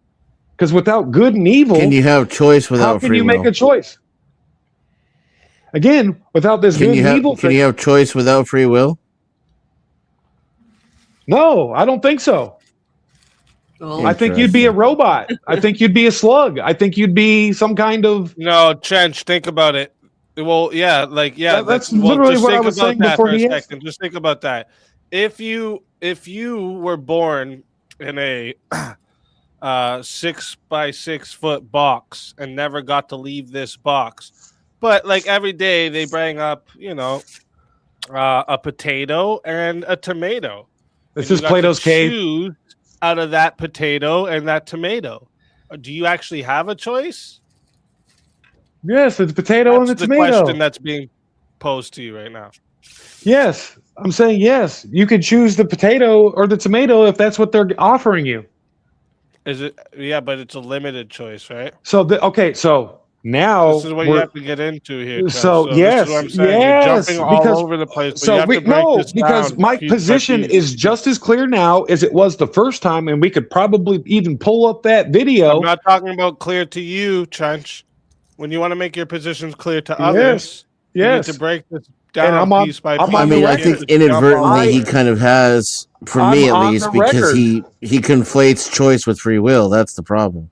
G: Because without good and evil,
E: Can you have choice without
G: how can
E: free
G: you
E: will?
G: make a choice? Again, without this
E: Can
G: good
E: you
G: and
E: have
G: evil
E: can
G: thing,
E: you have choice without free will?
G: no, I don't think so. I think you'd be a robot. I think you'd be a slug. I think you'd be some kind of.
B: No, Chench, think about it. Well, yeah, like yeah,
G: That's
B: well,
G: literally
B: just
G: what I
B: think
G: was
B: about
G: saying
B: that
G: before
B: for a
G: he asked.
B: second. Just think about that. If you were born in a 6x6 foot box and never got to leave this box, but like every day they bring up, a potato and a tomato.
G: This
B: and
G: is
B: you got to
G: Plato's cave.
B: choose out of that potato and that tomato. Do you actually have a choice?
G: Yes, it's potato
B: That's
G: and the
B: the
G: tomato.
B: question that's being posed to you right now.
G: Yes, I'm saying yes. You could choose the potato or the tomato if that's what they're offering you.
B: Is it? Yeah, but it's a limited choice, right?
G: So okay, so now
B: This is what you have to get into here. Chen.
G: So,
B: this
G: yes,
B: is what I'm saying.
G: yes,
B: You're jumping all
G: because
B: over the place. But
G: so
B: you have to break this
G: because
B: down
G: my
B: piece by
G: position
B: piece.
G: is just as clear now as it was the first time, and we could probably even pull up that video.
B: I'm not talking about clear to you, Chench. When you want to make your positions clear to others, you need
G: yes.
B: to break this
G: And
B: down
G: I'm on-
B: piece by
G: I'm
B: piece.
E: I
G: on
E: mean,
G: the
E: I
G: record.
E: think
B: Just jump all
E: inadvertently he
B: over it.
E: kind of has, for
G: I'm
E: me at
G: on
E: least,
G: the
E: because
G: record.
E: he conflates choice with free will. That's the problem.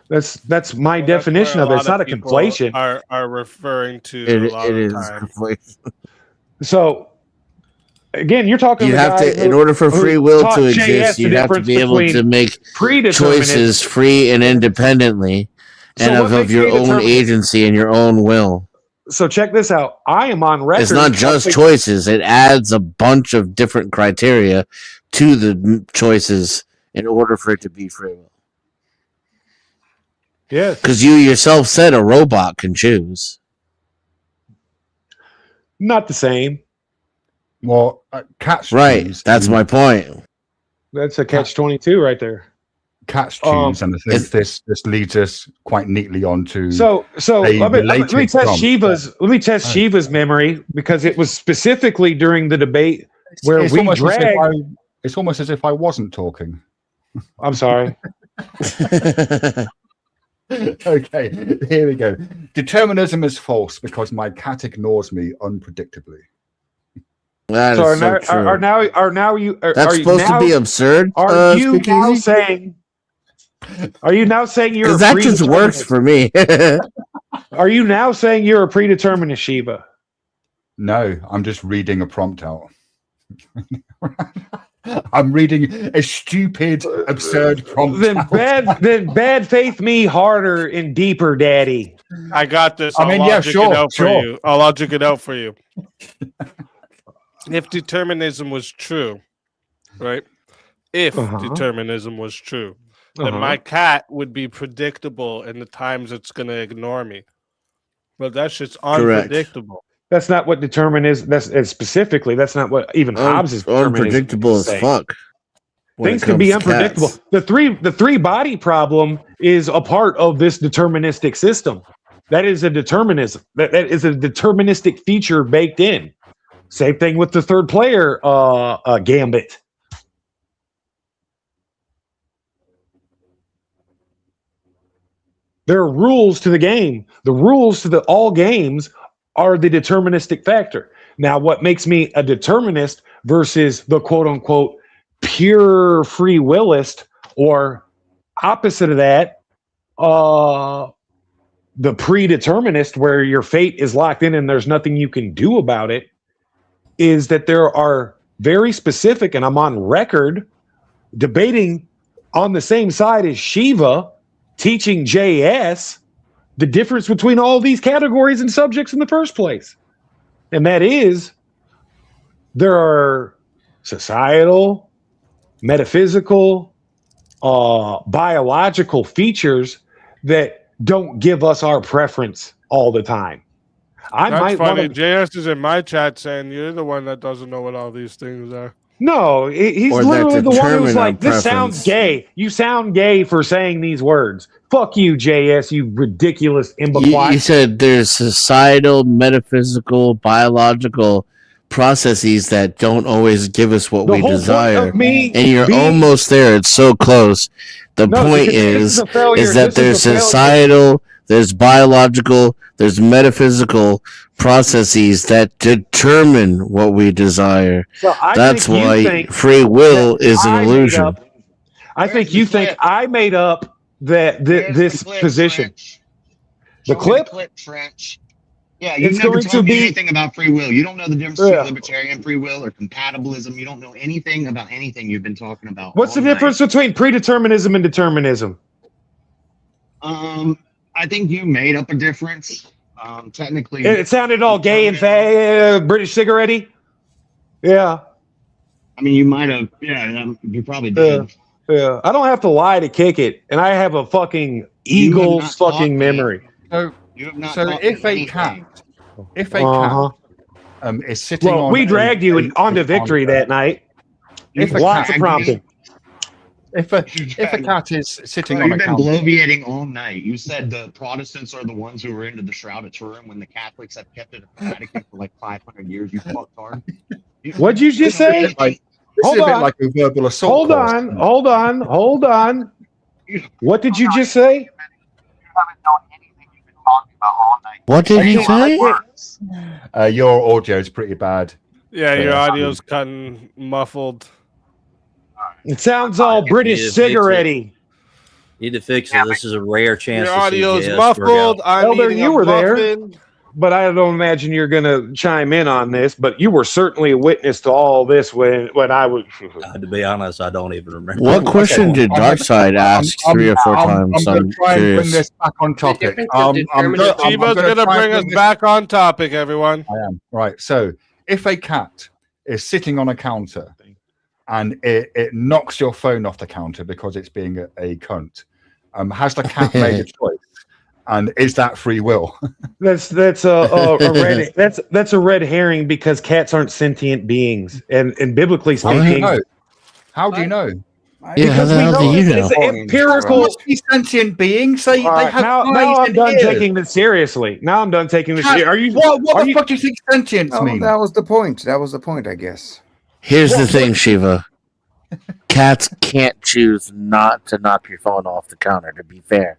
G: That's my
B: Well,
G: definition
B: that's
G: of it.
B: where
G: It's not a
B: people
G: conflation.
B: Are referring to
E: It,
B: a lot
E: it
B: of
E: is
B: time.
E: conflation.
G: So again, you're talking.
E: You
G: the
E: have
G: guy
E: to, in
G: who-
E: order for
G: who
E: free will
G: taught
E: to
G: JS
E: exist,
G: the
E: you have to
G: difference
E: be able to
G: between
E: make
G: predeterminism.
E: choices free and independently,
G: So
E: and
G: what
E: of
G: makes
E: your own
G: predeterminism?
E: agency and your own will.
G: So check this out. I am on record.
E: It's not just
G: I think-
E: choices; it adds a bunch of different criteria to the choices in order for it to be free will.
G: Yeah,
E: Because you yourself said a robot can choose.
G: not the same.
A: Well, cats
E: Right.
A: choose.
E: That's
A: and
E: my point.
G: That's a catch-22 right there.
A: Cats choose, and I think this leads us quite neatly on to
G: So
A: a
G: let me
A: related
G: test
A: prompt.
G: Shiva's memory, because it was specifically during the debate where
A: It's
G: we
A: almost as if
G: dragged.
A: it's almost as if I wasn't talking.
G: I'm sorry.
A: Okay, here we go. Determinism is false because my cat ignores me unpredictably.
E: That
G: So
E: is so true.
G: are now you are,
E: That's
G: are you
E: supposed
G: now,
E: to be absurd.
G: Are you
E: Speakeasy?
G: now saying? Are you now saying you're?
E: Because
G: a
E: that just works for me.
G: Are you now saying you're a predeterminist, Shiva?
A: No, I'm just reading a prompt out. I'm reading a stupid, absurd prompt.
G: Then bad faith me harder and deeper, Daddy.
B: I got this.
A: I mean,
B: I'll
A: yeah,
B: logic
A: sure,
B: it out for
A: sure.
B: you. I'll logic it out for you. If determinism was true, right? If determinism was true, then my cat would be predictable in the times it's going to ignore me. But that's just
E: Correct.
B: unpredictable.
G: That's not what determinism. That's specifically. That's not what even Hobbes is.
E: Unpredictable as fuck. when
G: Things
E: it
G: can be
E: comes to
G: unpredictable.
E: cats.
G: The three body problem is a part of this deterministic system. That is a determinism. That is a deterministic feature baked in. Same thing with the third player gambit. There are rules to the game. The rules to all games are the deterministic factor. Now, what makes me a determinist versus the quote unquote pure free willist, or opposite of that, the predeterminist, where your fate is locked in and there's nothing you can do about it, is that there are very specific, and I'm on record debating on the same side as Shiva, teaching JS the difference between all these categories and subjects in the first place. And that is, there are societal, metaphysical, biological features that don't give us our preference all the time.
B: That's funny. JS is in my chat saying you're the one that doesn't know what all these things are.
G: No, he's
E: Or
G: literally
E: that
G: the one who's
E: determine our
G: like, this sounds
E: preference.
G: gay. You sound gay for saying these words. Fuck you, JS, you ridiculous
E: You
G: imbecile.
E: said there's societal, metaphysical, biological processes that don't always give us what
G: The
E: we
G: whole point
E: desire.
G: of me
E: And you're
G: being-
E: almost there. It's so close. The
G: No,
E: point
G: because this
E: is
G: a failure.
E: is that
G: This
E: there's
G: a failure.
E: societal, there's biological, there's metaphysical processes that determine what we desire.
G: So I
E: That's
G: think you
E: why
G: think
E: free will
G: that
E: is
G: I
E: an
G: made
E: illusion.
G: up- I think you think I made up this position. The clip?
P: Trench. Yeah, you've
G: It's
P: never
G: going to
P: told me
G: be-
P: anything about free will. You don't know the difference
G: Yeah.
P: between libertarian free will or compatibilism. You don't know anything about anything you've been talking about.
G: What's the
P: all night.
G: difference between predeterminism and determinism?
P: I think you made up a difference. Technically,
G: It sounded all gay and British cigarette-y. Yeah.
P: I mean, you might have. Yeah, you probably did.
G: Yeah. I don't have to lie to kick it, and I have a fucking Eagles fucking memory.
A: So,
P: You have not
A: so
P: taught
A: if
P: me
A: a
P: anything.
A: cat, if a
G: Uh-huh.
A: cat is sitting
G: Well,
A: on,
G: we dragged you onto victory that night.
A: If a
G: Lots of
A: cat-
G: prompting.
A: If a cat is sitting
P: Bro,
A: on
P: you've
A: a
P: been
A: counter,
P: bloviating all night. You said the Protestants are the ones who were into the Shroud of Turin when the Catholics have kept it a Vatican for like 500 years. You fucktard.
G: What'd you just say?
A: This
G: Hold
A: is a bit
G: on.
A: like a verbal assault.
G: Hold
A: course.
G: hold on. What did you just say?
E: What did he say?
A: Your audio is pretty bad.
B: Yeah, your
A: Yeah.
B: audio's cutting muffled.
G: It sounds all British
S: Yeah,
G: cigarette-y.
S: Need to fix it. This is a rare chance.
B: Your
S: to see
B: audio's
S: JS
B: muffled.
S: work out.
B: I'm
G: Elder,
B: eating
G: you
B: a
G: were there.
B: muffin.
G: But I don't imagine you're going to chime in on this. But you were certainly a witness to all this when I was.
S: To be honest, I don't even remember.
E: What question did Darkseid ask 3 or 4 times?
A: I'm
E: I'm
A: going to try and bring
E: curious.
A: this back on topic.
N: difference of
B: Shiva's going to bring us back on topic, everyone.
A: I am. Right. So if a cat is sitting on a counter and it knocks your phone off the counter because it's being a cunt, has the cat made a choice? And is that free will?
G: That's a red that's a red herring because cats aren't sentient beings, and biblically
A: How do you
G: speaking,
A: know? How do you know?
E: Yeah, how the hell do you know?
G: it's empirical.
A: Must be sentient beings. They
G: Alright,
A: have
G: now
A: eyes
G: I'm
A: and
G: done
A: ears.
G: taking this seriously. Now I'm done taking this.
A: Cat-
G: Are you?
A: What
G: are
A: the
G: you-
A: fuck do you think sentience
U: No,
A: mean?
U: that was the point. That was the point, I guess.
E: Here's the thing, Shiva. Cats can't choose not to knock your phone off the counter, to be fair.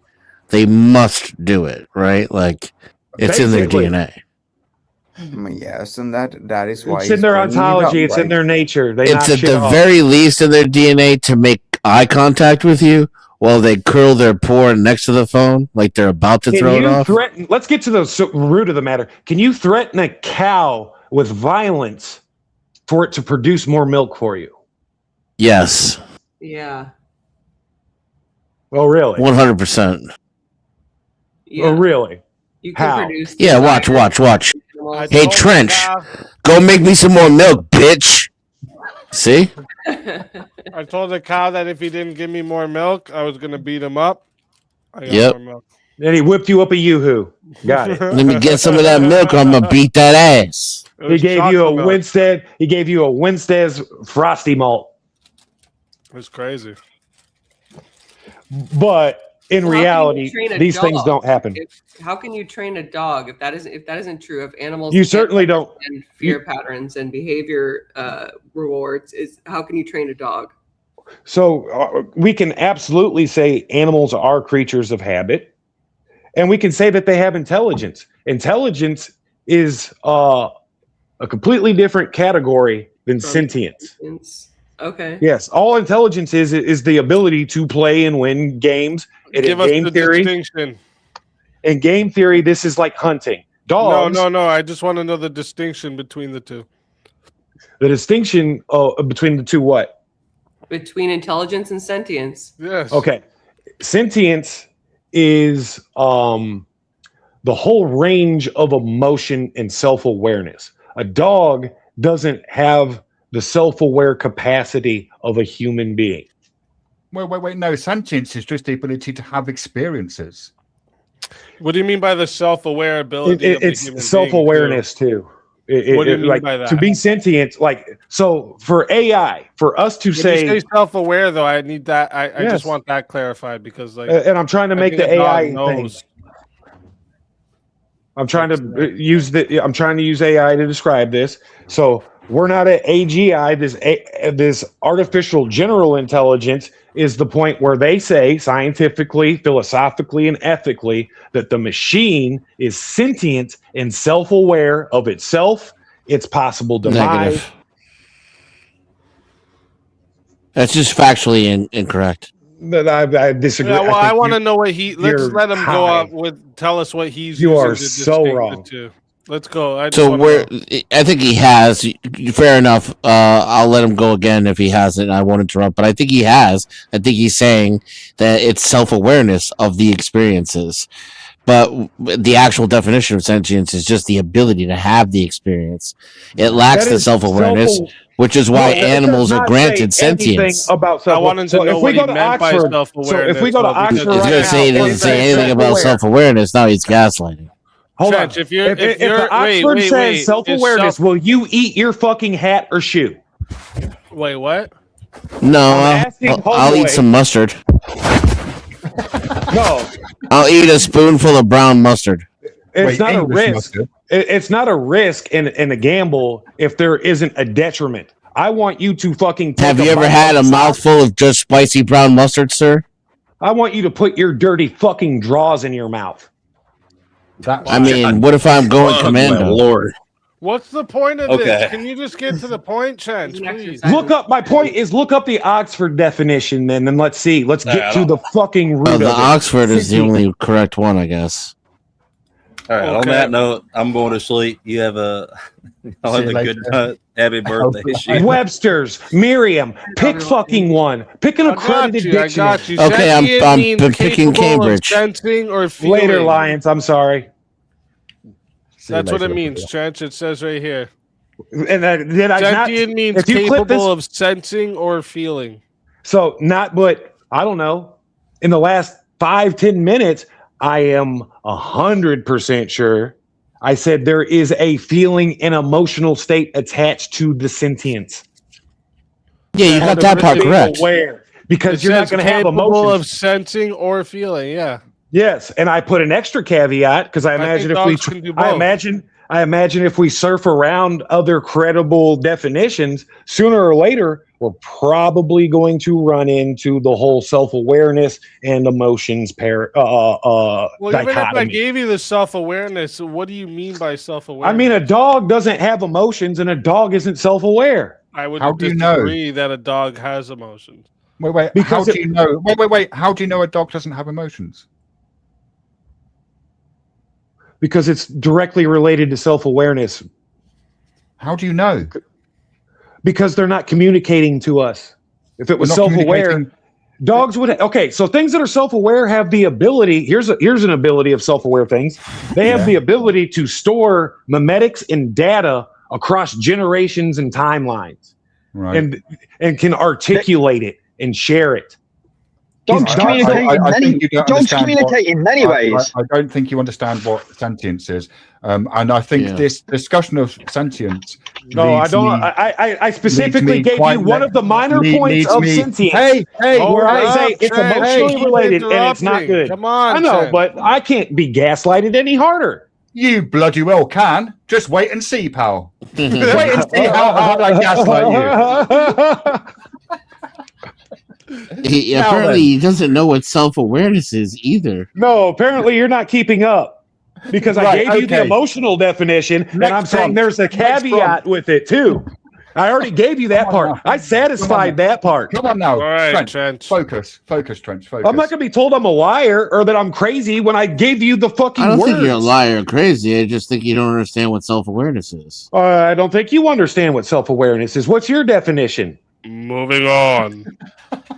E: They must do it, right? Like, it's in their
G: Basically.
E: DNA.
U: Yes, and that is why
G: It's in their
U: he's bringing it up,
G: ontology. It's in
U: right?
G: their nature. They
E: It's
G: knock
E: at
G: shit
E: the
G: off.
E: very least in their DNA to make eye contact with you while they curl their paw next to the phone, like they're about to
G: Can
E: throw it
G: you
E: off.
G: threaten? Let's get to the root of the matter. Can you threaten a cow with violence for it to produce more milk for you?
E: Yes,
N: Yeah.
G: Oh, really?
E: 100%.
N: Yeah.
G: Oh, really?
N: You can
G: How?
N: produce.
E: Yeah, watch.
N: animals.
E: Hey, Trench, go make me some more milk, bitch. See?
B: I told the cow that if he didn't give me more milk, I was going to beat him up. I got
E: Yep.
B: more milk.
G: Then he whipped you up a yoo-hoo. Got it.
E: Let me get some of that milk. I'm gonna beat that ass.
G: He gave you a Winstead. He gave you a Winstead's frosty malt.
B: It's crazy.
G: But in
N: How can you
G: reality,
N: train a
G: these things
N: dog?
G: don't happen.
N: How can you train a dog if that isn't true? If animals
G: You
N: can't
G: certainly don't.
N: understand fear patterns and behavior rewards, how can you train a dog?
G: So we can absolutely say animals are creatures of habit, and we can say that they have intelligence. Intelligence is a completely different category than sentience.
N: Okay.
G: Yes, all intelligence is the ability to play and win games. And
B: Give
G: in
B: us
G: game
B: the
G: theory,
B: distinction.
G: in game theory, this is like hunting. Dogs.
B: No. I just want to know the distinction between the two.
G: The distinction between the two, what?
N: Between intelligence and sentience.
B: Yes.
G: Okay. Sentience is the whole range of emotion and self-awareness. A dog doesn't have the self-aware capacity of a human being.
A: Wait. No, sentience is just the ability to have experiences.
B: What do you mean by the self-aware ability? of the human
G: It's self-awareness too.
B: What do you mean by that?
G: To be sentient, so for AI, for us to
B: When
G: say,
B: you say self-aware, though, I need that. I
G: Yes.
B: just want that clarified because,
G: and I'm trying to make the AI thing.
B: knows.
G: I'm trying to use AI to describe this. So we're not at AGI. This artificial general intelligence is the point where they say scientifically, philosophically, and ethically that the machine is sentient and self-aware of itself, its possible demise.
E: Negative. That's just factually incorrect.
G: That I disagree.
B: Yeah, well, I want to
G: you're-
B: know what he. Let's
G: you're
B: let him go
G: high.
B: up with. Tell us what he's.
G: You
B: using
G: are
B: to
G: so
B: distinct
G: wrong.
B: the two. Let's go. I just
E: So
B: wanna
E: where
B: know.
E: I think he has. Fair enough. I'll let him go again if he hasn't. I won't interrupt, but I think he has. I think he's saying that it's self-awareness of the experiences, but the actual definition of sentience is just the ability to have the experience. It lacks
G: That
E: the
G: is
E: self-awareness,
G: self-
E: which is why
G: No, that does
E: animals are
G: not
E: granted
G: say anything
E: sentience.
G: about
B: I wanted to know what he meant by
G: so if
B: self-awareness.
G: we go to
B: though, because
G: Oxford
E: He's
G: right
E: gonna
G: now,
E: say he
G: what
E: doesn't
G: is
E: say anything about
G: self-aware?
E: self-awareness. Now he's gaslighting.
G: Hold
B: Trench,
G: on.
B: if you're- if
G: the
B: you're- wait,
G: Oxford
B: wait,
G: says
B: wait, is
G: self-awareness, will you eat your fucking hat or shoe?
B: Wait, what?
E: No,
G: asking
E: I'll eat
G: homeboy.
E: some mustard.
G: No,
E: I'll eat a spoonful of brown mustard.
G: it's not a risk. It's not a risk and a gamble if there isn't a detriment. I want you to fucking take
E: Have you ever
G: bite
E: had
G: of
E: a
G: the
E: mouthful of just spicy brown mustard, sir?
G: I want you to put your dirty fucking draws in your mouth.
E: I mean, what if I'm going
S: Oh,
E: commando?
S: my Lord.
B: What's the point of
S: Okay.
B: this? Can you just get to the point, Trench, please?
G: Look up. My point is, look up the Oxford definition, then, and let's see. Let's get to the fucking root of
E: The
G: it.
E: Oxford is the only correct one, I guess.
S: All right. On
B: Okay.
S: that note, I'm going to sleep. You have a. I'll have
A: See you
S: a good
A: later.
S: night. Happy birthday, Sheila.
G: Webster's, Merriam, pick fucking one. Pick an
B: I
G: accredited
B: got you. I
G: dictionary.
B: got you.
E: Okay, I'm-
B: Sentient
E: I'm
B: means
E: picking
B: capable of
E: Cambridge.
B: Sensing or feeling.
G: Later, Lions. I'm sorry.
B: That's what it means, Trench. It says right here.
G: And did I not?
B: Sentient means
G: If you clip this,
B: capable of sensing or feeling.
G: so not. But I don't know. In the last 5-10 minutes, I am 100% sure. I said there is a feeling and emotional state attached to the sentience.
E: Yeah, you got that part
G: Being
E: correct.
G: aware, because
B: It
G: you're not
B: says
G: going to have
B: capable
G: emotions.
B: of sensing or feeling. Yeah.
G: Yes, and I put an extra caveat because I imagine
B: think
G: if we,
B: dogs can do
G: I
B: both.
G: imagine if we surf around other credible definitions, sooner or later we're probably going to run into the whole self-awareness and emotions
B: Well, even if I
G: dichotomy.
B: gave you the self-awareness, what do you mean by self-awareness?
G: I mean, a dog doesn't have emotions, and a dog isn't self-aware.
B: I would
A: How do you know?
B: disagree that a dog has emotions.
A: Wait. How
G: Because
A: do you know? Wait. How do you know a dog doesn't have emotions?
G: Because it's directly related to self-awareness.
A: How do you know?
G: Because they're not communicating to us. If it was
A: They're not
G: self-aware,
A: communicating-
G: dogs would. Okay, so things that are self-aware have the ability. Here's an ability of self-aware things. They have the ability to store memetics and data across generations and timelines,
A: Right.
G: and can articulate it and share it.
M: Dogs communicate in
A: I
M: many.
A: think you don't
M: Dogs
A: understand
M: communicate in many ways.
A: I don't think you understand what sentience is, and I think
E: Yeah.
A: this discussion of sentience.
G: No, I
A: leads
G: don't.
A: me-
G: I specifically
A: me
G: gave
A: quite
G: you one of the minor points
A: leads
G: of
A: me-
G: sentience.
A: Hey,
G: where I say it's
B: Trent,
G: emotionally
B: keep
G: related and it's not
B: interrupting.
G: good.
B: Come on,
G: I know,
B: Trent.
G: but I can't be gaslighted any harder.
A: You bloody well can. Just wait and see, pal. Wait and see how hard I gaslight you.
E: He,
A: Now
E: apparently,
A: then.
E: he doesn't know what self-awareness is either.
G: No, apparently you're not keeping up because I
A: Right,
G: gave you the
A: okay.
G: emotional definition, and
A: Next
G: I'm saying
A: prompt.
G: there's a
A: Next
G: caveat
A: prompt.
G: with it too. I already gave you that
A: Come on
G: part.
A: now.
G: I satisfied that part.
A: Come on now,
B: All right,
A: Trent.
B: Trent.
A: Focus, Trent. Focus.
G: I'm not going to be told I'm a liar or that I'm crazy when I gave you the fucking
E: I don't
G: words.
E: think you're a liar or crazy. I just think you don't understand what self-awareness is.
G: I don't think you understand what self-awareness is. What's your definition?
B: Moving on.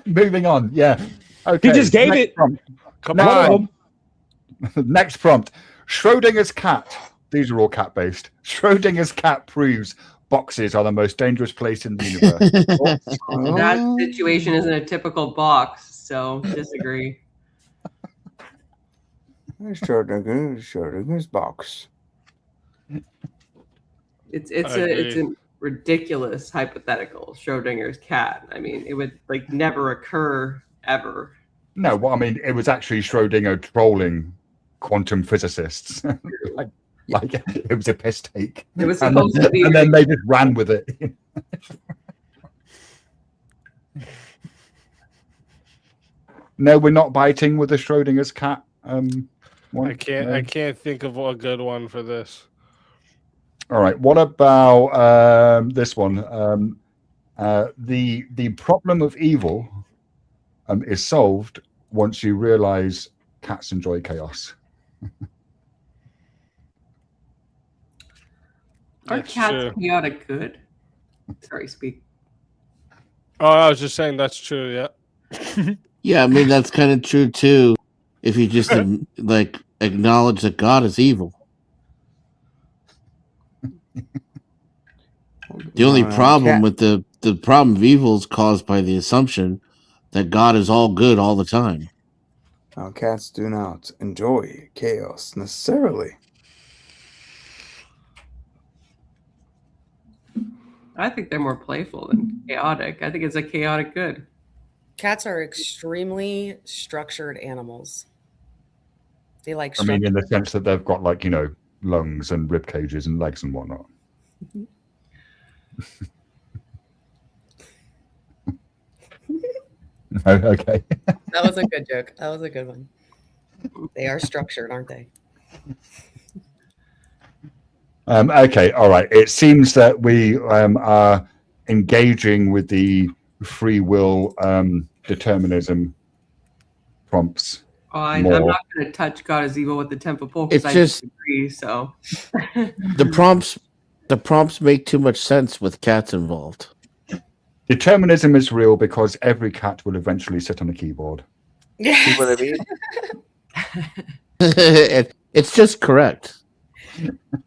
A: Moving on. Yeah. Okay.
G: He just gave
A: Next
G: it.
A: prompt.
B: Come
A: Next
B: on.
A: prompt. Next prompt. Schrodinger's cat. These are all cat-based. Schrodinger's cat proves boxes are the most dangerous place in the universe.
N: That situation isn't a typical box, so disagree.
U: Schrodinger's box.
N: It's
B: I
N: a ridiculous hypothetical. Schrodinger's cat. I mean, it would like never occur ever.
A: No, well, I mean, it was actually Schrodinger trolling quantum physicists. like it was a piss take.
N: It was
A: and
N: supposed to be.
A: then they just ran with it. No, we're not biting with the Schrodinger's cat. One.
B: I can't think of a good one for this.
A: All right. What about this one? The problem of evil is solved once you realize cats enjoy chaos.
N: Are
B: That's
N: cats
B: true.
N: chaotic good? Sorry, speak.
B: Oh, I was just saying that's true. Yeah.
E: Yeah, I mean that's kind of true too. If you just like acknowledge that God is evil. The only problem with the problem of evil is caused by the assumption that God is all good all the time.
U: Cats do not enjoy chaos necessarily.
N: I think they're more playful than chaotic. I think it's a chaotic good.
L: Cats are extremely structured animals. They like
A: I mean, in the sense that they've got like, lungs and rib cages and legs and whatnot. Oh, okay.
L: That was a good joke. That was a good one. They are structured, aren't they?
A: Okay, all right. It seems that we are engaging with the free will determinism prompts.
N: Oh, I'm
A: more.
N: not going to touch God is evil with the 10-foot pole
E: It's
N: because I
E: just-
N: disagree. So
E: The prompts make too much sense with cats involved.
A: Determinism is real because every cat will eventually sit on a keyboard.
L: Yeah.
E: What I mean? It's just correct.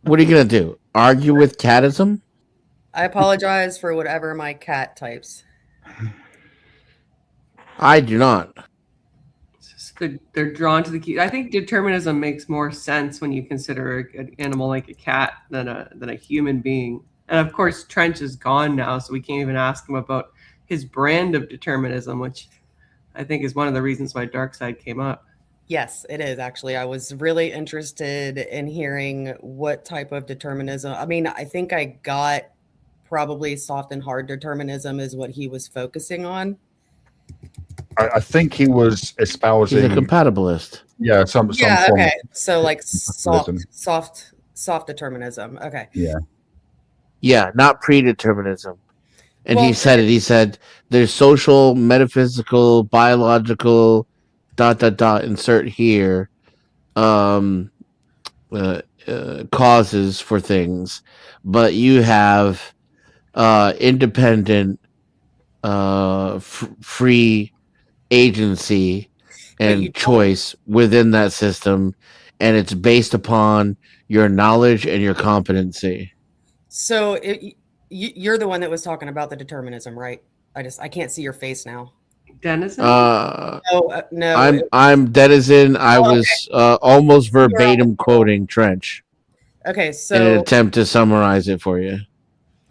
E: What are you gonna do? Argue with catism?
L: I apologize for whatever my cat types.
E: I do not.
N: they're drawn to the key. I think determinism makes more sense when you consider an animal like a cat than a human being. And of course, Trench is gone now, so we can't even ask him about his brand of determinism, which I think is one of the reasons why Darkseid came up.
L: Yes, it is actually. I was really interested in hearing what type of determinism. I mean, I think I got probably soft and hard determinism is what he was focusing on.
A: I think he was espousing.
E: He's a compatibilist.
A: Yeah, some
L: Yeah,
A: form
L: okay.
A: of
L: So like
A: compatibilism.
L: soft determinism. Okay.
A: Yeah.
E: Yeah, not predeterminism. And
L: Well,
E: he said it. He said there's social, metaphysical, biological, ... insert here, causes for things, but you have independent, free agency and choice within that system, and it's based upon your knowledge and your competency.
L: So you're the one that was talking about the determinism, right? I can't see your face now.
N: Denizen?
L: No,
E: I'm Denizen. I
L: Oh, okay.
E: was almost verbatim quoting Trench
L: Okay,
E: in an
L: so
E: attempt to summarize it for you.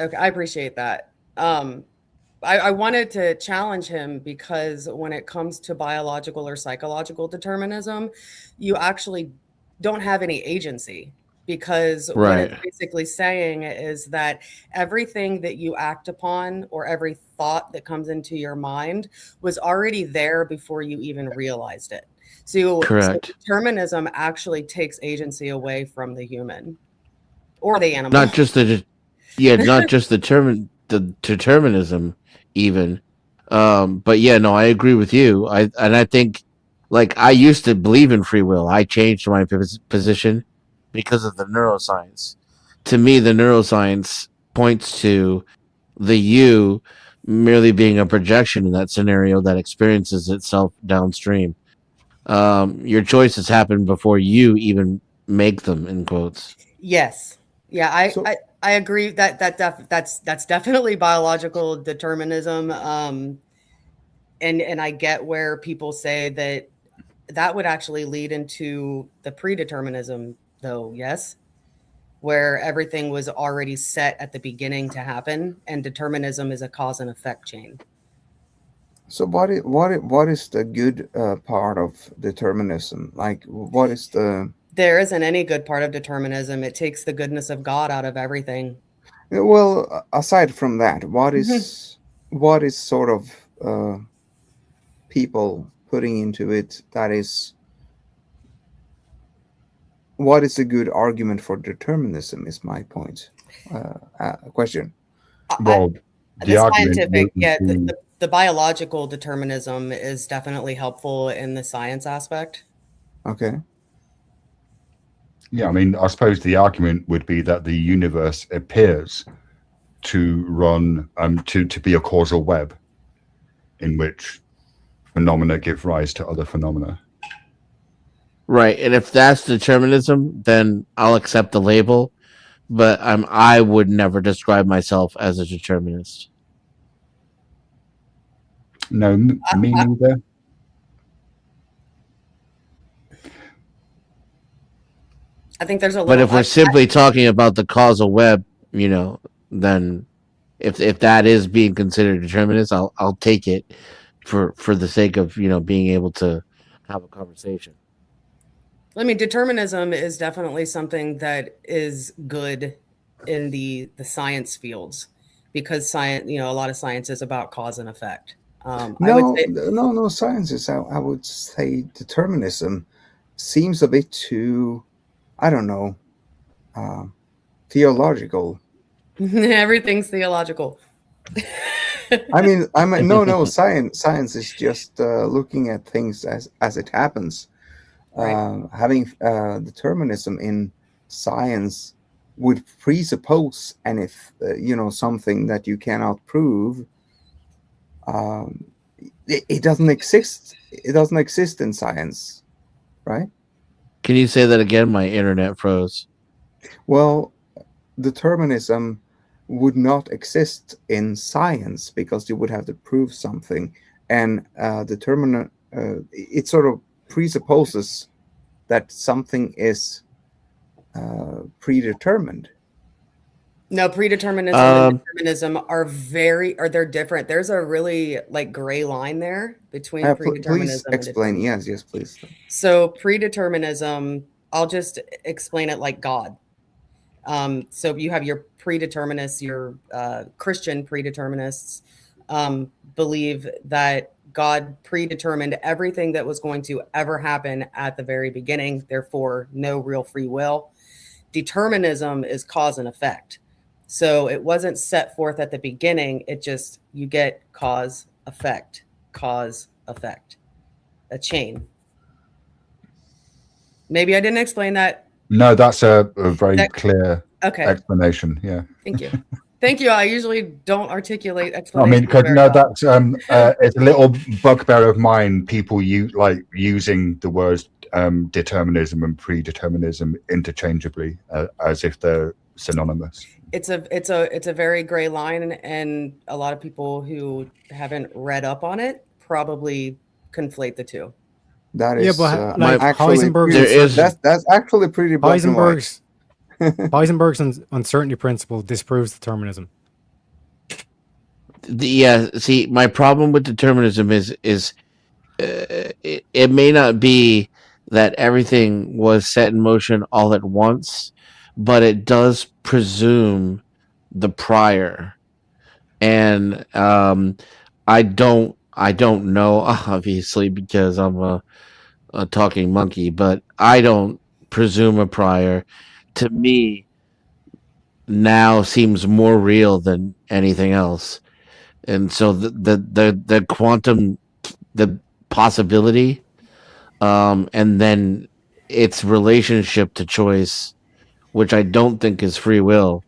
L: okay, I appreciate that. I wanted to challenge him because when it comes to biological or psychological determinism, you actually don't have any agency, because what it's
E: Right.
L: basically saying is that everything that you act upon or every thought that comes into your mind was already there before you even realized it. So
E: Correct.
L: determinism actually takes agency away from the human or the animal.
E: Not just not just the determinism even. But yeah, no, I agree with you. I think, like, I used to believe in free will. I changed my position because of the neuroscience. To me, the neuroscience points to the you merely being a projection in that scenario that experiences itself downstream. Your choices happen before you even make them, in quotes.
L: Yes. Yeah, I agree that's definitely biological determinism. And I get where people say that would actually lead into the predeterminism, though, yes, where everything was already set at the beginning to happen, and determinism is a cause and effect chain.
U: So what is the good part of determinism? Like, what is the?
L: There isn't any good part of determinism. It takes the goodness of God out of everything.
U: Well, aside from that, what is sort of people putting into it that is? What is a good argument for determinism? Is my point. Question.
A: Well,
L: The scientific, yeah, the biological determinism is definitely helpful in the science aspect.
U: Okay.
A: Yeah, I mean, I suppose the argument would be that the universe appears to run to be a causal web in which phenomena give rise to other phenomena.
E: Right, and if that's determinism, then I'll accept the label, but I would never describe myself as a determinist.
A: No, me neither.
L: I think there's a
E: But
L: little.
E: if we're simply talking about the causal web, then if that is being considered determinist, I'll take it for the sake of being able to have a conversation.
L: I mean, determinism is definitely something that is good in the science fields, because science, a lot of science is about cause and effect. I would say,
U: No. Science is. I would say determinism seems a bit too, I don't know, theological.
L: everything's theological.
U: I mean, no. Science is just looking at things as it happens. Having determinism in science would presuppose, and if something that you cannot prove, it doesn't exist. It doesn't exist in science, right?
E: Can you say that again? My internet froze.
U: Well, determinism would not exist in science because you would have to prove something, and it sort of presupposes that something is predetermined.
L: No, predeterminism and determinism they're different. There's a really gray line there between predeterminism.
U: Please explain. Yes, please.
L: So predeterminism, I'll just explain it like God. So you have your predeterminists, your Christian predeterminists believe that God predetermined everything that was going to ever happen at the very beginning, therefore no real free will. Determinism is cause and effect. So it wasn't set forth at the beginning, you get cause, effect, a chain. Maybe I didn't explain that.
A: No, that's a very clear
L: Okay.
A: explanation. Yeah.
L: Thank you. Thank you. I usually don't articulate
A: I
L: explanations.
A: mean, because
L: very well.
A: that's it's a little bugbear of mine. People using the words determinism and predeterminism interchangeably, as if they're synonymous.
L: It's a very gray line, and a lot of people who haven't read up on it probably conflate the two.
U: That
O: Yeah,
U: is
O: but like
U: actually
O: Heisenberg's,
U: that's actually pretty black and white.
O: Heisenberg's uncertainty principle disproves determinism.
E: Yeah, see, my problem with determinism is it may not be that everything was set in motion all at once, but it does presume the prior. And I don't know, obviously, because I'm a talking monkey, but I don't presume a prior. To me, now seems more real than anything else. And so the quantum, the possibility, and then its relationship to choice, which I don't think is free will,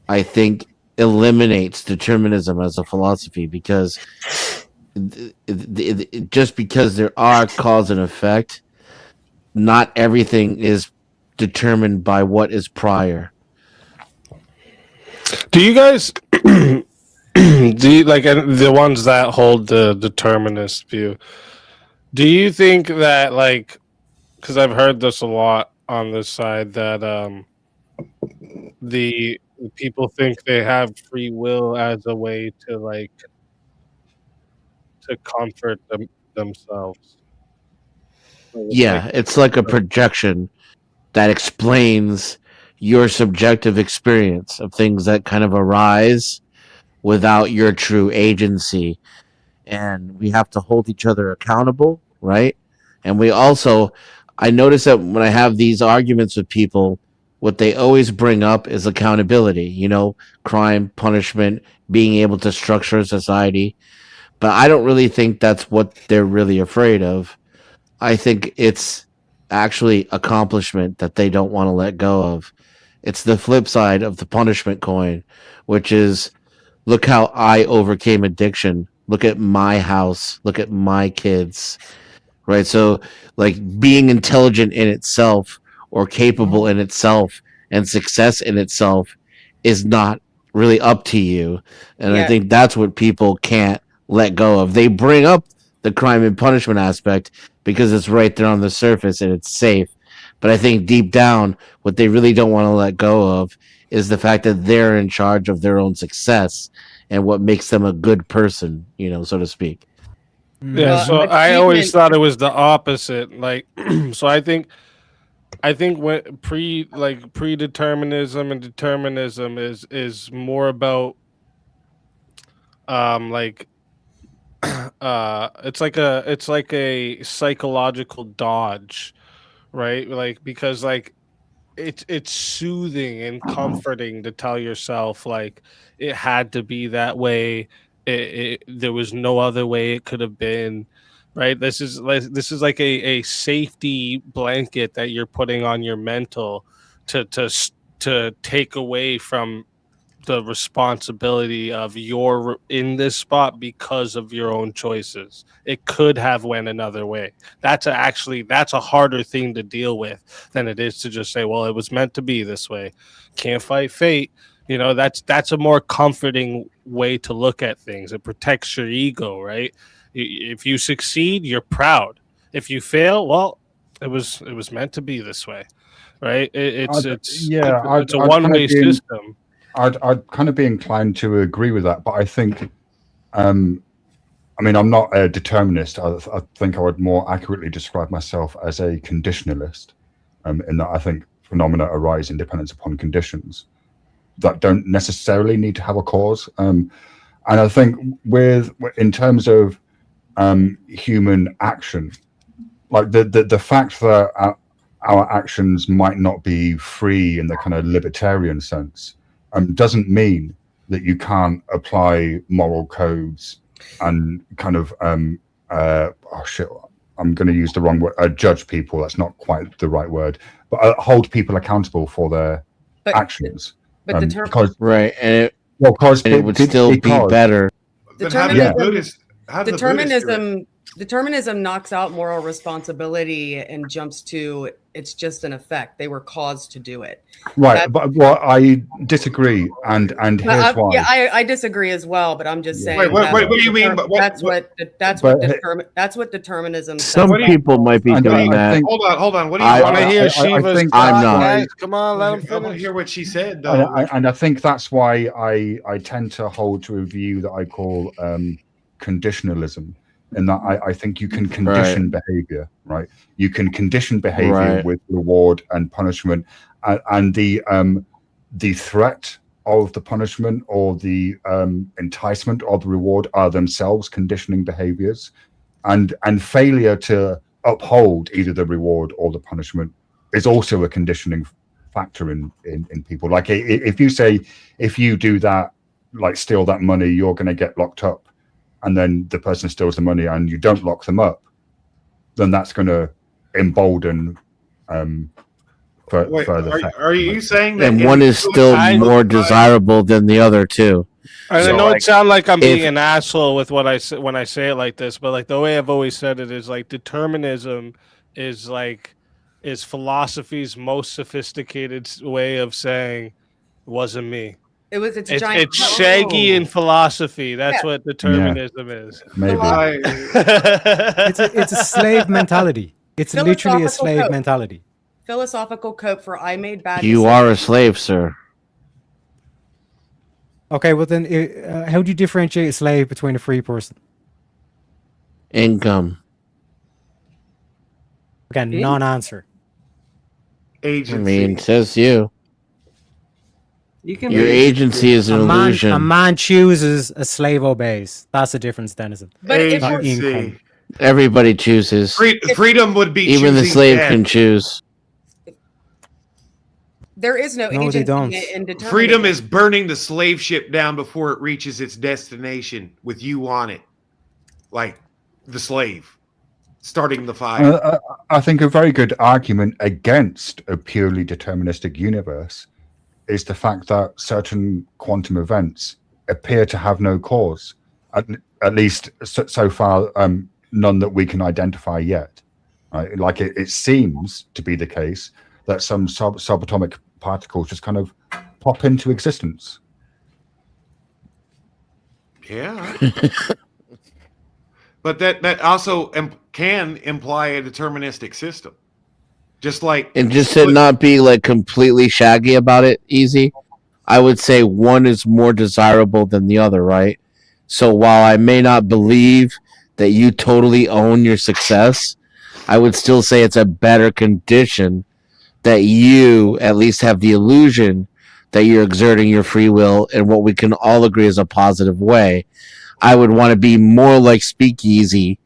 E: I think eliminates determinism as a philosophy, because just because there are cause and effect, not everything is determined by what is prior.
B: Do you guys do you, like the ones that hold the determinist view? Do you think that, like, because I've heard this a lot on this side, that the people think they have free will as a way to, like, to comfort themselves?
E: Yeah, it's like a projection that explains your subjective experience of things that kind of arise without your true agency. And we have to hold each other accountable, right? And we also, I notice that when I have these arguments with people, what they always bring up is accountability, you know, crime, punishment, being able to structure society. But I don't really think that's what they're really afraid of. I think it's actually accomplishment that they don't want to let go of. It's the flip side of the punishment coin, which is, look how I overcame addiction. Look at my house. Look at my kids. Right? So, like, being intelligent in itself or capable in itself and success in itself is not really up to you. And I think that's what people can't let go of. They bring up the crime and punishment aspect because it's right there on the surface and it's safe. But I think deep down, what they really don't want to let go of is the fact that they're in charge of their own success and what makes them a good person, you know, so to speak.
B: Yeah, so I always thought it was the opposite. Like, so I think what predeterminism and determinism is more about like it's like a psychological dodge, right? Like, because like it's soothing and comforting to tell yourself like it had to be that way. There was no other way it could have been, right? This is like a safety blanket that you're putting on your mental to take away from the responsibility of you're in this spot because of your own choices. It could have went another way. That's a harder thing to deal with than it is to just say, well, it was meant to be this way. Can't fight fate. You know, that's a more comforting way to look at things. It protects your ego, right? If you succeed, you're proud. If you fail, well, it was meant to be this way, right? It's a one-way system.
A: I'd kind of be inclined to agree with that, but I think, I mean, I'm not a determinist. I think I would more accurately describe myself as a conditionalist, in that I think phenomena arise in dependence upon conditions that don't necessarily need to have a cause. And I think in terms of human action, like the fact that our actions might not be free in the kind of libertarian sense, doesn't mean that you can't apply moral codes and kind of I'm going to use the wrong word, judge people. That's not quite the right word, but hold people accountable for their actions.
L: But
A: because
E: right, and
A: it
E: would still be better.
L: Determinism Determinism knocks out moral responsibility and jumps to it's just an effect. They were caused to do it.
A: Right, but well, I disagree, and here's why.
L: Yeah, I disagree as well, but I'm just saying.
G: Wait, what do you mean?
L: That's what determinism.
E: Some
L: says.
E: people might be doing that.
G: Hold on. What do you
E: I
G: want to hear? Shiva's
E: I'm not.
B: Guys, come on, let him
G: I want to
B: finish.
G: hear what she said, though.
A: And I think that's why I tend to hold to a view that I call conditionalism, in that I think you can condition behavior, right? You can condition behavior with reward and punishment, and the threat of the punishment or the enticement of the reward are themselves conditioning behaviors, and failure to uphold either the reward or the punishment is also a conditioning factor in people. Like if you say, if you do that, like steal that money, you're going to get locked up, and then the person steals the money and you don't lock them up, then that's going to embolden further.
G: Are you saying that?
E: And one is still more desirable than the other too.
B: I
E: So,
B: know
E: like,
B: it sounds like I'm being
E: if-
B: an asshole with what I say when I say it like this, but like the way I've always said it is like determinism is philosophy's most sophisticated way of saying it wasn't me.
L: It's a
B: It's,
L: giant.
B: it's Shaggy in philosophy. That's
L: Yeah.
B: what determinism is.
A: Maybe.
O: It's a slave mentality. It's literally a
L: Philosophical
O: slave
L: code.
O: mentality.
L: Philosophical cope for I made bad.
E: You are a slave, sir.
O: Okay, well then, how do you differentiate a slave between a free person?
E: Income.
O: Again, non-answer.
E: I mean, says you.
N: You can
E: Your agency is an illusion.
O: A man chooses, a slave obeys. That's the difference, Denizen.
L: But if
O: Not
G: Agency.
O: income.
E: Everybody chooses.
G: Freedom would be
E: Even the
G: choosing
E: slave
G: death.
E: can choose.
L: There is no,
O: No, they
L: agency
O: don't.
L: in determinism.
G: Freedom is burning the slave ship down before it reaches its destination with you on it, like the slave starting the fire.
A: I think a very good argument against a purely deterministic universe is the fact that certain quantum events appear to have no cause, at least so far, none that we can identify yet. Right? Like it seems to be the case that some subatomic particles just kind of pop into existence.
G: Yeah. But that also can imply a deterministic system. Just like
E: And just to not be like completely shaggy about it, easy, I would say one is more desirable than the other, right? So while I may not believe that you totally own your success, I would still say it's a better condition that you at least have the illusion that you're exerting your free will in what we can all agree is a positive way. I would want to be more like Speakeasy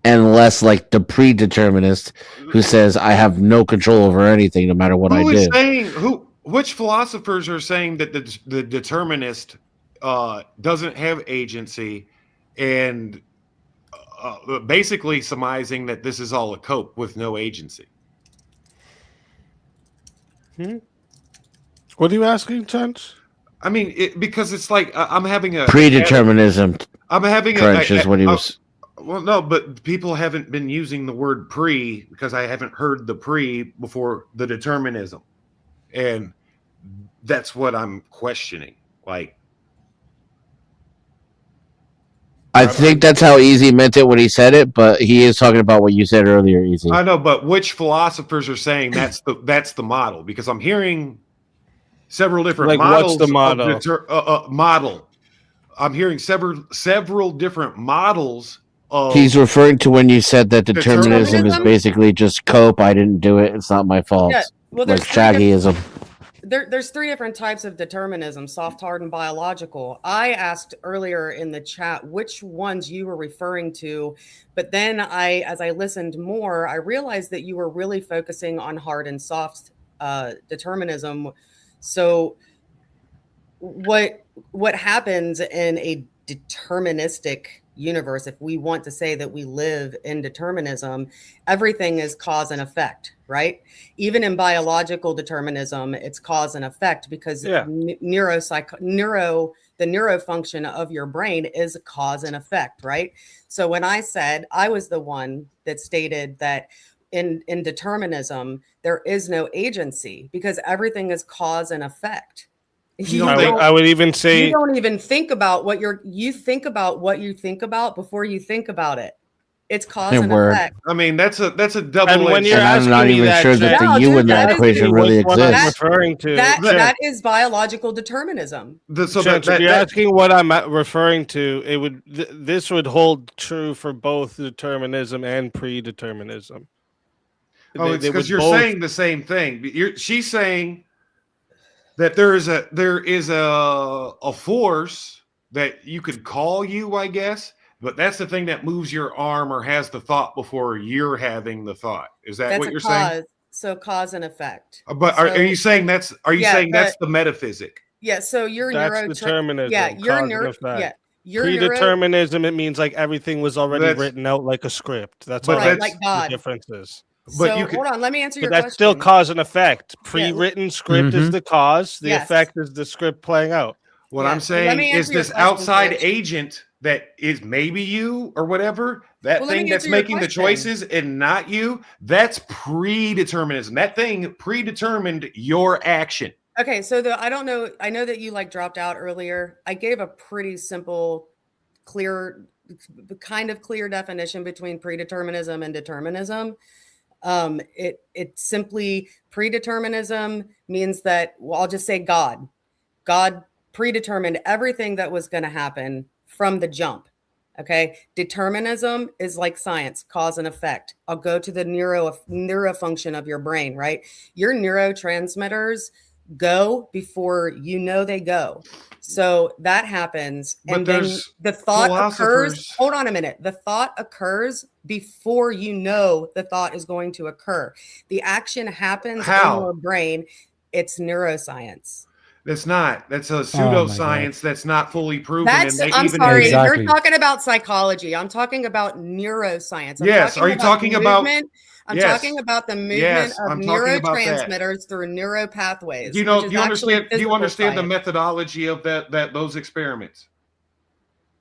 E: and less like the predeterminist who says I have no control over anything no matter what I
G: who is
E: do.
G: saying which philosophers are saying that the determinist doesn't have agency and basically surmising that this is all a cope with no agency?
B: What are you asking, Tench?
G: I mean, because it's like I'm having a
E: Predeterminism.
G: I'm having
E: Trench is what he was.
G: Well, no, but people haven't been using the word pre because I haven't heard the pre before the determinism, and that's what I'm questioning. Like,
E: I think that's how Easy meant it when he said it, but he is talking about what you said earlier, Easy.
G: I know, but which philosophers are saying that's the model? Because I'm hearing several different
B: Like,
G: models.
B: what's the model?
G: Model. I'm hearing several different models of.
E: He's referring to when you said that determinism is
L: Determinism?
E: basically just cope. I didn't do it. It's not my fault.
L: Yeah, well,
E: like
L: there's three
E: Shaggyism.
L: There's three different types of determinism: soft, hard, and biological. I asked earlier in the chat which ones you were referring to, but then as I listened more, I realized that you were really focusing on hard and soft determinism. So what happens in a deterministic universe, if we want to say that we live in determinism, everything is cause and effect, right? Even in biological determinism, it's cause and effect because the neurofunction of your brain is a cause and effect, right? So when I said I was the one that stated that in determinism, there is no agency because everything is cause and effect.
B: I would even say
L: you don't even think about what you think about what you think about before you think about it. It's cause and effect.
G: I mean, that's a double.
B: And when you're
E: And I'm
B: asking
E: not
B: me
E: even
B: that,
E: sure that
B: Jen,
E: the you in that equation really
B: what I'm
E: exists.
B: referring to.
L: That is biological determinism.
B: Jen, if you're asking what I'm referring to, it would this would hold true for both determinism and predeterminism.
G: Oh, it's
B: They
G: because
B: would
G: you're
B: both-
G: saying the same thing. She's saying that there is a force that you could call you, I guess, but that's the thing that moves your arm or has the thought before you're having the thought. Is that
L: That's
G: what
L: a
G: you're
L: cause.
G: saying?
L: So cause and effect.
G: But are you saying that's? Are you
L: Yeah,
G: saying that's
L: but-
G: the metaphysic?
L: Yeah. So your
B: That's determinism.
L: Yeah, your
B: cause and
L: neuro.
B: effect.
L: Yeah, your neuro.
B: Predeterminism, it means like everything was already
G: That's-
B: written out like a script. That's
G: But
B: all
L: Right, like God.
B: the difference is.
G: But
L: So
G: you could-
L: hold on. Let me answer
B: But
L: your
B: that's
L: question.
B: still cause and effect. Pre-written script is
G: Mhm.
B: the cause. The
L: Yes.
B: effect is the script playing out.
G: What
L: Yeah,
G: I'm
L: so let
G: saying
L: me
G: is
L: answer your
G: this
L: question,
G: outside
L: Rich.
G: agent that is maybe you or whatever, that
L: Well, let me
G: thing that's
L: answer your
G: making the
L: question.
G: choices and not you, that's predeterminism. That thing predetermined your action.
L: Okay, so I don't know. I know that you like dropped out earlier. I gave a pretty simple, clear definition between predeterminism and determinism. It simply predeterminism means that, well, I'll just say God predetermined everything that was going to happen from the jump. Okay. Determinism is like science, cause and effect. I'll go to the neurofunction of your brain, right? Your neurotransmitters go before you know they go. So that happens.
G: But
L: And then
G: there's
L: the thought occurs.
G: philosophers-
L: Hold on a minute. The thought occurs before you know the thought is going to occur. The action happens
G: How?
L: in your brain. It's neuroscience.
G: That's not. That's a
O: my
G: pseudoscience that's not fully proven.
L: That's,
G: and they
L: I'm
G: even
L: sorry,
O: Exactly.
L: you're talking about psychology. I'm talking about neuroscience. I'm
G: Yes, are you talking
L: the
G: about-
L: movement. I'm
G: Yes.
L: talking about the movement
G: Yes,
L: of
G: I'm talking about that.
L: neurotransmitters through neuropathways.
G: Do you know?
L: which is
G: Do you
L: actually
G: understand? Do you
L: physical
G: understand the
L: science.
G: methodology of those experiments?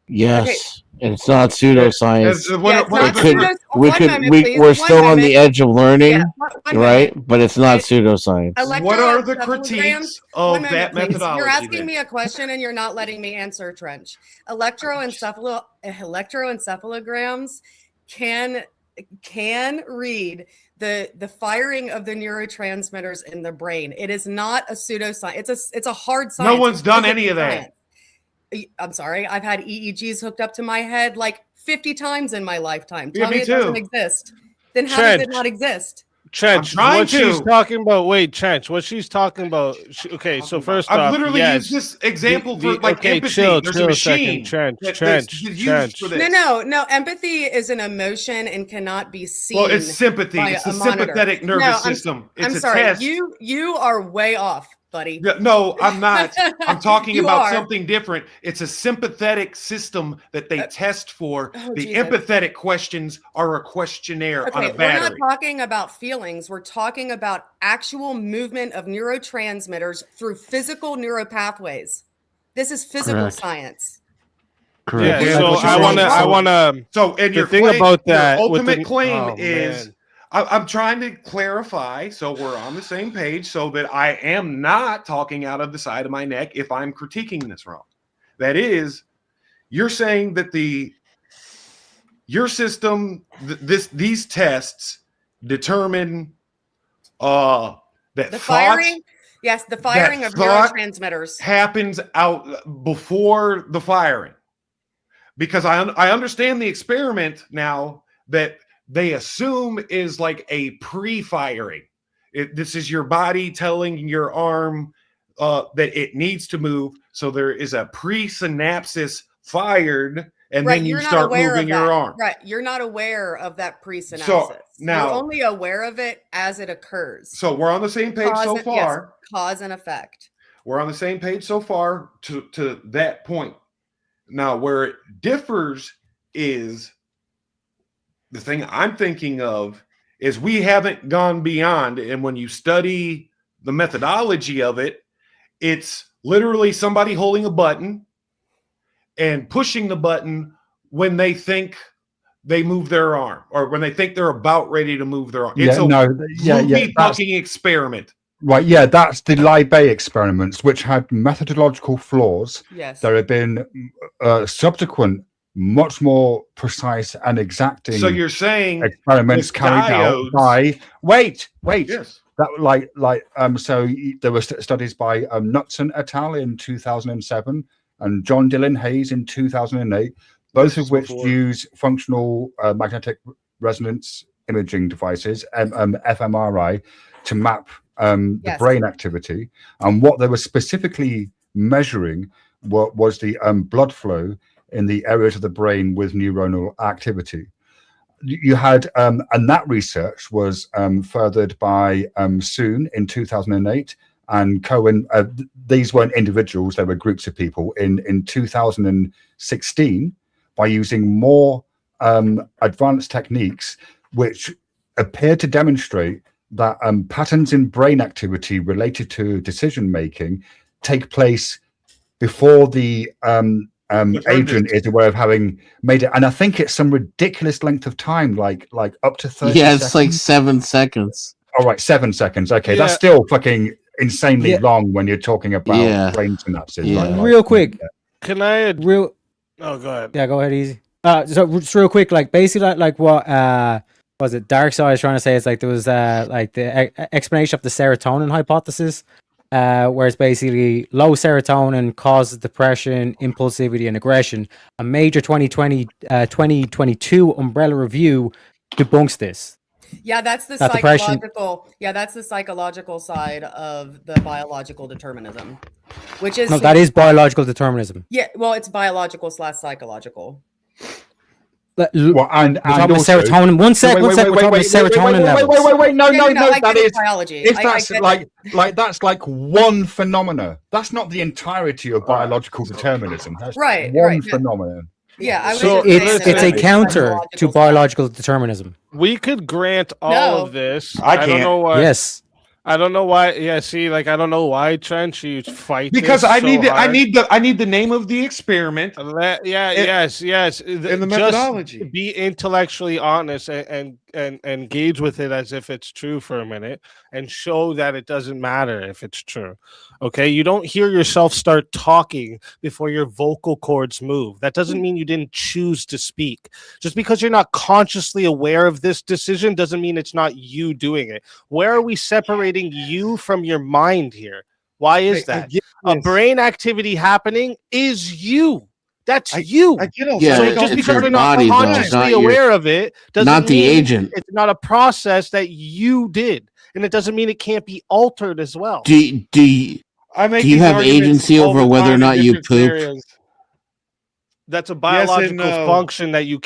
E: Yes, and it's not pseudoscience.
G: As- what-
L: Yeah, it's
G: what
L: not
G: are the-
E: We could,
L: pseudo-
E: we
L: one
E: could,
L: moment,
E: we
L: please.
E: we're
L: One
E: still on the
L: moment.
E: edge of learning,
L: Yeah, one
E: right?
L: moment.
E: But it's not pseudoscience.
G: What are the
L: Electroencephalograms?
G: critiques
L: One
G: of
L: moment,
G: that
L: please.
G: methodology?
L: You're asking
G: then?
L: me a question and you're not letting me answer, Trench. Electroencephalograms can read the firing of the neurotransmitters in the brain. It is not a pseudoscience. It's a hard science.
G: No one's
L: It's
G: done
L: physical
G: any of that.
L: science. I'm sorry. I've had EEGs hooked up to my head like 50 times in my lifetime.
G: Yeah,
L: Tell
G: me
L: me it doesn't
G: too.
L: exist. Then how does it
B: Trench.
L: not exist?
B: Trench,
G: trying
B: what she's
G: to.
B: talking about. Wait, Trench, what she's talking about. Okay, so first
G: I've
B: off,
G: literally
B: yes,
G: used this example for like
B: okay,
G: empathy.
B: chill,
G: There's
B: chill
G: a
B: a second,
G: machine
B: Trench,
G: that's
B: Trench,
G: used
B: Trench.
G: for this.
L: No. Empathy is an emotion and cannot be seen.
G: Well, it's sympathy.
L: by
G: It's the
L: a monitor.
G: sympathetic nervous
L: No,
G: system. It's
L: I'm
G: a
L: sorry.
G: test.
L: You are way off, buddy.
G: Yeah, no, I'm not. I'm talking
L: You
G: about
L: are.
G: something different. It's a sympathetic system that they test for.
L: oh,
G: The
L: Jesus.
G: empathetic questions are a questionnaire on
L: Okay,
G: a
L: we're
G: battery.
L: not talking about feelings. We're talking about actual movement of neurotransmitters through physical neuropathways. This is physical
E: Correct.
L: science.
E: Correct.
B: Yeah,
G: Yeah,
B: so
G: what you're
B: I
G: saying.
B: want to.
G: So, and
B: The
G: your
B: thing
G: claim,
B: about
G: your
B: that, with
G: ultimate
B: the-
G: claim
B: oh,
G: is,
B: man.
G: I'm trying to clarify so we're on the same page, so that I am not talking out of the side of my neck if I'm critiquing this wrong. That is, you're saying that your system, these tests determine that
L: The
G: thought
L: firing, yes, the firing of
G: thought
L: neurotransmitters.
G: happens out before the firing, because I understand the experiment now that they assume is like a pre-firing. This is your body telling your arm that it needs to move, so there is a pre-synapsis fired, and
L: Right,
G: then you
L: you're not
G: start
L: aware of
G: moving your
L: that.
G: arm.
L: Right, you're not aware of that presynapsis.
G: So, now-
L: you're only aware of it as it occurs.
G: So we're on the same page so
L: Yes,
G: far.
L: cause and effect.
G: We're on the same page so far to that point. Now, where it differs is the thing I'm thinking of is we haven't gone beyond. And when you study the methodology of it, it's literally somebody holding a button and pushing the button when they think they move their arm or when they think they're about ready to move their arm. It's a fucking experiment.
A: Right, yeah, that's the Libbey experiments, which had methodological flaws.
L: Yes.
A: There have been subsequent, much more precise and exacting.
G: So you're saying
A: experiments
G: with
A: carried
G: diodes-
A: out by wait.
G: Yes.
A: That so there were studies by Knudsen et al. In 2007 and John Dillon Hayes in 2008, both of which use functional magnetic resonance imaging devices, fMRI, to map the brain activity. And what they were specifically measuring was the blood flow in the areas of the brain with neuronal activity. You had, and that research was furthered by Soon in 2008, and Cohen. These weren't individuals; they were groups of people. In 2016, by using more advanced techniques, which appeared to demonstrate that patterns in brain activity related to decision making take place before the agent is aware of having made it, and I think it's some ridiculous length of time, like up to 30
E: Yeah, it's like
A: seconds.
E: 7 seconds.
A: All right, 7 seconds. Okay,
O: Yeah.
A: that's still fucking insanely
O: Yeah.
A: long when you're talking about
E: Yeah.
A: brain synapses.
E: Yeah.
A: Right?
O: Real quick.
B: Can I?
O: Real.
B: Oh, go ahead.
O: Yeah, go ahead, easy. So just real quick, like basically, like what was it? Dark Side is trying to say is like there was like the explanation of the serotonin hypothesis, where it's basically low serotonin causes depression, impulsivity, and aggression. A major 2022 Umbrella review debunks this.
L: Yeah, that's the
O: Not depression.
L: psychological. Yeah, that's the psychological side of the biological determinism, which is
O: No, that is biological determinism.
L: Yeah, well, it's biological / psychological.
A: Well, and
O: We're talking about
A: also-
O: serotonin. One sec, we're talking about serotonin levels.
A: Wait, no,
L: Yeah,
A: no,
L: I
A: that
L: get
A: is
L: biology.
A: if
L: I
A: that's
L: get
A: like that's like one phenomena. That's not the entirety of biological determinism. That's
L: Right,
A: one
L: right, yeah.
A: phenomenon.
L: Yeah, I was
B: So
L: just saying
O: It's
L: that
O: a
L: it's
O: counter to biological determinism.
B: We could grant all
L: No.
B: of this.
Q: I
B: don't
Q: can't.
B: know why.
O: Yes.
B: I don't know why. Yeah, see, like I don't know why, Trench, you fight
G: Because
B: this
G: I
B: so
G: need the, I
B: hard.
G: need the name of the experiment.
B: Yeah, yes.
G: And the
B: Just
G: methodology.
B: Be intellectually honest and engage with it as if it's true for a minute, and show that it doesn't matter if it's true. Okay, you don't hear yourself start talking before your vocal cords move. That doesn't mean you didn't choose to speak. Just because you're not consciously aware of this decision doesn't mean it's not you doing it. Where are we separating you from your mind here? Why is that? A brain activity happening is you. That's you.
G: I get all
E: Yeah,
B: So
E: it's
B: just
E: your
B: because you're not
E: body, though,
B: consciously
E: not your-
B: aware of it doesn't
E: not the
B: mean
E: agent.
B: It's not a process that you did, and it doesn't mean it can't be altered as well.
E: Do you
G: I make
E: do you
G: these
E: have
G: arguments
E: agency
G: all
E: over
G: the
E: whether or
G: time in
E: not you
G: different
E: poop?
G: scenarios.
B: That's a
G: Yes and
B: biological
G: no.
B: function that you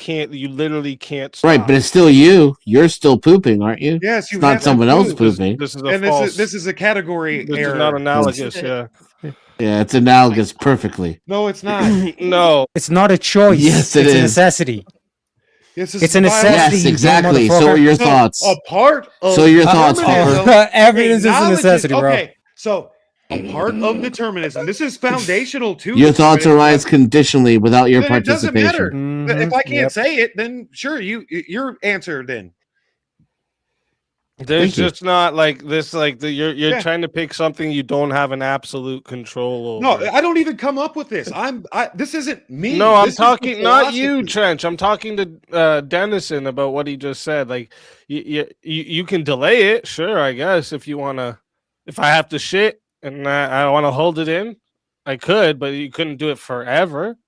B: literally can't stop.
E: Right, but it's still you. You're still pooping, aren't you?
G: Yes, you
E: It's not
G: have to
E: someone else
G: poop.
E: pooping.
B: This is a
G: And
B: false.
G: this is a category
B: This
G: error.
B: is not analogous. Yeah.
E: Yeah, it's analogous perfectly.
G: No, it's not.
B: No.
O: It's not a choice.
E: Yes, it
O: it's a
E: is.
O: necessity.
G: Yes,
O: It's a necessity.
E: Yes,
O: you dumb
E: exactly. So
O: motherfucker.
E: are your
G: So,
E: thoughts.
G: A part of
E: So your thoughts,
G: determinism
E: Harper.
O: Evidence is a
G: acknowledges-
O: necessity, bro.
G: Okay, so a part of determinism. This is foundational to
E: Your thoughts
G: determinism.
E: arise conditionally without your
G: Then it doesn't matter.
E: participation.
G: If I can't
O: Yep.
G: say it, then sure, your answer then.
B: There's
E: Thank you.
B: just not like this. Like you're
G: Yeah.
B: trying to pick something you don't have an absolute control over.
G: No, I don't even come up with this. This isn't me.
B: No, I'm
G: This is the
B: talking not you,
G: philosophy.
B: Trench. I'm talking to Dennison about what he just said. Like you can delay it, sure, I guess, if you wanna. If I have to shit and I want to hold it in, I could, but you couldn't do it forever.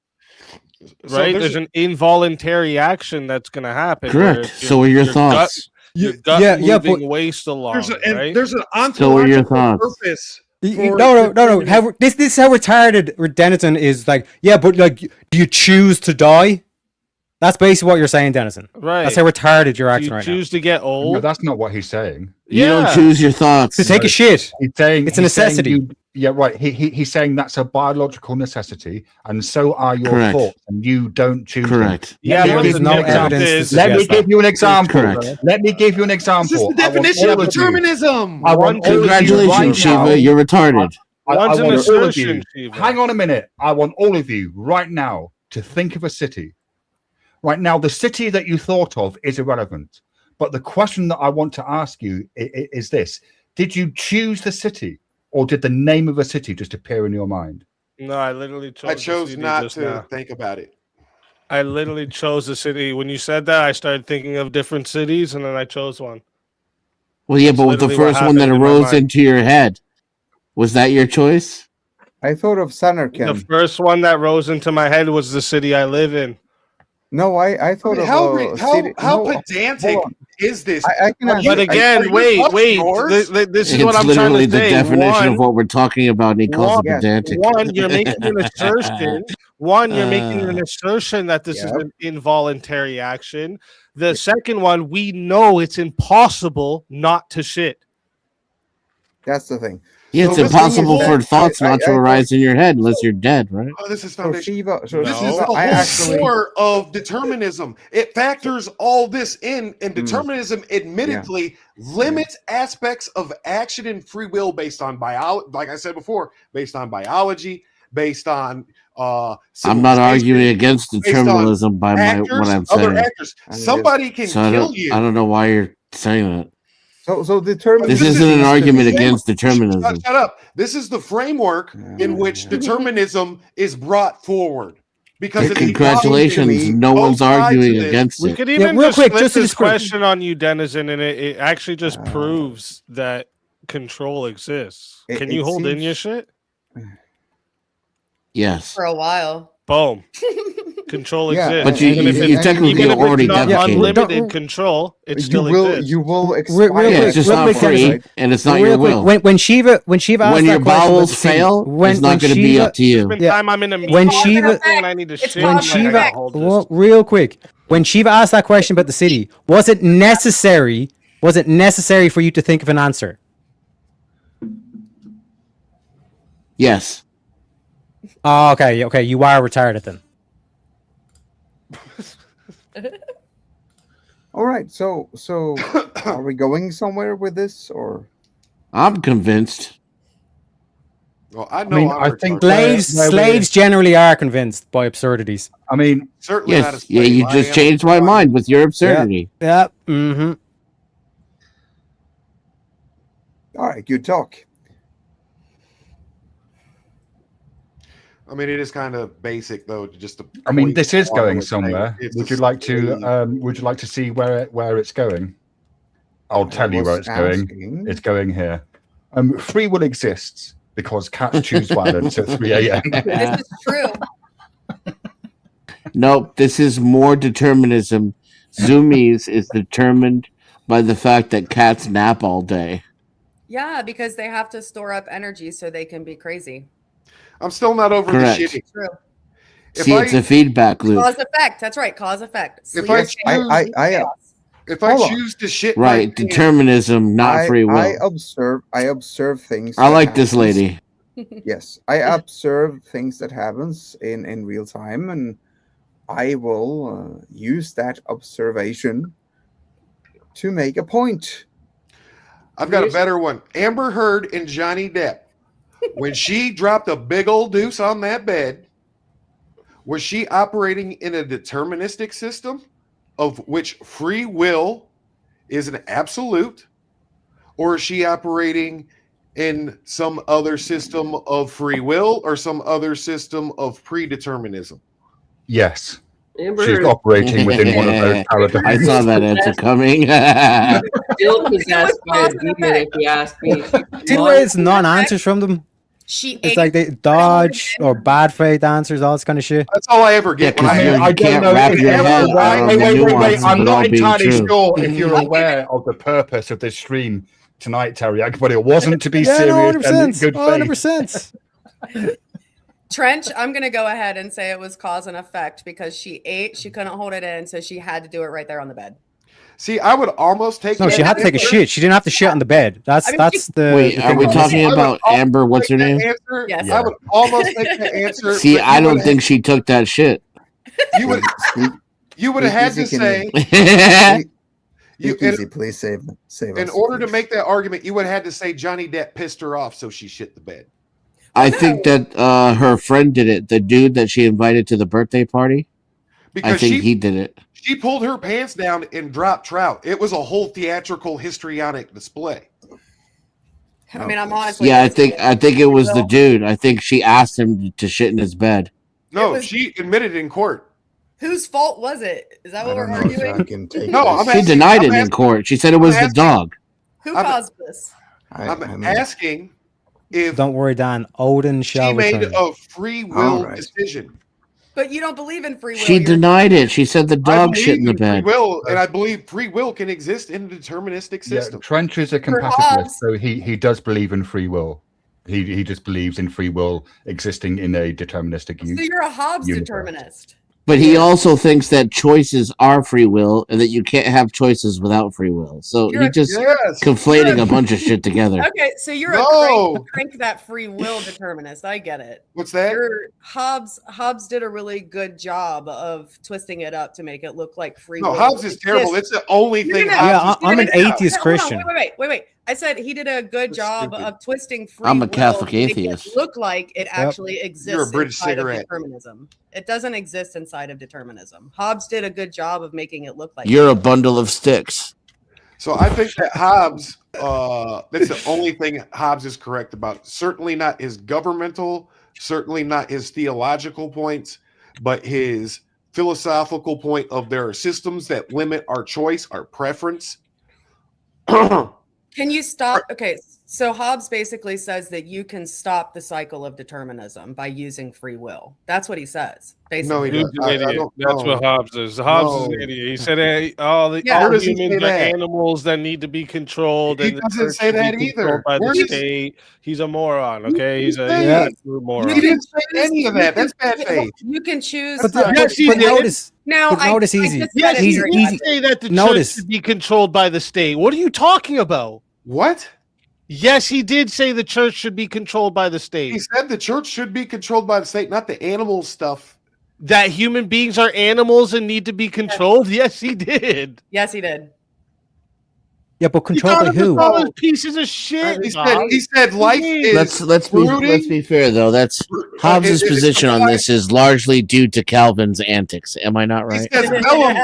G: So
B: Right?
G: there's
B: There's an involuntary action that's gonna happen.
E: Correct.
B: where it's
E: So are your
B: gut-
E: thoughts.
B: your gut
O: Yeah,
B: moving waste along, right?
G: There's an
E: So are your
G: ontological
E: thoughts.
G: purpose.
O: No,
G: for
O: no.
G: determinism.
O: How, this is how retarded Dennison is. Like, yeah, but like, do you choose to die? That's basically what you're saying, Dennison.
B: Right.
O: That's how retarded you're
B: Do
O: acting
B: you
O: right
B: choose to get
A: No,
B: old?
A: that's not what he's saying.
E: You don't
B: Yeah.
E: choose your thoughts.
O: now. To take a shit.
A: He's saying
O: It's a
A: he's saying
O: necessity.
A: yeah, right. He's saying that's a biological necessity, and so are your
E: Correct.
A: thoughts, and you don't choose. them.
E: Correct.
B: Yeah,
O: There
B: but
O: is
B: the
O: no
B: difference
O: evidence to
B: is-
A: Let me
O: suggest that.
A: give you an example.
E: Correct.
A: Let me give you an
G: This
A: example.
G: is the definition of determinism.
A: I want all of you
E: Congratulations,
A: right now-
E: Shiva. You're retarded.
A: I
B: One's an
A: want all of
B: assertion,
A: you.
B: Shiva.
A: Hang on a minute. I want all of you right now to think of a city. Right now, the city that you thought of is irrelevant. But the question that I want to ask you is this. Did you choose the city, or did the name of a city just appear in your mind?
B: No, I literally chose.
F: I chose
B: the city
F: not
B: just
F: to
B: now.
F: think about it.
B: I literally chose the city. When you said that, I started thinking of different cities, and then I chose one.
E: Well, yeah,
B: That's
E: but with the
B: literally what
E: first one that
B: happened in my
E: arose
B: mind.
E: into your head, was that your choice?
U: I thought of
B: The
U: Samarkand.
B: first one that rose into my head was the city I live in.
U: No, I thought of
F: How
U: a
F: how
U: city.
F: how
U: No,
F: pedantic
U: hold on.
F: is this?
U: I can answer.
B: But again, wait. This is
E: It's
B: what I'm trying
E: literally
B: to
E: the
B: say.
E: definition of
B: One,
E: what we're talking about, and he calls it pedantic.
B: One, you're making an assertion. You're making an assertion that this is an involuntary action. The second one, we know it's impossible not to shit.
U: That's the thing.
E: Yeah, it's
U: So the thing
E: impossible
U: is
E: for
U: that
E: thoughts not to
U: I
E: arise in your head unless you're dead, right?
F: Oh, this is
U: So
F: foundation.
U: Shiva, so
F: This is
U: Shiva,
F: the
U: I
F: whole
U: actually.
F: core of determinism. It factors all this in, and
U: Mm.
F: determinism admittedly limits aspects of action and free will based on like I said before, based on biology, based on
E: I'm not arguing
F: civilization,
E: against
F: based on
E: determinism by what
F: actors,
E: I'm
F: other
E: saying.
F: actors. Somebody can
E: So I
F: kill you.
E: don't know why you're saying that.
U: So determinism.
E: This isn't an argument against
F: Shut
E: determinism.
F: up. This is the framework in which determinism is brought forward. Because
E: Yeah,
F: it's
E: congratulations, no one's arguing against
B: We
E: it.
B: could even
O: real
B: just
O: quick,
B: flip
O: just to
B: this
O: describe-
B: question on you, Denizen, and it actually just proves that control exists.
U: It-
B: Can you
U: it
B: hold in
U: seems-
B: your shit?
E: Yes.
L: For a while.
B: Boom. Control
U: Yeah,
B: exists.
E: But you-
B: Even if
E: you
B: it's-
E: technically
B: even if it's
E: already
B: not
E: defecated.
B: unlimited control, it still exists.
U: You will
O: Real
U: expire.
E: Yeah,
O: quick,
E: it's just
O: real
E: not
O: quick,
E: free,
O: Dennis,
E: and it's not
O: real
E: your
O: quick,
E: will.
O: When Shiva asked
E: When
O: that
E: your
O: question about
E: bowels
O: the city,
E: fail, it's not going to be up to you.
B: Been
O: Yeah.
B: time I'm in a
O: When
B: meeting
O: Shiva-
B: and I need to shit.
O: when
B: I'm like, I
O: Shiva,
B: gotta hold this.
O: well, real quick, when Shiva asked that question about the city, was it necessary? Was it necessary for you to think of an answer?
E: Yes.
O: Oh, okay, okay, you are retarded then.
U: All right. So are we going somewhere with this, or?
E: I'm convinced.
F: Well, I know.
A: mean,
F: I'm
A: I
F: retarded.
A: think
O: Slaves generally are convinced by absurdities.
A: I mean,
F: certainly not a
E: Yes. Yeah,
F: slave.
E: you
F: I
E: just
F: am
E: changed my mind with your absurdity.
O: Yeah. Mm-hmm.
U: All right. Good talk.
F: I mean, it is kind of basic, though. Just to
A: I mean,
F: point
A: this is
F: out
A: going
F: what I'm saying.
A: somewhere.
F: It's
A: Would
F: a
A: you like to?
F: slave.
A: Would you like to see where it's going? I'll tell you where
U: was
A: it's going.
U: asking.
A: It's going here. Free will exists because cats choose violence at 3 a.m.
L: This is true.
E: Nope, this is more determinism. Zoomies is determined by the fact that cats nap all day.
L: Yeah, because they have to store up energy so they can be crazy.
F: I'm still not over
E: Correct.
F: the shitting.
L: True.
F: If
E: See, it's a feedback loop.
L: Cause effect. That's right. Cause effect.
F: If
L: Sleep
F: I
L: changes
F: if I
U: hold on.
F: choose to shit
E: Right,
F: my pants-
E: determinism, not free will.
U: I observe things.
E: I
U: that
E: like this
U: happens.
E: lady.
U: Yes, I observe things that happens in real time, and I will use that observation to make a point.
F: I've got a better one. Amber Heard and Johnny Depp. When she dropped a big old deuce on that bed, was she operating in a deterministic system of which free will is an absolute, or is she operating in some other system of free will or some other system of predeterminism?
A: Yes.
N: Amber
A: She's
N: Heard-
A: operating within one of those paradigms.
E: I saw that answer coming.
N: Still possessed by a demon, if you ask me.
O: See the way it's non-answers from them?
L: She
O: It's like they dodge or bad faith answers, all this kind of shit.
F: That's all I ever get.
E: Yeah, 'cause
F: when
E: you
F: I
E: can't
A: don't know
E: wrap
A: if
E: your
A: you're
E: head
A: aware-
E: around
A: wait,
E: the
A: wait, wait, wait.
E: nuances
A: I'm
E: of it
A: not
E: all being
A: entirely
E: true.
A: sure if you're aware of the purpose of this stream tonight, Tariaq, but it wasn't to be
O: Yeah,
A: serious
O: no,
A: and in
O: 100%.
A: good faith.
O: 100%.
L: Trench, I'm gonna go ahead and say it was cause and effect because she ate, she couldn't hold it in, so she had to do it right there on the bed.
F: See, I would almost take.
O: No, she had to take a shit. She didn't have to shit on the bed. That's
L: I mean,
O: that's the.
E: Wait,
O: the
E: are
O: thing
E: we
O: on
E: talking
O: this.
E: about Amber? What's her name?
F: Answer.
L: Yes.
F: I would almost take the answer.
E: See,
F: but
E: I
F: you
E: don't
F: would-
E: think she took that shit.
F: you would. You would have had to say. You,
U: Speak easy, please save
F: in
U: us.
F: order to make that argument, you would have had to say Johnny Depp pissed her off, so she shit the bed.
E: I think that her friend did it. The dude that she invited to the birthday party. I think he did it.
F: She pulled her pants down and dropped trout. It was a whole theatrical histrionic display.
L: I mean, I'm honestly.
E: Yeah, I think it was the dude. I think she asked him to shit in his bed.
F: No, she admitted in court.
L: Whose fault was it? Is that what we're arguing?
E: She denied it in court. She said it was the dog.
L: Who caused this?
F: I'm asking if
O: Don't worry, Dan. Odin shall
F: she made
O: return.
F: a free will
E: Alright.
F: decision.
L: But you don't believe in free will.
E: She denied it. She said the
F: I
E: dog
F: believe
E: shit in the
F: in free
E: bed.
F: will, and I believe free will can exist in a deterministic
A: Yeah,
F: system.
A: Trench is a compatibilist, so he does believe in free will. He just believes in free will existing in a deterministic
L: So
A: universe.
L: you're a Hobbes determinist.
E: But he also thinks that choices are free will and that you can't have choices without free will. So
L: You're
E: he
L: a-
E: just
F: Yes.
E: conflating a bunch of shit together.
L: Okay, so you're
F: No.
L: a crank that free will determinist. I get it.
F: What's that?
L: Hobbes did a really good job of twisting it up to make it look like free
F: No,
L: will.
F: Hobbes is terrible. It's the only thing.
L: No, no, no.
O: Yeah,
F: Hobbes is
O: I'm an
F: good at.
O: atheist
L: Hold on,
O: Christian.
L: Wait. I said he did a good job of twisting free
E: I'm a
L: will
E: Catholic
L: to make it
E: atheist.
L: look like it actually exists
F: You're a British
L: inside of
F: cigarette.
L: determinism. It doesn't exist inside of determinism. Hobbes did a good job of making it look like
E: You're a bundle of sticks.
F: So I think that Hobbes, that's the only thing Hobbes is correct about. Certainly not his governmental, certainly not his theological points, but his philosophical point of there are systems that limit our choice, our preference.
L: Can you stop? Okay, so Hobbes basically says that you can stop the cycle of determinism by using free will. That's what he says. Basically.
F: he
B: He's
F: doesn't.
B: an
F: I
B: idiot.
F: don't
B: That's
F: know.
B: what Hobbes is. Hobbes is an
F: No.
B: idiot. He said hey, all
F: Where does he
B: humans
F: say
B: are
F: that?
B: animals that need to be controlled.
F: He
B: and the
F: doesn't
B: church
F: say
B: should be
F: that
B: controlled
F: either.
B: By
F: Where
B: the
F: does-
B: state. He's a moron. Okay, he's a
F: Yeah.
B: true moron.
F: He didn't say any of that. That's bad faith.
L: You can choose.
O: But,
B: Yes, he
O: but
B: did.
O: notice,
L: Now,
O: but notice easy.
L: just
B: Yes,
L: said it
B: he
L: here,
B: did
L: guys.
B: say that the
O: Notice.
B: church should be controlled by the state. What are you talking about?
F: What?
B: Yes, he did say the church should be controlled by the
F: He
B: state.
F: said the church should be controlled by the state, not the animal stuff.
B: That human beings are animals and need to be controlled. Yes, he did.
L: Yes, he did.
O: Yeah, but controlled by who?
B: All those pieces of shit.
F: He said life is
E: Let's be fair though. That's Hobbes's position on this is largely due to Calvin's antics. Am I not
F: He
E: right?
F: says bellum.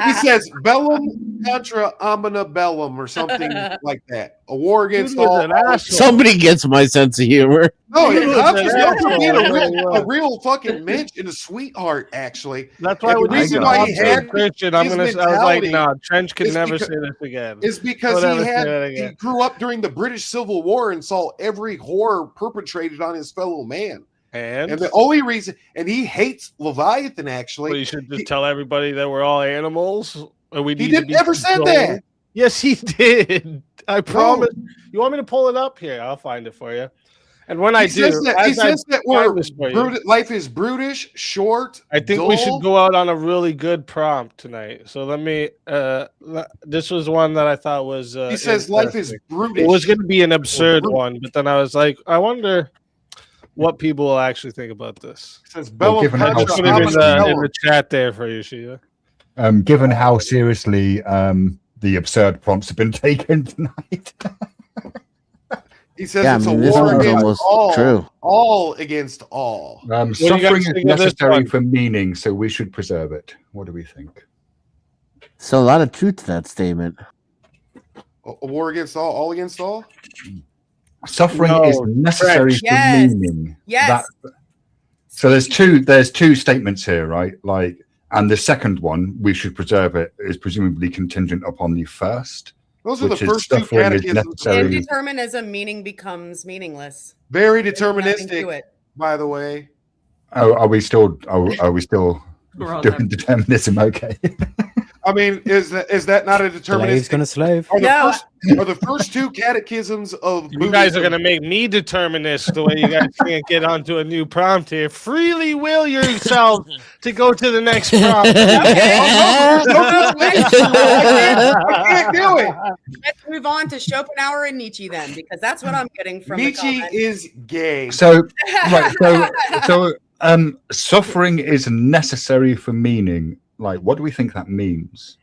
F: He says bellum contra omnia bellum or something like that. A war against
B: Dude was
F: all.
B: an asshole.
E: Somebody gets my sense of humor.
F: No,
B: Dude was
F: Hobbes
B: an
F: is known for
B: asshole.
F: being
B: Yeah.
F: a real fucking mensch and a sweetheart, actually.
B: That's why
F: And
B: when
F: the
B: you
F: reason
B: said
F: why he
B: Hobbes was
F: had
B: Christian, I
F: his
B: was like,
F: mentality
B: nah, Trench can
F: is
B: never
F: because-
B: say this again.
F: It's because
B: Don't
F: he
B: ever say that
F: he
B: again.
F: grew up during the British Civil War and saw every horror perpetrated on his fellow man.
B: And
F: the only reason, and he hates Leviathan actually.
B: well, you should just tell everybody that we're all animals. And we
F: He
B: need to
F: did
B: be
F: never said
B: controlled.
F: that.
B: Yes, he did. I promise. You want me to pull it up here? I'll find it for you. And when I
F: He
B: do,
F: says that, he
B: as I
F: says that
B: find
F: we're
B: this for you,
F: life is brutish, short.
B: I think we should go out on a really good prompt tonight. So let me. This was one that I thought was.
F: He says life is
B: interesting.
F: brutish.
B: It was going to be an absurd one, but then I was like, I wonder what people will actually think about this.
F: It says
A: Well,
F: bellum
A: given how
F: contra
B: Put it in
F: omnia
B: the, in
F: bellum.
B: the chat there for you, Shiva.
A: Given how seriously the absurd prompts have been taken tonight.
F: He says
E: Yeah,
F: it's
E: I mean,
F: a
E: this
F: war
E: one's
F: against
E: almost
F: all,
E: true.
F: all against all.
B: do you
A: Suffering
B: guys
A: is
B: think of this
A: necessary
B: one?
A: for meaning, so we should preserve it. What do we think?
E: So a lot of truth to that statement.
F: A war against all against all.
A: Suffering
B: No,
A: is necessary
L: French.
A: for
L: Yes.
A: meaning.
L: Yes.
A: So there's two statements here, right? Like, and the second one, we should preserve it, is presumably contingent upon the first.
F: Those are the
A: which is
F: first two
A: suffering is
F: catechisms.
A: necessary.
L: Indeterminism, meaning becomes meaningless.
F: Very
L: There's nothing to
F: deterministic,
L: it.
F: by the way.
A: Oh, are we still
N: We're all
A: doing determinism? Okay.
F: I mean, is that not a
O: Slave's
F: deterministic?
O: gonna slave.
F: Are the first two catechisms of
B: You guys are
F: Buddhism-
B: going to make me determinist the way you guys can't get onto a new prompt here. Freely will yourself to go to the next prompt.
F: I can't do it.
L: Let's move on to Schopenhauer and Nietzsche then, because that's what I'm getting from the
F: Nietzsche
L: comment.
F: is gay.
A: So, right, suffering is necessary for meaning. Like, what do we think that means?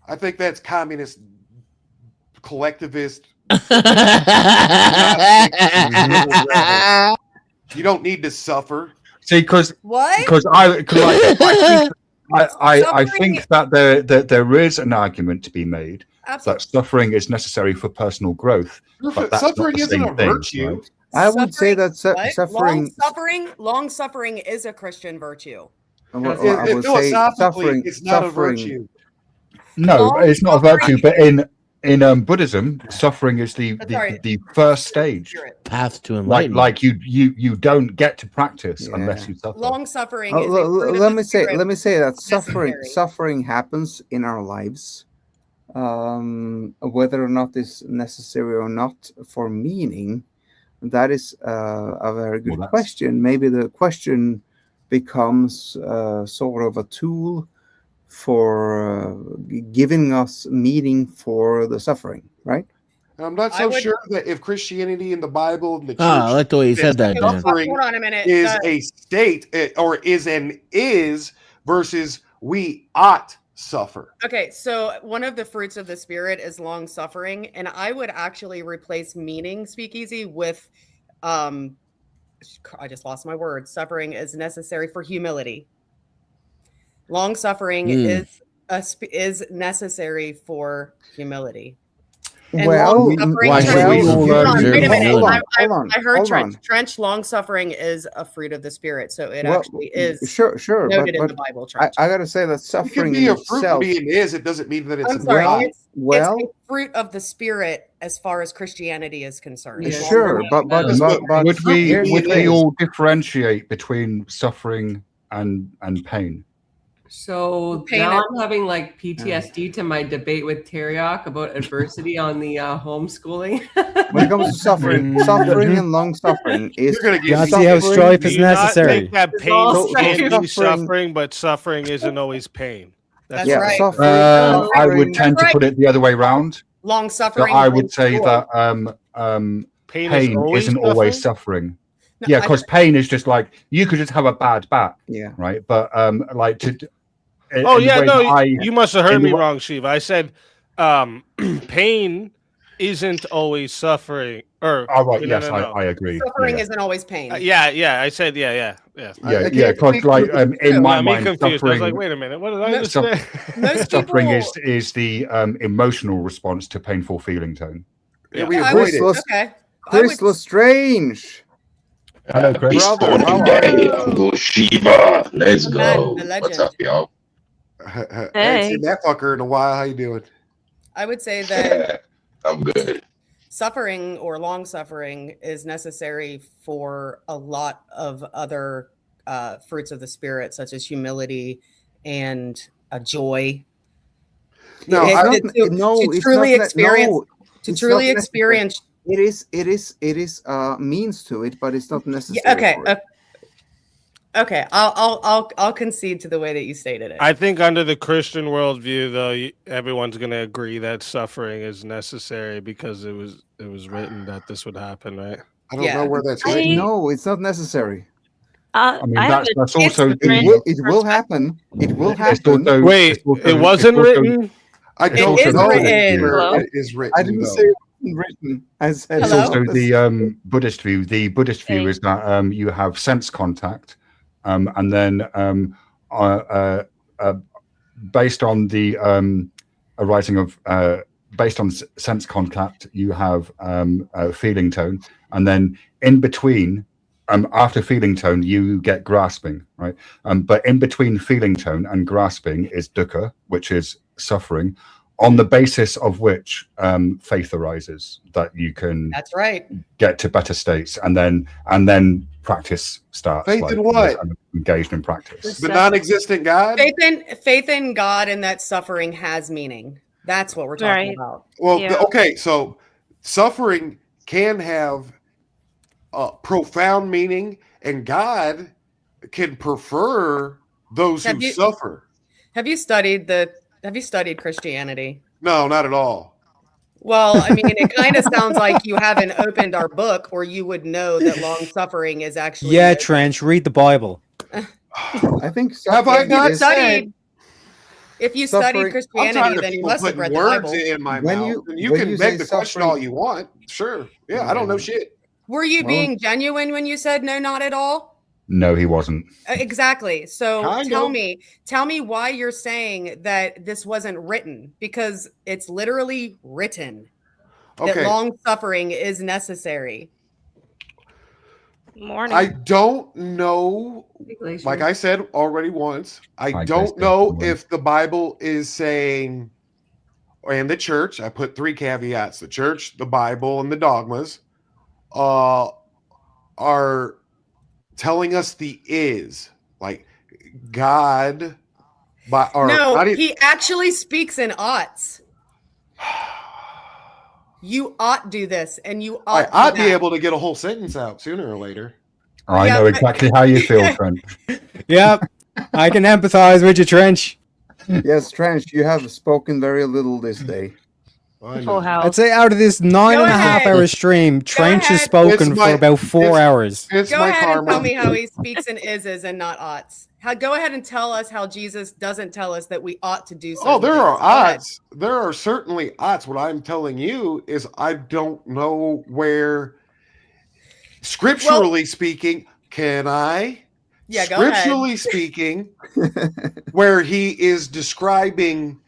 F: I think that's communist, collectivist. You don't need to suffer.
A: See, because
L: What?
A: because I think that there is an argument to be made that suffering is necessary for personal growth. But that's
F: Suffering
A: not the
F: isn't
A: same
F: a
A: thing,
F: virtue.
A: right?
U: I would say that
L: What?
U: suffering.
L: Long suffering is a Christian virtue.
U: I would say
F: Philosophically,
U: suffering.
F: it's not a
U: suffering.
F: virtue.
A: No, it's not a virtue. But in Buddhism, suffering is the first stage.
E: Path to
A: Like
E: enlightenment.
A: you don't get to practice unless you suffer.
L: Long suffering
U: Oh,
L: is a fruit of
U: let
L: the
U: me say
L: spirit.
U: that suffering happens in our lives, whether or not it's necessary or not for meaning. That is a very good question. Maybe the question becomes sort of a tool for giving us meaning for the suffering, right?
F: I'm not so sure that if Christianity and the Bible and the church
E: I like the way you said that, Dan.
F: suffering
L: Hold on a minute.
F: is a state or is versus we ought suffer.
L: Okay, so one of the fruits of the spirit is long suffering, and I would actually replace meaning, Speakeasy, with I just lost my words. Suffering is necessary for humility. Long suffering is necessary for humility. And long suffering,
E: why should we all
L: hold on,
E: observe
L: wait a minute.
E: humility?
L: I heard
U: hold
L: Trench.
U: on.
L: Trench, long suffering is a fruit of the spirit, so it
U: Well,
L: actually is
U: sure,
L: noted in
U: but
L: the Bible.
U: I
L: Trench.
U: gotta say that
F: It
U: suffering
F: can be
U: in
F: a fruit
U: itself.
F: being it doesn't mean that it's
L: I'm
F: a
L: sorry.
F: God.
L: It's a fruit of the spirit as far as Christianity is concerned. It's
U: Sure,
L: longer
U: but
L: than that.
A: Would we
U: here's the thing.
A: all differentiate between suffering and pain?
N: So
L: Pain
N: now
L: it-
N: I'm having like PTSD to my debate with Teriak about adversity on the homeschooling.
U: When it comes to suffering and long suffering is
F: You're gonna get
O: God, see how strife is
B: Do you not
O: necessary.
B: think that pain
U: all
B: can be
U: suffering-
B: suffering, but suffering isn't always pain?
L: That's
U: yeah,
L: right.
U: suffering.
A: I would
U: suffering-
A: tend to put it the other way round.
L: Long
A: So
L: suffering.
A: I would
L: brings
A: say
L: joy.
A: that
B: Pain is
A: pain
B: always
A: isn't always suffering.
L: No,
A: Yeah,
L: I-
A: because pain is just like you could just have a bad back,
U: Yeah.
A: right? But like to.
B: Oh
A: in the
B: yeah,
A: way
B: no,
A: that
B: you must have heard
A: in the
B: me
A: wa-
B: wrong, Shiva. I said pain isn't always suffering. Or
A: Oh right,
B: no,
A: yes,
B: no, no.
A: I agree.
L: Suffering
A: yeah.
L: isn't always pain.
B: Yeah. I said yeah.
A: Yeah,
F: I
A: yeah,
F: can't
A: because
F: speak
A: like
F: for the
A: in my
B: Got me
A: mind,
B: confused. I was
A: suffering,
B: like, wait a minute, what did I just
A: Suff-
B: say?
L: Most
A: suffering
L: people,
A: is the emotional response to painful feeling tone.
F: Yeah, we
L: I
F: avoid
L: would-
F: it.
L: okay.
U: Chris Lestrange.
A: Hello, Chris.
U: Brother, how are you?
H: Shiva. Let's
L: The man,
H: go.
L: the legend.
H: What's up, y'all?
F: I haven't
I: Hey.
F: seen that fucker in a while. How you doing?
L: I would say that
H: I'm good.
L: suffering or long suffering is necessary for a lot of other fruits of the spirit, such as humility and joy.
F: No,
L: It-
F: I
L: to-
U: don't-
L: to-
U: no,
L: to
U: it's
L: truly
U: not ne-
L: experience,
U: no,
L: to
U: it's
L: truly
U: not necessary.
L: experience.
U: It is means to it, but it's not necessary.
L: Yeah, okay,
U: for it.
L: okay. I'll concede to the way that you stated it.
B: I think under the Christian worldview, though, everyone's going to agree that suffering is necessary because it was written that this would happen, right?
F: I don't
L: Yeah.
F: know where that's
I: I-
F: written.
U: No, it's not necessary.
A: I mean,
I: I have
A: that's
I: a
A: also
I: different
U: It will happen. It will
A: It's
U: happen.
A: also-
B: Wait,
A: it's also-
B: it wasn't
A: it's also-
B: written.
F: I
A: It's
F: don't
A: also
L: is
F: know
L: written.
F: where
I: Hello?
F: it is written.
U: I didn't
F: though.
U: say it wasn't written. I said
A: It's
L: Hello?
A: also the Buddhist view. The Buddhist view
I: Hey.
A: is that you have sense contact, and then based on the arising of based on sense contact, you have feeling tone, and then in between. After feeling tone, you get grasping, right? But in between feeling tone and grasping is dukkha, which is suffering, on the basis of which faith arises, that you can
L: That's right.
A: get to better states, and then practice starts.
F: Faith in what?
A: you're kind of engaged in practice.
F: The non-existent God.
L: Faith in God and that suffering has meaning. That's what we're talking
I: Right.
L: about.
F: Well,
I: Yeah.
F: okay, so suffering can have profound meaning, and God can prefer those
L: Have
F: who
L: you-
F: suffer.
L: Have you studied Christianity?
F: No, not at all.
L: Well, I mean, it kind of sounds like you haven't opened our book, or you would know that long suffering is actually.
O: Yeah, Trench, read the Bible.
U: I think.
F: Have I
L: If
F: not
L: you
F: said?
L: studied, if you
U: Suffering-
L: studied
F: I'm
L: Christianity,
F: tired of
L: then you
F: people
L: must have
F: putting
L: read the
F: words
L: Bible.
F: in my
U: When
F: mouth.
U: you-
F: and you
U: when
F: can
U: you
F: beg
U: say
F: the question
U: suffering-
F: all you want. Sure. Yeah, I don't know shit.
L: Were you
A: Well-
L: being genuine when you said no, not at all?
A: No, he wasn't.
L: Exactly. So
F: Kind
L: tell
F: of.
L: me why you're saying that this wasn't written, because it's literally written that
F: Okay.
L: long suffering is necessary.
J: Morning.
F: I don't know. Like I said already once, I
A: Hi,
F: don't
A: Glacier.
F: know
A: Morning.
F: if the Bible is saying, and the church, I put 3 caveats: the church, the Bible, and the dogmas, are telling us the is, like God, or
L: No,
F: not even-
L: he actually speaks in oughts. You ought do this, and you ought.
F: I'd
L: do
F: be
L: that.
F: able to get a whole sentence out sooner or later.
A: I
L: Yeah,
A: know
L: but-
A: exactly how you feel, Trent.
O: Yep. I can empathize with you, Trench.
U: Yes, Trench, you have spoken very little this day.
J: Full house.
O: I'd say out of this 9.5 hour stream, Trench has
L: ahead.
O: spoken
F: It's my-
O: for about 4
F: it's-
O: hours.
F: It's
L: Go
F: my
L: ahead and
F: karma.
L: tell me how he speaks in ises and not oughts. Go ahead and tell us how Jesus doesn't tell us that we ought to do so.
F: Oh, there are odds. There are certainly odds. What I'm telling you is I don't know where, scripturally speaking, can I?
L: Yeah, go ahead.
F: Scripturally speaking, where he is describing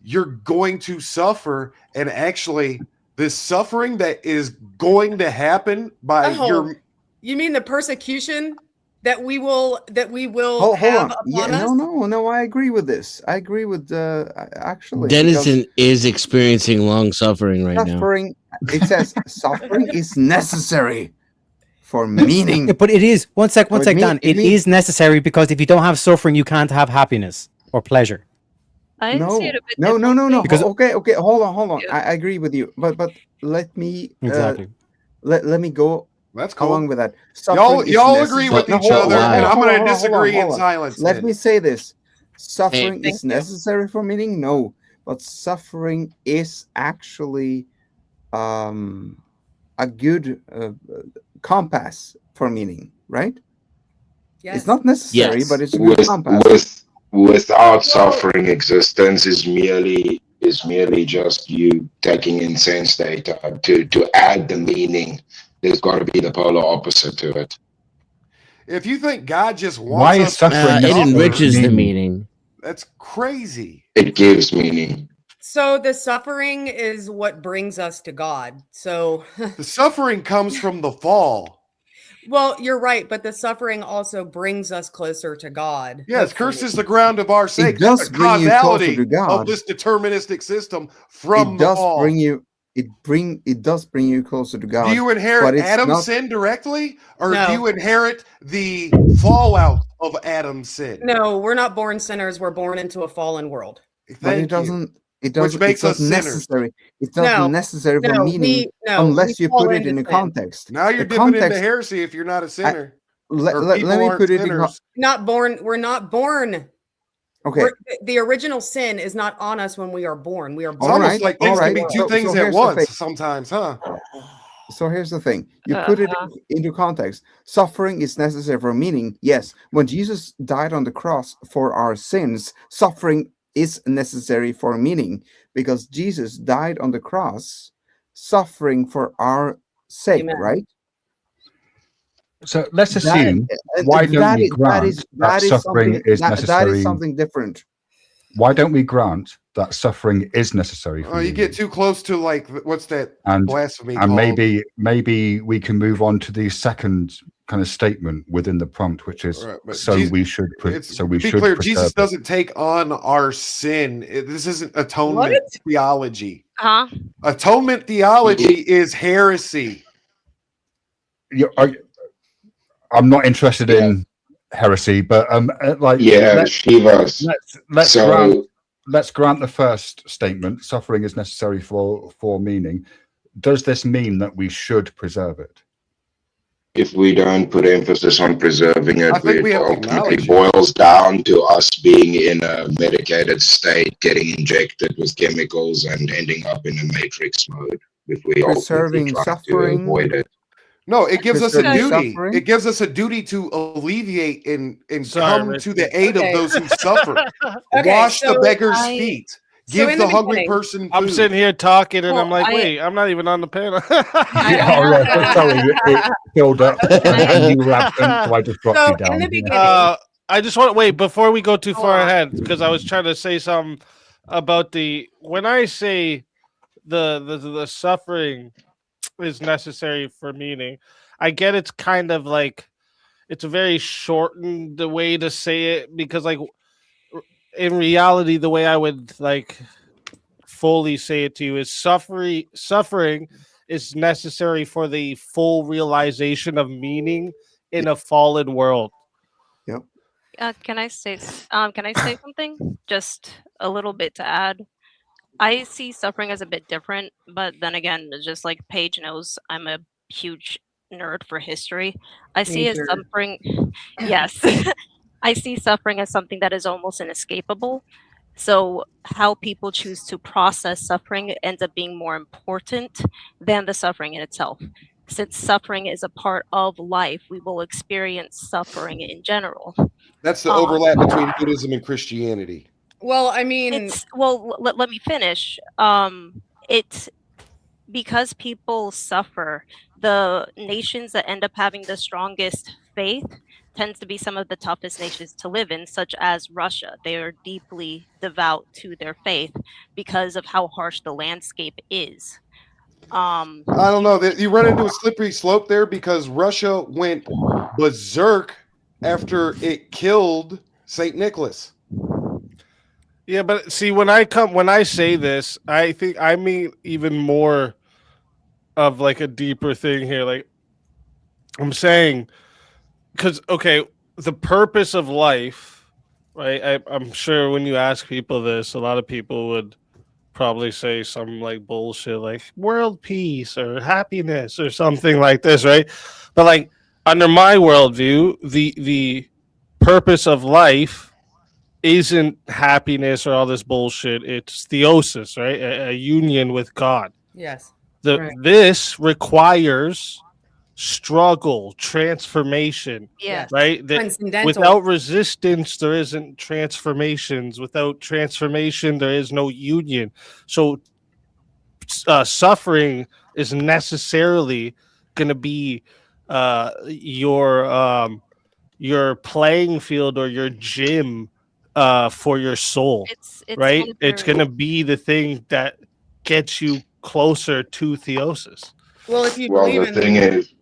F: you're going to suffer, and actually this suffering that is going to happen by
L: Oh,
F: your
L: you mean the persecution that we will
U: Hold
L: have
U: on. Yeah,
L: upon us?
U: no. I agree with this. I agree with actually.
E: Dennison is experiencing long suffering right now.
U: Suffering. It says suffering is necessary for meaning.
O: Yeah, but it is. One sec,
U: So it
O: Dan.
U: mean-
O: It is necessary, because if you don't have suffering, you can't have happiness or pleasure.
J: I
U: No,
J: see it a bit
U: no.
O: Because-
U: Okay. Hold on. I agree with you, but let me
O: Exactly.
U: let me go
F: That's cool.
U: along with that.
F: Y'all
U: Suffering is
F: y'all
U: necessary-
F: agree with
U: No,
F: each
U: hold on,
F: other,
U: hold on,
F: and I'm
U: hold
F: going
U: on,
F: to
U: hold on,
F: disagree
U: hold
F: in
U: on.
F: silence.
U: Let
F: then.
U: me say this: suffering
L: Thank
U: is
L: you.
U: necessary for meaning. No, but suffering is actually a good compass for meaning, right?
L: Yes.
U: It's not necessary,
E: Yes.
U: but it's a good compass.
H: Without suffering, existence is merely just you taking insane data to add the meaning. There's got to be the polar opposite to it.
F: If you think God just wants
A: Why is
F: us to
A: suffering
E: It
A: necessary?
E: enriches the
A: Meaning.
E: meaning.
F: that's crazy.
H: It gives meaning.
L: So the suffering is what brings us to God. So,
F: The suffering comes from the fall.
L: well, you're right, but the suffering also brings us closer to God.
F: Yes, curse is the ground of our sake.
U: It does
F: That's the
U: bring you closer
F: causality
U: to God.
F: of this deterministic system from
U: It
F: the
U: does
F: fall.
U: bring you. It does bring you closer to God.
F: Do you
U: but
F: inherit
U: it's
F: Adam's
U: not-
F: sin directly, or
L: No.
F: do you inherit the fallout of Adam's sin?
L: No, we're not born sinners. We're born into a fallen world.
U: But
F: Thank
U: it doesn't. It
F: Which
U: doesn't.
F: makes
U: it's
F: us
U: not
F: sinners.
U: necessary. It's not
L: No,
U: necessary for
L: no,
U: meaning
L: we
U: unless you
L: fall
U: put it
L: into
U: in a
L: sin.
U: context.
F: Now you're
U: The
F: dipping into
U: context-
F: heresy if you're not a sinner.
U: Let,
F: or
U: let,
F: people
U: let me
F: aren't
U: put it in.
F: sinners.
L: Not born. We're not born.
U: Okay.
L: The original sin is not on us when we are born. We are
F: It's
L: born.
U: All
F: almost
U: right,
F: like
U: all
F: things can
U: right.
F: be two
U: So
F: things at
U: here's the
F: once
U: thing.
F: sometimes, huh?
U: So here's the thing: you put it into context. Suffering is necessary for meaning. Yes, when Jesus died on the cross for our sins, suffering is necessary for meaning because Jesus died on the cross, suffering for our sake.
L: Amen.
U: Right?
A: So let's
U: That-
A: assume,
U: and
A: why don't
U: that
A: we
U: is-
A: grant that
U: that is
A: suffering
U: something-
A: is
U: that
A: necessary?
U: is something different.
A: Why don't we grant that suffering is necessary for
F: Oh, you
A: meaning?
F: get too close to like what's that
A: and
F: blasphemy
A: and
F: called?
A: maybe we can move on to the second kind of statement within the prompt, which is
F: Right, but
A: so
F: Jesus-
A: we should
F: It's,
A: so we
F: to be
A: should
F: clear,
A: preserve
F: Jesus
A: it.
F: doesn't take on our sin. This isn't atonement theology.
J: Huh?
F: Atonement theology is heresy.
A: I'm not interested in heresy, but like
H: Yeah, Shivas.
A: let's
H: So-
A: grant the first statement. Suffering is necessary for meaning. Does this mean that we should preserve it?
H: If we don't put emphasis on preserving
F: I
H: it,
F: think
H: it
F: we have to
H: ultimately
F: acknowledge it.
H: boils down to us being in a medicated state, getting injected with chemicals, and ending up in a matrix mode. If we ultimately
U: Preserving
H: try to
U: suffering.
H: avoid it.
F: No, it gives us a
U: Preserving
F: duty.
U: suffering.
F: It gives us a duty to alleviate and
B: Sorry,
F: come
B: Rich.
F: to the aid
L: Okay.
F: of those who suffer.
L: Okay,
F: Wash the
L: so
F: beggar's
J: I-
F: feet. Give
L: in
F: the
L: the
F: hungry
L: beginning-
F: person
B: I'm
F: food.
B: sitting here talking, and
L: Well,
B: I'm like,
L: I-
B: wait, I'm not even on the panel.
A: Oh, yeah, sorry, it filled up and you were absent, so I just dropped
L: So
A: you down.
L: in the
A: Yeah.
L: beginning,
B: I just want to wait before we go too
L: Go
B: far
L: on.
B: ahead, because I was trying to say something about when I say the suffering is necessary for meaning. I get it's kind of like it's a very shortened way to say it, because like in reality, the way I would like fully say it to you is suffering is necessary for the full realization of meaning in a fallen world.
U: Yep.
J: Can I say something? Just a little bit to add. I see suffering as a bit different, but then again, just like Paige knows, I'm a huge nerd for history. I see as
L: Major.
J: suffering, yes, I see suffering as something that is almost inescapable. So how people choose to process suffering ends up being more important than the suffering in itself. Since suffering is a part of life, we will experience suffering in general.
F: That's the overlap between Buddhism and Christianity.
L: well, I mean,
J: It's let me finish. It's because people suffer, the nations that end up having the strongest faith tends to be some of the toughest nations to live in, such as Russia. They are deeply devout to their faith because of how harsh the landscape is.
F: I don't know that you run into a slippery slope there, because Russia went berserk after it killed Saint Nicholas.
B: Yeah, but see, when I say this, I think I mean even more of like a deeper thing here. Like I'm saying, because okay, the purpose of life, right? I'm sure when you ask people this, a lot of people would probably say some like bullshit like world peace or happiness or something like this, right? But like under my worldview, the purpose of life isn't happiness or all this bullshit. It's theosis, right? A union with God.
L: yes.
B: This requires struggle, transformation.
J: Yes.
B: Right?
L: Transcendental.
B: Without resistance, there isn't transformations. Without transformation, there is no union. So suffering is necessarily going to be your playing field or your gym for your soul.
J: It's
B: right?
J: one of
B: It's
J: your-
B: going to be the thing that gets you closer to theosis.
L: Well, if you
H: Well,
L: believe
H: the
L: in
H: thing is,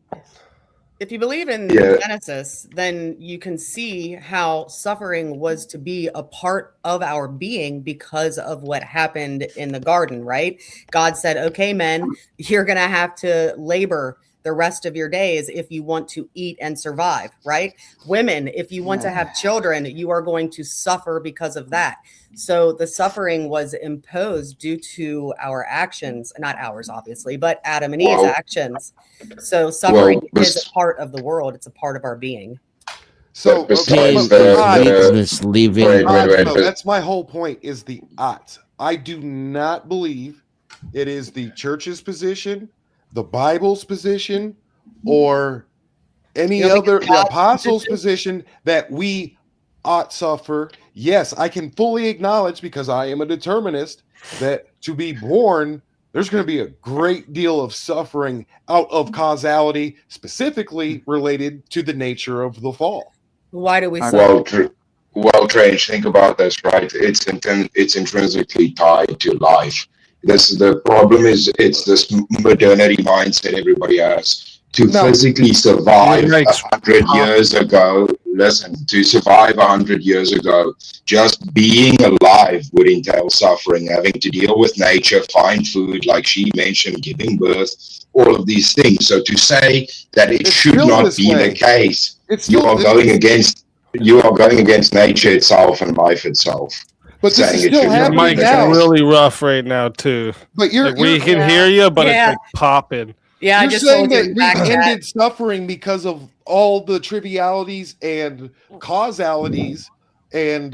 L: if you believe in
H: Yeah.
L: Genesis, then you can see how suffering was to be a part of our being because of what happened in the garden, right? God said, okay, men, you're going to have to labor the rest of your days if you want to eat and survive, right? Women, if you want to have children, you are going to suffer because of that. So the suffering was imposed due to our actions, not ours, obviously, but Adam and Eve's
H: Well-
L: actions. So suffering
H: Well,
L: is a part of the world. It's a part of our being.
F: So
H: besides
E: misleading.
H: wait,
F: So
H: but-
F: that's my whole point, is the odds. I do not believe it is the church's position, the Bible's position, or any
L: You don't think
F: other
L: it's
F: the
L: God's
F: apostles' position that we ought suffer. Yes, I can fully acknowledge, because I am a determinist, that to be born, there's going to be a great deal of suffering out of causality, specifically related to the nature of the fall.
L: Why do we
H: Well, Trench, think about this, right? It's intrinsically tied to life. The problem is it's this modernity mindset everybody has. To
F: No.
H: physically survive
B: You're right.
H: 100 years ago, listen, to survive 100 years ago, just being alive would entail suffering, having to deal with nature, find food, like she mentioned, giving birth, all of these things. So to say that it
F: It's
H: should
F: still
H: not
F: this
H: be
F: way.
H: the case,
F: It's
H: you
F: still-
H: are going against nature itself and life itself.
F: But this
H: saying
F: is
H: it
F: still
H: should not
B: Your
H: be
F: happening
B: mic's
H: the
F: now.
H: case.
B: really rough right now too.
F: But you're,
B: Like, we
F: you're
B: can hear you, but
L: Yeah.
B: it's like popping.
L: Yeah, I
F: You're
L: just
F: saying
L: told you
F: that
L: in
F: we
L: back chat.
F: ended suffering because of all the trivialities and causalities and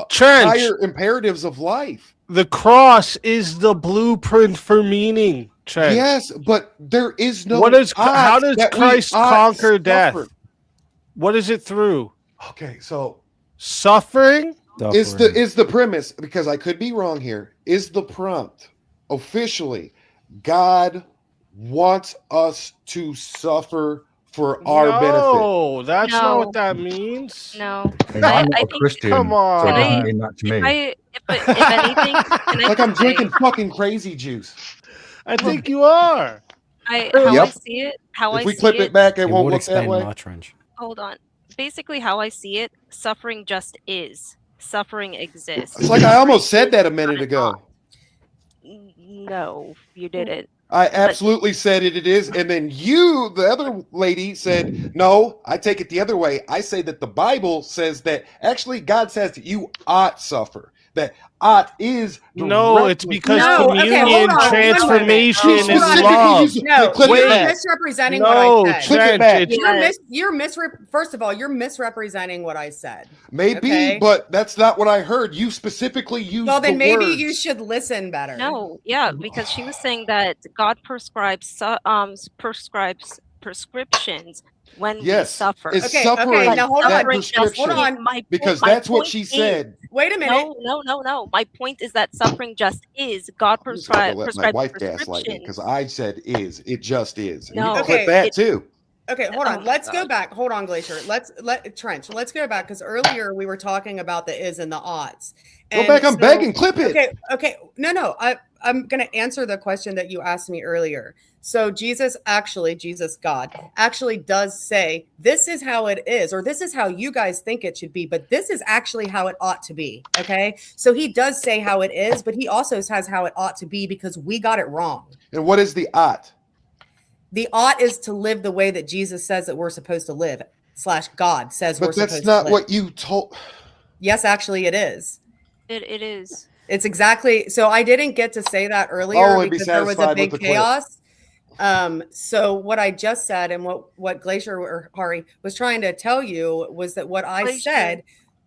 B: Trench.
F: higher imperatives of life.
B: The cross is the blueprint for meaning. Trench.
F: Yes, but there is no.
B: What is how
F: odds
B: does
F: that we
B: Christ
F: ought
B: conquer death?
F: suffer.
B: What is it through?
F: Okay, so
B: Suffering?
F: Is the premise, because I could be wrong here, is the prompt officially God wants us to suffer for our benefit?
B: No, that's not what that means.
J: No.
A: I'm not a Christian,
B: Come on.
A: so it
J: Can
A: doesn't
J: I-
A: mean that to me.
J: if anything, can I
F: Like I'm
J: say-
F: drinking fucking crazy juice.
B: I think you are.
J: how I
F: Yep.
J: see it, how
F: If
J: I
F: we
J: see
F: clip it back, it
O: It
F: won't
O: would
F: look that
O: explain a
F: way.
O: lot, Trench.
J: Hold on. Basically, how I see it, suffering just is. Suffering exists.
F: It's like I almost said that a minute ago.
J: No, you didn't.
F: I absolutely said it is. And then you, the other lady, said, no, I take it the other way. I say that the Bible says that actually God says that you ought suffer. That ought is
B: No, it's
F: directly-
B: because
L: No, okay,
B: communion,
L: hold on, one
B: transformation
F: moment.
B: is
F: Specifically
B: love.
F: used-
L: No,
F: Clip it
L: you're
F: back.
L: misrepresenting
B: No,
L: what I said.
F: Clip it back.
L: First of all, you're misrepresenting what I said.
F: Maybe,
L: okay?
F: but that's not what I heard. You specifically used
L: Well, then
F: the
L: maybe
F: words.
L: you should listen better.
J: No, yeah, because she was saying that God prescribes prescriptions when we
F: Yes,
J: suffer.
F: it's
L: Okay,
F: suffering
L: okay, now hold
F: that
L: on. Just hold
F: prescription.
L: on.
F: Because
J: my
F: that's what
J: point
F: she
J: is-
F: said.
L: Wait a minute.
J: No. My point is that suffering just is. God
F: I'm just gonna
J: prescribes
F: let my wife gaslight me
J: prescriptions.
F: because I said is. It just is. And you
J: No.
F: can clip
L: Okay,
F: that too.
L: Okay, hold
J: Oh
L: on.
J: my
L: Let's go
J: God.
L: back. Hold on, Glacier. Let's go back because earlier we were talking about the is and the oughts.
F: Go
L: And
F: back, I'm begging, clip it.
L: Okay. No. I'm gonna answer the question that you asked me earlier. So Jesus, God, actually does say this is how it is, or this is how you guys think it should be, but this is actually how it ought to be. Okay. So he does say how it is, but he also says how it ought to be because we got it wrong.
F: And what is the ought?
L: The ought is to live the way that Jesus says that we're supposed to live, / God says we're
F: But
L: supposed
F: that's
L: to
F: not
L: live.
F: what you told.
L: Yes, actually, it is.
J: It is.
L: It's exactly. So I didn't get to say that earlier
F: I'll only be
L: because there was a
F: satisfied with
L: big
F: the clip.
L: chaos. So what I just said and what Glacier or Hari was trying to tell you was that what I
J: Glacier.
L: said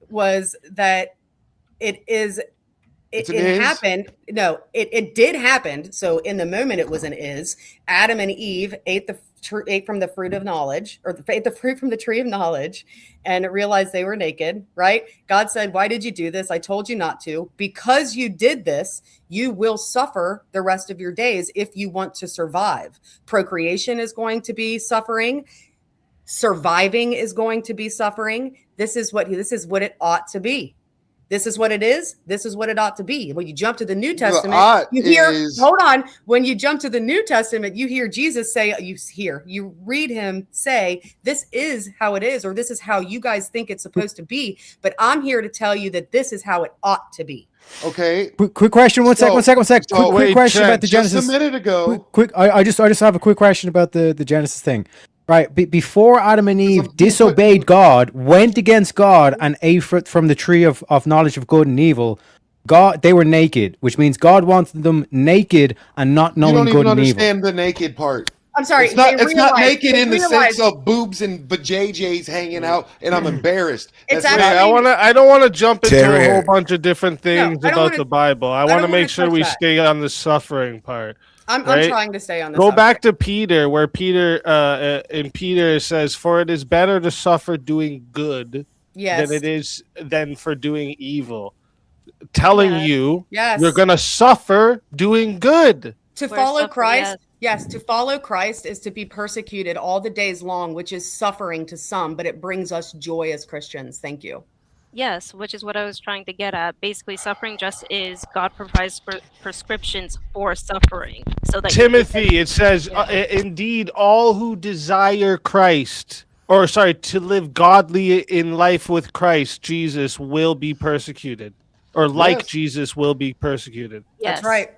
L: was that it is.
F: It's
L: It
F: an is?
L: happened. No, it did happen. So in the moment, it was an is. Adam and Eve ate from the fruit of knowledge, or ate the fruit from the tree of knowledge, and realized they were naked. Right? God said, "Why did you do this? I told you not to. Because you did this, you will suffer the rest of your days if you want to survive. Procreation is going to be suffering. Surviving is going to be suffering. This is what it ought to be." This is what it is. This is what it ought to be. When you jump to the New Testament,
F: ought
L: you hear,
F: is-
L: hold on. When you jump to the New Testament, you hear Jesus say, you read him say, this is how it is, or this is how you guys think it's supposed to be. But I'm here to tell you that this is how it ought to be.
F: Okay.
O: Quick question. One sec.
F: so
O: Quick
F: wait,
O: question
F: Trent,
O: about the Genesis.
F: Just a minute ago.
O: I just have a quick question about the Genesis thing. Right, before Adam and Eve disobeyed God, went against God, and ate from the tree of knowledge of good and evil, they were naked, which means God wanted them naked and not
F: You
O: knowing
F: don't
O: good
F: even
O: and evil.
F: understand the naked part.
L: I'm sorry.
F: It's not
L: they realized-
F: naked
L: they
F: in the
L: realized-
F: sense of boobs and vajayjays hanging out, and I'm embarrassed.
L: It's
F: That's
L: actually-
F: not-
B: I don't want to jump into a
F: Terrier.
B: whole bunch of different things
L: I don't
B: about
L: wanna-
B: the Bible. I
L: I
B: want to
L: don't
B: make
L: wanna
B: sure
L: touch
B: we
L: that.
B: stay on the suffering part.
L: I'm
B: right?
L: trying to stay on the
B: Go
L: subject.
B: back to Peter, where in Peter it says, "For it is better to suffer doing good
L: Yes.
B: than for doing evil." Telling you,
L: Yes.
B: you're gonna suffer doing good.
L: To
J: We're
L: follow
J: suffering,
L: Christ, yes, to follow Christ is to be persecuted all the days long, which is suffering to some, but it brings us joy as Christians. Thank you.
J: Yes, which is what I was trying to get at. Basically, suffering just is. God provides prescriptions for suffering, so that
B: Timothy, it says, "Indeed, all who desire Christ, to live godly in life with Christ Jesus, will be persecuted, or like
F: Yes.
B: Jesus will be persecuted."
L: That's right.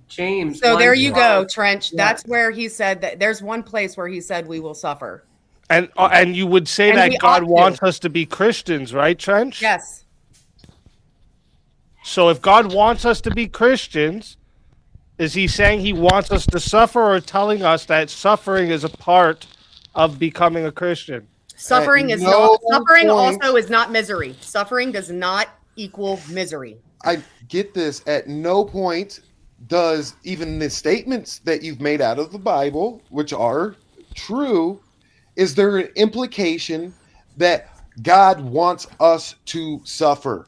N: James.
L: So there
N: 1:12.
L: you go, Trench.
N: Yeah.
L: That's where he said that there's one place where he said we will suffer.
B: And you would say
L: And
B: that
L: we
B: God
L: ought to.
B: wants us to be Christians, right, Trench?
L: Yes.
B: So if God wants us to be Christians, is he saying he wants us to suffer, or telling us that suffering is a part of becoming a Christian?
L: Suffering
F: At
L: is
F: no
L: not suffering
F: point-
L: also is not misery. Suffering does not equal misery.
F: I get this. At no point does even the statements that you've made out of the Bible, which are true, is there an implication that God wants us to suffer?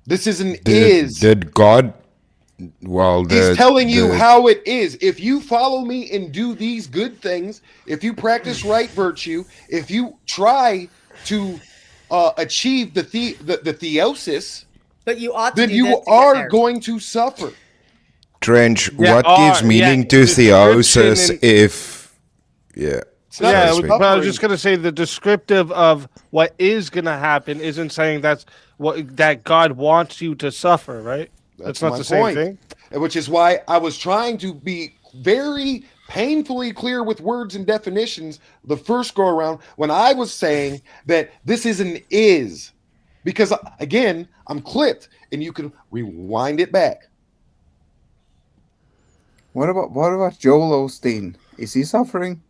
F: This is an
T: Did God? Well,
F: He's telling you how it is. If you follow me and do these good things, if you practice right virtue, if you try to achieve the theosis,
L: But you ought to
F: then
L: do
F: you
L: this to get
F: are
L: there.
F: going to suffer.
T: Trench,
B: Yeah,
T: what gives meaning to
B: description
T: theosis
B: in-
T: if, yeah.
B: Yeah,
T: so to speak.
B: but I was just gonna say the descriptive of what is gonna happen isn't saying that's what that God wants you to suffer, right? That's not
F: my
B: the same
F: point.
B: thing.
F: Which is why I was trying to be very painfully clear with words and definitions the first go around when I was saying that this is an is. Because again, I'm clipped and you can rewind it back.
U: What about Joel Osteen? Is he suffering?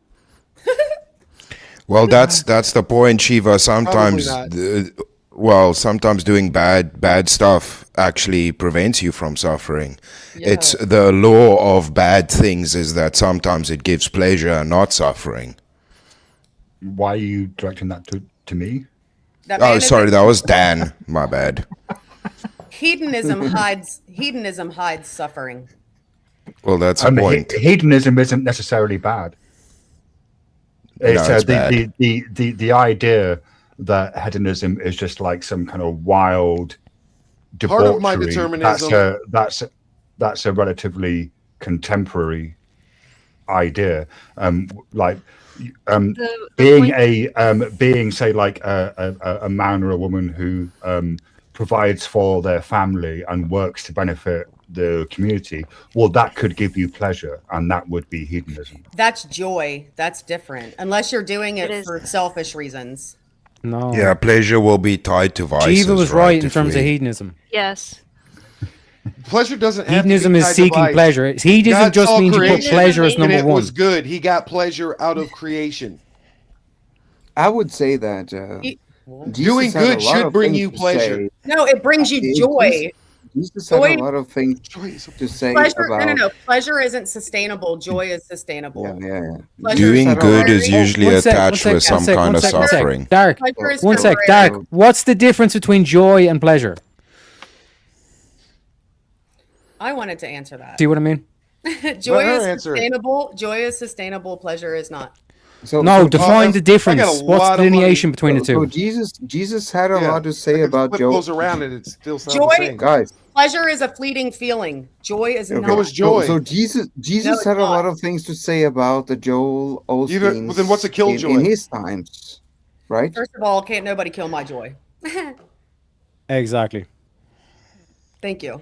T: Well, that's the point, Shiva. Sometimes,
F: not.
T: sometimes doing bad stuff actually prevents you from suffering. It's the law of bad things is that sometimes it gives pleasure and not suffering.
A: Why are you directing that to me?
L: That man
T: Oh,
L: is
T: sorry,
L: a-
T: that was Dan. My bad.
L: Hedonism hides suffering.
T: Well, that's a point.
A: Hedonism isn't necessarily bad. It's,
T: it's
A: the idea that hedonism is just like some kind of wild
F: Part
A: debauchery.
F: of my determinism.
A: That's a relatively contemporary idea. Being say like a man or a woman who provides for their family and works to benefit the community, well, that could give you pleasure, and that would be hedonism.
L: That's joy. That's different. Unless you're doing it for selfish reasons.
O: No.
T: Yeah, pleasure will be tied to vices.
O: Shiva was right in
T: if
O: terms of
T: we-
O: hedonism.
J: Yes.
F: Pleasure doesn't have
O: Hedonism
F: to be
O: is
F: tied to
O: seeking
F: vice.
O: pleasure. Hedonism
F: God
O: just
F: saw
O: means you put
F: creation
O: pleasure as
F: and
O: number
F: it
O: one.
F: was good. He got pleasure out of creation.
U: I would say that
F: Doing
U: Jesus had a
F: good
U: lot
F: should
U: of
F: bring
U: things
F: you
U: to
F: pleasure.
U: say.
L: No, it brings you joy.
U: Jesus had
L: Joy-
U: a lot of things to say
L: Pleasure,
U: about.
L: no. Pleasure isn't sustainable. Joy is sustainable.
U: Yeah.
L: Pleasure
T: Doing
L: is
T: good is
L: temporary.
T: usually
O: One sec,
T: attached
O: one
T: with
O: sec,
T: some
O: one sec,
T: kind
O: one
T: of
O: sec, one sec.
T: suffering.
O: Dark.
L: Pleasure is
O: One sec,
L: temporary.
O: Dark. What's the difference between joy and pleasure?
L: I wanted to answer that.
O: See what I mean?
L: Joy
F: Let her
L: is
F: answer it.
L: sustainable. Joy is sustainable. Pleasure is not.
O: No, define the difference. What's the delineation between the
U: So
O: two?
U: Jesus had a
F: Yeah.
U: lot to say about
F: Flip
U: Joe.
F: goes around and it still sounds
L: Joy-
F: the same.
U: Guys,
L: Pleasure is a fleeting feeling. Joy is
U: okay.
L: not.
U: So Jesus
L: it's
U: had a
L: not.
U: lot of things to say about the Joel
F: You don't-
U: Osteen.
F: well, then what's a killjoy?
U: in his times, right?
L: First of all, can't nobody kill my joy.
O: Exactly.
L: Thank you.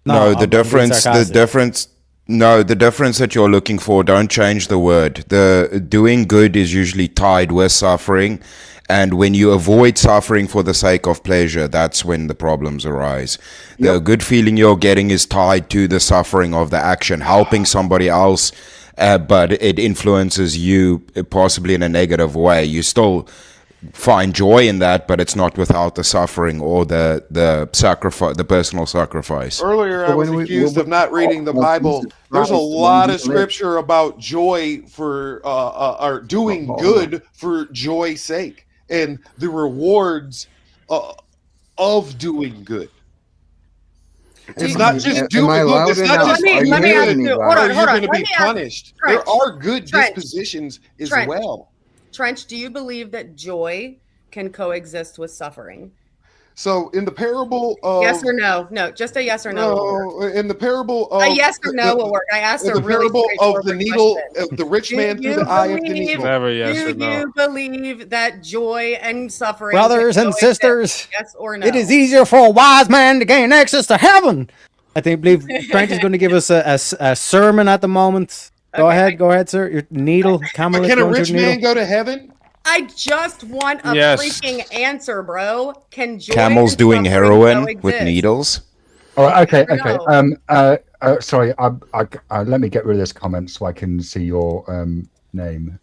T: No,
O: I'm
T: the
O: being
T: difference,
O: sarcastic.
T: the difference that you're looking for, don't change the word. The doing good is usually tied with suffering. And when you avoid suffering for the sake of pleasure, that's when the problems arise. The good feeling you're getting is tied to the suffering of the action, helping somebody else, but it influences you possibly in a negative way. You still find joy in that, but it's not without the suffering or the sacrifice, the personal sacrifice.
F: Earlier, I
U: So
F: was
U: when we-
F: accused of not reading the
U: when
F: Bible.
U: Jesus
F: There's a
U: Christ,
F: lot
U: when
F: of
U: he lived-
F: scripture about joy for or doing good for joy's sake and the rewards of doing good. It's not just
U: Am
F: doing
U: I
F: good.
U: loud
F: It's not
U: enough?
F: just
U: Are you
L: let me
U: hearing
L: ask
U: me,
L: you-
U: guys?
L: hold on,
F: or you're
L: hold on.
F: going to
L: Let
F: be
L: me ask-
F: punished.
L: Trench,
F: There are good
L: Trench,
F: dispositions as
L: Trench.
F: well.
L: Trench, do you believe that joy can coexist with suffering?
F: So in the parable of
L: Yes or no? No, just a yes or no. will work.
F: no, in the parable of
L: A yes or no will work. I asked
F: in
L: a
F: the
L: really
F: parable of the
L: straightforward
F: needle
L: question.
F: of the rich
L: Do
F: man through
L: you
F: the eye of the
L: believe-
F: needle.
B: Never yes
L: Do
B: or no.
L: you believe that joy and suffering,
O: Brothers
L: can
O: and
L: coexist?
O: sisters,
L: Yes or no?
O: it is easier for a wise man to gain access to heaven. I believe Trent is going to give us a sermon at the moment. Go ahead, sir. Your needle, camel.
F: But can a rich man go to heaven?
L: I just want a
T: Yes.
L: freaking answer, bro. Can joy
T: Camels
L: and
T: doing
L: suffering
T: heroin with
L: coexist?
T: needles.
A: All right, okay.
L: No.
A: Sorry, let me get rid of this comment so I can see your name.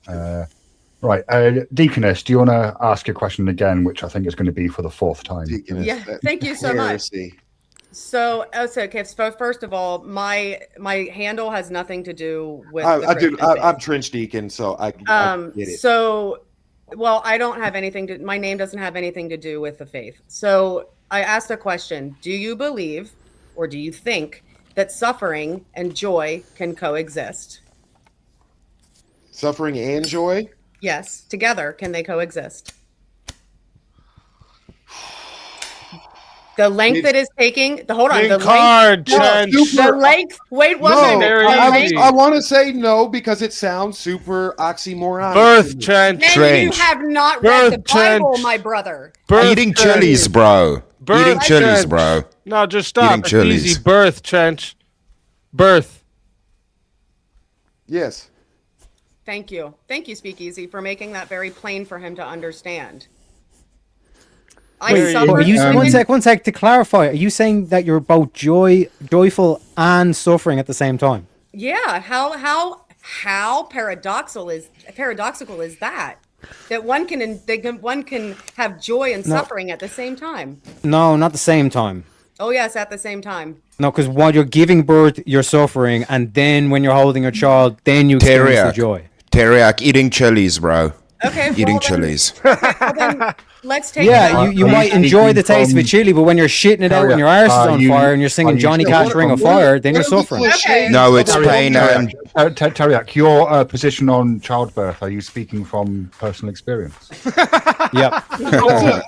A: Right, Deaconess, do you want to ask a question again, which I think is going to be for the fourth time?
L: Yeah, thank you so much. So okay. So first of all, my handle has nothing to do with. the
F: I do.
L: Christian faith.
F: I'm trench deacon, so I get it.
L: So, well, I don't have anything to. My name doesn't have anything to do with the faith. So, I asked a question. Do you believe or do you think that suffering and joy can coexist?
F: Suffering and joy?
L: Yes, together can they coexist? The length it is taking. Hold on.
B: Big
L: The
B: card,
L: length.
B: Trench.
L: The length. Wait one
F: No,
L: minute.
F: I want to say no because it sounds super oxymoronic.
B: Birth, Trench.
L: Then you have not read the
B: Birth,
L: Bible,
B: Trench.
L: my brother.
T: Eating chilies, bro. Eating chilies, bro.
B: No, just stop.
T: Eating
B: It's
T: chilies.
B: easy. Birth, Trench. Birth.
F: Yes.
L: Thank you. Thank you, Speakeasy, for making that very plain for him to understand.
O: Wait, one sec. To clarify, are you saying that you're both joyful and suffering at the same time?
L: Yeah. How paradoxical is that? That one can have joy and
O: No.
L: suffering at the same time.
O: No, not the same time.
L: Oh yes, at the same time.
O: No, because while you're giving birth, you're suffering, and then when you're holding a child, then you experience the
T: Teriak.
O: joy.
T: Teriak, eating chilies, bro.
L: Okay.
T: Eating chilies.
L: Well, then let's take.
O: Yeah,
L: it
O: you
L: out.
O: might enjoy the taste of a chili, but when you're shitting it out and your arse is on fire and you're singing Johnny Cash Ring of Fire, then you're suffering.
T: No, it's pain and
A: Teriak, your position on childbirth, are you speaking from personal experience?
O: Yep.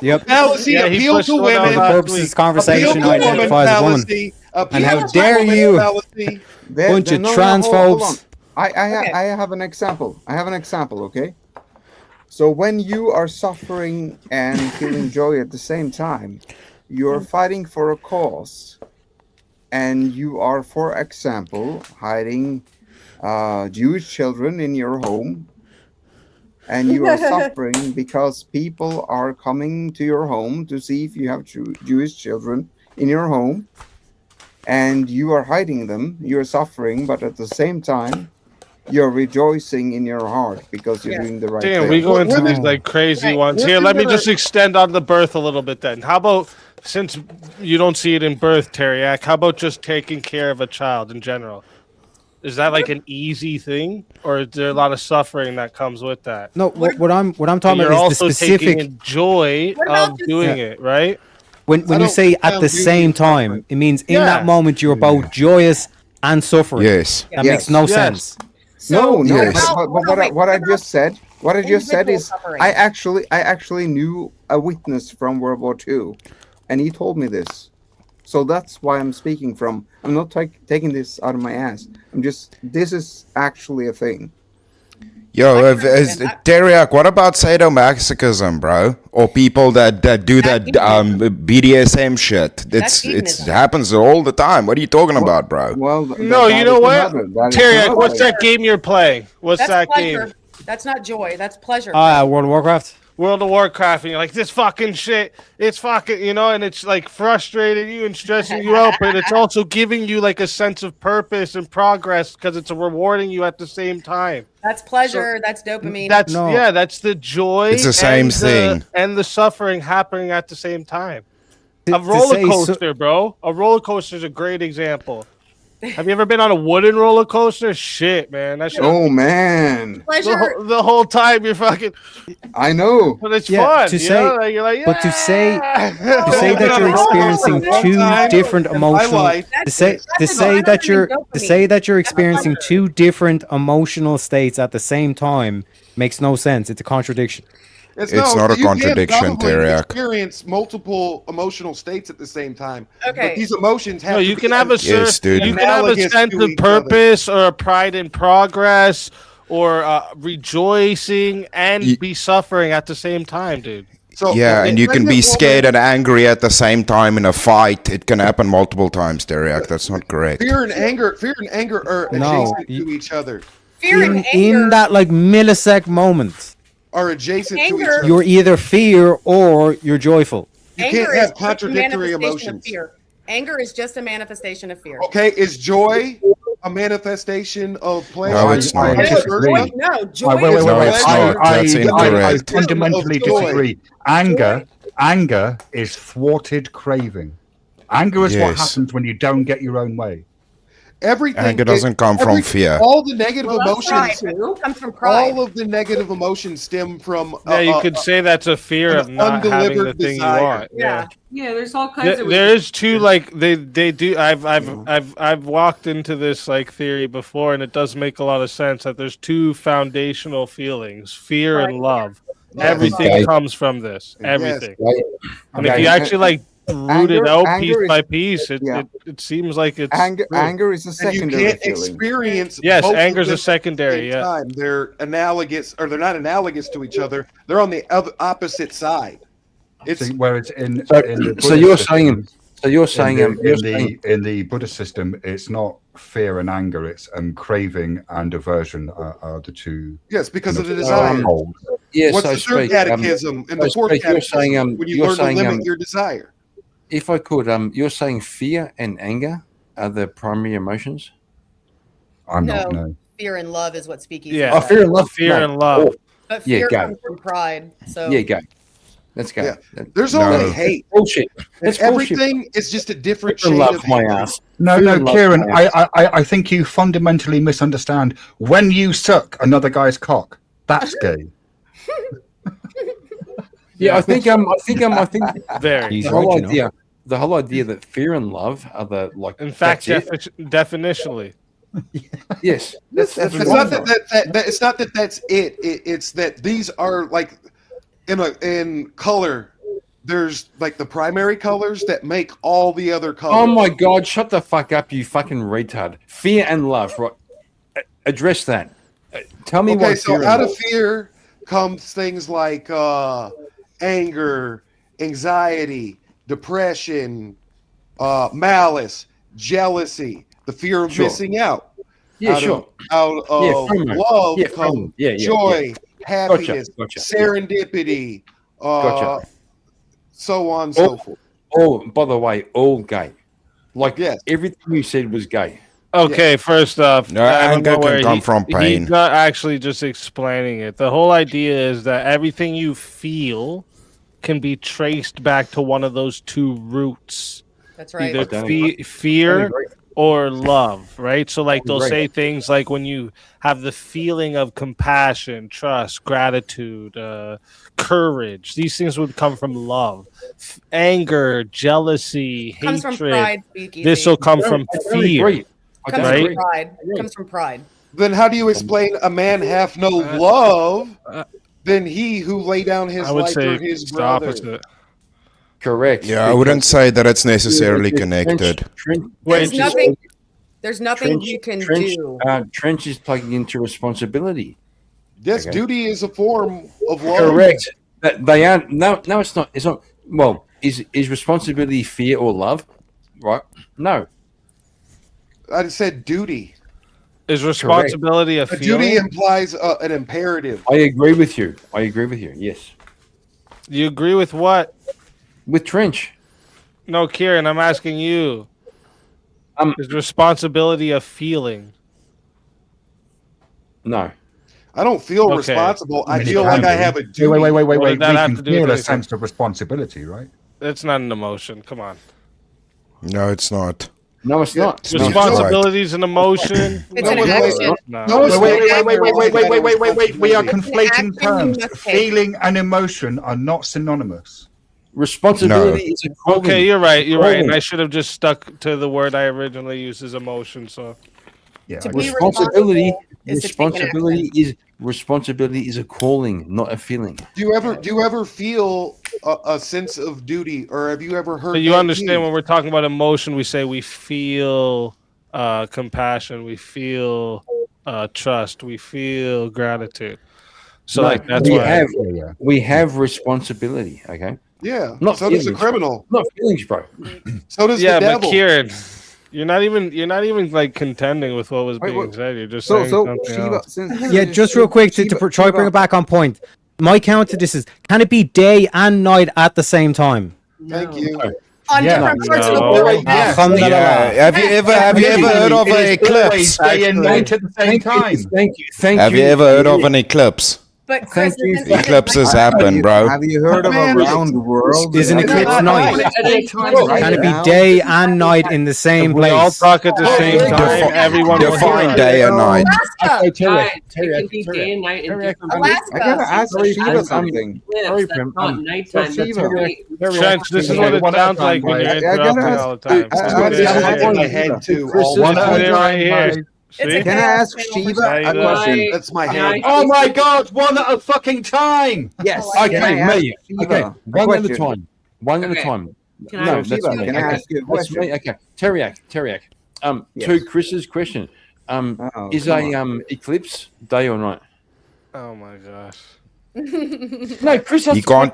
O: Yep.
F: Now, see,
B: Yeah, he
F: appeal
B: pushed
F: to
B: one out
F: women.
B: last
O: For purposes of this conversation,
F: Appeal
O: I
F: to
O: identify as a woman.
F: fallacy.
O: And how
F: Appeal to
O: dare
F: woman
O: you,
F: fallacy.
O: bunch of
U: no, hold
O: transphobes.
U: on. I have an example. Okay. So when you are suffering and feeling joy at the same time, you're fighting for a cause, and you are, for example, hiding Jewish children in your home, and you are suffering because people are coming to your home to see if you have Jewish children in your home, and you are hiding them. You're suffering, but at the same time, you're rejoicing in your heart because you're doing the right
B: Damn,
U: thing.
B: we go into these like crazy ones. Here, let me just extend on the birth a little bit then. How about, since you don't see it in birth, Teriak, how about just taking care of a child in general? Is that like an easy thing, or is there a lot of suffering that comes with that?
O: No, what I'm talking
B: But you're
O: about is the
B: also taking
O: specific.
B: in joy of doing it, right?
O: When you say at the same time, it means in
B: Yeah.
O: that moment you're both joyous and suffering.
T: Yes.
O: That makes no sense.
U: No,
T: Yes.
U: but what I just said, is
L: suffering.
U: I actually knew a witness from World War II, and he told me this. So that's why I'm speaking from. I'm not taking this out of my ass. This is actually a thing.
T: Yo, Teriak, what about sadomasochism, bro? Or people that do that BDSM shit? It happens all the time. What are you talking about, bro?
U: Well,
B: No, you know what? Teriak, what's that game you're playing? What's
L: That's
B: that
L: pleasure.
B: game?
L: That's not joy. That's pleasure.
O: World of Warcraft.
B: World of Warcraft, and you're like, this fucking shit, it's fucking, and it's like frustrating you and stressing you out, but it's also giving you like a sense of purpose and progress because it's rewarding you at the same time.
L: That's pleasure. That's dopamine.
B: That's the joy.
T: It's the same thing.
B: And the suffering happening at the same time.
O: To
B: A roller
O: say so-
B: coaster, bro. A roller coaster is a great example. Have you ever been on a wooden roller coaster? Shit, man. That shit.
U: Oh man,
B: The whole time you're fucking.
U: I know.
B: But it's
O: Yeah,
B: fun.
O: to
B: you
O: say-
B: know? Like, you're like,
O: But to say that you're experiencing two different emotional to say that you're experiencing two different emotional states at the same time makes no sense. It's a contradiction.
T: It's not a
F: you can
T: contradiction,
F: probably
T: Teriak.
F: experience multiple emotional states at the same time.
L: Okay.
F: But these emotions have
B: No,
F: to
B: you
F: be
B: can have a
T: Yes, dude.
B: you can have a
F: analogous
B: sense
F: to
B: of
F: each other.
B: purpose or a pride in progress or rejoicing and be suffering at the same time, dude.
F: So
T: Yeah, and you can be scared and angry at the same time in a fight. It can happen multiple times, Teriak. That's not correct.
F: Fear and anger are
O: No,
F: adjacent to each other.
L: Fear and
O: In
L: anger
O: that like millisecond moment,
F: Are adjacent to each
L: Anger-
F: other.
O: you're either fear or you're joyful.
F: You
L: anger
F: can't
L: is
F: have
L: just a
F: contradictory
L: manifestation of
F: emotions.
L: fear. Anger is just a manifestation of fear.
F: Okay, is joy a manifestation of pleasure?
T: No, it's not.
U: I disagree.
L: No, joy
U: Wait,
L: is
T: No, it's
L: pleasure.
T: not. That's
U: I
T: incorrect.
U: fundamentally
F: Of joy.
U: disagree. Anger is thwarted craving. Anger is what
T: Yes.
U: happens when you don't get your own way.
F: Everything.
T: Anger doesn't come from fear.
F: All the negative
L: Well, that's
F: emotions.
L: pride. It comes from pride.
F: All of the negative emotions stem from.
B: Yeah, you could say that's a fear
F: an
B: of not having the
F: undelivered
B: thing
F: desire.
B: you want. Yeah.
N: Yeah, there's all kinds of.
B: There is two like they do. I've walked into this like theory before, and it does make a lot of sense that there's two foundational feelings: fear and love.
F: Yes.
B: Everything
F: Okay.
B: comes from this. Everything.
U: Right.
B: And if
U: Okay.
B: you actually like root it
U: Anger-
B: out
U: anger
B: piece
U: is-
B: by piece, it,
U: yeah.
B: it seems like it's
U: Anger,
B: true.
U: anger is a
F: And you
U: secondary
F: can't
U: feeling.
F: experience.
B: Yes,
F: both of
B: anger's
F: them
B: a secondary.
F: at the same
B: Yeah.
F: time. They're analogous, or they're not analogous to each other. They're on the opposite side. It's
A: whereas in the
U: So
A: Buddhist
U: you're
A: system-
U: saying, so you're saying,
A: in the Buddhist system, it's not fear and anger; it's craving and aversion are the two.
F: yes, because of the
A: kind
F: desire.
A: poles.
U: yes,
F: What's
U: so
F: the third
U: speak.
F: catechism and the
U: so
F: fourth
U: speak, you're
F: catechism?
U: saying,
F: When you
U: you're
F: learn
U: saying,
F: to limit your desire.
U: if I could, you're saying fear and anger are the primary emotions.
A: I'm
L: No,
A: not. No.
L: fear and love is what speakeasy.
B: Yeah.
U: Oh, fear and love.
B: Fear
U: no.
B: and love.
U: Oh,
L: But
U: yeah,
L: fear
U: go.
L: comes from pride. So
U: Yeah, go. Let's go.
F: Yeah.
U: That-
F: There's
T: No.
F: only hate.
U: bullshit.
F: And
U: That's bullshit.
F: everything is just a different
U: Fear
F: shade
U: and love
F: of
U: my
F: hatred.
U: ass.
A: No,
U: Fear
A: no,
U: and love
A: Kieran.
U: my ass.
A: I think you fundamentally misunderstand. When you suck another guy's cock, that's gay.
U: Yeah, I think
B: Very.
U: the
O: He's
U: whole
O: right, you know.
U: idea, the whole idea that fear and love are the like.
B: In fact,
U: that's it.
B: definitionally.
U: Yes, that's
F: It's
U: one
F: not
U: thing.
F: that it's not that that's it. It's that these are like in color. There's like the primary colors that make all the other colors.
U: Oh my god! Shut the fuck up, you fucking retard! Fear and love, right? Address that. Tell me
F: Okay,
U: what.
F: so
U: fear and
F: out
U: love-
F: of fear comes things like anger, anxiety, depression, malice, jealousy, the fear of
U: Sure.
F: missing out.
U: Yeah,
F: out
U: sure.
F: Of, out
U: Yeah,
F: of
U: FOMO.
F: love
U: Yeah,
F: comes
U: FOMO. Yeah,
F: joy, happiness,
U: gotcha.
F: serendipity,
U: Gotcha.
F: so on and so
U: Oh,
F: forth.
U: oh, by the way, all gay. Like
F: Yes.
U: everything you said was gay.
B: Okay, first off,
T: No,
B: I don't
T: anger
B: know
T: can
B: where
T: come from pain.
B: He's not actually just explaining it. The whole idea is that everything you feel can be traced back to one of those two roots.
L: that's right.
B: Either
U: don't- I
B: fear
U: agree.
B: or love, right? So like they'll
U: Right.
B: say things like when you have the feeling of compassion, trust, gratitude, courage, these things would come from love. Anger, jealousy,
L: Comes from
B: hatred,
L: pride, speakeasy.
B: this will come from
U: I don't
B: fear.
U: agree. I
L: Comes
U: don't
B: Right?
L: from
U: agree.
L: pride. Comes from pride.
F: Then how do you explain a man have no love than he who lay down his
B: I would
F: life
B: say
F: for his
B: it's the
F: brother?
B: opposite.
U: Correct.
T: Yeah, I wouldn't
U: because-
T: say that it's necessarily
U: because
T: connected.
L: There's
U: Trench is-
L: nothing. There's nothing
U: Trench-
L: you can
U: Trench,
L: do.
U: Trench is plugging into responsibility.
F: Yes,
U: Okay.
F: duty is a form of love.
U: Correct. That they are no, it's not. It's not. Well, is responsibility fear or love? Right? No.
F: I said duty.
B: Is responsibility a
F: A
B: feeling?
F: duty implies an imperative.
U: I agree with you. Yes.
B: You agree with what?
U: With Trench.
B: No, Kieran, I'm asking you. Is responsibility a feeling?
U: No.
F: I don't feel
B: Okay.
F: responsible. I
A: mean,
F: feel
A: it
F: like
A: can
F: I
A: be.
F: have a duty.
A: Wait.
B: What
A: We
B: did that have
A: can
B: to do with
A: feel a
B: anything?
A: sense of responsibility, right?
B: That's not an emotion. Come on.
T: No, it's not.
U: No, it's not.
F: No, it's
B: Responsibility is an emotion.
L: It's an
F: wait,
L: action.
B: No.
F: No, it's
A: Wait.
F: not.
A: We are
L: It's an
A: conflating
L: action you
A: terms.
L: must take.
A: Feeling and emotion are not synonymous.
U: Responsibility is a calling.
B: Okay, you're right. You're right. And
U: Calling.
B: I should have just stuck to the word I originally used as emotion. So
A: Yeah.
L: To
A: I
L: be
A: guess.
U: Responsibility.
L: is to take an
U: Responsibility is a calling, not a feeling.
F: Do you ever feel a sense of duty, or have you ever heard?
B: but you
F: that
B: understand
F: used?
B: when we're talking about emotion, we say we feel compassion, we feel trust, we feel gratitude. So
U: No,
B: like that's
U: we
B: why
U: have
A: Yeah.
U: we have responsibility. Okay.
F: Yeah.
U: Not
F: so does a
U: feelings,
F: criminal.
U: Not feelings, bro.
F: So does
B: yeah,
F: the
B: but
F: devil.
B: Kieran, you're not even like contending with what was
U: Wait,
B: being
U: what-
B: said. You're just
U: So-
B: saying
U: so
B: something
U: Shiva-
B: else.
O: Yeah, just real quick to try to bring it back on point. My counter to this is: can it be day and night at the same time?
F: Thank you.
L: On
A: Yeah.
L: different parts of the
B: No.
L: world.
A: Yeah.
O: Alhamdulillah.
T: Yeah. Have you ever heard of an eclipse?
A: Day and night at the same time.
U: Thank you.
T: Have you ever heard of an eclipse?
L: But Chris,
T: Eclipses happen, bro.
U: Have you heard of a round world?
O: Is an eclipse night? Can it be day and night in the same
B: We all
O: place?
B: talk at the same time. Everyone will hear
T: Define
B: us.
T: day and night.
N: Guys, it can be day and night in different places.
U: I gotta ask Shiva something.
N: Lives, that's not nighttime. That's
U: Shiva.
N: great.
B: Trench, this is what it sounds like when you're interrupting all the time.
F: in my head too.
B: One right here.
U: Can I ask Shiva a question?
F: That's my head.
A: Oh my God! One at a fucking time.
U: Yes.
C: Okay,
U: Can I ask
C: me.
U: Shiva
C: Okay,
U: a
C: one at a
U: question?
C: time. One at a
N: Okay.
C: time.
N: Can I
C: No,
N: ask
C: that's
U: Shiva,
C: me.
U: can I
C: Okay,
U: ask you a
C: that's
U: question?
C: me. Okay, Teriak.
U: Yes.
C: To Chris's question,
U: Oh,
C: is
U: come
C: a
U: on.
C: eclipse day or night?
B: Oh my gosh.
C: No, Chris has
T: You
C: to
T: can't.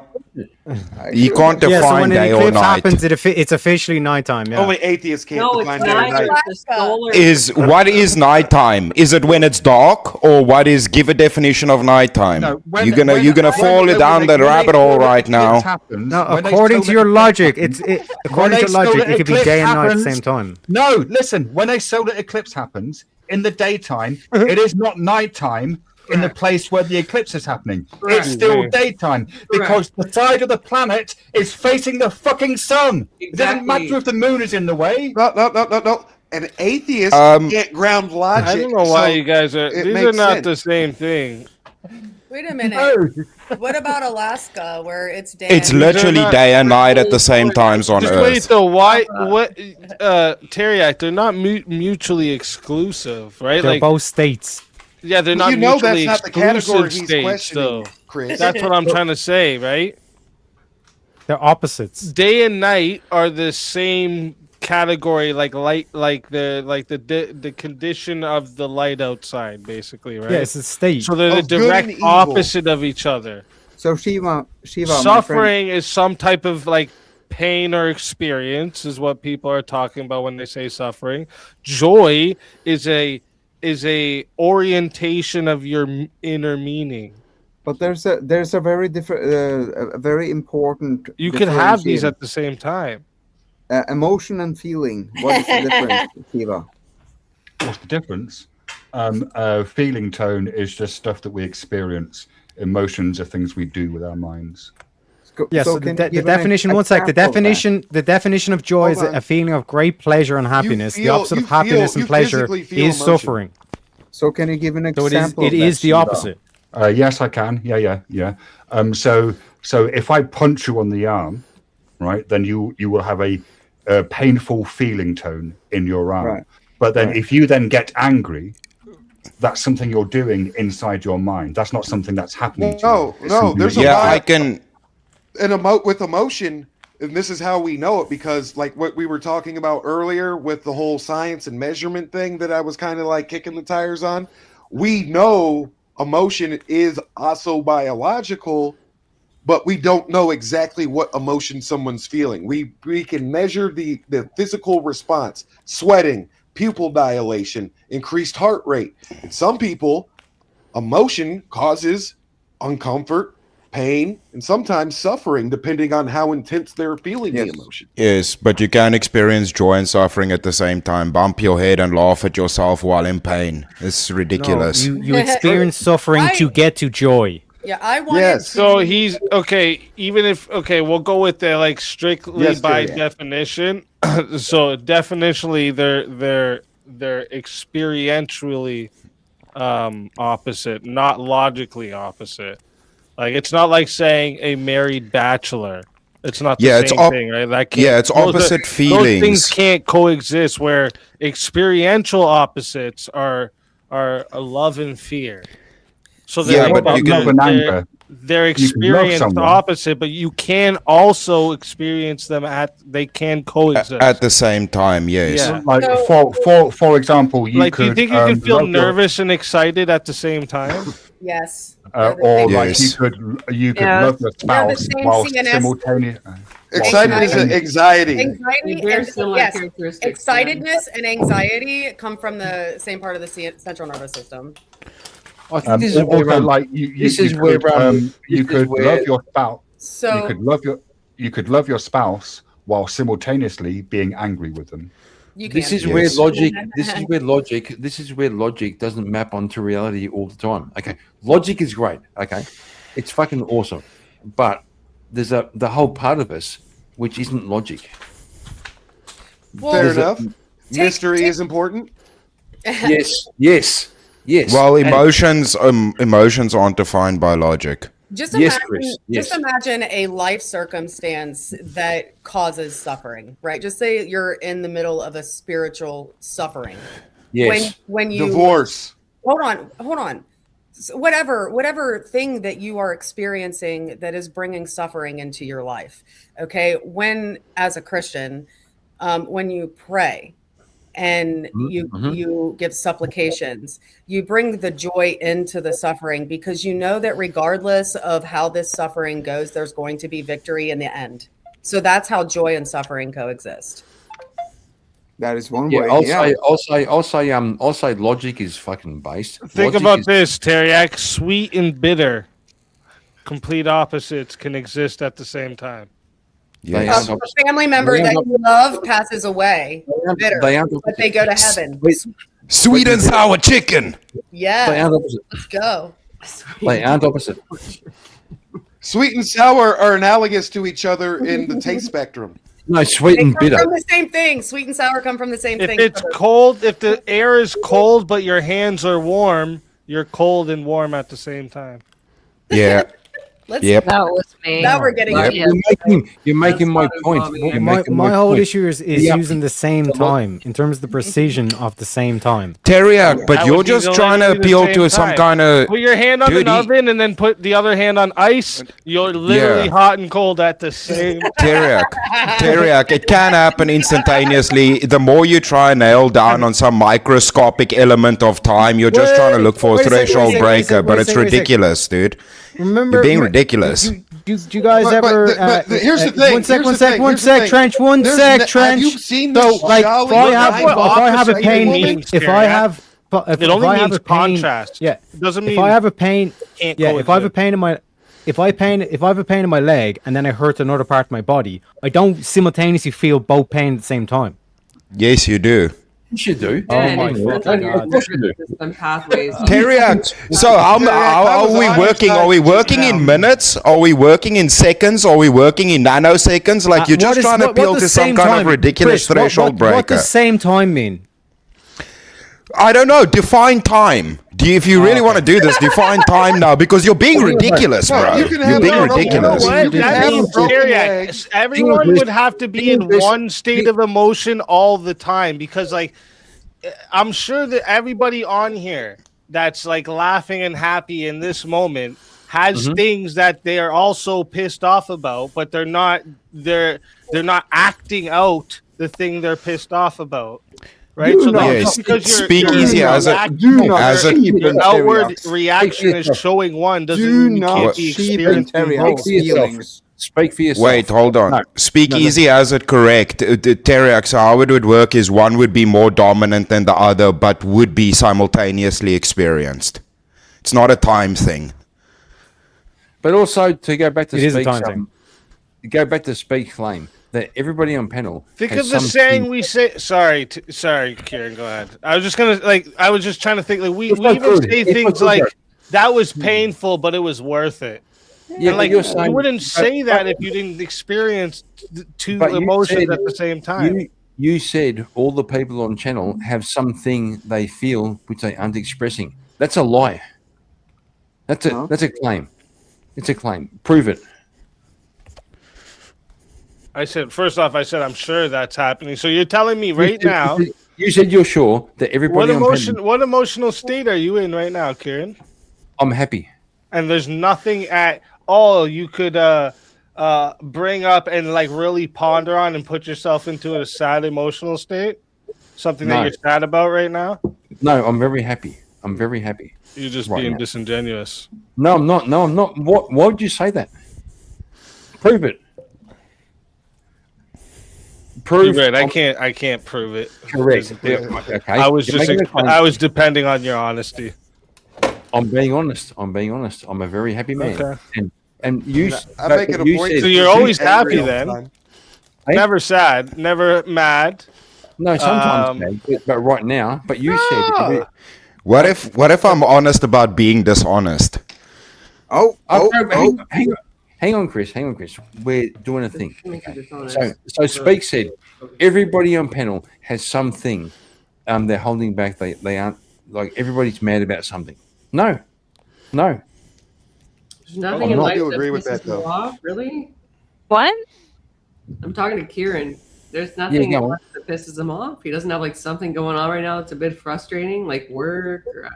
T: You can't
O: Yeah, so
T: define
O: when an
T: day or
O: eclipse
T: night.
O: happens, it's officially nighttime. Yeah.
F: Only atheists can't
N: No, it's
F: define day and
N: not.
F: night.
N: It's the solar.
T: Is what is nighttime? Is it when it's dark, or what is? Give a definition of nighttime.
A: No, when-
T: you're gonna
A: when-
T: fall
A: when-
T: down
A: when
T: the
A: they-
T: rabbit
A: when
T: hole
A: the
T: right now.
A: eclipse happens,
O: No,
A: when they
O: according to
A: solar
O: your
A: eclipse
O: logic,
A: happens-
O: according
A: when
O: to
A: they
O: logic,
A: solar
O: it could be
A: eclipse
O: day and night at the
A: happens-
O: same time.
A: No, listen. When a solar eclipse happens in the daytime, it is not nighttime in the place where the eclipse is happening.
N: Correct.
A: It's still daytime because the side of the planet is facing the fucking sun. It doesn't
N: Exactly.
A: matter if the moon is in the way.
F: No. An atheist
T: Um,
F: can't ground logic.
B: I don't know why
F: so
B: you guys are.
F: it
B: These are
F: makes
B: not
F: sense.
B: the same thing.
L: Wait a minute. What about Alaska, where it's day?
T: It's
L: and
T: literally
B: not-
T: day and night at the same times on
B: Just wait
T: Earth.
B: though. Why? What? Teriak, they're not mutually exclusive, right?
O: They're
B: Like,
O: both states.
B: yeah, they're not
F: You know
B: mutually
F: that's not the category
B: exclusive
F: he's
B: states,
F: questioning,
B: though.
F: Chris.
B: That's what I'm trying to say, right?
O: They're opposites.
B: Day and night are the same category, like light, like the condition of the light outside, basically, right?
O: Yeah, it's a state.
B: So they're the
F: Of good and
B: direct
F: evil.
B: opposite of each other.
U: So Shiva, my friend,
B: Suffering is some type of like pain or experience, is what people are talking about when they say suffering. Joy is a orientation of your inner meaning.
U: but there's a very different, a very important.
B: You can have these
U: differentiator.
B: at the same time.
U: Emotion and feeling. What is the difference, Shiva?
A: What's the difference? Feeling tone is just stuff that we experience. Emotions are things we do with our minds.
O: Yeah, so
U: can
O: the
U: you give an
O: definition, one sec,
U: example of that?
O: the definition of joy is
U: Hold on.
O: a feeling of great pleasure and happiness. The
F: feel-
O: opposite
F: you
O: of happiness
F: feel-
O: and
F: you
O: pleasure
F: physically feel
O: is
F: emotion.
O: suffering.
U: So can you give an
O: So
U: example?
O: it is the
U: Shiva?
O: opposite.
A: Yes, I can. Yeah. So if I punch you on the arm, right, then you will have a painful feeling tone in your arm.
U: Right.
A: But then
U: Right.
A: if you then get angry, that's something you're doing inside your mind. That's not something that's happening. to
F: No,
A: you. It's
F: no,
A: something
F: there's
A: that
F: a
A: you-
T: Yeah,
F: lot-
T: I can.
F: And with emotion, and this is how we know it, because like what we were talking about earlier with the whole science and measurement thing that I was kind of like kicking the tires on, we know emotion is also biological, but we don't know exactly what emotion someone's feeling. We can measure the physical response, sweating, pupil dilation, increased heart rate. In some people, emotion causes uncomfort, pain, and sometimes suffering, depending on how intense they're feeling the emotion.
T: Yes, but you can experience joy and suffering at the same time. Bump your head and laugh at yourself while in pain. It's ridiculous.
O: No, you experience suffering to get to joy.
L: Yeah, I wanted.
B: So he's okay. Even if we'll go with the like strictly
U: Yes,
B: by
U: Jerry.
B: definition. So definitionally, they're experientially opposite, not logically opposite. Like it's not like saying a married bachelor. It's not the
T: Yeah, it's
B: same thing, right? That can't,
T: yeah, it's opposite
B: Those
T: feelings.
B: things can't coexist. Where experiential opposites are a love and fear. So
T: Yeah,
B: they're,
T: but you can-
A: love and anger.
B: they're
A: You can love
B: experienced
A: someone.
B: opposite, but you can also experience them they can coexist.
T: At the same time, yes.
B: Yeah.
A: Like for example, you
B: Like,
A: could
B: do you think you can feel
A: love your-
B: nervous and excited at the same time?
L: Yes.
A: or like
T: Yes.
A: you could
L: Yeah.
A: love your
L: They're the
A: spouse
L: same
A: while
L: CNS.
A: simultaneously.
F: Excitement is anxiety.
L: Anxiety
N: Very
L: and
N: similar
L: yes,
N: characteristics.
L: excitedness and anxiety come from the same part of the central nervous system.
C: I think this is
A: Also,
C: where
A: like you
C: this is
A: could,
C: where
A: you
C: this is
A: could
C: where-
A: love your spouse.
L: So
A: You could love your spouse while simultaneously being angry with them.
C: This
L: can't.
C: is where
T: Yes.
C: logic. This is where logic doesn't map onto reality all the time. Okay, logic is great. Okay, it's fucking awesome, but there's the whole part of us which isn't logic.
F: Fair
C: There's a-
F: enough. Mystery is important.
C: Yes.
T: Well,
C: And-
T: emotions aren't defined by logic.
L: Just
C: Yes,
L: imagine,
C: Chris, yes.
L: just imagine a life circumstance that causes suffering, right? Just say you're in the middle of a spiritual suffering.
C: Yes.
L: When you
F: Divorce.
L: hold on. So whatever thing that you are experiencing that is bringing suffering into your life. Okay, when as a Christian, when you pray and you give supplications, you bring the joy into the suffering because you know that regardless of how this suffering goes, there's going to be victory in the end. So that's how joy and suffering coexist.
U: That is one
C: Yeah,
U: way.
C: I'll say logic is fucking based.
B: Think
C: Logic
B: about
C: is-
B: this, Teriak. Sweet and bitter, complete opposites, can exist at the same time.
T: Yes.
L: A family member
C: They
L: that
C: aren't-
L: you love passes away bitter,
C: they aren't-
L: but they go to heaven.
T: Sweet and sour chicken.
L: Yeah,
C: They aren't opposite.
L: let's go.
C: They aren't opposite.
F: Sweet and sour are analogous to each other in the taste spectrum.
C: No, sweet
L: They
C: and
L: come
C: bitter.
L: from the same thing. Sweet and sour come from the same
B: If
L: thing.
B: it's cold, if the air is cold but your hands are warm, you're cold and warm at the same time.
T: Yeah.
L: Let's
T: Yep.
I: That was me.
L: Now we're getting
C: Yep. You're making my point. You're
O: My,
C: making
O: my whole
C: point.
O: issue is
C: Yeah.
O: using the same time in terms of the precision of the same time.
T: Teriak, but
B: That
T: you're
B: would be
T: just
B: the
T: trying to
B: literally the
T: appeal
B: same
T: to some
B: time.
T: kind of.
B: Put your hand on
T: Dude,
B: an
T: he-
B: oven and then put the other hand on ice. You're literally
T: Yeah.
B: hot and cold at the same time.
T: Teriak, it can happen instantaneously. The more you try and nail down on some microscopic element of time, you're just trying to look for a
O: wait a sec,
T: threshold
O: wait a sec,
T: breaker, but
O: wait a
T: it's
O: sec, wait a sec.
T: ridiculous, dude.
O: Remember,
T: You're being ridiculous.
O: Do you guys
F: But-
O: ever?
F: here's the thing,
O: One sec,
F: here's
O: one
F: the
O: sec,
F: thing,
O: one
F: here's the
O: sec,
F: thing.
O: Trench. One
F: There's
O: sec,
F: have
O: Trench.
F: you seen
O: So,
F: this
O: like,
F: jolly
O: if I have,
F: little
O: if I have a
B: opposite
O: pain,
B: means,
O: if I
B: Terry.
O: have, if
B: It only
O: I have
B: means
O: a pain,
B: contrast.
O: yeah.
B: Doesn't
O: If
B: mean
O: I have a pain,
B: can't
O: yeah. If I have a
B: coexist.
O: pain in my, if I have a pain in my leg and then I hurt another part of my body, I don't simultaneously feel both pain at the same time.
T: Yes, you do.
C: Yes, you do.
O: Oh
N: And
O: my
N: it depends on your
O: God.
N: nervous system pathways.
T: Teriak, so are we working? Are we working in minutes? Are we working in seconds? Are we working in nanoseconds? Like you're just trying to appeal to some kind of ridiculous threshold
O: What
T: breaker.
O: does same time mean?
T: I don't know. Define time. If you really want to do this, define time now because you're being ridiculous,
F: No,
T: bro.
F: you can
T: You're
F: have
T: being
F: no- no,
T: ridiculous.
F: no,
B: What?
F: You can
B: That
F: have
B: means,
F: a broken
B: Teriak,
F: leg.
B: everyone would have to be in one state of emotion all the time because, like, I'm sure that everybody on here that's like laughing and happy in this moment has things that they are also pissed off about, but they're not acting out the thing they're pissed off about. Right,
T: Do
B: so
T: not
B: like, just because
T: speak
B: you're
T: easy as a-
B: reacting-
T: do not
B: as a-
T: sheep
B: your
T: and
B: outward
T: Teriak.
B: reaction is showing one doesn't
U: Do
B: mean you
U: not
B: can't be
U: sheep and
B: experiencing
U: Teriak's
B: both.
U: feelings.
C: Speak for yourself.
T: Wait, hold on.
C: No.
T: Speak
C: No, no.
T: easy as it correct. Teriak, so how it would work is one would be more dominant than the other, but would be simultaneously experienced. It's not a time thing.
C: But also to go back to
O: It is a
C: speak,
O: time thing.
C: go back to speak flame. That everybody on panel.
B: Think
C: has
B: of the
C: some
B: saying
C: thing-
B: we say. Sorry, Kieran, go ahead. I was just trying to think. Like we
C: It's
B: even
C: not good.
B: say
C: It's not
B: things
C: good,
B: like
C: bro.
B: that was painful, but it was worth it.
C: Yeah,
B: And, like
C: you're
B: you
C: saying-
B: wouldn't say
C: but-
B: that if you didn't experience two
C: But you
B: emotions
C: said-
B: at the same time.
C: You said all the people on channel have something they feel which they aren't expressing. That's a lie. That's a claim. It's a claim. Prove it.
B: I said first off, I'm sure that's happening. So you're telling me right
C: You said-
B: now.
C: You said you're sure that everybody on panel.
B: What emotional state are you in right now, Kieran?
C: I'm happy.
B: And there's nothing at all you could bring up and like really ponder on and put yourself into a sad emotional state? Something
C: No.
B: that you're sad about right now?
C: No, I'm very happy. I'm very happy.
B: You're just
C: Right
B: being
C: now.
B: disingenuous.
C: No, I'm not. No, I'm not. What? Why would you say that? Prove it. Prove.
B: You're right. I can't prove it.
C: Correct. Yeah, okay.
B: I was
C: You're
B: just
C: making a claim.
B: I was depending on your honesty.
C: I'm being honest. I'm being honest. I'm a very happy man.
B: Okay.
C: And you.
F: I make it a
C: you
F: point
C: said-
B: So
F: to
B: you're
F: be
B: always
F: angry
B: happy
F: all the
B: then.
F: time.
C: Hey?
B: Never sad, never mad,
C: No, sometimes, man, but right now. But you said.
T: What if I'm honest about being dishonest?
C: Hang on, Chris. We're doing a thing. Okay. So Speak said everybody on panel has something they're holding back. They aren't like everybody's mad about something. No.
N: There's nothing in
F: I
N: life
F: do
N: that
F: agree with
N: pisses
F: that, though.
N: you off, really?
J: What?
N: I'm talking to Kieran. There's nothing
C: go
N: in
C: on.
N: life that pisses him off. He doesn't have like something going on right now that's a bit frustrating, like work or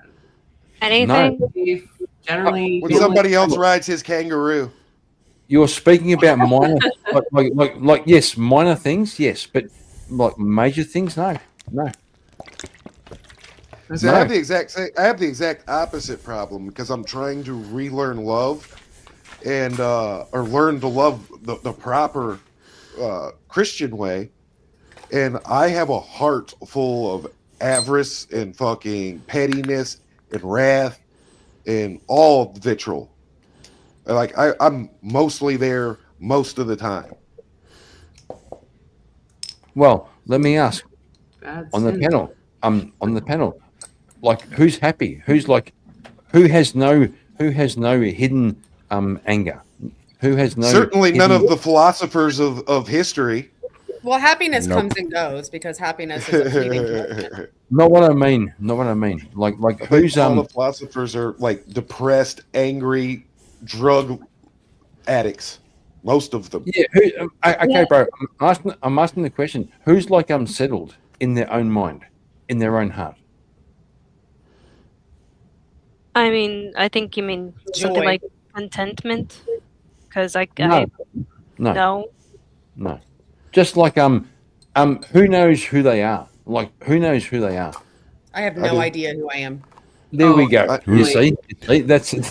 J: Anything?
N: generally.
F: When
N: feeling
F: somebody
N: like-
F: else rides his kangaroo.
C: You're speaking about minor, like yes, minor things, yes, but like major things, no.
F: See, I have the exact opposite problem because I'm trying to relearn love and or learn to love the proper Christian way, and I have a heart full of avarice and fucking pettiness and wrath and all vitriol. Like I'm mostly there most of the time.
C: Well, let me ask
N: Bad
C: on the
N: sin.
C: panel. On the panel, like who's happy? Who has no hidden anger? Who has no
F: Certainly none
C: hidden-
F: of the philosophers of history.
L: Well, happiness
C: Nope.
L: comes and goes because happiness is a fleeting moment.
C: Not what I mean. Like who's
F: all the philosophers are like depressed, angry, drug addicts. Most of them.
C: Yeah. Okay, bro. I'm asking the question. Who's like settled in their own mind, in their own heart?
J: I mean, I think you mean something
L: Joy.
J: like contentment. Because
C: No. Just like who knows who they are? Like who knows who they are?
L: I have
F: I
L: no
F: do.
L: idea who I am.
C: There we go.
F: I-
C: You see, that's it.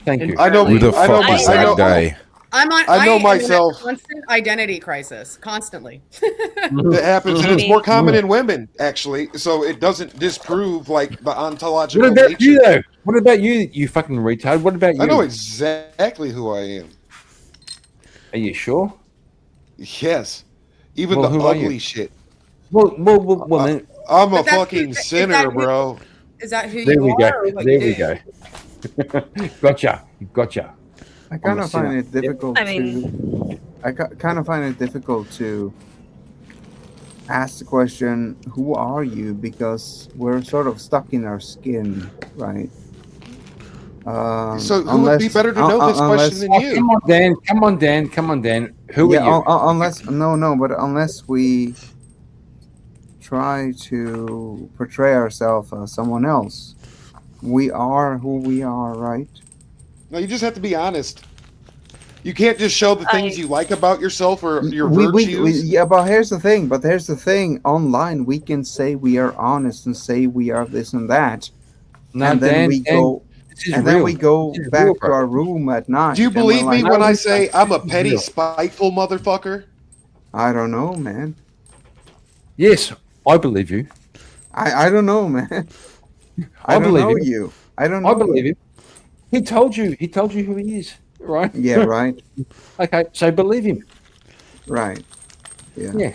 C: Thank you.
F: I know.
T: Who the
F: I know.
T: fuck is
F: I
T: that
F: know.
T: guy?
F: I know
L: am
F: myself.
L: in a constant identity crisis, constantly.
F: It happens, and it's more common in women, actually. So it doesn't disprove like the ontological
C: What about
F: nature.
C: you though? What about you? You fucking retard. What about you?
F: I know exactly who I am.
C: Are you sure?
F: Yes, even
C: Well,
F: the
C: who are you?
F: ugly shit.
C: Well, then,
F: I'm a
L: But that's-
F: fucking
L: is that
F: sinner,
L: who-
F: bro.
L: Is that who
C: there
L: you
C: we
L: are?
C: go.
L: Or what
C: There
L: you
C: we
L: do?
C: go. Gotcha.
U: I kind
C: a
U: of find
C: sinner.
U: it difficult
J: I mean-
U: kind of find it difficult to ask the question, "Who are you?" Because we're sort of stuck in our skin, right?
F: So who would be better to know this question than you?
C: Come on, Dan. Who
U: yeah,
C: are you?
U: unless but unless we try to portray ourselves as someone else, we are who we are, right?
F: No, you just have to be honest. You can't just show the things you like about yourself or your virtues.
U: Yeah, but here's the thing. Online, we can say we are honest and say we are this and that,
C: No,
U: and then
C: Dan,
U: we
C: Dan,
U: go.
C: this is
U: And then
C: real.
U: we go
C: This is
U: back
C: real,
U: to
C: bro.
U: our room at night.
F: Do you
U: and we're
F: believe me
U: like,
F: when I
U: "This
F: say
U: is
F: I'm a petty,
U: real."
F: spiteful motherfucker?
U: I don't know, man.
C: Yes, I believe you.
U: I don't know, man. I don't
C: believe
U: know
C: him.
U: you. I don't know.
C: I believe him. He told you who he is, right?
U: Yeah, right.
C: Okay, so believe him.
U: Right. Yeah.
C: Yeah.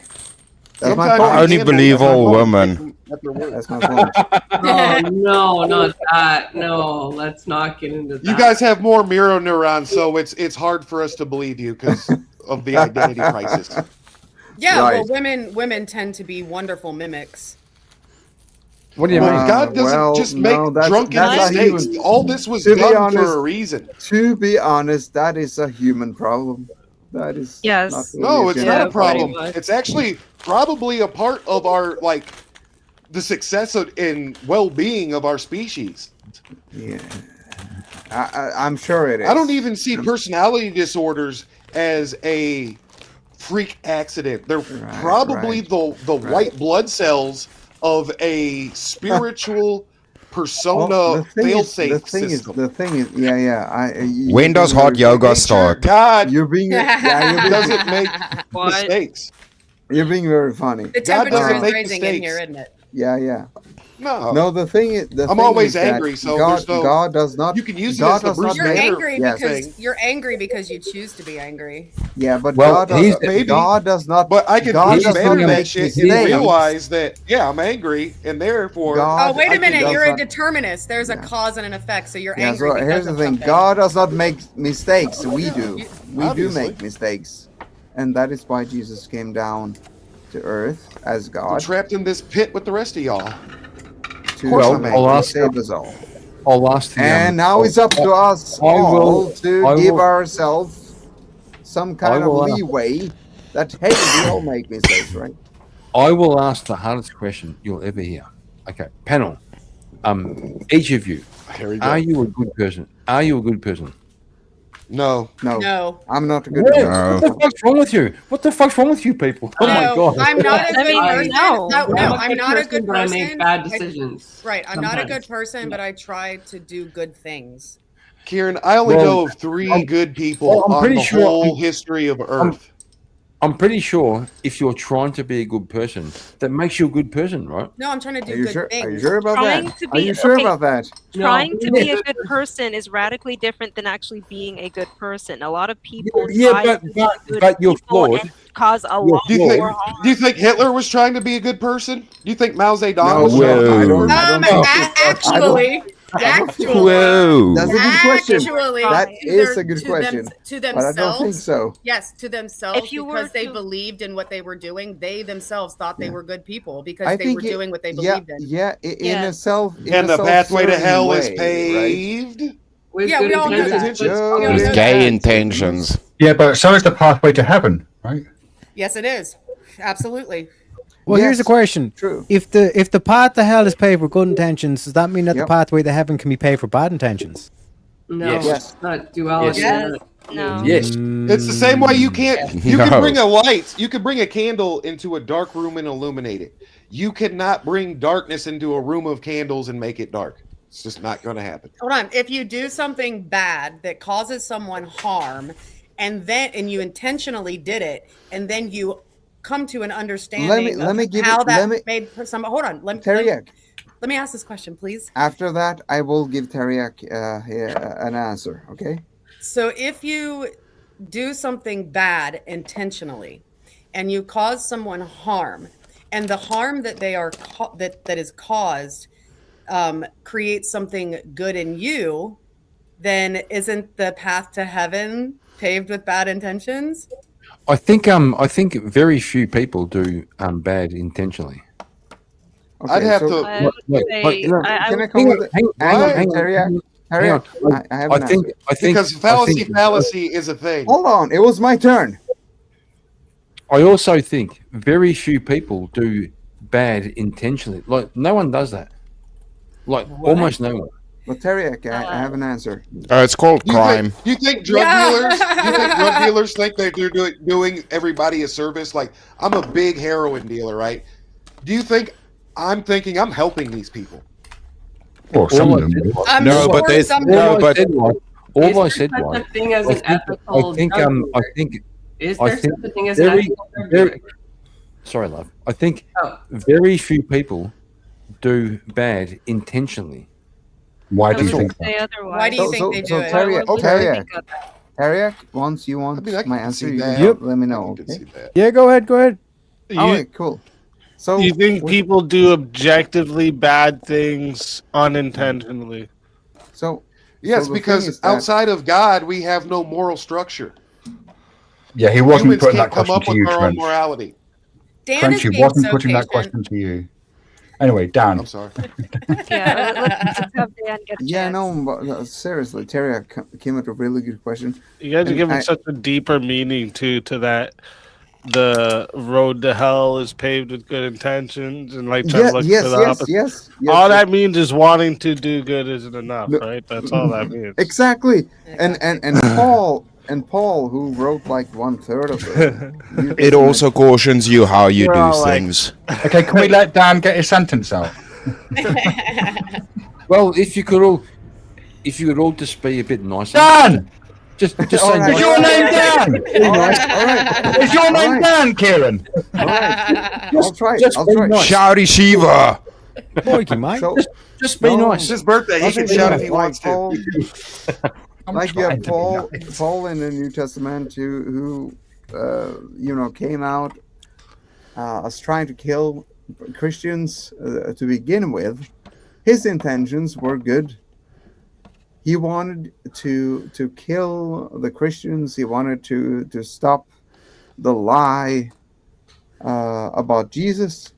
U: That's my
F: Sometimes
U: point.
T: I only
F: can't
T: believe
F: that's my
T: all
F: point.
T: women.
F: At their word.
U: That's my point.
N: Oh no, not that. No, let's not get into that.
F: You guys have more mirror neurons, so it's hard for us to believe you because of the identity crisis.
L: Yeah,
U: Right.
L: well, women tend to be wonderful mimics.
C: What do you
F: Well,
C: mean?
F: God doesn't
U: well,
F: just make
U: no, that's-
F: drunken
U: that's a
F: mistakes.
U: human-
F: All this was
U: To be
F: done
U: honest-
F: for a reason.
U: To be honest, that is a human problem. That is
J: Yes.
U: not really
F: No, it's not a
J: pretty
F: problem.
J: much.
F: It's actually probably a part of our the success and well-being of our species.
U: Yeah. I'm sure it is.
F: I don't even see personality disorders as a freak accident. They're probably the white blood cells of a spiritual persona
U: Well, the thing
F: fail-safe
U: is,
F: system.
U: the thing is, yeah.
T: When does hot yoga start?
F: God
U: You're being,
F: doesn't make
N: What?
F: mistakes.
U: you're being very funny.
L: The
F: God
L: temperature
F: doesn't
L: is
F: make
L: raising in
F: mistakes.
L: here, isn't it?
U: Yeah.
F: No,
U: the thing is,
F: I'm always angry, so there's no.
U: God does not.
F: You can use it
U: God
F: as the
U: does
F: Bruce
U: not
L: You're
U: make-
L: angry
U: Yes.
L: because you're angry because you choose to be angry.
U: Yeah, but
F: Well,
U: God does not.
F: But I can
U: God
F: Bruce
U: does not
F: Banner that
U: make
F: shit and
U: mistakes.
F: realize that I'm angry, and therefore.
L: Oh, wait
F: I
L: a minute.
F: can-
L: You're a determinist. There's a cause and an effect. So you're
U: Yeah.
L: angry.
U: So here's
L: because
U: the
L: of
U: thing:
L: something.
U: God does not make mistakes. We do. We do
F: Obviously.
U: make mistakes, and that is why Jesus came down to earth as
F: I'm
U: God
F: trapped in this pit with the rest of y'all.
U: to
C: Well, I'll ask-
U: save us all.
C: I'll ask the,
U: And now it's up to us
C: I will-
U: all to
C: I
U: give
C: will-
U: ourselves some kind of
C: will,
U: leeway that hey, we all make mistakes, right?
C: I will ask the hardest question you'll ever hear. Okay, panel. Each of you,
F: Here we go.
C: are you a good person? Are you a good person?
F: No.
L: No.
U: I'm not a good
C: What?
U: person.
C: What the fuck's wrong with you? What the fuck's wrong with you people? Oh my
L: No,
C: god!
L: I'm not a good person. No,
N: I'm a
L: I'm
N: good
L: not a
N: person,
L: good
N: but I
L: person.
N: make bad decisions
L: Right. I'm not a
N: sometimes.
L: good person, but I try to do good things.
F: Kieran, I only
C: Well,
F: know of 3 good people
C: I'm
F: on
C: pretty
F: the
C: sure-
F: whole history of Earth.
C: I'm pretty sure if you're trying to be a good person, that makes you a good person, right?
L: No, I'm trying to do
U: Are you
L: good
U: sure?
L: things.
U: Are you sure about
J: Trying
U: that?
J: to
U: Are
J: be-
U: you sure
J: okay.
U: about that?
J: Trying to be a
C: Yeah.
J: good person is radically different than actually being a good person. A lot of people
C: Yeah,
J: try
C: but-
J: to be
C: but-
J: good
C: but you're
J: people
C: flawed.
J: and cause a
C: You're
J: lot
F: Do you think?
J: more harm.
F: Do you think Hitler was trying to be a good person? Do you think Mao Zedong
U: No,
F: was?
U: well,
F: trying to be a good
U: I don't
F: person?
L: Actually,
T: Whoa.
U: That's a good question.
L: Actually,
U: That
L: to
U: is
L: their-
U: a good
L: to
U: question.
L: to
U: But I don't
L: themselves.
U: think so.
L: Yes, to themselves,
J: If you were
L: because they
J: to-
L: believed in what they were doing. They themselves thought they were good people because
U: I
L: they
U: think
L: were doing what they
U: yeah,
L: believed in.
U: yeah, in
J: Yeah.
U: a self. In
F: And
U: a
F: the pathway to
U: self-serving
F: hell is
U: way,
F: paved.
N: With
L: Yeah,
N: good
L: we all know
N: intentions.
L: that.
U: Right?
L: We all know
U: Just
L: that.
E: Gay intentions.
A: Yeah, but so is the pathway to heaven, right?
L: Yes, it is. Absolutely.
O: Well, here's the
U: Yes,
O: question:
U: true.
O: If the path to hell is paved for good intentions, does that mean that
U: Yep.
O: the pathway to heaven can be paved for bad intentions?
N: No,
C: Yes.
N: it's not duality.
L: Yes.
J: No.
C: Yes.
F: It's the same way you can't. You
T: No.
F: can bring a light. You can bring a candle into a dark room and illuminate it. You cannot bring darkness into a room of candles and make it dark. It's just not going to happen.
L: Hold on. If you do something bad that causes someone harm, and you intentionally did it, and then you come to an understanding
U: let me
L: of
U: give
L: how
U: it-
L: that
U: let me-
L: made some. Hold on.
U: Teriak.
L: Let me ask this question, please.
U: After that, I will give Teriak an answer. Okay.
L: So if you do something bad intentionally, and you cause someone harm, and the harm that they are that is caused creates something good in you, then isn't the path to heaven paved with bad intentions?
C: I think very few people do bad intentionally.
U: Okay,
F: I'd have
U: so,
F: to.
J: I would say,
U: Can I
J: would-
U: come with it?
C: Hang
U: Hang on,
C: on,
U: Teriak.
C: hang on.
U: Teriak, I have an answer.
C: I think
F: Because fallacy is a thing.
U: Hold on, it was my turn.
C: I also think very few people do bad intentionally. Like no one does that. Like almost no one.
U: But Teriak, I have an answer.
T: It's called
F: Do you
T: crime.
F: think, do you think drug dealers? Do you think drug dealers think that they're doing everybody a service? Like I'm a big heroin dealer, right? Do you think I'm thinking I'm helping these people?
A: Well, some
C: All
A: of
C: I
A: them.
C: said
A: will.
C: was-
L: I'm
T: No,
L: sure
T: but there's-
L: some
T: no,
L: people-
T: but-
C: all I
N: Is
C: said
N: there
C: was
N: such a thing as
C: I
N: an
C: think
N: ethical
C: I think
N: drug
C: I
N: dealer?
C: think
N: Is
C: I
N: there
C: think
N: such a thing as an
C: very
N: ethical drug
C: very
N: dealer?
C: sorry, love. I think
N: Oh.
C: very few people do bad intentionally.
A: Why
J: I
A: do you
J: would
A: think
J: say
A: that?
J: otherwise.
L: Why do you think they do it?
U: Teriak,
J: Why would
U: Teriak,
J: you think of that?
U: Teriak, once you want
F: I mean, I
U: my
F: can
U: answer,
F: see
U: you
F: that.
U: can let me know.
F: I can
U: Okay?
F: see that.
O: Yeah, go ahead. Go ahead.
U: All
B: You,
U: right, cool. So
B: you think
U: we-
B: people do objectively bad things unintentionally?
U: So
F: Yes,
U: so the
F: because
U: thing is that-
F: outside of God, we have no moral structure.
A: Yeah, he wasn't
F: Humans
A: putting
F: can't
A: that
F: come
A: question
F: up
A: to
F: with
A: you,
F: our own
A: Trench.
F: morality.
L: Dan
A: Trench,
L: is
A: he
L: being
A: wasn't
L: so
A: putting that
L: patient.
A: question to you. Anyway, Dan.
F: I'm sorry.
J: Yeah, let's have Dan get a
U: yeah,
J: chance.
U: no, but seriously, Teriak came with a really good question.
B: You guys are
U: And
B: giving
U: I-
B: such a deeper meaning to that. The road to hell is paved with good intentions, and like trying
U: Yeah,
B: to look
U: yes,
B: for the
U: yes,
B: opposite.
U: yes,
B: All
U: yes.
B: that means is wanting to do good isn't enough,
U: No.
B: right? That's all that means.
U: Exactly. And Paul, who wrote like 1/3 of it.
T: It also cautions you how you
A: We're
T: do
A: all like-
T: things.
A: Okay, can we let Dan get his sentence out?
C: Well, if you could all just be a bit nicer.
A: Dan!
C: Just
U: All
C: say
U: right.
A: Is your name Dan?
U: All right, all right.
A: Is your name
U: All right.
A: Dan, Kieran?
U: All right. I'll try.
C: just
U: I'll
C: be
U: try.
C: nice.
T: Shouty Shiva.
O: Borky, mate.
U: So,
C: Just be
U: no,
C: nice.
F: It's his birthday. He can
U: Nothing
F: shout
U: like
F: if he wants to.
U: Paul,
A: I'm
U: like you
A: trying
U: have
A: to be
U: Paul,
A: nice.
U: Paul in the New Testament who came out as trying to kill Christians to begin with. His intentions were good. He wanted to kill the Christians. He wanted to stop the lie about Jesus.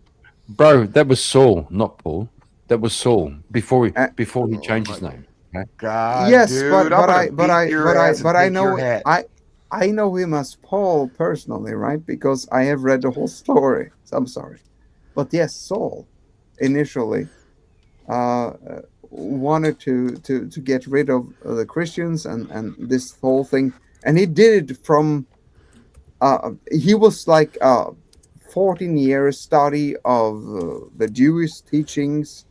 C: Bro, that was Saul, not Paul. That was Saul before he changed his name. Okay?
F: God,
U: Yes,
F: dude,
U: but
F: I'm gonna beat your ass and
U: I
F: take your
U: know
F: hat.
U: I know him as Paul personally, right? Because I have read the whole story. So I'm sorry, but yes, Saul initially wanted to get rid of the Christians and this whole thing, and he did it from he was like 14 years study of the Jewish teachings.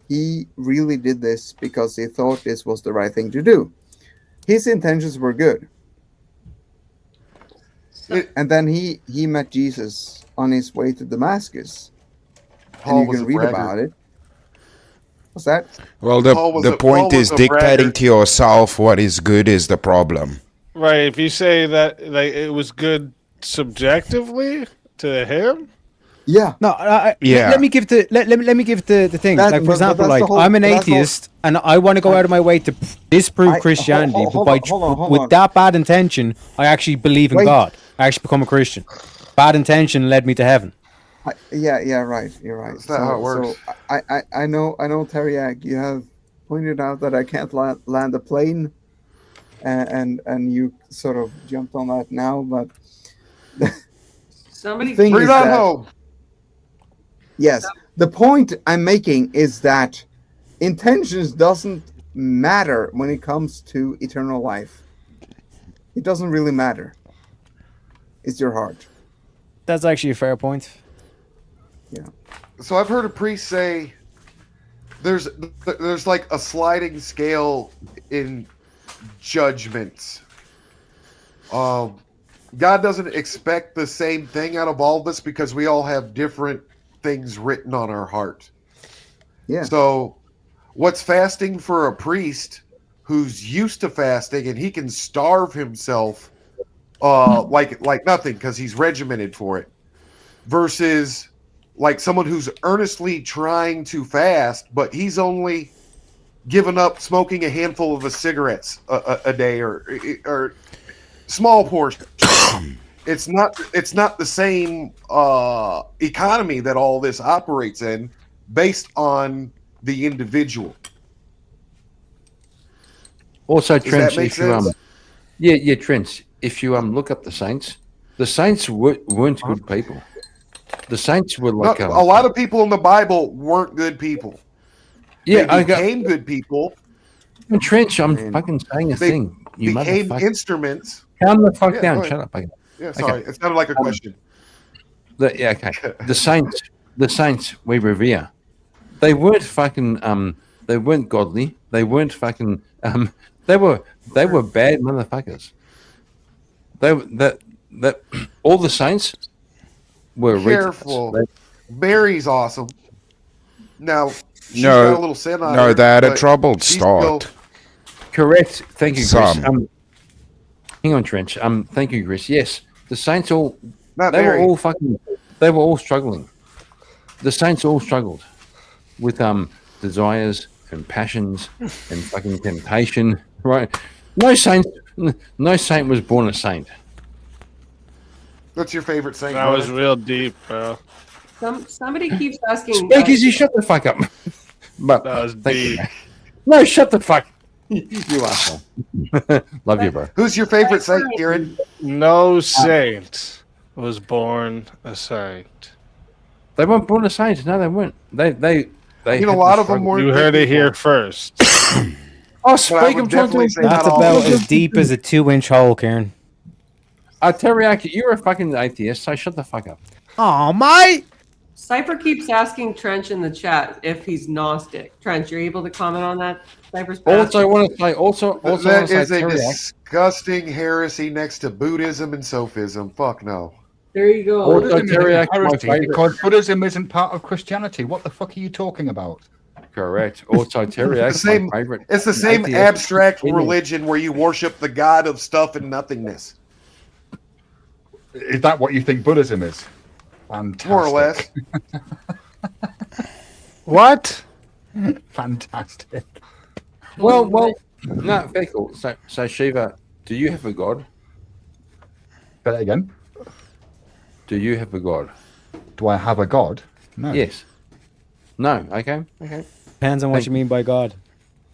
U: He really did this because he thought this was the right thing to do. His intentions were good. And then he met Jesus on his way to Damascus.
F: Paul
U: and you
F: was
U: can
F: a
U: read
F: braggart.
U: about it. What's that?
T: Well,
F: Paul
T: the point
F: was
T: is
F: a
T: dictating
F: braggart.
T: to yourself what is good is the problem.
B: Right. If you say that like it was good subjectively to him,
U: Yeah.
O: No,
T: Yeah.
O: let me give let me give the thing.
U: That-
O: like for
U: but
O: example,
U: that's
O: like
U: the whole-
O: I'm an
U: that's the whole-
O: atheist and I want to go out of my way to disprove Christianity,
U: hold
O: but
U: on,
O: with
U: on.
O: that bad intention, I actually believe in
U: Wait.
O: God. I actually become a Christian. Bad intention led me to heaven.
U: Yeah, right. You're right.
F: That's not how it works.
U: So I know, Teriak, you have pointed out that I can't land a plane, and you sort of jumped on that now, but
N: Somebody
U: thing
F: Bring
U: is
F: it on
U: that-
F: home.
U: yes, the point I'm making is that intentions doesn't matter when it comes to eternal life. It doesn't really matter. It's your heart.
O: That's actually a fair point.
U: Yeah.
F: So I've heard a priest say there's like a sliding scale in judgments. God doesn't expect the same thing out of all of us because we all have different things written on our heart.
U: Yeah.
F: So what's fasting for a priest who's used to fasting and he can starve himself like nothing because he's regimented for it, versus like someone who's earnestly trying to fast, but he's only given up smoking a handful of cigarettes a day or small portion. It's not the same economy that all this operates in based on the individual.
C: Also,
F: Does that
C: Trench,
F: make
C: if you
F: sense?
C: yeah, Trench, if you look up the Saints weren't good people. The Saints were like
F: a lot of people in the Bible weren't good people.
C: Yeah,
F: they became good people.
C: Trench, I'm fucking saying a
F: They
C: thing. You
F: became
C: motherfucker.
F: instruments.
C: Calm the fuck
F: Yeah,
C: down.
F: go ahead.
C: Shut up. Okay.
F: Yeah, sorry. It sounded like a question.
C: Okay. The Saints we revere. They weren't fucking they weren't godly. They weren't fucking they were bad motherfuckers. That all the saints were
F: Careful.
C: retards.
F: Mary's awesome. Now she's
T: No,
F: got a little sin on
T: no,
F: her.
T: they had a
F: but
T: troubled
F: she's
T: start.
F: still-
C: Correct. Thank you, Chris.
T: Some.
C: Hang on, Trench. Thank you, Chris. Yes, the Saints all
F: Not
C: they
F: Mary.
C: were all struggling. The Saints all struggled with desires and passions and fucking temptation. Right? No saint was born a saint.
F: What's your favorite saint?
B: that was
F: brother?
B: real deep, bro.
N: Somebody keeps asking.
C: Speakeasy, you shut the fuck up. But
B: That was
C: thank you.
B: deep.
C: No, shut the fuck. You asshole. Love you, bro.
F: Who's your favorite saint, Kieran?
B: No saint was born a saint.
C: They weren't born a saint. No, they weren't. They
F: You know, a
C: had
F: lot
C: to
F: of them
C: struggle.
F: weren't.
B: You
F: good
B: heard it
F: people.
B: here first.
C: Oh,
F: But I
C: speak.
F: would
C: I'm trying
F: definitely
C: to.
F: say
O: That's
F: not all
O: about
F: of them.
O: as deep as a 2-inch hole, Karen.
C: Teriyaki, you're a fucking atheist, so shut the fuck up.
O: Oh, mate.
N: Cypher keeps asking Trench in the chat if he's Gnostic. Trench, you're able to comment on that? Cypher's
C: Also, I want to say, also want
F: That
C: to say,
F: is a
C: Teriyaki.
F: disgusting heresy next to Buddhism and Sophism. Fuck no.
N: There you go.
A: Buddhism is a
C: Teriyaki, my
A: heresy
C: favorite.
A: because Buddhism isn't part of Christianity. What the fuck are you talking about?
C: Correct. Also, teriyaki,
F: It's the same.
C: my favorite.
F: It's the same
C: atheist
F: abstract
C: opinion.
F: religion where you worship the god of stuff and nothingness.
A: Is that what you think Buddhism is? Fantastic.
F: More or less.
B: What?
A: Fantastic.
C: Well, no, very cool. So Shiva, do you have a god?
A: Say that again.
C: Do you have a god?
A: Do I have a god? No.
C: Yes. No. Okay. Okay.
O: Depends on what you mean by God.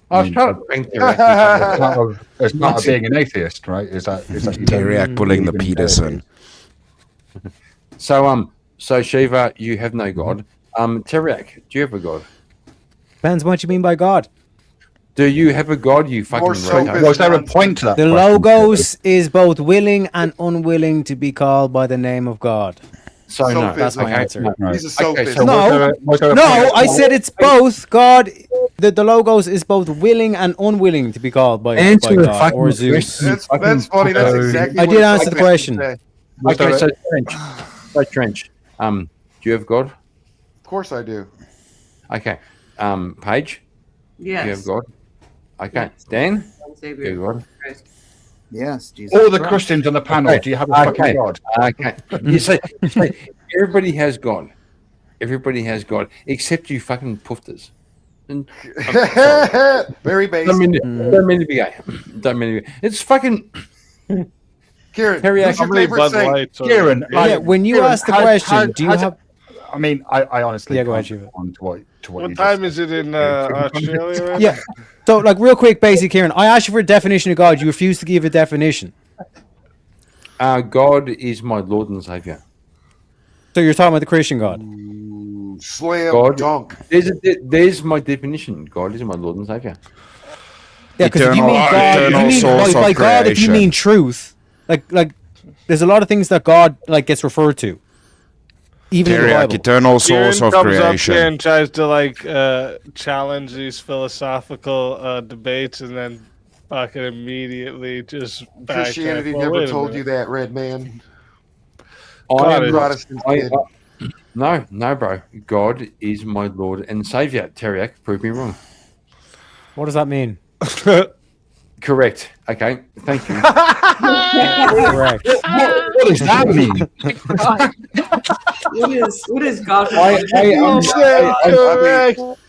C: Oh, shut up.
A: It's part of being an atheist, right? Is that you don't
T: Teriak pulling the
A: believe in
T: Peterson.
C: So Shiva, you have no god. Teriak, do you have a god?
O: Depends on what you mean by God.
C: Do you have a god? You fucking
A: Was there a point to that?
O: The
A: question?
O: Logos is both willing and unwilling to be called by the name of God.
C: So no,
O: That's my answer.
F: He's a
C: Okay,
F: sophist.
C: so
O: No, I said it's both. God, the Logos is both willing and unwilling to be called by
C: Answer the
O: God
C: fucking
O: or Zeus.
C: question.
F: That's funny. That's exactly.
O: I
F: what
O: did
F: it's
O: answer
F: like
O: the question.
F: to say.
C: Okay, so Trench. Do you have god?
F: Of course I do.
C: Okay. Paige,
N: Yes.
C: do you have god? Okay. Dan,
N: Savior.
C: do you have god?
N: Christ.
U: Yes, Jesus.
A: All the
U: Christ.
A: Christians on the panel, do you have a fucking god?
C: Okay. You say everybody has God. Everybody has God, except you fucking pufters. And
F: Very basic.
C: don't mean to be gay. Don't mean to be. It's fucking.
F: Kieran,
C: Teriyaki.
F: who's your
B: How many
F: favorite
B: Bud
F: saint?
B: Lights are
A: Kieran,
B: there?
O: Yeah, when you
A: Kieran,
O: ask the
A: has-
O: question,
A: has-
O: do you
A: has-
O: have?
A: I mean, I honestly
O: Yeah, go
A: can't
O: ahead, Shiva.
A: respond to what you
B: What
A: just
B: time is it in Australia? Right
O: Yeah. So, like, real quick, basic, Kieran. I asked you for a definition of God. You refused to give a definition.
C: God is my Lord and Savior.
O: So you're talking about the Christian God.
F: Slam
C: God.
F: dunk.
C: There's my definition. God is my Lord and Savior.
O: Yeah, because if you mean
T: Eternal-
O: God, if you
T: eternal
O: mean
T: source
O: by
T: of
O: God, if you
T: creation.
O: mean truth, like, there's a lot of things that God like gets referred to, even in the
T: Teriak,
O: Bible.
T: eternal
B: Kieran
T: source of
B: comes up
T: creation.
B: here and tries to challenge these philosophical debates, and then fucking immediately just backtrack.
F: Christianity
B: Well,
F: never
B: wait a
F: told
B: minute.
F: you that, red man.
B: God is-
F: Protestants did.
C: No, bro. God is my Lord and Savior. Teriak, prove me wrong.
O: What does that mean?
C: Correct. Okay. Thank you.
O: Correct.
A: What does that mean?
N: What is God?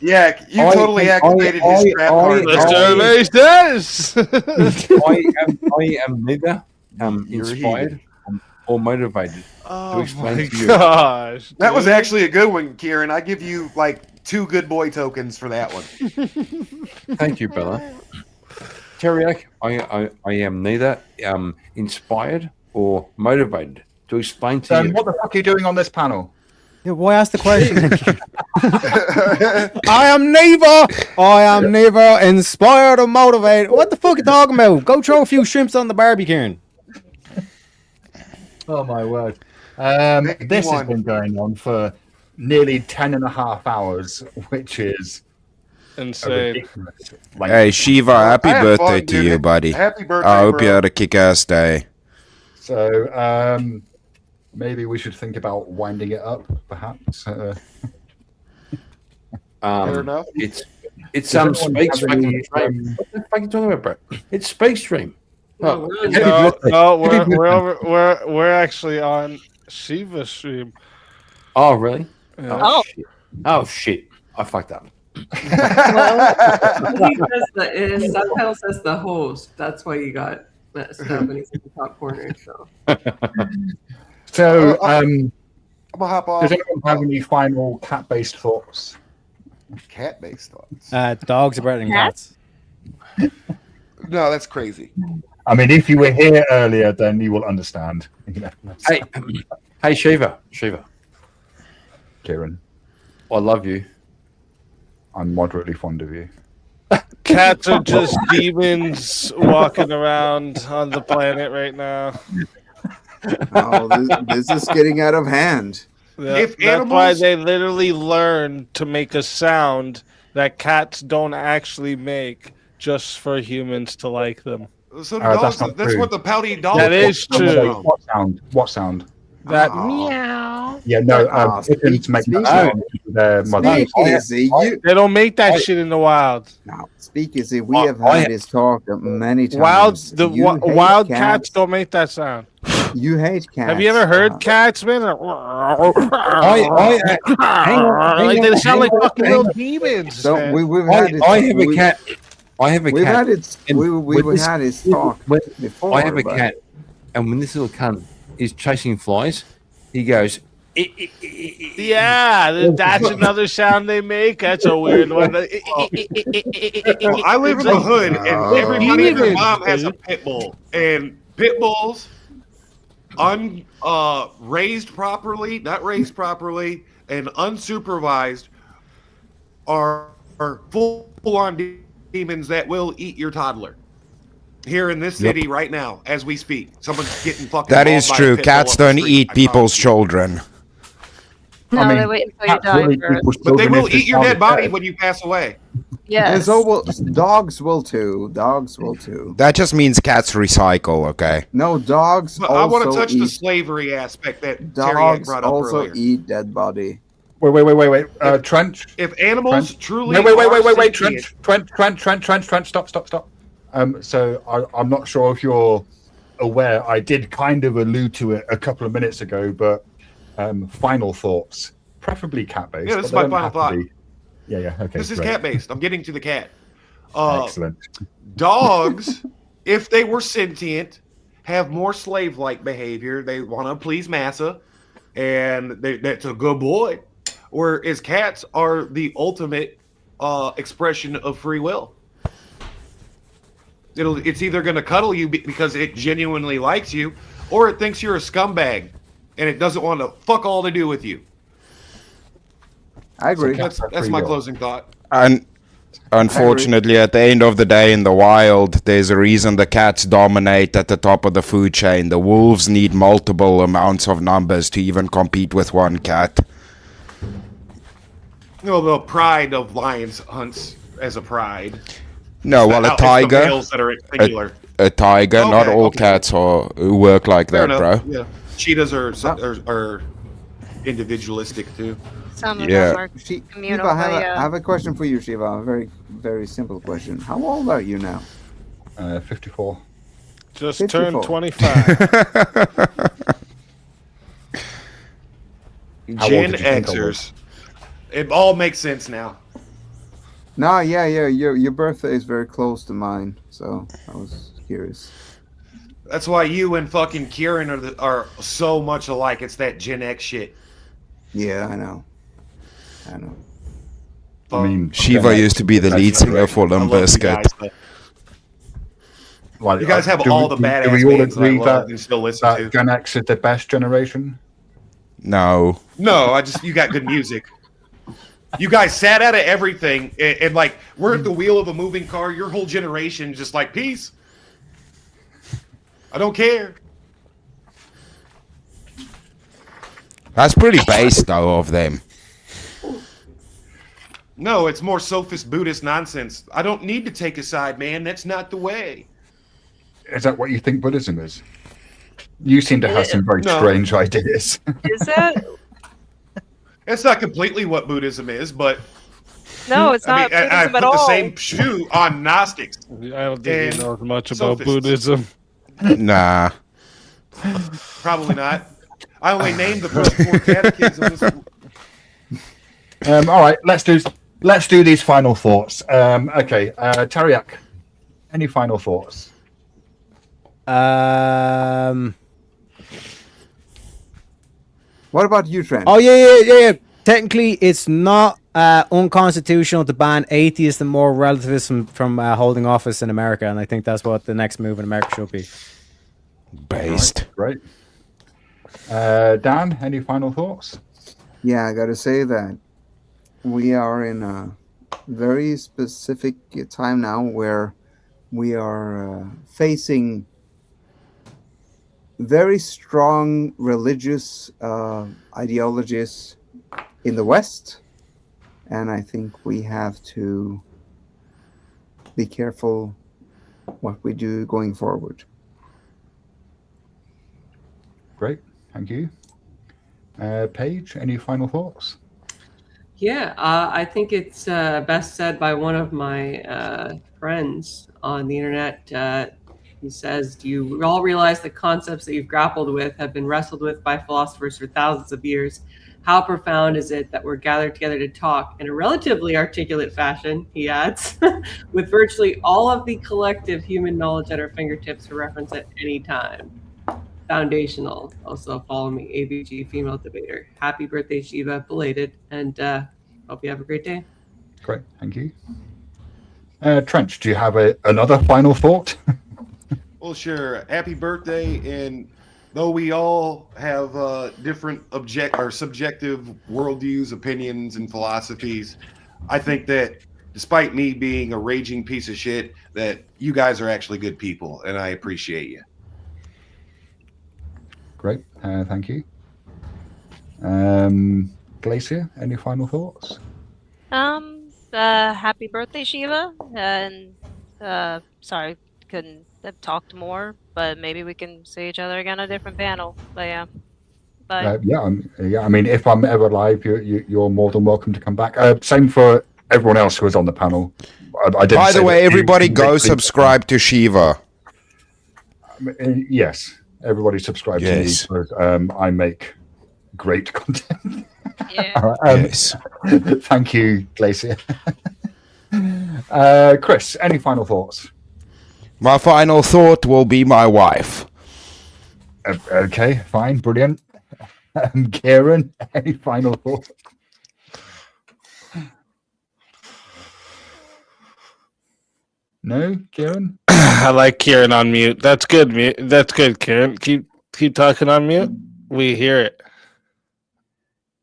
F: Yeah, you totally activated his trap card.
B: The survey says.
C: I am neither inspired or motivated to
B: Oh
C: explain
B: my
C: to you.
B: gosh!
F: That was
B: dude.
F: actually a good one, Kieran. I give you like 2 good boy tokens for that one.
C: Thank you, Bella. Teriak, I am neither inspired or motivated to explain to
A: Then
C: you.
A: what the fuck are you doing on this panel?
O: Yeah, why ask the question? I am neither inspired or motivated. What the fuck are you talking about? Go throw a few shrimps on the barbie, Kieran.
A: Oh my word.
F: Make
A: This has
F: one.
A: been going on for nearly 10 and a half hours, which is a
B: Insane.
A: ridiculous length.
T: Hey Shiva, happy
F: I had
T: birthday
F: fun,
T: to
F: dude.
T: you, buddy.
F: Happy birthday,
T: I hope
F: bro.
T: you had a kick-ass day.
A: So maybe we should think about winding it up, perhaps.
F: Fair enough.
C: It's
A: Does anyone
C: Speak
A: have any,
C: Stream. What the fuck are you talking about, bro? It's Speak Stream. Oh,
B: No, we're actually on Shiva stream.
C: oh, really?
B: Yeah.
C: Oh, shit. Oh, shit. I fucked up.
N: His subtitle says the host. That's why you got messed up when he's in the top corner. So
A: So,
F: I'm gonna hop off.
A: does anyone have any final cat-based thoughts?
F: Cat-based thoughts.
O: Dogs are better than cats.
F: No, that's crazy.
A: I mean, if you were here earlier, then you will understand. You know,
C: Hey, Shiva.
A: Kieran,
C: I love you.
A: I'm moderately fond of you.
B: Cats are just demons walking around on the planet right now.
U: Oh, this is getting out of hand.
F: If
B: That's why
F: animals-
B: they literally learn to make a sound that cats don't actually make just for humans to like them.
F: So
A: that's
F: dogs,
A: not
F: that's
A: true.
F: what the pouty dog.
B: That is
F: comes
B: true.
F: from.
A: What sound? What sound?
B: That
U: Aw.
B: meow.
A: Yeah, no,
U: Aw,
A: kittens make that
U: speak-
A: sound to their mother.
U: Speak easy.
B: They don't make that shit in the wild.
U: No, speak easy. We have had this talk many times. You hate
B: Wild cats don't make that sound.
U: You hate cats.
B: Have you ever heard cats, man?
C: hang
B: Like, they
C: on,
B: sound like
C: hang on,
B: fucking
C: hang
B: little
C: on.
B: demons.
U: So
B: man.
U: we've had it.
C: I have a cat. I have a
U: We've
C: cat.
U: had it.
C: and
U: We've
C: when this-
U: had this talk before.
C: I have a
U: but-
C: cat, and when this little cunt is chasing flies, he goes.
B: Yeah, that's another sound they make. That's a weird one.
F: Well, I live in the hood, and everybody and their mom has a pit bull, and pit bulls, raised properly, not raised properly, and unsupervised, are full-on demons that will eat your toddler. Here in this city right now, as we speak, someone's getting fucking.
T: That
F: mauled
T: is
F: by a
T: true.
F: pit
T: Cats
F: bull up the
T: don't
F: street,
T: eat
F: I
T: people's children.
J: No, they wait until you
A: cats
J: die
A: will eat
J: first.
A: people's
F: But they
A: children
F: will
A: if they
F: eat your
A: found
F: dead
A: it
F: body
A: dead.
F: when you pass away.
U: And
J: Yes.
U: so will dogs will too. Dogs will too.
T: That just means cats recycle, okay?
U: No, dogs.
F: But I want to
U: also
F: touch the
U: eat-
F: slavery aspect that Terry
U: Dogs
F: brought up
U: also
F: earlier.
U: eat dead body.
A: Wait. Trench.
F: If animals
A: Trent?
F: truly
A: Wait.
F: are
A: Trent. Stop. So I'm not sure if you're aware. I did kind of allude to it a couple of minutes ago, but final thoughts, preferably cat based.
F: Yeah, this is my final thought.
A: Yeah. Okay.
F: This is
A: great.
F: cat based. I'm getting to the cat.
A: Excellent.
F: Dogs, if they were sentient, have more slave like behavior. They want to please massa, and that's a good boy. Whereas cats are the ultimate expression of free will. It's either going to cuddle you because it genuinely likes you, or it thinks you're a scumbag and it doesn't want to fuck all to do with you.
U: I agree.
F: That's my closing thought.
T: And unfortunately, at the end of the day in the wild, there's a reason the cats dominate at the top of the food chain. The wolves need multiple amounts of numbers to even compete with one cat.
F: The pride of lions hunts as a pride.
T: No, well, a
F: It's the
T: tiger.
F: males that are singular.
T: A tiger. Not
F: Okay,
T: all
F: okay.
T: cats work like
F: Fair
T: that,
F: enough.
T: bro.
F: Yeah, cheetahs are individualistic too.
J: Some of
T: Yeah.
J: them are
U: Shiva,
J: communal.
U: I
J: but
U: have a question for you, Shiva. A very, very simple question. How old are you now?
A: 54.
B: Just
U: 54.
B: turned 25.
A: How old
F: Gen
A: did you think I
F: Xers. It all makes sense now.
U: No, yeah. Your birthday is very close to mine, so I was curious.
F: That's why you and fucking Kieran are so much alike. It's that Gen X shit.
U: Yeah, I know.
A: I mean,
T: Shiva used to be the lead singer for Limp Bizkit.
A: Like,
F: You guys have
A: do
F: all
A: we-
F: the badass
A: do we all
F: bands that I
A: agree
F: love and still listen
A: that
F: to.
A: Gen X is the best generation?
T: No.
F: No, you got good music. You guys sat out of everything, and like we're at the wheel of a moving car. Your whole generation just like peace. I don't care.
T: That's pretty base, though, of them.
F: No, it's more sophist Buddhist nonsense. I don't need to take a side, man. That's not the way.
A: Is that what you think Buddhism is? You seem to have some very
F: No.
A: strange ideas.
J: Is that?
F: It's not completely what Buddhism is, but
J: No, it's not
F: I
J: Buddhism
F: put
J: at all.
F: the same shoe on Gnostics.
B: I don't think
F: And
B: he knows much about
F: sophists.
B: Buddhism.
T: Nah.
F: Probably not. I only named the first 4 catechisms.
A: All right, let's do these final thoughts. Okay, Tariak, any final thoughts?
U: What about you, Trent?
O: Oh yeah. Technically, it's not unconstitutional to ban atheists and more relativists from holding office in America, and I think that's what the next move in America should be.
T: Based.
A: Right. Dan, any final thoughts?
U: Yeah, I gotta say that we are in a very specific time now where we are facing very strong religious ideologies in the West, and I think we have to be careful what we do going forward.
A: Great, thank you. Paige, any final thoughts?
N: Yeah, I think it's best said by one of my friends on the internet. He says, "Do you all realize the concepts that you've grappled with have been wrestled with by philosophers for thousands of years? How profound is it that we're gathered together to talk in a relatively articulate fashion," he adds, "with virtually all of the collective human knowledge at our fingertips for reference at any time? Foundational." Also follow me, ABG Female Debater. Happy birthday, Shiva, belated, and hope you have a great day.
A: Great, thank you. Trench, do you have another final thought?
F: Well, sure. Happy birthday. And though we all have different subjective worldviews, opinions, and philosophies, I think that despite me being a raging piece of shit, that you guys are actually good people, and I appreciate you.
A: Great, thank you. Glacier, any final thoughts?
J: Happy birthday, Shiva, and sorry, couldn't have talked more, but maybe we can see each other again on a different panel. But yeah, bye.
A: I mean, if I'm ever live, you're more than welcome to come back. Same for everyone else who was on the panel. I didn't
T: By
A: say
T: the way,
A: that
T: everybody
A: you-
T: go subscribe to Shiva.
A: Yes, everybody subscribe
T: Yes.
A: to me because I make great content.
J: Yeah.
A: All right,
T: Yes.
A: Thank you, Glacier. Chris, any final thoughts?
T: My final thought will be my wife.
A: Okay, fine, brilliant. Kieran, any final thoughts? No, Kieran?
B: I like Kieran on mute. That's good. That's good, Kieran. Keep talking on mute. We hear it.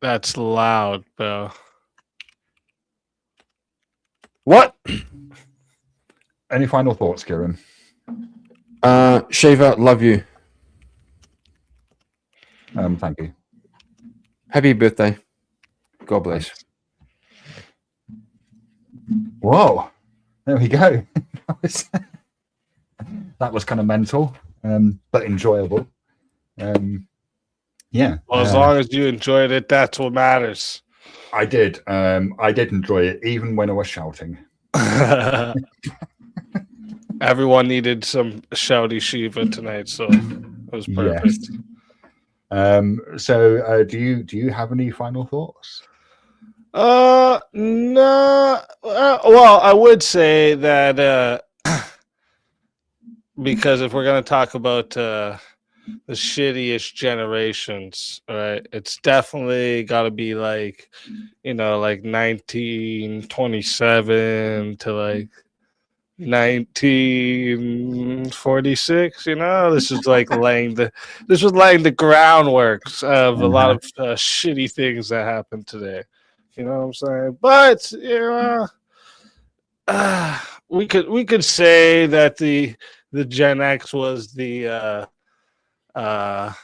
B: That's loud, bro.
A: What? Any final thoughts, Kieran?
C: Shiva, love you.
A: Thank you.
C: Happy birthday. God bless.
A: Whoa, there we go. That was kind of mental, but enjoyable. Yeah.
B: Well, as long as you enjoyed it, that's what matters.
A: I did. I did enjoy it, even when I was shouting.
B: Everyone needed some shouty Shiva tonight, so it was perfect.
A: Yes. So, do you have any final thoughts?
B: No. Well, I would say that because if we're gonna talk about the shittiest generations, right? It's definitely got to be like, like 1927 to like 1946. This is like laying the groundworks of a lot of shitty things that happen today. You know what I'm saying? But we could say that the Gen X was the let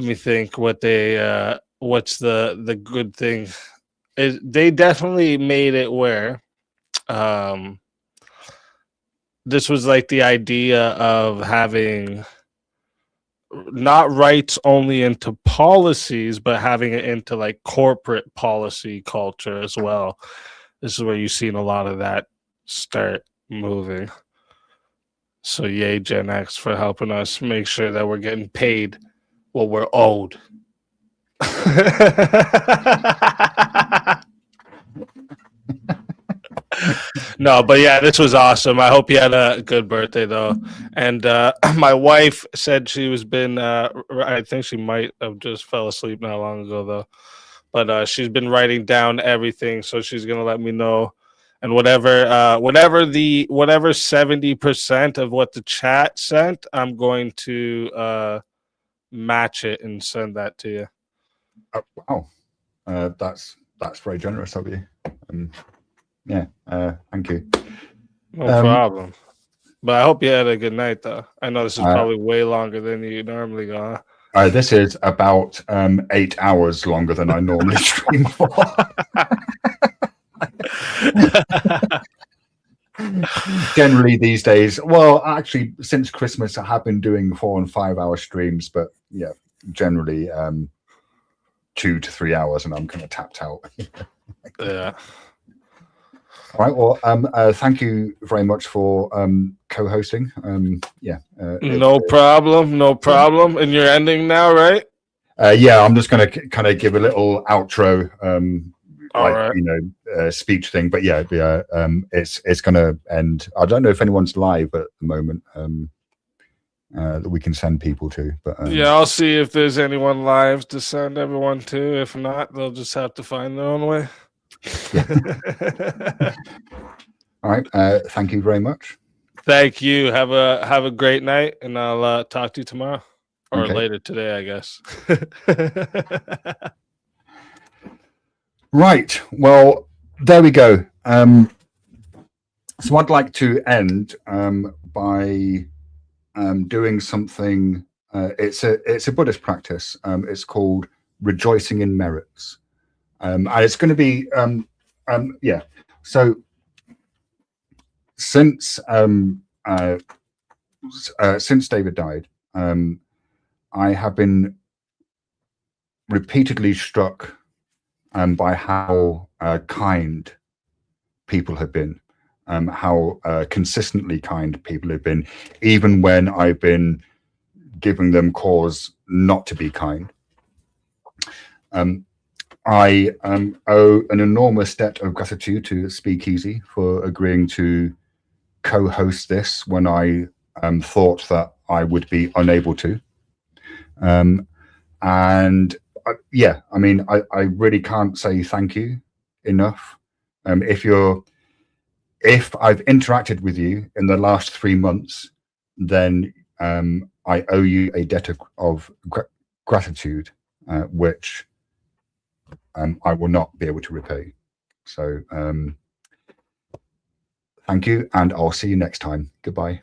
B: me think what they what's the good thing. They definitely made it where this was like the idea of having not rights only into policies, but having it into like corporate policy culture as well. This is where you've seen a lot of that start moving. So yay, Gen X, for helping us make sure that we're getting paid what we're owed. No, but yeah, this was awesome. I hope you had a good birthday though. And my wife said she was been I think she might have just fell asleep not long ago though. But she's been writing down everything, so she's gonna let me know. And whatever 70% of what the chat sent, I'm going to match it and send that to you.
A: Wow, that's very generous of you. Yeah, thank you.
B: No problem. But I hope you had a good night, though. I know this is probably way longer than you normally go. Huh?
A: This is about 8 hours longer than I normally stream for. Generally these days, well, actually, since Christmas, I have been doing 4 and 5 hour streams, but yeah, generally 2 to 3 hours, and I'm kind of tapped out.
B: Yeah.
A: All right. Well, thank you very much for co-hosting.
B: No problem. No problem. And you're ending now, right?
A: Yeah, I'm just going to kind of give a little outro,
B: All right.
A: speech thing. But yeah, it's going to end. I don't know if anyone's live at the moment that we can send people to. But
B: Yeah, I'll see if there's anyone live to send everyone to. If not, they'll just have to find their own way.
A: All right. Thank you very much.
B: Thank you. Have a great night, and I'll talk to you tomorrow or
A: Okay.
B: later today, I guess.
A: Right. Well, there we go. So I'd like to end by doing something. It's a Buddhist practice. It's called rejoicing in merits, and it's going to be yeah. So since David died, I have been repeatedly struck by how kind people have been, how consistently kind people have been, even when I've been giving them cause not to be kind. I owe an enormous debt of gratitude to Speakeasy for agreeing to co-host this when I thought that I would be unable to. Yeah, I mean, I really can't say thank you enough. If I've interacted with you in the last 3 months, then I owe you a debt of gratitude, which I will not be able to repay. So thank you, and I'll see you next time. Goodbye.